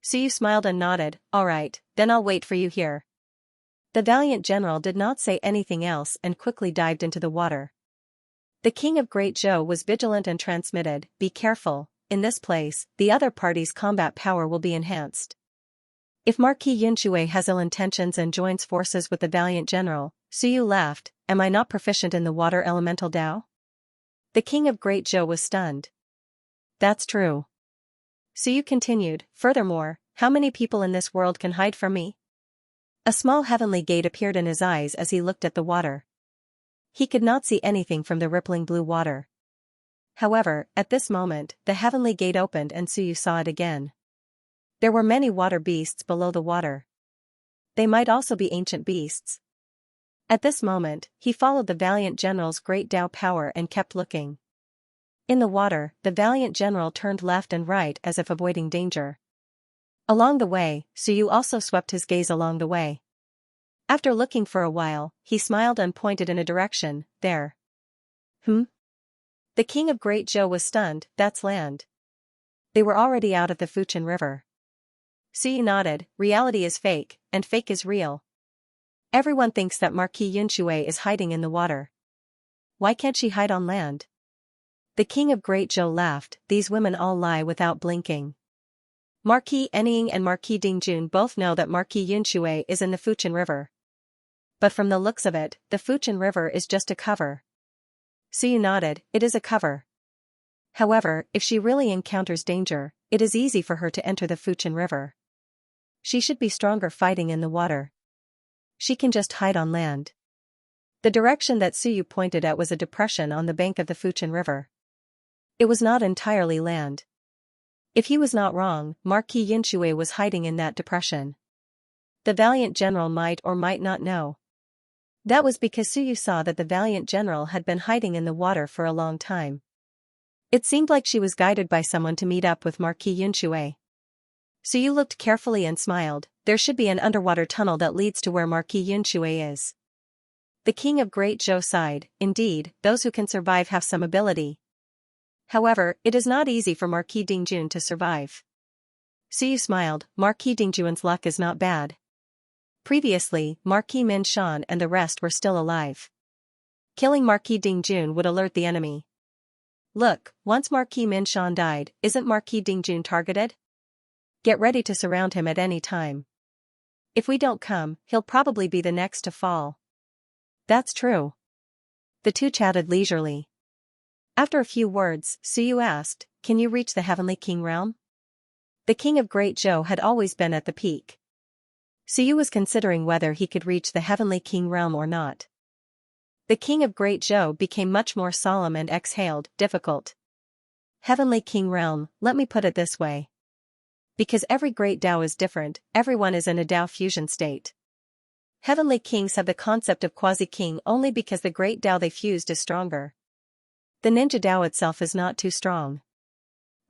Suyu smiled and nodded, "All right, then I'll wait for you here." The valiant general did not say anything else and quickly dived into the water. The king of Great Zhou was vigilant and transmitted, "Be careful, in this place, the other party's combat power will be enhanced. If Marquis Yunshui has ill intentions and joins forces with the valiant general," Suyu laughed, "am I not proficient in the water elemental Tao?" The king of Great Zhou was stunned. "That's true." Suyu continued, "Furthermore, how many people in this world can hide from me?" A small heavenly gate appeared in his eyes as he looked at the water. He could not see anything from the rippling blue water. However, at this moment, the heavenly gate opened and Suyu saw it again. There were many water beasts below the water. They might also be ancient beasts. At this moment, he followed the valiant general's great Tao power and kept looking. In the water, the valiant general turned left and right as if avoiding danger. Along the way, Suyu also swept his gaze along the way. After looking for a while, he smiled and pointed in a direction, "There." The king of Great Zhou was stunned, "That's land." They were already out of the Fuchin River. Suyu nodded, "Reality is fake, and fake is real. Everyone thinks that Marquis Yunshui is hiding in the water. Why can't she hide on land?" The king of Great Zhou laughed, "These women all lie without blinking. Marquis Enying and Marquis Dingjun both know that Marquis Yunshui is in the Fuchin River. But from the looks of it, the Fuchin River is just a cover." Suyu nodded, "It is a cover. However, if she really encounters danger, it is easy for her to enter the Fuchin River. She should be stronger fighting in the water. She can just hide on land." The direction that Suyu pointed at was a depression on the bank of the Fuchin River. It was not entirely land. If he was not wrong, Marquis Yunshui was hiding in that depression. The valiant general might or might not know. That was because Suyu saw that the valiant general had been hiding in the water for a long time. It seemed like she was guided by someone to meet up with Marquis Yunshui. Suyu looked carefully and smiled, "There should be an underwater tunnel that leads to where Marquis Yunshui is." The king of Great Zhou sighed, "Indeed, those who can survive have some ability. However, it is not easy for Marquis Dingjun to survive." Suyu smiled, "Marquis Dingjun's luck is not bad. Previously, Marquis Min Shan and the rest were still alive. Killing Marquis Dingjun would alert the enemy. Look, once Marquis Min Shan died, isn't Marquis Dingjun targeted? Get ready to surround him at any time. If we don't come, he'll probably be the next to fall." "That's true." The two chatted leisurely. After a few words, Suyu asked, "Can you reach the Heavenly King realm?" The king of Great Zhou had always been at the peak. Suyu was considering whether he could reach the Heavenly King realm or not. The king of Great Zhou became much more solemn and exhaled, difficult. Heavenly King Realm, let me put it this way. Because every great Tao is different, everyone is in a Tao fusion state. Heavenly kings have the concept of quasi-king only because the great Tao they fused is stronger. The ninja Tao itself is not too strong.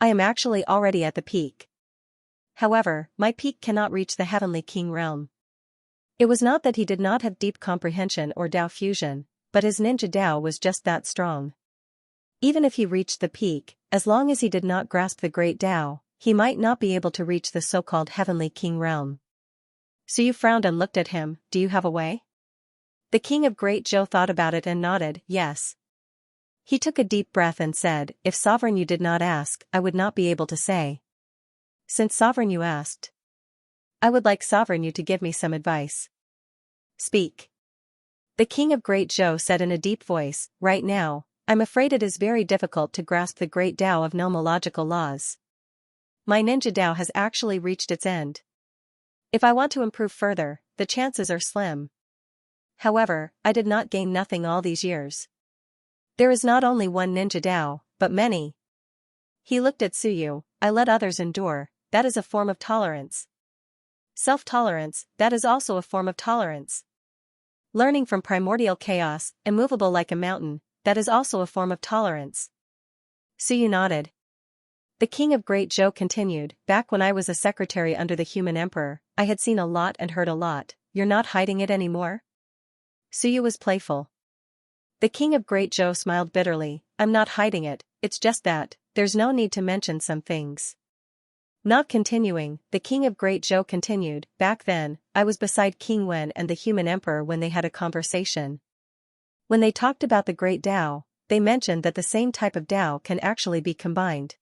I am actually already at the peak. However, my peak cannot reach the Heavenly King Realm. It was not that he did not have deep comprehension or Tao fusion, but his ninja Tao was just that strong. Even if he reached the peak, as long as he did not grasp the great Tao, he might not be able to reach the so-called Heavenly King Realm. So you frowned and looked at him, do you have a way? The king of Great Zhou thought about it and nodded, yes. He took a deep breath and said, if sovereign you did not ask, I would not be able to say. Since sovereign you asked, I would like sovereign you to give me some advice. Speak. The king of Great Zhou said in a deep voice, right now, I'm afraid it is very difficult to grasp the great Tao of nomological laws. My ninja Tao has actually reached its end. If I want to improve further, the chances are slim. However, I did not gain nothing all these years. There is not only one ninja Tao, but many. He looked at Suyu, I let others endure, that is a form of tolerance. Self-tolerance, that is also a form of tolerance. Learning from primordial chaos, immovable like a mountain, that is also a form of tolerance. Suyu nodded. The king of Great Zhou continued, back when I was a secretary under the human emperor, I had seen a lot and heard a lot, you're not hiding it anymore? Suyu was playful. The king of Great Zhou smiled bitterly, I'm not hiding it, it's just that, there's no need to mention some things. Not continuing, the king of Great Zhou continued, back then, I was beside King Wen and the human emperor when they had a conversation. When they talked about the great Tao, they mentioned that the same type of Tao can actually be combined.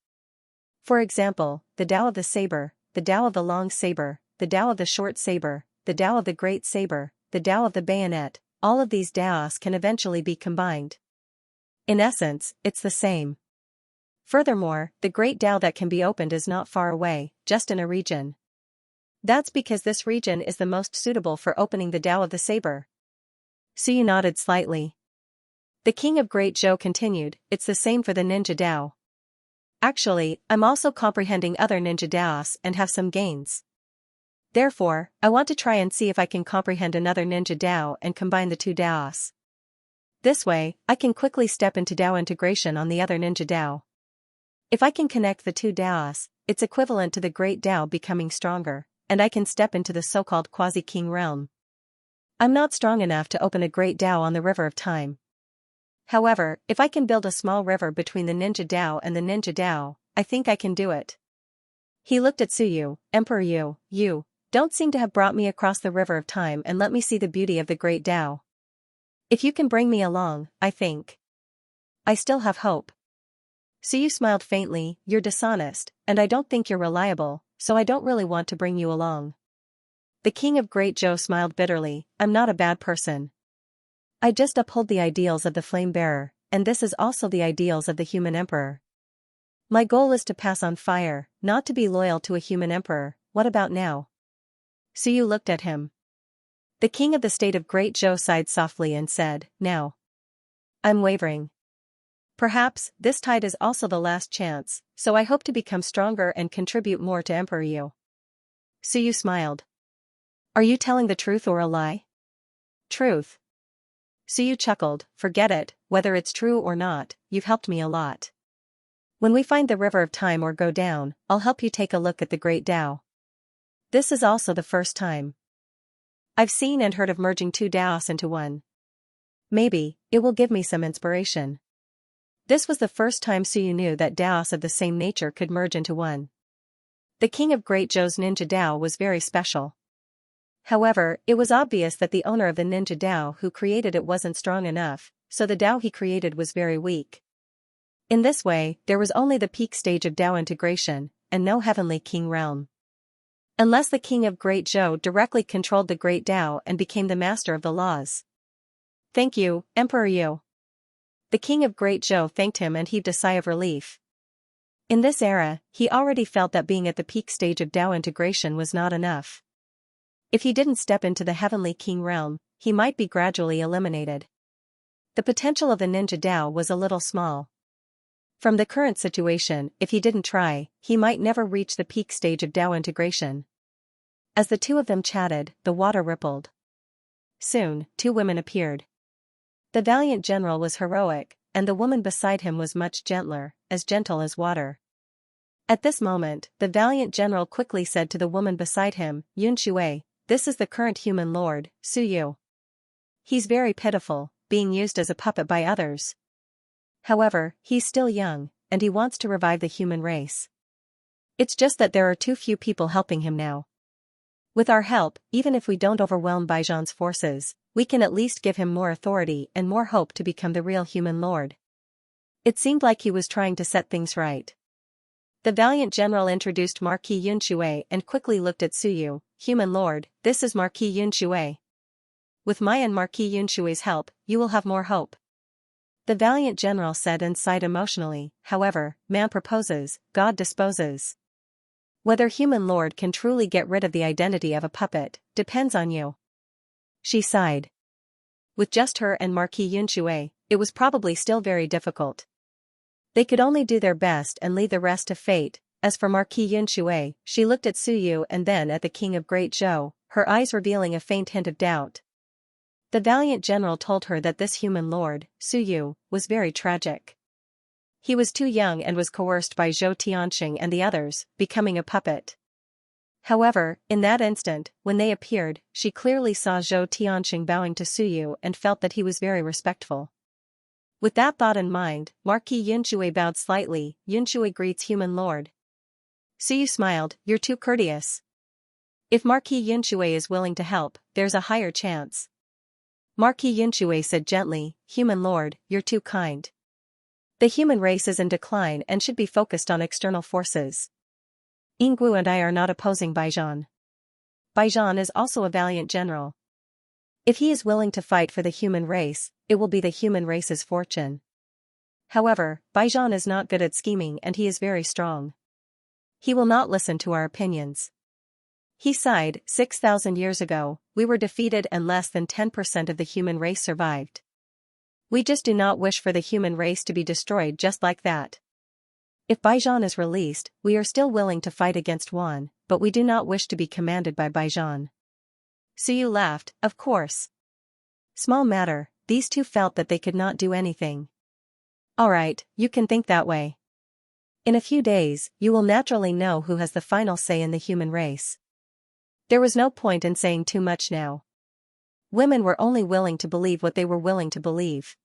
For example, the Tao of the saber, the Tao of the long saber, the Tao of the short saber, the Tao of the great saber, the Tao of the bayonet, all of these Taos can eventually be combined. In essence, it's the same. Furthermore, the great Tao that can be opened is not far away, just in a region. That's because this region is the most suitable for opening the Tao of the saber. Suyu nodded slightly. The king of Great Zhou continued, it's the same for the ninja Tao. Actually, I'm also comprehending other ninja Taos and have some gains. Therefore, I want to try and see if I can comprehend another ninja Tao and combine the two Taos. This way, I can quickly step into Tao integration on the other ninja Tao. If I can connect the two Taos, it's equivalent to the great Tao becoming stronger, and I can step into the so-called quasi-king realm. I'm not strong enough to open a great Tao on the river of time. However, if I can build a small river between the ninja Tao and the ninja Tao, I think I can do it. He looked at Suyu, Emperor you don't seem to have brought me across the river of time and let me see the beauty of the great Tao. If you can bring me along, I think I still have hope. Suyu smiled faintly, you're dishonest, and I don't think you're reliable, so I don't really want to bring you along. The king of Great Zhou smiled bitterly, I'm not a bad person. I just uphold the ideals of the flame bearer, and this is also the ideals of the human emperor. My goal is to pass on fire, not to be loyal to a human emperor. What about now? Suyu looked at him. The king of the state of Great Zhou sighed softly and said, now. I'm wavering. Perhaps, this tide is also the last chance, so I hope to become stronger and contribute more to Emperor Yu. Suyu smiled. Are you telling the truth or a lie? Truth. Suyu chuckled, forget it, whether it's true or not, you've helped me a lot. When we find the river of time or go down, I'll help you take a look at the great Tao. This is also the first time I've seen and heard of merging two Taos into one. Maybe, it will give me some inspiration. This was the first time Suyu knew that Taos of the same nature could merge into one. The king of Great Zhou's ninja Tao was very special. However, it was obvious that the owner of the ninja Tao who created it wasn't strong enough, so the Tao he created was very weak. In this way, there was only the peak stage of Tao integration, and no heavenly king realm. Unless the king of Great Zhou directly controlled the great Tao and became the master of the laws. Thank you, Emperor Yu. The king of Great Zhou thanked him and heaved a sigh of relief. In this era, he already felt that being at the peak stage of Tao integration was not enough. If he didn't step into the heavenly king realm, he might be gradually eliminated. The potential of the ninja Dao was a little small. From the current situation, if he didn't try, he might never reach the peak stage of Dao integration. As the two of them chatted, the water rippled. Soon, two women appeared. The valiant general was heroic, and the woman beside him was much gentler, as gentle as water. At this moment, the valiant general quickly said to the woman beside him, Yun Shui, this is the current human lord, Su Yu. He's very pitiful, being used as a puppet by others. However, he's still young, and he wants to revive the human race. It's just that there are too few people helping him now. With our help, even if we don't overwhelm Baijian's forces, we can at least give him more authority and more hope to become the real human lord. It seemed like he was trying to set things right. The valiant general introduced Marquis Yun Shui and quickly looked at Su Yu, human lord, this is Marquis Yun Shui. With my and Marquis Yun Shui's help, you will have more hope. The valiant general said and sighed emotionally, however, man proposes, God disposes. Whether human lord can truly get rid of the identity of a puppet, depends on you. She sighed. With just her and Marquis Yun Shui, it was probably still very difficult. They could only do their best and leave the rest to fate. As for Marquis Yun Shui, she looked at Su Yu and then at the king of Great Zhou, her eyes revealing a faint hint of doubt. The valiant general told her that this human lord, Su Yu, was very tragic. He was too young and was coerced by Zhou Tianxing and the others, becoming a puppet. However, in that instant, when they appeared, she clearly saw Zhou Tianxing bowing to Su Yu and felt that he was very respectful. With that thought in mind, Marquis Yun Shui bowed slightly. Yun Shui greets human lord. Su Yu smiled, you're too courteous. If Marquis Yun Shui is willing to help, there's a higher chance. Marquis Yun Shui said gently, human lord, you're too kind. The human race is in decline and should be focused on external forces. Yinggu and I are not opposing Baijian. Baijian is also a valiant general. If he is willing to fight for the human race, it will be the human race's fortune. However, Baijian is not good at scheming and he is very strong. He will not listen to our opinions. He sighed, 6,000 years ago, we were defeated and less than 10% of the human race survived. We just do not wish for the human race to be destroyed just like that. If Baijian is released, we are still willing to fight against Wan, but we do not wish to be commanded by Baijian. Su Yu laughed, of course. Small matter, these two felt that they could not do anything. Alright, you can think that way. In a few days, you will naturally know who has the final say in the human race. There was no point in saying too much now. Women were only willing to believe what they were willing to believe.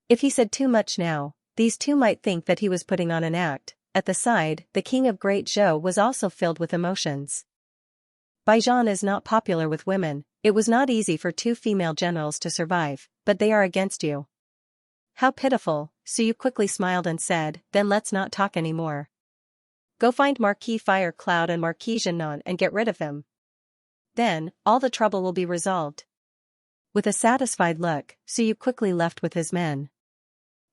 If he said too much now, these two might think that he was putting on an act. At the side, the king of Great Zhou was also filled with emotions. Baijian is not popular with women. It was not easy for two female generals to survive, but they are against you. How pitiful, Su Yu quickly smiled and said, then let's not talk anymore. Go find Marquis Fire Cloud and Marquis Zhenan and get rid of them. Then, all the trouble will be resolved. With a satisfied look, Su Yu quickly left with his men.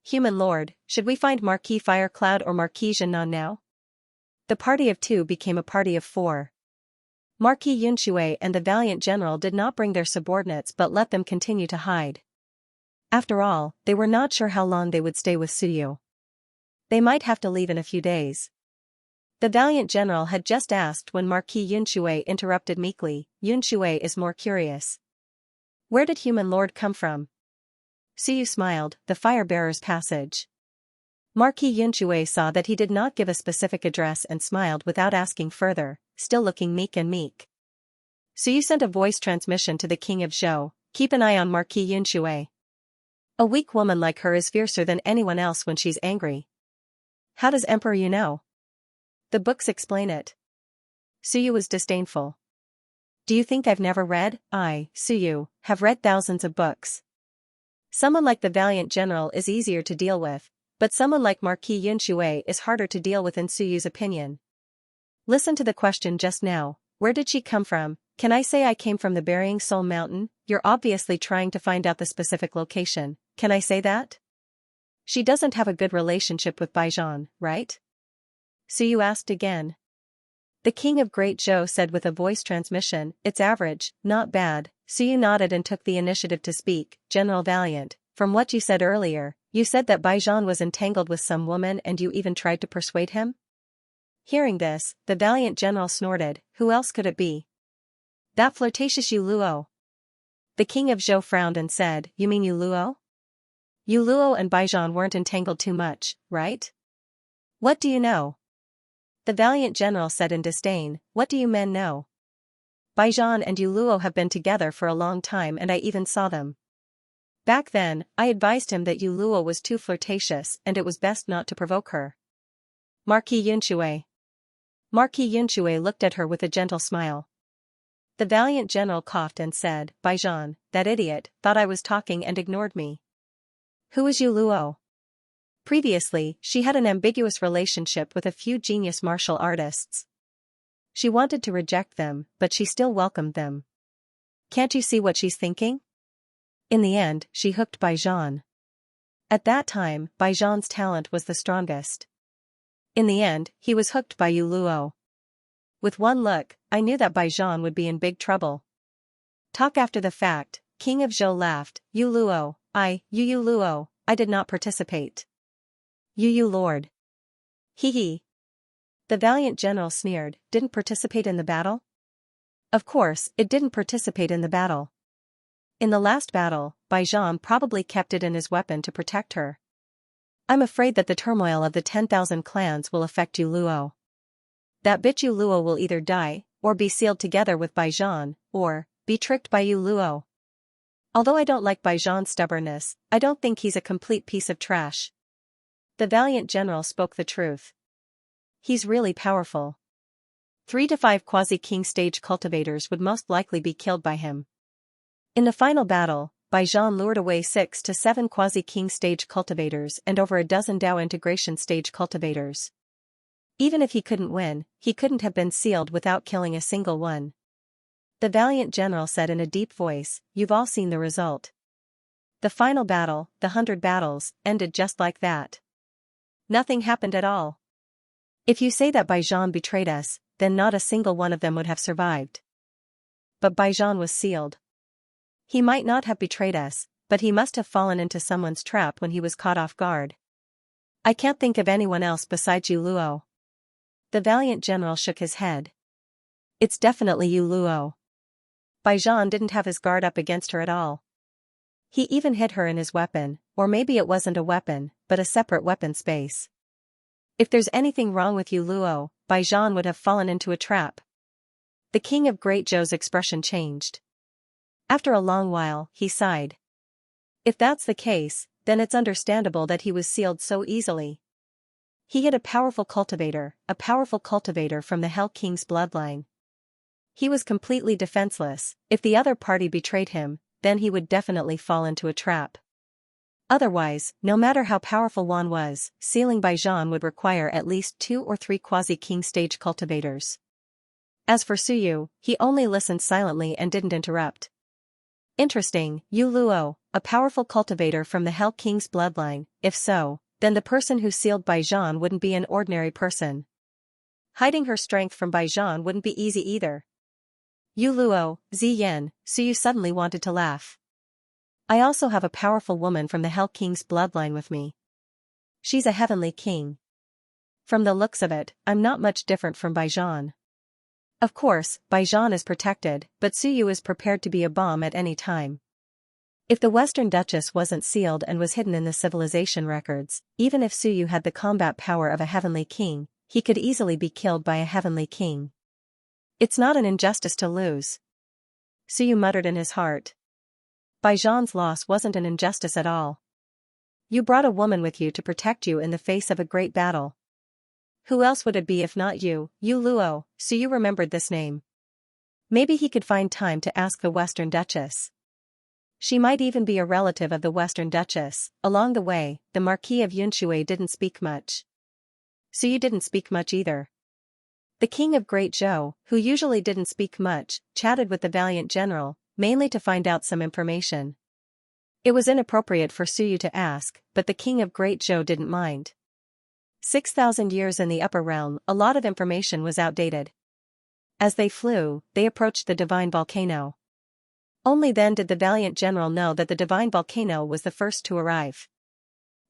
Human lord, should we find Marquis Fire Cloud or Marquis Zhenan now? The party of two became a party of four. Marquis Yun Shui and the valiant general did not bring their subordinates but let them continue to hide. After all, they were not sure how long they would stay with Su Yu. They might have to leave in a few days. The valiant general had just asked when Marquis Yun Shui interrupted meekly, Yun Shui is more curious. Where did human lord come from? Su Yu smiled, the fire-bearer's passage. Marquis Yun Shui saw that he did not give a specific address and smiled without asking further, still looking meek and meek. Su Yu sent a voice transmission to the king of Zhou, keep an eye on Marquis Yun Shui. A weak woman like her is fiercer than anyone else when she's angry. How does Emperor Yu know? The books explain it. Su Yu was disdainful. Do you think I've never read? I, Su Yu, have read thousands of books. Someone like the valiant general is easier to deal with, but someone like Marquis Yun Shui is harder to deal with in Su Yu's opinion. Listen to the question just now, where did she come from? Can I say I came from the Burying Soul Mountain? You're obviously trying to find out the specific location, can I say that? She doesn't have a good relationship with Baijian, right? Su Yu asked again. The king of Great Zhou said with a voice transmission, it's average, not bad. Su Yu nodded and took the initiative to speak, General Valiant, from what you said earlier, you said that Baijan was entangled with some woman and you even tried to persuade him? Hearing this, the valiant general snorted, who else could it be? That flirtatious Yu Luo. The king of Zhou frowned and said, you mean Yu Luo? Yu Luo and Baijan weren't entangled too much, right? What do you know? The valiant general said in disdain, what do you men know? Baijan and Yu Luo have been together for a long time and I even saw them. Back then, I advised him that Yu Luo was too flirtatious and it was best not to provoke her. Marquis Yunxue. Marquis Yunxue looked at her with a gentle smile. The valiant general coughed and said, Baijan, that idiot, thought I was talking and ignored me. Who is Yu Luo? Previously, she had an ambiguous relationship with a few genius martial artists. She wanted to reject them, but she still welcomed them. Can't you see what she's thinking? In the end, she hooked Baijan. At that time, Baijan's talent was the strongest. In the end, he was hooked by Yu Luo. With one look, I knew that Baijan would be in big trouble. Talk after the fact, King of Zhou laughed, Yu Luo, Yu Luo, I did not participate. Yu Lord. Hee hee. The valiant general sneered, didn't participate in the battle? Of course, it didn't participate in the battle. In the last battle, Baijan probably kept it in his weapon to protect her. I'm afraid that the turmoil of the 10,000 clans will affect Yu Luo. That bitch Yu Luo will either die, or be sealed together with Baijan, or be tricked by Yu Luo. Although I don't like Baijan's stubbornness, I don't think he's a complete piece of trash. The valiant general spoke the truth. He's really powerful. 3 to 5 quasi-king stage cultivators would most likely be killed by him. In the final battle, Baijan lured away 6 to 7 quasi-king stage cultivators and over a dozen Dao integration stage cultivators. Even if he couldn't win, he couldn't have been sealed without killing a single one. The valiant general said in a deep voice, you've all seen the result. The final battle, the 100 battles, ended just like that. Nothing happened at all. If you say that Baijan betrayed us, then not a single one of them would have survived. But Baijan was sealed. He might not have betrayed us, but he must have fallen into someone's trap when he was caught off guard. I can't think of anyone else besides Yu Luo. The valiant general shook his head. It's definitely Yu Luo. Baijan didn't have his guard up against her at all. He even hid her in his weapon, or maybe it wasn't a weapon, but a separate weapon space. If there's anything wrong with Yu Luo, Baijan would have fallen into a trap. The king of Great Zhou's expression changed. After a long while, he sighed. If that's the case, then it's understandable that he was sealed so easily. He had a powerful cultivator from the Hell King's bloodline. He was completely defenseless. If the other party betrayed him, then he would definitely fall into a trap. Otherwise, no matter how powerful Wan was, sealing Baijan would require at least 2 or 3 quasi-king stage cultivators. As for Suyu, he only listened silently and didn't interrupt. Interesting, Yu Luo, a powerful cultivator from the Hell King's bloodline. If so, then the person who sealed Baijan wouldn't be an ordinary person. Hiding her strength from Baijan wouldn't be easy either. Yu Luo, Ziyan, Suyu suddenly wanted to laugh. I also have a powerful woman from the Hell King's bloodline with me. She's a heavenly king. From the looks of it, I'm not much different from Baijan. Of course, Baijan is protected, but Suyu is prepared to be a bomb at any time. If the Western Duchess wasn't sealed and was hidden in the civilization records, even if Suyu had the combat power of a heavenly king, he could easily be killed by a heavenly king. It's not an injustice to lose. Suyu muttered in his heart. Baijan's loss wasn't an injustice at all. You brought a woman with you to protect you in the face of a great battle. Who else would it be if not you, Yu Luo? Suyu remembered this name. Maybe he could find time to ask the Western Duchess. She might even be a relative of the Western Duchess. Along the way, the Marquis of Yunxue didn't speak much. Suyu didn't speak much either. The king of Great Zhou, who usually didn't speak much, chatted with the valiant general, mainly to find out some information. It was inappropriate for Suyu to ask, but the king of Great Zhou didn't mind. 6,000 years in the upper realm, a lot of information was outdated. As they flew, they approached the divine volcano. Only then did the valiant general know that the divine volcano was the first to arrive.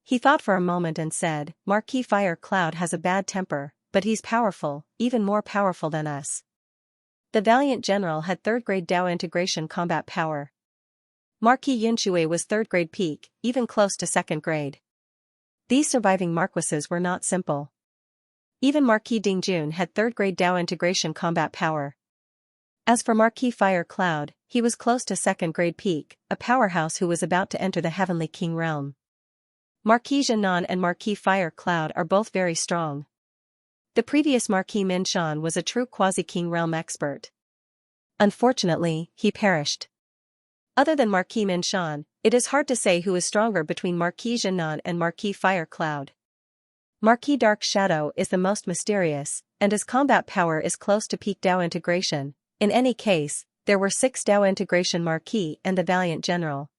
He thought for a moment and said, Marquis Fire Cloud has a bad temper, but he's powerful, even more powerful than us. The valiant general had third-grade Dao integration combat power. Marquis Xianxia was third-grade peak, even close to second grade. These surviving marquises were not simple. Even Marquis Dingjun had third-grade Dao integration combat power. As for Marquis Fire Cloud, he was close to second-grade peak, a powerhouse who was about to enter the Heavenly King realm. Marquis Jianan and Marquis Fire Cloud are both very strong. The previous Marquis Minshan was a true quasi-king realm expert. Unfortunately, he perished. Other than Marquis Minshan, it is hard to say who is stronger between Marquis Jianan and Marquis Fire Cloud. Marquis Dark Shadow is the most mysterious, and his combat power is close to peak Dao integration. In any case, there were 6 Dao integration Marquis and the valiant general.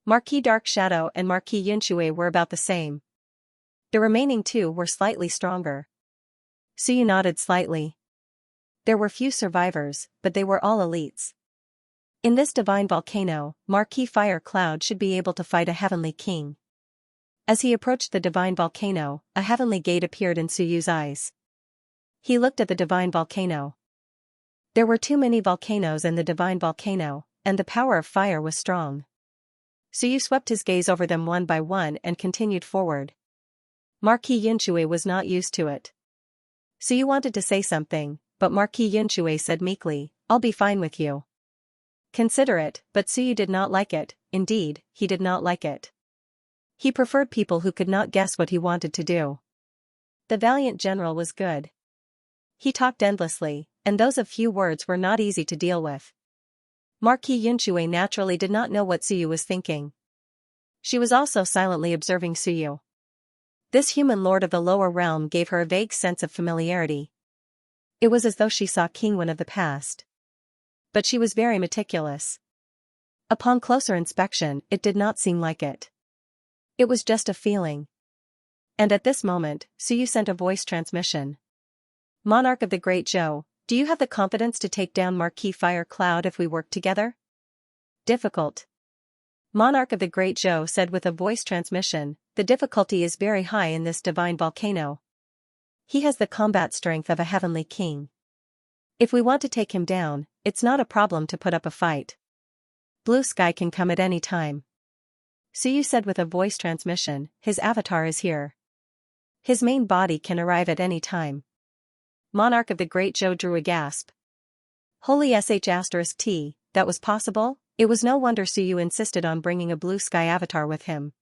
Marquis Dark Shadow and Marquis Xianxia were about the same. The remaining 2 were slightly stronger. Suyu nodded slightly. There were few survivors, but they were all elites. In this divine volcano, Marquis Fire Cloud should be able to fight a heavenly king. As he approached the divine volcano, a heavenly gate appeared in Suyu's eyes. He looked at the divine volcano. There were too many volcanoes in the divine volcano, and the power of fire was strong. Suyu swept his gaze over them one by one and continued forward. Marquis Xianxia was not used to it. Suyu wanted to say something, but Marquis Xianxia said meekly, I'll be fine with you. Consider it, but Suyu did not like it. Indeed, he did not like it. He preferred people who could not guess what he wanted to do. The valiant general was good. He talked endlessly, and those of few words were not easy to deal with. Marquis Xianxia naturally did not know what Suyu was thinking. She was also silently observing Suyu. This human lord of the lower realm gave her a vague sense of familiarity. It was as though she saw King Wen of the past. But she was very meticulous. Upon closer inspection, it did not seem like it. It was just a feeling. And at this moment, Suyu sent a voice transmission. Monarch of the Great Zhou, do you have the confidence to take down Marquis Fire Cloud if we work together? Difficult. Monarch of the Great Zhou said with a voice transmission, the difficulty is very high in this divine volcano. He has the combat strength of a heavenly king. If we want to take him down, it's not a problem to put up a fight. Blue Sky can come at any time. Suyu said with a voice transmission, his avatar is here. His main body can arrive at any time. Monarch of the Great Zhou drew a gasp. Holy sh*t, that was possible? It was no wonder Suyu insisted on bringing a Blue Sky avatar with him.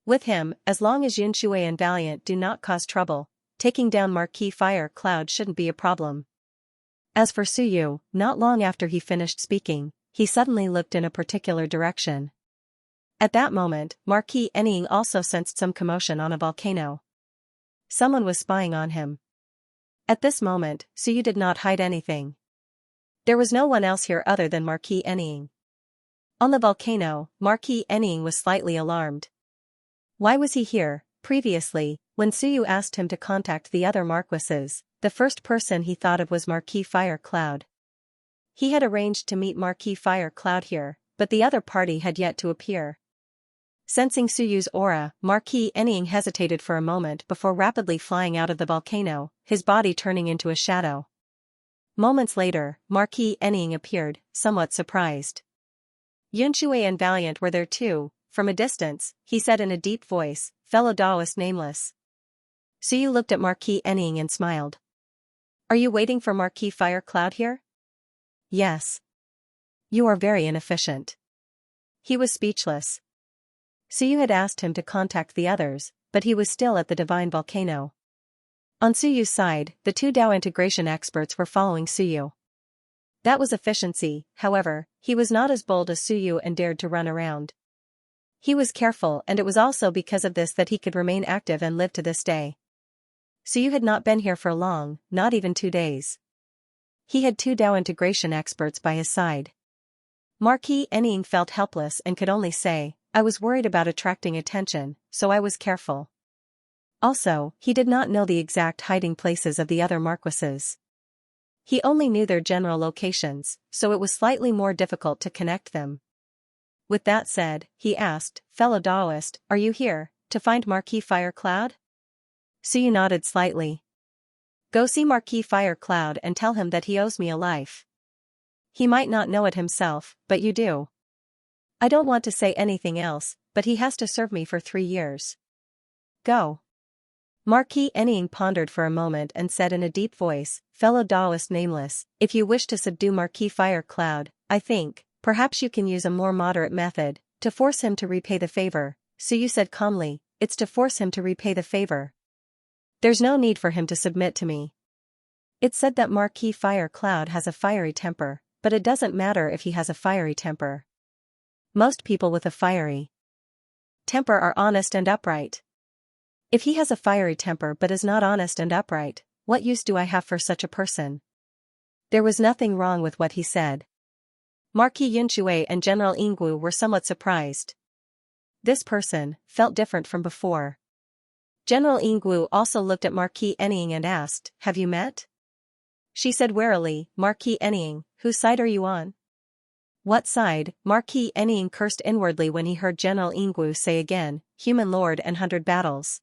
With him, as long as Xianxia and Valiant do not cause trouble, taking down Marquis Fire Cloud shouldn't be a problem. As for Suyu, not long after he finished speaking, he suddenly looked in a particular direction. At that moment, Marquis Enning also sensed some commotion on a volcano. Someone was spying on him. At this moment, Suyu did not hide anything. There was no one else here other than Marquis Enning. On the volcano, Marquis Enning was slightly alarmed. Why was he here? Previously, when Suyu asked him to contact the other marquises, the first person he thought of was Marquis Fire Cloud. He had arranged to meet Marquis Fire Cloud here, but the other party had yet to appear. Sensing Suyu's aura, Marquis Enning hesitated for a moment before rapidly flying out of the volcano, his body turning into a shadow. Moments later, Marquis Enning appeared, somewhat surprised. Xianxia and Valiant were there too. From a distance, he said in a deep voice, fellow Taoist nameless. Suyu looked at Marquis Enning and smiled. Are you waiting for Marquis Fire Cloud here? Yes. You are very inefficient. He was speechless. Suyu had asked him to contact the others, but he was still at the divine volcano. On Suyu's side, the 2 Dao integration experts were following Suyu. That was efficiency. However, he was not as bold as Suyu and dared to run around. He was careful, and it was also because of this that he could remain active and live to this day. Suyu had not been here for long, not even 2 days. He had 2 Dao integration experts by his side. Marquis Enning felt helpless and could only say, I was worried about attracting attention, so I was careful. Also, he did not know the exact hiding places of the other marquises. He only knew their general locations, so it was slightly more difficult to connect them. With that said, he asked, "Fellow Daoist, are you here to find Marquis Firecloud?" Suyu nodded slightly. "Go see Marquis Firecloud and tell him that he owes me a life. He might not know it himself, but you do. I don't want to say anything else, but he has to serve me for 3 years. Go." Marquis Enning pondered for a moment and said in a deep voice, "Fellow Daoist Nameless, if you wish to subdue Marquis Firecloud, I think, perhaps you can use a more moderate method, to force him to repay the favor." Suyu said calmly, "It's to force him to repay the favor. There's no need for him to submit to me. It's said that Marquis Firecloud has a fiery temper, but it doesn't matter if he has a fiery temper. Most people with a fiery temper are honest and upright. If he has a fiery temper but is not honest and upright, what use do I have for such a person?" There was nothing wrong with what he said. Marquis Yunshui and General Ingwu were somewhat surprised. This person felt different from before. General Ingwu also looked at Marquis Enning and asked, "Have you met?" She said warily, "Marquis Enning, whose side are you on?" "What side?" Marquis Enning cursed inwardly when he heard General Ingwu say again, "Human Lord and 100 battles.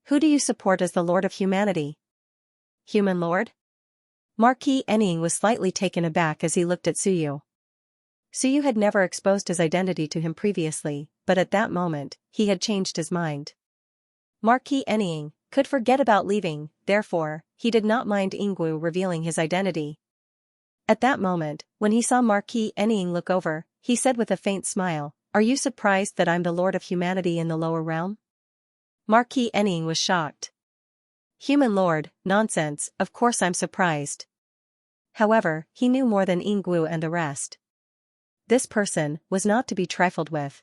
Who do you support as the Lord of Humanity?" "Human Lord?" Marquis Enning was slightly taken aback as he looked at Suyu. Suyu had never exposed his identity to him previously, but at that moment, he had changed his mind. Marquis Enning could forget about leaving, therefore, he did not mind Ingwu revealing his identity. At that moment, when he saw Marquis Enning look over, he said with a faint smile, "Are you surprised that I'm the Lord of Humanity in the lower realm?" Marquis Enning was shocked. "Human Lord, nonsense, of course I'm surprised." However, he knew more than Ingwu and the rest. This person was not to be trifled with.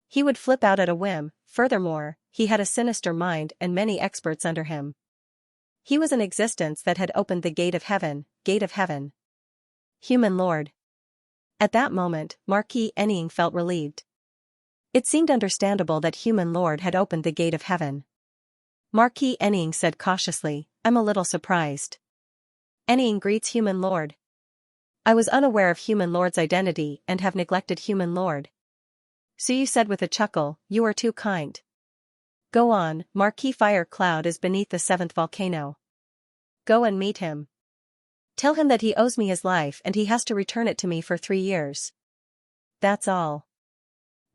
He would flip out at a whim. Furthermore, he had a sinister mind and many experts under him. He was an existence that had opened the gate of heaven, gate of heaven. Human Lord. At that moment, Marquis Enning felt relieved. It seemed understandable that Human Lord had opened the gate of heaven. Marquis Enning said cautiously, "I'm a little surprised." Enning greets Human Lord. "I was unaware of Human Lord's identity and have neglected Human Lord." Suyu said with a chuckle, "You are too kind. Go on, Marquis Firecloud is beneath the 7th volcano. Go and meet him. Tell him that he owes me his life and he has to return it to me for 3 years. That's all."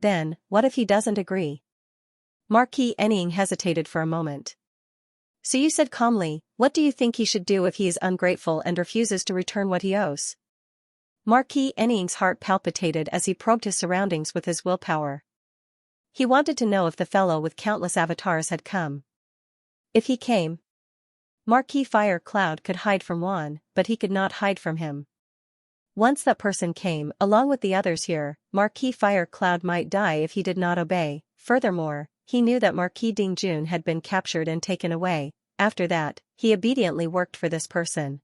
"Then, what if he doesn't agree?" Marquis Enning hesitated for a moment. Suyu said calmly, "What do you think he should do if he is ungrateful and refuses to return what he owes?" Marquis Enning's heart palpitated as he probed his surroundings with his willpower. He wanted to know if the fellow with countless avatars had come. If he came, Marquis Firecloud could hide from Juan, but he could not hide from him. Once that person came, along with the others here, Marquis Firecloud might die if he did not obey. Furthermore, he knew that Marquis Dingjun had been captured and taken away. After that, he obediently worked for this person.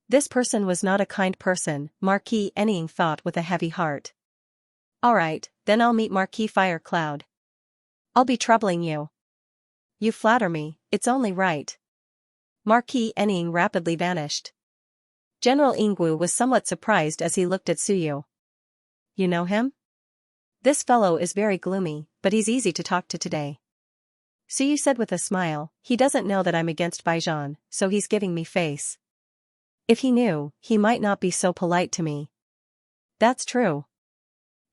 This person was not a kind person, Marquis Enning thought with a heavy heart. "Alright, then I'll meet Marquis Firecloud. I'll be troubling you." "You flatter me, it's only right." Marquis Enning rapidly vanished. General Ingwu was somewhat surprised as he looked at Suyu. "You know him? This fellow is very gloomy, but he's easy to talk to today." Suyu said with a smile, "He doesn't know that I'm against Baijan, so he's giving me face. If he knew, he might not be so polite to me." "That's true."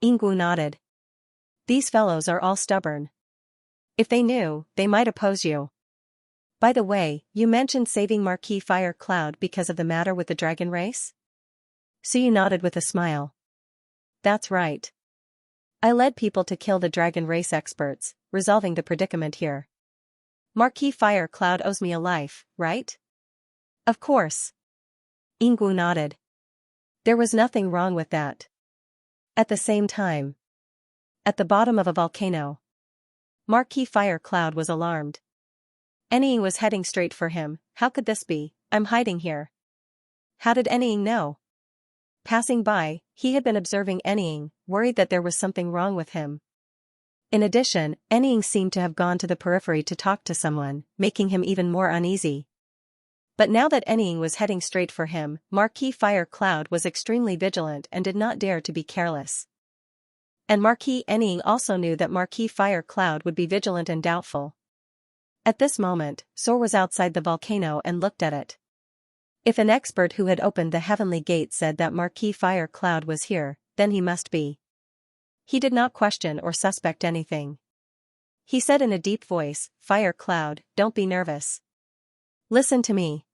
Ingwu nodded. "These fellows are all stubborn. If they knew, they might oppose you. By the way, you mentioned saving Marquis Firecloud because of the matter with the dragon race?" Suyu nodded with a smile. "That's right. I led people to kill the dragon race experts, resolving the predicament here. Marquis Firecloud owes me a life, right?" "Of course." Ingwu nodded. There was nothing wrong with that. At the same time, at the bottom of a volcano, Marquis Firecloud was alarmed. Enning was heading straight for him. How could this be? "I'm hiding here." How did Enning know? Passing by, he had been observing Enning, worried that there was something wrong with him. In addition, Enning seemed to have gone to the periphery to talk to someone, making him even more uneasy. But now that Anying was heading straight for him, Marquis Fire Cloud was extremely vigilant and did not dare to be careless. And Marquis Anying also knew that Marquis Fire Cloud would be vigilant and doubtful. At this moment, Sor was outside the volcano and looked at it. If an expert who had opened the heavenly gate said that Marquis Fire Cloud was here, then he must be. He did not question or suspect anything. He said in a deep voice, "Fire Cloud, don't be nervous. Listen to me.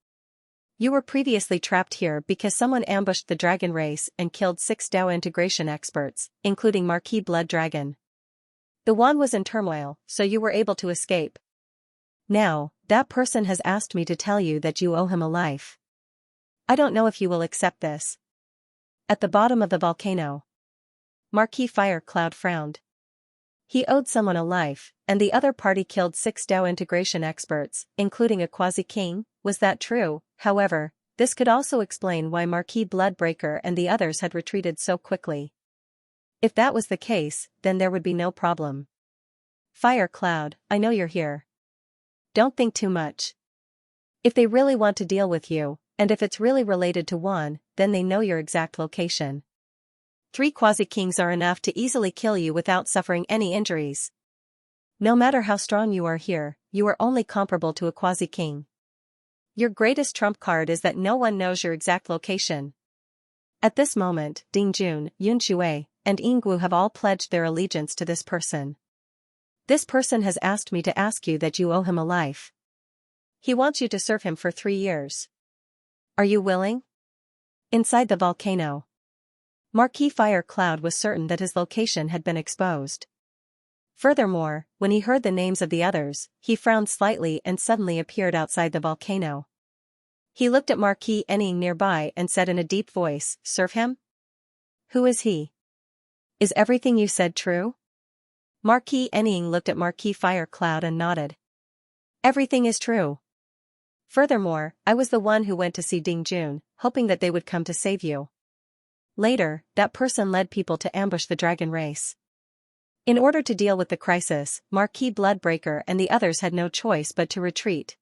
You were previously trapped here because someone ambushed the dragon race and killed 6 Dao integration experts, including Marquis Blood Dragon. The one was in turmoil, so you were able to escape. Now, that person has asked me to tell you that you owe him a life. I don't know if you will accept this." At the bottom of the volcano, Marquis Fire Cloud frowned. He owed someone a life, and the other party killed 6 Dao integration experts, including a quasi-king. Was that true? However, this could also explain why Marquis Bloodbreaker and the others had retreated so quickly. If that was the case, then there would be no problem. "Fire Cloud, I know you're here. Don't think too much. If they really want to deal with you, and if it's really related to one, then they know your exact location. 3 quasi-kings are enough to easily kill you without suffering any injuries. No matter how strong you are here, you are only comparable to a quasi-king. Your greatest trump card is that no one knows your exact location." At this moment, Ding Jun, Yun Shui, and Yingguo have all pledged their allegiance to this person. This person has asked me to ask you that you owe him a life. He wants you to serve him for 3 years. Are you willing? Inside the volcano, Marquis Fire Cloud was certain that his location had been exposed. Furthermore, when he heard the names of the others, he frowned slightly and suddenly appeared outside the volcano. He looked at Marquis Anying nearby and said in a deep voice, "Serve him? Who is he? Is everything you said true?" Marquis Anying looked at Marquis Fire Cloud and nodded. "Everything is true. Furthermore, I was the one who went to see Ding Jun, hoping that they would come to save you. Later, that person led people to ambush the dragon race. In order to deal with the crisis, Marquis Bloodbreaker and the others had no choice but to retreat."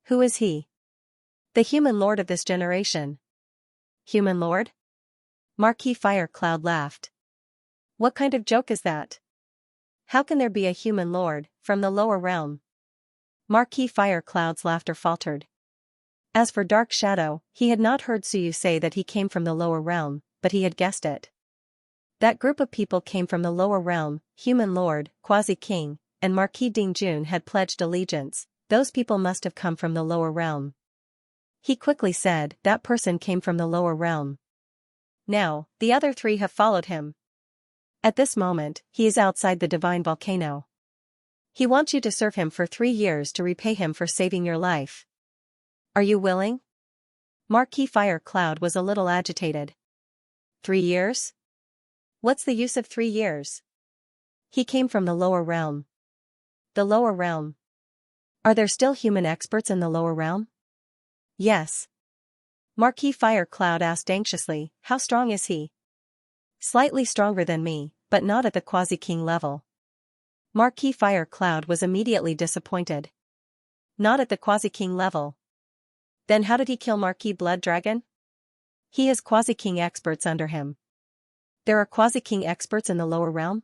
"Who is he?" "The human lord of this generation." "Human lord?" Marquis Fire Cloud laughed. "What kind of joke is that? How can there be a human lord, from the lower realm?" Marquis Fire Cloud's laughter faltered. As for Dark Shadow, he had not heard Suyu say that he came from the lower realm, but he had guessed it. That group of people came from the lower realm. Human Lord, Quasi-King, and Marquis Ding Jun had pledged allegiance. Those people must have come from the lower realm. He quickly said, "That person came from the lower realm. Now, the other 3 have followed him. At this moment, he is outside the divine volcano. He wants you to serve him for 3 years to repay him for saving your life. Are you willing?" Marquis Fire Cloud was a little agitated. 3 years? What's the use of 3 years? He came from the lower realm. The lower realm. Are there still human experts in the lower realm? Yes. Marquis Fire Cloud asked anxiously, "How strong is he?" "Slightly stronger than me, but not at the quasi-king level." Marquis Fire Cloud was immediately disappointed. Not at the quasi-king level. Then how did he kill Marquis Blood Dragon? He has quasi-king experts under him. There are quasi-king experts in the lower realm?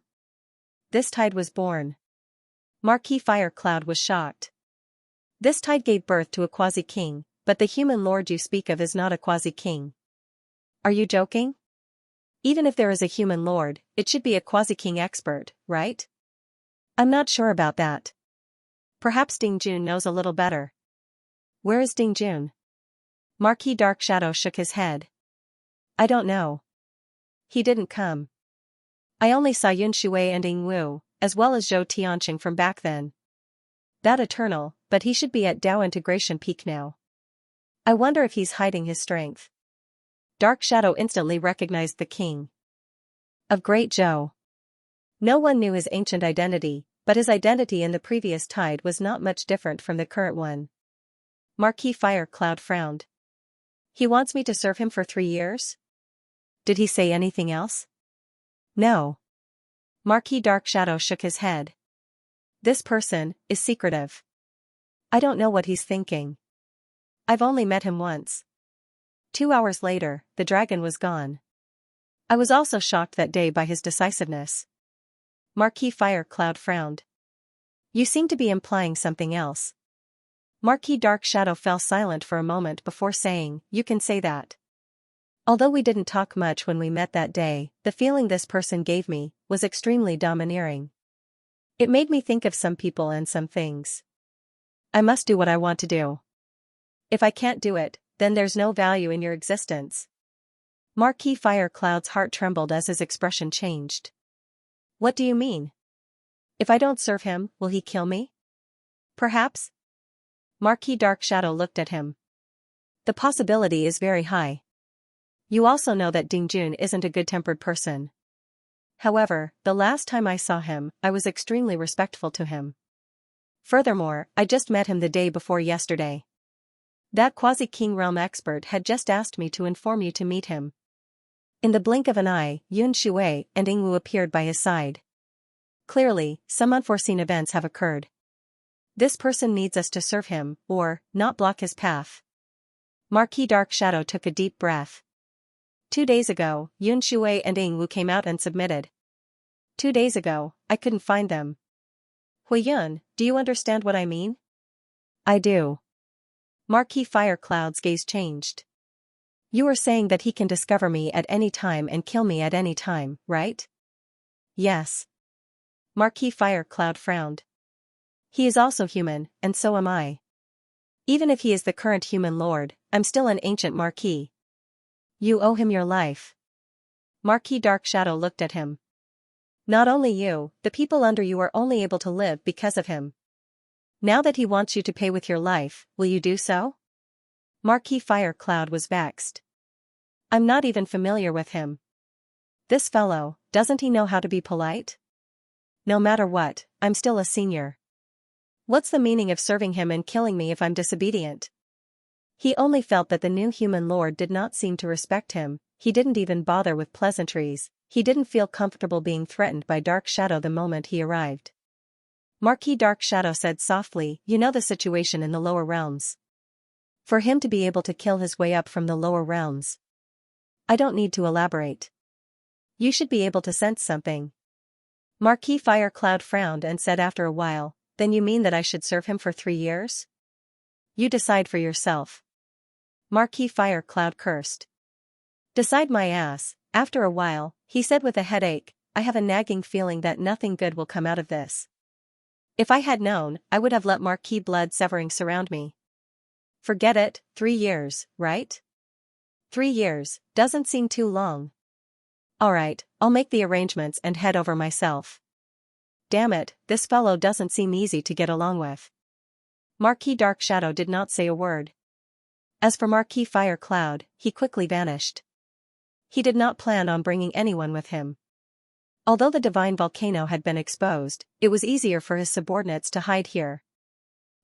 This tide was born. Marquis Fire Cloud was shocked. This tide gave birth to a quasi-king, but the human lord you speak of is not a quasi-king. Are you joking? Even if there is a human lord, it should be a quasi-king expert, right? I'm not sure about that. Perhaps Ding Jun knows a little better. Where is Ding Jun? Marquis Dark Shadow shook his head. I don't know. He didn't come. I only saw Yun Shui and Ying Wu, as well as Zhou Tianqing from back then. That eternal, but he should be at Dao Integration Peak now. I wonder if he's hiding his strength. Dark Shadow instantly recognized the king of Great Zhou. No one knew his ancient identity, but his identity in the previous tide was not much different from the current one. Marquis Fire Cloud frowned. He wants me to serve him for 3 years? Did he say anything else? No. Marquis Dark Shadow shook his head. This person is secretive. I don't know what he's thinking. I've only met him once. 2 hours later, the dragon was gone. I was also shocked that day by his decisiveness. Marquis Fire Cloud frowned. You seem to be implying something else. Marquis Dark Shadow fell silent for a moment before saying, you can say that. Although we didn't talk much when we met that day, the feeling this person gave me was extremely domineering. It made me think of some people and some things. I must do what I want to do. If I can't do it, then there's no value in your existence. Marquis Fire Cloud's heart trembled as his expression changed. What do you mean? If I don't serve him, will he kill me? Perhaps? Marquis Dark Shadow looked at him. The possibility is very high. You also know that Dingjun isn't a good-tempered person. However, the last time I saw him, I was extremely respectful to him. Furthermore, I just met him the day before yesterday. That quasi-king realm expert had just asked me to inform you to meet him. In the blink of an eye, Yun Shui and Yingwu appeared by his side. Clearly, some unforeseen events have occurred. This person needs us to serve him, or not block his path. Marquis Dark Shadow took a deep breath. 2 days ago, Yun Shui and Yingwu came out and submitted. 2 days ago, I couldn't find them. Huiyun, do you understand what I mean? I do. Marquis Fire Cloud's gaze changed. You are saying that he can discover me at any time and kill me at any time, right? Yes. Marquis Fire Cloud frowned. He is also human, and so am I. Even if he is the current human lord, I'm still an ancient Marquis. You owe him your life. Marquis Dark Shadow looked at him. Not only you, the people under you are only able to live because of him. Now that he wants you to pay with your life, will you do so? Marquis Fire Cloud was vexed. I'm not even familiar with him. This fellow, doesn't he know how to be polite? No matter what, I'm still a senior. What's the meaning of serving him and killing me if I'm disobedient? He only felt that the new human lord did not seem to respect him. He didn't even bother with pleasantries. He didn't feel comfortable being threatened by Dark Shadow the moment he arrived. Marquis Dark Shadow said softly, you know the situation in the lower realms. For him to be able to kill his way up from the lower realms. I don't need to elaborate. You should be able to sense something. Marquis Fire Cloud frowned and said after a while, then you mean that I should serve him for 3 years? You decide for yourself. Marquis Fire Cloud cursed. Decide my ass. After a while, he said with a headache, I have a nagging feeling that nothing good will come out of this. If I had known, I would have let Marquis blood severing surround me. Forget it, 3 years, right? 3 years, doesn't seem too long. Alright, I'll make the arrangements and head over myself. Damn it, this fellow doesn't seem easy to get along with. Marquis Dark Shadow did not say a word. As for Marquis Fire Cloud, he quickly vanished. He did not plan on bringing anyone with him. Although the divine volcano had been exposed, it was easier for his subordinates to hide here.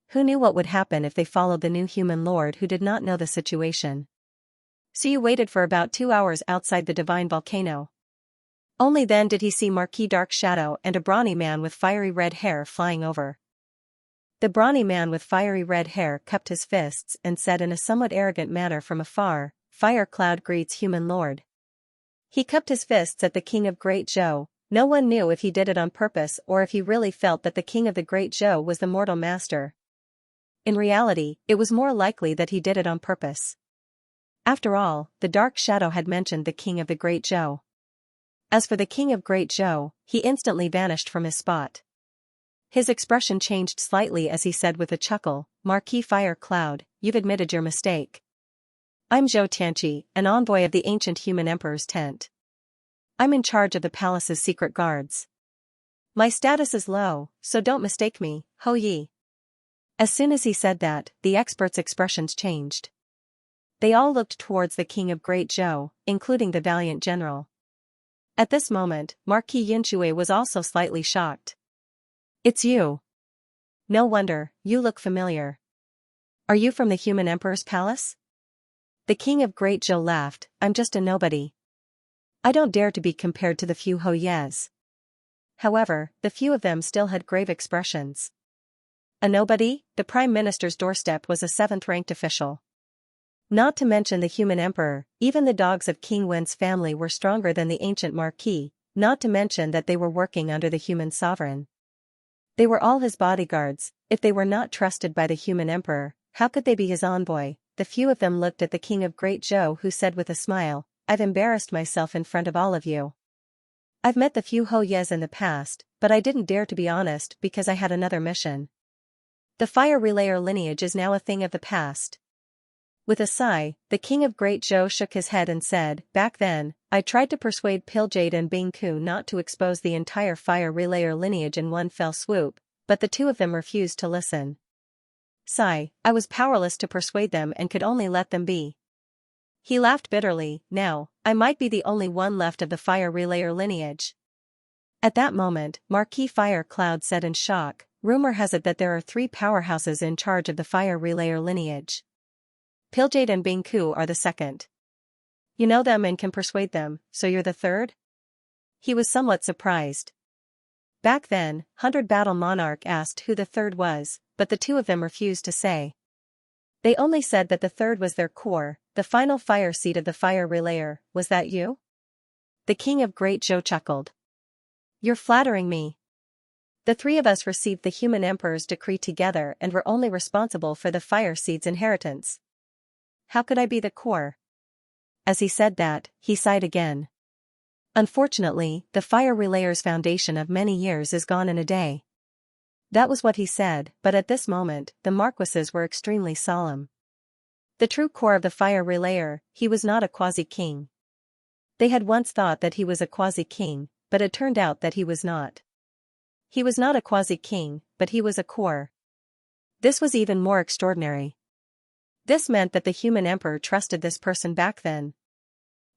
Who knew what would happen if they followed the new human lord who did not know the situation? So you waited for about 2 hours outside the divine volcano. Only then did he see Marquis Dark Shadow and a brawny man with fiery red hair flying over. The brawny man with fiery red hair cupped his fists and said in a somewhat arrogant manner from afar, Fire Cloud greets human lord. He cupped his fists at the king of Great Zhou. No one knew if he did it on purpose or if he really felt that the king of the Great Zhou was the mortal master. In reality, it was more likely that he did it on purpose. After all, the Dark Shadow had mentioned the king of the Great Zhou. As for the king of Great Zhou, he instantly vanished from his spot. His expression changed slightly as he said with a chuckle, Marquis Fire Cloud, you've admitted your mistake. I'm Zhou Tianqi, an envoy of the ancient human emperor's tent. I'm in charge of the palace's secret guards. My status is low, so don't mistake me, Ho Yi. As soon as he said that, the experts' expressions changed. They all looked towards the king of Great Zhou, including the valiant general. At this moment, Marquis Yunshui was also slightly shocked. It's you. No wonder, you look familiar. Are you from the human emperor's palace? The king of Great Zhou laughed, I'm just a nobody. I don't dare to be compared to the few Hoyes. However, the few of them still had grave expressions. A nobody? The prime minister's doorstep was a 7th-ranked official. Not to mention the human emperor, even the dogs of King Wen's family were stronger than the ancient marquis, not to mention that they were working under the human sovereign. They were all his bodyguards. If they were not trusted by the human emperor, how could they be his envoy? The few of them looked at the king of Great Zhou, who said with a smile, "I've embarrassed myself in front of all of you. I've met the few Hoyes in the past, but I didn't dare to be honest because I had another mission. The fire relayer lineage is now a thing of the past." With a sigh, the king of Great Zhou shook his head and said, "Back then, I tried to persuade Piljade and Bingku not to expose the entire fire relayer lineage in one fell swoop, but the two of them refused to listen. Sigh, I was powerless to persuade them and could only let them be." He laughed bitterly. "Now, I might be the only one left of the fire relayer lineage." At that moment, Marquis Fire Cloud said in shock, "Rumor has it that there are 3 powerhouses in charge of the fire relayer lineage. Piljade and Bingku are the second. You know them and can persuade them, so you're the third?" He was somewhat surprised. Back then, 100 Battle Monarch asked who the third was, but the two of them refused to say. They only said that the third was their core, the final fire seed of the fire relayer. "Was that you?" The king of Great Zhou chuckled. "You're flattering me. The 3 of us received the human emperor's decree together and were only responsible for the fire seed's inheritance. How could I be the core?" As he said that, he sighed again. "Unfortunately, the fire relayer's foundation of many years is gone in a day." That was what he said, but at this moment, the marquises were extremely solemn. The true core of the fire relayer, he was not a quasi-king. They had once thought that he was a quasi-king, but it turned out that he was not. He was not a quasi-king, but he was a core. This was even more extraordinary. This meant that the human emperor trusted this person back then.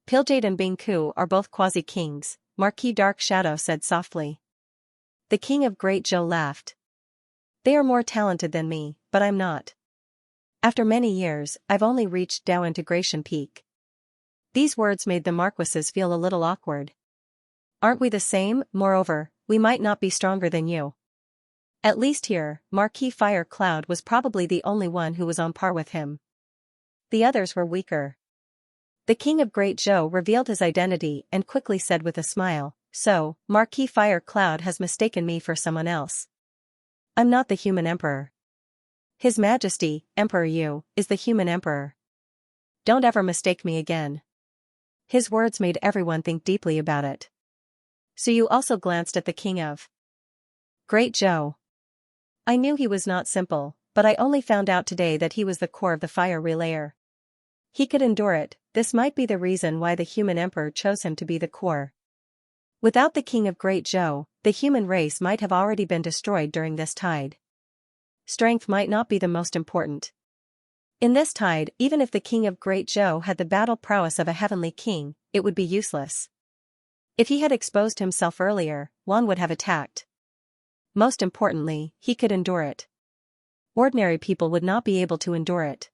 "Piljade and Bingku are both quasi-kings," Marquis Dark Shadow said softly. The king of Great Zhou laughed. "They are more talented than me, but I'm not. After many years, I've only reached Dao Integration Peak." These words made the marquises feel a little awkward. "Aren't we the same? Moreover, we might not be stronger than you." At least here, Marquis Fire Cloud was probably the only one who was on par with him. The others were weaker. The king of Great Zhou revealed his identity and quickly said with a smile, "So, Marquis Fire Cloud has mistaken me for someone else. I'm not the human emperor. His Majesty, Emperor Yu, is the human emperor. Don't ever mistake me again." His words made everyone think deeply about it. So Yu also glanced at the king of Great Zhou. "I knew he was not simple, but I only found out today that he was the core of the fire relayer. He could endure it. This might be the reason why the human emperor chose him to be the core. Without the king of Great Zhou, the human race might have already been destroyed during this tide. Strength might not be the most important. In this tide, even if the king of Great Zhou had the battle prowess of a heavenly king, it would be useless. If he had exposed himself earlier, one would have attacked. Most importantly, he could endure it. Ordinary people would not be able to endure it."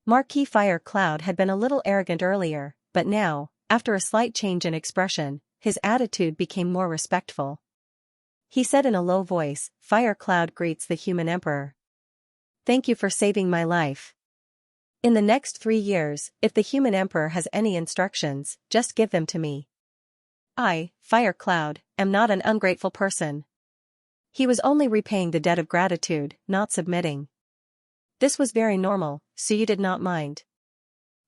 Marquis Fire Cloud had been a little arrogant earlier, but now, after a slight change in expression, his attitude became more respectful. He said in a low voice, "Fire Cloud greets the human emperor. Thank you for saving my life. In the next 3 years, if the human emperor has any instructions, just give them to me. I, Fire Cloud, am not an ungrateful person." He was only repaying the debt of gratitude, not submitting. This was very normal, so you did not mind.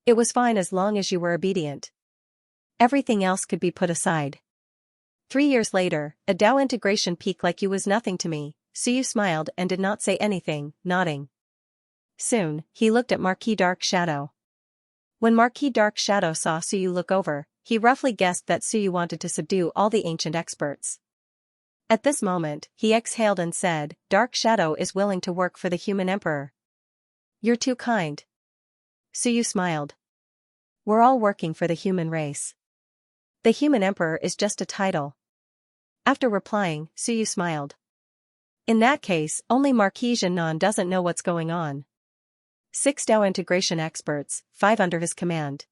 It was fine as long as you were obedient. Everything else could be put aside. 3 years later, a Dao Integration Peak like you was nothing to me, so you smiled and did not say anything, nodding. Soon, he looked at Marquis Dark Shadow. When Marquis Dark Shadow saw Suyu look over, he roughly guessed that Suyu wanted to subdue all the ancient experts. At this moment, he exhaled and said, "Dark Shadow is willing to work for the human emperor." "You're too kind." Suyu smiled. "We're all working for the human race. The human emperor is just a title." After replying, Suyu smiled. "In that case, only Marquis Jinan doesn't know what's going on. 6 Dao integration experts, 5 under his command.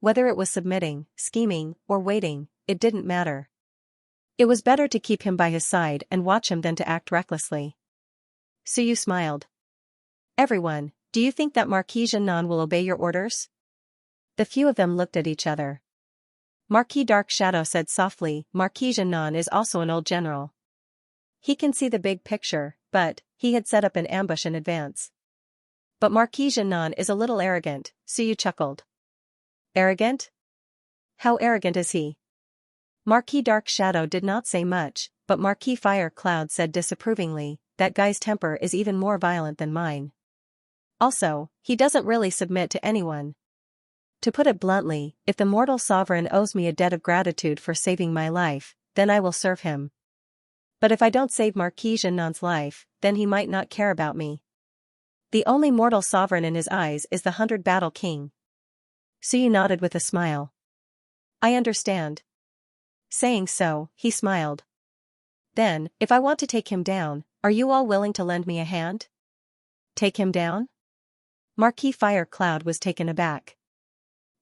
Whether it was submitting, scheming, or waiting, it didn't matter. It was better to keep him by his side and watch him than to act recklessly." Suyu smiled. "Everyone, Do you think that Marquis Xianxia will obey your orders? The few of them looked at each other. Marquis Dark Shadow said softly, Marquis Xianxia is also an old general. He can see the big picture, but he had set up an ambush in advance. But Marquis Xianxia is a little arrogant, Suyu chuckled. Arrogant? How arrogant is he? Marquis Dark Shadow did not say much, but Marquis Fire Cloud said disapprovingly, that guy's temper is even more violent than mine. Also, he doesn't really submit to anyone. To put it bluntly, if the mortal sovereign owes me a debt of gratitude for saving my life, then I will serve him. But if I don't save Marquis Xianxia's life, then he might not care about me. The only mortal sovereign in his eyes is the 100 Battle King. Suyu nodded with a smile. I understand. Saying so, he smiled. Then, if I want to take him down, are you all willing to lend me a hand? Take him down? Marquis Fire Cloud was taken aback.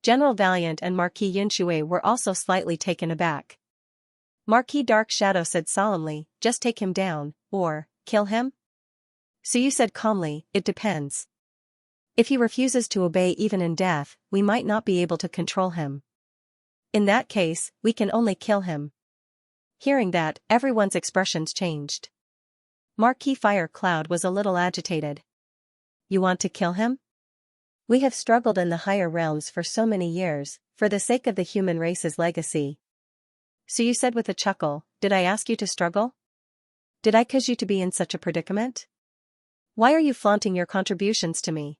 General Valiant and Marquis Yunshui were also slightly taken aback. Marquis Dark Shadow said solemnly, just take him down, or kill him? Suyu said calmly, it depends. If he refuses to obey even in death, we might not be able to control him. In that case, we can only kill him. Hearing that, everyone's expressions changed. Marquis Fire Cloud was a little agitated. You want to kill him? We have struggled in the higher realms for so many years, for the sake of the human race's legacy. Suyu said with a chuckle, did I ask you to struggle? Did I cause you to be in such a predicament? Why are you flaunting your contributions to me?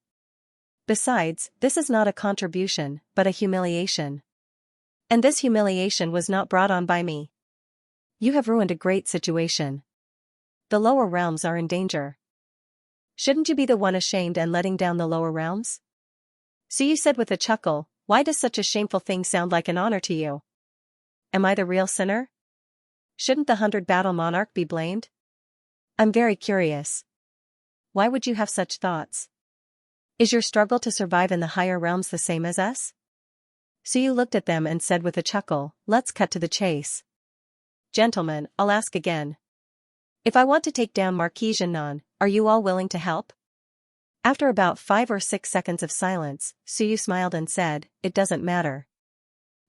Besides, this is not a contribution, but a humiliation. And this humiliation was not brought on by me. You have ruined a great situation. The lower realms are in danger. Shouldn't you be the one ashamed and letting down the lower realms? Suyu said with a chuckle, why does such a shameful thing sound like an honor to you? Am I the real sinner? Shouldn't the 100 Battle Monarch be blamed? I'm very curious. Why would you have such thoughts? Is your struggle to survive in the higher realms the same as us? Suyu looked at them and said with a chuckle, let's cut to the chase. Gentlemen, I'll ask again. If I want to take down Marquis Xianxia, are you all willing to help? After about 5 or 6 seconds of silence, Suyu smiled and said, it doesn't matter.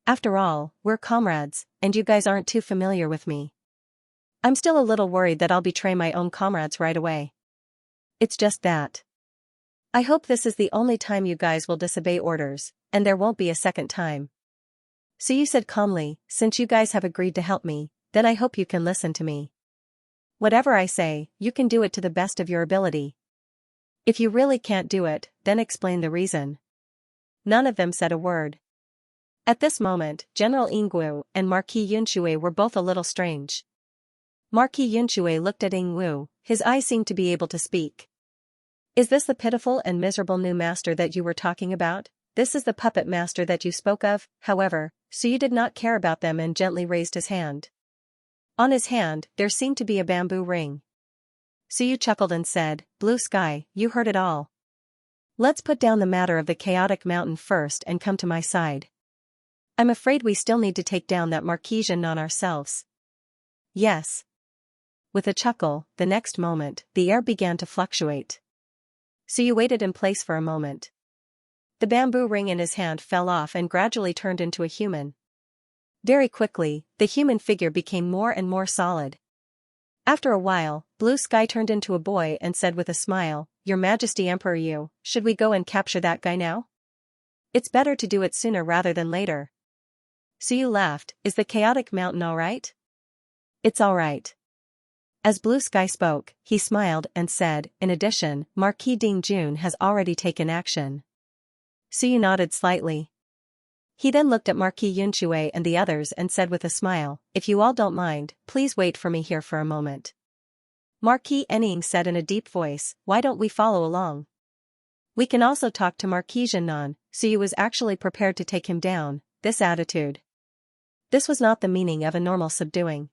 After all, we're comrades, and you guys aren't too familiar with me. I'm still a little worried that I'll betray my own comrades right away. It's just that. I hope this is the only time you guys will disobey orders, and there won't be a second time. Suyu said calmly, since you guys have agreed to help me, then I hope you can listen to me. Whatever I say, you can do it to the best of your ability. If you really can't do it, then explain the reason. None of them said a word. At this moment, General Yingwu and Marquis Yunshui were both a little strange. Marquis Yunshui looked at Yingwu, his eyes seemed to be able to speak. Is this the pitiful and miserable new master that you were talking about? This is the puppet master that you spoke of? However, Suyu did not care about them and gently raised his hand. On his hand, there seemed to be a bamboo ring. Suyu chuckled and said, Blue Sky, you heard it all. Let's put down the matter of the chaotic mountain first and come to my side. I'm afraid we still need to take down that Marquis Xianxia ourselves. Yes. With a chuckle, the next moment, the air began to fluctuate. Suyu waited in place for a moment. The bamboo ring in his hand fell off and gradually turned into a human. Very quickly, the human figure became more and more solid. After a while, Blue Sky turned into a boy and said with a smile, Your Majesty Emperor Yu, should we go and capture that guy now? It's better to do it sooner rather than later. Suyu laughed, is the chaotic mountain alright? It's alright. As Blue Sky spoke, he smiled and said, in addition, Marquis Ding Jun has already taken action. Suyu nodded slightly. He then looked at Marquis Yunshui and the others and said with a smile, if you all don't mind, please wait for me here for a moment. Marquis Ening said in a deep voice, why don't we follow along? We can also talk to Marquis Xianxia. Suyu was actually prepared to take him down, this attitude. This was not the meaning of a normal subduing.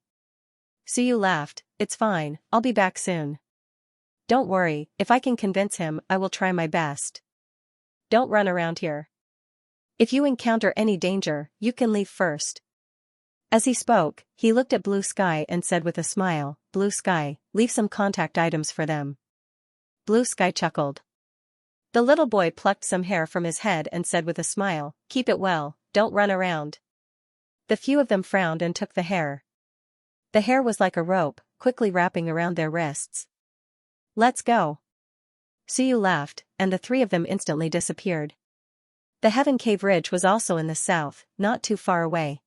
Suyu laughed, it's fine, I'll be back soon. Don't worry, if I can convince him, I will try my best. Don't run around here. If you encounter any danger, you can leave first. As he spoke, he looked at Blue Sky and said with a smile, Blue Sky, leave some contact items for them. Blue Sky chuckled. The little boy plucked some hair from his head and said with a smile, "Keep it well, don't run around." The few of them frowned and took the hair. The hair was like a rope, quickly wrapping around their wrists. "Let's go." Suyu laughed, and the three of them instantly disappeared. The Heaven Cave Ridge was also in the south, not too far away.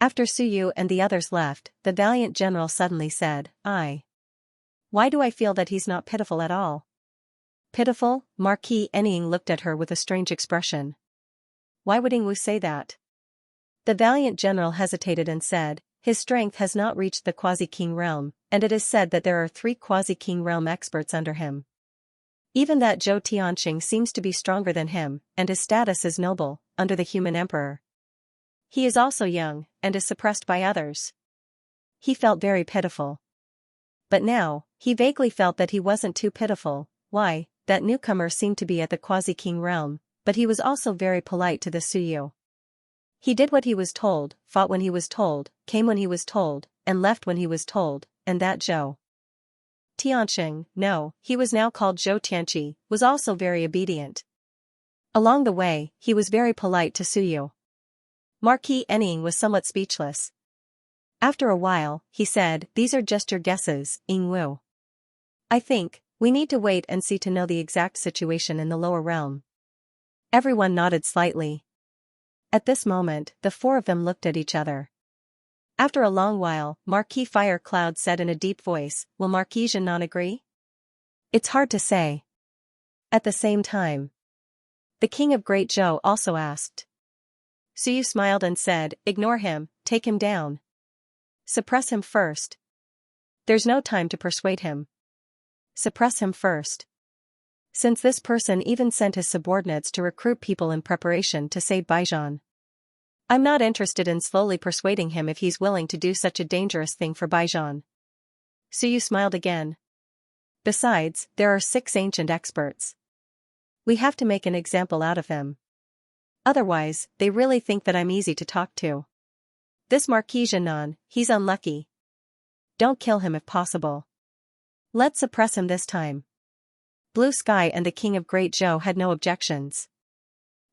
After Suyu and the others left, the valiant general suddenly said, Why do I feel that he's not pitiful at all?" "Pitiful?" Marquis Enning looked at her with a strange expression. "Why would Ingwu say that?" The valiant general hesitated and said, "His strength has not reached the quasi-king realm, and it is said that there are 3 quasi-king realm experts under him. Even that Zhou Tianxing seems to be stronger than him, and his status is noble, under the human emperor. He is also young, and is suppressed by others." He felt very pitiful. But now, he vaguely felt that he wasn't too pitiful. Why, that newcomer seemed to be at the quasi-king realm, but he was also very polite to the Suyu. He did what he was told, fought when he was told, came when he was told, and left when he was told, and that Zhou Tianxing, no, he was now called Zhou Tianqi, was also very obedient. Along the way, he was very polite to Suyu. Marquis Enning was somewhat speechless. After a while, he said, "These are just your guesses, Ingwu. I think, we need to wait and see to know the exact situation in the lower realm." Everyone nodded slightly. At this moment, the 4 of them looked at each other. After a long while, Marquis Fire Cloud said in a deep voice, "Will Marquis Jinan agree?" "It's hard to say." At the same time, the King of Great Zhou also asked. Suyu smiled and said, "Ignore him, take him down. Suppress him first. There's no time to persuade him. Suppress him first." Since this person even sent his subordinates to recruit people in preparation to save Baijian. "I'm not interested in slowly persuading him if he's willing to do such a dangerous thing for Baijian." Suyu smiled again. "Besides, there are 6 ancient experts. We have to make an example out of them. Otherwise, they really think that I'm easy to talk to. This Marquis Jinan, he's unlucky. Don't kill him if possible. Let's suppress him this time." Blue Sky and the King of Great Zhou had no objections.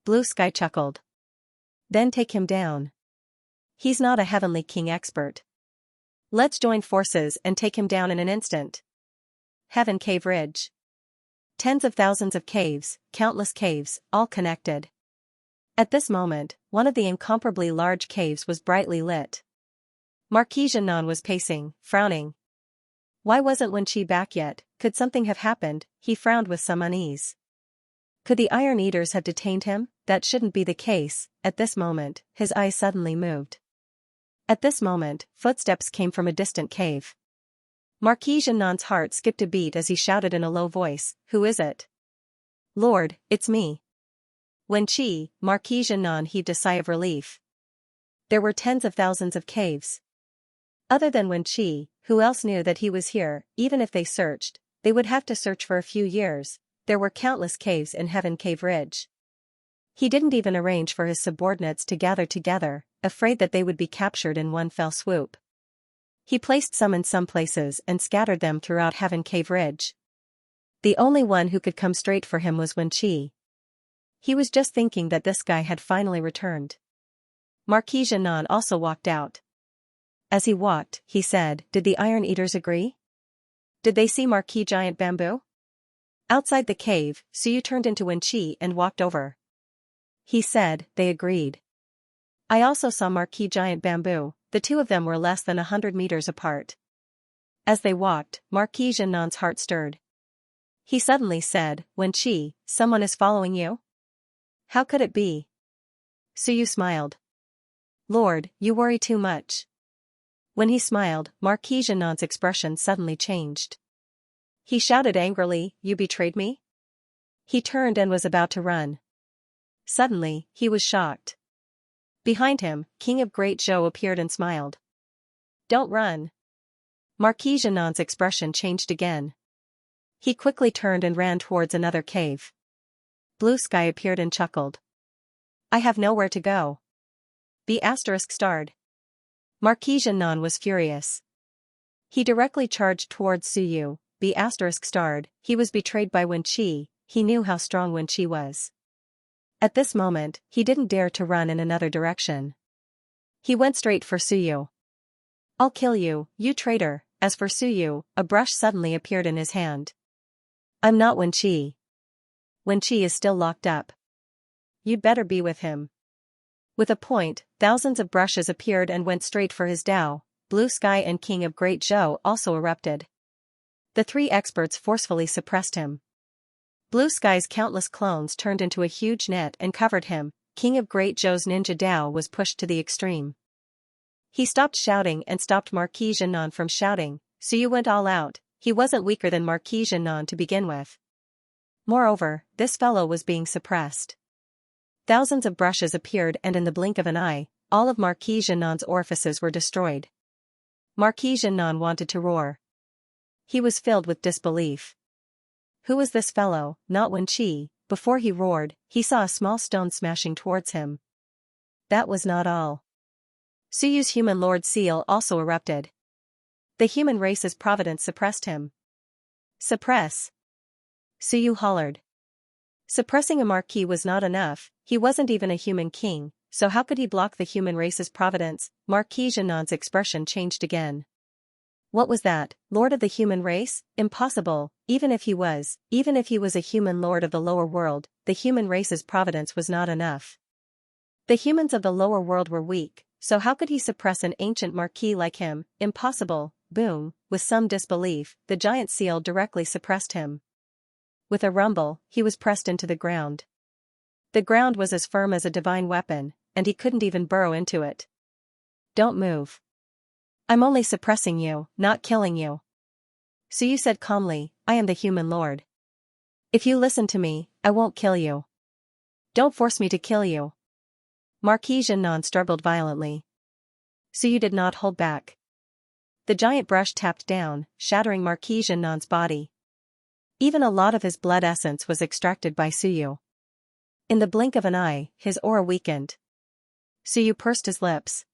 Blue Sky chuckled. "Then take him down. He's not a heavenly king expert. Let's join forces and take him down in an instant." Heaven Cave Ridge. Tens of thousands of caves, countless caves, all connected. At this moment, one of the incomparably large caves was brightly lit. Marquis Jinan was pacing, frowning. Why wasn't Wen Qi back yet? Could something have happened? He frowned with some unease. Could the Iron Eaters have detained him? That shouldn't be the case. At this moment, his eyes suddenly moved. At this moment, footsteps came from a distant cave. Marquis Jinan's heart skipped a beat as he shouted in a low voice, "Who is it?" "Lord, it's me." Wen Qi, Marquis Jinan heaved a sigh of relief. There were tens of thousands of caves. Other than Wen Qi, who else knew that he was here? Even if they searched, they would have to search for a few years. There were countless caves in Heaven Cave Ridge. He didn't even arrange for his subordinates to gather together, afraid that they would be captured in one fell swoop. He placed some in some places and scattered them throughout Heaven Cave Ridge. The only one who could come straight for him was Wen Qi. He was just thinking that this guy had finally returned. Marquis Jinan also walked out. As he walked, he said, "Did the Iron Eaters agree? Did they see Marquis Giant Bamboo?" Outside the cave, Suyu turned into Wen Qi and walked over. He said, "They agreed. I also saw Marquis Giant Bamboo." The 2 of them were less than 100 meters apart. As they walked, Marquis Jinan's heart stirred. He suddenly said, "Wen Qi, someone is following you?" "How could it be?" Suyu smiled. "Lord, you worry too much." When he smiled, Marquis Jinan's expression suddenly changed. He shouted angrily, "You betrayed me?" He turned and was about to run. Suddenly, he was shocked. Behind him, King of Great Zhou appeared and smiled. "Don't run." Marquis Jinan's expression changed again. He quickly turned and ran towards another cave. Blue Sky appeared and chuckled. "I have nowhere to go." B** starred. Marquis Jinan was furious. He directly charged towards Suyu. B** starred. He was betrayed by Wen Qi. he knew how strong Wen Qi was. At this moment, he didn't dare to run in another direction. He went straight for Suyu. "I'll kill you, you traitor." As for Suyu, a brush suddenly appeared in his hand. "I'm not Wen Qi. Wen Qi is still locked up. You'd better be with him." With a point, thousands of brushes appeared and went straight for his Dao. Blue Sky and King of Great Zhou also erupted. The three experts forcefully suppressed him. Blue Sky's countless clones turned into a huge net and covered him. King of Great Zhou's ninja Dao was pushed to the extreme. He stopped shouting and stopped Marquis Jianan from shouting. Suyu went all out. He wasn't weaker than Marquis Jianan to begin with. Moreover, this fellow was being suppressed. Thousands of brushes appeared and in the blink of an eye, all of Marquis Jianan's orifices were destroyed. Marquis Jianan wanted to roar. He was filled with disbelief. Who was this fellow? Not Wen Qi. Before he roared, he saw a small stone smashing towards him. That was not all. Suyu's human lord seal also erupted. The human race's providence suppressed him. "Suppress!" Suyu hollered. Suppressing a marquis was not enough, he wasn't even a human king, so how could he block the human race's providence? Marquis Jianan's expression changed again. What was that, lord of the human race? Impossible, even if he was a human lord of the lower world, the human race's providence was not enough. The humans of the lower world were weak, so how could he suppress an ancient marquis like him? Impossible. Boom, with some disbelief, the giant seal directly suppressed him. With a rumble, he was pressed into the ground. The ground was as firm as a divine weapon, and he couldn't even burrow into it. "Don't move. I'm only suppressing you, not killing you." Suyu said calmly, "I am the human lord. If you listen to me, I won't kill you. Don't force me to kill you." Marquis Jianan struggled violently. Suyu did not hold back. The giant brush tapped down, shattering Marquis Jianan's body. Even a lot of his blood essence was extracted by Suyu. In the blink of an eye, his aura weakened. Suyu pursed his lips.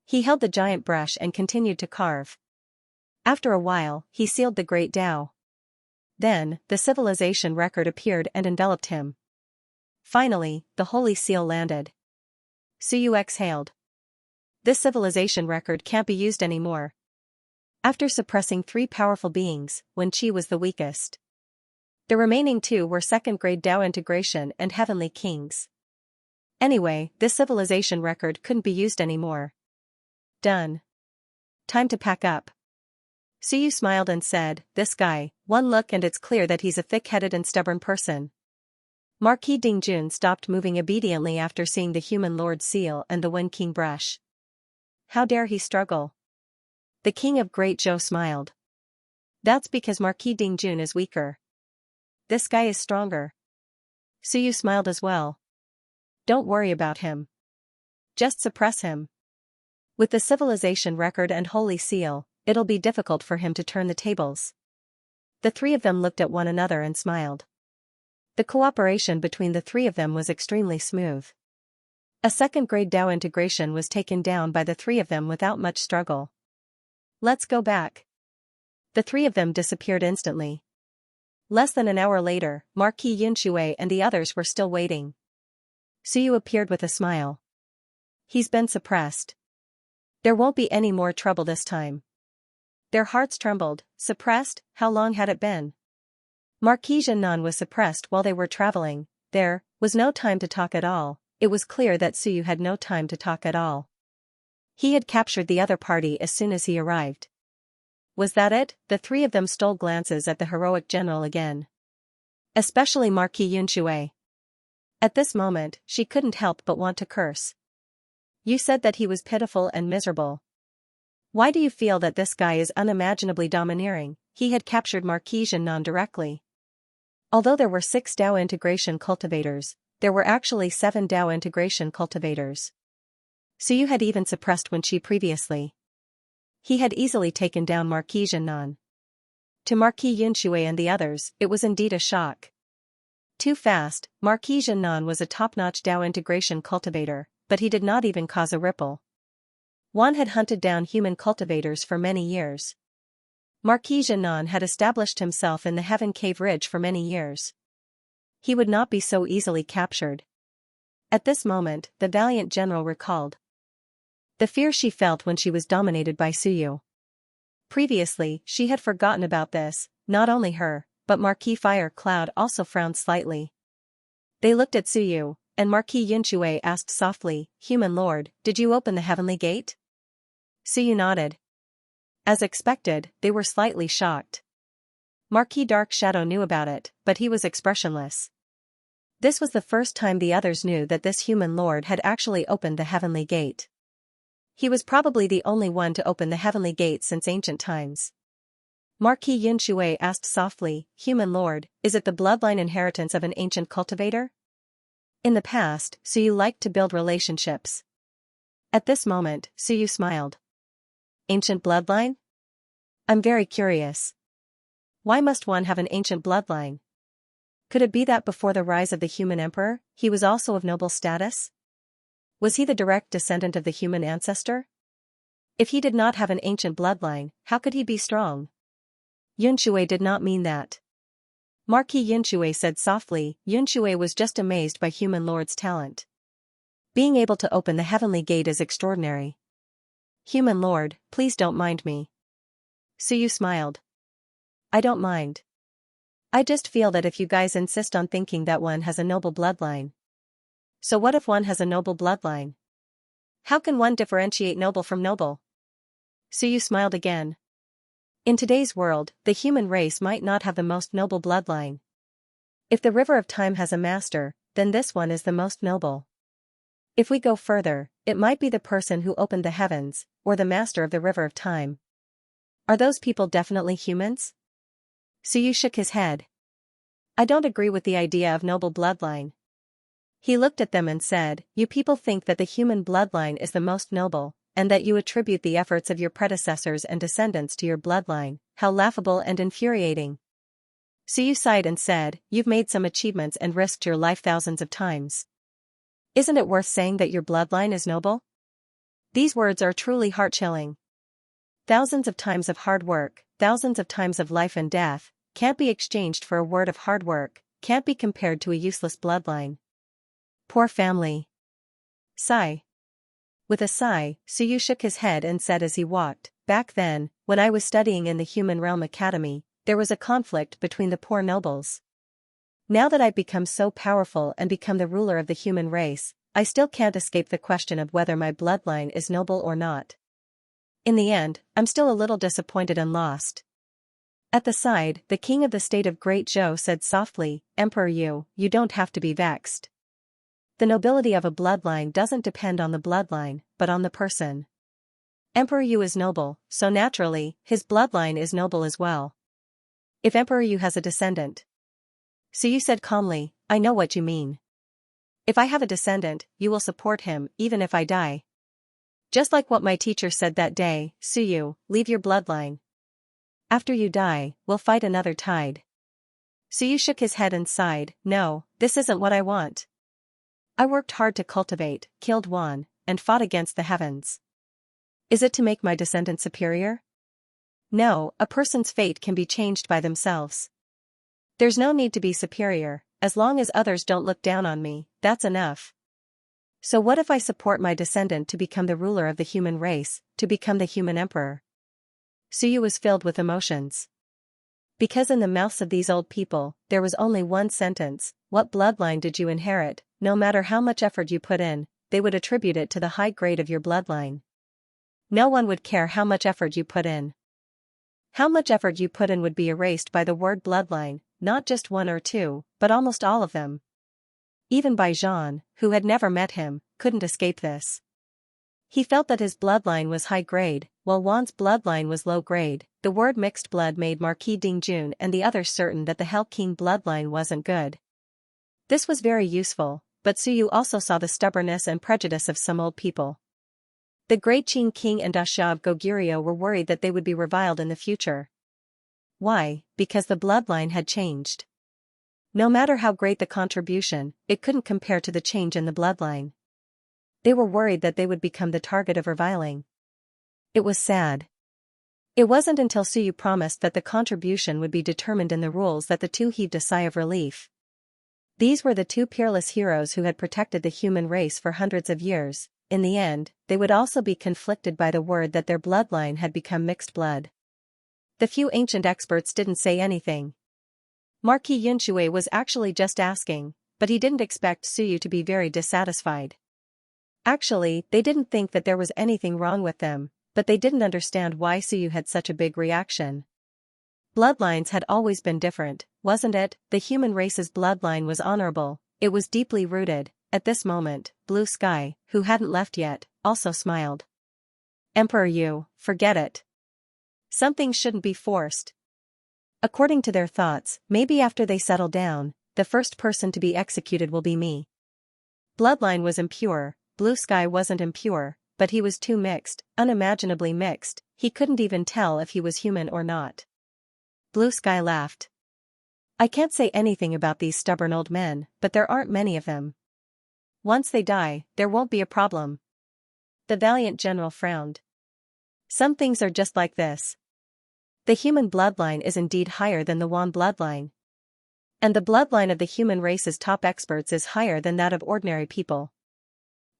He held the giant brush and continued to carve. After a while, he sealed the great Dao. Then, the civilization record appeared and enveloped him. Finally, the holy seal landed. Suyu exhaled. This civilization record can't be used anymore. After suppressing three powerful beings, Wen Qi was the weakest. The remaining two were second-grade Dao integration and heavenly kings. Anyway, this civilization record couldn't be used anymore. Done. Time to pack up. Suyu smiled and said, "This guy, one look and it's clear that he's a thick-headed and stubborn person." Marquis Dingjun stopped moving obediently after seeing the human lord seal and the Wen King brush. How dare he struggle? The King of Great Zhou smiled. That's because Marquis Dingjun is weaker. This guy is stronger. Suyu smiled as well. Don't worry about him. Just suppress him. With the civilization record and holy seal, it'll be difficult for him to turn the tables. The three of them looked at one another and smiled. The cooperation between the three of them was extremely smooth. A second-grade Dao integration was taken down by the three of them without much struggle. Let's go back. The three of them disappeared instantly. Less than an hour later, Marquis Yunshui and the others were still waiting. Suyu appeared with a smile. He's been suppressed. There won't be any more trouble this time. Their hearts trembled. Suppressed? How long had it been? Marquis Jianan was suppressed while they were traveling. There was no time to talk at all. It was clear that Suyu had no time to talk at all. He had captured the other party as soon as he arrived. Was that it? The three of them stole glances at the heroic general again. Especially Marquis Yunshui. At this moment, she couldn't help but want to curse. You said that he was pitiful and miserable. Why do you feel that this guy is unimaginably domineering? He had captured Marquis Jianan directly. Although there were 6 Dao integration cultivators, there were actually 7 Dao integration cultivators. Suyu had even suppressed Wen Qi previously. He had easily taken down Marquis Jianan. To Marquis Yunshui and the others, it was indeed a shock. Too fast, Marquis Jianan was a top-notch Dao integration cultivator, but he did not even cause a ripple. Juan had hunted down human cultivators for many years. Marquis Jianan had established himself in the Heaven Cave Ridge for many years. He would not be so easily captured. At this moment, the valiant general recalled the fear she felt when she was dominated by Suyu. Previously, she had forgotten about this. Not only her, but Marquis Fire Cloud also frowned slightly. They looked at Suyu, and Marquis Yunxue asked softly, "Human Lord, did you open the heavenly gate?" Suyu nodded. As expected, they were slightly shocked. Marquis Dark Shadow knew about it, but he was expressionless. This was the first time the others knew that this human lord had actually opened the heavenly gate. He was probably the only one to open the heavenly gate since ancient times. Marquis Yunxue asked softly, "Human lord, is it the bloodline inheritance of an ancient cultivator?" In the past, Suyu liked to build relationships. At this moment, Suyu smiled. Ancient bloodline? I'm very curious. Why must one have an ancient bloodline? Could it be that before the rise of the human emperor, he was also of noble status? Was he the direct descendant of the human ancestor? If he did not have an ancient bloodline, how could he be strong? Yunxue did not mean that. Marquis Yunxue said softly. Yunxue was just amazed by human lord's talent. Being able to open the heavenly gate is extraordinary. Human lord, please don't mind me. Suyu smiled. I don't mind. I just feel that if you guys insist on thinking that one has a noble bloodline. So what if one has a noble bloodline? How can one differentiate noble from noble? Suyu smiled again. In today's world, the human race might not have the most noble bloodline. If the river of time has a master, then this one is the most noble. If we go further, it might be the person who opened the heavens, or the master of the river of time. Are those people definitely humans? Suyu shook his head. I don't agree with the idea of noble bloodline. He looked at them and said, "You people think that the human bloodline is the most noble, and that you attribute the efforts of your predecessors and descendants to your bloodline. How laughable and infuriating." Suyu sighed and said, "You've made some achievements and risked your life thousands of times. Isn't it worth saying that your bloodline is noble?" These words are truly heart-chilling. Thousands of times of hard work, thousands of times of life and death, can't be exchanged for a word of hard work, can't be compared to a useless bloodline. Poor family. Sigh. With a sigh, Suyu shook his head and said as he walked, "Back then, when I was studying in the Human Realm Academy, there was a conflict between the poor nobles. Now that I've become so powerful and become the ruler of the human race, I still can't escape the question of whether my bloodline is noble or not. In the end, I'm still a little disappointed and lost." At the side, the king of the state of Great Zhou said softly, "Emperor you don't have to be vexed. The nobility of a bloodline doesn't depend on the bloodline, but on the person. Emperor Yu is noble, so naturally, his bloodline is noble as well. If Emperor Yu has a descendant." Suyu said calmly, "I know what you mean. If I have a descendant, you will support him, even if I die. Just like what my teacher said that day, Suyu, leave your bloodline. After you die, we'll fight another tide." Suyu shook his head and sighed, "No, this isn't what I want. I worked hard to cultivate, killed one, and fought against the heavens. Is it to make my descendants superior? No, a person's fate can be changed by themselves. There's no need to be superior, as long as others don't look down on me, that's enough. So what if I support my descendant to become the ruler of the human race, to become the human emperor?" Suyu was filled with emotions. Because in the mouths of these old people, there was only one sentence: what bloodline did you inherit? No matter how much effort you put in, they would attribute it to the high grade of your bloodline. No one would care how much effort you put in. How much effort you put in would be erased by the word bloodline, not just one or two, but almost all of them. Even Bai Zhan, who had never met him, couldn't escape this. He felt that his bloodline was high grade, while Wan's bloodline was low grade. The word mixed blood made Marquis Dingjun and the others certain that the Hell King bloodline wasn't good. This was very useful, but Suyu also saw the stubbornness and prejudice of some old people. The Great Qing King and Dasha of Goguryeo were worried that they would be reviled in the future. Why? Because the bloodline had changed. No matter how great the contribution, it couldn't compare to the change in the bloodline. They were worried that they would become the target of reviling. It was sad. It wasn't until Suyu promised that the contribution would be determined in the rules that the two heaved a sigh of relief. These were the two peerless heroes who had protected the human race for hundreds of years. In the end, they would also be conflicted by the word that their bloodline had become mixed blood. The few ancient experts didn't say anything. Marquis Yunshui was actually just asking, but he didn't expect Suyu to be very dissatisfied. Actually, they didn't think that there was anything wrong with them, but they didn't understand why Suyu had such a big reaction. Bloodlines had always been different, wasn't it? The human race's bloodline was honorable, it was deeply rooted. At this moment, Blue Sky, who hadn't left yet, also smiled. Emperor Yu, forget it. Some things shouldn't be forced. According to their thoughts, maybe after they settle down, the first person to be executed will be me. Bloodline was impure, Blue Sky wasn't impure, but he was too mixed, unimaginably mixed, he couldn't even tell if he was human or not. Blue Sky laughed. I can't say anything about these stubborn old men, but there aren't many of them. Once they die, there won't be a problem. The valiant general frowned. Some things are just like this. The human bloodline is indeed higher than the Wan bloodline. And the bloodline of the human race's top experts is higher than that of ordinary people.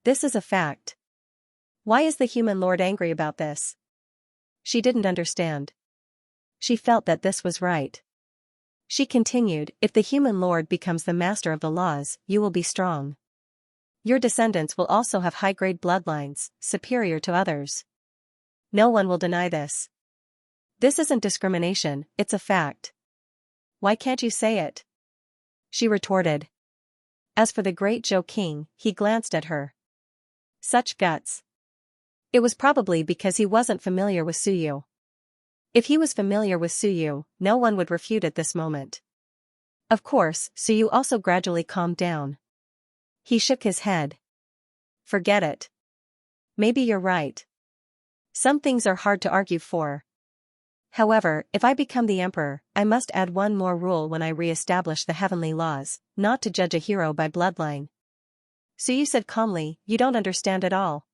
This is a fact. Why is the human lord angry about this? She didn't understand. She felt that this was right. She continued, if the human lord becomes the master of the laws, you will be strong. Your descendants will also have high-grade bloodlines, superior to others. No one will deny this. This isn't discrimination, it's a fact. Why can't you say it? She retorted. As for the great Zhou King, he glanced at her. Such guts. It was probably because he wasn't familiar with Suyu. If he was familiar with Suyu, no one would refute at this moment. Of course, Suyu also gradually calmed down. He shook his head. Forget it. Maybe you're right. Some things are hard to argue for. However, if I become the emperor, I must add one more rule when I re-establish the heavenly laws, not to judge a hero by bloodline. Suyu said calmly, you don't understand at all.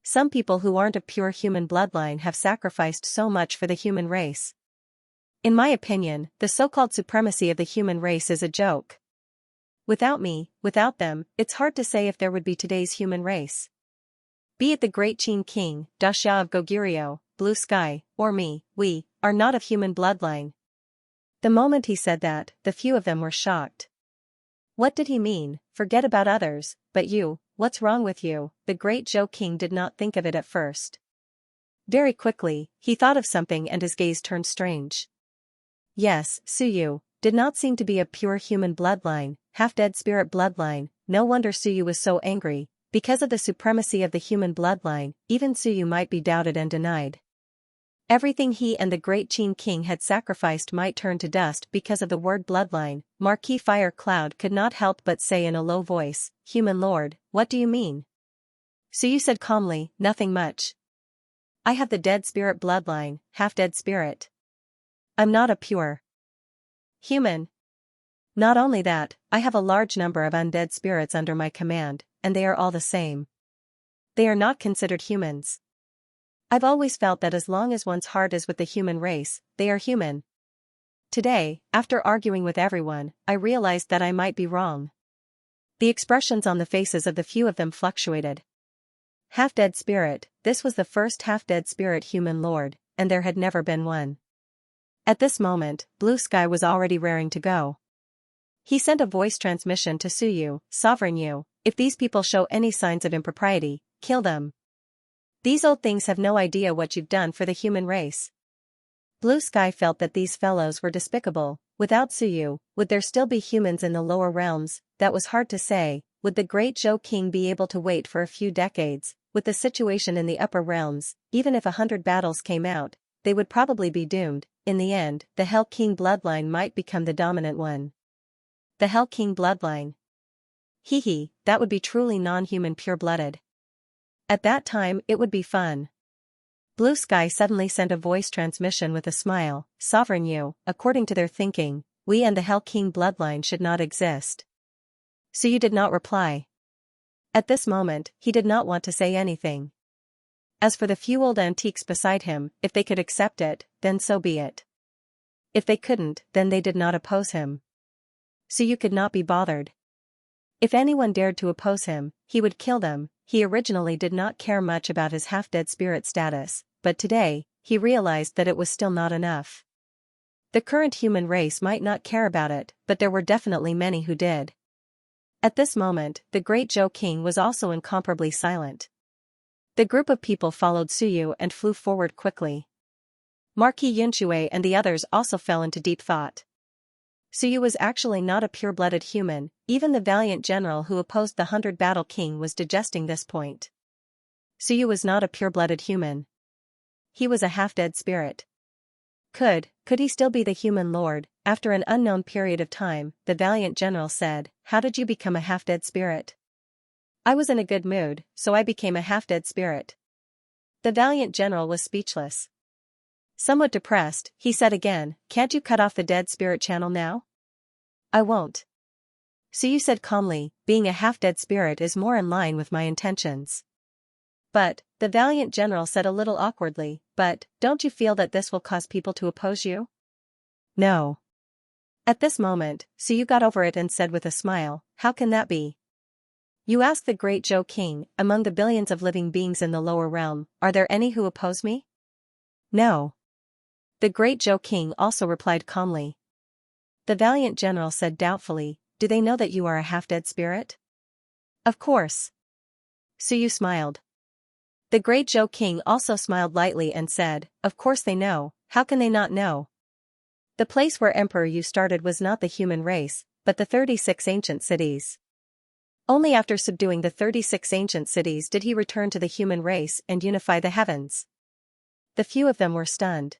Some people who aren't of pure human bloodline have sacrificed so much for the human race. In my opinion, the so-called supremacy of the human race is a joke. Without me, without them, it's hard to say if there would be today's human race. Be it the great Qin King, Daxia of Goguryeo, Blue Sky, or me, we are not of human bloodline. The moment he said that, the few of them were shocked. What did he mean? Forget about others, but you, what's wrong with you? The great Zhou King did not think of it at first. Very quickly, he thought of something and his gaze turned strange. Yes, Suyu did not seem to be a pure human bloodline, half-dead spirit bloodline. No wonder Suyu was so angry. Because of the supremacy of the human bloodline, even Suyu might be doubted and denied. Everything he and the great Qin King had sacrificed might turn to dust because of the word bloodline. Marquis Fire Cloud could not help but say in a low voice, Human Lord, what do you mean? Suyu said calmly, nothing much. I have the dead spirit bloodline, half-dead spirit. I'm not a pure human. Not only that, I have a large number of undead spirits under my command, and they are all the same. They are not considered humans. I've always felt that as long as one's heart is with the human race, they are human. Today, after arguing with everyone, I realized that I might be wrong. The expressions on the faces of the few of them fluctuated. Half-dead spirit, this was the first half-dead spirit human lord, and there had never been one. At this moment, Blue Sky was already raring to go. He sent a voice transmission to Suyu, Sovereign Yu, if these people show any signs of impropriety, kill them. These old things have no idea what you've done for the human race. Blue Sky felt that these fellows were despicable. Without Suyu, would there still be humans in the lower realms? That was hard to say. Would the great Zhou King be able to wait for a few decades? With the situation in the upper realms, even if 100 battles came out, they would probably be doomed. In the end, the Hell King bloodline might become the dominant one. The Hell King bloodline. Hee, that would be truly non-human pure-blooded. At that time it would be fun. Blue Sky suddenly sent a voice transmission with a smile, Sovereign Yu, according to their thinking, we and the Hell King bloodline should not exist. Suyu did not reply. At this moment, he did not want to say anything. As for the few old antiques beside him, if they could accept it, then so be it. If they couldn't, then they did not oppose him. Suyu could not be bothered. If anyone dared to oppose him, he would kill them. He originally did not care much about his half-dead spirit status, but today, he realized that it was still not enough. The current human race might not care about it, but there were definitely many who did. At this moment, the great Zhou King was also incomparably silent. The group of people followed Suyu and flew forward quickly. Marquis Yunshui and the others also fell into deep thought. Suyu was actually not a pure-blooded human. Even the valiant general who opposed the 100-battle king was digesting this point. Suyu was not a pure-blooded human. He was a half-dead spirit. Could he still be the human lord? After an unknown period of time, the valiant general said, "How did you become a half-dead spirit?" "I was in a good mood, so I became a half-dead spirit." The valiant general was speechless. Somewhat depressed, he said again, "Can't you cut off the dead spirit channel now?" "I won't." Suyu said calmly, "Being a half-dead spirit is more in line with my intentions." "But," the valiant general said a little awkwardly, "but, don't you feel that this will cause people to oppose you?" "No." At this moment, Suyu got over it and said with a smile, "How can that be?" "You ask the great Zhou King, among the billions of living beings in the lower realm, are there any who oppose me?" "No." The great Zhou King also replied calmly. The valiant general said doubtfully, "Do they know that you are a half-dead spirit?" "Of course." Suyu smiled. The great Zhou King also smiled lightly and said, "Of course they know, how can they not know?" The place where Emperor Yu started was not the human race, but the 36 ancient cities. Only after subduing the 36 ancient cities did he return to the human race and unify the heavens. The few of them were stunned.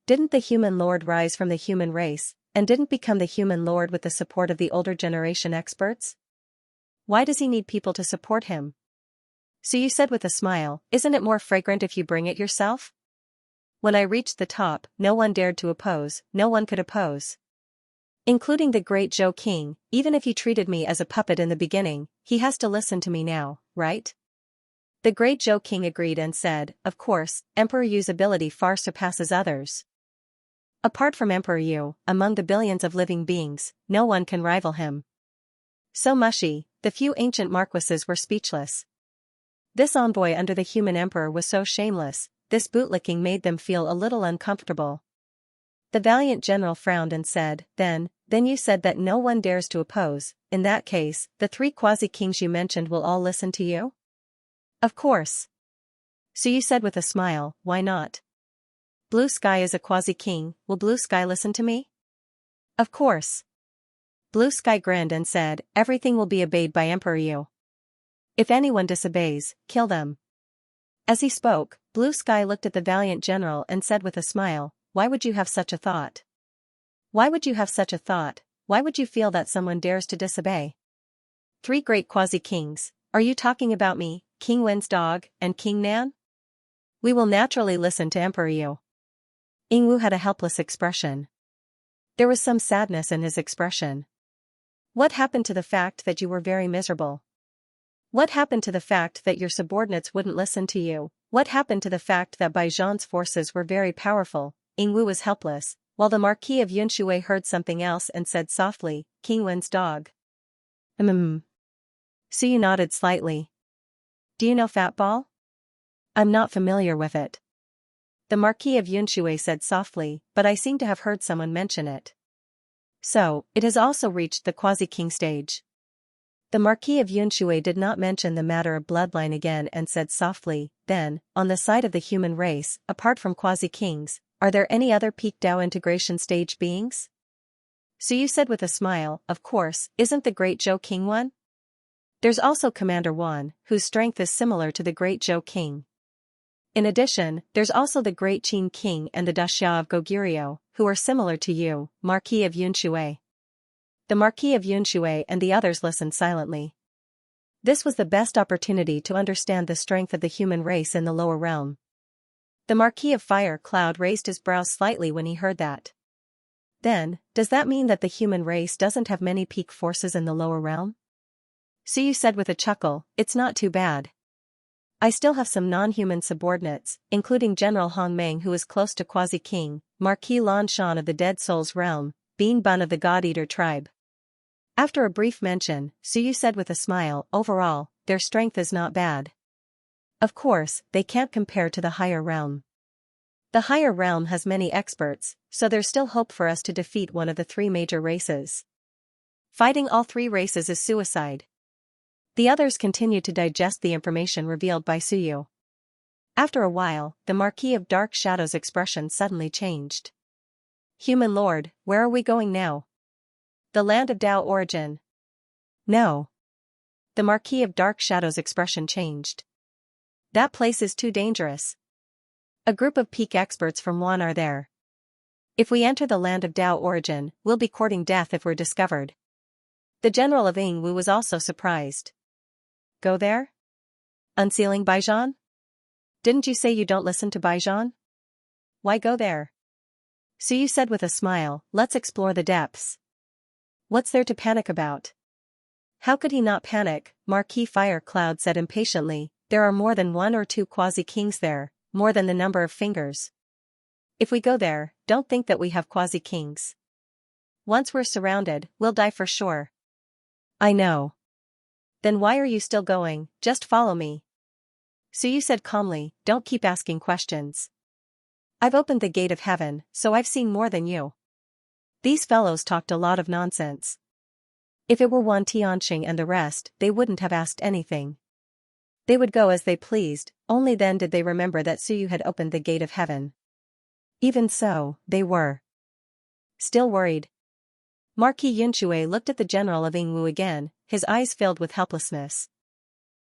Didn't the human lord rise from the human race, and didn't become the human lord with the support of the older generation experts? Why does he need people to support him? Suyu said with a smile, "Isn't it more fragrant if you bring it yourself?" "When I reached the top, no one dared to oppose, no one could oppose. Including the great Zhou King. Even if he treated me as a puppet in the beginning, he has to listen to me now, right?" The great Zhou King agreed and said, "Of course, Emperor Yu's ability far surpasses others. Apart from Emperor Yu, among the billions of living beings, no one can rival him." So mushy, the few ancient marquises were speechless. This envoy under the human emperor was so shameless, this bootlicking made them feel a little uncomfortable. The valiant general frowned and said, Then you said that no one dares to oppose. In that case, the 3 quasi-kings you mentioned will all listen to you?" "Of course." Suyu said with a smile, "Why not? Blue Sky is a quasi-king, will Blue Sky listen to me?" "Of course." Blue Sky grinned and said, "Everything will be obeyed by Emperor Yu. If anyone disobeys, kill them." As he spoke, Blue Sky looked at the valiant general and said with a smile, "Why would you have such a thought? Why would you have such a thought? Why would you feel that someone dares to disobey? 3 great quasi-kings, are you talking about me, King Wen's dog, and King Nan? We will naturally listen to Emperor Yu." Yingwu had a helpless expression. There was some sadness in his expression. "What happened to the fact that you were very miserable? What happened to the fact that your subordinates wouldn't listen to you? What happened to the fact that Bai Zhan's forces were very powerful?" Yingwu was helpless, while the Marquis of Yunshui heard something else and said softly, "King Wen's dog." Suyu nodded slightly. "Do you know Fatball?" "I'm not familiar with it." The Marquis of Yunshui said softly, "But I seem to have heard someone mention it." "So, it has also reached the quasi-king stage." The Marquis of Yunshui did not mention the matter of bloodline again and said softly, "Then, on the side of the human race, apart from quasi-kings, are there any other peak Dao integration stage beings?" Suyu said with a smile, "Of course, isn't the great Zhou King one? There's also Commander Wan, whose strength is similar to the great Zhou King. In addition, there's also the great Qin King and the Daxia of Goguryeo, who are similar to you, Marquis of Yunshui." The Marquis of Yunshui and the others listened silently. This was the best opportunity to understand the strength of the human race in the lower realm. The Marquis of Fire Cloud raised his brows slightly when he heard that. "Then, does that mean that the human race doesn't have many peak forces in the lower realm?" Suyu said with a chuckle, "It's not too bad. I still have some non-human subordinates, including General Hong Meng who is close to Quasi-King, Marquis Lan Shan of the Dead Souls realm, being Bun of the God-Eater tribe. After a brief mention, Suyu said with a smile, overall, their strength is not bad. Of course, they can't compare to the higher realm. The higher realm has many experts, so there's still hope for us to defeat one of the three major races. Fighting all three races is suicide. The others continued to digest the information revealed by Suyu. After a while, the Marquis of Dark Shadow's expression suddenly changed. Human Lord, where are we going now? The land of Tao origin. No. The Marquis of Dark Shadow's expression changed. That place is too dangerous. A group of peak experts from Wan are there. If we enter the land of Tao origin, we'll be courting death if we're discovered. The general of Yingwu was also surprised. Go there? Unsealing Baijan? Didn't you say you don't listen to Baijan? Why go there? Suyu said with a smile, let's explore the depths. What's there to panic about? How could he not panic? Marquis Fire Cloud said impatiently, there are more than one or two quasi-kings there, more than the number of fingers. If we go there, don't think that we have quasi-kings. Once we're surrounded, we'll die for sure. I know. Then why are you still going? Just follow me. Suyu said calmly, don't keep asking questions. I've opened the gate of heaven, so I've seen more than you. These fellows talked a lot of nonsense. If it were Wan Tianxing and the rest, they wouldn't have asked anything. They would go as they pleased, only then did they remember that Suyu had opened the gate of heaven. Even so, they were still worried. Marquis Yunxue looked at the general of Yingwu again, his eyes filled with helplessness.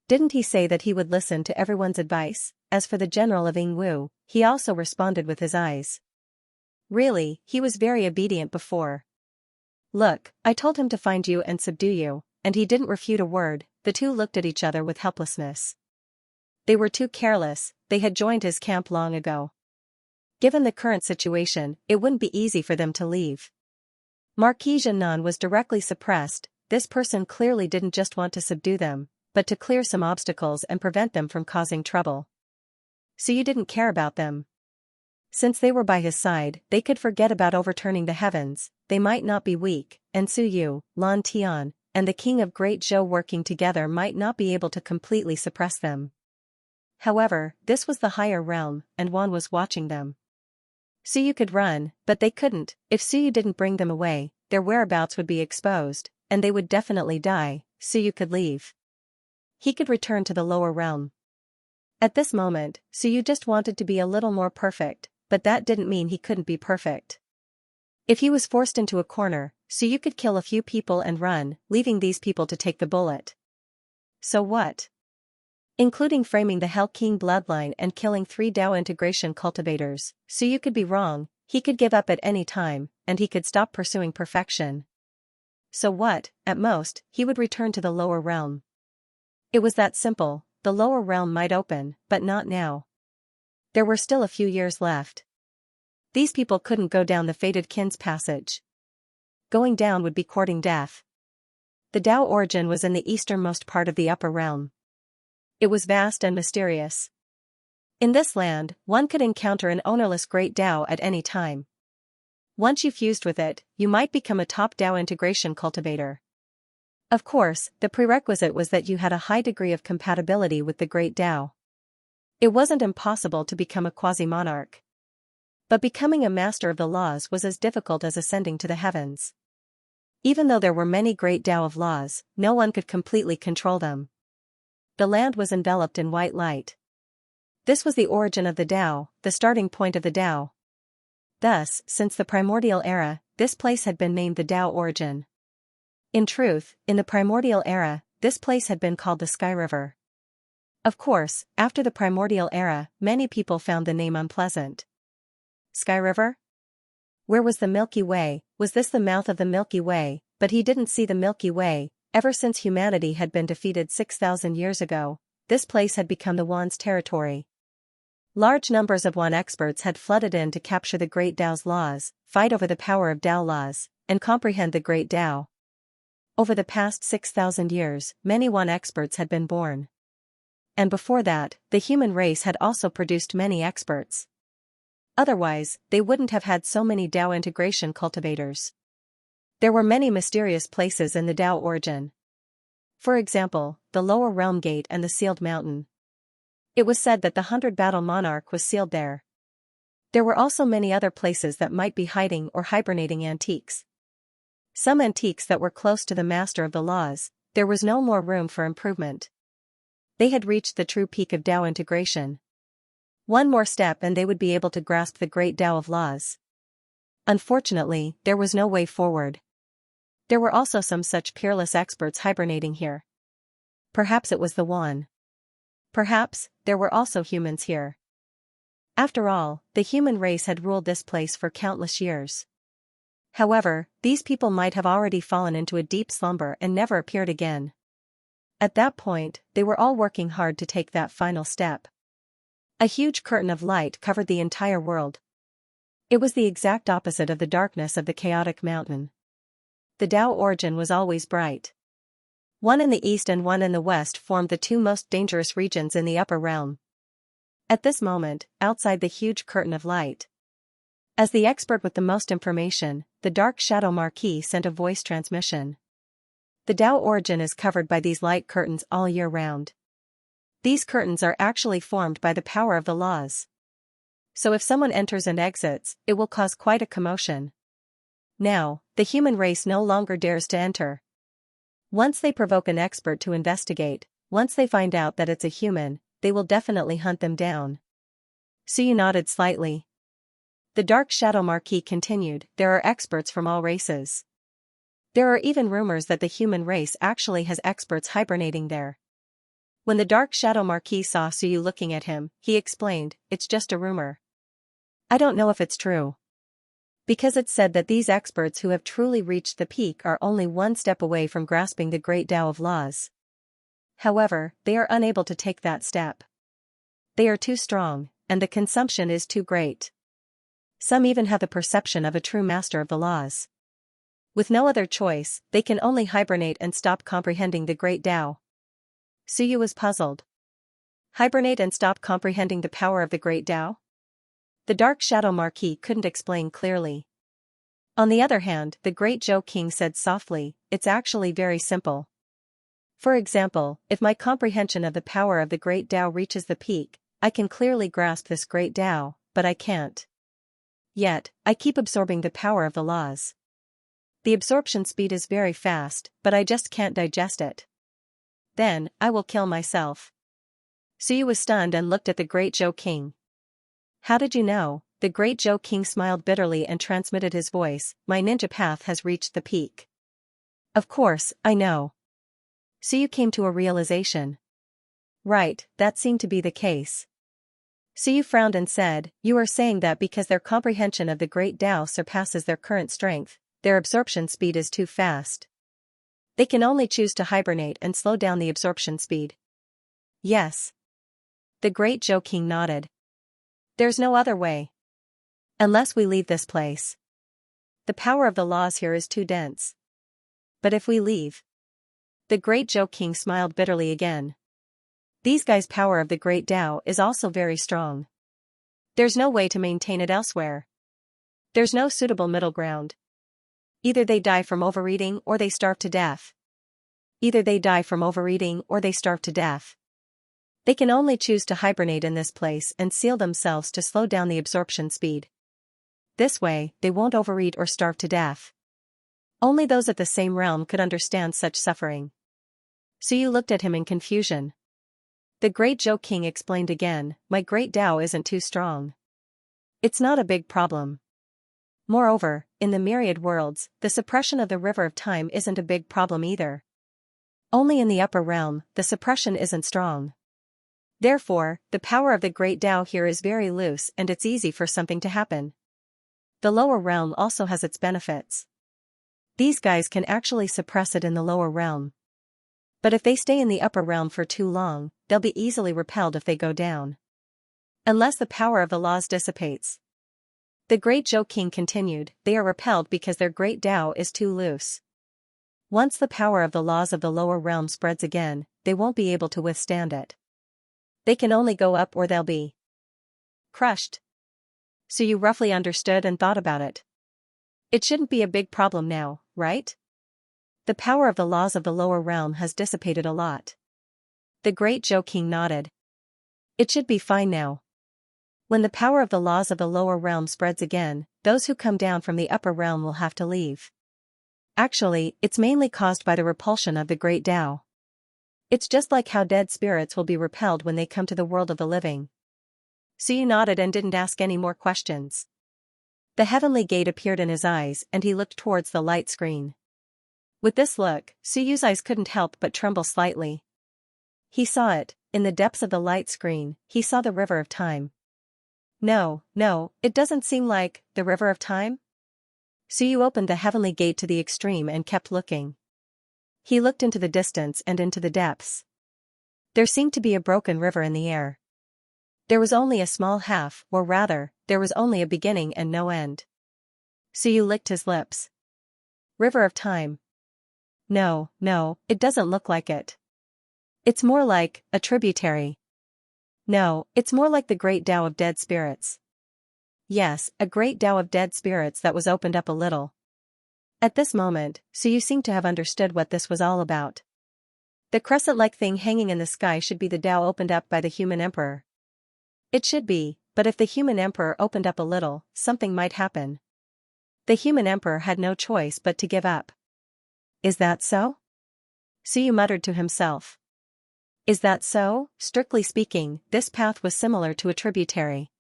Didn't he say that he would listen to everyone's advice? As for the general of Yingwu, he also responded with his eyes. Really, he was very obedient before. Look, I told him to find you and subdue you, and he didn't refute a word. The two looked at each other with helplessness. They were too careless, they had joined his camp long ago. Given the current situation, it wouldn't be easy for them to leave. Marquis Zhenan was directly suppressed. This person clearly didn't just want to subdue them, but to clear some obstacles and prevent them from causing trouble. So you didn't care about them. Since they were by his side, they could forget about overturning the heavens. They might not be weak, and Suyu, Lan Tian, and the king of Great Zhou working together might not be able to completely suppress them. However, this was the higher realm, and Wan was watching them. Suyu could run, but they couldn't. If Suyu didn't bring them away, their whereabouts would be exposed, and they would definitely die. Suyu could leave. He could return to the lower realm. At this moment, Suyu just wanted to be a little more perfect, but that didn't mean he couldn't be perfect. If he was forced into a corner, Suyu could kill a few people and run, leaving these people to take the bullet. So what? Including framing the Hell King bloodline and killing 3 Dao integration cultivators, Suyu could be wrong, he could give up at any time, and he could stop pursuing perfection. So what? At most, he would return to the lower realm. It was that simple. The lower realm might open, but not now. There were still a few years left. These people couldn't go down the fated kin's passage. Going down would be courting death. The Tao origin was in the easternmost part of the upper realm. It was vast and mysterious. In this land, one could encounter an ownerless great Tao at any time. Once you fused with it, you might become a top Tao integration cultivator. Of course, the prerequisite was that you had a high degree of compatibility with the great Tao. It wasn't impossible to become a quasi-monarch. But becoming a master of the laws was as difficult as ascending to the heavens. Even though there were many great Tao of laws, no one could completely control them. The land was enveloped in white light. This was the origin of the Tao, the starting point of the Tao. Thus, since the primordial era, this place had been named the Tao origin. In truth, in the primordial era, this place had been called the Sky River. Of course, after the primordial era, many people found the name unpleasant. Sky River? Where was the Milky Way? Was this the mouth of the Milky Way? But he didn't see the Milky Way. Ever since humanity had been defeated 6,000 years ago, this place had become the Wan's territory. Large numbers of Wan experts had flooded in to capture the Great Tao's laws, fight over the power of Tao laws, and comprehend the Great Tao. Over the past 6,000 years, many Wan experts had been born. And before that, the human race had also produced many experts. Otherwise, they wouldn't have had so many Tao integration cultivators. There were many mysterious places in the Tao origin. For example, the lower realm gate and the sealed mountain. It was said that the 100-battle monarch was sealed there. There were also many other places that might be hiding or hibernating antiques. Some antiques that were close to the master of the laws. There was no more room for improvement. They had reached the true peak of Tao integration. One more step and they would be able to grasp the great Tao of laws. Unfortunately, there was no way forward. There were also some such peerless experts hibernating here. Perhaps it was the one. Perhaps, there were also humans here. After all, the human race had ruled this place for countless years. However, these people might have already fallen into a deep slumber and never appeared again. At that point, they were all working hard to take that final step. A huge curtain of light covered the entire world. It was the exact opposite of the darkness of the chaotic mountain. The Tao origin was always bright. One in the east and one in the west formed the two most dangerous regions in the upper realm. At this moment, outside the huge curtain of light, as the expert with the most information, the Dark Shadow Marquis sent a voice transmission. The Tao origin is covered by these light curtains all year round. These curtains are actually formed by the power of the laws. So if someone enters and exits, it will cause quite a commotion. Now, the human race no longer dares to enter. Once they provoke an expert to investigate, once they find out that it's a human, they will definitely hunt them down. Suyu nodded slightly. The Dark Shadow Marquis continued, there are experts from all races. There are even rumors that the human race actually has experts hibernating there. When the Dark Shadow Marquis saw Suyu looking at him, he explained, it's just a rumor. I don't know if it's true. Because it's said that these experts who have truly reached the peak are only one step away from grasping the great Tao of laws. However, they are unable to take that step. They are too strong, and the consumption is too great. Some even have the perception of a true master of the laws. With no other choice, they can only hibernate and stop comprehending the great Tao. Suyu was puzzled. Hibernate and stop comprehending the power of the great Tao? The Dark Shadow Marquis couldn't explain clearly. On the other hand, the great Zhou King said softly, it's actually very simple. For example, if my comprehension of the power of the great Tao reaches the peak, I can clearly grasp this great Tao, but I can't. Yet, I keep absorbing the power of the laws. The absorption speed is very fast, but I just can't digest it. Then, I will kill myself. Suyu was stunned and looked at the great Zhou King. How did you know? The great Zhou King smiled bitterly and transmitted his voice, my ninja path has reached the peak. Of course, I know. Suyu came to a realization. Right, that seemed to be the case. Suyu frowned and said, you are saying that because their comprehension of the great Tao surpasses their current strength, their absorption speed is too fast. They can only choose to hibernate and slow down the absorption speed. Yes. The great Zhou King nodded. There's no other way. Unless we leave this place. The power of the laws here is too dense. But if we leave. The great Zhou King smiled bitterly again. These guys' power of the great Tao is also very strong. There's no way to maintain it elsewhere. There's no suitable middle ground. Either they die from overeating or they starve to death. Either they die from overeating or they starve to death. They can only choose to hibernate in this place and seal themselves to slow down the absorption speed. This way, they won't overeat or starve to death. Only those of the same realm could understand such suffering. Suyu looked at him in confusion. The great Zhou King explained again, my great Tao isn't too strong. It's not a big problem. Moreover, in the myriad worlds, the suppression of the river of time isn't a big problem either. Only in the upper realm, the suppression isn't strong. Therefore, the power of the great Tao here is very loose and it's easy for something to happen. The lower realm also has its benefits. These guys can actually suppress it in the lower realm. But if they stay in the upper realm for too long, they'll be easily repelled if they go down. Unless the power of the laws dissipates. The great Zhou King continued, they are repelled because their great Tao is too loose. Once the power of the laws of the lower realm spreads again, they won't be able to withstand it. They can only go up or they'll be crushed. So you roughly understood and thought about it. It shouldn't be a big problem now, right? The power of the laws of the lower realm has dissipated a lot. The great Zhou King nodded. It should be fine now. When the power of the laws of the lower realm spreads again, those who come down from the upper realm will have to leave. Actually, it's mainly caused by the repulsion of the great Tao. It's just like how dead spirits will be repelled when they come to the world of the living. Suyu nodded and didn't ask any more questions. The heavenly gate appeared in his eyes and he looked towards the light screen. With this look, Suyu's eyes couldn't help but tremble slightly. He saw it, in the depths of the light screen, he saw the river of time. No, it doesn't seem like the river of time? Suyu opened the heavenly gate to the extreme and kept looking. He looked into the distance and into the depths. There seemed to be a broken river in the air. There was only a small half, or rather, there was only a beginning and no end. Suyu licked his lips. River of time. No, it doesn't look like it. It's more like a tributary. No, it's more like the great Tao of dead spirits. Yes, a great Tao of dead spirits that was opened up a little. At this moment, Suyu seemed to have understood what this was all about. The crescent-like thing hanging in the sky should be the Tao opened up by the human emperor. It should be, but if the human emperor opened up a little, something might happen. The human emperor had no choice but to give up. Is that so? Suyu muttered to himself. Is that so? Strictly speaking, this path was similar to a tributary.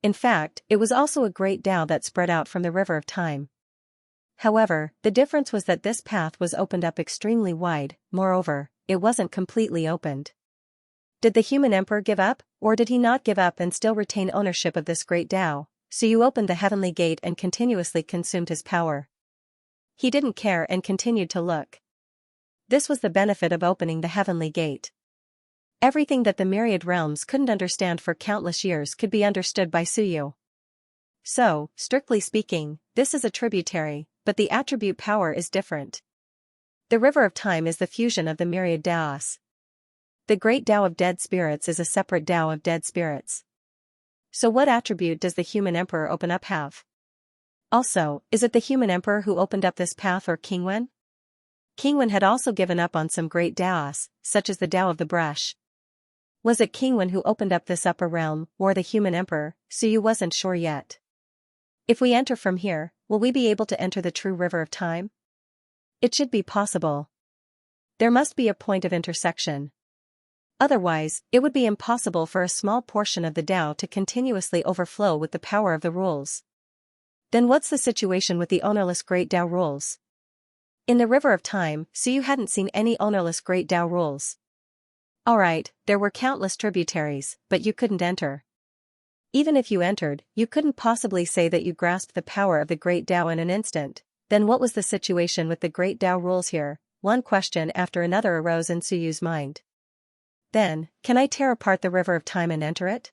In fact, it was also a great Tao that spread out from the river of time. However, the difference was that this path was opened up extremely wide, moreover, it wasn't completely opened. Did the human emperor give up, or did he not give up and still retain ownership of this great Tao? Suyu opened the heavenly gate and continuously consumed his power. He didn't care and continued to look. This was the benefit of opening the heavenly gate. Everything that the myriad realms couldn't understand for countless years could be understood by Suyu. So, strictly speaking, this is a tributary, but the attribute power is different. The river of time is the fusion of the myriad Taos. The great Tao of dead spirits is a separate Tao of dead spirits. So what attribute does the human emperor open up have? Also, is it the human emperor who opened up this path or Qingwen? Qingwen had also given up on some great Taos, such as the Tao of the brush. Was it Qingwen who opened up this upper realm, or the human emperor? Suyu wasn't sure yet. If we enter from here, will we be able to enter the true river of time? It should be possible. There must be a point of intersection. Otherwise, it would be impossible for a small portion of the Tao to continuously overflow with the power of the rules. Then what's the situation with the ownerless great Tao rules? In the river of time, Suyu hadn't seen any ownerless great Tao rules. Alright, there were countless tributaries, but you couldn't enter. Even if you entered, you couldn't possibly say that you grasped the power of the great Tao in an instant. Then what was the situation with the great Tao rules here? One question after another arose in Suyu's mind. Then, can I tear apart the river of time and enter it?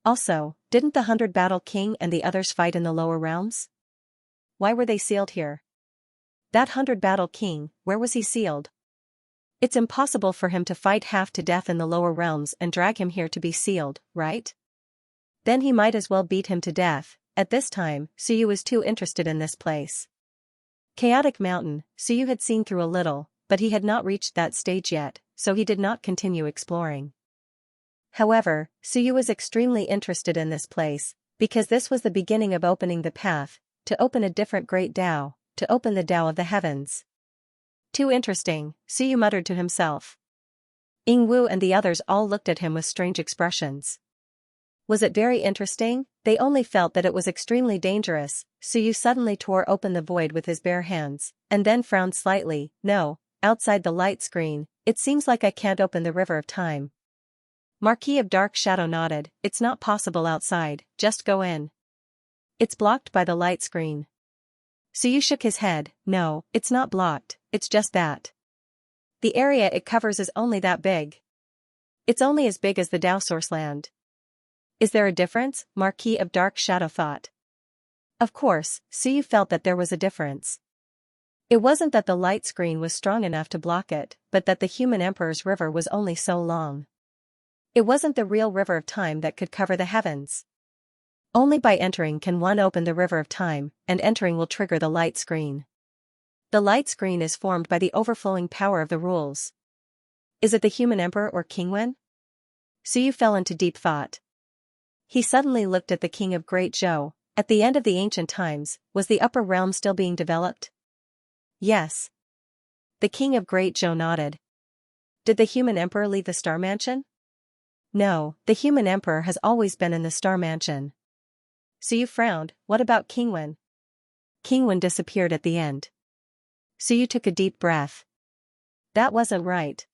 Also, didn't the 100 Battle King and the others fight in the lower realms? Why were they sealed here? That 100 Battle King, where was he sealed? It's impossible for him to fight half to death in the lower realms and drag him here to be sealed, right? Then he might as well beat him to death. At this time, Suyu was too interested in this place. Chaotic Mountain, Suyu had seen through a little, but he had not reached that stage yet, so he did not continue exploring. However, Suyu was extremely interested in this place, because this was the beginning of opening the path, to open a different great Tao, to open the Tao of the heavens. Too interesting, Suyu muttered to himself. Yingwu and the others all looked at him with strange expressions. Was it very interesting? They only felt that it was extremely dangerous. Suyu suddenly tore open the void with his bare hands, and then frowned slightly. No, outside the light screen, it seems like I can't open the river of time. Marquis of Dark Shadow nodded. It's not possible outside, just go in. It's blocked by the light screen. Suyu shook his head. No, it's not blocked, it's just that. The area it covers is only that big. It's only as big as the Tao Source Land. Is there a difference? Marquis of Dark Shadow thought. Of course, Suyu felt that there was a difference. It wasn't that the light screen was strong enough to block it, but that the human emperor's river was only so long. It wasn't the real river of time that could cover the heavens. Only by entering can one open the river of time, and entering will trigger the light screen. The light screen is formed by the overflowing power of the rules. Is it the human emperor or King Wen? Suyu fell into deep thought. He suddenly looked at the king of Great Zhou. At the end of the ancient times, was the upper realm still being developed? Yes. The king of Great Zhou nodded. Did the human emperor leave the Star Mansion? No, the human emperor has always been in the Star Mansion. Suyu frowned. What about King Wen? King Wen disappeared at the end. Suyu took a deep breath. That wasn't right.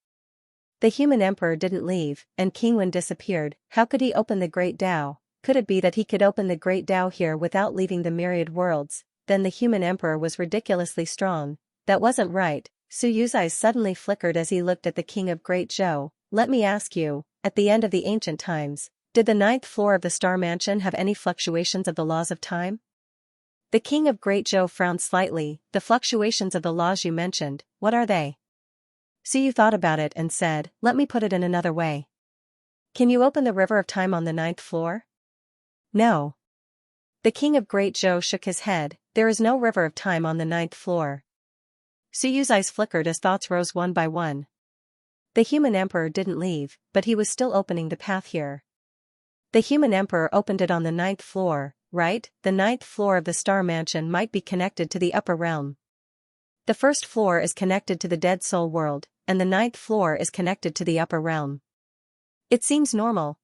The human emperor didn't leave, and King Wen disappeared. How could he open the Great Tao? Could it be that he could open the Great Tao here without leaving the Myriad worlds? Then the human emperor was ridiculously strong. That wasn't right. Suyu's eyes suddenly flickered as he looked at the king of Great Zhou. Let me ask you, at the end of the ancient times, did the ninth floor of the Star Mansion have any fluctuations of the laws of time? The king of Great Zhou frowned slightly. The fluctuations of the laws you mentioned, what are they? Suyu thought about it and said, let me put it in another way. Can you open the river of time on the ninth floor? No. The king of Great Zhou shook his head. There is no river of time on the ninth floor. Suyu's eyes flickered as thoughts rose one by one. The human emperor didn't leave, but he was still opening the path here. The human emperor opened it on the ninth floor, right? The ninth floor of the Star Mansion might be connected to the upper realm. The first floor is connected to the Dead Soul world, and the ninth floor is connected to the upper realm. It seems normal.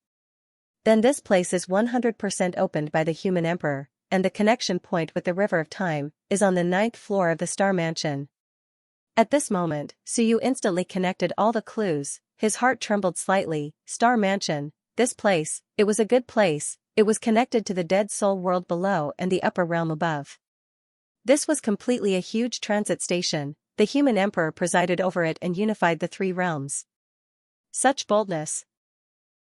Then this place is 100% opened by the human emperor, and the connection point with the river of time is on the ninth floor of the Star Mansion. At this moment, Suyu instantly connected all the clues. His heart trembled slightly. Star Mansion, this place, it was a good place. It was connected to the Dead Soul world below and the upper realm above. This was completely a huge transit station. The human emperor presided over it and unified the three realms. Such boldness.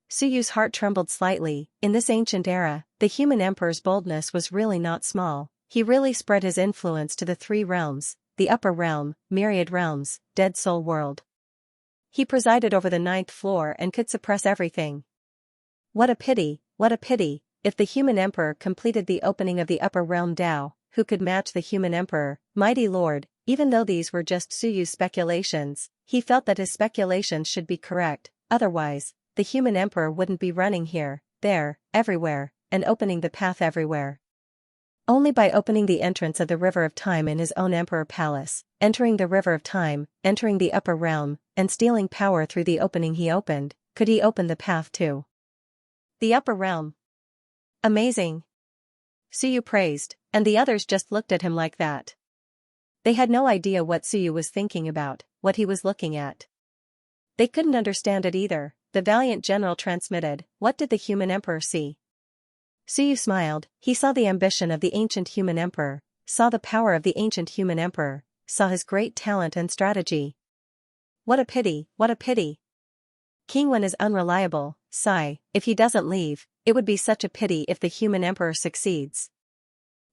Suyu's heart trembled slightly. In this ancient era, the human emperor's boldness was really not small. He really spread his influence to the three realms, the upper realm, Myriad realms, Dead Soul world. He presided over the ninth floor and could suppress everything. What a pity, what a pity. If the human emperor completed the opening of the upper realm Tao, who could match the human emperor? Mighty Lord, even though these were just Suyu's speculations, he felt that his speculations should be correct. Otherwise, the human emperor wouldn't be running here, there, everywhere, and opening the path everywhere. Only by opening the entrance of the river of time in his own emperor palace, entering the river of time, entering the upper realm, and stealing power through the opening he opened, could he open the path to the upper realm. Amazing. Suyu praised, and the others just looked at him like that. They had no idea what Suyu was thinking about, what he was looking at. They couldn't understand it either. The valiant general transmitted, what did the human emperor see? Suyu smiled. He saw the ambition of the ancient human emperor, saw the power of the ancient human emperor, saw his great talent and strategy. What a pity, what a pity. King Wen is unreliable. Sigh, if he doesn't leave, it would be such a pity if the human emperor succeeds.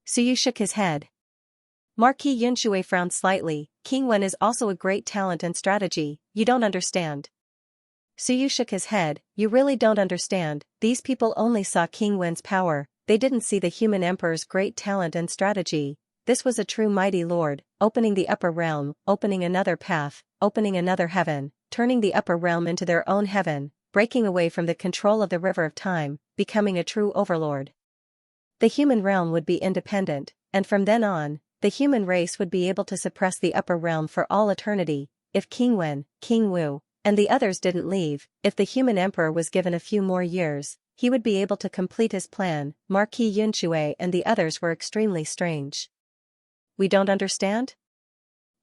Suyu shook his head. Marquis Yunxue frowned slightly. King Wen is also a great talent and strategy. You don't understand. Suyu shook his head. You really don't understand. These people only saw King Wen's power. They didn't see the human emperor's great talent and strategy. This was a true mighty lord, opening the upper realm, opening another path, opening another heaven, turning the upper realm into their own heaven, breaking away from the control of the river of time, becoming a true overlord. The human realm would be independent, and from then on, the human race would be able to suppress the upper realm for all eternity. If King Wen, King Wu, and the others didn't leave, if the human emperor was given a few more years, he would be able to complete his plan. Marquis Yunxue and the others were extremely strange. We don't understand?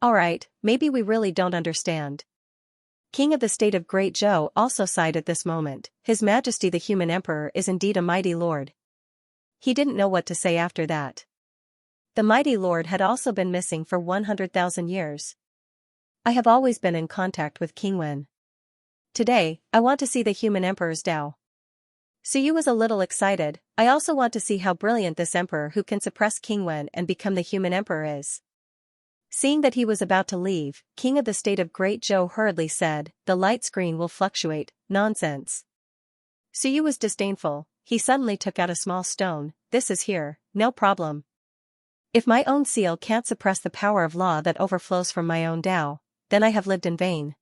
Alright, maybe we really don't understand. King of the state of Great Zhou also sighed at this moment. His Majesty the human emperor is indeed a mighty lord. He didn't know what to say after that. The mighty lord had also been missing for 100,000 years. I have always been in contact with King Wen. Today, I want to see the human emperor's Tao. Suyu was a little excited. I also want to see how brilliant this emperor who can suppress King Wen and become the human emperor is. Seeing that he was about to leave, King of the state of Great Zhou hurriedly said, the light screen will fluctuate. Nonsense. Suyu was disdainful. he suddenly took out a small stone. This is here, no problem. If my own seal can't suppress the power of law that overflows from my own Tao, then I have lived in vain.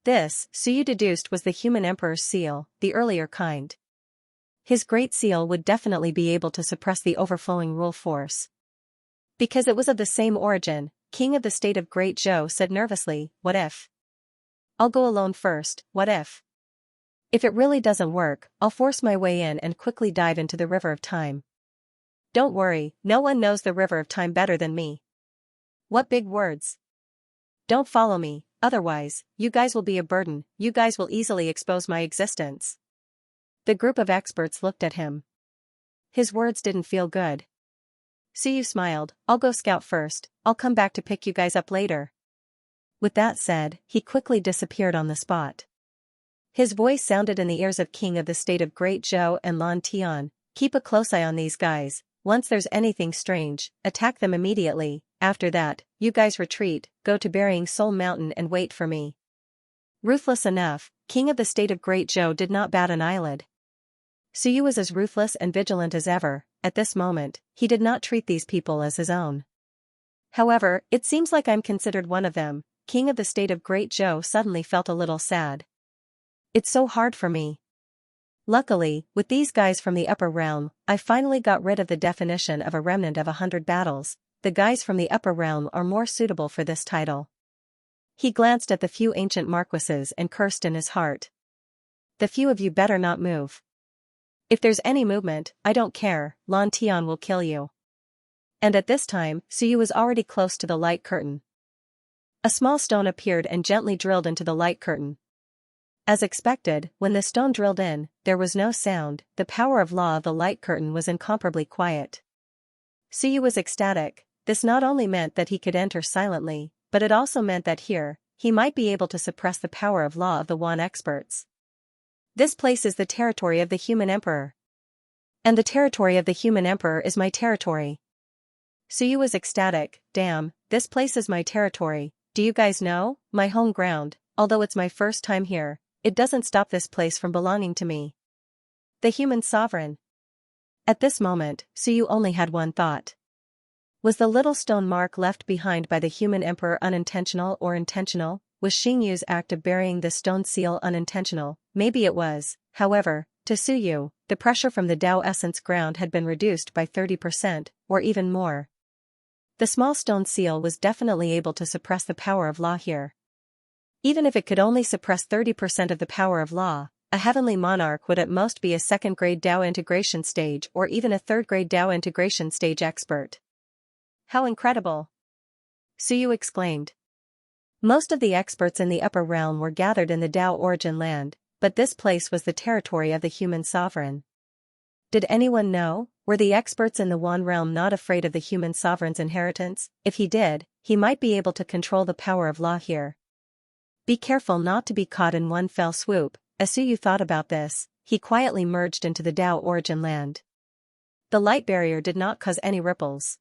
This, Suyu deduced, was the human emperor's seal, the earlier kind. His great seal would definitely be able to suppress the overflowing rule force. Because it was of the same origin, King of the State of Great Zhou said nervously, what if? I'll go alone first, what if? If it really doesn't work, I'll force my way in and quickly dive into the river of time. Don't worry, no one knows the river of time better than me. What big words. Don't follow me, otherwise, you guys will be a burden, you guys will easily expose my existence. The group of experts looked at him. His words didn't feel good. Suyu smiled, I'll go scout first, I'll come back to pick you guys up later. With that said, he quickly disappeared on the spot. His voice sounded in the ears of King of the State of Great Zhou and Lan Tian, keep a close eye on these guys, once there's anything strange, attack them immediately, after that, you guys retreat, go to Burying Soul Mountain and wait for me. Ruthless enough, King of the State of Great Zhou did not bat an eyelid. Suyu was as ruthless and vigilant as ever. At this moment, he did not treat these people as his own. However, it seems like I'm considered one of them. King of the State of Great Zhou suddenly felt a little sad. It's so hard for me. Luckily, with these guys from the upper realm, I finally got rid of the definition of a remnant of 100 battles. The guys from the upper realm are more suitable for this title. He glanced at the few ancient marquises and cursed in his heart. The few of you better not move. If there's any movement, I don't care, Lan Tian will kill you. And at this time, Suyu was already close to the light curtain. A small stone appeared and gently drilled into the light curtain. As expected, when the stone drilled in, there was no sound. The power of law of the light curtain was incomparably quiet. Suyu was ecstatic. This not only meant that he could enter silently, but it also meant that here, he might be able to suppress the power of law of the Wan experts. This place is the territory of the human emperor. And the territory of the human emperor is my territory. Suyu was ecstatic. Damn, this place is my territory. Do you guys know? My home ground, although it's my first time here, it doesn't stop this place from belonging to me. The human sovereign. At this moment, Suyu only had one thought. Was the little stone mark left behind by the human emperor unintentional or intentional? Was Xingyu's act of burying the stone seal unintentional? Maybe it was. However, to Suyu, the pressure from the Tao essence ground had been reduced by 30%, or even more. The small stone seal was definitely able to suppress the power of law here. Even if it could only suppress 30% of the power of law, a heavenly monarch would at most be a second-grade Tao integration stage or even a third-grade Tao integration stage expert. How incredible! Suyu exclaimed. Most of the experts in the upper realm were gathered in the Tao origin land, but this place was the territory of the human sovereign. Did anyone know? Were the experts in the Wan realm not afraid of the human sovereign's inheritance? If he did, he might be able to control the power of law here. Be careful not to be caught in one fell swoop. As Suyu thought about this, he quietly merged into the Tao origin land. The light barrier did not cause any ripples.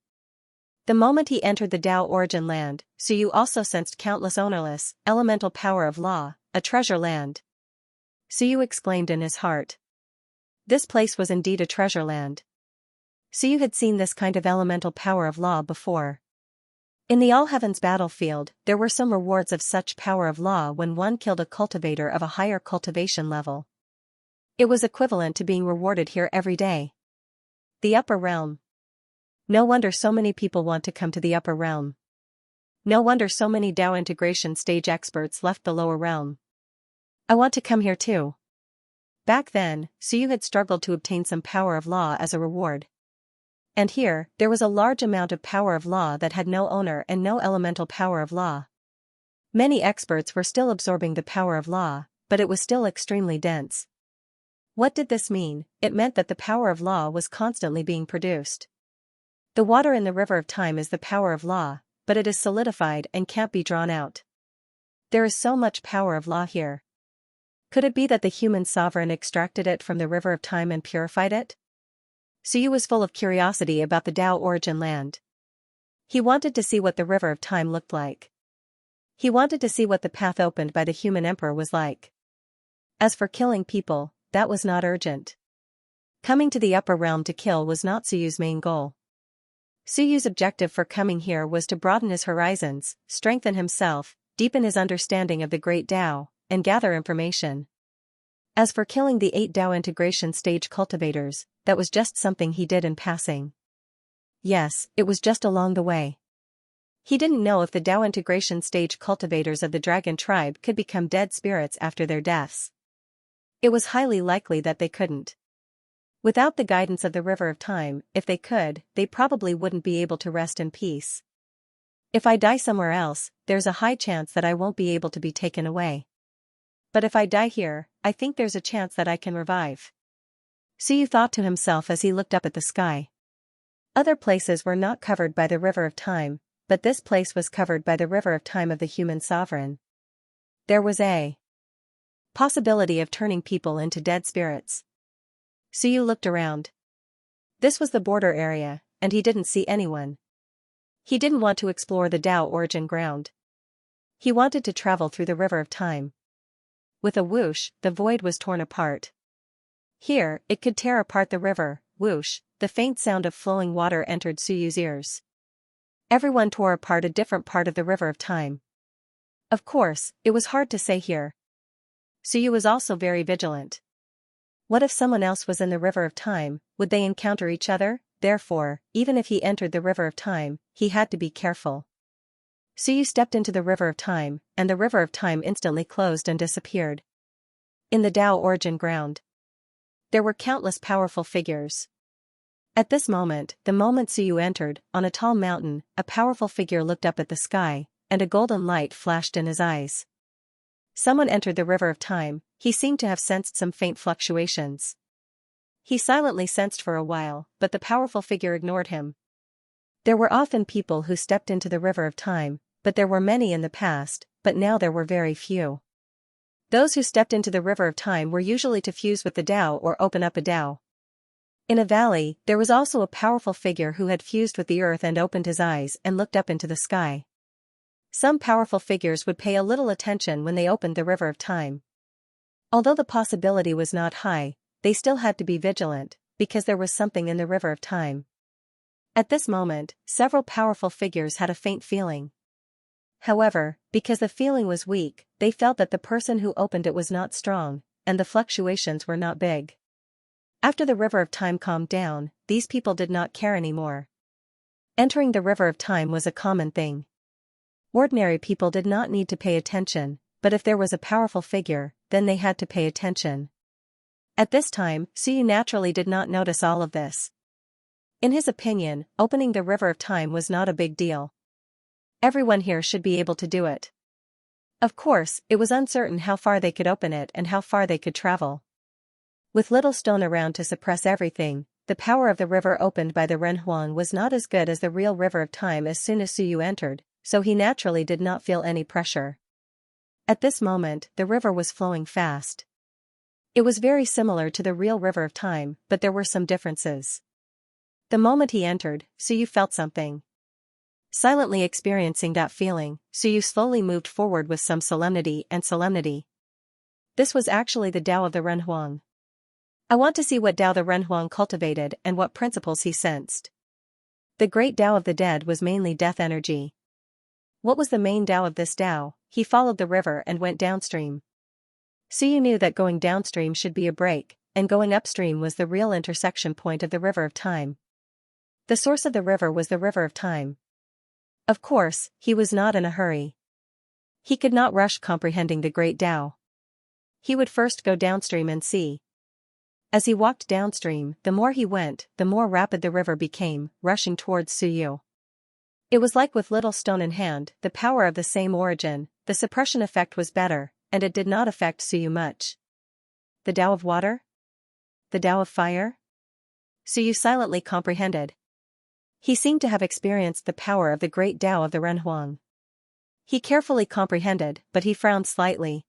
The moment he entered the Tao origin land, Suyu also sensed countless ownerless, elemental power of law, a treasure land. Suyu exclaimed in his heart. This place was indeed a treasure land. Suyu had seen this kind of elemental power of law before. In the All Heavens battlefield, there were some rewards of such power of law when one killed a cultivator of a higher cultivation level. It was equivalent to being rewarded here every day. The upper realm. No wonder so many people want to come to the upper realm. No wonder so many Tao integration stage experts left the lower realm. I want to come here too. Back then, Suyu had struggled to obtain some power of law as a reward. And here, there was a large amount of power of law that had no owner and no elemental power of law. Many experts were still absorbing the power of law, but it was still extremely dense. What did this mean? It meant that the power of law was constantly being produced. The water in the river of time is the power of law, but it is solidified and can't be drawn out. There is so much power of law here. Could it be that the human sovereign extracted it from the river of time and purified it? Suyu was full of curiosity about the Tao origin land. He wanted to see what the river of time looked like. He wanted to see what the path opened by the human emperor was like. As for killing people, that was not urgent. Coming to the upper realm to kill was not Suyu's main goal. Suyu's objective for coming here was to broaden his horizons, strengthen himself, deepen his understanding of the Great Tao, and gather information. As for killing the 8 Tao integration stage cultivators, that was just something he did in passing. Yes, it was just along the way. He didn't know if the Tao integration stage cultivators of the dragon tribe could become dead spirits after their deaths. It was highly likely that they couldn't. Without the guidance of the River of Time, if they could, they probably wouldn't be able to rest in peace. If I die somewhere else, there's a high chance that I won't be able to be taken away. But if I die here, I think there's a chance that I can revive. Suyu thought to himself as he looked up at the sky. Other places were not covered by the River of Time, but this place was covered by the River of Time of the human sovereign. There was a possibility of turning people into dead spirits. Suyu looked around. This was the border area, and he didn't see anyone. He didn't want to explore the Tao origin ground. He wanted to travel through the River of Time. With a whoosh, the void was torn apart. Here, it could tear apart the river. Whoosh, the faint sound of flowing water entered Suyu's ears. Everyone tore apart a different part of the River of Time. Of course, it was hard to say here. Suyu was also very vigilant. What if someone else was in the River of Time? Would they encounter each other? Therefore, even if he entered the River of Time, he had to be careful. Suyu stepped into the River of Time, and the River of Time instantly closed and disappeared. In the Tao origin ground, there were countless powerful figures. At this moment, the moment Suyu entered, on a tall mountain, a powerful figure looked up at the sky, and a golden light flashed in his eyes. Someone entered the River of Time. He seemed to have sensed some faint fluctuations. He silently sensed for a while, but the powerful figure ignored him. There were often people who stepped into the River of Time, but there were many in the past, but now there were very few. Those who stepped into the River of Time were usually to fuse with the Tao or open up a Tao. In a valley, there was also a powerful figure who had fused with the earth and opened his eyes and looked up into the sky. Some powerful figures would pay a little attention when they opened the River of Time. Although the possibility was not high, they still had to be vigilant, because there was something in the River of Time. At this moment, several powerful figures had a faint feeling. However, because the feeling was weak, they felt that the person who opened it was not strong, and the fluctuations were not big. After the River of Time calmed down, these people did not care anymore. Entering the River of Time was a common thing. Ordinary people did not need to pay attention, but if there was a powerful figure, then they had to pay attention. At this time, Suyu naturally did not notice all of this. In his opinion, opening the River of Time was not a big deal. Everyone here should be able to do it. Of course, it was uncertain how far they could open it and how far they could travel. With little stone around to suppress everything, the power of the river opened by the Renhuang was not as good as the real River of Time. As soon as Suyu entered, so he naturally did not feel any pressure. At this moment, the river was flowing fast. It was very similar to the real River of Time, but there were some differences. The moment he entered, Suyu felt something. Silently experiencing that feeling, Suyu slowly moved forward with some solemnity. This was actually the Tao of the Renhuang. I want to see what Tao the Renhuang cultivated and what principles he sensed. The great Tao of the dead was mainly death energy. What was the main Tao of this Tao? He followed the river and went downstream. Suyu knew that going downstream should be a break, and going upstream was the real intersection point of the River of Time. The source of the river was the River of Time. Of course, he was not in a hurry. He could not rush comprehending the great Tao. He would first go downstream and see. As he walked downstream, the more he went, the more rapid the river became, rushing towards Suyu. It was like with little stone in hand, the power of the same origin, the suppression effect was better, and it did not affect Suyu much. The Tao of water? The Tao of fire? Suyu silently comprehended. He seemed to have experienced the power of the great Tao of the Renhuang. He carefully comprehended, but he frowned slightly.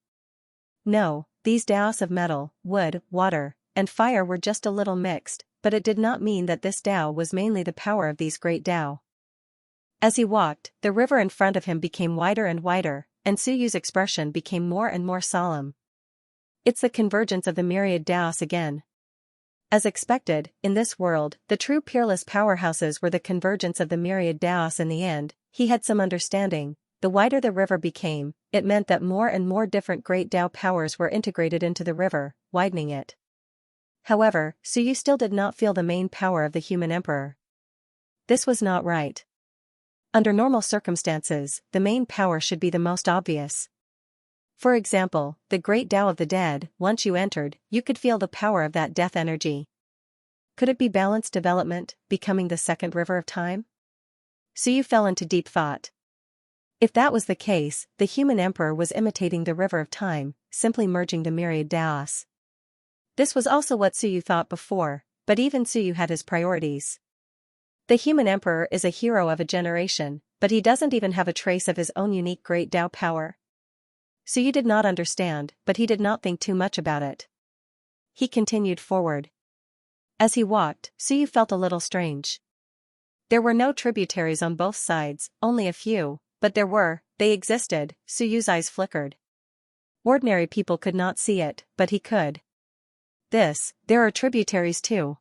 No, these Taos of metal, wood, water, and fire were just a little mixed, but it did not mean that this Tao was mainly the power of these great Tao. As he walked, the river in front of him became wider and wider, and Suyu's expression became more and more solemn. It's the convergence of the myriad Taos again. As expected, in this world, the true peerless powerhouses were the convergence of the myriad Daos in the end. He had some understanding. The wider the river became, it meant that more and more different great Dao powers were integrated into the river, widening it. However, Suyu still did not feel the main power of the human emperor. This was not right. Under normal circumstances, the main power should be the most obvious. For example, the great Tao of the dead, once you entered, you could feel the power of that death energy. Could it be balanced development, becoming the second river of time? Suyu fell into deep thought. If that was the case, the human emperor was imitating the river of time, simply merging the myriad Daos. This was also what Suyu thought before, but even Suyu had his priorities. The human emperor is a hero of a generation, but he doesn't even have a trace of his own unique great Tao power. Suyu did not understand, but he did not think too much about it. He continued forward. As he walked, Suyu felt a little strange. There were no tributaries on both sides, only a few, but they existed. Suyu's eyes flickered. Ordinary people could not see it, but he could. There are tributaries too.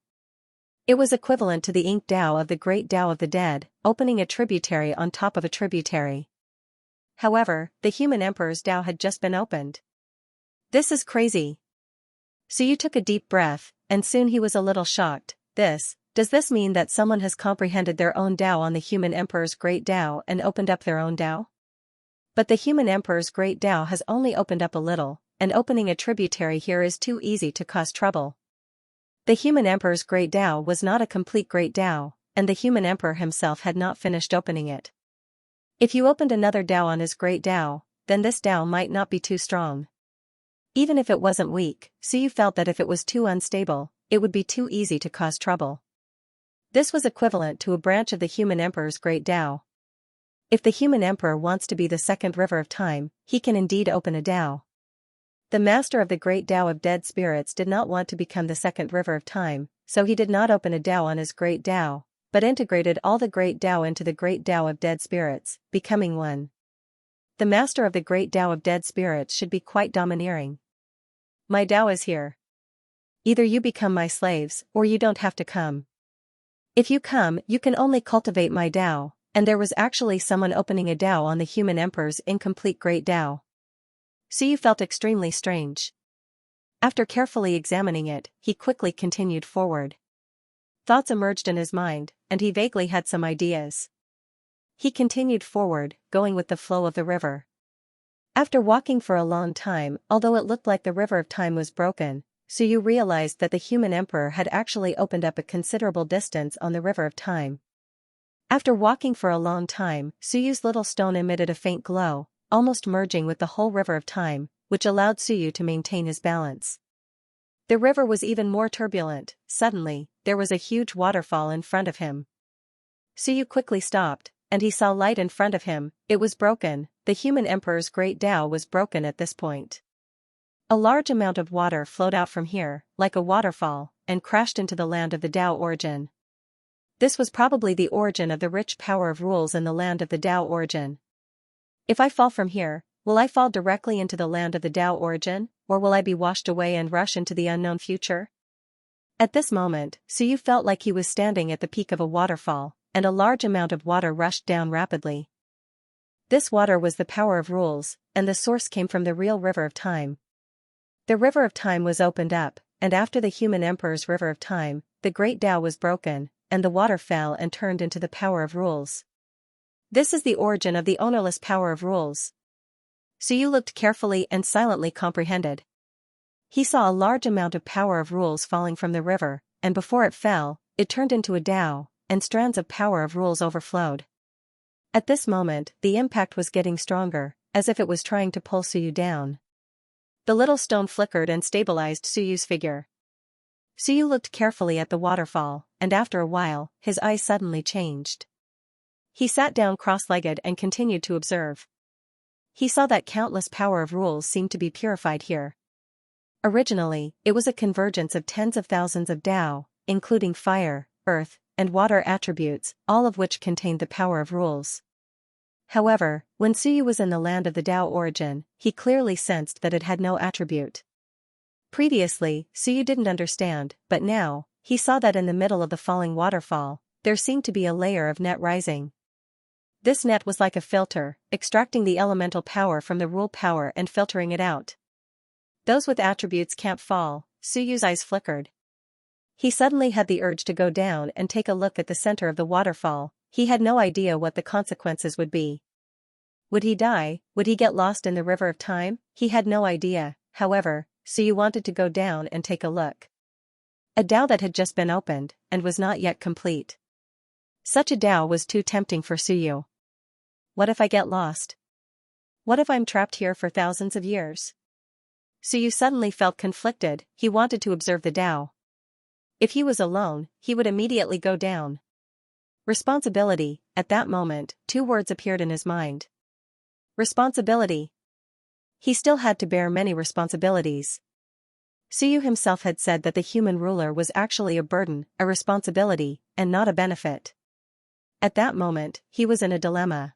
It was equivalent to the ink Tao of the great Tao of the dead, opening a tributary on top of a tributary. However, the human emperor's Tao had just been opened. This is crazy. Suyu took a deep breath, and soon he was a little shocked. Does this mean that someone has comprehended their own Tao on the human emperor's great Tao and opened up their own Tao? But the human emperor's great Tao has only opened up a little, and opening a tributary here is too easy to cause trouble. The human emperor's great Tao was not a complete great Tao, and the human emperor himself had not finished opening it. If you opened another Tao on his great Tao, then this Tao might not be too strong. Even if it wasn't weak, Suyu felt that if it was too unstable, it would be too easy to cause trouble. This was equivalent to a branch of the human emperor's great Tao. If the human emperor wants to be the second river of time, he can indeed open a Tao. The master of the great Tao of dead spirits did not want to become the second river of time, so he did not open a Tao on his great Tao, but integrated all the great Tao into the great Tao of dead spirits, becoming one. The master of the great Tao of dead spirits should be quite domineering. My Tao is here. Either you become my slaves, or you don't have to come. If you come, you can only cultivate my Tao, and there was actually someone opening a Tao on the human emperor's incomplete great Tao. Suyu felt extremely strange. After carefully examining it, he quickly continued forward. Thoughts emerged in his mind, and he vaguely had some ideas. He continued forward, going with the flow of the river. After walking for a long time, although it looked like the river of time was broken, Suyu realized that the human emperor had actually opened up a considerable distance on the river of time. After walking for a long time, Suyu's little stone emitted a faint glow, almost merging with the whole river of time, which allowed Suyu to maintain his balance. The river was even more turbulent. Suddenly, there was a huge waterfall in front of him. Suyu quickly stopped, and he saw light in front of him. It was broken. The human emperor's great Tao was broken at this point. A large amount of water flowed out from here, like a waterfall, and crashed into the land of the Tao origin. This was probably the origin of the rich power of rules in the land of the Tao origin. If I fall from here, will I fall directly into the land of the Tao origin, or will I be washed away and rush into the unknown future? At this moment, Suyu felt like he was standing at the peak of a waterfall, and a large amount of water rushed down rapidly. This water was the power of rules, and the source came from the real river of time. The river of time was opened up, and after the human emperor's river of time, the great Tao was broken, and the water fell and turned into the power of rules. This is the origin of the ownerless power of rules. Suyu looked carefully and silently comprehended. He saw a large amount of power of rules falling from the river, and before it fell, it turned into a Tao, and strands of power of rules overflowed. At this moment, the impact was getting stronger, as if it was trying to pull Suyu down. The little stone flickered and stabilized Suyu's figure. Suyu looked carefully at the waterfall, and after a while, his eyes suddenly changed. He sat down cross-legged and continued to observe. He saw that countless power of rules seemed to be purified here. Originally, it was a convergence of tens of thousands of Tao, including fire, earth, and water attributes, all of which contained the power of rules. However, when Suyu was in the land of the Tao origin, he clearly sensed that it had no attribute. Previously, Suyu didn't understand, but now, he saw that in the middle of the falling waterfall, there seemed to be a layer of net rising. This net was like a filter, extracting the elemental power from the rule power and filtering it out. Those with attributes can't fall. Suyu's eyes flickered. He suddenly had the urge to go down and take a look at the center of the waterfall. He had no idea what the consequences would be. Would he die? Would he get lost in the river of time? He had no idea. However, Suyu wanted to go down and take a look. A Dao that had just been opened, and was not yet complete. Such a Dao was too tempting for Suyu. What if I get lost? What if I'm trapped here for thousands of years? Suyu suddenly felt conflicted. He wanted to observe the Dao. If he was alone, he would immediately go down. Responsibility. At that moment, two words appeared in his mind. Responsibility. He still had to bear many responsibilities. Suyu himself had said that the human ruler was actually a burden, a responsibility, and not a benefit. At that moment, he was in a dilemma.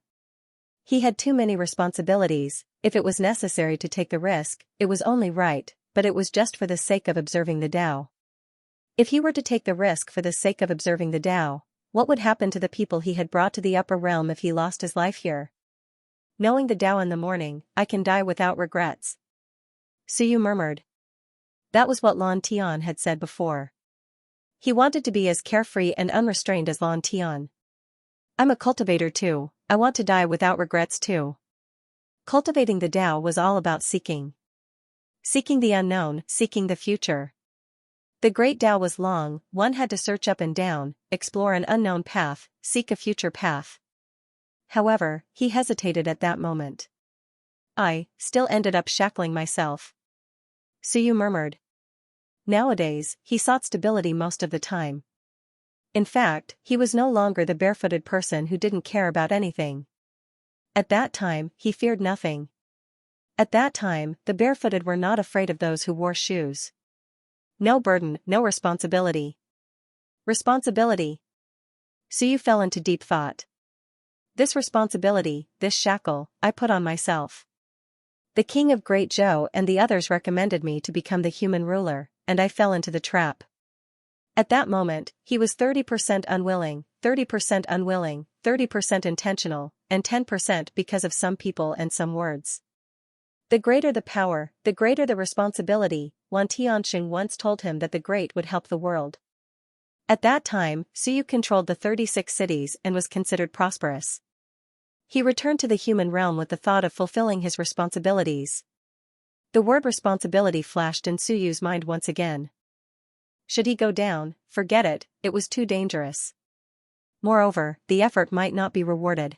He had too many responsibilities. If it was necessary to take the risk, it was only right, but it was just for the sake of observing the Tao. If he were to take the risk for the sake of observing the Tao, what would happen to the people he had brought to the upper realm if he lost his life here? Knowing the Tao in the morning, I can die without regrets. Suyu murmured. That was what Lan Tian had said before. He wanted to be as carefree and unrestrained as Lan Tian. I'm a cultivator too. I want to die without regrets too. Cultivating the Tao was all about seeking. Seeking the unknown, seeking the future. The great Tao was long. One had to search up and down, explore an unknown path, seek a future path. However, he hesitated at that moment. I still ended up shackling myself. Suyu murmured. Nowadays, he sought stability most of the time. In fact, he was no longer the barefooted person who didn't care about anything. At that time, he feared nothing. At that time, the barefooted were not afraid of those who wore shoes. No burden, no responsibility. Responsibility. Suyu fell into deep thought. This responsibility, this shackle, I put on myself. The king of Great Zhou and the others recommended me to become the human ruler, and I fell into the trap. At that moment, he was 30% unwilling, 30% intentional, and 10% because of some people and some words. The greater the power, the greater the responsibility. Wan Tianxing once told him that the great would help the world. At that time, Suyu controlled the 36 cities and was considered prosperous. He returned to the human realm with the thought of fulfilling his responsibilities. The word responsibility flashed in Suyu's mind once again. Should he go down? Forget it, it was too dangerous. Moreover, the effort might not be rewarded.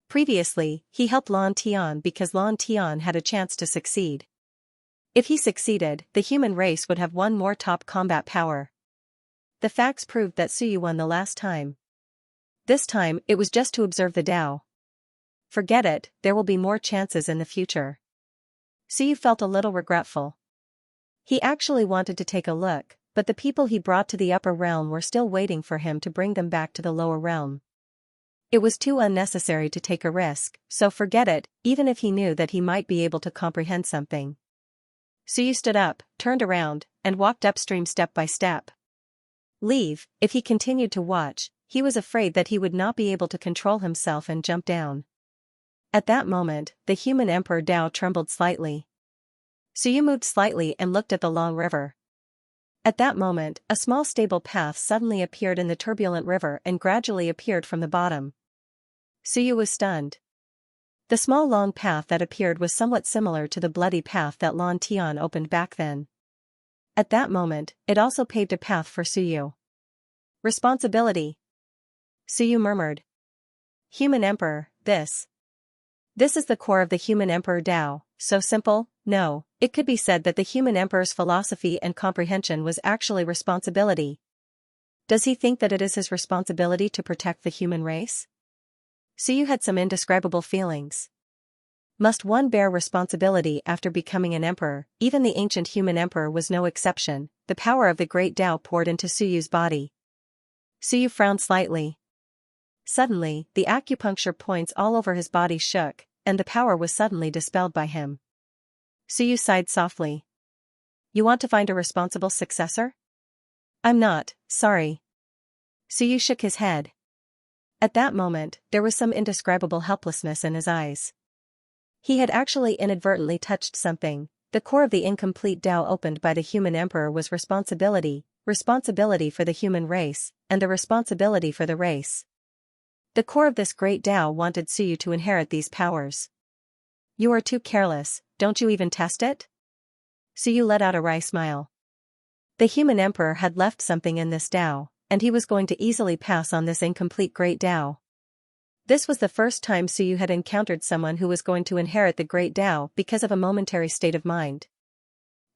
Previously, he helped Lan Tian because Lan Tian had a chance to succeed. If he succeeded, the human race would have one more top combat power. The facts proved that Suyu won the last time. This time, it was just to observe the Tao. Forget it, there will be more chances in the future. Suyu felt a little regretful. He actually wanted to take a look, but the people he brought to the upper realm were still waiting for him to bring them back to the lower realm. It was too unnecessary to take a risk, so forget it, even if he knew that he might be able to comprehend something. Suyu stood up, turned around, and walked upstream step by step. Leave. If he continued to watch, he was afraid that he would not be able to control himself and jump down. At that moment, the human Emperor Dao trembled slightly. Suyu moved slightly and looked at the long river. At that moment, a small stable path suddenly appeared in the turbulent river and gradually appeared from the bottom. Suyu was stunned. The small long path that appeared was somewhat similar to the bloody path that Lan Tian opened back then. At that moment, it also paved a path for Suyu. Responsibility. Suyu murmured. Human Emperor, this is the core of the human Emperor Dao, so simple. No, it could be said that the human Emperor's philosophy and comprehension was actually responsibility. Does he think that it is his responsibility to protect the human race? Suyu had some indescribable feelings. Must one bear responsibility after becoming an emperor? Even the ancient human emperor was no exception. The power of the great Tao poured into Suyu's body. Suyu frowned slightly. Suddenly, the acupuncture points all over his body shook, and the power was suddenly dispelled by him. Suyu sighed softly. You want to find a responsible successor? I'm not, sorry. Suyu shook his head. At that moment, there was some indescribable helplessness in his eyes. He had actually inadvertently touched something. The core of the incomplete Tao opened by the human emperor was responsibility for the human race, and the responsibility for the race. The core of this great Tao wanted Suyu to inherit these powers. You are too careless, don't you even test it? Suyu let out a wry smile. The human emperor had left something in this Tao, and he was going to easily pass on this incomplete great Tao. This was the first time Suyu had encountered someone who was going to inherit the great Tao because of a momentary state of mind.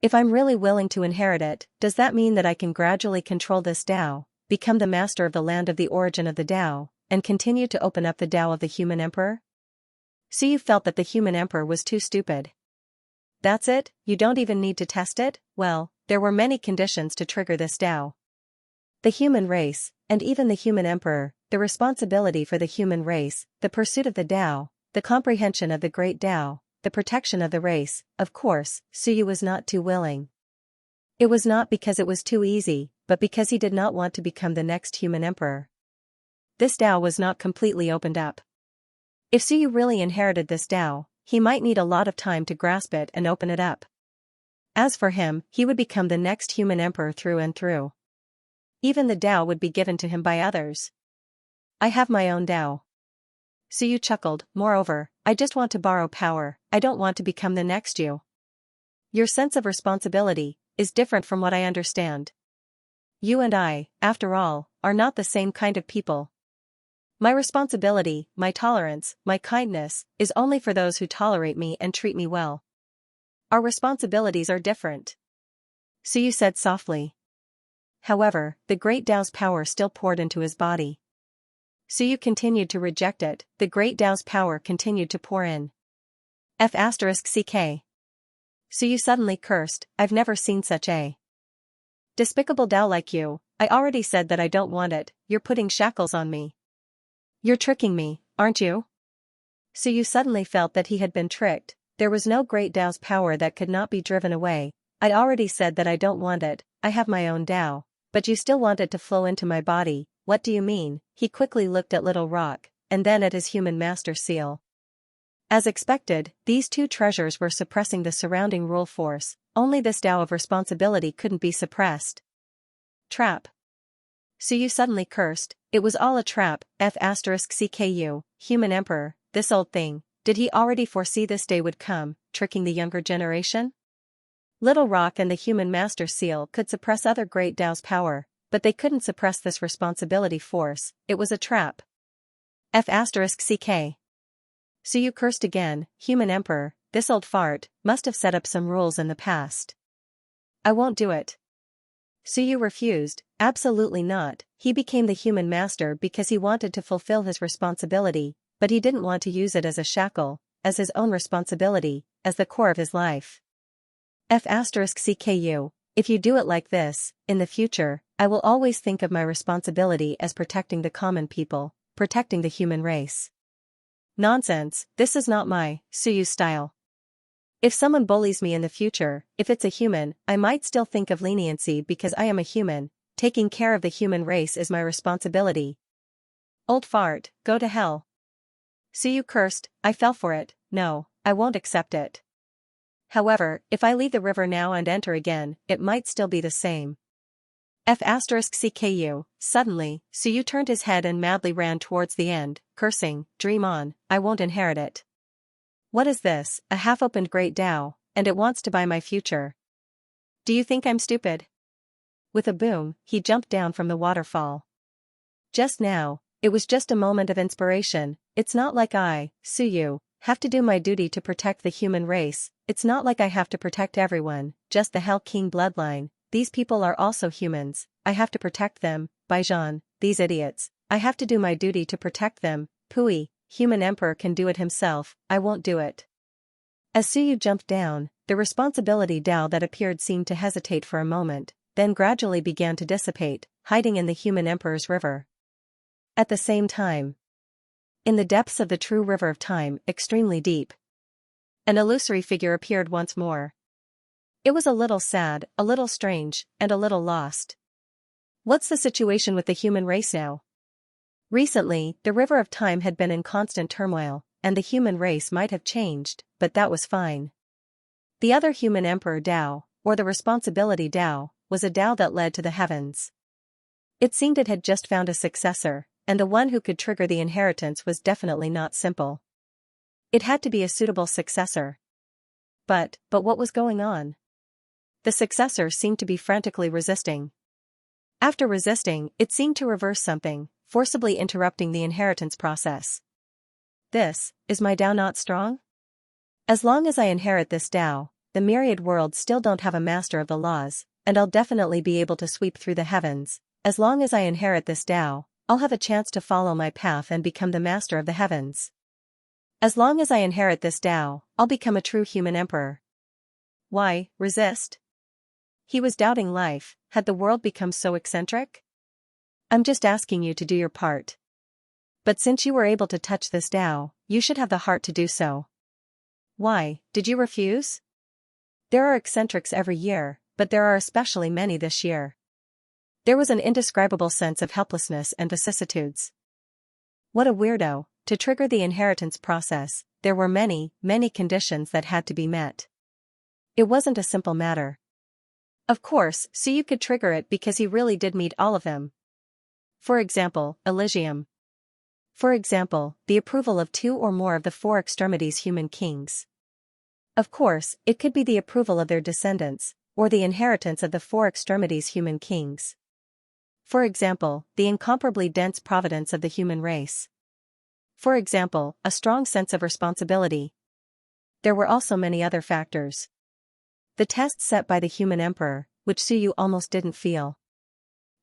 If I'm really willing to inherit it, does that mean that I can gradually control this Tao, become the master of the land of the origin of the Tao, and continue to open up the Tao of the human emperor? Suyu felt that the human emperor was too stupid. That's it, you don't even need to test it? Well, there were many conditions to trigger this Tao. The human race, and even the human emperor, the responsibility for the human race, the pursuit of the Tao, the comprehension of the great Tao, the protection of the race. Of course, Suyu was not too willing. It was not because it was too easy, but because he did not want to become the next human emperor. This Tao was not completely opened up. If Suyu really inherited this Tao, he might need a lot of time to grasp it and open it up. As for him, he would become the next human emperor through and through. Even the Tao would be given to him by others. I have my own Tao. Suyu chuckled. Moreover, I just want to borrow power, I don't want to become the next you. Your sense of responsibility is different from what I understand. You and I, after all, are not the same kind of people. My responsibility, my tolerance, my kindness, is only for those who tolerate me and treat me well. Our responsibilities are different. Suyu said softly. However, the great Tao's power still poured into his body. Suyu continued to reject it, the great Tao's power continued to pour in. F***ck. Suyu suddenly cursed, I've never seen such a despicable Tao like you. I already said that I don't want it, you're putting shackles on me. You're tricking me, aren't you? Suyu suddenly felt that he had been tricked. There was no great Tao's power that could not be driven away. I already said that I don't want it, I have my own Tao. But you still want it to flow into my body, what do you mean? He quickly looked at Little Rock, and then at his human master seal. As expected, these two treasures were suppressing the surrounding rule force, only this Tao of responsibility couldn't be suppressed. Trap. Suyu suddenly cursed, it was all a trap, F***cku, human emperor, this old thing, did he already foresee this day would come, tricking the younger generation? Little Rock and the human master seal could suppress other great Tao's power, but they couldn't suppress this responsibility force, it was a trap. F***ck. Suyu cursed again, human emperor, this old fart, must have set up some rules in the past. I won't do it. Suyu refused, absolutely not, he became the human master because he wanted to fulfill his responsibility, but he didn't want to use it as a shackle, as his own responsibility, as the core of his life. F***cku, if you do it like this, in the future, I will always think of my responsibility as protecting the common people, protecting the human race. Nonsense, this is not my, Suyu's style. If someone bullies me in the future, if it's a human, I might still think of leniency because I am a human, taking care of the human race is my responsibility. Old fart, go to hell. Suyu cursed, I fell for it, no, I won't accept it. However, if I leave the river now and enter again, it might still be the same. F***cku, suddenly, Suyu turned his head and madly ran towards the end, cursing, dream on, I won't inherit it. What is this, a half-opened great Tao, and it wants to buy my future. Do you think I'm stupid? With a boom, he jumped down from the waterfall. Just now, it was just a moment of inspiration, it's not like I, Suyu, have to do my duty to protect the human race, it's not like I have to protect everyone, just the Hell King bloodline, these people are also humans, I have to protect them, Baijan, these idiots, I have to do my duty to protect them, Pui, human emperor can do it himself, I won't do it. As Suyu jumped down, the responsibility Tao that appeared seemed to hesitate for a moment, then gradually began to dissipate, hiding in the human emperor's river. At the same time, in the depths of the true river of time, extremely deep, an illusory figure appeared once more. It was a little sad, a little strange, and a little lost. What's the situation with the human race now? Recently, the river of time had been in constant turmoil, and the human race might have changed, but that was fine. The other human emperor Tao, or the responsibility Tao, was a Tao that led to the heavens. It seemed it had just found a successor, and the one who could trigger the inheritance was definitely not simple. It had to be a suitable successor. But what was going on? The successor seemed to be frantically resisting. After resisting, it seemed to reverse something, forcibly interrupting the inheritance process. Is my Tao not strong? As long as I inherit this Tao, the myriad worlds still don't have a master of the laws, and I'll definitely be able to sweep through the heavens. As long as I inherit this Tao, I'll have a chance to follow my path and become the master of the heavens. As long as I inherit this Tao, I'll become a true human emperor. Why resist? He was doubting life. Had the world become so eccentric? I'm just asking you to do your part. But since you were able to touch this Tao, you should have the heart to do so. Why, did you refuse? There are eccentrics every year, but there are especially many this year. There was an indescribable sense of helplessness and vicissitudes. What a weirdo. To trigger the inheritance process, there were many, many conditions that had to be met. It wasn't a simple matter. Of course, so you could trigger it because he really did meet all of them. For example, Elysium. For example, the approval of 2 or more of the 4 extremities human kings. Of course, it could be the approval of their descendants, or the inheritance of the 4 extremities human kings. For example, the incomparably dense providence of the human race. For example, a strong sense of responsibility. There were also many other factors. The tests set by the human emperor, which Suyu almost didn't feel.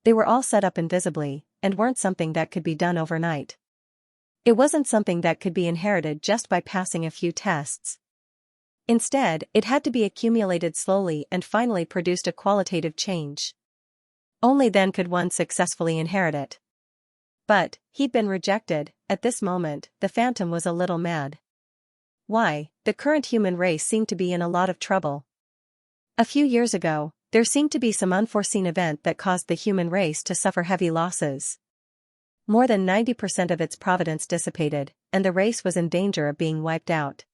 They were all set up invisibly, and weren't something that could be done overnight. It wasn't something that could be inherited just by passing a few tests. Instead, it had to be accumulated slowly and finally produced a qualitative change. Only then could one successfully inherit it. But he'd been rejected. At this moment, the Phantom was a little mad. Why, the current human race seemed to be in a lot of trouble. A few years ago, there seemed to be some unforeseen event that caused the human race to suffer heavy losses. More than 90% of its providence dissipated, and the race was in danger of being wiped out.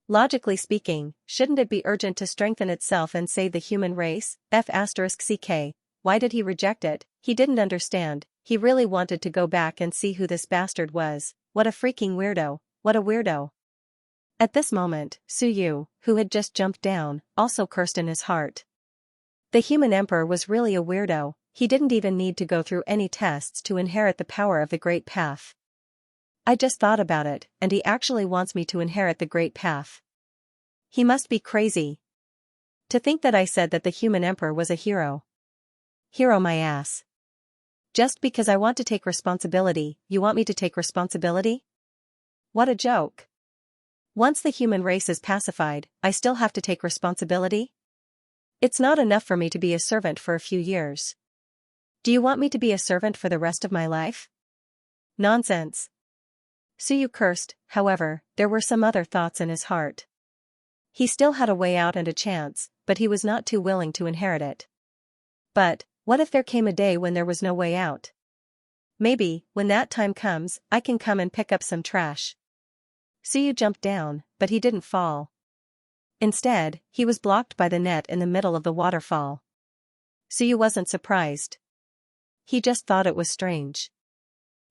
Logically speaking, shouldn't it be urgent to strengthen itself and save the human race? F***ck. Why did he reject it? He didn't understand. He really wanted to go back and see who this bastard was. What a freaking weirdo. What a weirdo. At this moment, Suyu, who had just jumped down, also cursed in his heart. The human emperor was really a weirdo. He didn't even need to go through any tests to inherit the power of the Great Path. I just thought about it, and he actually wants me to inherit the Great Path. He must be crazy. To think that I said that the human emperor was a hero. Hero my ass. Just because I want to take responsibility, you want me to take responsibility? What a joke. Once the human race is pacified, I still have to take responsibility? It's not enough for me to be a servant for a few years. Do you want me to be a servant for the rest of my life? Nonsense. Suyu cursed. However, there were some other thoughts in his heart. He still had a way out and a chance, but he was not too willing to inherit it. But what if there came a day when there was no way out? Maybe, when that time comes, I can come and pick up some trash. Suyu jumped down, but he didn't fall. Instead, he was blocked by the net in the middle of the waterfall. Suyu wasn't surprised. He just thought it was strange.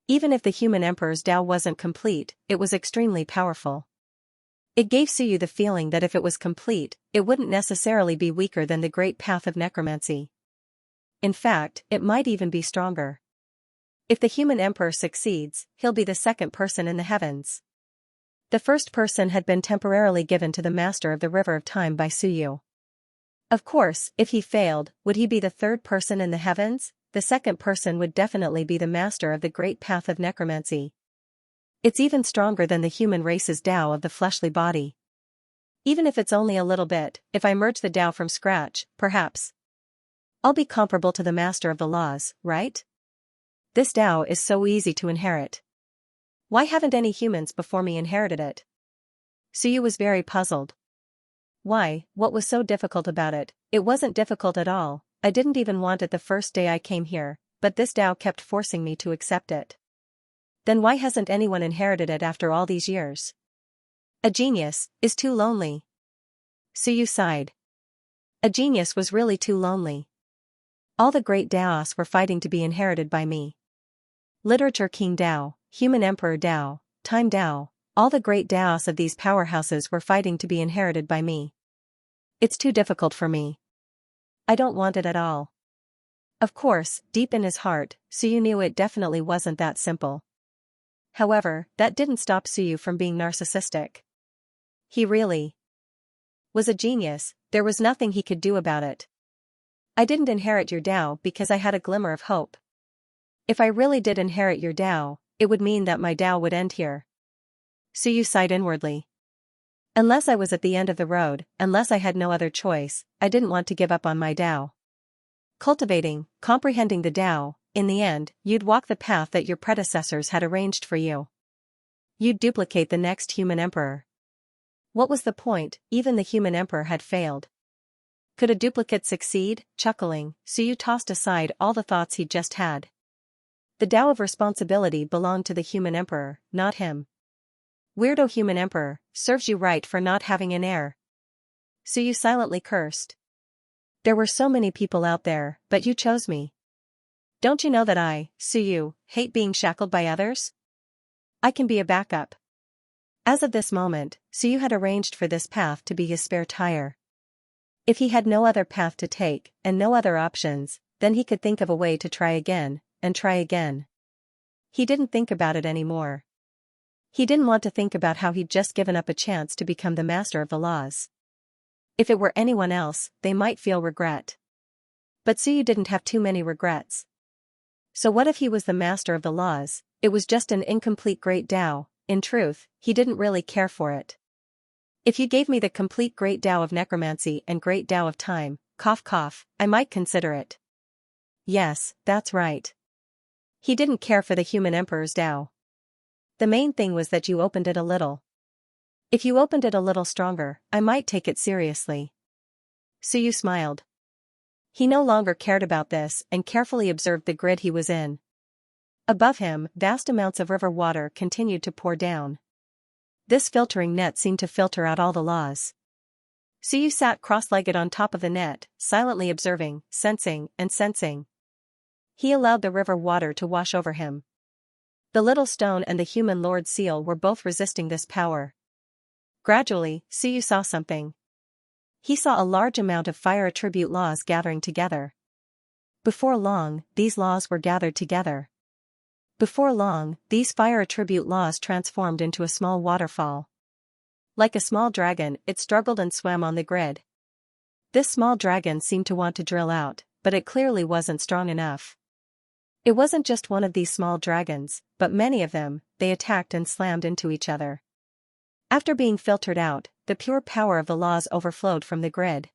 Even if the human emperor's Tao wasn't complete, it was extremely powerful. It gave Suyu the feeling that if it was complete, it wouldn't necessarily be weaker than the Great Path of Necromancy. In fact, it might even be stronger. If the human emperor succeeds, he'll be the second person in the heavens. The first person had been temporarily given to the master of the River of Time by Suyu. Of course, if he failed, would he be the third person in the heavens? The second person would definitely be the master of the Great Path of Necromancy. It's even stronger than the human race's Tao of the fleshly body. Even if it's only a little bit, if I merge the Tao from scratch, perhaps I'll be comparable to the master of the laws, right? This Tao is so easy to inherit. Why haven't any humans before me inherited it? Suyu was very puzzled. Why, what was so difficult about it? It wasn't difficult at all. I didn't even want it the first day I came here, but this Tao kept forcing me to accept it. Then why hasn't anyone inherited it after all these years? A genius is too lonely. Suyu sighed. A genius was really too lonely. All the great Daos were fighting to be inherited by me. Literature King Dao, Human Emperor Dao, Time Dao, all the great Daos of these powerhouses were fighting to be inherited by me. It's too difficult for me. I don't want it at all. Of course, deep in his heart, Suyu knew it definitely wasn't that simple. However, that didn't stop Suyu from being narcissistic. He really was a genius. There was nothing he could do about it. I didn't inherit your Dao because I had a glimmer of hope. If I really did inherit your Dao, it would mean that my Dao would end here. Suyu sighed inwardly. Unless I was at the end of the road, unless I had no other choice, I didn't want to give up on my Dao. Cultivating, comprehending the Dao, in the end, you'd walk the path that your predecessors had arranged for you. You'd duplicate the next human emperor. What was the point? Even the human emperor had failed. Could a duplicate succeed? Chuckling, Suyu tossed aside all the thoughts he'd just had. The Tao of responsibility belonged to the human emperor, not him. Weirdo human emperor, serves you right for not having an heir. Suyu silently cursed. There were so many people out there, but you chose me. Don't you know that I, Suyu, hate being shackled by others? I can be a backup. As of this moment, Suyu had arranged for this path to be his spare tire. If he had no other path to take, and no other options, then he could think of a way to try again, and try again. He didn't think about it anymore. He didn't want to think about how he'd just given up a chance to become the master of the laws. If it were anyone else, they might feel regret. But Suyu didn't have too many regrets. So what if he was the master of the laws? It was just an incomplete great Tao. In truth, he didn't really care for it. If you gave me the complete great Tao of necromancy and great Tao of time, cough cough, I might consider it. Yes, that's right. He didn't care for the human emperor's Tao. The main thing was that you opened it a little. If you opened it a little stronger, I might take it seriously. Suyu smiled. He no longer cared about this and carefully observed the grid he was in. Above him, vast amounts of river water continued to pour down. This filtering net seemed to filter out all the laws. Suyu sat cross-legged on top of the net, silently observing, sensing, and sensing. He allowed the river water to wash over him. The little stone and the human lord seal were both resisting this power. Gradually, Suyu saw something. He saw a large amount of fire attribute laws gathering together. Before long, these laws were gathered together. Before long, these fire attribute laws transformed into a small waterfall. Like a small dragon, it struggled and swam on the grid. This small dragon seemed to want to drill out, but it clearly wasn't strong enough. It wasn't just one of these small dragons, but many of them. They attacked and slammed into each other. After being filtered out, the pure power of the laws overflowed from the grid.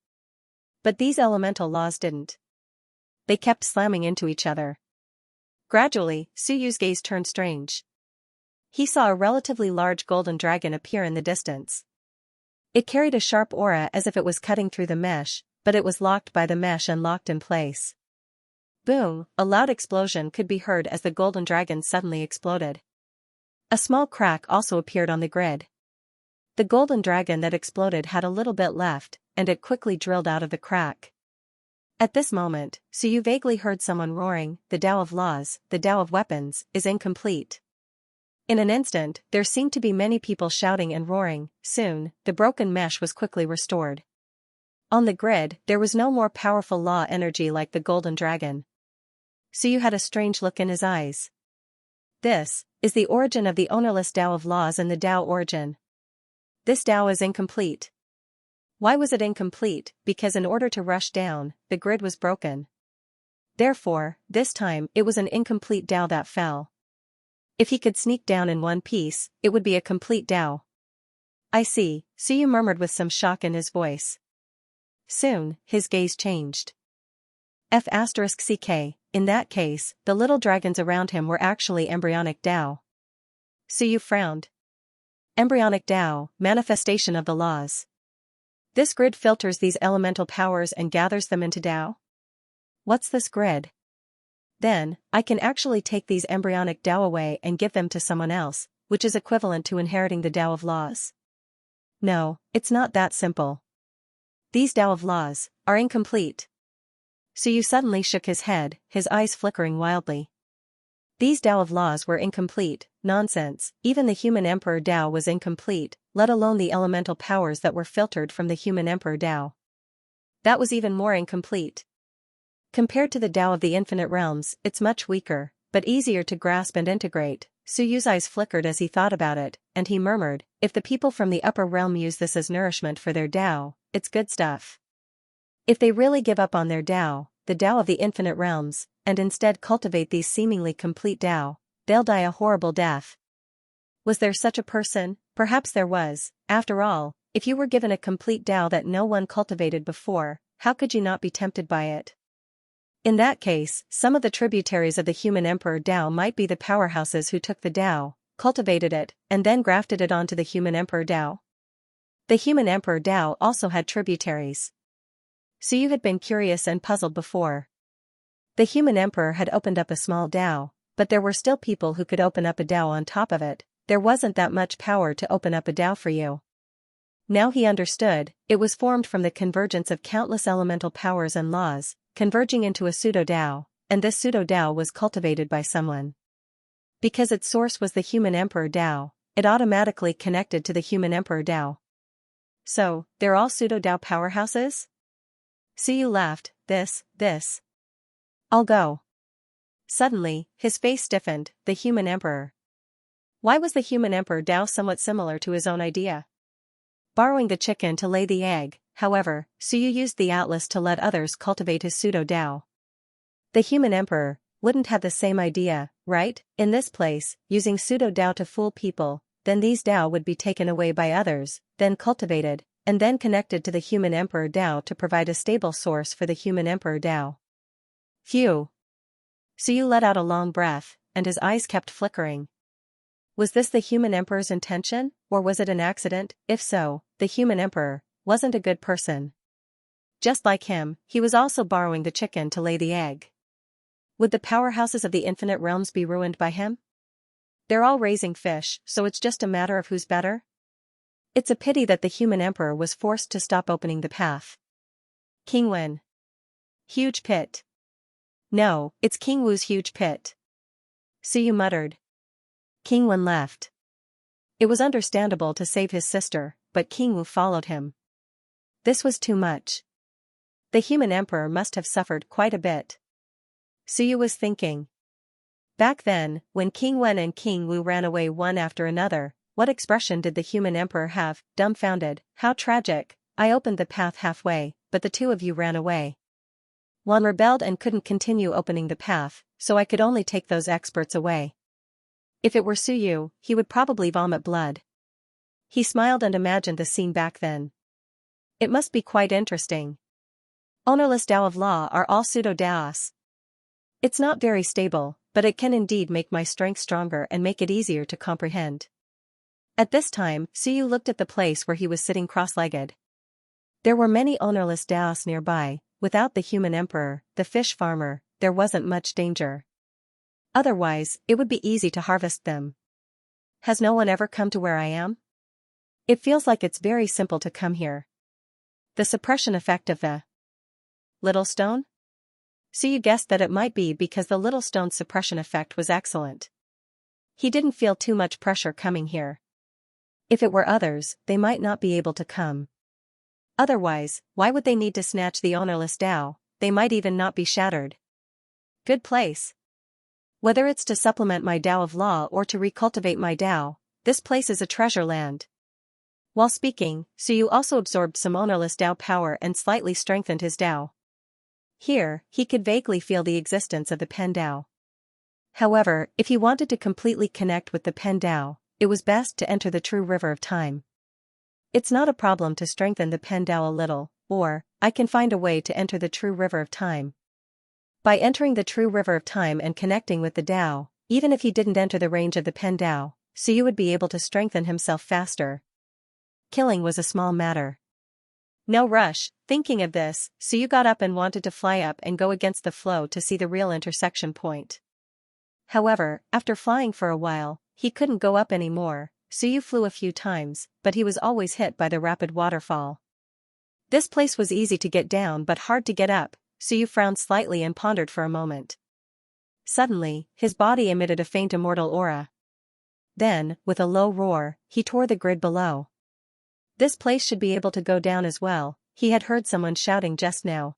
But these elemental laws didn't. They kept slamming into each other. Gradually, Suyu's gaze turned strange. He saw a relatively large golden dragon appear in the distance. It carried a sharp aura as if it was cutting through the mesh, but it was locked by the mesh and locked in place. Boom, a loud explosion could be heard as the golden dragon suddenly exploded. A small crack also appeared on the grid. The golden dragon that exploded had a little bit left, and it quickly drilled out of the crack. At this moment, Suyu vaguely heard someone roaring, "The Tao of Laws, the Tao of Weapons, is incomplete." In an instant, there seemed to be many people shouting and roaring. Soon, the broken mesh was quickly restored. On the grid, there was no more powerful law energy like the golden dragon. Suyu had a strange look in his eyes. This is the origin of the ownerless Tao of Laws and the Tao origin. This Tao is incomplete. Why was it incomplete? Because in order to rush down, the grid was broken. Therefore, this time it was an incomplete Tao that fell. If he could sneak down in one piece, it would be a complete Tao. I see, Suyu murmured with some shock in his voice. Soon, his gaze changed. F***ck, in that case, the little dragons around him were actually embryonic Tao. Suyu frowned. Embryonic Tao, manifestation of the laws. This grid filters these elemental powers and gathers them into Tao? What's this grid? Then, I can actually take these embryonic Tao away and give them to someone else, which is equivalent to inheriting the Tao of laws. No, it's not that simple. These Tao of laws are incomplete. Suyu suddenly shook his head, his eyes flickering wildly. These Tao of laws were incomplete. Nonsense, even the human Emperor Tao was incomplete, let alone the elemental powers that were filtered from the human Emperor Tao. That was even more incomplete. Compared to the Tao of the infinite realms, it's much weaker, but easier to grasp and integrate. Suyu's eyes flickered as he thought about it, and he murmured, if the people from the upper realm use this as nourishment for their Tao, it's good stuff. If they really give up on their Tao, the Tao of the infinite realms, and instead cultivate these seemingly complete Tao, they'll die a horrible death. Was there such a person? Perhaps there was. After all, if you were given a complete Tao that no one cultivated before, how could you not be tempted by it? In that case, some of the tributaries of the human Emperor Tao might be the powerhouses who took the Tao, cultivated it, and then grafted it onto the human Emperor Tao. The human Emperor Tao also had tributaries. Suyu had been curious and puzzled before. The human Emperor had opened up a small Tao, but there were still people who could open up a Tao on top of it. There wasn't that much power to open up a Tao for you. Now he understood, it was formed from the convergence of countless elemental powers and laws, converging into a pseudo-Tao, and this pseudo-Tao was cultivated by someone. Because its source was the human Emperor Tao, it automatically connected to the human Emperor Tao. So, they're all pseudo-Tao powerhouses? Suyu laughed, this. I'll go. Suddenly, his face stiffened, the human Emperor. Why was the human Emperor Tao somewhat similar to his own idea? Borrowing the chicken to lay the egg, however, Suyu used the atlas to let others cultivate his pseudo-Tao. The human Emperor wouldn't have the same idea, right? In this place, using pseudo-Tao to fool people, then these Tao would be taken away by others, then cultivated, and then connected to the human Emperor Tao to provide a stable source for the human Emperor Tao. Phew! Suyu let out a long breath, and his eyes kept flickering. Was this the human Emperor's intention, or was it an accident? If so, the human Emperor wasn't a good person. Just like him, he was also borrowing the chicken to lay the egg. Would the powerhouses of the infinite realms be ruined by him? They're all raising fish, so it's just a matter of who's better? It's a pity that the human Emperor was forced to stop opening the path. King Wen. Huge pit. No, it's King Wu's huge pit. Suyu muttered. King Wen left. It was understandable to save his sister, but King Wu followed him. This was too much. The human Emperor must have suffered quite a bit. Suyu was thinking. Back then, when King Wen and King Wu ran away one after another, what expression did the human Emperor have? Dumbfounded. How tragic. I opened the path halfway, but the two of you ran away. One rebelled and couldn't continue opening the path, so I could only take those experts away. If it were Suyu, he would probably vomit blood. He smiled and imagined the scene back then. It must be quite interesting. Ownerless Tao of law are all pseudo-Taos. It's not very stable, but it can indeed make my strength stronger and make it easier to comprehend. At this time, Suyu looked at the place where he was sitting cross-legged. There were many ownerless Taos nearby. Without the human Emperor, the fish farmer, there wasn't much danger. Otherwise, it would be easy to harvest them. Has no one ever come to where I am? It feels like it's very simple to come here. The suppression effect of the little stone? Suyu guessed that it might be because the little stone's suppression effect was excellent. He didn't feel too much pressure coming here. If it were others, they might not be able to come. Otherwise, why would they need to snatch the ownerless Tao? They might even not be shattered. Good place. Whether it's to supplement my Tao of law or to recultivate my Tao, this place is a treasure land. While speaking, Suyu also absorbed some ownerless Tao power and slightly strengthened his Tao. Here, he could vaguely feel the existence of the Pen Tao. However, if he wanted to completely connect with the Pen Tao, it was best to enter the true river of time. It's not a problem to strengthen the Pen Tao a little, or, I can find a way to enter the true river of time. By entering the true river of time and connecting with the Tao, even if he didn't enter the range of the Pen Tao, Suyu would be able to strengthen himself faster. Killing was a small matter. No rush. Thinking of this, Suyu got up and wanted to fly up and go against the flow to see the real intersection point. However, after flying for a while, he couldn't go up anymore. Suyu flew a few times, but he was always hit by the rapid waterfall. This place was easy to get down but hard to get up. Suyu frowned slightly and pondered for a moment. Suddenly, his body emitted a faint immortal aura. Then, with a low roar, he tore the grid below. This place should be able to go down as well, he had heard someone shouting just now.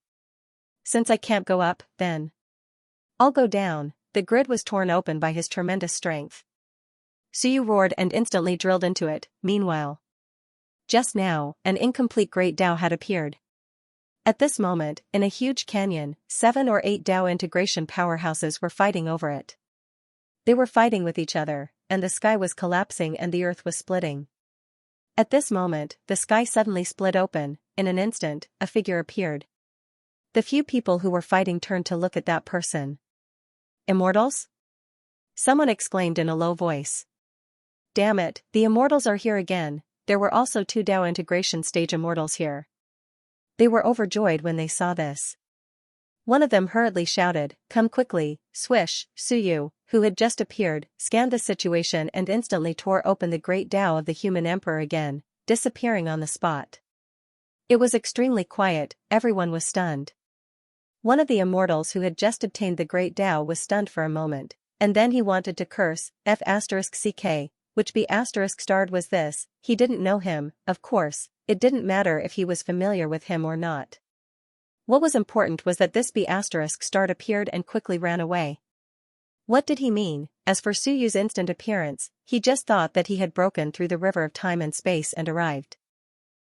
Since I can't go up, then I'll go down. The grid was torn open by his tremendous strength. Suyu roared and instantly drilled into it. Meanwhile, just now, an incomplete Great Dao had appeared. At this moment, in a huge canyon, 7 or 8 Dao integration powerhouses were fighting over it. They were fighting with each other, and the sky was collapsing and the earth was splitting. At this moment, the sky suddenly split open. In an instant, a figure appeared. The few people who were fighting turned to look at that person. Immortals? Someone exclaimed in a low voice. Damn it, the immortals are here again. There were also 2 Dao integration stage immortals here. They were overjoyed when they saw this. One of them hurriedly shouted, "Come quickly!" Swish. Suyu, who had just appeared, scanned the situation and instantly tore open the Great Dao of the human emperor again, disappearing on the spot. It was extremely quiet, everyone was stunned. One of the immortals who had just obtained the Great Dao was stunned for a moment, and then he wanted to curse. F***ck, which B***starred was this, he didn't know him, of course, it didn't matter if he was familiar with him or not. What was important was that this B***starred appeared and quickly ran away. What did he mean? As for Suyu's instant appearance, he just thought that he had broken through the river of time and space and arrived.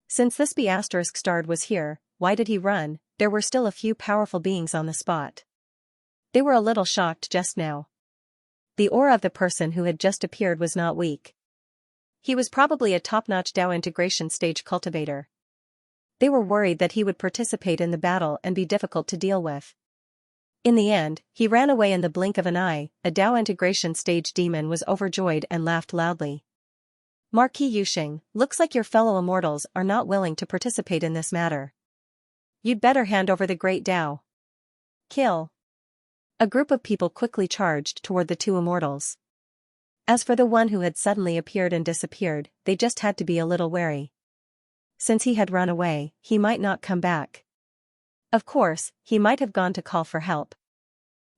Since this B***starred was here, why did he run? There were still a few powerful beings on the spot. They were a little shocked just now. The aura of the person who had just appeared was not weak. He was probably a top-notch Dao integration stage cultivator. They were worried that he would participate in the battle and be difficult to deal with. In the end, he ran away in the blink of an eye. A Dao integration stage demon was overjoyed and laughed loudly. Marquis Yuxing, looks like your fellow immortals are not willing to participate in this matter. You'd better hand over the Great Dao. Kill. A group of people quickly charged toward the 2 immortals. As for the one who had suddenly appeared and disappeared, they just had to be a little wary. Since he had run away, he might not come back. Of course, he might have gone to call for help.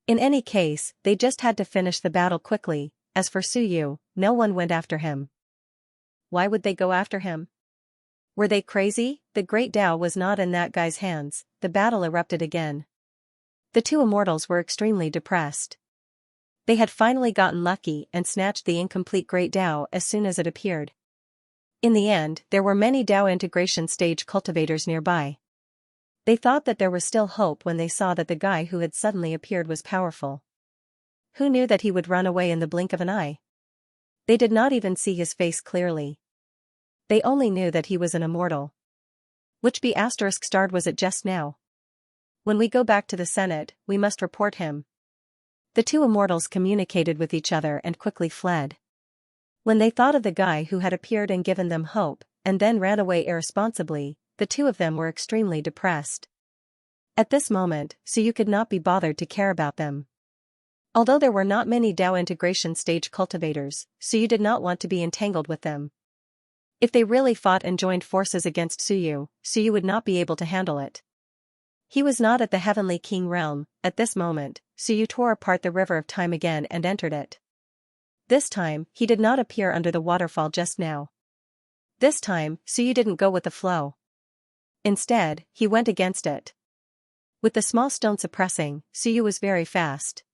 In any case, they just had to finish the battle quickly. As for Suyu, no one went after him. Why would they go after him? Were they crazy? The Great Dao was not in that guy's hands. The battle erupted again. The 2 immortals were extremely depressed. They had finally gotten lucky and snatched the incomplete Great Dao as soon as it appeared. In the end, there were many Dao integration stage cultivators nearby. They thought that there was still hope when they saw that the guy who had suddenly appeared was powerful. Who knew that he would run away in the blink of an eye? They did not even see his face clearly. They only knew that he was an immortal. Which B***starred was it just now? When we go back to the Senate, we must report him. The 2 immortals communicated with each other and quickly fled. When they thought of the guy who had appeared and given them hope, and then ran away irresponsibly, the 2 of them were extremely depressed. At this moment, Suyu could not be bothered to care about them. Although there were not many Dao integration stage cultivators, Suyu did not want to be entangled with them. If they really fought and joined forces against Suyu, Suyu would not be able to handle it. He was not at the Heavenly King realm. At this moment, Suyu tore apart the river of time again and entered it. This time, he did not appear under the waterfall just now. This time, Suyu didn't go with the flow. Instead, he went against it. With the small stone suppressing, Suyu was very fast.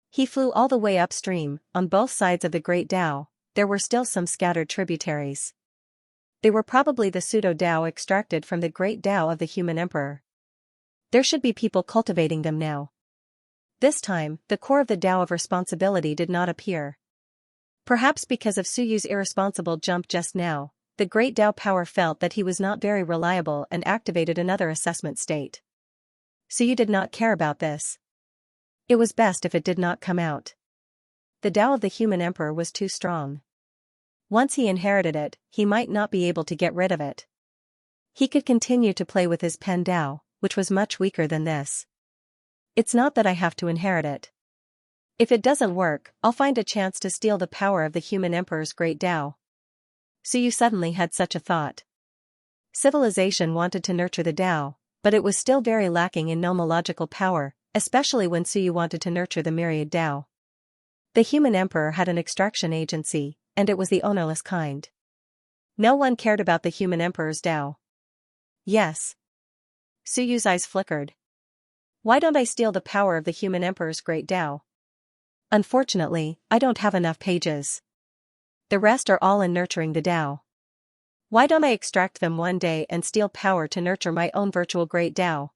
He flew all the way upstream. On both sides of the Great Dao, there were still some scattered tributaries. They were probably the pseudo-Dao extracted from the Great Dao of the human emperor. There should be people cultivating them now. This time, the core of the Dao of responsibility did not appear. Perhaps because of Suyu's irresponsible jump just now, the Great Dao power felt that he was not very reliable and activated another assessment state. Suyu did not care about this. It was best if it did not come out. The Dao of the human emperor was too strong. Once he inherited it, he might not be able to get rid of it. He could continue to play with his pen Dao, which was much weaker than this. It's not that I have to inherit it. If it doesn't work, I'll find a chance to steal the power of the human emperor's great Dao. Suyu suddenly had such a thought. Civilization wanted to nurture the Dao, but it was still very lacking in nomological power, especially when Suyu wanted to nurture the Myriad Dao. The human emperor had an extraction agency, and it was the ownerless kind. No one cared about the human emperor's Dao. Yes. Suyu's eyes flickered. Why don't I steal the power of the human emperor's great Dao? Unfortunately, I don't have enough pages. The rest are all in nurturing the Dao. Why don't I extract them one day and steal power to nurture my own virtual great Dao?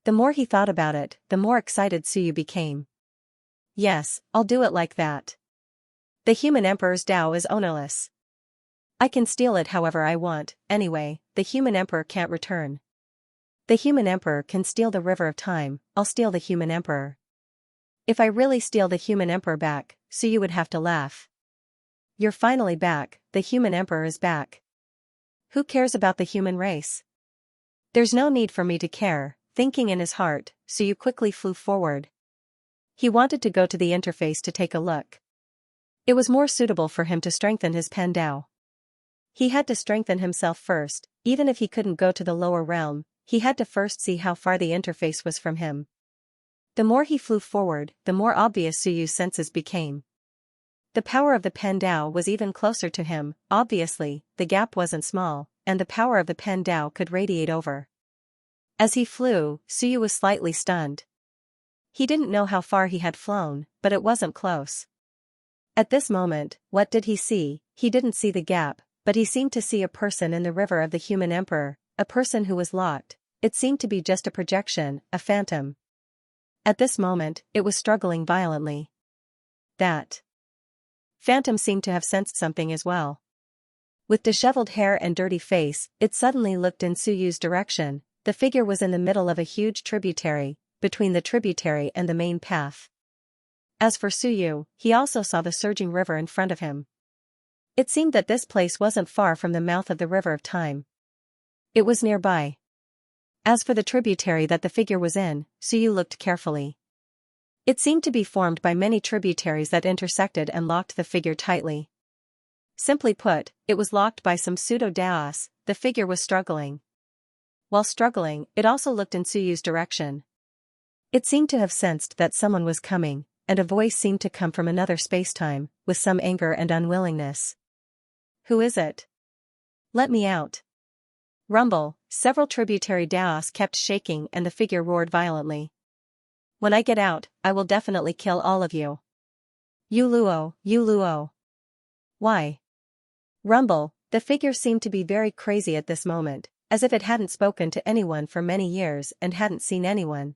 The more he thought about it, the more excited Suyu became. Yes, I'll do it like that. The human emperor's Dao is ownerless. I can steal it however I want, anyway, the human emperor can't return. The human emperor can steal the river of time, I'll steal the human emperor. If I really steal the human emperor back, Suyu would have to laugh. You're finally back, the human emperor is back. Who cares about the human race? There's no need for me to care, thinking in his heart, Suyu quickly flew forward. He wanted to go to the interface to take a look. It was more suitable for him to strengthen his pen Dao. He had to strengthen himself first, even if he couldn't go to the lower realm, he had to first see how far the interface was from him. The more he flew forward, the more obvious Suyu's senses became. The power of the pen Dao was even closer to him, obviously, the gap wasn't small, and the power of the pen Dao could radiate over. As he flew, Suyu was slightly stunned. He didn't know how far he had flown, but it wasn't close. At this moment, what did he see? He didn't see the gap, but he seemed to see a person in the river of the human emperor, a person who was locked. It seemed to be just a projection, a phantom. At this moment, it was struggling violently. That phantom seemed to have sensed something as well. With disheveled hair and dirty face, it suddenly looked in Suyu's direction. The figure was in the middle of a huge tributary, between the tributary and the main path. As for Suyu, he also saw the surging river in front of him. It seemed that this place wasn't far from the mouth of the river of time. It was nearby. As for the tributary that the figure was in, Suyu looked carefully. It seemed to be formed by many tributaries that intersected and locked the figure tightly. Simply put, it was locked by some pseudo-Daos. The figure was struggling. While struggling, it also looked in Suyu's direction. It seemed to have sensed that someone was coming, and a voice seemed to come from another space-time, with some anger and unwillingness. Who is it? Let me out. Rumble, several tributary Daos kept shaking and the figure roared violently. When I get out, I will definitely kill all of you. You Luo. Why? Rumble, the figure seemed to be very crazy at this moment, as if it hadn't spoken to anyone for many years and hadn't seen anyone.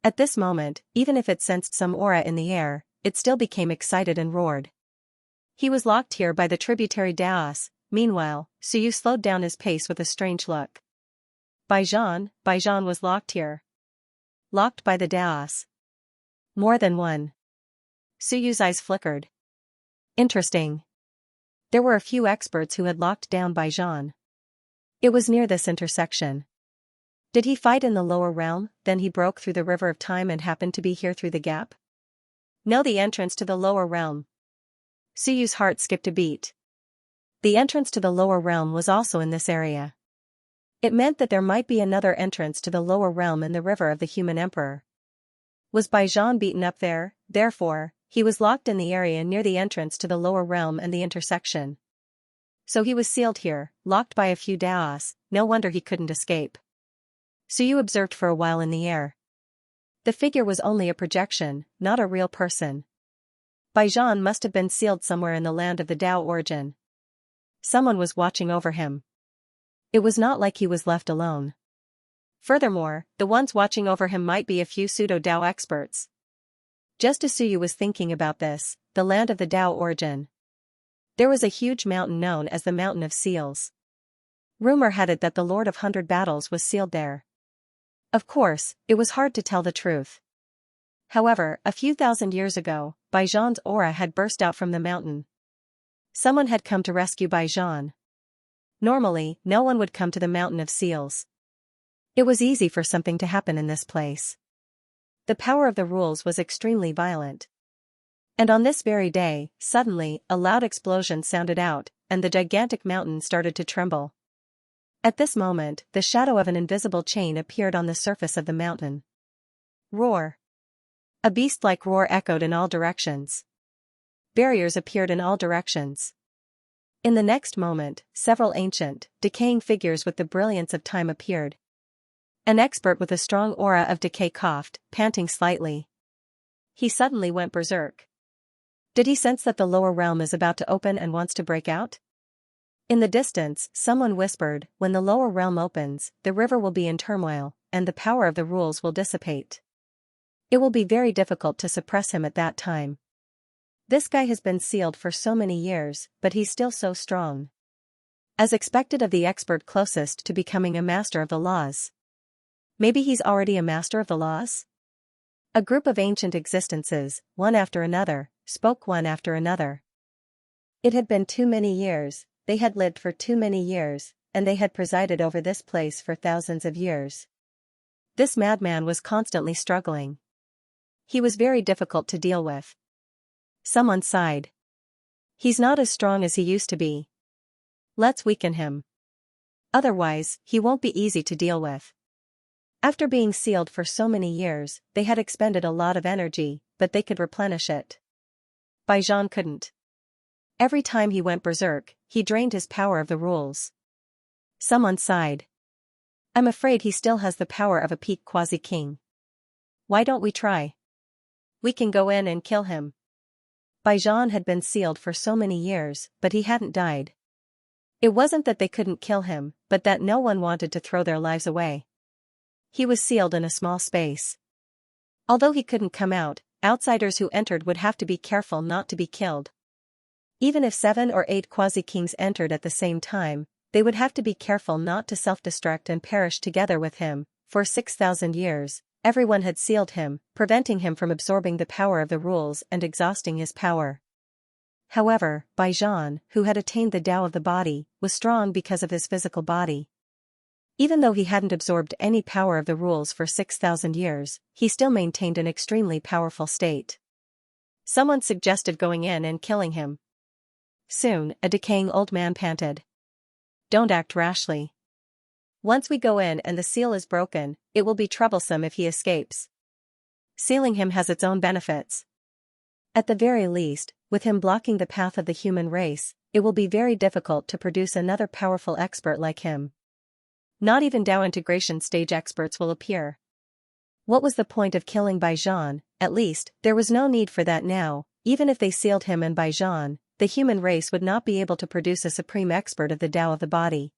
At this moment, even if it sensed some aura in the air, it still became excited and roared. He was locked here by the tributary Daos. Meanwhile, Suyu slowed down his pace with a strange look. Baijan was locked here. Locked by the Daos. More than one. Suyu's eyes flickered. Interesting. There were a few experts who had locked down Baijan. It was near this intersection. Did he fight in the lower realm, then he broke through the river of time and happened to be here through the gap? No, the entrance to the lower realm. Suyu's heart skipped a beat. The entrance to the lower realm was also in this area. It meant that there might be another entrance to the lower realm in the river of the human emperor. Was Baijan beaten up there? Therefore, he was locked in the area near the entrance to the lower realm and the intersection. So he was sealed here, locked by a few Daos. No wonder he couldn't escape. Suyu observed for a while in the air. The figure was only a projection, not a real person. Baijan must have been sealed somewhere in the land of the Dao origin. Someone was watching over him. It was not like he was left alone. Furthermore, the ones watching over him might be a few pseudo-Dao experts. Just as Suyu was thinking about this, the land of the Dao origin. There was a huge mountain known as the Mountain of Seals. Rumor had it that the Lord of 100 Battles was sealed there. Of course, it was hard to tell the truth. However, a few thousand years ago, Baijan's aura had burst out from the mountain. Someone had come to rescue Baijan. Normally, no one would come to the Mountain of Seals. It was easy for something to happen in this place. The power of the rules was extremely violent. And on this very day, suddenly, a loud explosion sounded out, and the gigantic mountain started to tremble. At this moment, the shadow of an invisible chain appeared on the surface of the mountain. Roar! A beast-like roar echoed in all directions. Barriers appeared in all directions. In the next moment, several ancient, decaying figures with the brilliance of time appeared. An expert with a strong aura of decay coughed, panting slightly. He suddenly went berserk. Did he sense that the lower realm is about to open and wants to break out? In the distance, someone whispered, when the lower realm opens, the river will be in turmoil, and the power of the rules will dissipate. It will be very difficult to suppress him at that time. This guy has been sealed for so many years, but he's still so strong. As expected of the expert closest to becoming a master of the laws. Maybe he's already a master of the laws? A group of ancient existences, one after another, spoke one after another. It had been too many years, they had lived for too many years, and they had presided over this place for thousands of years. This madman was constantly struggling. He was very difficult to deal with. Someone sighed. He's not as strong as he used to be. Let's weaken him. Otherwise, he won't be easy to deal with. After being sealed for so many years, they had expended a lot of energy, but they could replenish it. Baijan couldn't. Every time he went berserk, he drained his power of the rules. Someone sighed. I'm afraid he still has the power of a peak quasi-king. Why don't we try? We can go in and kill him. Baijan had been sealed for so many years, but he hadn't died. It wasn't that they couldn't kill him, but that no one wanted to throw their lives away. He was sealed in a small space. Although he couldn't come out, outsiders who entered would have to be careful not to be killed. Even if 7 or 8 quasi-kings entered at the same time, they would have to be careful not to self-destruct and perish together with him. For 6,000 years, everyone had sealed him, preventing him from absorbing the power of the rules and exhausting his power. However, Baijan, who had attained the Tao of the body, was strong because of his physical body. Even though he hadn't absorbed any power of the rules for 6,000 years, he still maintained an extremely powerful state. Someone suggested going in and killing him. Soon, a decaying old man panted. Don't act rashly. Once we go in and the seal is broken, it will be troublesome if he escapes. Sealing him has its own benefits. At the very least, with him blocking the path of the human race, it will be very difficult to produce another powerful expert like him. Not even Tao integration stage experts will appear. What was the point of killing Baijan? At least, there was no need for that now. Even if they sealed him and Baijan, the human race would not be able to produce a supreme expert of the Tao of the body.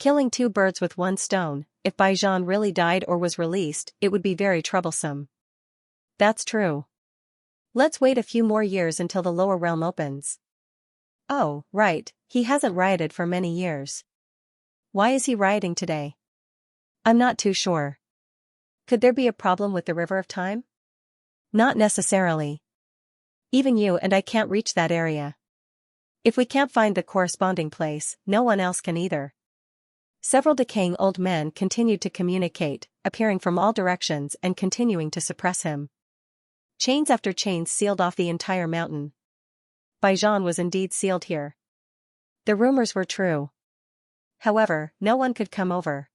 Killing 2 birds with 1 stone, if Baijan really died or was released, it would be very troublesome. That's true. Let's wait a few more years until the lower realm opens. Oh, right, he hasn't rioted for many years. Why is he rioting today? I'm not too sure. Could there be a problem with the River of Time? Not necessarily. Even you and I can't reach that area. If we can't find the corresponding place, no one else can either. Several decaying old men continued to communicate, appearing from all directions and continuing to suppress him. Chains after chains sealed off the entire mountain. Baijan was indeed sealed here. The rumors were true. However, no one could come over.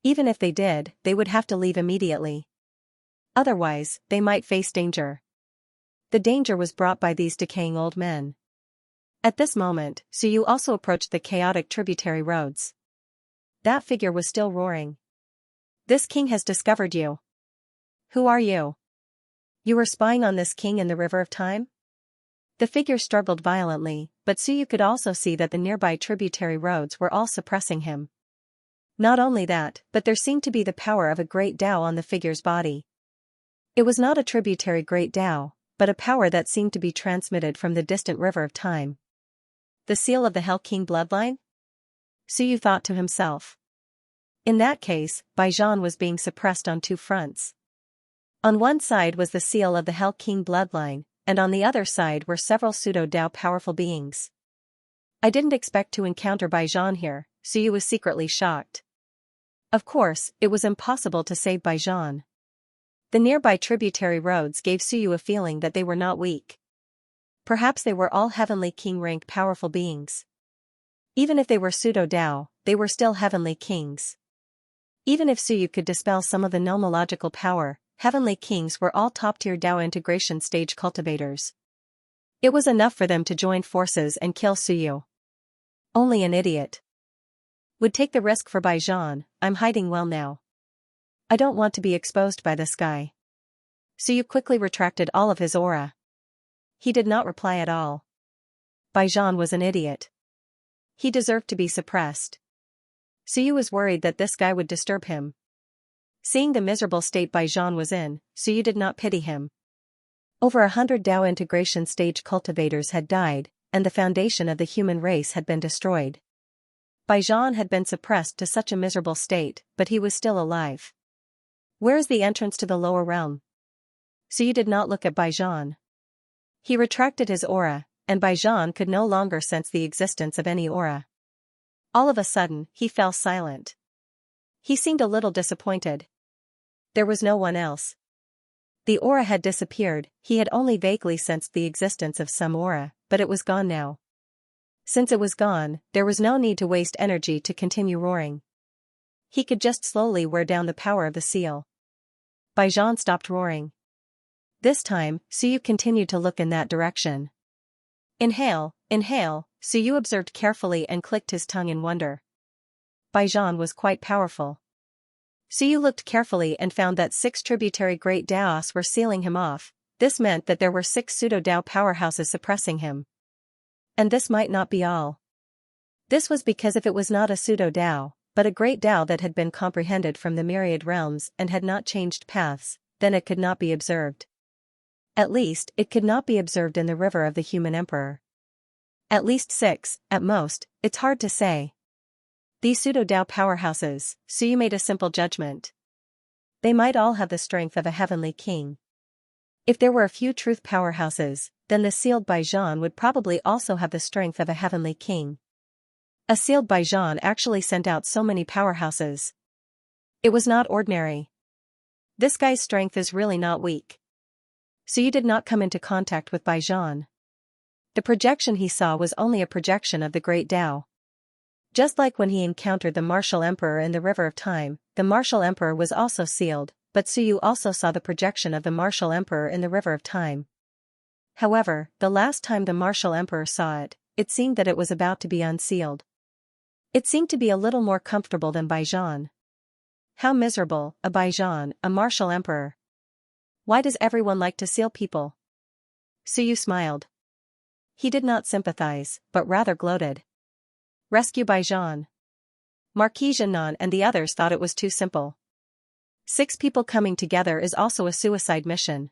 Even if they did, they would have to leave immediately. Otherwise, they might face danger. The danger was brought by these decaying old men. At this moment, Suyu also approached the chaotic tributary roads. That figure was still roaring. This king has discovered you. Who are you? You were spying on this king in the River of Time? The figure struggled violently, but Suyu could also see that the nearby tributary roads were all suppressing him. Not only that, but there seemed to be the power of a great Tao on the figure's body. It was not a tributary great Tao, but a power that seemed to be transmitted from the distant River of Time. The seal of the Hell King bloodline? Suyu thought to himself. In that case, Baijan was being suppressed on 2 fronts. On one side was the seal of the Hell King bloodline, and on the other side were several pseudo-Tao powerful beings. I didn't expect to encounter Baijan here, Suyu was secretly shocked. Of course, it was impossible to save Baijan. The nearby tributary roads gave Suyu a feeling that they were not weak. Perhaps they were all Heavenly King rank powerful beings. Even if they were pseudo-Dao, they were still Heavenly Kings. Even if Suyu could dispel some of the nomological power, Heavenly Kings were all top-tier Dao integration stage cultivators. It was enough for them to join forces and kill Suyu. Only an idiot would take the risk for Baijan. I'm hiding well now. I don't want to be exposed by this guy. Suyu quickly retracted all of his aura. He did not reply at all. Baijan was an idiot. He deserved to be suppressed. Suyu was worried that this guy would disturb him. Seeing the miserable state Baijan was in, Suyu did not pity him. Over 100 Dao integration stage cultivators had died, and the foundation of the human race had been destroyed. Baijan had been suppressed to such a miserable state, but he was still alive. Where is the entrance to the lower realm? Suyu did not look at Baijan. He retracted his aura, and Baijan could no longer sense the existence of any aura. All of a sudden, he fell silent. He seemed a little disappointed. There was no one else. The aura had disappeared. He had only vaguely sensed the existence of some aura, but it was gone now. Since it was gone, there was no need to waste energy to continue roaring. He could just slowly wear down the power of the seal. Baijan stopped roaring. This time, Suyu continued to look in that direction. Inhale, inhale, Suyu observed carefully and clicked his tongue in wonder. Baijan was quite powerful. Suyu looked carefully and found that 6 tributary great Daos were sealing him off. This meant that there were 6 pseudo-Dao powerhouses suppressing him. And this might not be all. This was because if it was not a pseudo-Dao, but a great Dao that had been comprehended from the Myriad realms and had not changed paths, then it could not be observed. At least, it could not be observed in the river of the human emperor. At least 6, at most, it's hard to say. These pseudo-Dao powerhouses, Suyu made a simple judgment. They might all have the strength of a heavenly king. If there were a few truth powerhouses, then the sealed Baijan would probably also have the strength of a heavenly king. A sealed Baijan actually sent out so many powerhouses. It was not ordinary. This guy's strength is really not weak. Suyu did not come into contact with Baijan. The projection he saw was only a projection of the great Dao. Just like when he encountered the martial emperor in the River of Time, the martial emperor was also sealed, but Suyu also saw the projection of the martial emperor in the River of Time. However, the last time the martial emperor saw it, it seemed that it was about to be unsealed. It seemed to be a little more comfortable than Baijan. How miserable, a Baijan, a martial emperor. Why does everyone like to seal people? Suyu smiled. He did not sympathize, but rather gloated. Rescue Baijan. Marquis Jianan and the others thought it was too simple. 6 people coming together is also a suicide mission.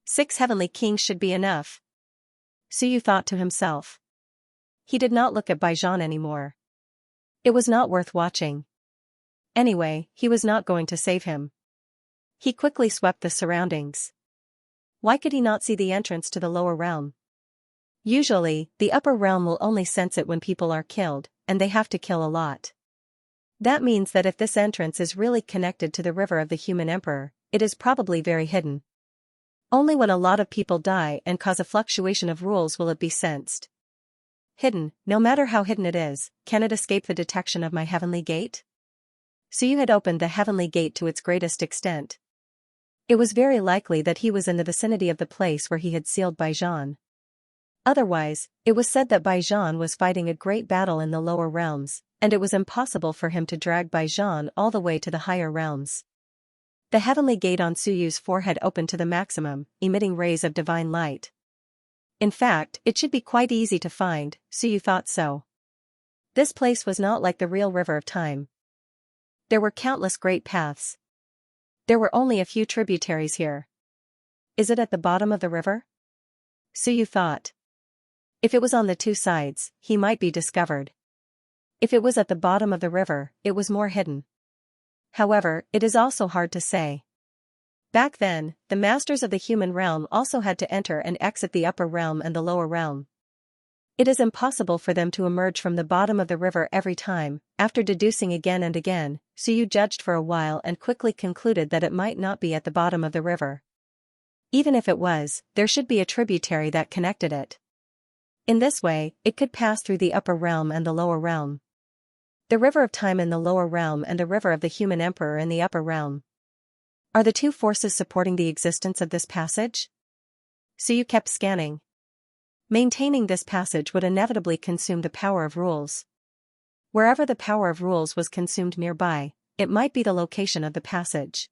6 heavenly kings should be enough. Suyu thought to himself. He did not look at Baijan anymore. It was not worth watching. Anyway, he was not going to save him. He quickly swept the surroundings. Why could he not see the entrance to the lower realm? Usually, the upper realm will only sense it when people are killed, and they have to kill a lot. That means that if this entrance is really connected to the river of the human emperor, it is probably very hidden. Only when a lot of people die and cause a fluctuation of rules will it be sensed. Hidden, no matter how hidden it is, can it escape the detection of my heavenly gate? Suyu had opened the heavenly gate to its greatest extent. It was very likely that he was in the vicinity of the place where he had sealed Baijan. Otherwise, it was said that Baijan was fighting a great battle in the lower realms, and it was impossible for him to drag Baijan all the way to the higher realms. The heavenly gate on Suyu's forehead opened to the maximum, emitting rays of divine light. In fact, it should be quite easy to find, Suyu thought so. This place was not like the real River of Time. There were countless great paths. There were only a few tributaries here. Is it at the bottom of the river? Suyu thought. If it was on the 2 sides, he might be discovered. If it was at the bottom of the river, it was more hidden. However, it is also hard to say. Back then, the masters of the human realm also had to enter and exit the upper realm and the lower realm. It is impossible for them to emerge from the bottom of the river every time. After deducing again and again, Suyu judged for a while and quickly concluded that it might not be at the bottom of the river. Even if it was, there should be a tributary that connected it. In this way, it could pass through the upper realm and the lower realm. The river of time in the lower realm and the river of the human emperor in the upper realm. Are the two forces supporting the existence of this passage? Suyu kept scanning. Maintaining this passage would inevitably consume the power of rules. Wherever the power of rules was consumed nearby, it might be the location of the passage.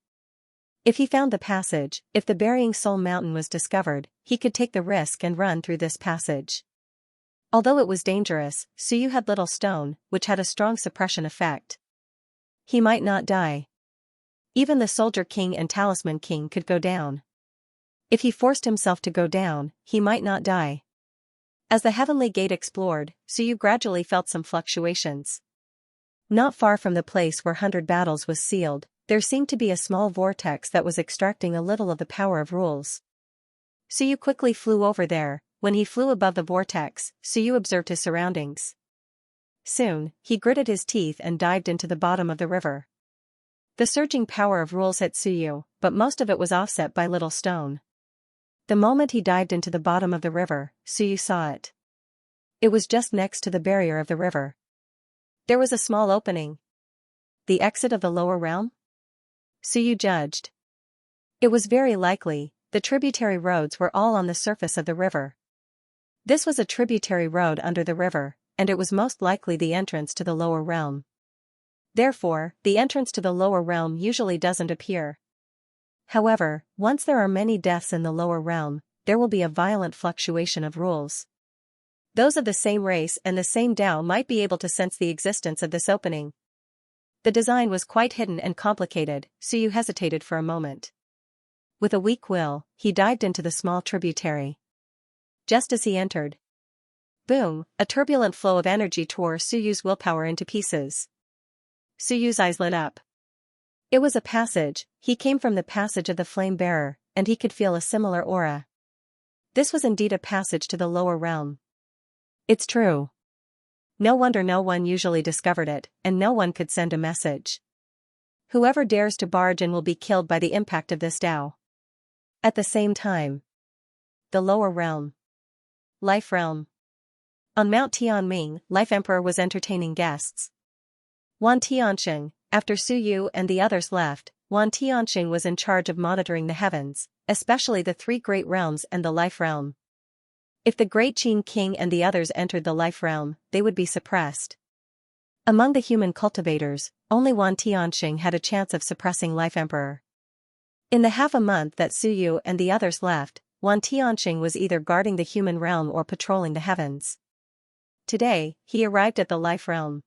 If he found the passage, if the burying soul mountain was discovered, he could take the risk and run through this passage. Although it was dangerous, Suyu had little stone, which had a strong suppression effect. He might not die. Even the Soldier King and Talisman King could go down. If he forced himself to go down, he might not die. As the heavenly gate explored, Suyu gradually felt some fluctuations. Not far from the place where 100 battles was sealed, there seemed to be a small vortex that was extracting a little of the power of rules. Suyu quickly flew over there. When he flew above the vortex, Suyu observed his surroundings. Soon, he gritted his teeth and dived into the bottom of the river. The surging power of rules hit Suyu, but most of it was offset by little stone. The moment he dived into the bottom of the river, Suyu saw it. It was just next to the barrier of the river. There was a small opening. The exit of the lower realm? Suyu judged. It was very likely. The tributary roads were all on the surface of the river. This was a tributary road under the river, and it was most likely the entrance to the lower realm. Therefore, the entrance to the lower realm usually doesn't appear. However, once there are many deaths in the lower realm, there will be a violent fluctuation of rules. Those of the same race and the same Dao might be able to sense the existence of this opening. The design was quite hidden and complicated, Suyu hesitated for a moment. With a weak will, he dived into the small tributary. Just as he entered, boom, a turbulent flow of energy tore Suyu's willpower into pieces. Suyu's eyes lit up. It was a passage. He came from the passage of the flame bearer, and he could feel a similar aura. This was indeed a passage to the lower realm. It's true. No wonder no one usually discovered it, and no one could send a message. Whoever dares to barge in will be killed by the impact of this Tao. At the same time, the lower realm. Life realm. On Mount Tianming, Life Emperor was entertaining guests. Wan Tianxing. After Suyu and the others left, Wan Tianxing was in charge of monitoring the heavens, especially the three great realms and the life realm. If the great Qin King and the others entered the life realm, they would be suppressed. Among the human cultivators, only Wan Tianxing had a chance of suppressing Life Emperor. In the half a month that Suyu and the others left, Wan Tianxing was either guarding the human realm or patrolling the heavens. Today, he arrived at the life realm.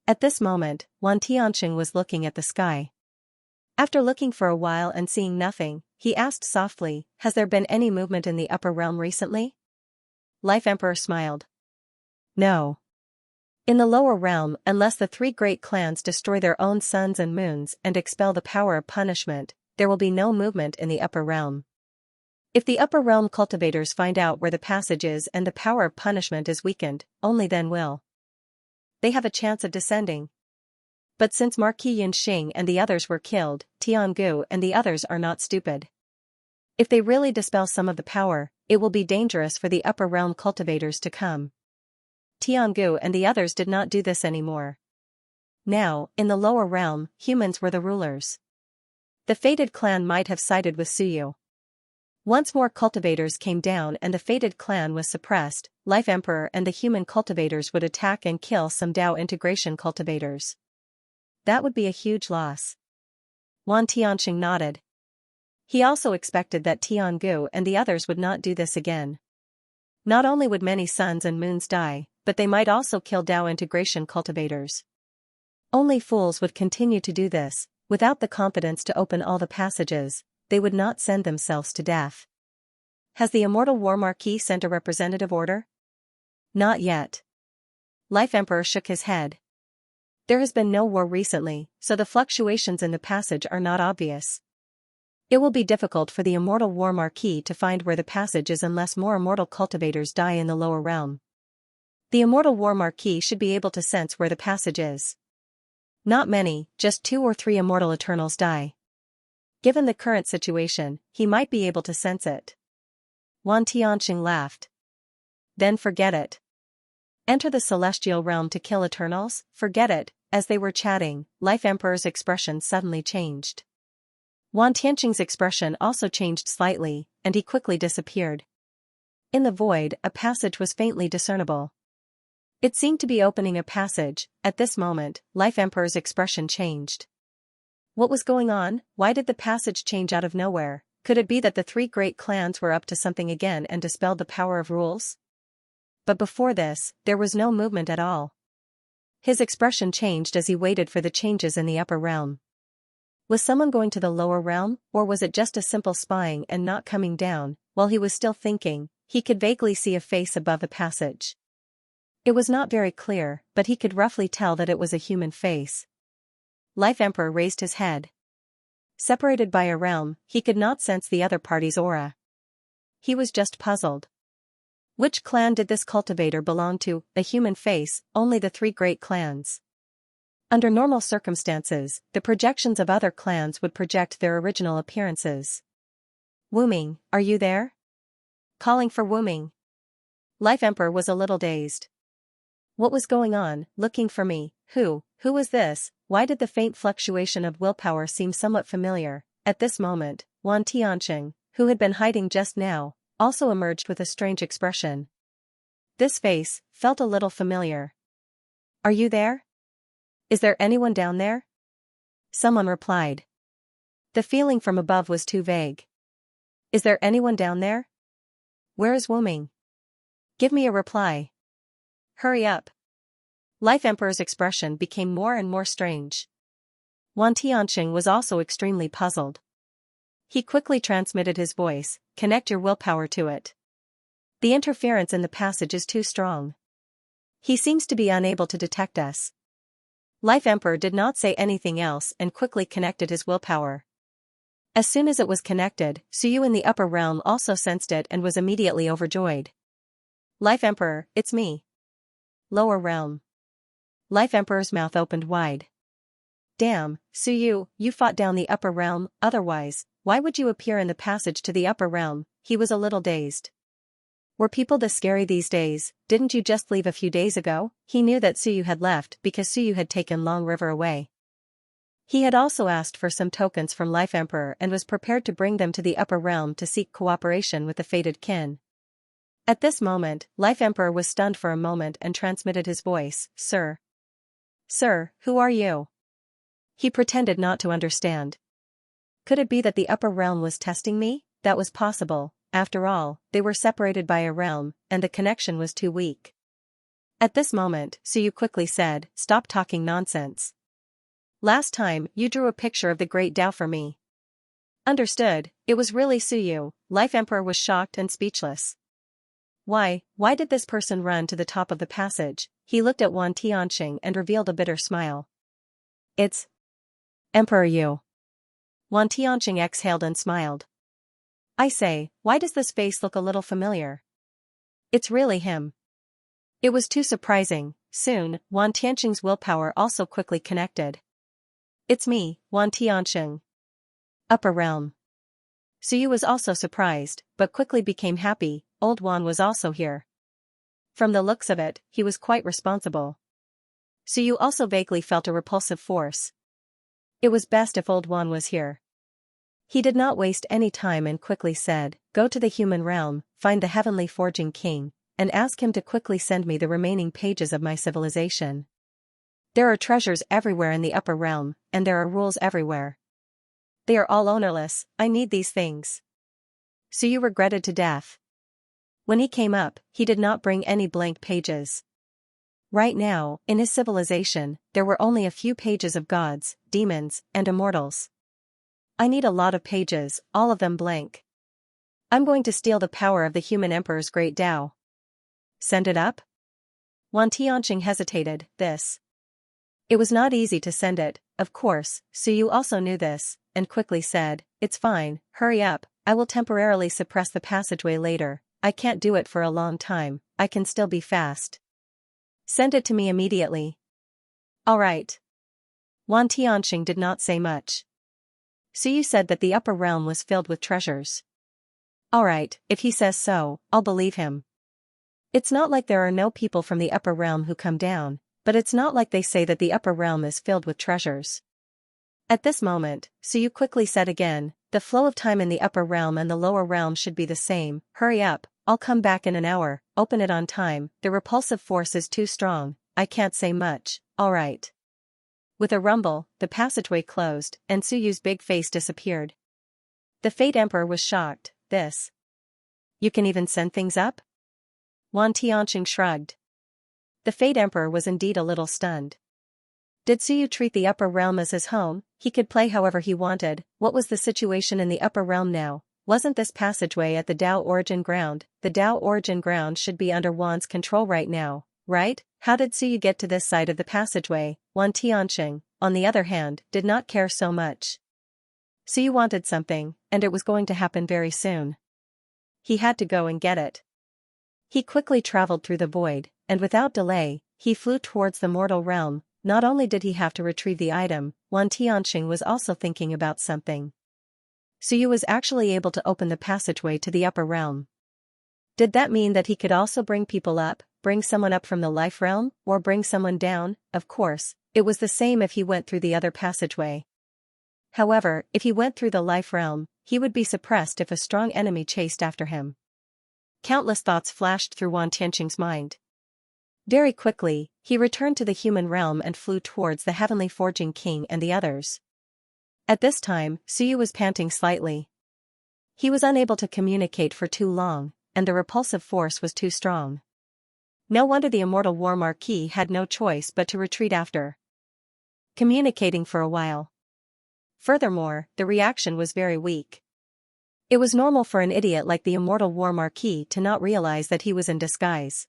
At this moment, Wan Tianxing was looking at the sky. After looking for a while and seeing nothing, he asked softly, "Has there been any movement in the upper realm recently?" Life Emperor smiled. "No. In the lower realm, unless the three great clans destroy their own suns and moons and expel the power of punishment, there will be no movement in the upper realm. If the upper realm cultivators find out where the passage is and the power of punishment is weakened, only then will they have a chance of descending. But since Marquis Yinxing and the others were killed, Tiangu and the others are not stupid. If they really dispel some of the power, it will be dangerous for the upper realm cultivators to come. Tiangu and the others did not do this anymore. Now, in the lower realm, humans were the rulers. The fated clan might have sided with Suyu. Once more cultivators came down and the fated clan was suppressed, Life Emperor and the human cultivators would attack and kill some Dao integration cultivators. That would be a huge loss. Wan Tianxing nodded. He also expected that Tiangu and the others would not do this again. Not only would many suns and moons die, but they might also kill Dao integration cultivators. Only fools would continue to do this. Without the confidence to open all the passages, they would not send themselves to death. Has the Immortal War Marquis sent a representative order? Not yet. Life Emperor shook his head. There has been no war recently, so the fluctuations in the passage are not obvious. It will be difficult for the Immortal War Marquis to find where the passage is unless more immortal cultivators die in the lower realm. The Immortal War Marquis should be able to sense where the passage is. Not many, just 2 or 3 immortal Eternals die. Given the current situation, he might be able to sense it. Wan Tianqing laughed. Then forget it. Enter the celestial realm to kill Eternals? Forget it. As they were chatting, Life Emperor's expression suddenly changed. Wan Tianqing's expression also changed slightly, and he quickly disappeared. In the void, a passage was faintly discernible. It seemed to be opening a passage. At this moment, Life Emperor's expression changed. What was going on? Why did the passage change out of nowhere? Could it be that the 3 great clans were up to something again and dispelled the power of rules? But before this, there was no movement at all. His expression changed as he waited for the changes in the upper realm. Was someone going to the lower realm, or was it just a simple spying and not coming down? While he was still thinking, he could vaguely see a face above the passage. It was not very clear, but he could roughly tell that it was a human face. Life Emperor raised his head. Separated by a realm, he could not sense the other party's aura. He was just puzzled. Which clan did this cultivator belong to? A human face, only the 3 great clans. Under normal circumstances, the projections of other clans would project their original appearances. Wuming, are you there? Calling for Wuming. Life Emperor was a little dazed. What was going on? Looking for me? Who was this? Why did the faint fluctuation of willpower seem somewhat familiar? At this moment, Wan Tianqing, who had been hiding just now, also emerged with a strange expression. This face felt a little familiar. Are you there? Is there anyone down there? Someone replied. The feeling from above was too vague. Is there anyone down there? Where is Wuming? Give me a reply. Hurry up. Life Emperor's expression became more and more strange. Wan Tianqing was also extremely puzzled. He quickly transmitted his voice, connect your willpower to it. The interference in the passage is too strong. He seems to be unable to detect us. Life Emperor did not say anything else and quickly connected his willpower. As soon as it was connected, Suyu in the upper realm also sensed it and was immediately overjoyed. Life Emperor, it's me. Lower realm. Life Emperor's mouth opened wide. Damn, Suyu, you fought down the upper realm, otherwise, why would you appear in the passage to the upper realm? He was a little dazed. Were people this scary these days? Didn't you just leave a few days ago? He knew that Suyu had left because Suyu had taken Long River away. He had also asked for some tokens from Life Emperor and was prepared to bring them to the upper realm to seek cooperation with the fated kin. At this moment, Life Emperor was stunned for a moment and transmitted his voice, Sir. Sir, who are you? He pretended not to understand. Could it be that the upper realm was testing me? That was possible. After all, they were separated by a realm, and the connection was too weak. At this moment, Suyu quickly said, Stop talking nonsense. Last time, you drew a picture of the Great Tao for me. Understood, it was really Suyu. Life Emperor was shocked and speechless. Why did this person run to the top of the passage? He looked at Wan Tianqing and revealed a bitter smile. It's Emperor Yu. Wan Tianqing exhaled and smiled. I say, why does this face look a little familiar? It's really him. It was too surprising. Soon, Wan Tianqing's willpower also quickly connected. It's me, Wan Tianqing. Upper realm. Suyu was also surprised, but quickly became happy. Old Wan was also here. From the looks of it, he was quite responsible. Suyu also vaguely felt a repulsive force. It was best if Old Wan was here. He did not waste any time and quickly said, Go to the human realm, find the heavenly forging king, and ask him to quickly send me the remaining pages of my civilization. There are treasures everywhere in the upper realm, and there are rules everywhere. They are all ownerless. I need these things. Suyu regretted to death. When he came up, he did not bring any blank pages. Right now, in his civilization, there were only a few pages of gods, demons, and immortals. I need a lot of pages, all of them blank. I'm going to steal the power of the human emperor's great Tao. Send it up? Wan Tianqing hesitated. It was not easy to send it, of course, Suyu also knew this, and quickly said, It's fine, hurry up, I will temporarily suppress the passageway later. I can't do it for a long time, I can still be fast. Send it to me immediately. All right. Wan Tianxing did not say much. Suyu said that the upper realm was filled with treasures. All right, if he says so, I'll believe him. It's not like there are no people from the upper realm who come down, but it's not like they say that the upper realm is filled with treasures. At this moment, Suyu quickly said again, the flow of time in the upper realm and the lower realm should be the same. Hurry up, I'll come back in an hour. Open it on time. The repulsive force is too strong. I can't say much. All right. With a rumble, the passageway closed, and Suyu's big face disappeared. The Fate Emperor was shocked. This. You can even send things up? Wan Tianxing shrugged. The Fate Emperor was indeed a little stunned. Did Suyu treat the upper realm as his home? He could play however he wanted. What was the situation in the upper realm now? Wasn't this passageway at the Tao Origin Ground? The Tao Origin Ground should be under Wan's control right now, right? How did Suyu get to this side of the passageway? Wan Tianxing, on the other hand, did not care so much. Suyu wanted something, and it was going to happen very soon. He had to go and get it. He quickly traveled through the void, and without delay, he flew towards the mortal realm. Not only did he have to retrieve the item, Wan Tianxing was also thinking about something. Suyu was actually able to open the passageway to the upper realm. Did that mean that he could also bring people up, bring someone up from the life realm, or bring someone down? Of course, it was the same if he went through the other passageway. However, if he went through the life realm, he would be suppressed if a strong enemy chased after him. Countless thoughts flashed through Wan Tianxing's mind. Very quickly, he returned to the human realm and flew towards the Heavenly Forging King and the others. At this time, Suyu was panting slightly. He was unable to communicate for too long, and the repulsive force was too strong. No wonder the Immortal War Marquis had no choice but to retreat after communicating for a while. Furthermore, the reaction was very weak. It was normal for an idiot like the Immortal War Marquis to not realize that he was in disguise.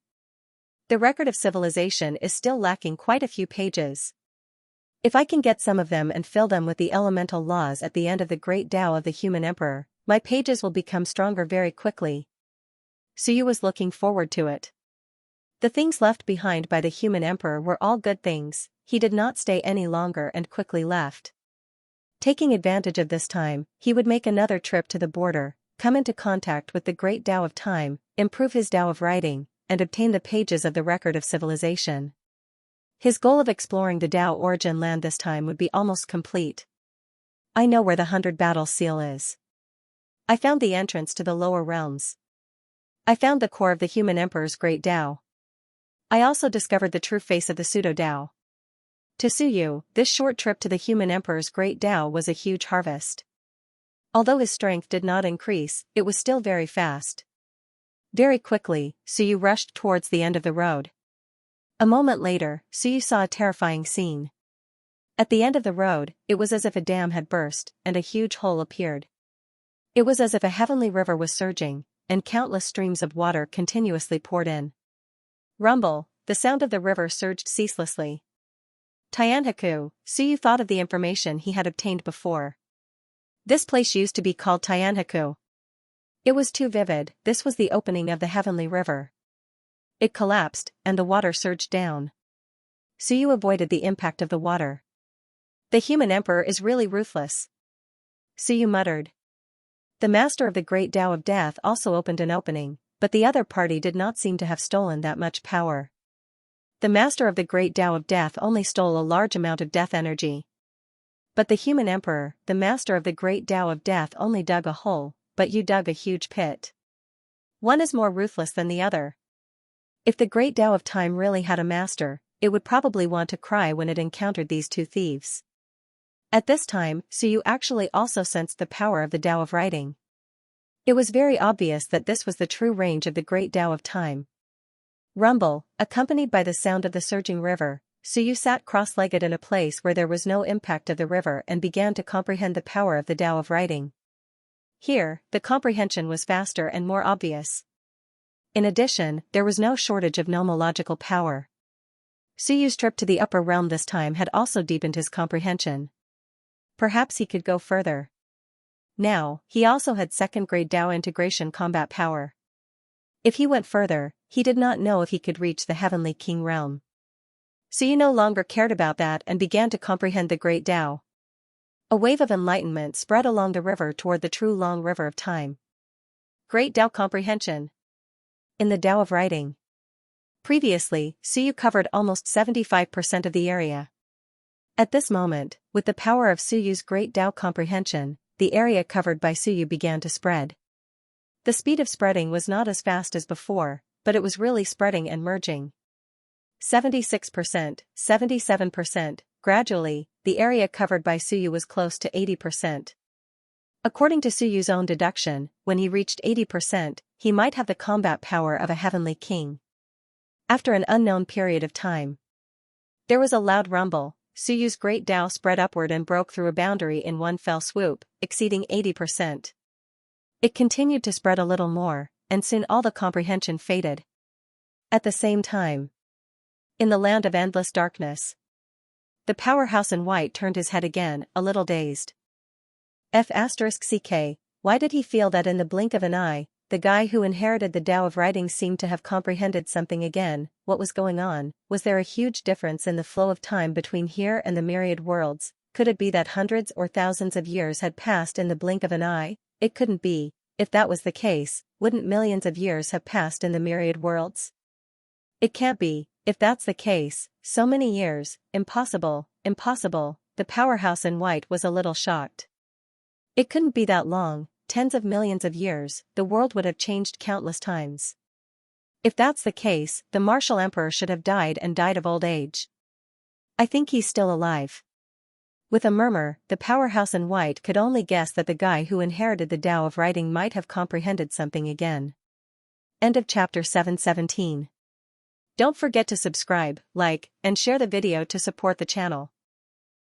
The record of civilization is still lacking quite a few pages. If I can get some of them and fill them with the elemental laws at the end of the Great Tao of the Human Emperor, my pages will become stronger very quickly. Suyu was looking forward to it. The things left behind by the Human Emperor were all good things. He did not stay any longer and quickly left. Taking advantage of this time, he would make another trip to the border, come into contact with the Great Tao of Time, improve his Tao of Writing, and obtain the pages of the record of civilization. His goal of exploring the Tao origin land this time would be almost complete. I know where the 100 Battle Seal is. I found the entrance to the lower realms. I found the core of the Human Emperor's Great Tao. I also discovered the true face of the Pseudo-Tao. To Suyu, this short trip to the Human Emperor's Great Tao was a huge harvest. Although his strength did not increase, it was still very fast. Very quickly, Suyu rushed towards the end of the road. A moment later, Suyu saw a terrifying scene. At the end of the road, it was as if a dam had burst, and a huge hole appeared. It was as if a heavenly river was surging, and countless streams of water continuously poured in. Rumble, the sound of the river surged ceaselessly. Tianhaku, Suyu thought of the information he had obtained before. This place used to be called Tianhaku. It was too vivid. This was the opening of the heavenly river. It collapsed, and the water surged down. Suyu avoided the impact of the water. The Human Emperor is really ruthless. Suyu muttered. The Master of the Great Tao of Death also opened an opening, but the other party did not seem to have stolen that much power. The Master of the Great Tao of Death only stole a large amount of death energy. But the Human Emperor, the Master of the Great Tao of Death, only dug a hole, but you dug a huge pit. One is more ruthless than the other. If the Great Tao of Time really had a master, it would probably want to cry when it encountered these two thieves. At this time, Suyu actually also sensed the power of the Tao of Writing. It was very obvious that this was the true range of the Great Tao of Time. Rumble, accompanied by the sound of the surging river, Suyu sat cross-legged in a place where there was no impact of the river and began to comprehend the power of the Tao of Writing. Here, the comprehension was faster and more obvious. In addition, there was no shortage of nomological power. Suyu's trip to the upper realm this time had also deepened his comprehension. Perhaps he could go further. Now, he also had second-grade Tao integration combat power. If he went further, he did not know if he could reach the Heavenly King realm. Suyu no longer cared about that and began to comprehend the great Tao. A wave of enlightenment spread along the river toward the true long river of time. Great Tao comprehension. In the Tao of writing. Previously, Suyu covered almost 75% of the area. At this moment, with the power of Suyu's great Tao comprehension, the area covered by Suyu began to spread. The speed of spreading was not as fast as before, but it was really spreading and merging. 76%, 77%, gradually, the area covered by Suyu was close to 80%. According to Suyu's own deduction, when he reached 80%, he might have the combat power of a heavenly king. After an unknown period of time, there was a loud rumble. Suyu's great Tao spread upward and broke through a boundary in one fell swoop, exceeding 80%. It continued to spread a little more, and soon all the comprehension faded. At the same time, in the land of endless darkness, the powerhouse in white turned his head again, a little dazed. F***ck, why did he feel that in the blink of an eye, the guy who inherited the Tao of writing seemed to have comprehended something again? What was going on? Was there a huge difference in the flow of time between here and the myriad worlds? Could it be that hundreds or thousands of years had passed in the blink of an eye? It couldn't be. If that was the case, wouldn't millions of years have passed in the myriad worlds? It can't be. If that's the case, so many years, impossible, impossible. The powerhouse in white was a little shocked. It couldn't be that long. Tens of millions of years, the world would have changed countless times. If that's the case, the martial emperor should have died and died of old age. I think he's still alive. With a murmur, the powerhouse in white could only guess that the guy who inherited the Tao of writing might have comprehended something again. End of chapter 717. Don't forget to subscribe, like, and share the video to support the channel.